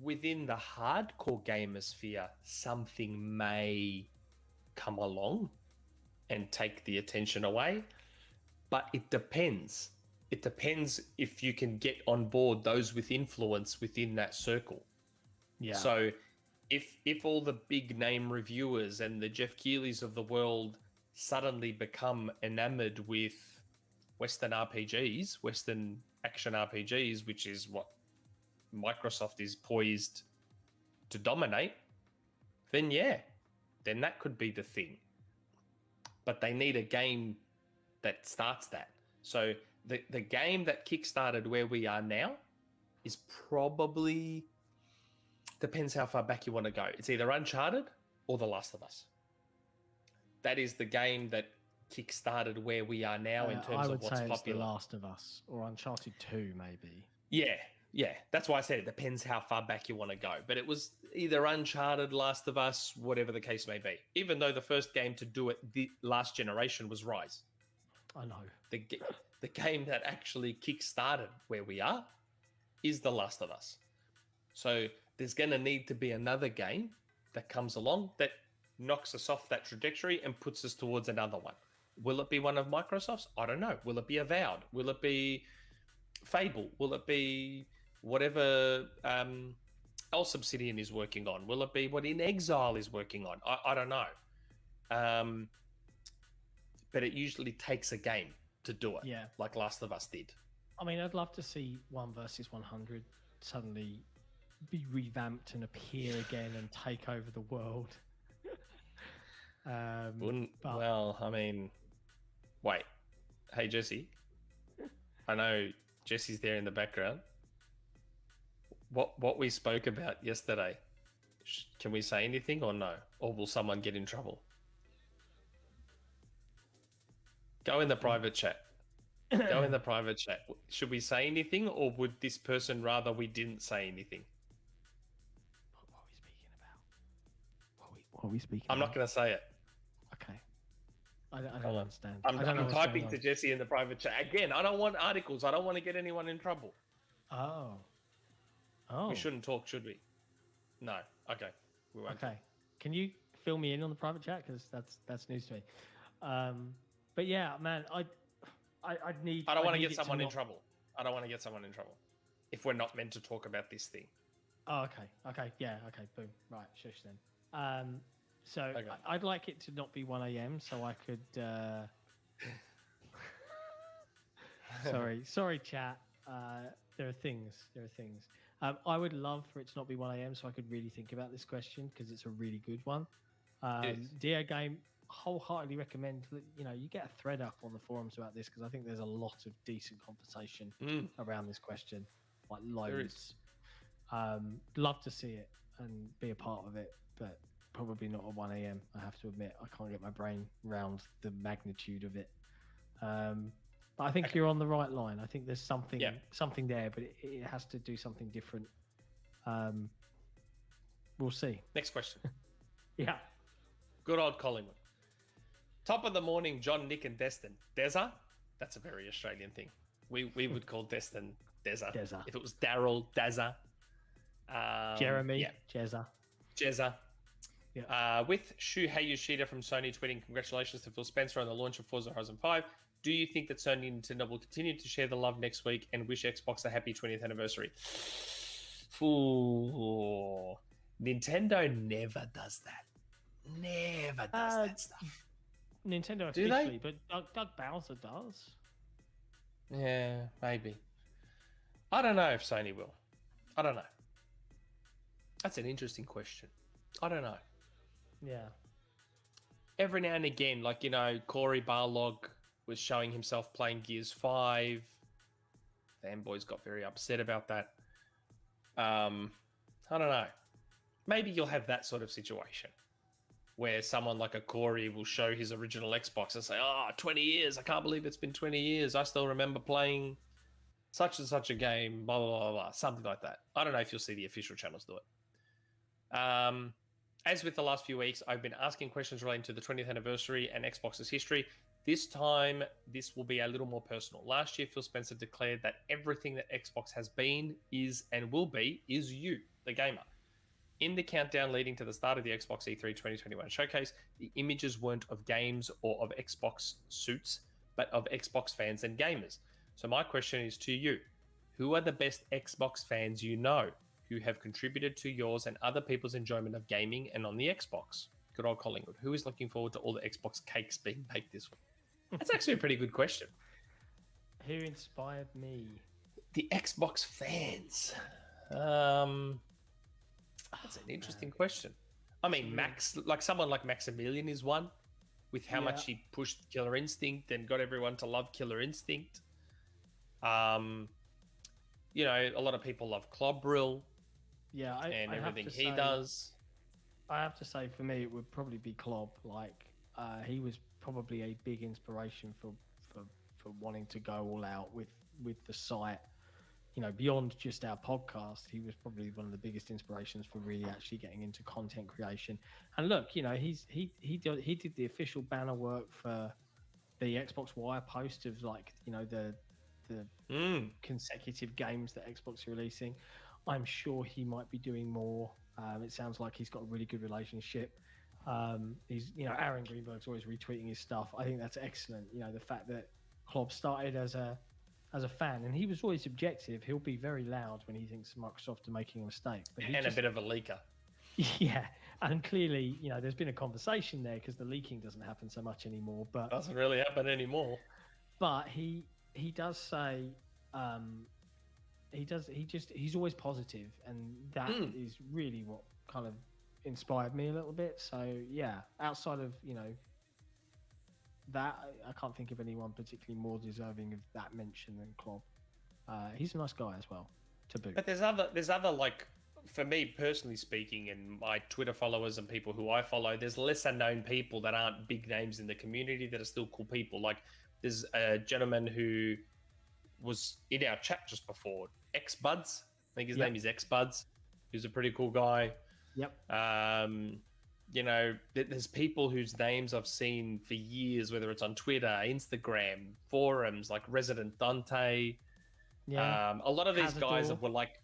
Within the hardcore gamer sphere, something may come along and take the attention away, but it depends. It depends if you can get on board those with influence within that circle. Yeah. So if all the big name reviewers and the Jeff Keighley's of the world suddenly become enamored with Western RPGs, Western action RPGs, which is what Microsoft is poised to dominate, then that could be the thing. But they need a game that starts that. So the game that kickstarted where we are now is probably, depends how far back you want to go. It's either Uncharted or The Last of Us. That is the game that kickstarted where we are now in terms of what's popular. I would say The Last of Us or Uncharted 2 maybe. Yeah. That's why I said it depends how far back you want to go. But it was either Uncharted, Last of Us, whatever the case may be. Even though the first game to do it the last generation was Rise. I know. The game that actually kickstarted where we are is The Last of Us. So there's going to need to be another game that comes along that knocks us off that trajectory and puts us towards another one. Will it be one of Microsoft's? I don't know. Will it be Avowed? Will it be Fable? Will it be whatever else Obsidian is working on? Will it be what In Exile is working on? I don't know. But it usually takes a game to do it, like Last of Us did. I mean, I'd love to see 1 versus 100 suddenly be revamped and appear again and take over the world. Well, I mean, wait. Hey, Jesse. I know Jesse's there in the background. What we spoke about yesterday, can we say anything or no? Or will someone get in trouble? Go in the private chat. Go in the private chat. Should we say anything, or would this person rather we didn't say anything? What are we speaking I'm not going to say it. Okay. I don't understand. I'm don't know what's typing going to on. Jesse in the private chat. Again, I don't want articles. I don't want to get anyone in trouble. Oh. We shouldn't talk, should we? No. Okay. We won't. Okay. Can you fill me in on the private chat? Because that's news to me. But yeah, man, I'd need... I don't want to need get it someone in not- trouble. I don't want to get someone in trouble if we're not meant to talk about this thing. Oh, okay. Okay. Yeah. Okay. Boom. Right. Shush then. So I'd like it to not be 1 a.m. so I could. Sorry, chat. There are things. I would love for it to not be 1 a.m. so I could really think about this question because it's a really good one. DA Game, wholeheartedly recommend. You get a thread up on the forums about this because I think there's a lot of decent conversation around this question, like loads. Love to see it and be a part of it, but probably not at 1 a.m. I have to admit, I can't get my brain around the magnitude of it. But I think you're on the right line. I think there's something there, but it has to do something different. We'll see. Next question. Yeah. Good old Collingwood. Top of the morning, John, Nick, and Destin. Deza? That's a very Australian thing. We would call Destin Deza. Deza. If it was Daryl, Dazza. Jeremy, Jezza. Jezza. With Shuhei Yoshida from Sony tweeting, congratulations to Phil Spencer on the launch of Forza Horizon 5. Do you think that Sony and Nintendo will continue to share the love next week and wish Xbox a happy 20th anniversary? Ooh. Nintendo never does that. Never does that stuff. Nintendo Do officially, they? but Doug Bowser does. Yeah, maybe. I don't know if Sony will. I don't know. That's an interesting question. I don't know. Yeah. Every now and again, like, Corey Barlog was showing himself playing Gears 5. Fanboys got very upset about that. I don't know. Maybe you'll have that sort of situation where someone like a Corey will show his original Xbox and say, 20 years. I can't believe it's been 20 years. I still remember playing such and such a game, blah, blah, blah, blah, something like that. I don't know if you'll see the official channels do it. As with the last few weeks, I've been asking questions relating to the 20th anniversary and Xbox's history. This time, this will be a little more personal. Last year, Phil Spencer declared that everything that Xbox has been, is, and will be is you, the gamer. In the countdown leading to the start of the Xbox E3 2021 showcase, the images weren't of games or of Xbox suits, but of Xbox fans and gamers. So my question is to you. Who are the best Xbox fans you know who have contributed to yours and other people's enjoyment of gaming and on the Xbox? Good old Collingwood. Who is looking forward to all the Xbox cakes being baked this week? That's actually a pretty good question. Who inspired me? The Xbox fans. That's an interesting question. I mean, Max, like someone like Maximilian is one, with how much he pushed Killer Instinct and got everyone to love Killer Instinct. A lot of people love Clobbrill. Yeah, and I have everything to he say- does. I have to say, for me, it would probably be Klob. He was probably a big inspiration for wanting to go all out with the site. Beyond just our podcast, he was probably one of the biggest inspirations for really actually getting into content creation. And look, he did the official banner work for the Xbox Wire post of the consecutive games that Xbox are releasing. I'm sure he might be doing more. It sounds like he's got a really good relationship He's, Aaron Greenberg's always retweeting his stuff. I think that's excellent. The fact that Klopp started as a fan, and he was always objective. He'll be very loud when he thinks Microsoft are making a mistake. But a bit of a leaker. Yeah, and clearly, there's been a conversation there because the leaking doesn't happen so much anymore. But doesn't really happen anymore. But he does say, he's always positive, and that is really what kind of inspired me a little bit. So yeah, outside of that, I can't think of anyone particularly more deserving of that mention than Klopp. He's a nice guy as well, to boot. But there's other like, for me personally speaking, and my Twitter followers and people who I follow, there's lesser known people that aren't big names in the community that are still cool people. Like there's a gentleman who was in our chat just before, XBuds. I think his name is XBuds. He's a pretty cool guy. Yep. There's people whose names I've seen for years, whether it's on Twitter, Instagram, forums, like Resident Dante. Yeah. A lot of these guys Cazador. that were like,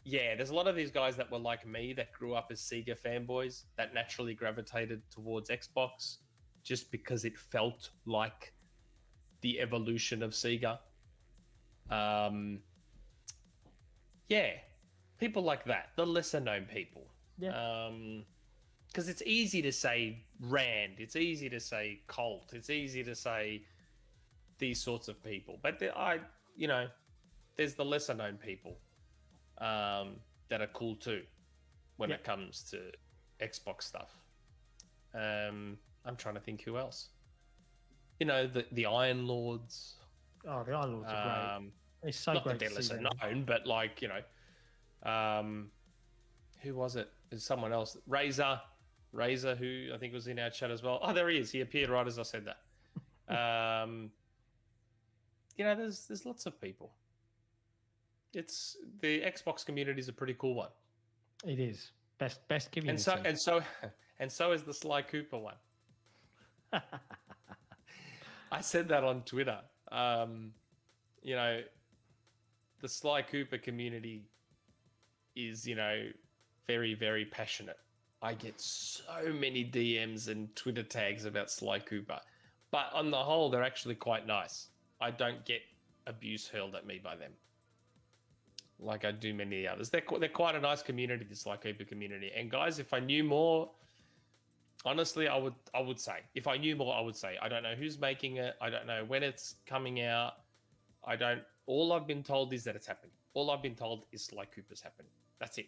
there's a lot of these guys that were like me that grew up as Sega fanboys that naturally gravitated towards Xbox just because it felt like the evolution of Sega. People like that, the lesser known people. Yeah. Because it's easy to say Rand, it's easy to say Colt, it's easy to say these sorts of people, but there's the lesser known people that are cool too when it comes to Xbox stuff. I'm trying to think who else. The Iron Lords. Oh, the Iron Lords are great. It's so not great that to they're see lesser them. known, but like who was it? There's someone else. Razor, who I think was in our chat as well. Oh, there he is. He appeared right as I said that. There's lots of people. It's the Xbox community is a pretty cool one. It is best community. And so is the Sly Cooper one. I said that on Twitter. The Sly Cooper community is, very, very passionate. I get so many DMs and Twitter tags about Sly Cooper, but on the whole, they're actually quite nice. I don't get abuse hurled at me by them like I do many others. They're quite a nice community, the Sly Cooper community. And guys, if I knew more, honestly, I would say, if I knew more, I would say, I don't know who's making it. I don't know when it's coming out. All I've been told is that it's happening. All I've been told is Sly Cooper's happening. That's it.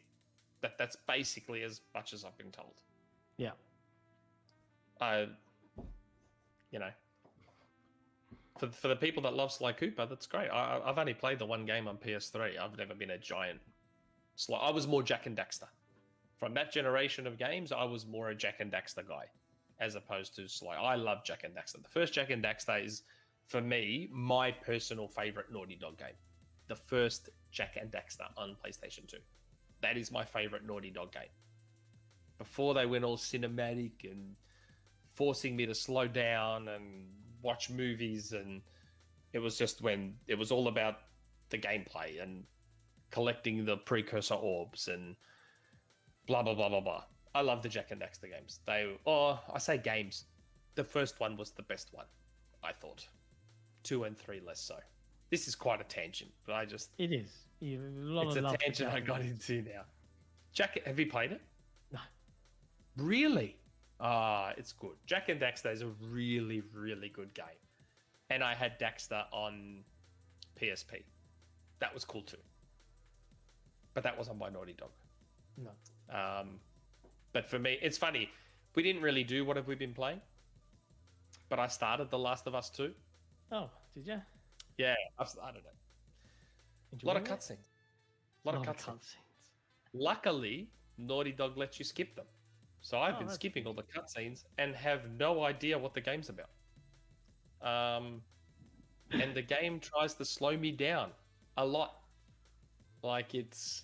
That's basically as much as I've been told. Yeah. For the people that love Sly Cooper, that's great. I've only played the one game on PS3. I've never been a giant Sly. I was more Jak and Daxter. From that generation of games, I was more a Jak and Daxter guy, as opposed to Sly. I love Jak and Daxter. The first Jak and Daxter is, for me, my personal favorite Naughty Dog game. The first Jak and Daxter on PlayStation 2. That is my favorite Naughty Dog game. Before they went all cinematic and forcing me to slow down and watch movies, and it was just when it was all about the gameplay and collecting the precursor orbs and blah, blah, blah, blah, blah. I love the Jak and Daxter games. I say games. The first one was the best one, I thought. 2 and 3 less so. This is quite a tangent, but It is. It's a tangent I got into now. Jak, have you played it? No. Really? It's good. Jak and Daxter is a really, really good game. And I had Daxter on PSP. That was cool too. But that wasn't by Naughty Dog. No. But for me, it's funny. We didn't really do What Have We Been Playing? But I started The Last of Us 2. Oh, did you? Yeah, I started it. A lot of cutscenes. A lot of cutscenes. Luckily, Naughty Dog lets you skip them. So I've been skipping all the cutscenes and have no idea what the game's about. And the game tries to slow me down a lot. Like there's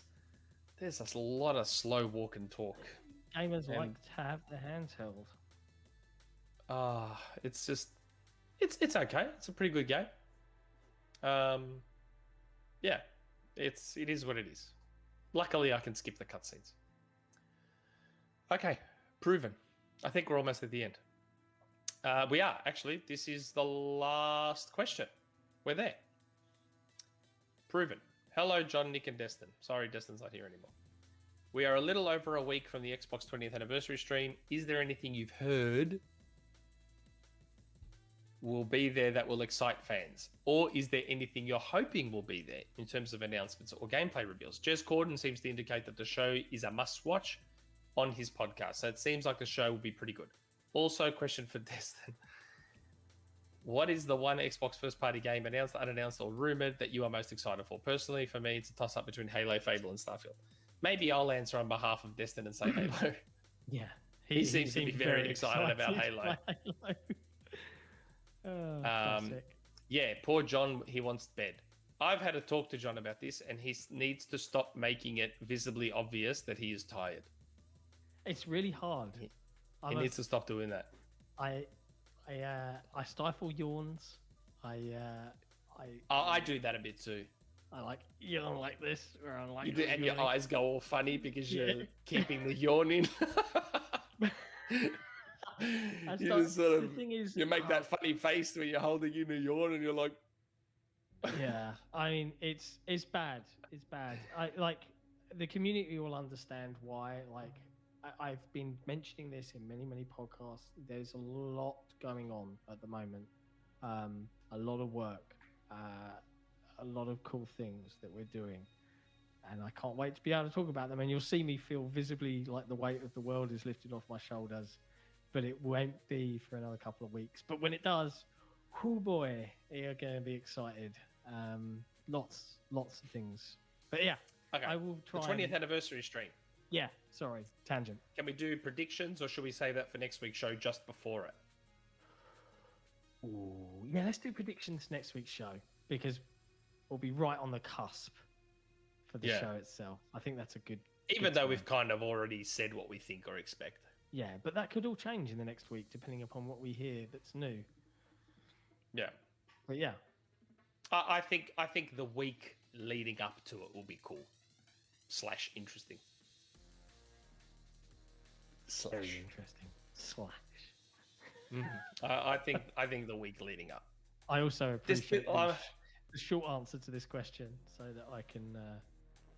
a lot of slow walk and talk. Gamers like to have the handheld. It's just, it's okay. It's a pretty good game. Yeah, it is what it is. Luckily, I can skip the cutscenes. Okay, Proven. I think we're almost at the end. We are, actually. This is the last question. We're there. Proven. Hello, John, Nick, and Destin. Sorry, Destin's not here anymore. We are a little over a week from the Xbox 20th anniversary stream. Is there anything you've heard will be there that will excite fans? Or is there anything you're hoping will be there in terms of announcements or gameplay reveals? Jez Corden seems to indicate that the show is a must-watch on his podcast, so it seems like the show will be pretty good. Also, question for Destin. What is the one Xbox first-party game, announced, unannounced, or rumored, that you are most excited for? Personally, for me, it's a toss-up between Halo, Fable, and Starfield. Maybe I'll answer on behalf of Destin and say Halo. Yeah. He seems to be very excited about Halo. Classic. Yeah, poor John, he wants bed. I've had a talk to John about this, and he needs to stop making it visibly obvious that he is tired. It's really hard. He needs to stop doing that. I stifle yawns. I do that a bit too. I like yawn like this, or I like. You do, and your eyes go all funny because you're keeping the yawn in. You just sort of, you make that funny face when you're holding in a yawn, and you're like, yeah. I mean, it's bad. It's bad. I like the community will understand why. Like, I've been mentioning this in many podcasts. There's a lot going on at the moment. A lot of work, a lot of cool things that we're doing, and I can't wait to be able to talk about them. And you'll see me feel visibly like the weight of the world is lifted off my shoulders, but it won't be for another couple of weeks. But when it does, oh boy, you're going to be excited. Lots of things. But yeah, okay. I will try. The 20th anniversary stream. Yeah, sorry, tangent. Can we do predictions, or should we save that for next week's show just before it? Ooh, yeah, let's do predictions next week's show, because we'll be right on the cusp for the show itself. I think that's a good. Even though we've kind of already said what we think or expect. Yeah, but that could all change in the next week depending upon what we hear that's new. Yeah. But yeah. I think the week leading up to it will be cool / interesting. Very interesting. I think the week leading up. I also appreciate the short answer to this question, so that I can.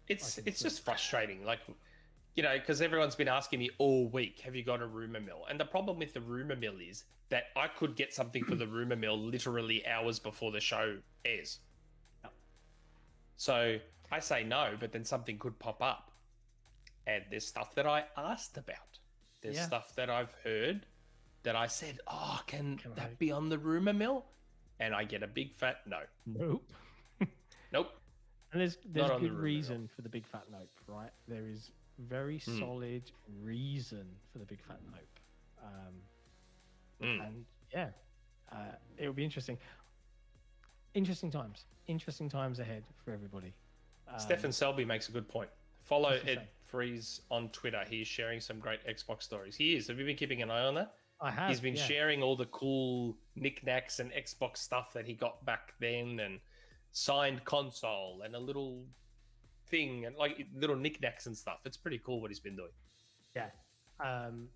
It's just frustrating, like, you know, because everyone's been asking me all week, have you got a rumor mill? And the problem with the rumor mill is that I could get something for the rumor mill literally hours before the show airs. So I say no, but then something could pop up, and there's stuff that I asked about. There's stuff that I've heard that I said, oh, can that be on the rumor mill? And I get a big fat no. Nope. Nope. And there's a good reason for the big fat nope, right? There is very solid reason for the big fat nope. And yeah, it'll be interesting. Interesting times ahead for everybody. Stefan Selby makes a good point. Follow Ed Freeze on Twitter. He's sharing some great Xbox stories. He is. Have you been keeping an eye on that? I have. He's been sharing all the cool knickknacks and Xbox stuff that he got back then, and signed console and a little thing and like little knickknacks and stuff. It's pretty cool what he's been doing. Yeah. And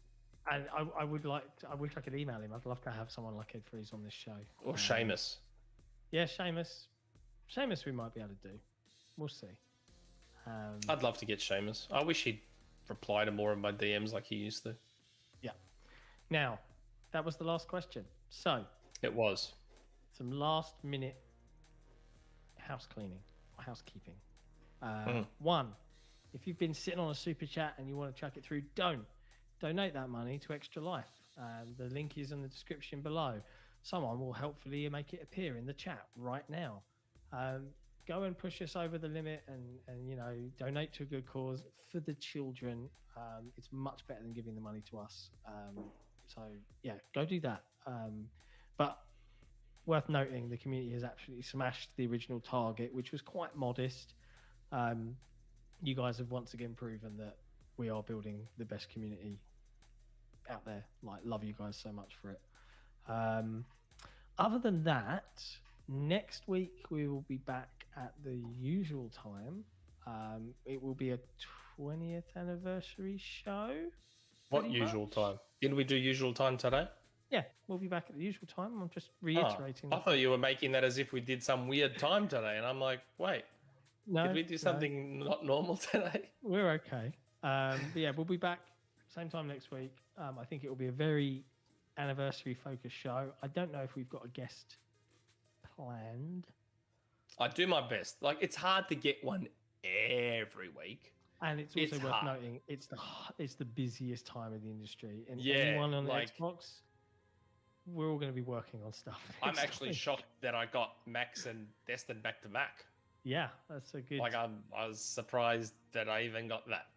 I wish I could email him. I'd love to have someone like Ed Freeze on this show. Or Seamus. Yeah, Seamus we might be able to do. We'll see. I'd love to get Seamus. I wish he'd reply to more of my DMs like he used to. Yeah. Now, that was the last question. So it was some last minute house cleaning or housekeeping. One, if you've been sitting on a super chat and you want to chuck it through, donate that money to Extra Life. The link is in the description below. Someone will helpfully make it appear in the chat right now. Go and push us over the limit and you know, donate to a good cause for the children. It's much better than giving the money to us. So yeah, go do that. But worth noting, the community has absolutely smashed the original target, which was quite modest. You guys have once again proven that we are building the best community out there. Like, love you guys so much for it. Other than that, next week we will be back at the usual time. It will be a 20th anniversary show. What pretty usual much. time? Didn't we do usual time today? Yeah, we'll be back at the usual time. I'm just reiterating. I thought you were making that as if we did some weird time today, and I'm like, wait, did we do something not normal today? We're okay. But yeah, we'll be back same time next week. I think it will be a very anniversary focused show. I don't know if we've got a guest planned. I do my best. Like, it's hard to get one every week. And it's also worth noting it's the busiest time of the industry. And Yeah, anyone on like- Xbox, we're all going to be working on stuff. I'm next actually week. shocked that I got Max and Destin back to back. Yeah, that's a good. Like, I was surprised that I even got that.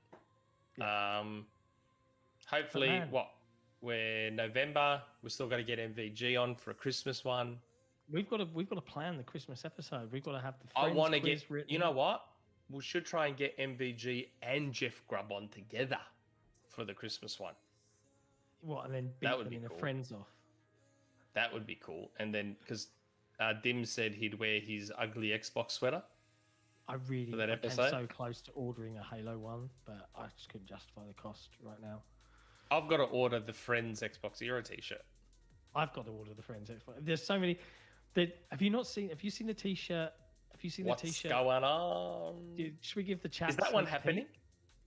Hopefully, man. we're November. We're still got to get MVG on for a Christmas one. We've got to plan the Christmas episode. We've got to have the. I want to quiz get. written. You know what? We should try and get MVG and Jeff Grubb on together for the Christmas one. What, and then beat That would them be in cool. a friends off. That would be cool. And then because Dim said he'd wear his ugly Xbox sweater. I really For that I came episode? so close to ordering a Halo one, but I just couldn't justify the cost right now. I've got to order the Friends XboxEra t-shirt. I've got to order the Friends Xbox. There's so many. Have you seen the T-shirt? Have you seen What's the T-shirt? going on? Dude, should we give the chat? Is that a one sneak happening? peek?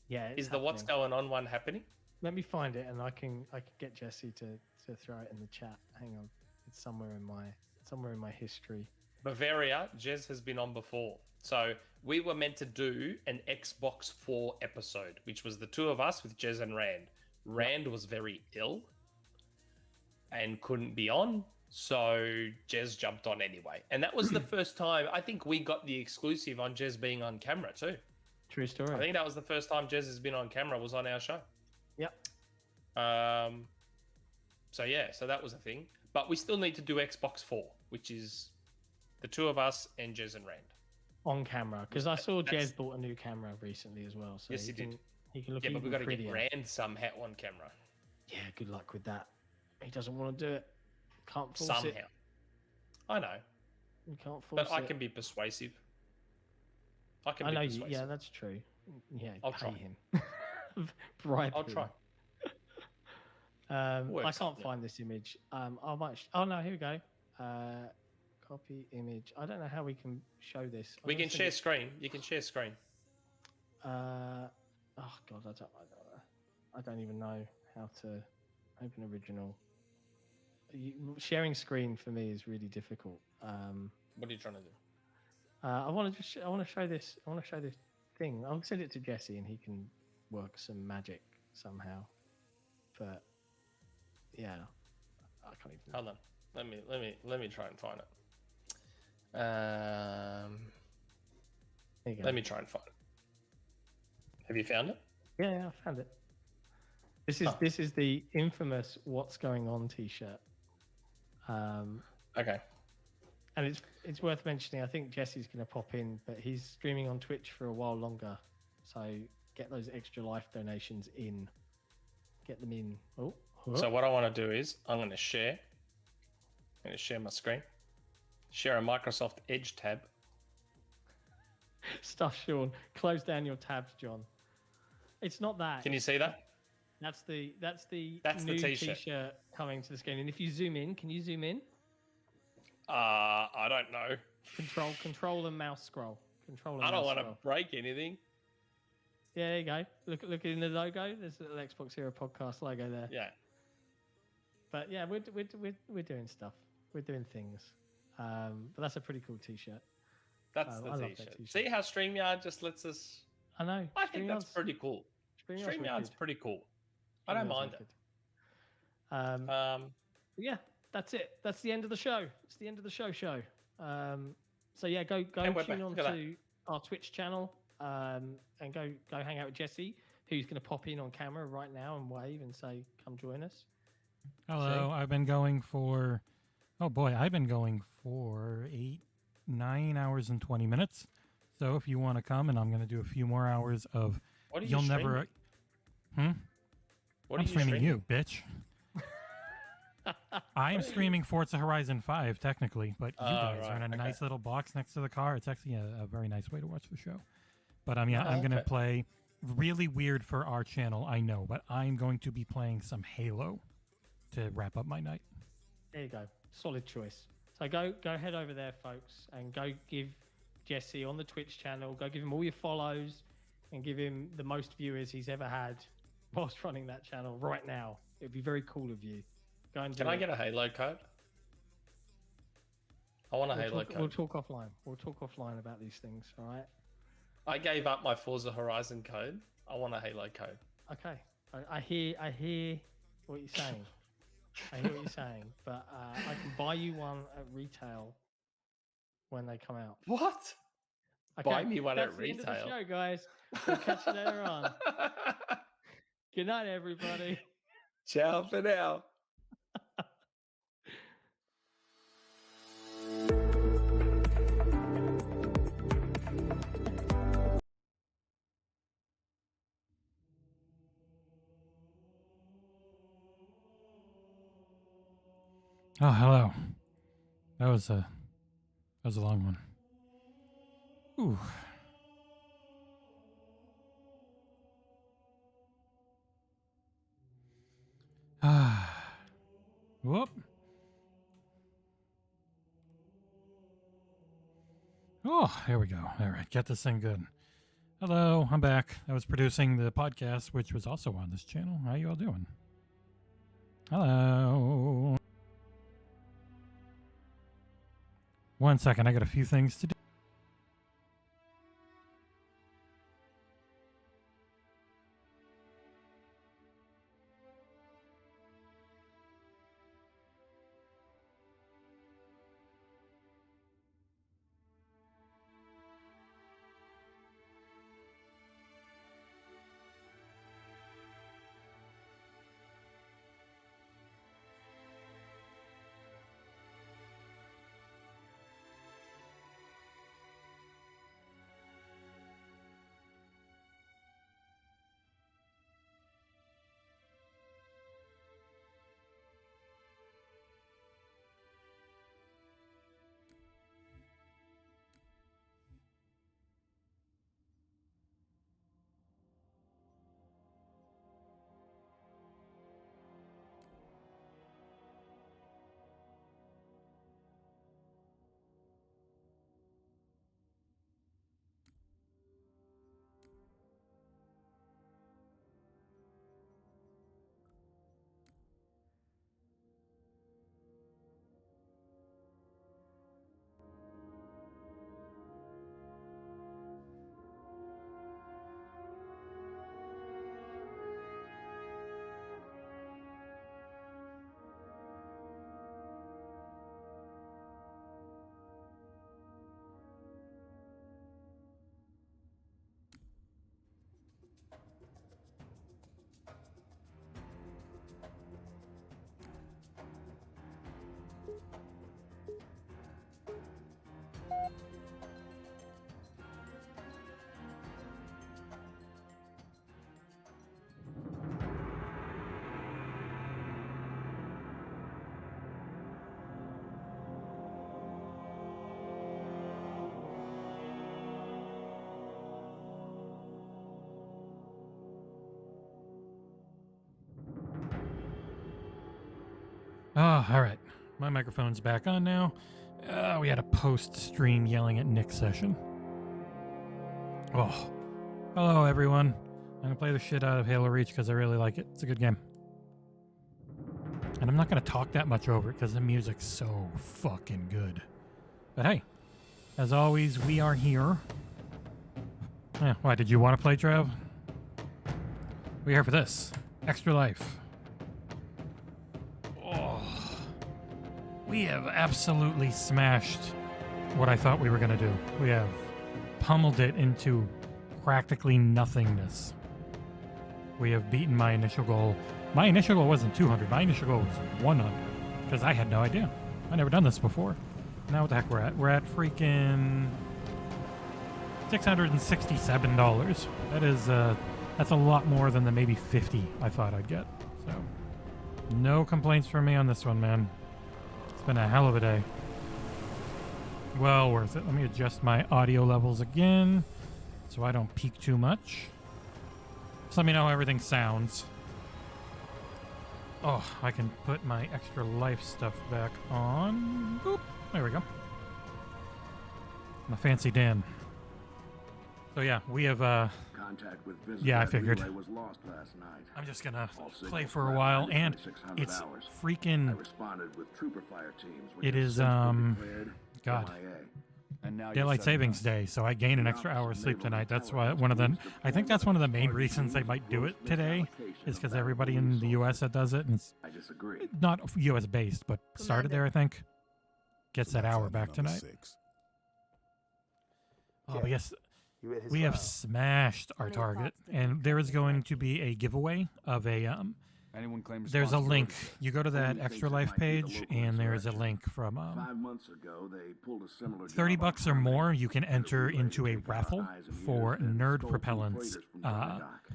Yeah. Is the what's going on one happening? Let me find it, and I can get Jesse to throw it in the chat. Hang on, it's somewhere in my history. Bavaria, Jez has been on before. So we were meant to do an Xbox 4 episode, which was the two of us with Jez and Rand. Rand was very ill and couldn't be on, so Jez jumped on anyway. And that was the first time I think we got the exclusive on Jez being on camera too. True story. I think that was the first time Jez has been on camera, was on our show. Yep. So yeah, so that was a thing. But we still need to do Xbox 4, which is the two of us and Jez and Rand. On camera, because I saw That's- Jez bought a new camera recently as well. So Yes, he can, did. He can look Yeah, but even we've got to get prettier. Rand somehow on camera. Yeah, good luck with that. He doesn't want to do it. Can't force Somehow. it. I know. You can't force But I it. can be persuasive. I can I be know. persuasive. Yeah, that's true. Yeah, I'll pay try. him. Bribe I'll him. try. I Works, can't yeah. find this image. I might. Oh no, here we go. Copy image. I don't know how we can show this. I'm We gonna can send share it- screen. You can share screen. Oh god, I don't even know how to open original. Sharing screen for me is really difficult. What are you trying to do? I want to show this. I want to show this thing. I'll send it to Jesse and he can work some magic somehow. But yeah, I can't even. Hold on. Let me try and find it. There you go. Let me try and find it. Have you found it? Yeah, I found it. This is the infamous "What's Going On" T-shirt. Okay. And it's worth mentioning. I think Jesse's going to pop in, but he's streaming on Twitch for a while longer. So get those extra life donations in. Get them in. Oh. So what I want to do is I'm going to share. I'm going to share my screen. Share a Microsoft Edge tab. Stuff, Sean. Close down your tabs, John. It's not that. Can you see that? That's the That's the new t-shirt. T-shirt coming to the screen. And if you zoom in, can you zoom in? I don't know. Control and mouse scroll. Control and I don't mouse want to scroll. break anything. Yeah, there you go. Look in the logo. There's the little XboxEra podcast logo there. Yeah. But yeah, we're doing stuff. We're doing things. But that's a pretty cool T-shirt. That's I the love that t-shirt. t-shirt. See how StreamYard just lets us... I know. I think that's StreamYard's- pretty cool. StreamYard's wicked. pretty cool. I don't mind it. Yeah, that's it. That's the end of the show. It's the end of the show. So yeah, go And we're tune back. on Look at to our Twitch channel and go hang out with Jesse, who's going to pop in on camera right now and wave and say, "Come join us." Hello, I've been going for, I've been going for 9 hours and 20 minutes. So if you want to come, and I'm going to do a few more hours of, What are you you'll never, What I'm are you streaming you, bitch. I am streaming Forza Horizon 5, technically, but you guys are in a nice little box next to the car. It's actually a very nice way to watch the show. But yeah, I'm going to play really weird for our channel, I know, but I'm going to be playing some Halo to wrap up my night. There you go. Solid choice. So go head over there, folks, and go give Jesse on the Twitch channel, go give him all your follows and give him the most viewers he's ever had whilst running that channel right now. It'd be very cool of you. Go and do Can I get a Halo code? I want a Halo code. We'll talk offline. We'll talk offline about these things, all right? I gave up my Forza Horizon code. I want a Halo code. Okay. I hear what you're saying. I hear what you're saying, but I can buy you one at retail when they come out. What? Okay, Buy me one that's at the end of the retail. show, guys. We'll catch you later on. Good night, everybody. Ciao for now. Oh, hello. That was a long one. Ooh. Whoop. Oh, here we go. All right, get this thing good. Hello, I'm back. I was producing the podcast, which was also on this channel. How you all doing? Hello. 1 second, I got a few things to do. Oh, all right. My microphone's back on now. We had a post-stream yelling at Nick session. Oh, hello everyone. I'm gonna play the shit out of Halo Reach because I really like it. It's a good game. And I'm not gonna talk that much over it because the music's so fucking good. But hey, as always, we are here. Yeah, why, did you want to play, Trev? We're here for this. Extra Life. We have absolutely smashed what I thought we were going to do. We have pummeled it into practically nothingness. We have beaten my initial goal. My initial goal wasn't 200. My initial goal was 100 because I had no idea. I never done this before. Now what the heck we're at? We're at freaking $667. That is, that's a lot more than the maybe 50 I thought I'd get. So, no complaints from me on this one, man. It's been a hell of a day. Well worth it. Let me adjust my audio levels again so I don't peak too much. Just let me know how everything sounds. Oh, I can put my extra life stuff back on. Boop. There we go. My fancy Dan. So yeah, we have Contact with yeah, I figured. relay was lost last night. I'm just gonna All play signals for a flat while, line and 2600 it's hours. freaking. I responded with trooper fire teams, which It have is since been declared God. MIA. And now Daylight Savings Day, so I gain an extra hour of sleep tonight. That's why I think that's one of the main reasons they might do it today, is because everybody in the U.S. that does it, and it's I disagree. not U.S. based, but started there, I think, gets that hour back tonight. Oh, but yes, we have smashed our target, and there is going to be a giveaway of a Anyone claim there's a link. responsibility? You go to that Only Extra thinks it Life might be the page, local and there is a insurrection. link from 5 months ago, they pulled a similar job $30 on or more. Harmony. You can enter into a raffle eyes and for ears, then nerd stole two propellants. freighters from dry dock.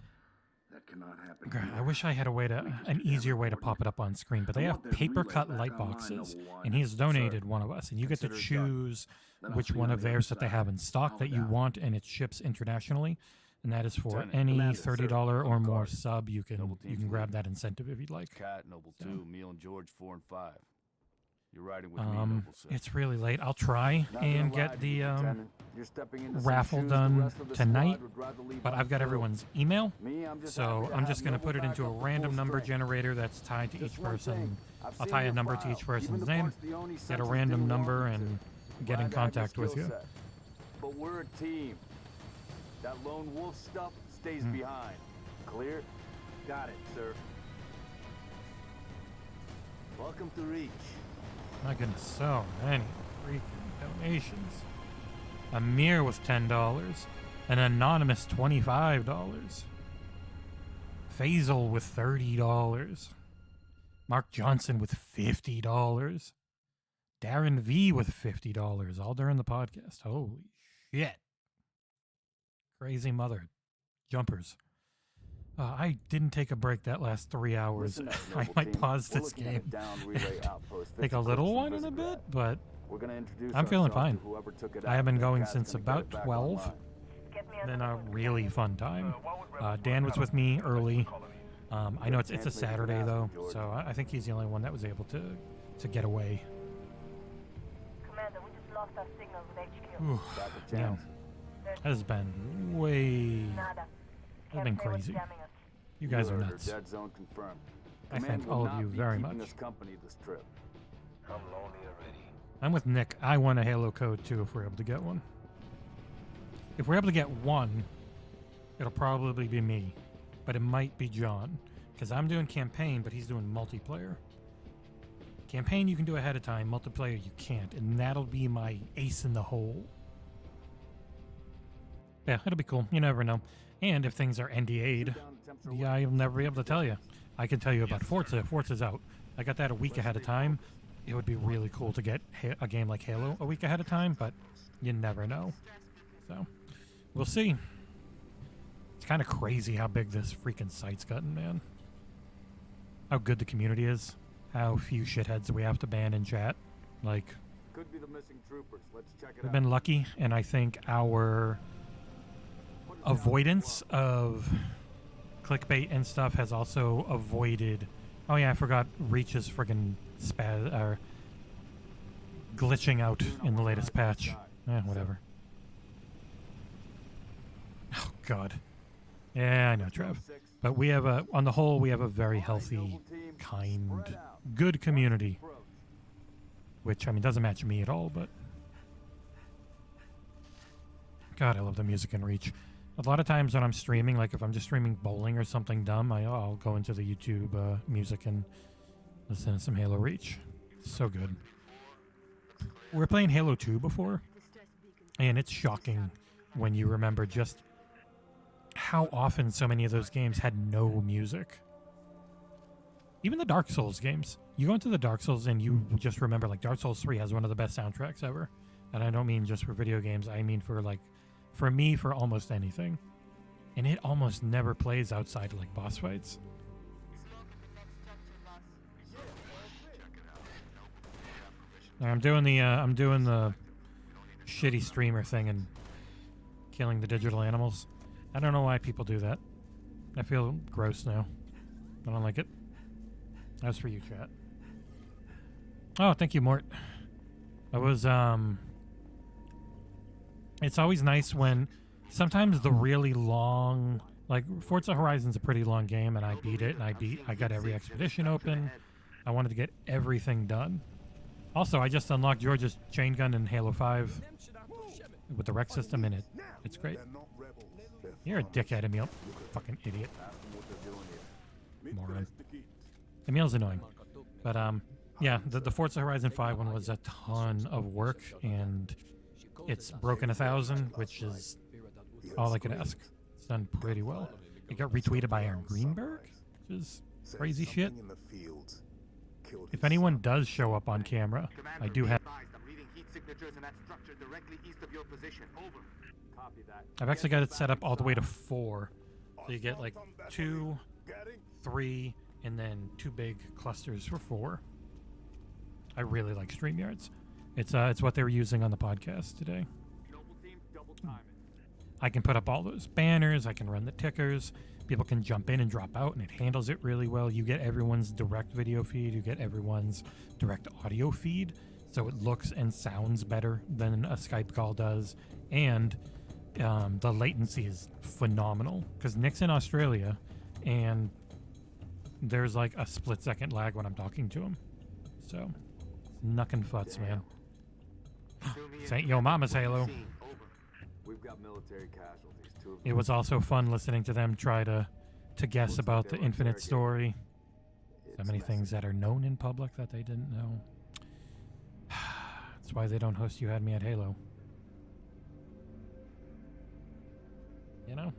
That cannot happen God, here. I wish I had a way to an easier way to pop it up on screen, but they have paper cut light boxes, and he's donated one of us, and you get to choose which one of theirs that they have in stock that you want, and it ships internationally. And that is for any $30 or more sub. You can grab that incentive if you'd like. Cat, Noble 2, Neil and George 4 and 5. You're riding with me, Noble 6. It's really late. I'll try Not and gonna lie get to you, the Lieutenant. You're stepping into some raffle shoes the done rest of the tonight, squad would rather leave but I've got unfilled. everyone's email, Me, I'm just so happy to I'm have just going to Noble put it back into a up to random full number strength. generator that's tied to Just each one person. thing, I've I'll seen tie a your number to file. each person's Even the name, parts the ONI get a sensors random didn't number, want and to. get in Glad to have your contact with skill you. set. But we're a team. That lone wolf stuff stays behind. Clear? Got it, sir. Welcome to Reach. My goodness, so many freaking donations. Amir with $10. An anonymous $25. Faisal with $30. Mark Johnson with $50. Darren V with $50, all during the podcast. Holy shit. Crazy mother. Jumpers. I didn't take a break that last 3 hours. Listen up, I Noble might team. pause We're this looking at a game. down relay outpost Take a 50 little clicks one from in a bit, Visegrad. but We're gonna introduce I'm feeling ourselves fine. to whoever took it I out, have been then going Cat's since gonna get about it back 12. online. Been a really fun time. Dan was with me early. I know it's a Saturday though, so I think he's the only one that was able to get away. Commander, we just lost our signal with HQ. Ooh, man, that has been way. That's been crazy. You guys are Order, nuts. dead zone confirmed. I Command thank will all of not you be very keeping much. us company this trip. I'm lonely already. I'm with Nick. I want a Halo code too if we're able to get one. If we're able to get one, it'll probably be me, but it might be John, because I'm doing campaign, but he's doing multiplayer. Campaign you can do ahead of time, multiplayer you can't, and that'll be my ace in the hole. Yeah, it'll be cool. You never know. And if things are NDA'd, yeah, I'll never be able to tell you. I can tell you about Forza. Forza's out. I got that a week ahead of time. It would be really cool to get a game like Halo a week ahead of time, but you never know. So, we'll see. It's kind of crazy how big this freaking site's gotten, man. How good the community is. How few shitheads we have to ban in chat. Like, Could be the missing troopers. Let's check it we've out. been lucky, and I think our avoidance of clickbait and stuff has also avoided. Oh yeah, I forgot Reach's friggin' glitching out in the latest patch. Whatever. Oh god. Yeah, I know, Trev. But we have on the whole, we have a very healthy, kind, good community. Which, I mean, doesn't match me at all, but God, I love the music in Reach. A lot of times when I'm streaming, like if I'm just streaming bowling or something dumb, I'll go into the YouTube music and listen to some Halo Reach. It's so good. We were playing Halo 2 before, and it's shocking when you remember just how often so many of those games had no music. Even the Dark Souls games. You go into the Dark Souls and you just remember, like, Dark Souls 3 has one of the best soundtracks ever. And I don't mean just for video games, I mean for, like, for me, for almost anything. And it almost never plays outside of, like, boss fights. I'm doing the shitty streamer thing and killing the digital animals. I don't know why people do that. I feel gross now. I don't like it. That's for you, chat. Oh, thank you, Mort. That was, it's always nice when sometimes the really long, like Forza Horizon's a pretty long game, and I beat it, and I got every expedition open. I wanted to get everything done. Also, I just unlocked George's chain gun in Halo 5 with the rec system in it. It's great. You're a dickhead, Emil. Fucking idiot. Moron. Emil's annoying. But, yeah, the Forza Horizon 5 one was a ton of work, and it's broken 1,000, which is all I could ask. It's done pretty well. It got retweeted by Aaron Greenberg, which is crazy shit. If anyone does show up on camera, I do have... I've actually got it set up all the way to 4. So you get like 2, 3, and then 2 big clusters for 4. I really like StreamYards. It's what they were using on the podcast today. I can put up all those banners. I can run the tickers. People can jump in and drop out, and it handles it really well. You get everyone's direct video feed. You get everyone's direct audio feed, so it looks and sounds better than a Skype call does. And the latency is phenomenal because Nick's in Australia, and there's like a split-second lag when I'm talking to him. So, knuckin' futs, man. Saint Yo Mama's Halo. We've got military casualties. It was also fun listening to them try to guess about the Infinite story. So many things that are known in public that they didn't know. That's why they don't host You Had Me at Halo. You know?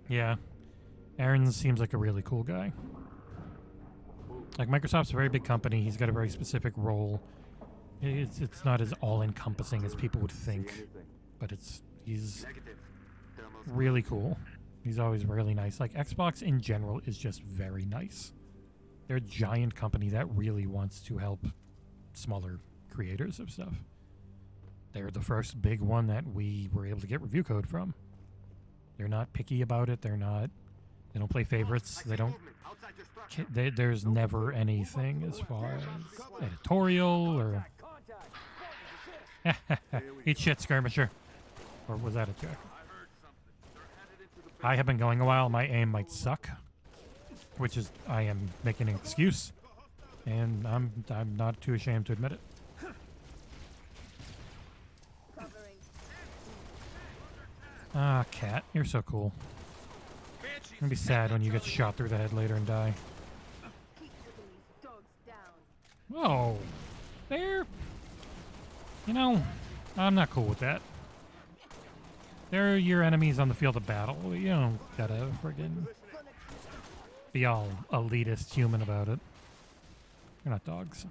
Yeah. Aaron seems like a really cool guy. Like, Microsoft's a very big company. He's got a very specific role. It's not as all-encompassing as people would think, but he's really cool. He's always really nice. Like, Xbox in general is just very nice. They're a giant company that really wants to help smaller creators of stuff. They're the first big one that we were able to get review code from. They're not picky about it. They don't play favorites. There's never anything as far as editorial or... Eat shit, skirmisher. Or was that a joke? I have been going a while. My aim might suck, which is I am making an excuse, and I'm not too ashamed to admit it. Ah, cat, you're so cool. I'm gonna be sad when you get shot through the head later and die. Whoa, there. You know, I'm not cool with that. They're your enemies on the field of battle. You don't gotta friggin' be all elitist human about it. They're not dogs.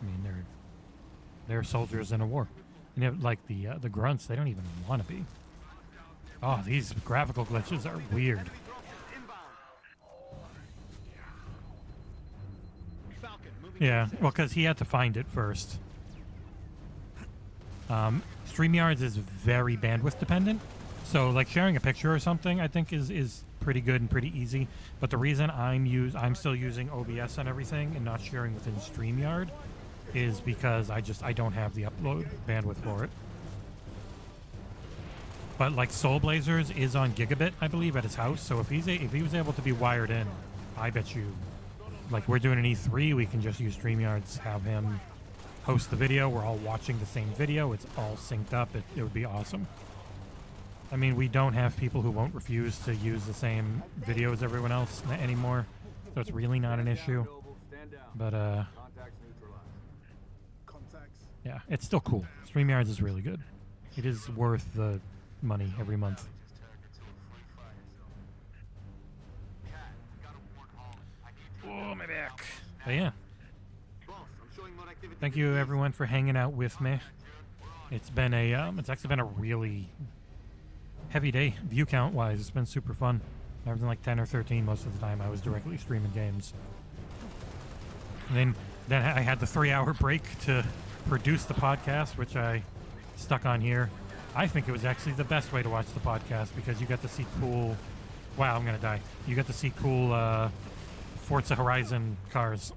I mean, they're soldiers in a war. You know, like the grunts, they don't even want to be. Oh, these graphical glitches are weird. Yeah, well, because he had to find it first. StreamYards is very bandwidth dependent, so like sharing a picture or something I think is pretty good and pretty easy. But the reason I'm still using OBS and everything and not sharing within StreamYard is because I don't have the upload bandwidth for it. But like Soul Blazers is on gigabit, I believe, at his house. So if he was able to be wired in, I bet you, like we're doing an E3, we can just use StreamYards, have him host the video. We're all watching the same video. It's all synced up. It would be awesome. I mean, we don't have people who won't refuse to use the same video as everyone else anymore, so it's really not an issue. But yeah, it's still cool. StreamYards is really good. It is worth the money every month. Oh, my back. But yeah. Thank you everyone for hanging out with me. It's been it's actually been a really heavy day view count wise. It's been super fun. Everything like 10 or 13 most of the time I was directly streaming games. And then I had the 3-hour break to produce the podcast, which I stuck on here. I think it was actually the best way to watch the podcast because you got to see cool. Wow, I'm gonna die. You got to see cool Forza Horizon cars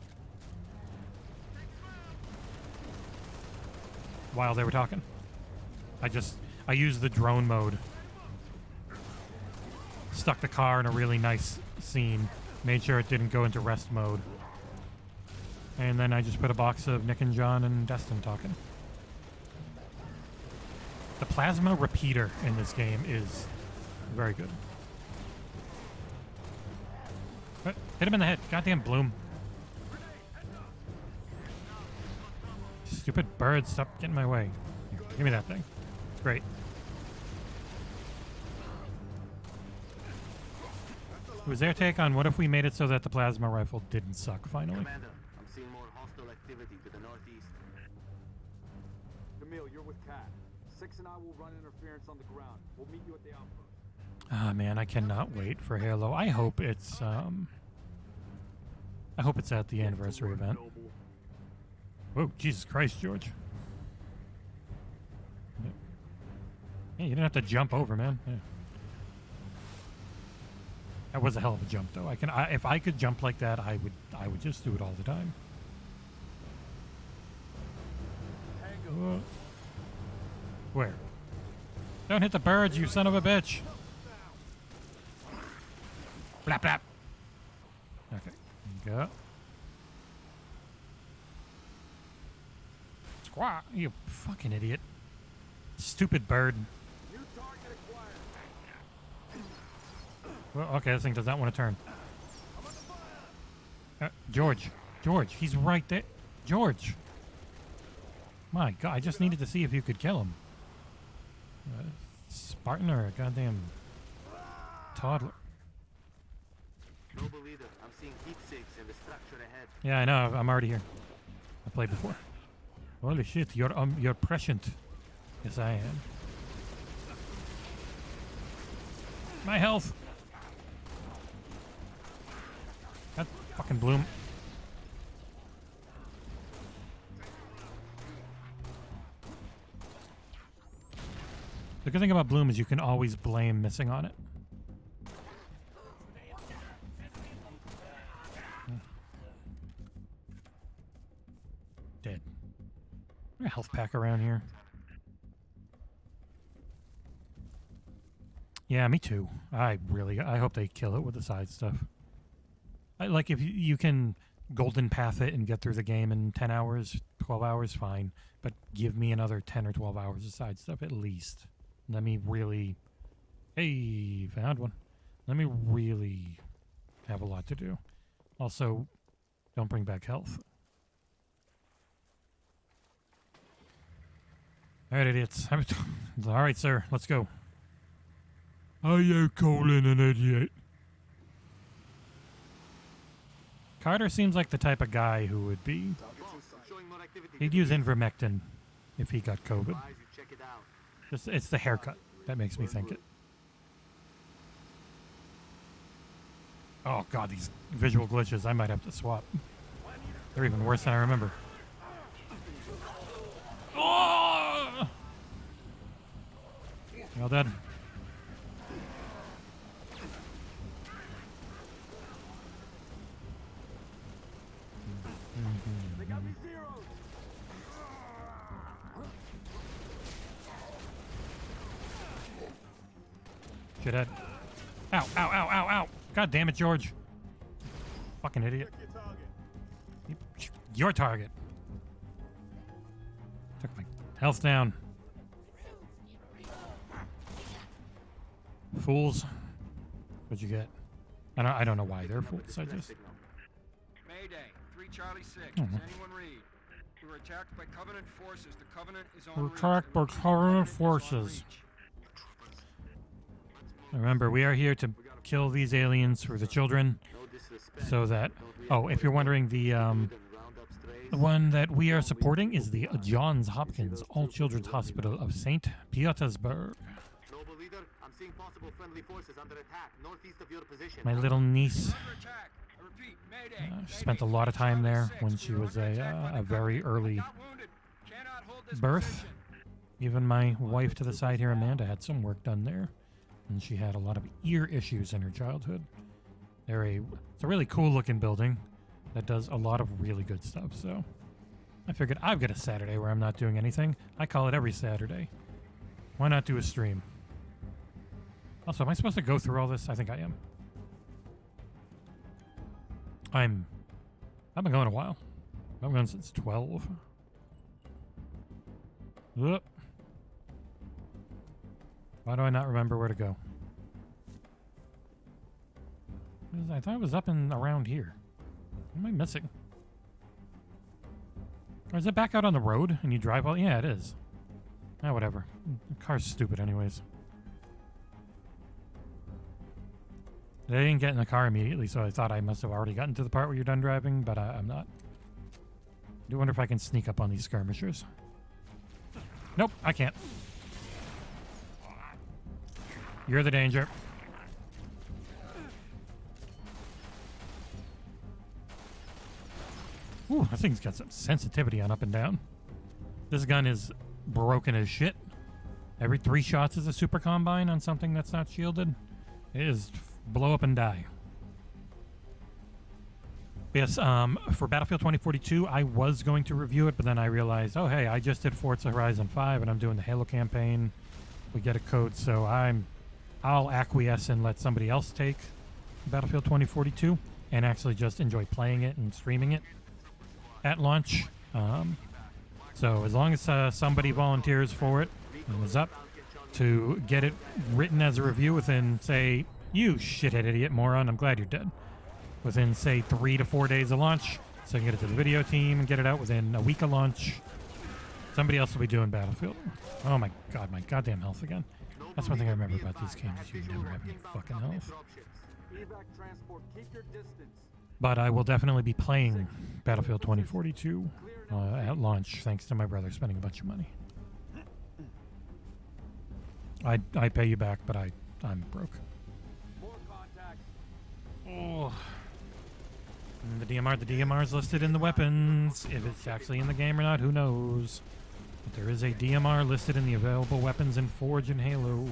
while they were talking. I used the drone mode. Stuck the car in a really nice scene. Made sure it didn't go into rest mode. And then I just put a box of Nick and John and Destin talking. The plasma repeater in this game is very good. Hit him in the head. Goddamn Bloom. Stupid bird, stop getting in my way. Give me that thing. It's great. It was their take on what if we made it so that the plasma rifle didn't suck finally. Commander, I'm seeing more hostile activity to the northeast. Camille, you're with Kat. Six and I will run interference on the ground. We'll meet you at the outpost. Ah man, I cannot wait for Halo. I hope it's at the anniversary event. Whoa, Jesus Christ, George. Yeah, you didn't have to jump over, man. Yeah. That was a hell of a jump, though. If I could jump like that, I would just do it all the time. Whoa. Where? Don't hit the birds, you son of a bitch! Blap blap. Okay, go. Squawk! You fucking idiot! Stupid bird. Well, okay, this thing does not want to turn. George, he's right there. George! My God, I just needed to see if you could kill him. Spartan or a goddamn toddler? Noble leader, I'm seeing heat sinks in the structure ahead. Yeah, I know. I'm already here. I played before. Holy shit, you're prescient. Yes, I am. My health. That fucking Bloom. The good thing about Bloom is you can always blame missing on it. Dead. A health pack around here. Yeah, me too. I hope they kill it with the side stuff. Like if you can golden path it and get through the game in 10 hours, 12 hours, fine. But give me another 10 or 12 hours of side stuff at least. Let me really... Hey, found one. Let me really have a lot to do. Also, don't bring back health. Alright, idiots. Alright, sir. Let's go. Are you calling an idiot? Carter seems like the type of guy who would be... He'd use ivermectin if he got COVID. It's the haircut that makes me think it. Oh god, these visual glitches, I might have to swap. They're even worse than I remember. Oh! Well done. Shithead. Ow, ow, ow, ow, ow. God damn it, George. Fucking idiot. Your target. Took my health down. Fools. What'd you get? I don't know why they're fools. I just... Mayday, 3 Charlie 6. Oh. Does anyone read? We were attacked by Covenant forces. The Covenant is on We're attacked by Covenant forces. Remember, we are here to kill these aliens for the children, so that... Oh, if you're wondering, the one that we are supporting is the Johns Hopkins All Children's Hospital of St. Petersburg. My little niece spent a lot of time there when she was a very early birth. Even my wife to the side here, Amanda, had some work done there. And she had a lot of ear issues in her childhood. It's a really cool looking building that does a lot of really good stuff. So I figured I've got a Saturday where I'm not doing anything. I call it every Saturday. Why not do a stream? Also, am I supposed to go through all this? I think I am. I've been going a while. I've been going since 12. Whoop. Why do I not remember where to go? I thought it was up and around here. What am I missing? Or is it back out on the road and you drive all? Yeah, it is. Ah, whatever. The car's stupid anyways. I didn't get in the car immediately, so I thought I must have already gotten to the part where you're done driving, but I'm not. I do wonder if I can sneak up on these skirmishers. Nope, I can't. You're the danger. Ooh, that thing's got some sensitivity on up and down. This gun is broken as shit. Every 3 shots is a super combine on something that's not shielded. It is blow up and die. Yes, for Battlefield 2042, I was going to review it, but then I realized, oh hey, I just did Forza Horizon 5 and I'm doing the Halo campaign. We get a code, so I'll acquiesce and let somebody else take Battlefield 2042 and actually just enjoy playing it and streaming it at launch. So as long as somebody volunteers for it and is up to get it written as a review within, say, you shithead idiot moron, I'm glad you're dead. Within, say, 3 to 4 days of launch, so I can get it to the video team and get it out within a week of launch. Somebody else will be doing Battlefield. Oh my god, my goddamn health again. That's one thing I remember about these games, is you never have any fucking health. But I will definitely be playing Battlefield 2042 at launch, thanks to my brother spending a bunch of money. I pay you back, but I'm broke. Oh. And the DMR is listed in the weapons. If it's actually in the game or not, who knows? But there is a DMR listed in the available weapons in Forge and Halo.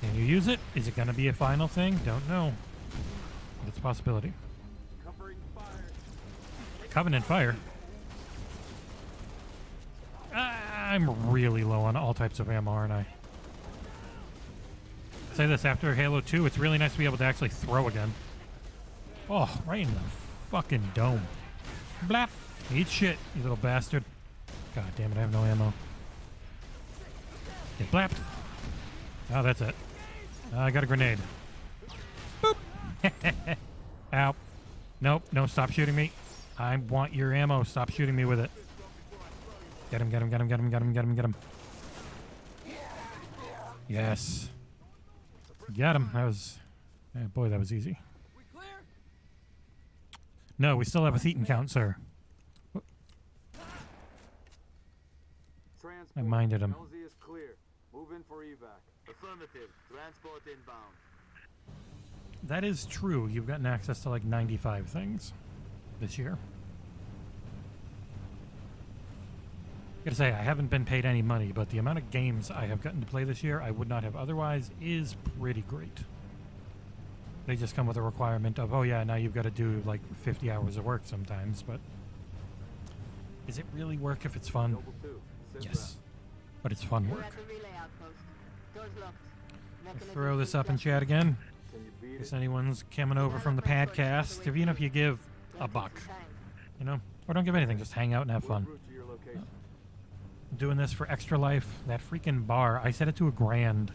Can you use it? Is it going to be a final thing? Don't know. But it's a possibility. Covenant fire? I'm really low on all types of ammo, aren't I? Say this, after Halo 2, it's really nice to be able to actually throw again. Oh, right in the fucking dome. Blap! Eat shit, you little bastard. God damn it, I have no ammo. Get blapped. Oh, that's it. I got a grenade. Boop! Ow. Nope, no, stop shooting me. I want your ammo. Stop shooting me with it. Get him, get him, get him, get him, get him, get him, get him. Yes. Got him. That was... Oh boy, that was easy. No, we still have a Thetan count, sir. I minded him. LZ is clear. Move in for evac. Affirmative. Transport inbound. That is true. You've gotten access to like 95 things this year. I gotta say, I haven't been paid any money, but the amount of games I have gotten to play this year I would not have otherwise is pretty great. They just come with a requirement of, oh yeah, now you've got to do like 50 hours of work sometimes, but is it really work if it's fun? Yes, but it's fun work. Throw this up in chat again. In case anyone's coming over from the podcast, even if you give $1, you know, or don't give anything, just hang out and have fun. Doing this for Extra Life, that freaking bar, I set it to $1,000,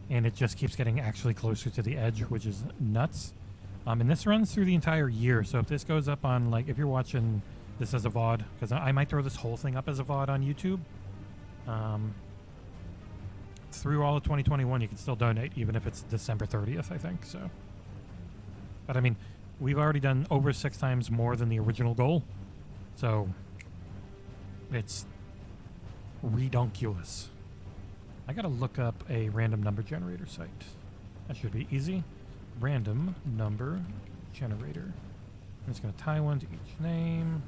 and it just keeps getting actually closer to the edge, which is nuts. And this runs through the entire year, so if this goes up on, like, if you're watching this as a VOD, because I might throw this whole thing up as a VOD on YouTube, through all of 2021, you can still donate, even if it's December 30th, I think, so. But, I mean, we've already done over 6 times more than the original goal, so it's redonkulous. I gotta look up a random number generator site. That should be easy. Random number generator. I'm just gonna tie one to each name.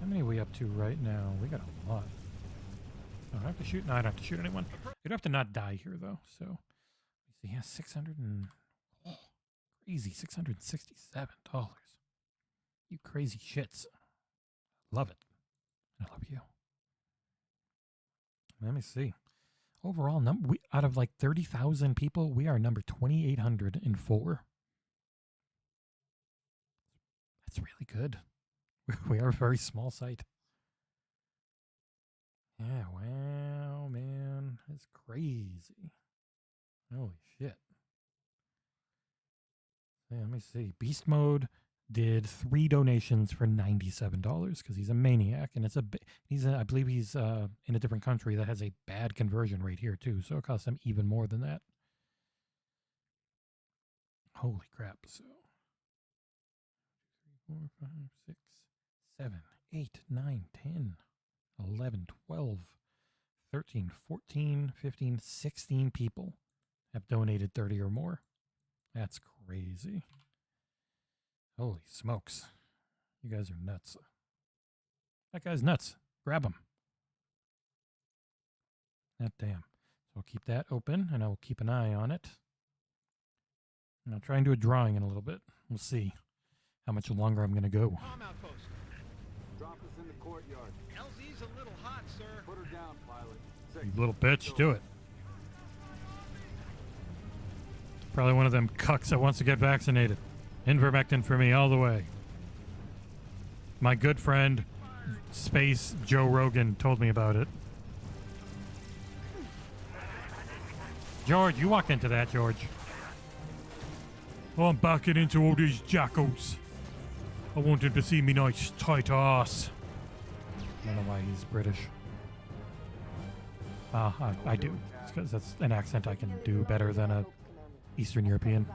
How many are we up to right now? We got a lot. I have to shoot. No, I don't have to shoot anyone. You'd have to not die here though. So he has 600 and crazy $667. You crazy shits. Love it. I love you. Let me see. Overall, out of like 30,000 people, we are number 2,804. That's really good. We are a very small site. Yeah, wow, man. That's crazy. Holy shit. Yeah, let me see. Beast Mode did 3 donations for $97 because he's a maniac, and I believe he's in a different country that has a bad conversion rate here too, so it costs him even more than that. Holy crap! So 3, 4, 5, 6, 7, 8, 9, 10, 11, 12, 13, 14, 15, 16 people have donated 30 or more. That's crazy. Holy smokes. You guys are nuts. That guy's nuts. Grab him. That damn. So I'll keep that open, and I will keep an eye on it. And I'll try and do a drawing in a little bit. We'll see how much longer I'm going to go. Drop us in the courtyard. LZ's a little hot, sir. Put her down, pilot. You little bitch, do it. Probably one of them cucks that wants to get vaccinated. Ivermectin for me all the way. My good friend, Space Joe Rogan, told me about it. George, you walked into that, George. Oh, I'm backing into all these jackals. I want him to see me nice tight ass. I don't know why he's British. I do. It's because that's an accent I can do better than a Eastern European.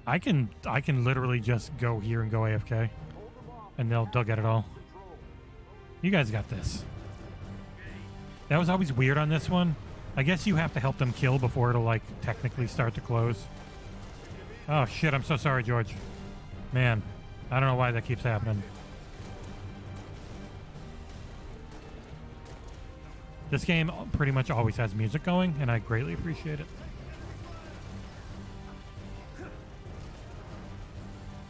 I can literally just go here and go AFK, and they'll get it all. You guys got this. That was always weird on this one. I guess you have to help them kill before it'll like technically start to close. Oh shit! I'm so sorry, George. Man, I don't know why that keeps happening. This game pretty much always has music going, and I greatly appreciate it.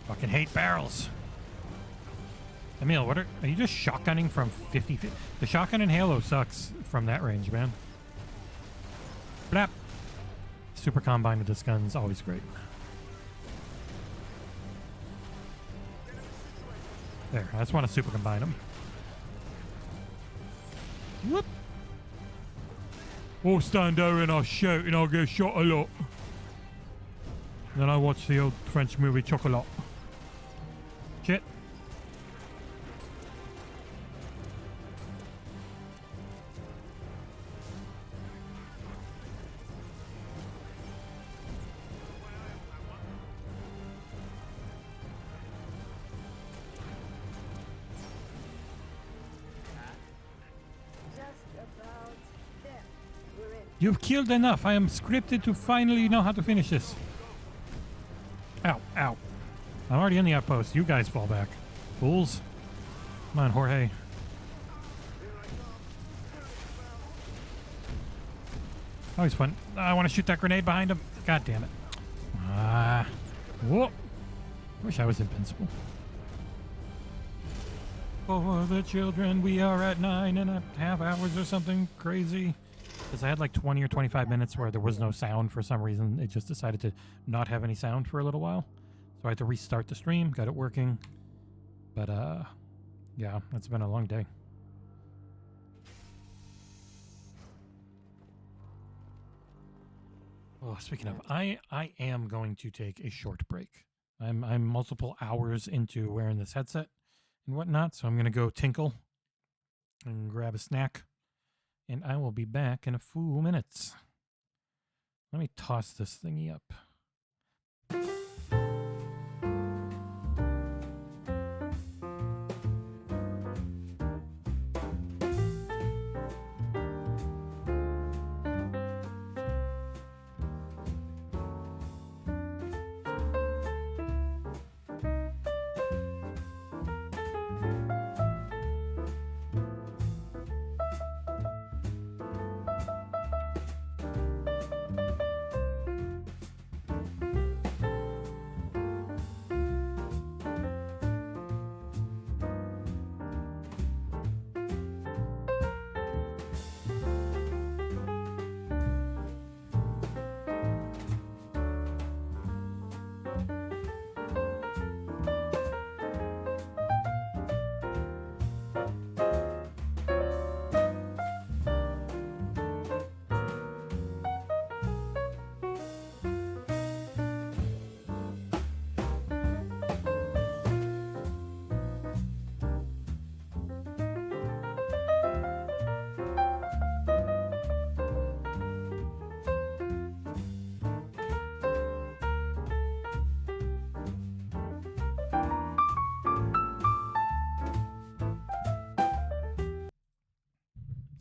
Fucking hate barrels. Emil, are you just shotgunning from 50 feet? The shotgun in Halo sucks from that range, man. Blap. Super combine with this gun's always great. There, I just want to super combine them. Whoop. I'll stand there and I'll shout and I'll get shot a lot. Then I watch the old French movie Chocolat. Shit. You've killed enough. I am scripted to finally know how to finish this. Ow, ow. I'm already in the outpost. You guys fall back. Fools. Come on, Jorge. Always fun. I want to shoot that grenade behind him. God damn it. Whoop. Wish I was invincible. For the children, we are at 9.5 hours or something crazy. Because I had like 20 or 25 minutes where there was no sound for some reason. It just decided to not have any sound for a little while. So I had to restart the stream, got it working. But yeah, it's been a long day. Oh, speaking of, I am going to take a short break. I'm multiple hours into wearing this headset and whatnot, so I'm going to go tinkle and grab a snack. And I will be back in a few minutes. Let me toss this thingy up.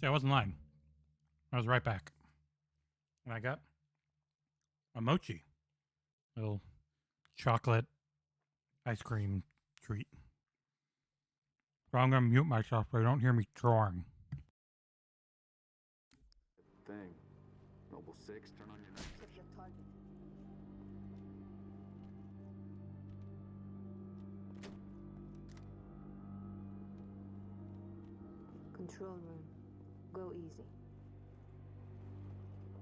See, I wasn't lying. I was right back. And I got a mochi. Little chocolate ice cream treat. So I'm going to mute myself so you don't hear me drawing. Thing. Noble 6, turn on your nexus. Check your target. Control room. Go easy.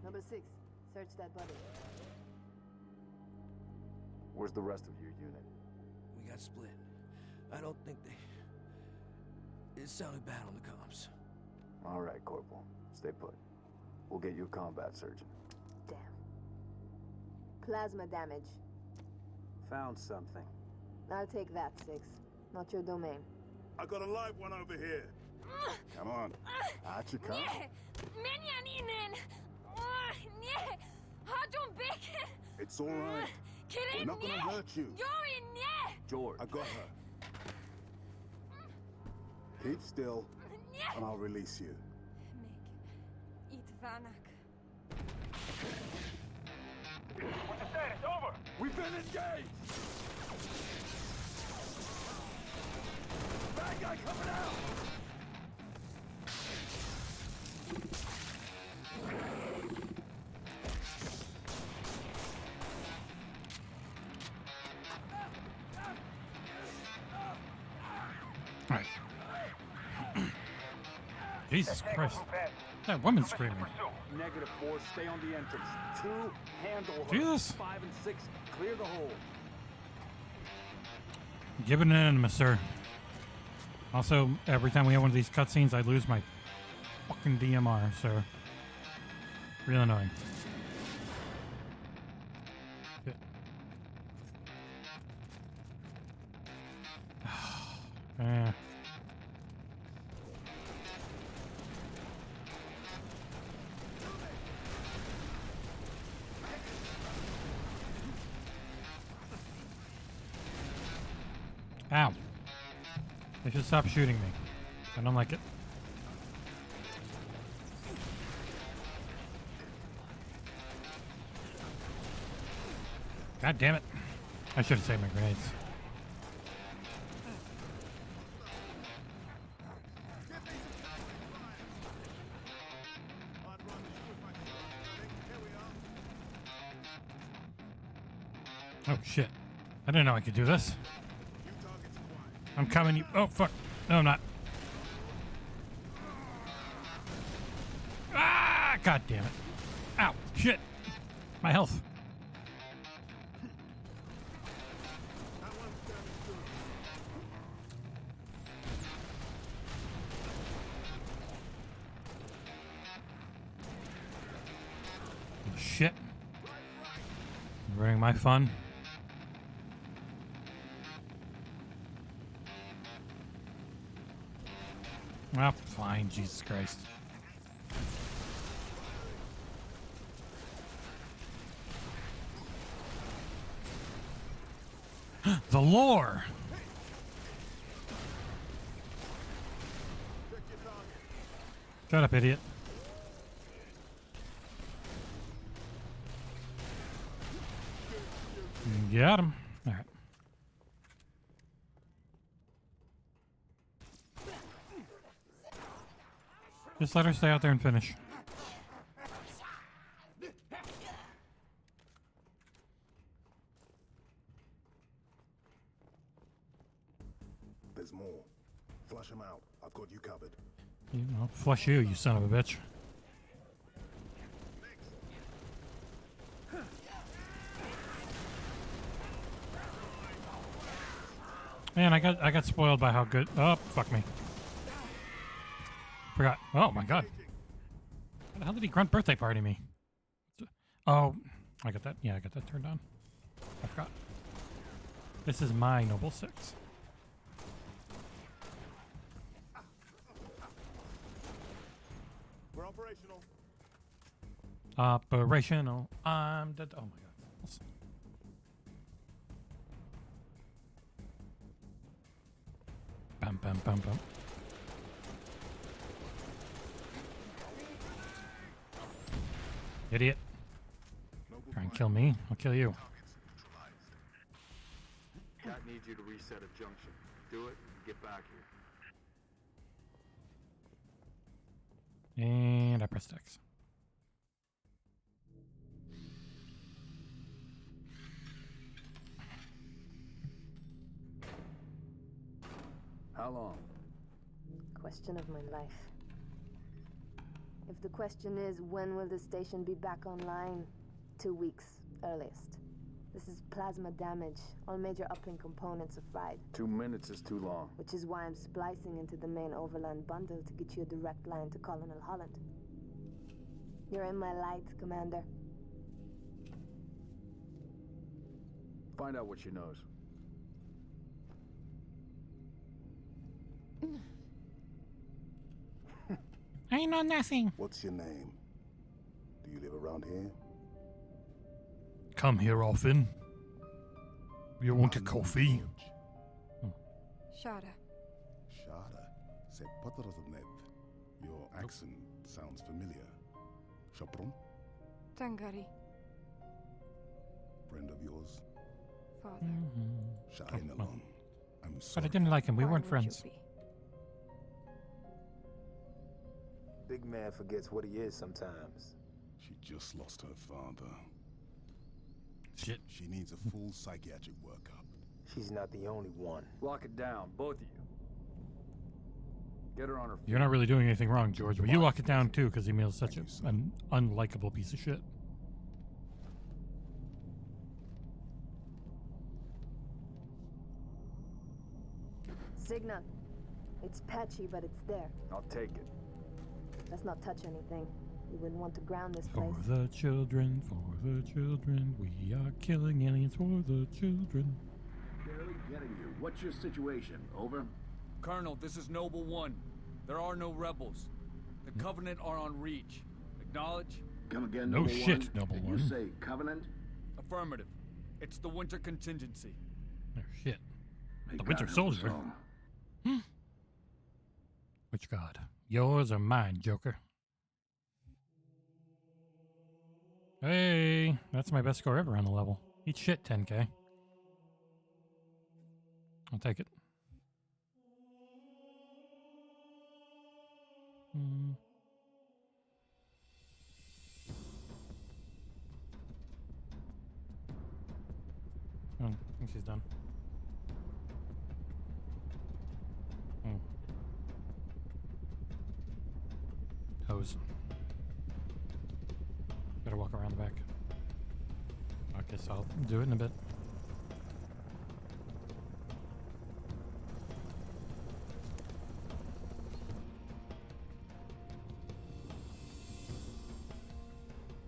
Number 6, search that body. Where's the rest of your unit? We got split. I don't think they... It sounded bad on the comms. All right, Corporal. Stay put. We'll get you a combat surgeon. Damn. Plasma damage. Found something. I'll take that, 6. Not your domain. I got a live one over here. Come on. Out you come. It's all right. We're not gonna hurt you. George. I got her. Keep still, and I'll release you. What's the status? Over! We've been engaged! Bad guy coming out! All right. Jesus Christ. That woman's screaming. -4, stay on the entrance. 2, handle her. Jesus. 5 and 6, clear the hole. Giving in, sir. Also, every time we have one of these cutscenes, I lose my fucking DMR, so real annoying. Shit. Yeah. Ow. They should stop shooting me. I don't like it. God damn it. I should have saved my grenades. Oh shit. I didn't know I could do this. I'm coming. You. Oh, fuck. No, I'm not. Ah, God damn it. Ow. Shit. My health. Shit. Ruining my fun. Well, fine, Jesus Christ. The lore! Shut up, idiot. Got him. All right. Just let her stay out there and finish. There's more. Flush them out. I've got you covered. You know, flush you, you son of a bitch. Man, I got spoiled by how good. Oh, fuck me. Forgot. Oh my god. How the hell did he grunt birthday party me? Oh, I got that. Yeah, I got that turned on. I forgot. This is my Noble 6. We're operational. Operational. I'm dead. Oh my god. Bum, bum, bum, bum. Idiot. Try and kill me. I'll kill you. Cat needs you to reset a junction. Do it and get back here. And I pressed X. How long? Question of my life. If the question is, when will the station be back online? 2 weeks, earliest. This is plasma damage. All major uplink components are fried. 2 minutes is too long. Which is why I'm splicing into the main overland bundle to get you a direct line to Colonel Holland. You're in my light, Commander. Find out what she knows. I ain't know nothing. What's your name? Do you live around here? Come here often. You want a coffee? Shada. Shada. Se potroznet. Your accent sounds familiar. Chapron? Tangari. Friend of yours? Father. Shine along. I'm But sorry. I didn't like him. We Why weren't would friends. you be? Big man forgets what he is sometimes. She just lost her father. Shit. She needs a full psychiatric workup. She's not the only one. Lock it down, both of you. Get her on her feet. You're not really doing anything wrong, George, but you lock it down too because Emil's such an unlikable piece of shit. Signal. It's patchy, but it's there. I'll take it. Let's not touch anything. We wouldn't want to ground this place. For the children, we are killing aliens for the children. Barely getting you. What's your situation? Over? Colonel, this is Noble 1. There are no rebels. The Covenant are on Reach. Acknowledge? Come again, No Noble shit, One? Noble Did One. you say Covenant? Affirmative. It's the Winter Contingency. Oh shit. May The God Winter help us Soldier. all. Which god? Yours or mine, Joker? Hey, that's my best score ever on the level. Eat shit, 10K. I'll take it. Oh, I think she's done. Oh. Hose. Gotta walk around the back. I guess I'll do it in a bit.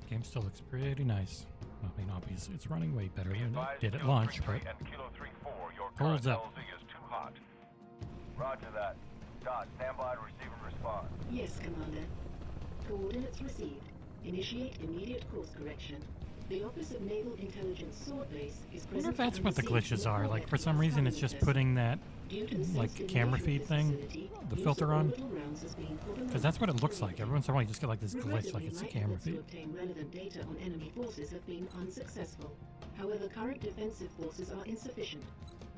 Game still looks pretty nice. I mean, obviously it's running way better than it did at launch, but holds up. Roger that. Dot, stand by to receive and respond. Yes, Commander. Coordinates received. Initiate immediate course correction. The Office of Naval Intelligence Sword Base is I wonder if present that's on what the scene glitches for are. the Like, for some reason, it's just putting that, like, camera feed thing, the filter on. Because that's what it looks like. Every once in a while, you just get, like, this glitch, like it's a camera To feed. obtain relevant data on enemy forces have been unsuccessful. However, current defensive forces are insufficient.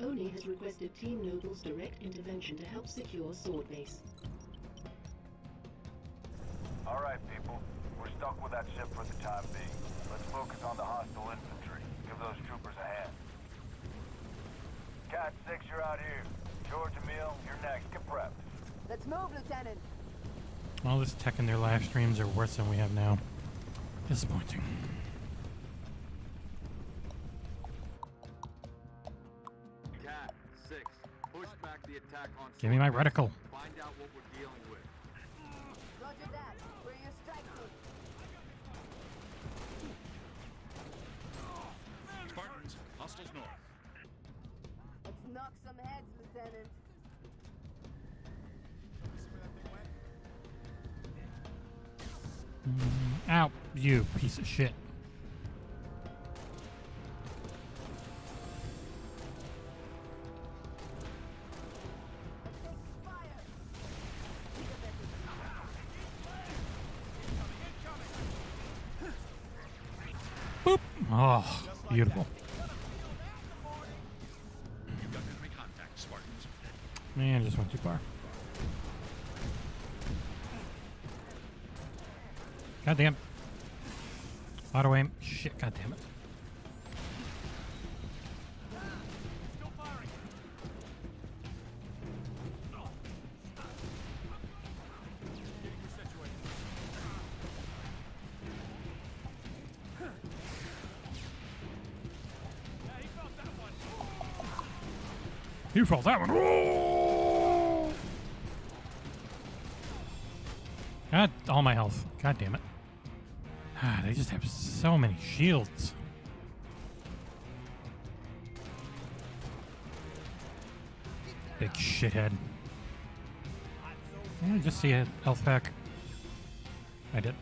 ONI has requested Team Noble's direct intervention to help secure Sword Base. All right, people. We're stuck with that ship for the time being. Let's focus on the hostile infantry. Give those troopers a hand. Cat 6, you're out here. George, Emil, you're next. Get prepped. Let's move, Lieutenant. All this tech in their live streams are worse than we have now. Disappointing. Cat 6, push back the attack on. Give me my reticle. Find out what we're dealing with. Roger that. Where are your strike groups? Spartans, hostiles north. Let's knock some heads, Lieutenant. Ow, you piece of shit. Boop. Oh, beautiful. You've got enemy contact, Spartans. Man, just went too far. God damn. Auto aim. Shit, god damn it. You felt that one. Oh! God, all my health. God damn it. Ah, they just have so many shields. Big shithead. I just see a health pack. I did.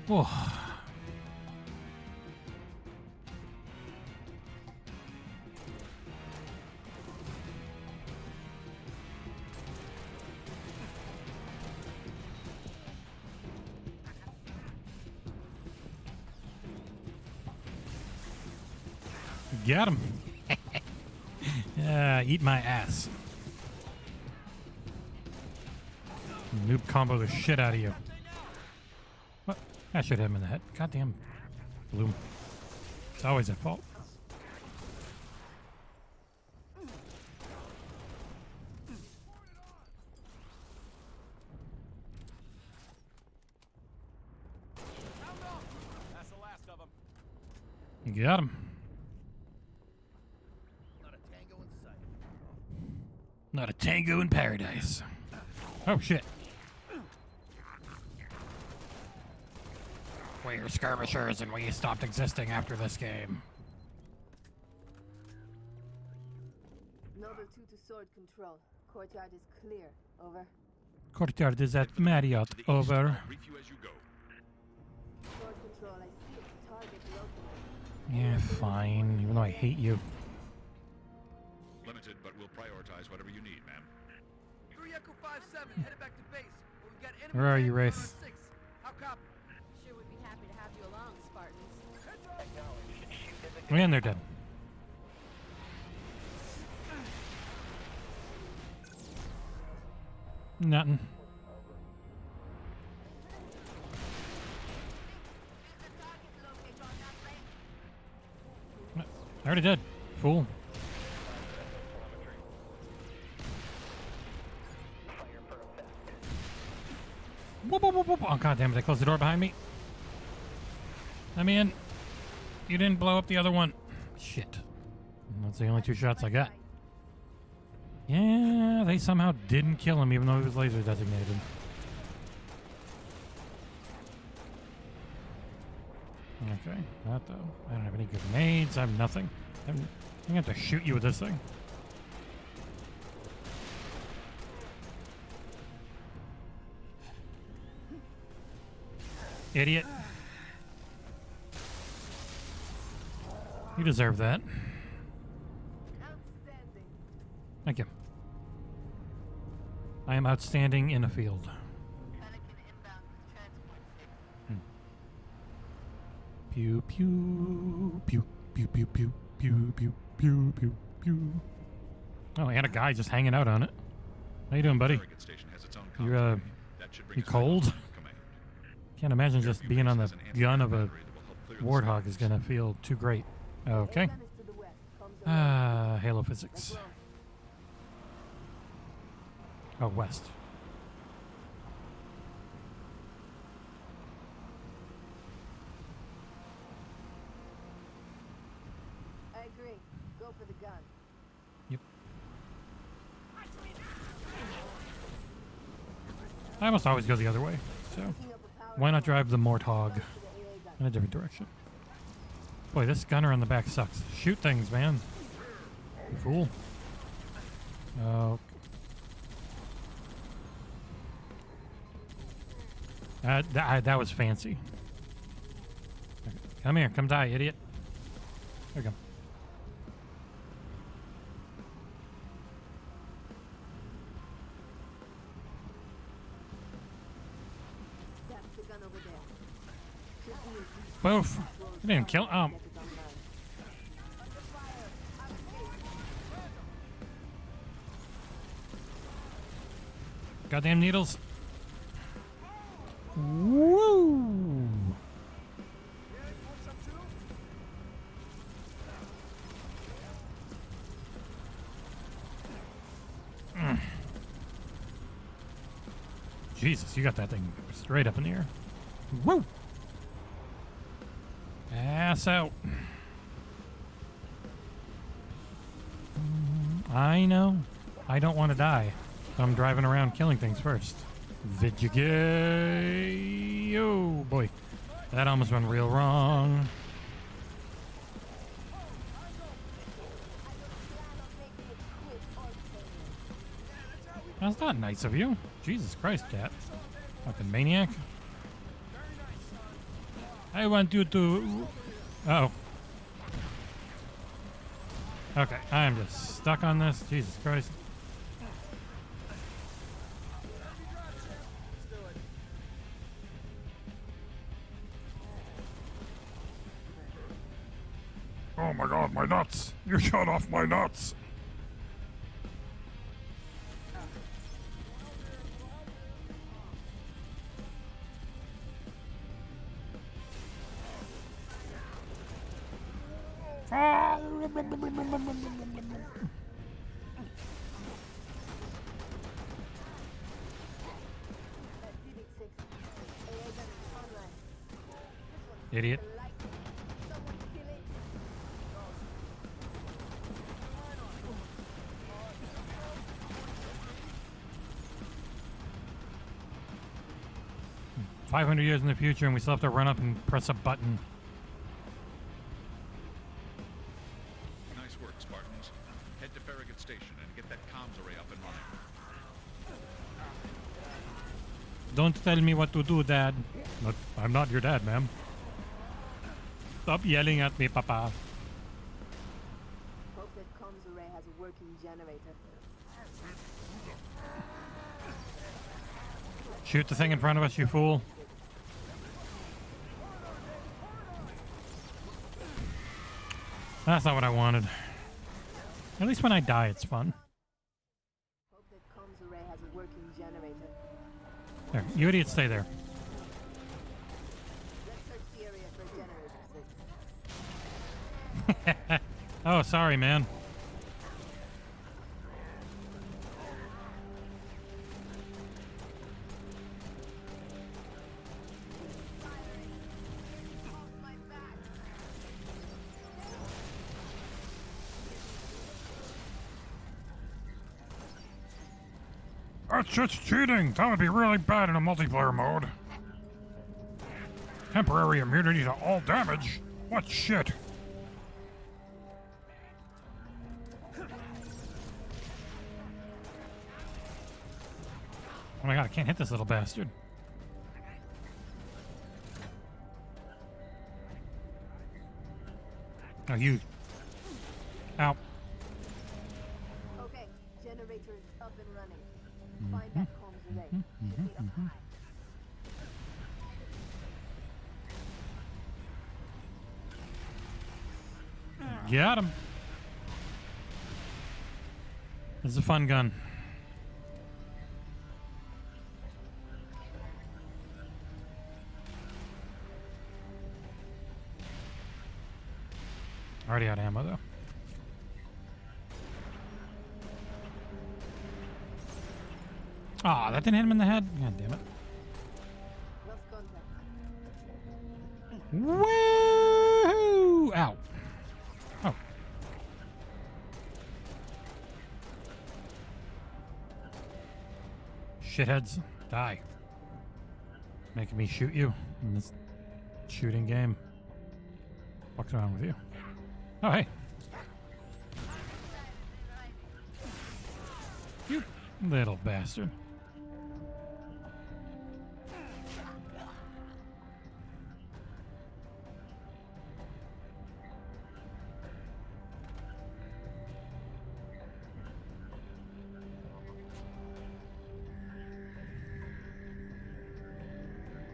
Whoa. Got him. Eat my ass. Noob combo the shit out of you. What? I should hit him in the head. Goddamn. Bloom. It's always at fault. That's the last of them. You got him. Not a tango in paradise. Oh shit. We're skirmishers and we stopped existing after this game. Noble 2 to sword control. Courtyard is clear. Over. Courtyard is at Marriott. Over. Brief you as you go. Sword control, I see a target locally. Yeah, fine. Even though I hate you. Limited, but we'll prioritize whatever you need, ma'am. Crew Echo 5-7, headed back to base. But we've got enemy Where are you, tanks Wraith? on 6. How copy? Sure would be happy to have you along, Spartans. Man, they're dead. Nothing. I already did. Fool. Whoop, whoop, whoop, whoop. Oh, god damn it. They closed the door behind me. I'm in. You didn't blow up the other one. Shit. That's the only 2 shots I got. Yeah, they somehow didn't kill him even though he was laser designated. Okay, that though. I don't have any grenades. I have nothing. I'm gonna have to shoot you with this thing. Idiot. You deserve that. Thank you. I am outstanding in a field. Pew pew pew pew pew pew pew pew pew pew pew. Oh, and a guy just hanging out on it. How you doing, buddy? You cold? Can't imagine just being on the gun of a warthog is gonna feel too great. Okay. Halo physics. Oh, west. I agree. Go for the gun. Yep. I almost always go the other way, so why not drive the Mortog in a different direction? Boy, this gunner on the back sucks. Shoot things, man. You fool. Oh. That was fancy. Okay. Come here. Come die, idiot. There we go. That's the gun over there. Should be Boof. I didn't kill. Goddamn needles. Woo! Jesus, you got that thing straight up in the air. Woo! Ass out. I know. I don't want to die. So I'm driving around killing things first. Vidjagay. Oh boy. That almost went real wrong. That's not nice of you. Jesus Christ, cat. Fucking maniac. I want you to... Uh-oh. Okay, I'm just stuck on this. Jesus Christ. Oh my god, my nuts! You shot off my nuts! Idiot. "500 years in the future and we still have to run up and press a button." Nice work, Spartans. Head to Farragut Station and get that comms array up and running. Don't tell me what to do, Dad. But I'm not your dad, ma'am. Stop yelling at me, Papa. Hope that comms array has a working generator. Shoot the thing in front of us, you fool. That's not what I wanted. At least when I die, it's fun. Hope that comms array has a working generator. There, you idiots, stay there. Let's search the area for generator 6. Oh, sorry, man. That's just cheating! That would be really bad in a multiplayer mode. Temporary immunity to all damage? What shit? Oh my god, I can't hit this little bastard. Oh, you. Ow. Okay, generator is up and running. Find that comms array. Should be up high. Got him. This is a fun gun. Already out of ammo, though. Aw, that didn't hit him in the head? God damn it. Woo! Ow. Oh. Shitheads, die. Making me shoot you in this shooting game. What's wrong with you? Oh, hey. You little bastard.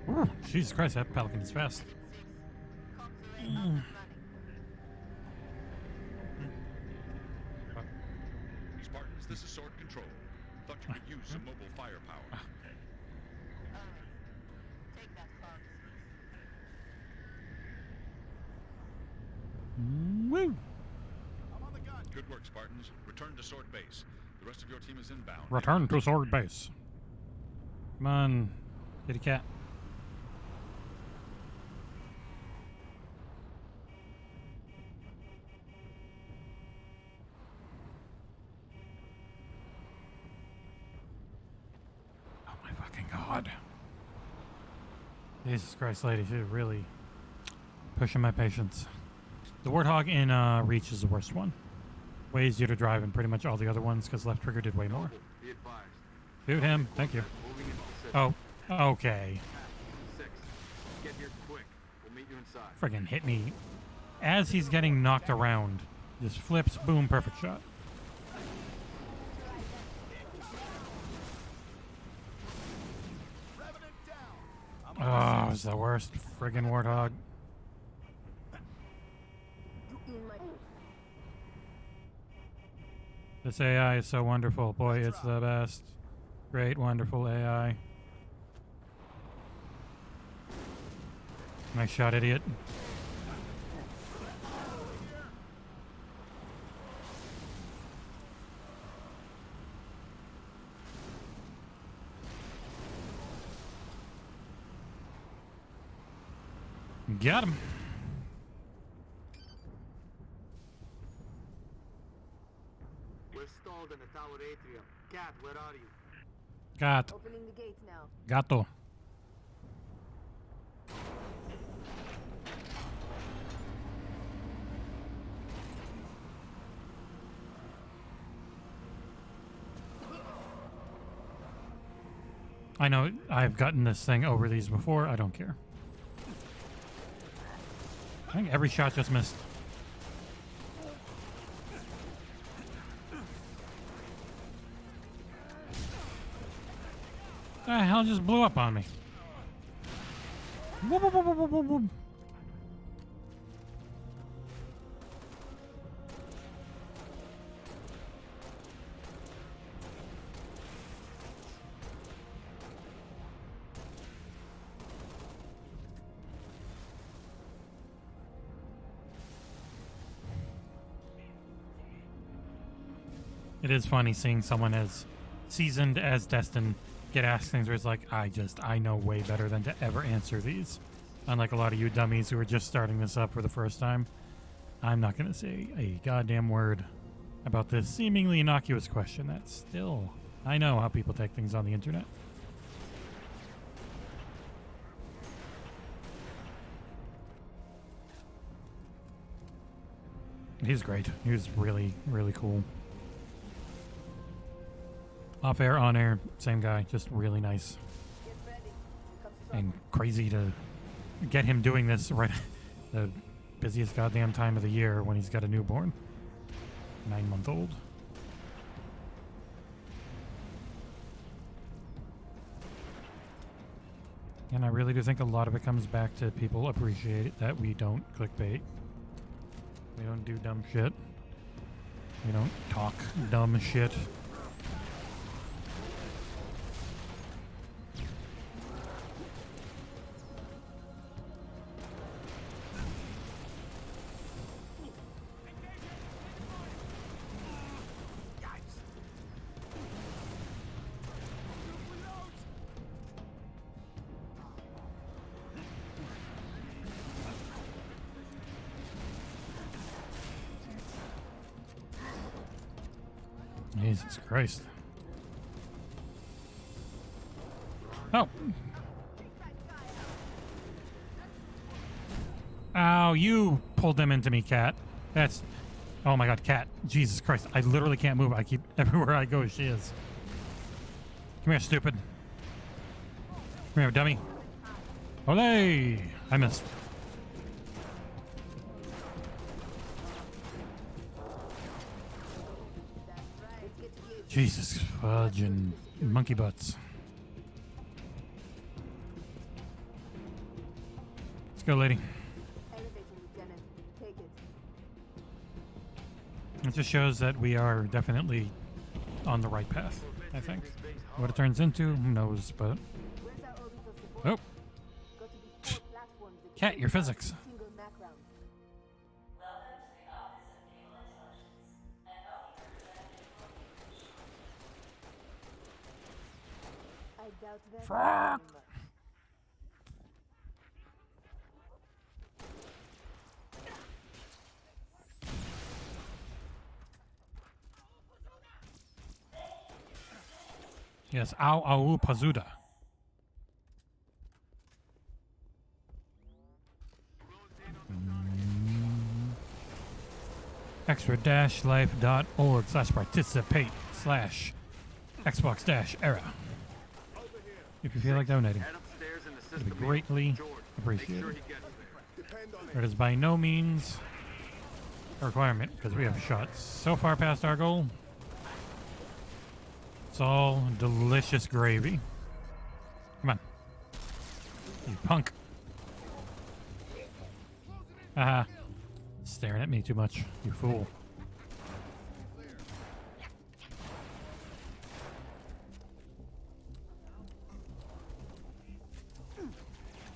Ooh, Jesus Christ, that pelican is fast. This is Sword Control. Thought you could use some mobile firepower. Woo! Good work, Spartans. Return to Sword Base. The rest of your team is inbound. Return to Sword Base. Come on, kitty cat. Oh my fucking god. Jesus Christ, lady, she's really pushing my patience. The Warthog in Reach is the worst one. Way easier to drive than pretty much all the other ones because left trigger did way more. Shoot him. Thank you. Oh, okay. Get here quick. We'll meet you inside. Friggin' hit me as he's getting knocked around. Just flips, boom, perfect shot. Oh, it's the worst friggin' Warthog. This AI is so wonderful. Boy, it's the best. Great, wonderful AI. Nice shot, idiot. Got him. We're stalled in the tower atrium. Cat, where are you? Gat. Opening the gate now. Gato. I know I've gotten this thing over these before. I don't care. I think every shot just missed. The hell just blew up on me? Whoop, whoop, whoop, whoop, whoop, whoop. It is funny seeing someone as seasoned as Destin get asked things where it's like, I know way better than to ever answer these. Unlike a lot of you dummies who are just starting this up for the first time, I'm not going to say a goddamn word about this seemingly innocuous question that still, I know how people take things on the internet. He's great. He was really, really cool. Off air, on air, same guy, just really nice. And crazy to get him doing this right the busiest goddamn time of the year when he's got a newborn. 9-month-old. And I really do think a lot of it comes back to people appreciate that we don't clickbait. We don't do dumb shit. We don't talk dumb shit. Jesus Christ. Oh. Ow, you pulled them into me, Cat. That's... Oh my god, Cat. Jesus Christ. I literally can't move. I keep... Everywhere I go, she is. Come here, stupid. Come here, dummy. Olay! I missed. Jesus fudge and monkey butts. Let's go, lady. It just shows that we are definitely on the right path, I think. What it turns into, who knows, but... Oh! Cat, your physics. Fuck! Yes, au pazuda. extra-life.org/participate/Xbox-era. If you feel like donating, it'd be greatly appreciated. It is by no means a requirement, because we have shot so far past our goal. It's all delicious gravy. Come on. You punk. Haha. Staring at me too much, you fool.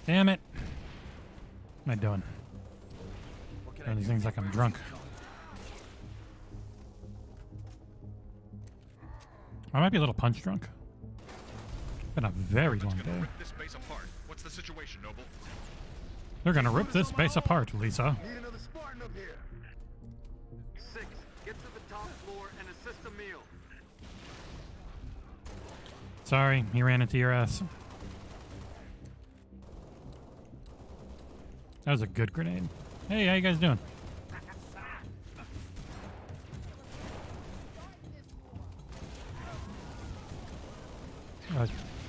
Damn it. What am I doing? Doing these things like I'm drunk. I might be a little punch drunk. Been a very long day. This base apart. What's the situation, Noble? They're gonna rip this base apart, Lisa. Need another Spartan up here. 6, get to the top floor and assist Emil. Sorry, he ran into your ass. That was a good grenade. Hey, how you guys doing?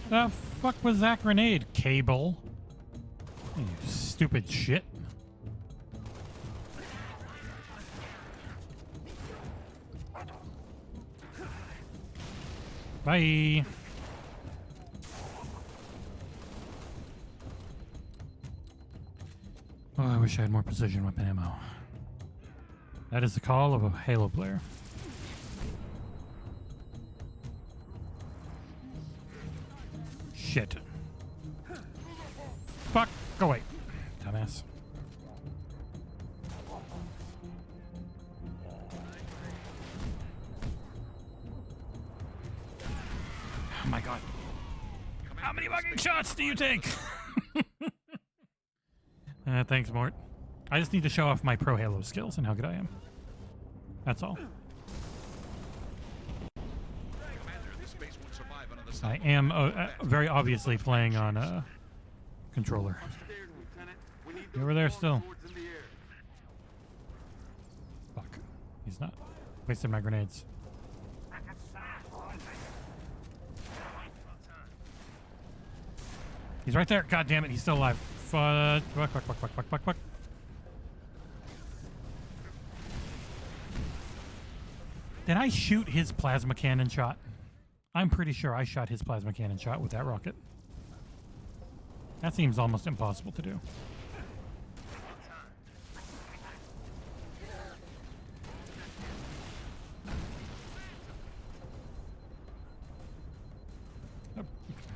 The fuck was that grenade, Cable? You stupid shit. Bye. Oh, I wish I had more precision weapon ammo. That is the call of a Halo player. Shit. Fuck. Go away, dumbass. Oh my god. How many fucking shots do you take? Thanks, Mort. I just need to show off my pro Halo skills and how good I am. That's all. I am very obviously playing on a controller. You over there still? Fuck. He's not. Wasted my grenades. He's right there. God damn it, he's still alive. Fuck, fuck, fuck, fuck, fuck, fuck, fuck. Did I shoot his plasma cannon shot? I'm pretty sure I shot his plasma cannon shot with that rocket. That seems almost impossible to do. Oh.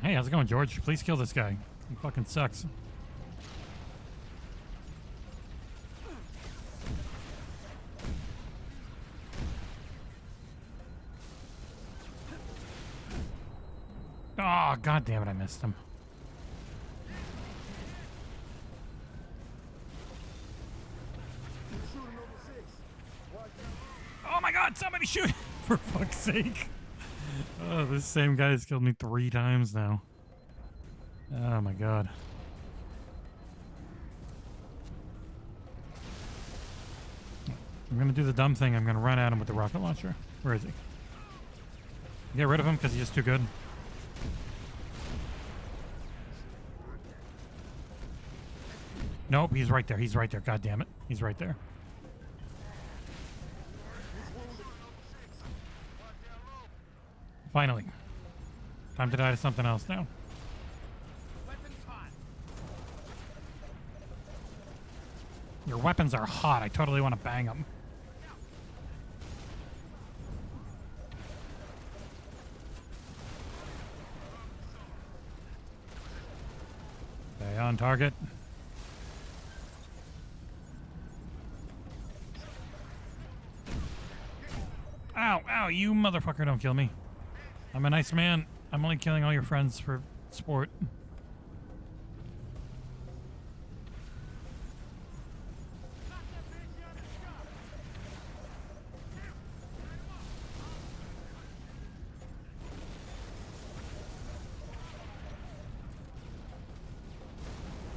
Hey, how's it going, George? Please kill this guy. He fucking sucks. Oh, god damn it, I missed him. Oh my god, somebody shoot! For fuck's sake. Oh, this same guy has killed me 3 times now. Oh my god. I'm gonna do the dumb thing. I'm gonna run at him with the rocket launcher. Where is he? Get rid of him because he's just too good. Nope, he's right there. He's right there. God damn it. He's right there. Finally. Time to die to something else now. Your weapons are hot. I totally want to bang them. on target. Ow, ow, you motherfucker, don't kill me. I'm a nice man. I'm only killing all your friends for sport.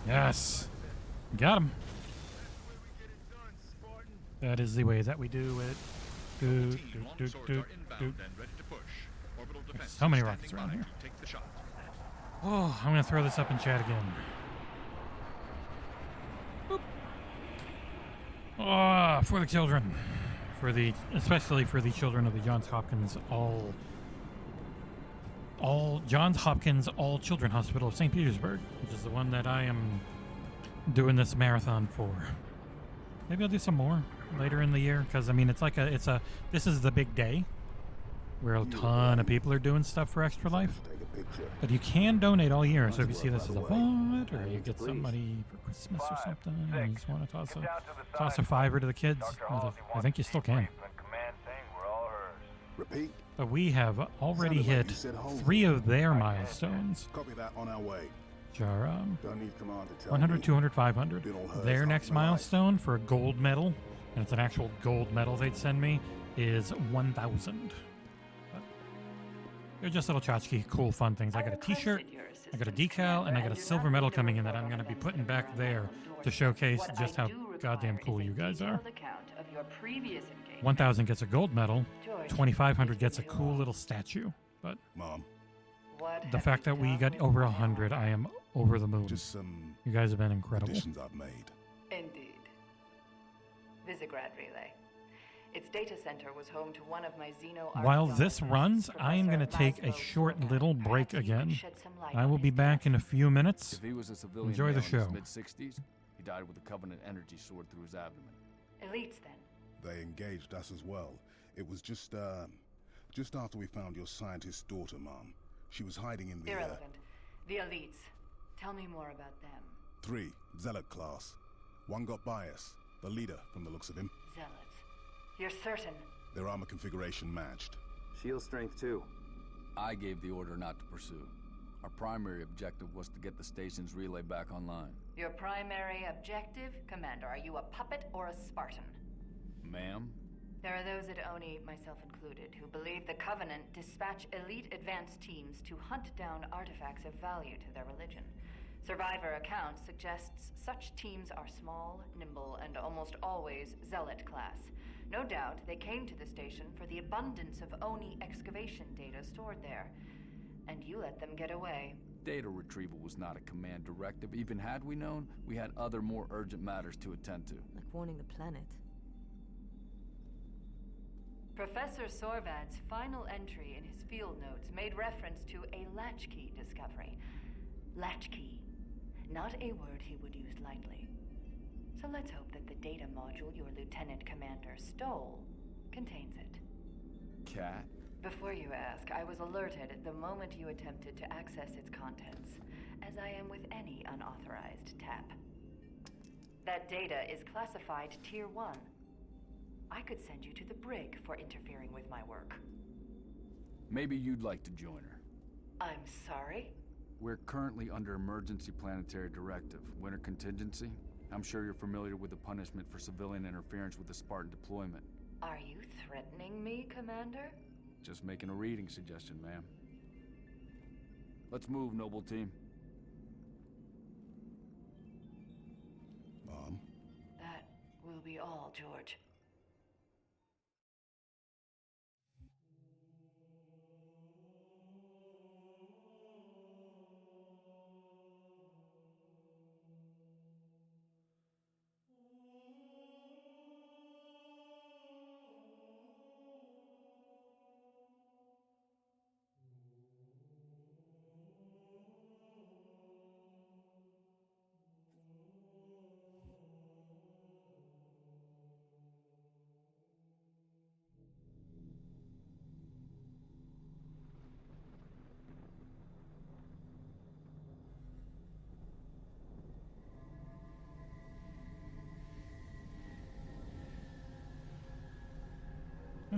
Yes. Got him. That is the way that we do it. So many rockets around here. Oh, I'm going to throw this up in chat again. Boop. Oh, for the children. Especially for the children of the Johns Hopkins Johns Hopkins All Children Hospital of St. Petersburg, which is the one that I am doing this marathon for. Maybe I'll do some more later in the year, because I mean this is the big day where a ton of people are doing stuff for Extra Life. But you can donate all year, so if you see this as a vote, or you get somebody for Christmas or something, and you just want to toss a $5 to the kids, I think you still can. Repeat. But we have already hit 3 of their milestones. Copy that, on our way. Which are Don't need command to tell 100, me. 200, 500. Their next milestone for a gold medal, and it's an actual gold medal they'd send me, is 1,000. They're just little tchotchke, cool, fun things. I got a t-shirt, I got a decal, and I got a silver medal coming in that I'm going to be putting back there to showcase just how goddamn cool you guys are. 1,000 gets a gold medal, 2,500 gets a cool little statue. But Mom, the fact that we got over 100, I am over the moon. just some You guys have been incredible. additions I've made. Indeed. Visegrad Relay. Its data center was home to one of my Xeno While this runs, I am going to take a short little break again. I will be back in a few minutes. If he was a civilian Enjoy the male in show. his mid-60s, he died with a Covenant energy sword through his abdomen. Elites, then. They engaged us as well. It was just after we found your scientist daughter, Mom. She was hiding in the Irrelevant. The elites. Tell me more about them. 3 Zealot class. One got by us. The leader, from the looks of him. Zealots. You're certain? Their armor configuration matched. Shield strength 2. I gave the order not to pursue. Our primary objective was to get the station's relay back online. Your primary objective? Commander, are you a puppet or a Spartan? Ma'am? There are those at ONI, myself included, who believe the Covenant dispatch elite advance teams to hunt down artifacts of value to their religion. Survivor accounts suggests such teams are small, nimble, and almost always Zealot class. No doubt they came to the station for the abundance of ONI excavation data stored there. And you let them get away. Data retrieval was not a command directive. Even had we known, we had other more urgent matters to attend to. Like warning the planet. Professor Sorvad's final entry in his field notes made reference to a latchkey discovery. Latchkey. Not a word he would use lightly. So let's hope that the data module your Lieutenant Commander stole contains it. Cat? Before you ask, I was alerted the moment you attempted to access its contents, as I am with any unauthorized tap. That data is classified Tier 1. I could send you to the brig for interfering with my work. Maybe you'd like to join her. I'm sorry? We're currently under emergency planetary directive, winter contingency. I'm sure you're familiar with the punishment for civilian interference with the Spartan deployment. Are you threatening me, Commander? Just making a reading suggestion, ma'am. Let's move, noble team. Mom? That will be all, George.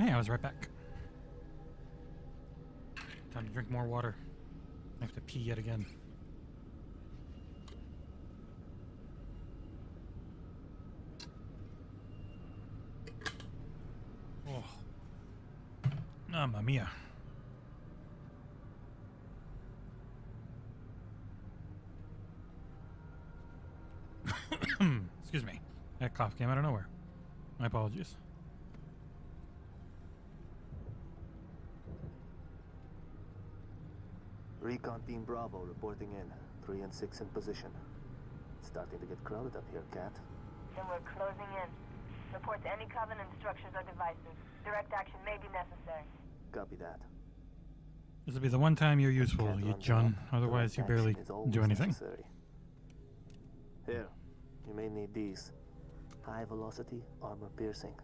Hey, I was right back. Time to drink more water. I have to pee yet again. Oh. Mamma mia. Excuse me. That cough came out of nowhere. My apologies. Recon Team Bravo reporting in. 3 and 6 in position. It's starting to get crowded up here, Cat. Then we're closing in. Report to any Covenant structures or devices. Direct action may be necessary. Copy that. This will be the one time you're useful, you John. Otherwise, you barely do anything. Necessary. Here, you may need these. High velocity, armor piercing.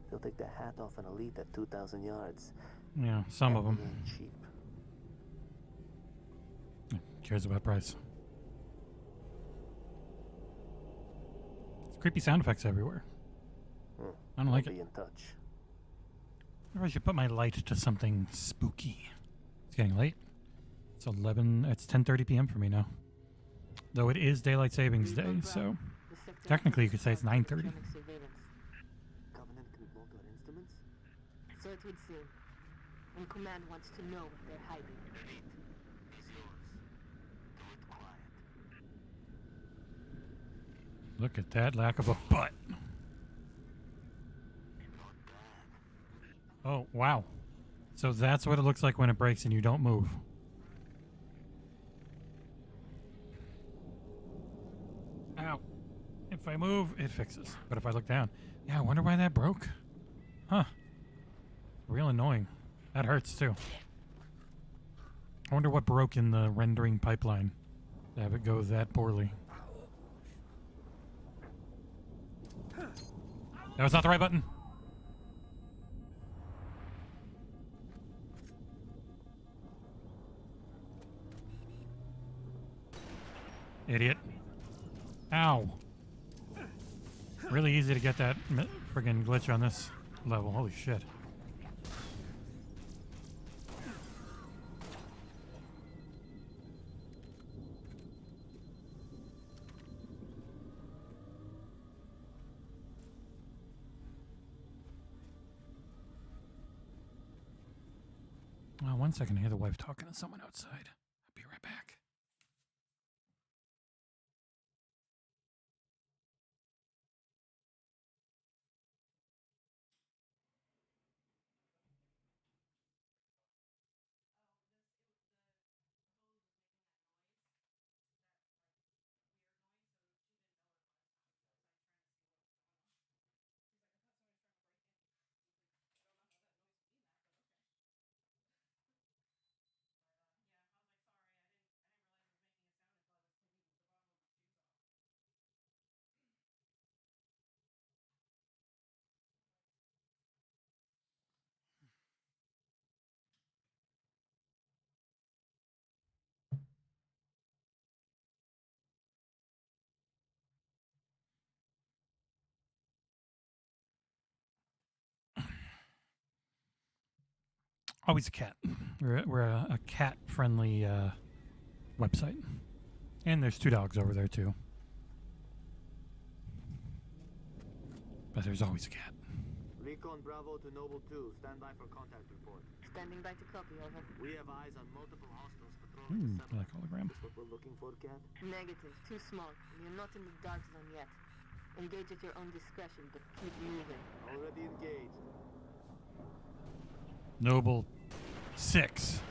They'll take the hat off an elite at 2,000 yards. Yeah, some of them. Cheap. Cares about price. There's creepy sound effects everywhere. I don't like it. Be in touch. Maybe I should put my light to something spooky. It's getting late. It's 10:30 p.m. for me now. Though it is daylight savings day, so technically you could say it's 9:30. Covenant can bolt our instruments? So it would seem. And Command wants to know what they're hiding. Look at that lack of a butt. Oh, wow. So that's what it looks like when it breaks and you don't move. Ow. If I move, it fixes. But if I look down, yeah, I wonder why that broke. Huh. Real annoying. That hurts too. I wonder what broke in the rendering pipeline to have it go that poorly. That was not the right button. Idiot. Ow. Really easy to get that friggin' glitch on this level. Holy shit. One second, I hear the wife talking to someone outside. I'll be right back. Always a cat. We're a cat-friendly website. And there's 2 dogs over there, too. But there's always a cat. Recon Bravo to Noble 2. Stand by for contact report. Standing by to copy, over. We have eyes on multiple hostiles patrolling the I like hologram. That's what we're looking for, Cat? Negative. Too small. You're not in the dark zone yet. Engage at your own discretion, but keep moving. Already engaged. Noble 6.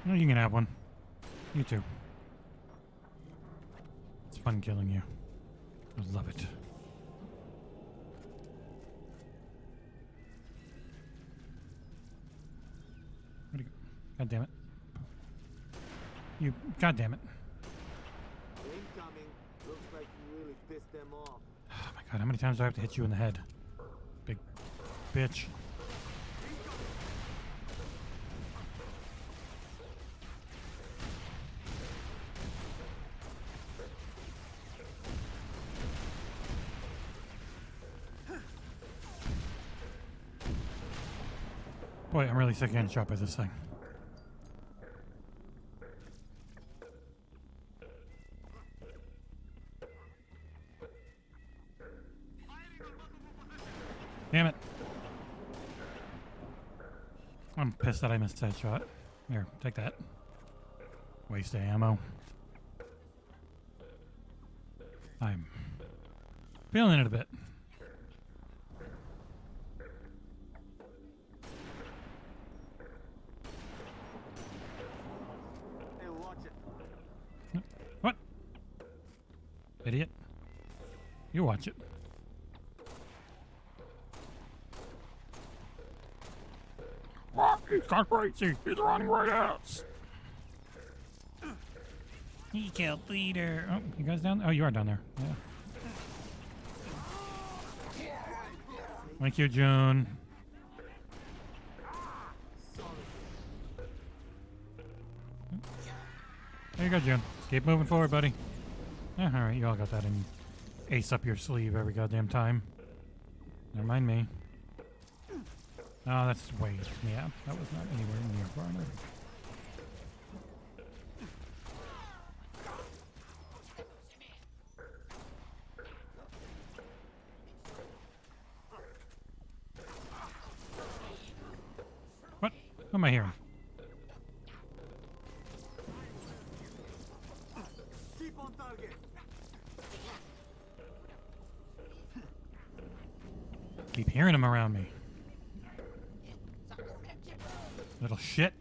Well, you can have one. You too. It's fun killing you. I love it. Where'd he go? God damn it. You. God damn it. Incoming. Looks like you really pissed them off. Oh my god, how many times do I have to hit you in the head? Big bitch. Boy, I'm really sick of getting shot by this thing. Damn it. I'm pissed that I missed that shot. Here, take that. Waste of ammo. I'm feeling it a bit. Hey, watch it. What? Idiot. You watch it. He's got crazy. He's running right at us. He killed leader. Oh, you guys down there? Oh, you are down there. Yeah. Thank you, June. There you go, June. Keep moving forward, buddy. Yeah, all right, you all got that in ace up your sleeve every goddamn time. Never mind me. Oh, that's way. Yeah, that was not anywhere near far enough. What? What am I hearing? Keep on target. Keep hearing him around me. Little shit.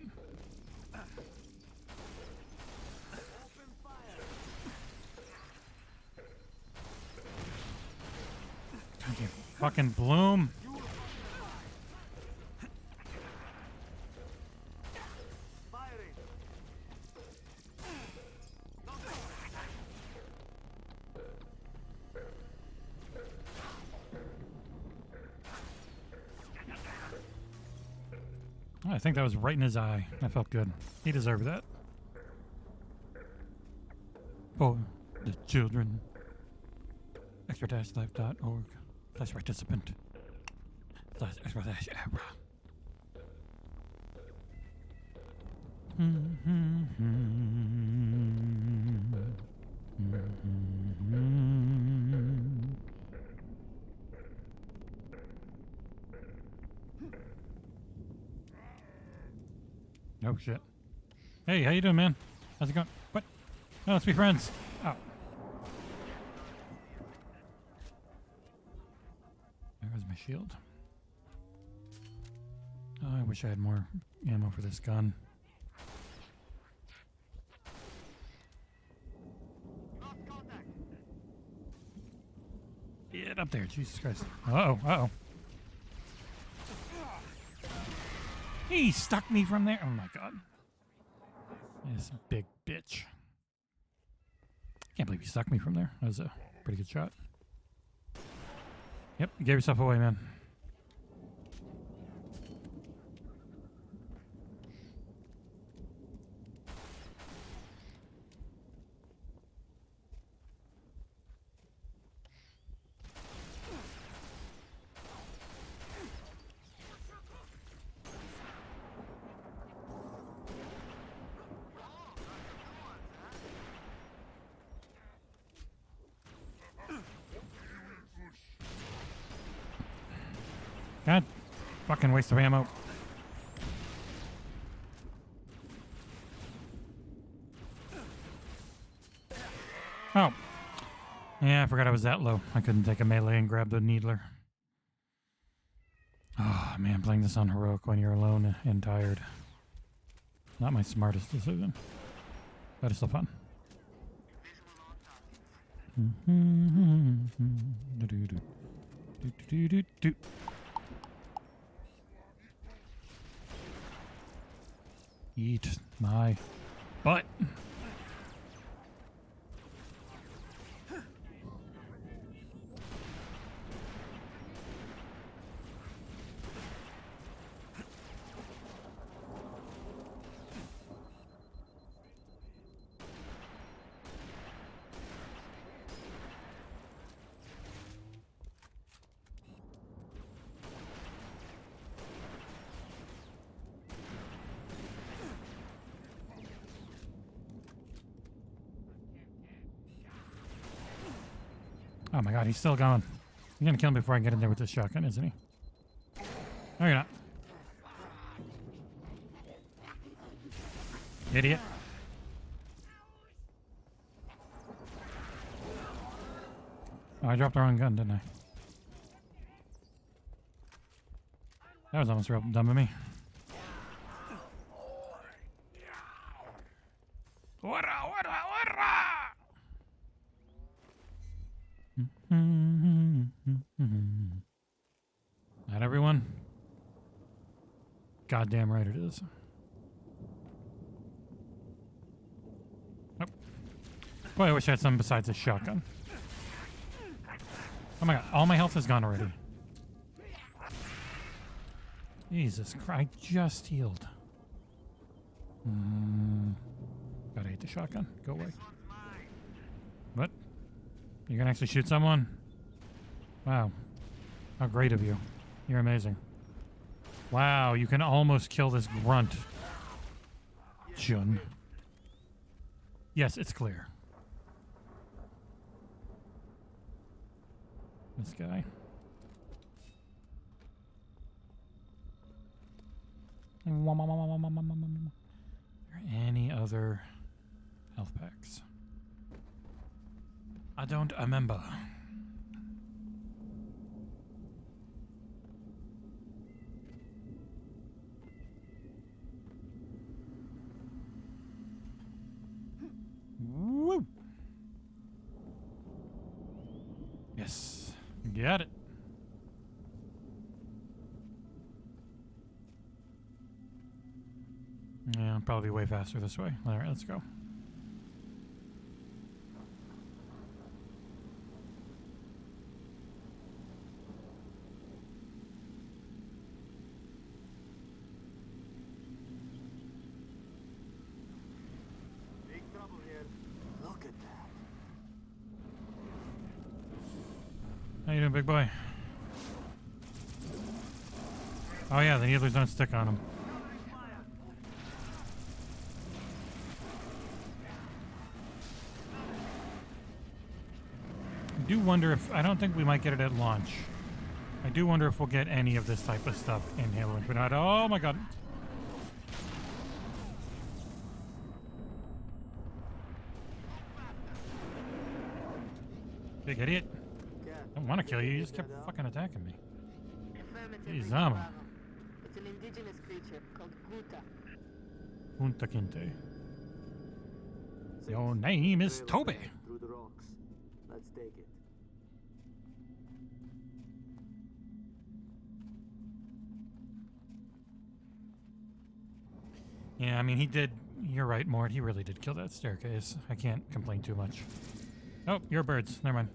God, you fucking bloom. I think that was right in his eye. That felt good. He deserved that. For the children. extra-life.org/participant/XboxEra. Oh shit. Hey, how you doing, man? How's it going? What? Oh, let's be friends. Oh. There was my shield. Oh, I wish I had more ammo for this gun. Get up there, Jesus Christ. Uh-oh, uh-oh. He stuck me from there. Oh my god. This big bitch. Can't believe he stuck me from there. That was a pretty good shot. Yep, you gave yourself away, man. God, fucking waste of ammo. Oh. Yeah, I forgot I was that low. I couldn't take a melee and grab the needler. Oh, man, playing this on heroic when you're alone and tired. Not my smartest decision. But it's still fun. Eat my butt. Oh my god, he's still going. You're gonna kill him before I get in there with this shotgun, isn't he? No, you're not. Idiot. Oh, I dropped the wrong gun, didn't I? That was almost real dumb of me. Not everyone. Goddamn right it is. Nope. Boy, I wish I had something besides a shotgun. Oh my god, all my health is gone already. Jesus Christ, I just healed. Gotta hate the shotgun. Go away. What? You can actually shoot someone? Wow. How great of you. You're amazing. Wow, you can almost kill this grunt. Jun. Yes, it's clear. This guy. Are there any other health packs? I don't remember. Woo! Yes, got it. Yeah, probably way faster this way. All right, let's go. Big trouble here. Look at that. How you doing, big boy? Oh yeah, the needlers don't stick on him. I do wonder if, I don't think we might get it at launch. I do wonder if we'll get any of this type of stuff in Halo Infinite. Oh my god. Big idiot. I don't want to kill you, you just kept fucking attacking me. Jeez, It's an indigenous creature called Guta. Punta Kinte. Your name is Toby. Through the rocks. Let's take it. Yeah, I mean, he did. You're right, Mort. He really did kill that staircase. I can't complain too much. Oh, you're birds. Never mind.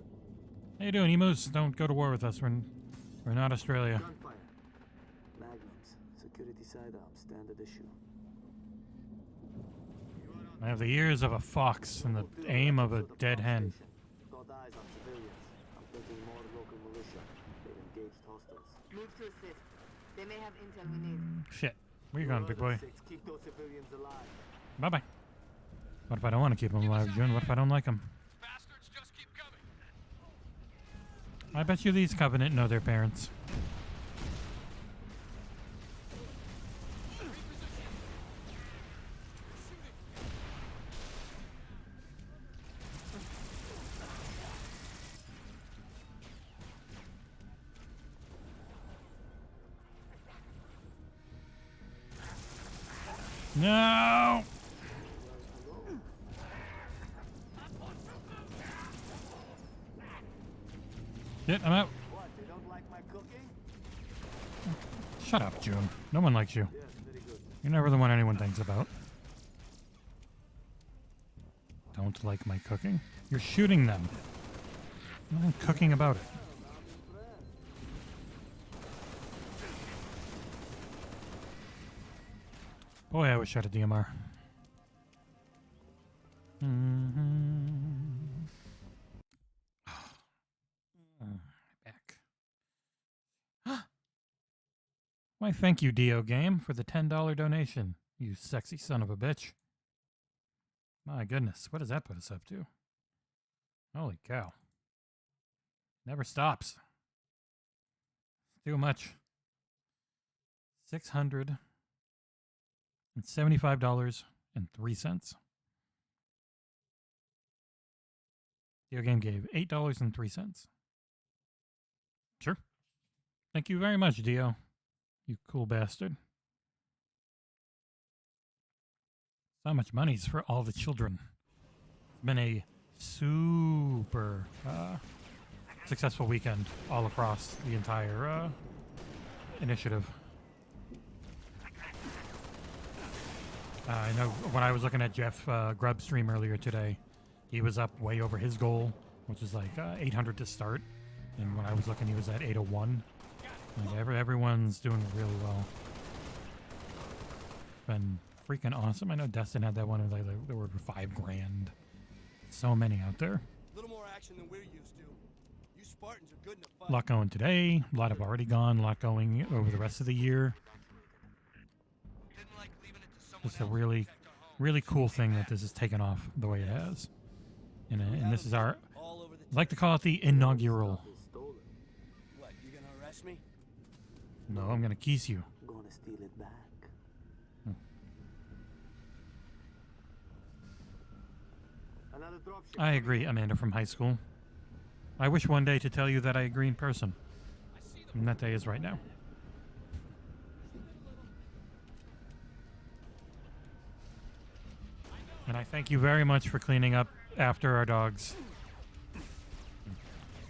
How you doing, emus? Don't go to war with us. We're not Australia. Gunfire. Magnums. Security side-up. Standard issue. I have the ears of a fox and the aim of a dead hen. Got eyes on civilians. I'm thinking more local militia. They've engaged hostiles. Move to assist. They may have intel we need. Shit. Where you going, big boy? Keep those civilians alive. Bye-bye. What if I don't want to keep them alive, June? What if I don't like them? I bet you these Covenant know their parents. No! Shit, I'm out. What, they don't like my cooking? Shut up, June. No one likes you. Yes, very good. You're never the one anyone thinks about. Don't like my cooking? You're shooting them. Nothing cooking about it. Boy, I wish I had a DMR. Back. Why, thank you, Dio Game, for the $10 donation, you sexy son of a bitch. My goodness, what does that put us up to? Holy cow. Never stops. Too much. $675.03. Video game gave $8.03. Sure. Thank you very much, Dio. You cool bastard. So much money's for all the children. It's been a super successful weekend all across the entire initiative. I know when I was looking at Jeff Grubb's stream earlier today, he was up way over his goal, which is like 800 to start. And when I was looking, he was at 801. Like everyone's doing really well. Been freaking awesome. I know Destin had that one. Like there were $5,000. So many out there. A little more action than we're used to. You Spartans are good in a A fight. lot going today. A lot have already gone. A lot going over the rest of the year. It's a really, really cool thing that this has taken off the way it has. And this is our, I like to call it the inaugural. What, you gonna arrest me? No, I'm going to keys you. Gonna steal it back. Another dropship. I agree, Amanda from high school. I wish one day to tell you that I agree in person. And that day is right now. And I thank you very much for cleaning up after our dogs.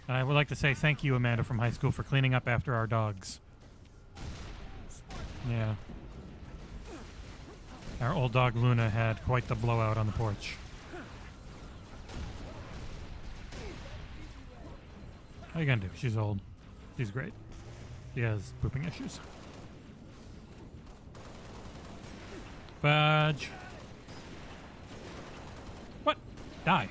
And I would like to say thank you, Amanda from high school, for cleaning up after our dogs. Yeah. Our old dog Luna had quite the blowout on the porch. How you gonna do? She's old. She's great. She has pooping issues. Fudge. What? Die.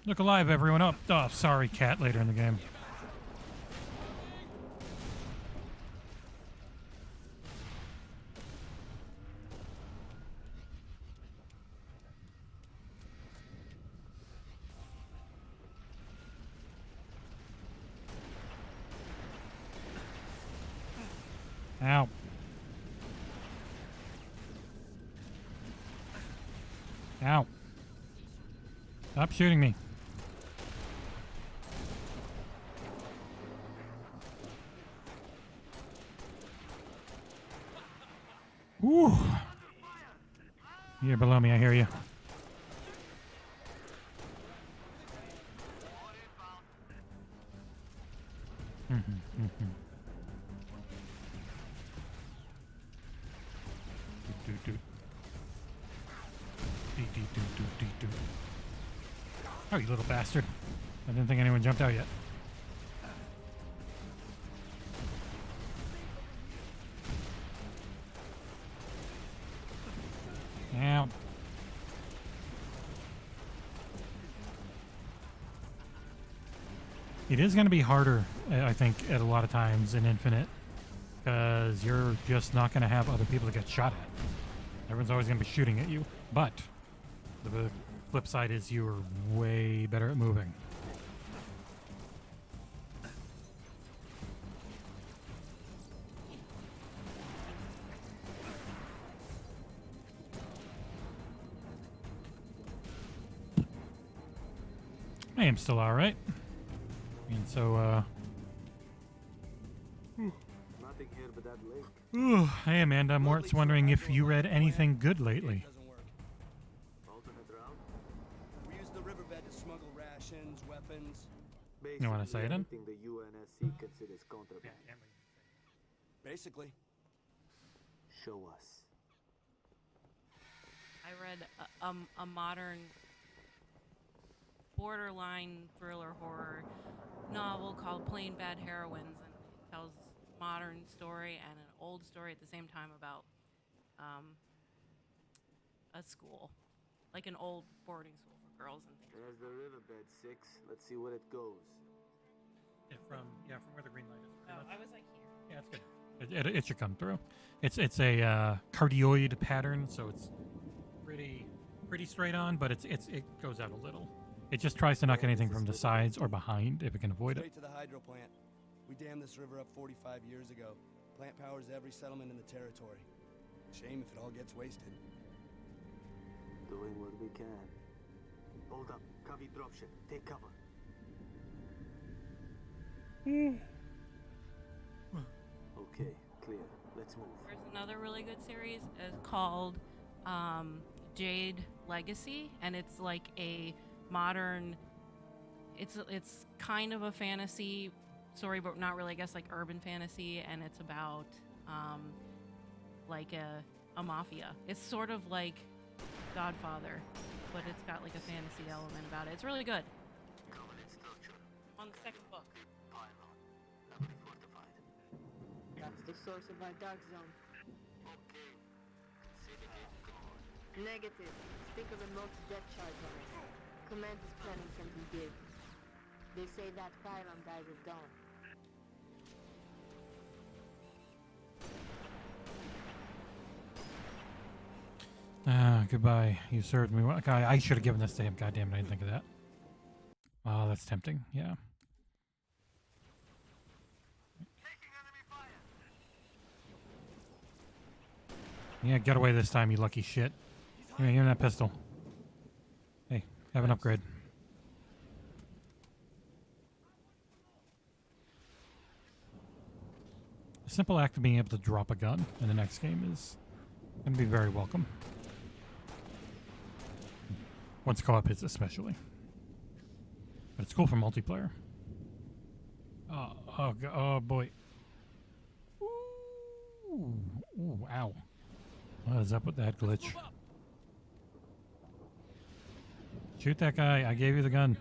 Look alive, everyone. Oh, sorry, cat, later in the game. Ow. Ow. Stop shooting me. Woo. You're below me, I hear you. Oh, you little bastard. I didn't think anyone jumped out yet. Ow. It is going to be harder, I think, at a lot of times in Infinite, because you're just not going to have other people to get shot at. Everyone's always going to be shooting at you, but the flip side is you're way better at moving. I am still alright. And so, Nothing here but that lake. hey Amanda, Mort's wondering if you read anything good lately. We use the riverbed to smuggle rations, weapons. You want to say it in? Anything the UNSC considers contraband. Basically. Show us. I read a modern borderline thriller horror novel called Plain Bad Heroines, and it tells a modern story and an old story at the same time about a school, like an old boarding school for girls and things. There's the riverbed, 6. Let's see where it goes. Yeah, from where the green light is. Oh, I was like here. Yeah, that's good. It should come through. It's a cardioid pattern, so it's pretty straight on, but it goes out a little. It just tries to knock anything from the sides or behind if it can avoid it. Straight to the hydro plant. We dammed this river up 45 years ago. Plant powers every settlement in the territory. Shame if it all gets wasted. Doing what we can. Hold up. Covey dropship. Take cover. Okay, clear. Let's move. There's another really good series called Jade Legacy, and it's like a modern. It's kind of a fantasy story, but not really. I guess like urban fantasy, and it's about like a mafia. It's sort of like Godfather, but it's got like a fantasy element about it. It's really good. On the second book. That's the source of our dark zone. Negative. Stick a remote death charge on it. Command is planning something big. They say that pylon dies at dawn. Goodbye. You served me well. God, I should have given this to him. God damn it, I didn't think of that. Oh, that's tempting. Yeah. Yeah, get away this time, you lucky shit. Here, give me that pistol. Hey, have an upgrade. The simple act of being able to drop a gun in the next game is going to be very welcome. Once co-op hits especially. But it's cool for multiplayer. Oh boy. Ooh, ow. What is up with that glitch? Shoot that guy. I gave you the gun.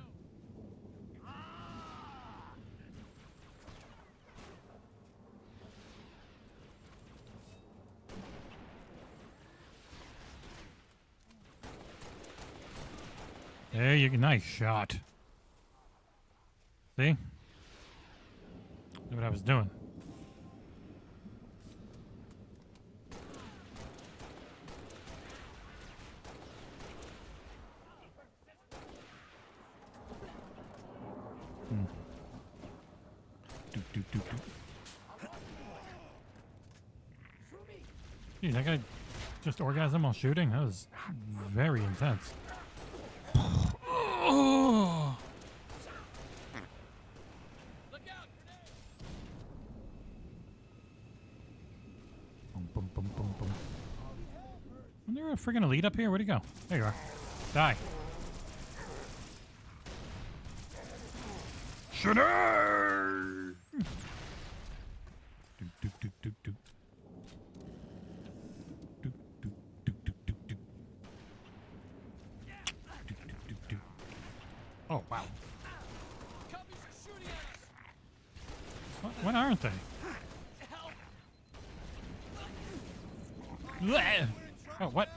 There you go. Nice shot. See? Knew what I was doing. Gee, that guy just orgasmed while shooting? That was very intense. Oh. Boom, boom, boom, boom, boom. Isn't there a friggin' elite up here? Where'd he go? There you are. Die. Shooter! Oh, wow. What aren't they? Oh, what?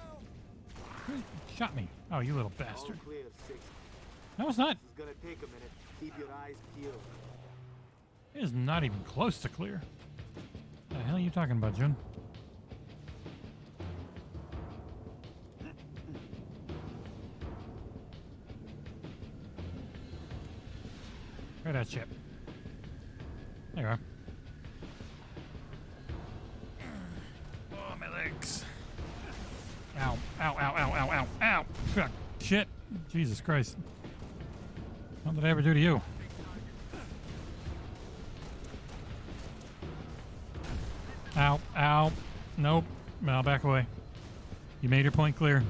Who shot me? Oh, you little bastard. No, it's not. It's gonna take a minute. Keep your eyes peeled. It is not even close to clear. What the hell are you talking about, Jun? Where's that ship? There you are. Oh, my legs. Ow, ow, ow, ow, ow, ow, ow. Fuck. Shit. Jesus Christ. What did I ever do to you? Ow, ow. Nope. Now back away. You made your point clear.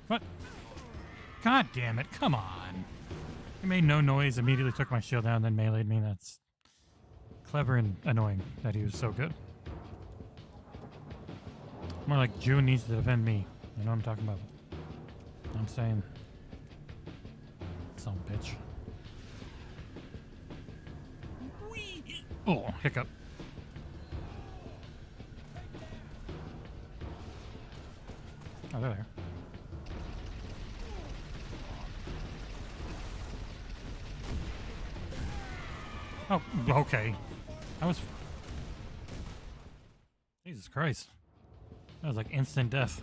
What? God damn it, come on. He made no noise, immediately took my shield down, then meleeed me. That's clever and annoying that he was so good. More like June needs to defend me. You know what I'm talking about. I'm saying. Some bitch. Oh, hiccup. Oh, they're there. Oh, okay. I was... Jesus Christ. That was like instant death.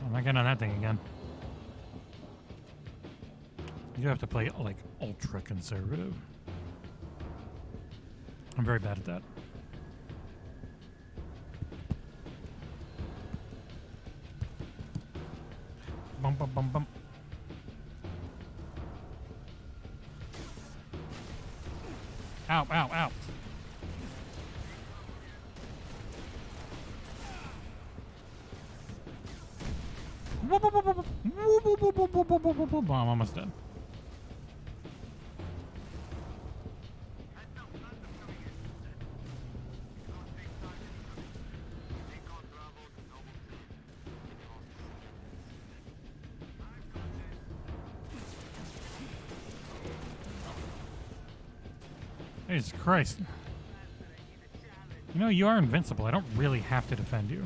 I'm not getting on that thing again. You do have to play, like, ultra conservative. I'm very bad at that. Bum, bum, bum, bum. Ow, ow, ow. I'm almost dead. Jesus Christ. You know, you are invincible. I don't really have to defend you.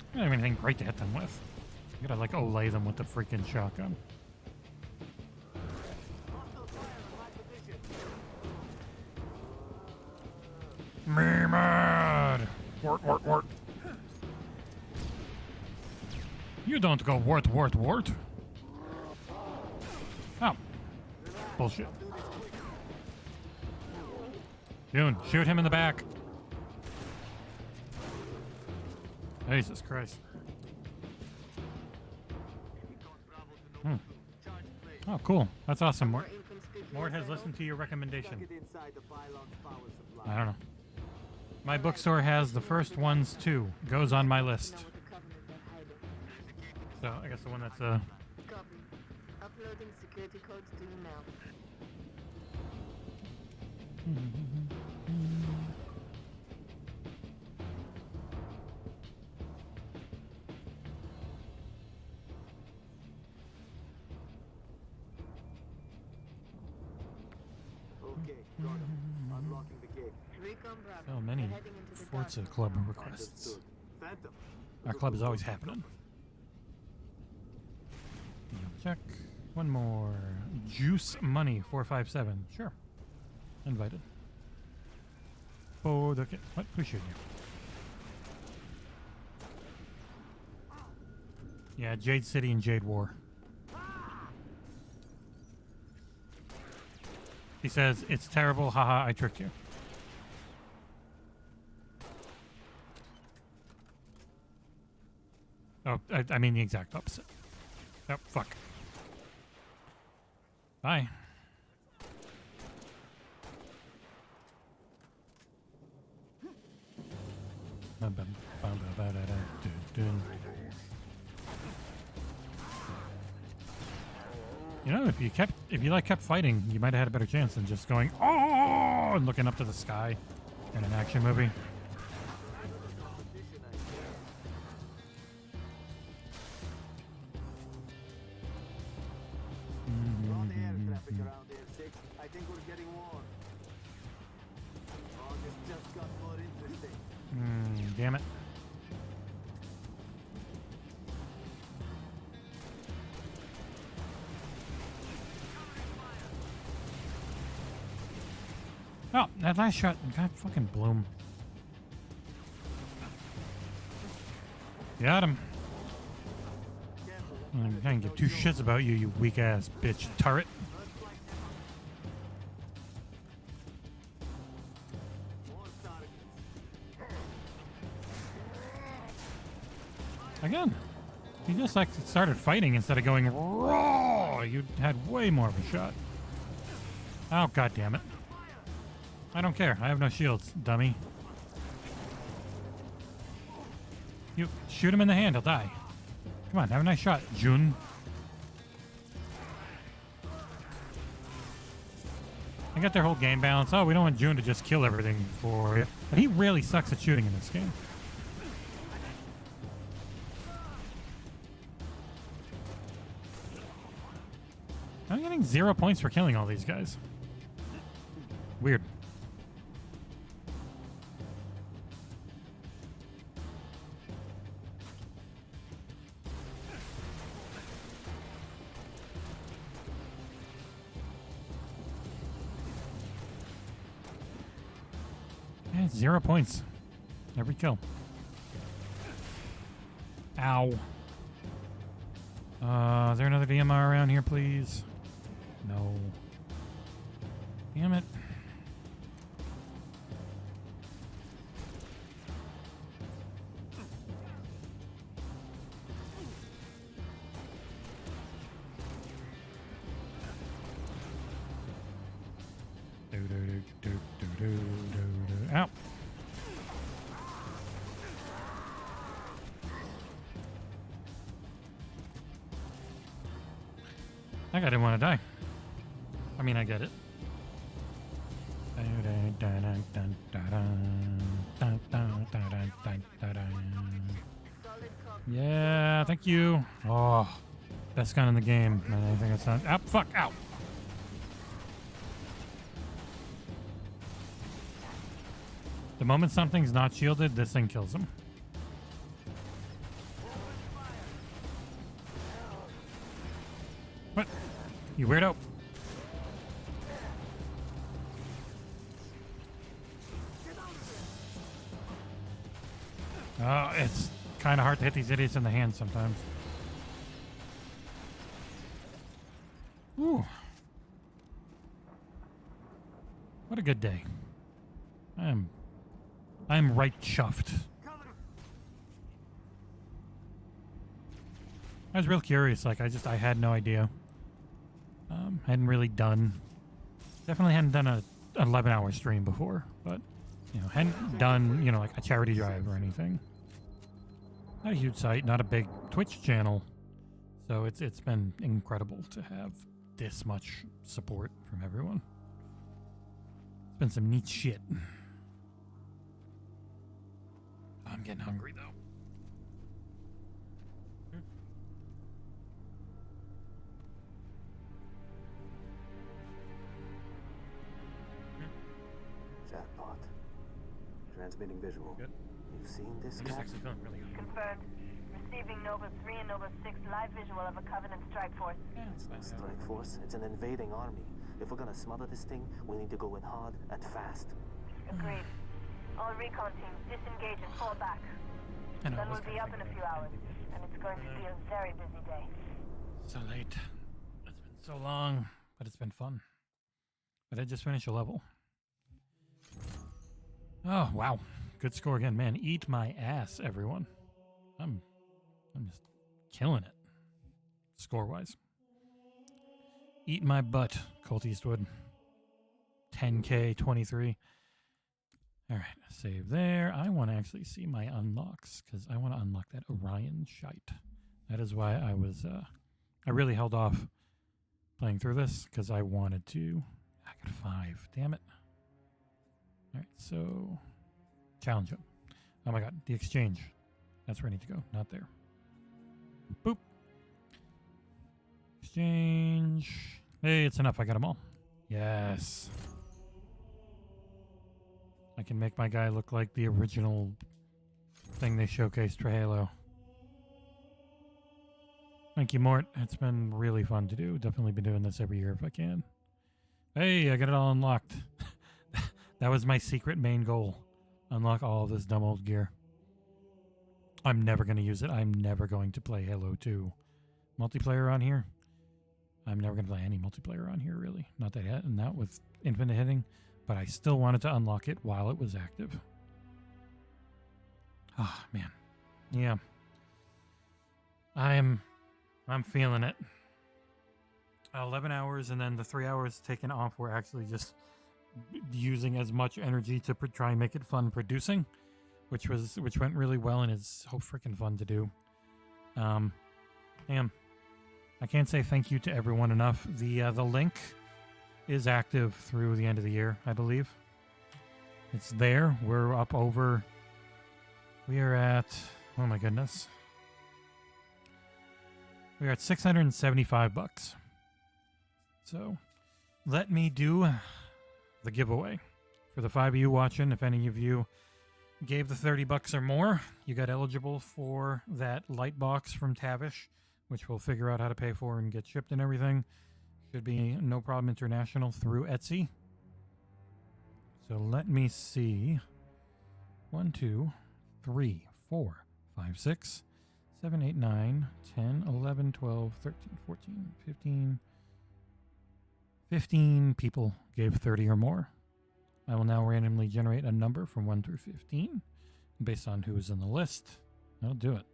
I don't have anything great to hit them with. You gotta, like, olay them with the freaking shotgun. Me mad! Wart. You don't go wart. Oh. Bullshit. Dune, shoot him in the back. Jesus Christ. Oh, cool. That's awesome, Mort. Mort has listened to your recommendation. I don't know. My bookstore has the first ones too. Goes on my list. So, I guess the one that's Uploading security codes to email. So many Forza Club requests. Our club is always happening. Check. One more. Juice Money 457. Sure. Invited. Oh, okay. What? Who's shooting you? Yeah, Jade City and Jade War. He says, it's terrible, haha, I tricked you. Oh, I mean the exact opposite. Oh, fuck. Bye. You know, if you kept fighting, you might have had a better chance than just going oh and looking up to the sky in an action movie. I think we're getting warm. Oh, this just got more interesting. Damn it. Oh, that last shot, God fucking bloom. Got him. I can't give two shits about you, you weak ass bitch turret. Again. You just like started fighting instead of going raw. You had way more of a shot. Oh, god damn it. I don't care. I have no shields, dummy. You shoot him in the hand, he'll die. Come on, have a nice shot, Jun. I got their whole game balance. Oh, we don't want Jun to just kill everything for you. But he really sucks at shooting in this game. I'm getting 0 points for killing all these guys. Weird. Yeah, 0 points. Every kill. Ow. Is there another DMR around here, please? No. Damn it. Ow. That guy didn't want to die. I mean, I get it. Yeah, thank you. Oh, best gun in the game. I think it's not. Ah, fuck, ow. The moment something's not shielded, this thing kills him. What? You weirdo. Oh, it's kind of hard to hit these idiots in the hand sometimes. Whew. What a good day. I'm right chuffed. I was real curious. Like, I had no idea. Hadn't really definitely hadn't done a 11-hour stream before, but, you know, hadn't done, you know, like a charity drive or anything. Not a huge site, not a big Twitch channel. So it's been incredible to have this much support from everyone. It's been some neat shit. I'm getting hungry, though. Jackpot. Transmitting visual. Good. You've seen this I'm just cat? actually feeling really good. Confirmed. Receiving Nova 3 and Nova 6 live visual of a Covenant strike force. Yeah, it's nice. Strike force? It's an invading army. If we're gonna smother this thing, we need to go in hard and fast. Agreed. All recon teams disengage and fall back. I know, Sun I was will be kinda up in a thinking few hours, and it's going to be a very busy day. So late. It's been so long, but it's been fun. But I just finished a level. Oh, wow. Good score again. Man, eat my ass, everyone. I'm just killing it. Score-wise. Eat my butt, Colt Eastwood. 10K, 23. All right, save there. I want to actually see my unlocks, because I want to unlock that Orion shite. That is why I was, I really held off playing through this, because I wanted to. I got 5. Damn it. All right, so challenge him. Oh my god, the exchange. That's where I need to go, not there. Boop. Exchange. Hey, it's enough. I got them all. Yes. I can make my guy look like the original thing they showcased for Halo. Thank you, Mort. It's been really fun to do. Definitely been doing this every year if I can. Hey, I got it all unlocked. That was my secret main goal. Unlock all of this dumb old gear. I'm never going to use it. I'm never going to play Halo 2 multiplayer on here. I'm never going to play any multiplayer on here, really. Not that yet, and not with infinite hitting. But I still wanted to unlock it while it was active. Ah, man. Yeah. I'm feeling it. 11 hours, and then the 3 hours taken off were actually just using as much energy to try and make it fun producing, which went really well and is so freaking fun to do. Damn. I can't say thank you to everyone enough. The link is active through the end of the year, I believe. It's there. We're up over. We are at. Oh my goodness. We are at $675. So, let me do the giveaway for the 5 of you watching. If any of you gave the $30 or more, you got eligible for that light box from Tavish, which we'll figure out how to pay for and get shipped and everything. Should be no problem international through Etsy. So let me see. 1, 2, 3, 4, 5, 6, 7, 8, 9, 10, 11, 12, 13, 14, 15. 15 people gave 30 or more. I will now randomly generate a number from 1 through 15. Based on who is in the list, I'll do it.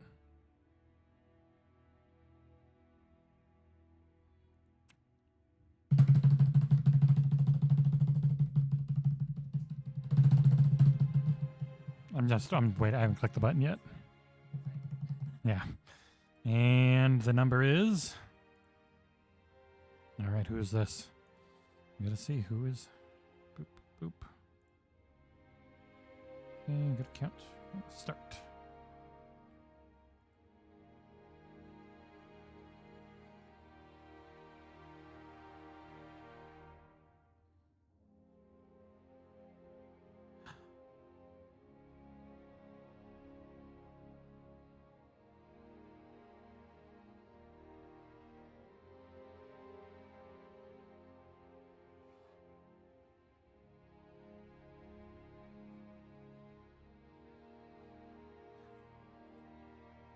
Wait, I haven't clicked the button yet. Yeah. And the number is... All right, who is this? We gotta see who is... Boop, boop. And gotta count. Start.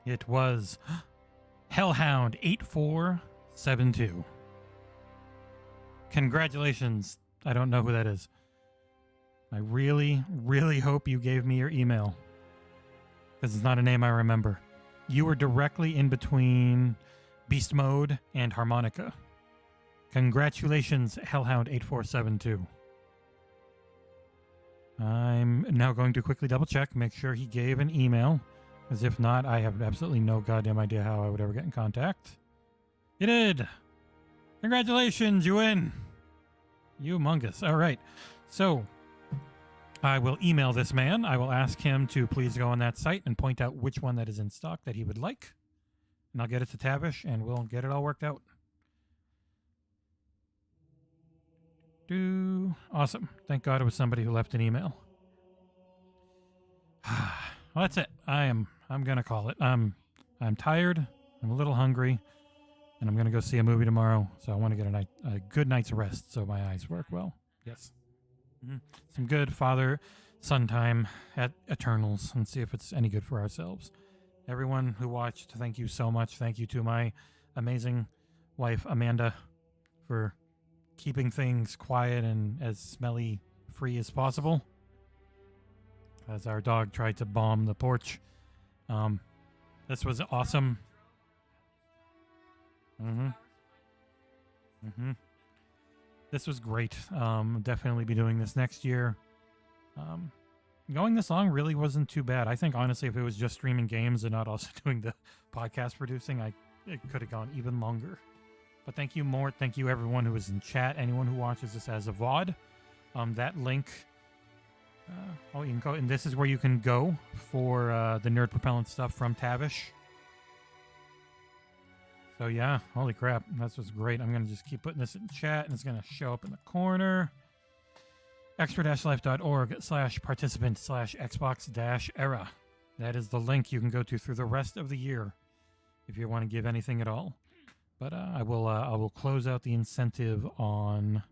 It was Hellhound 8472. Congratulations. I don't know who that is. I really, really hope you gave me your email, because it's not a name I remember. You were directly in between Beast Mode and Harmonica. Congratulations, Hellhound 8472. I'm now going to quickly double check, make sure he gave an email. As if not, I have absolutely no goddamn idea how I would ever get in contact. You did! Congratulations, you win! You humongous. All right. So, I will email this man. I will ask him to please go on that site and point out which one that is in stock that he would like. And I'll get it to Tavish, and we'll get it all worked out. Awesome. Thank God it was somebody who left an email. Well, that's it. I'm gonna call it. I'm tired. I'm a little hungry, and I'm gonna go see a movie tomorrow. So I want to get a good night's rest so my eyes work well. Yes. Some good father-son time at Eternals, and see if it's any good for ourselves. Everyone who watched, thank you so much. Thank you to my amazing wife Amanda for keeping things quiet and as smelly free as possible, as our dog tried to bomb the porch. This was awesome. This was great. Definitely be doing this next year. Going this long really wasn't too bad. I think honestly, if it was just streaming games and not also doing the podcast producing, it could have gone even longer. But thank you, Mort. Thank you, everyone who was in chat. Anyone who watches this as a VOD. That link. You can go, and this is where you can go for the Nerd Propellant stuff from Tavish. So yeah, holy crap, that was great. I'm gonna just keep putting this in chat, and it's gonna show up in the corner. extra-life.org/participant/Xbox-era. That is the link you can go to through the rest of the year if you want to give anything at all. But I will close out the incentive on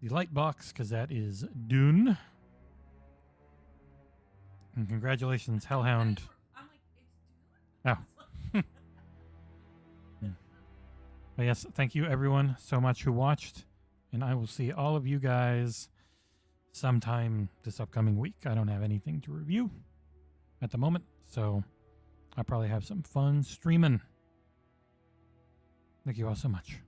the light box, because that is done. And congratulations, Hellhound. Oh. But yes, thank you everyone so much who watched, and I will see all of you guys sometime this upcoming week. I don't have anything to review at the moment, so I'll probably have some fun streaming. Thank you all so much.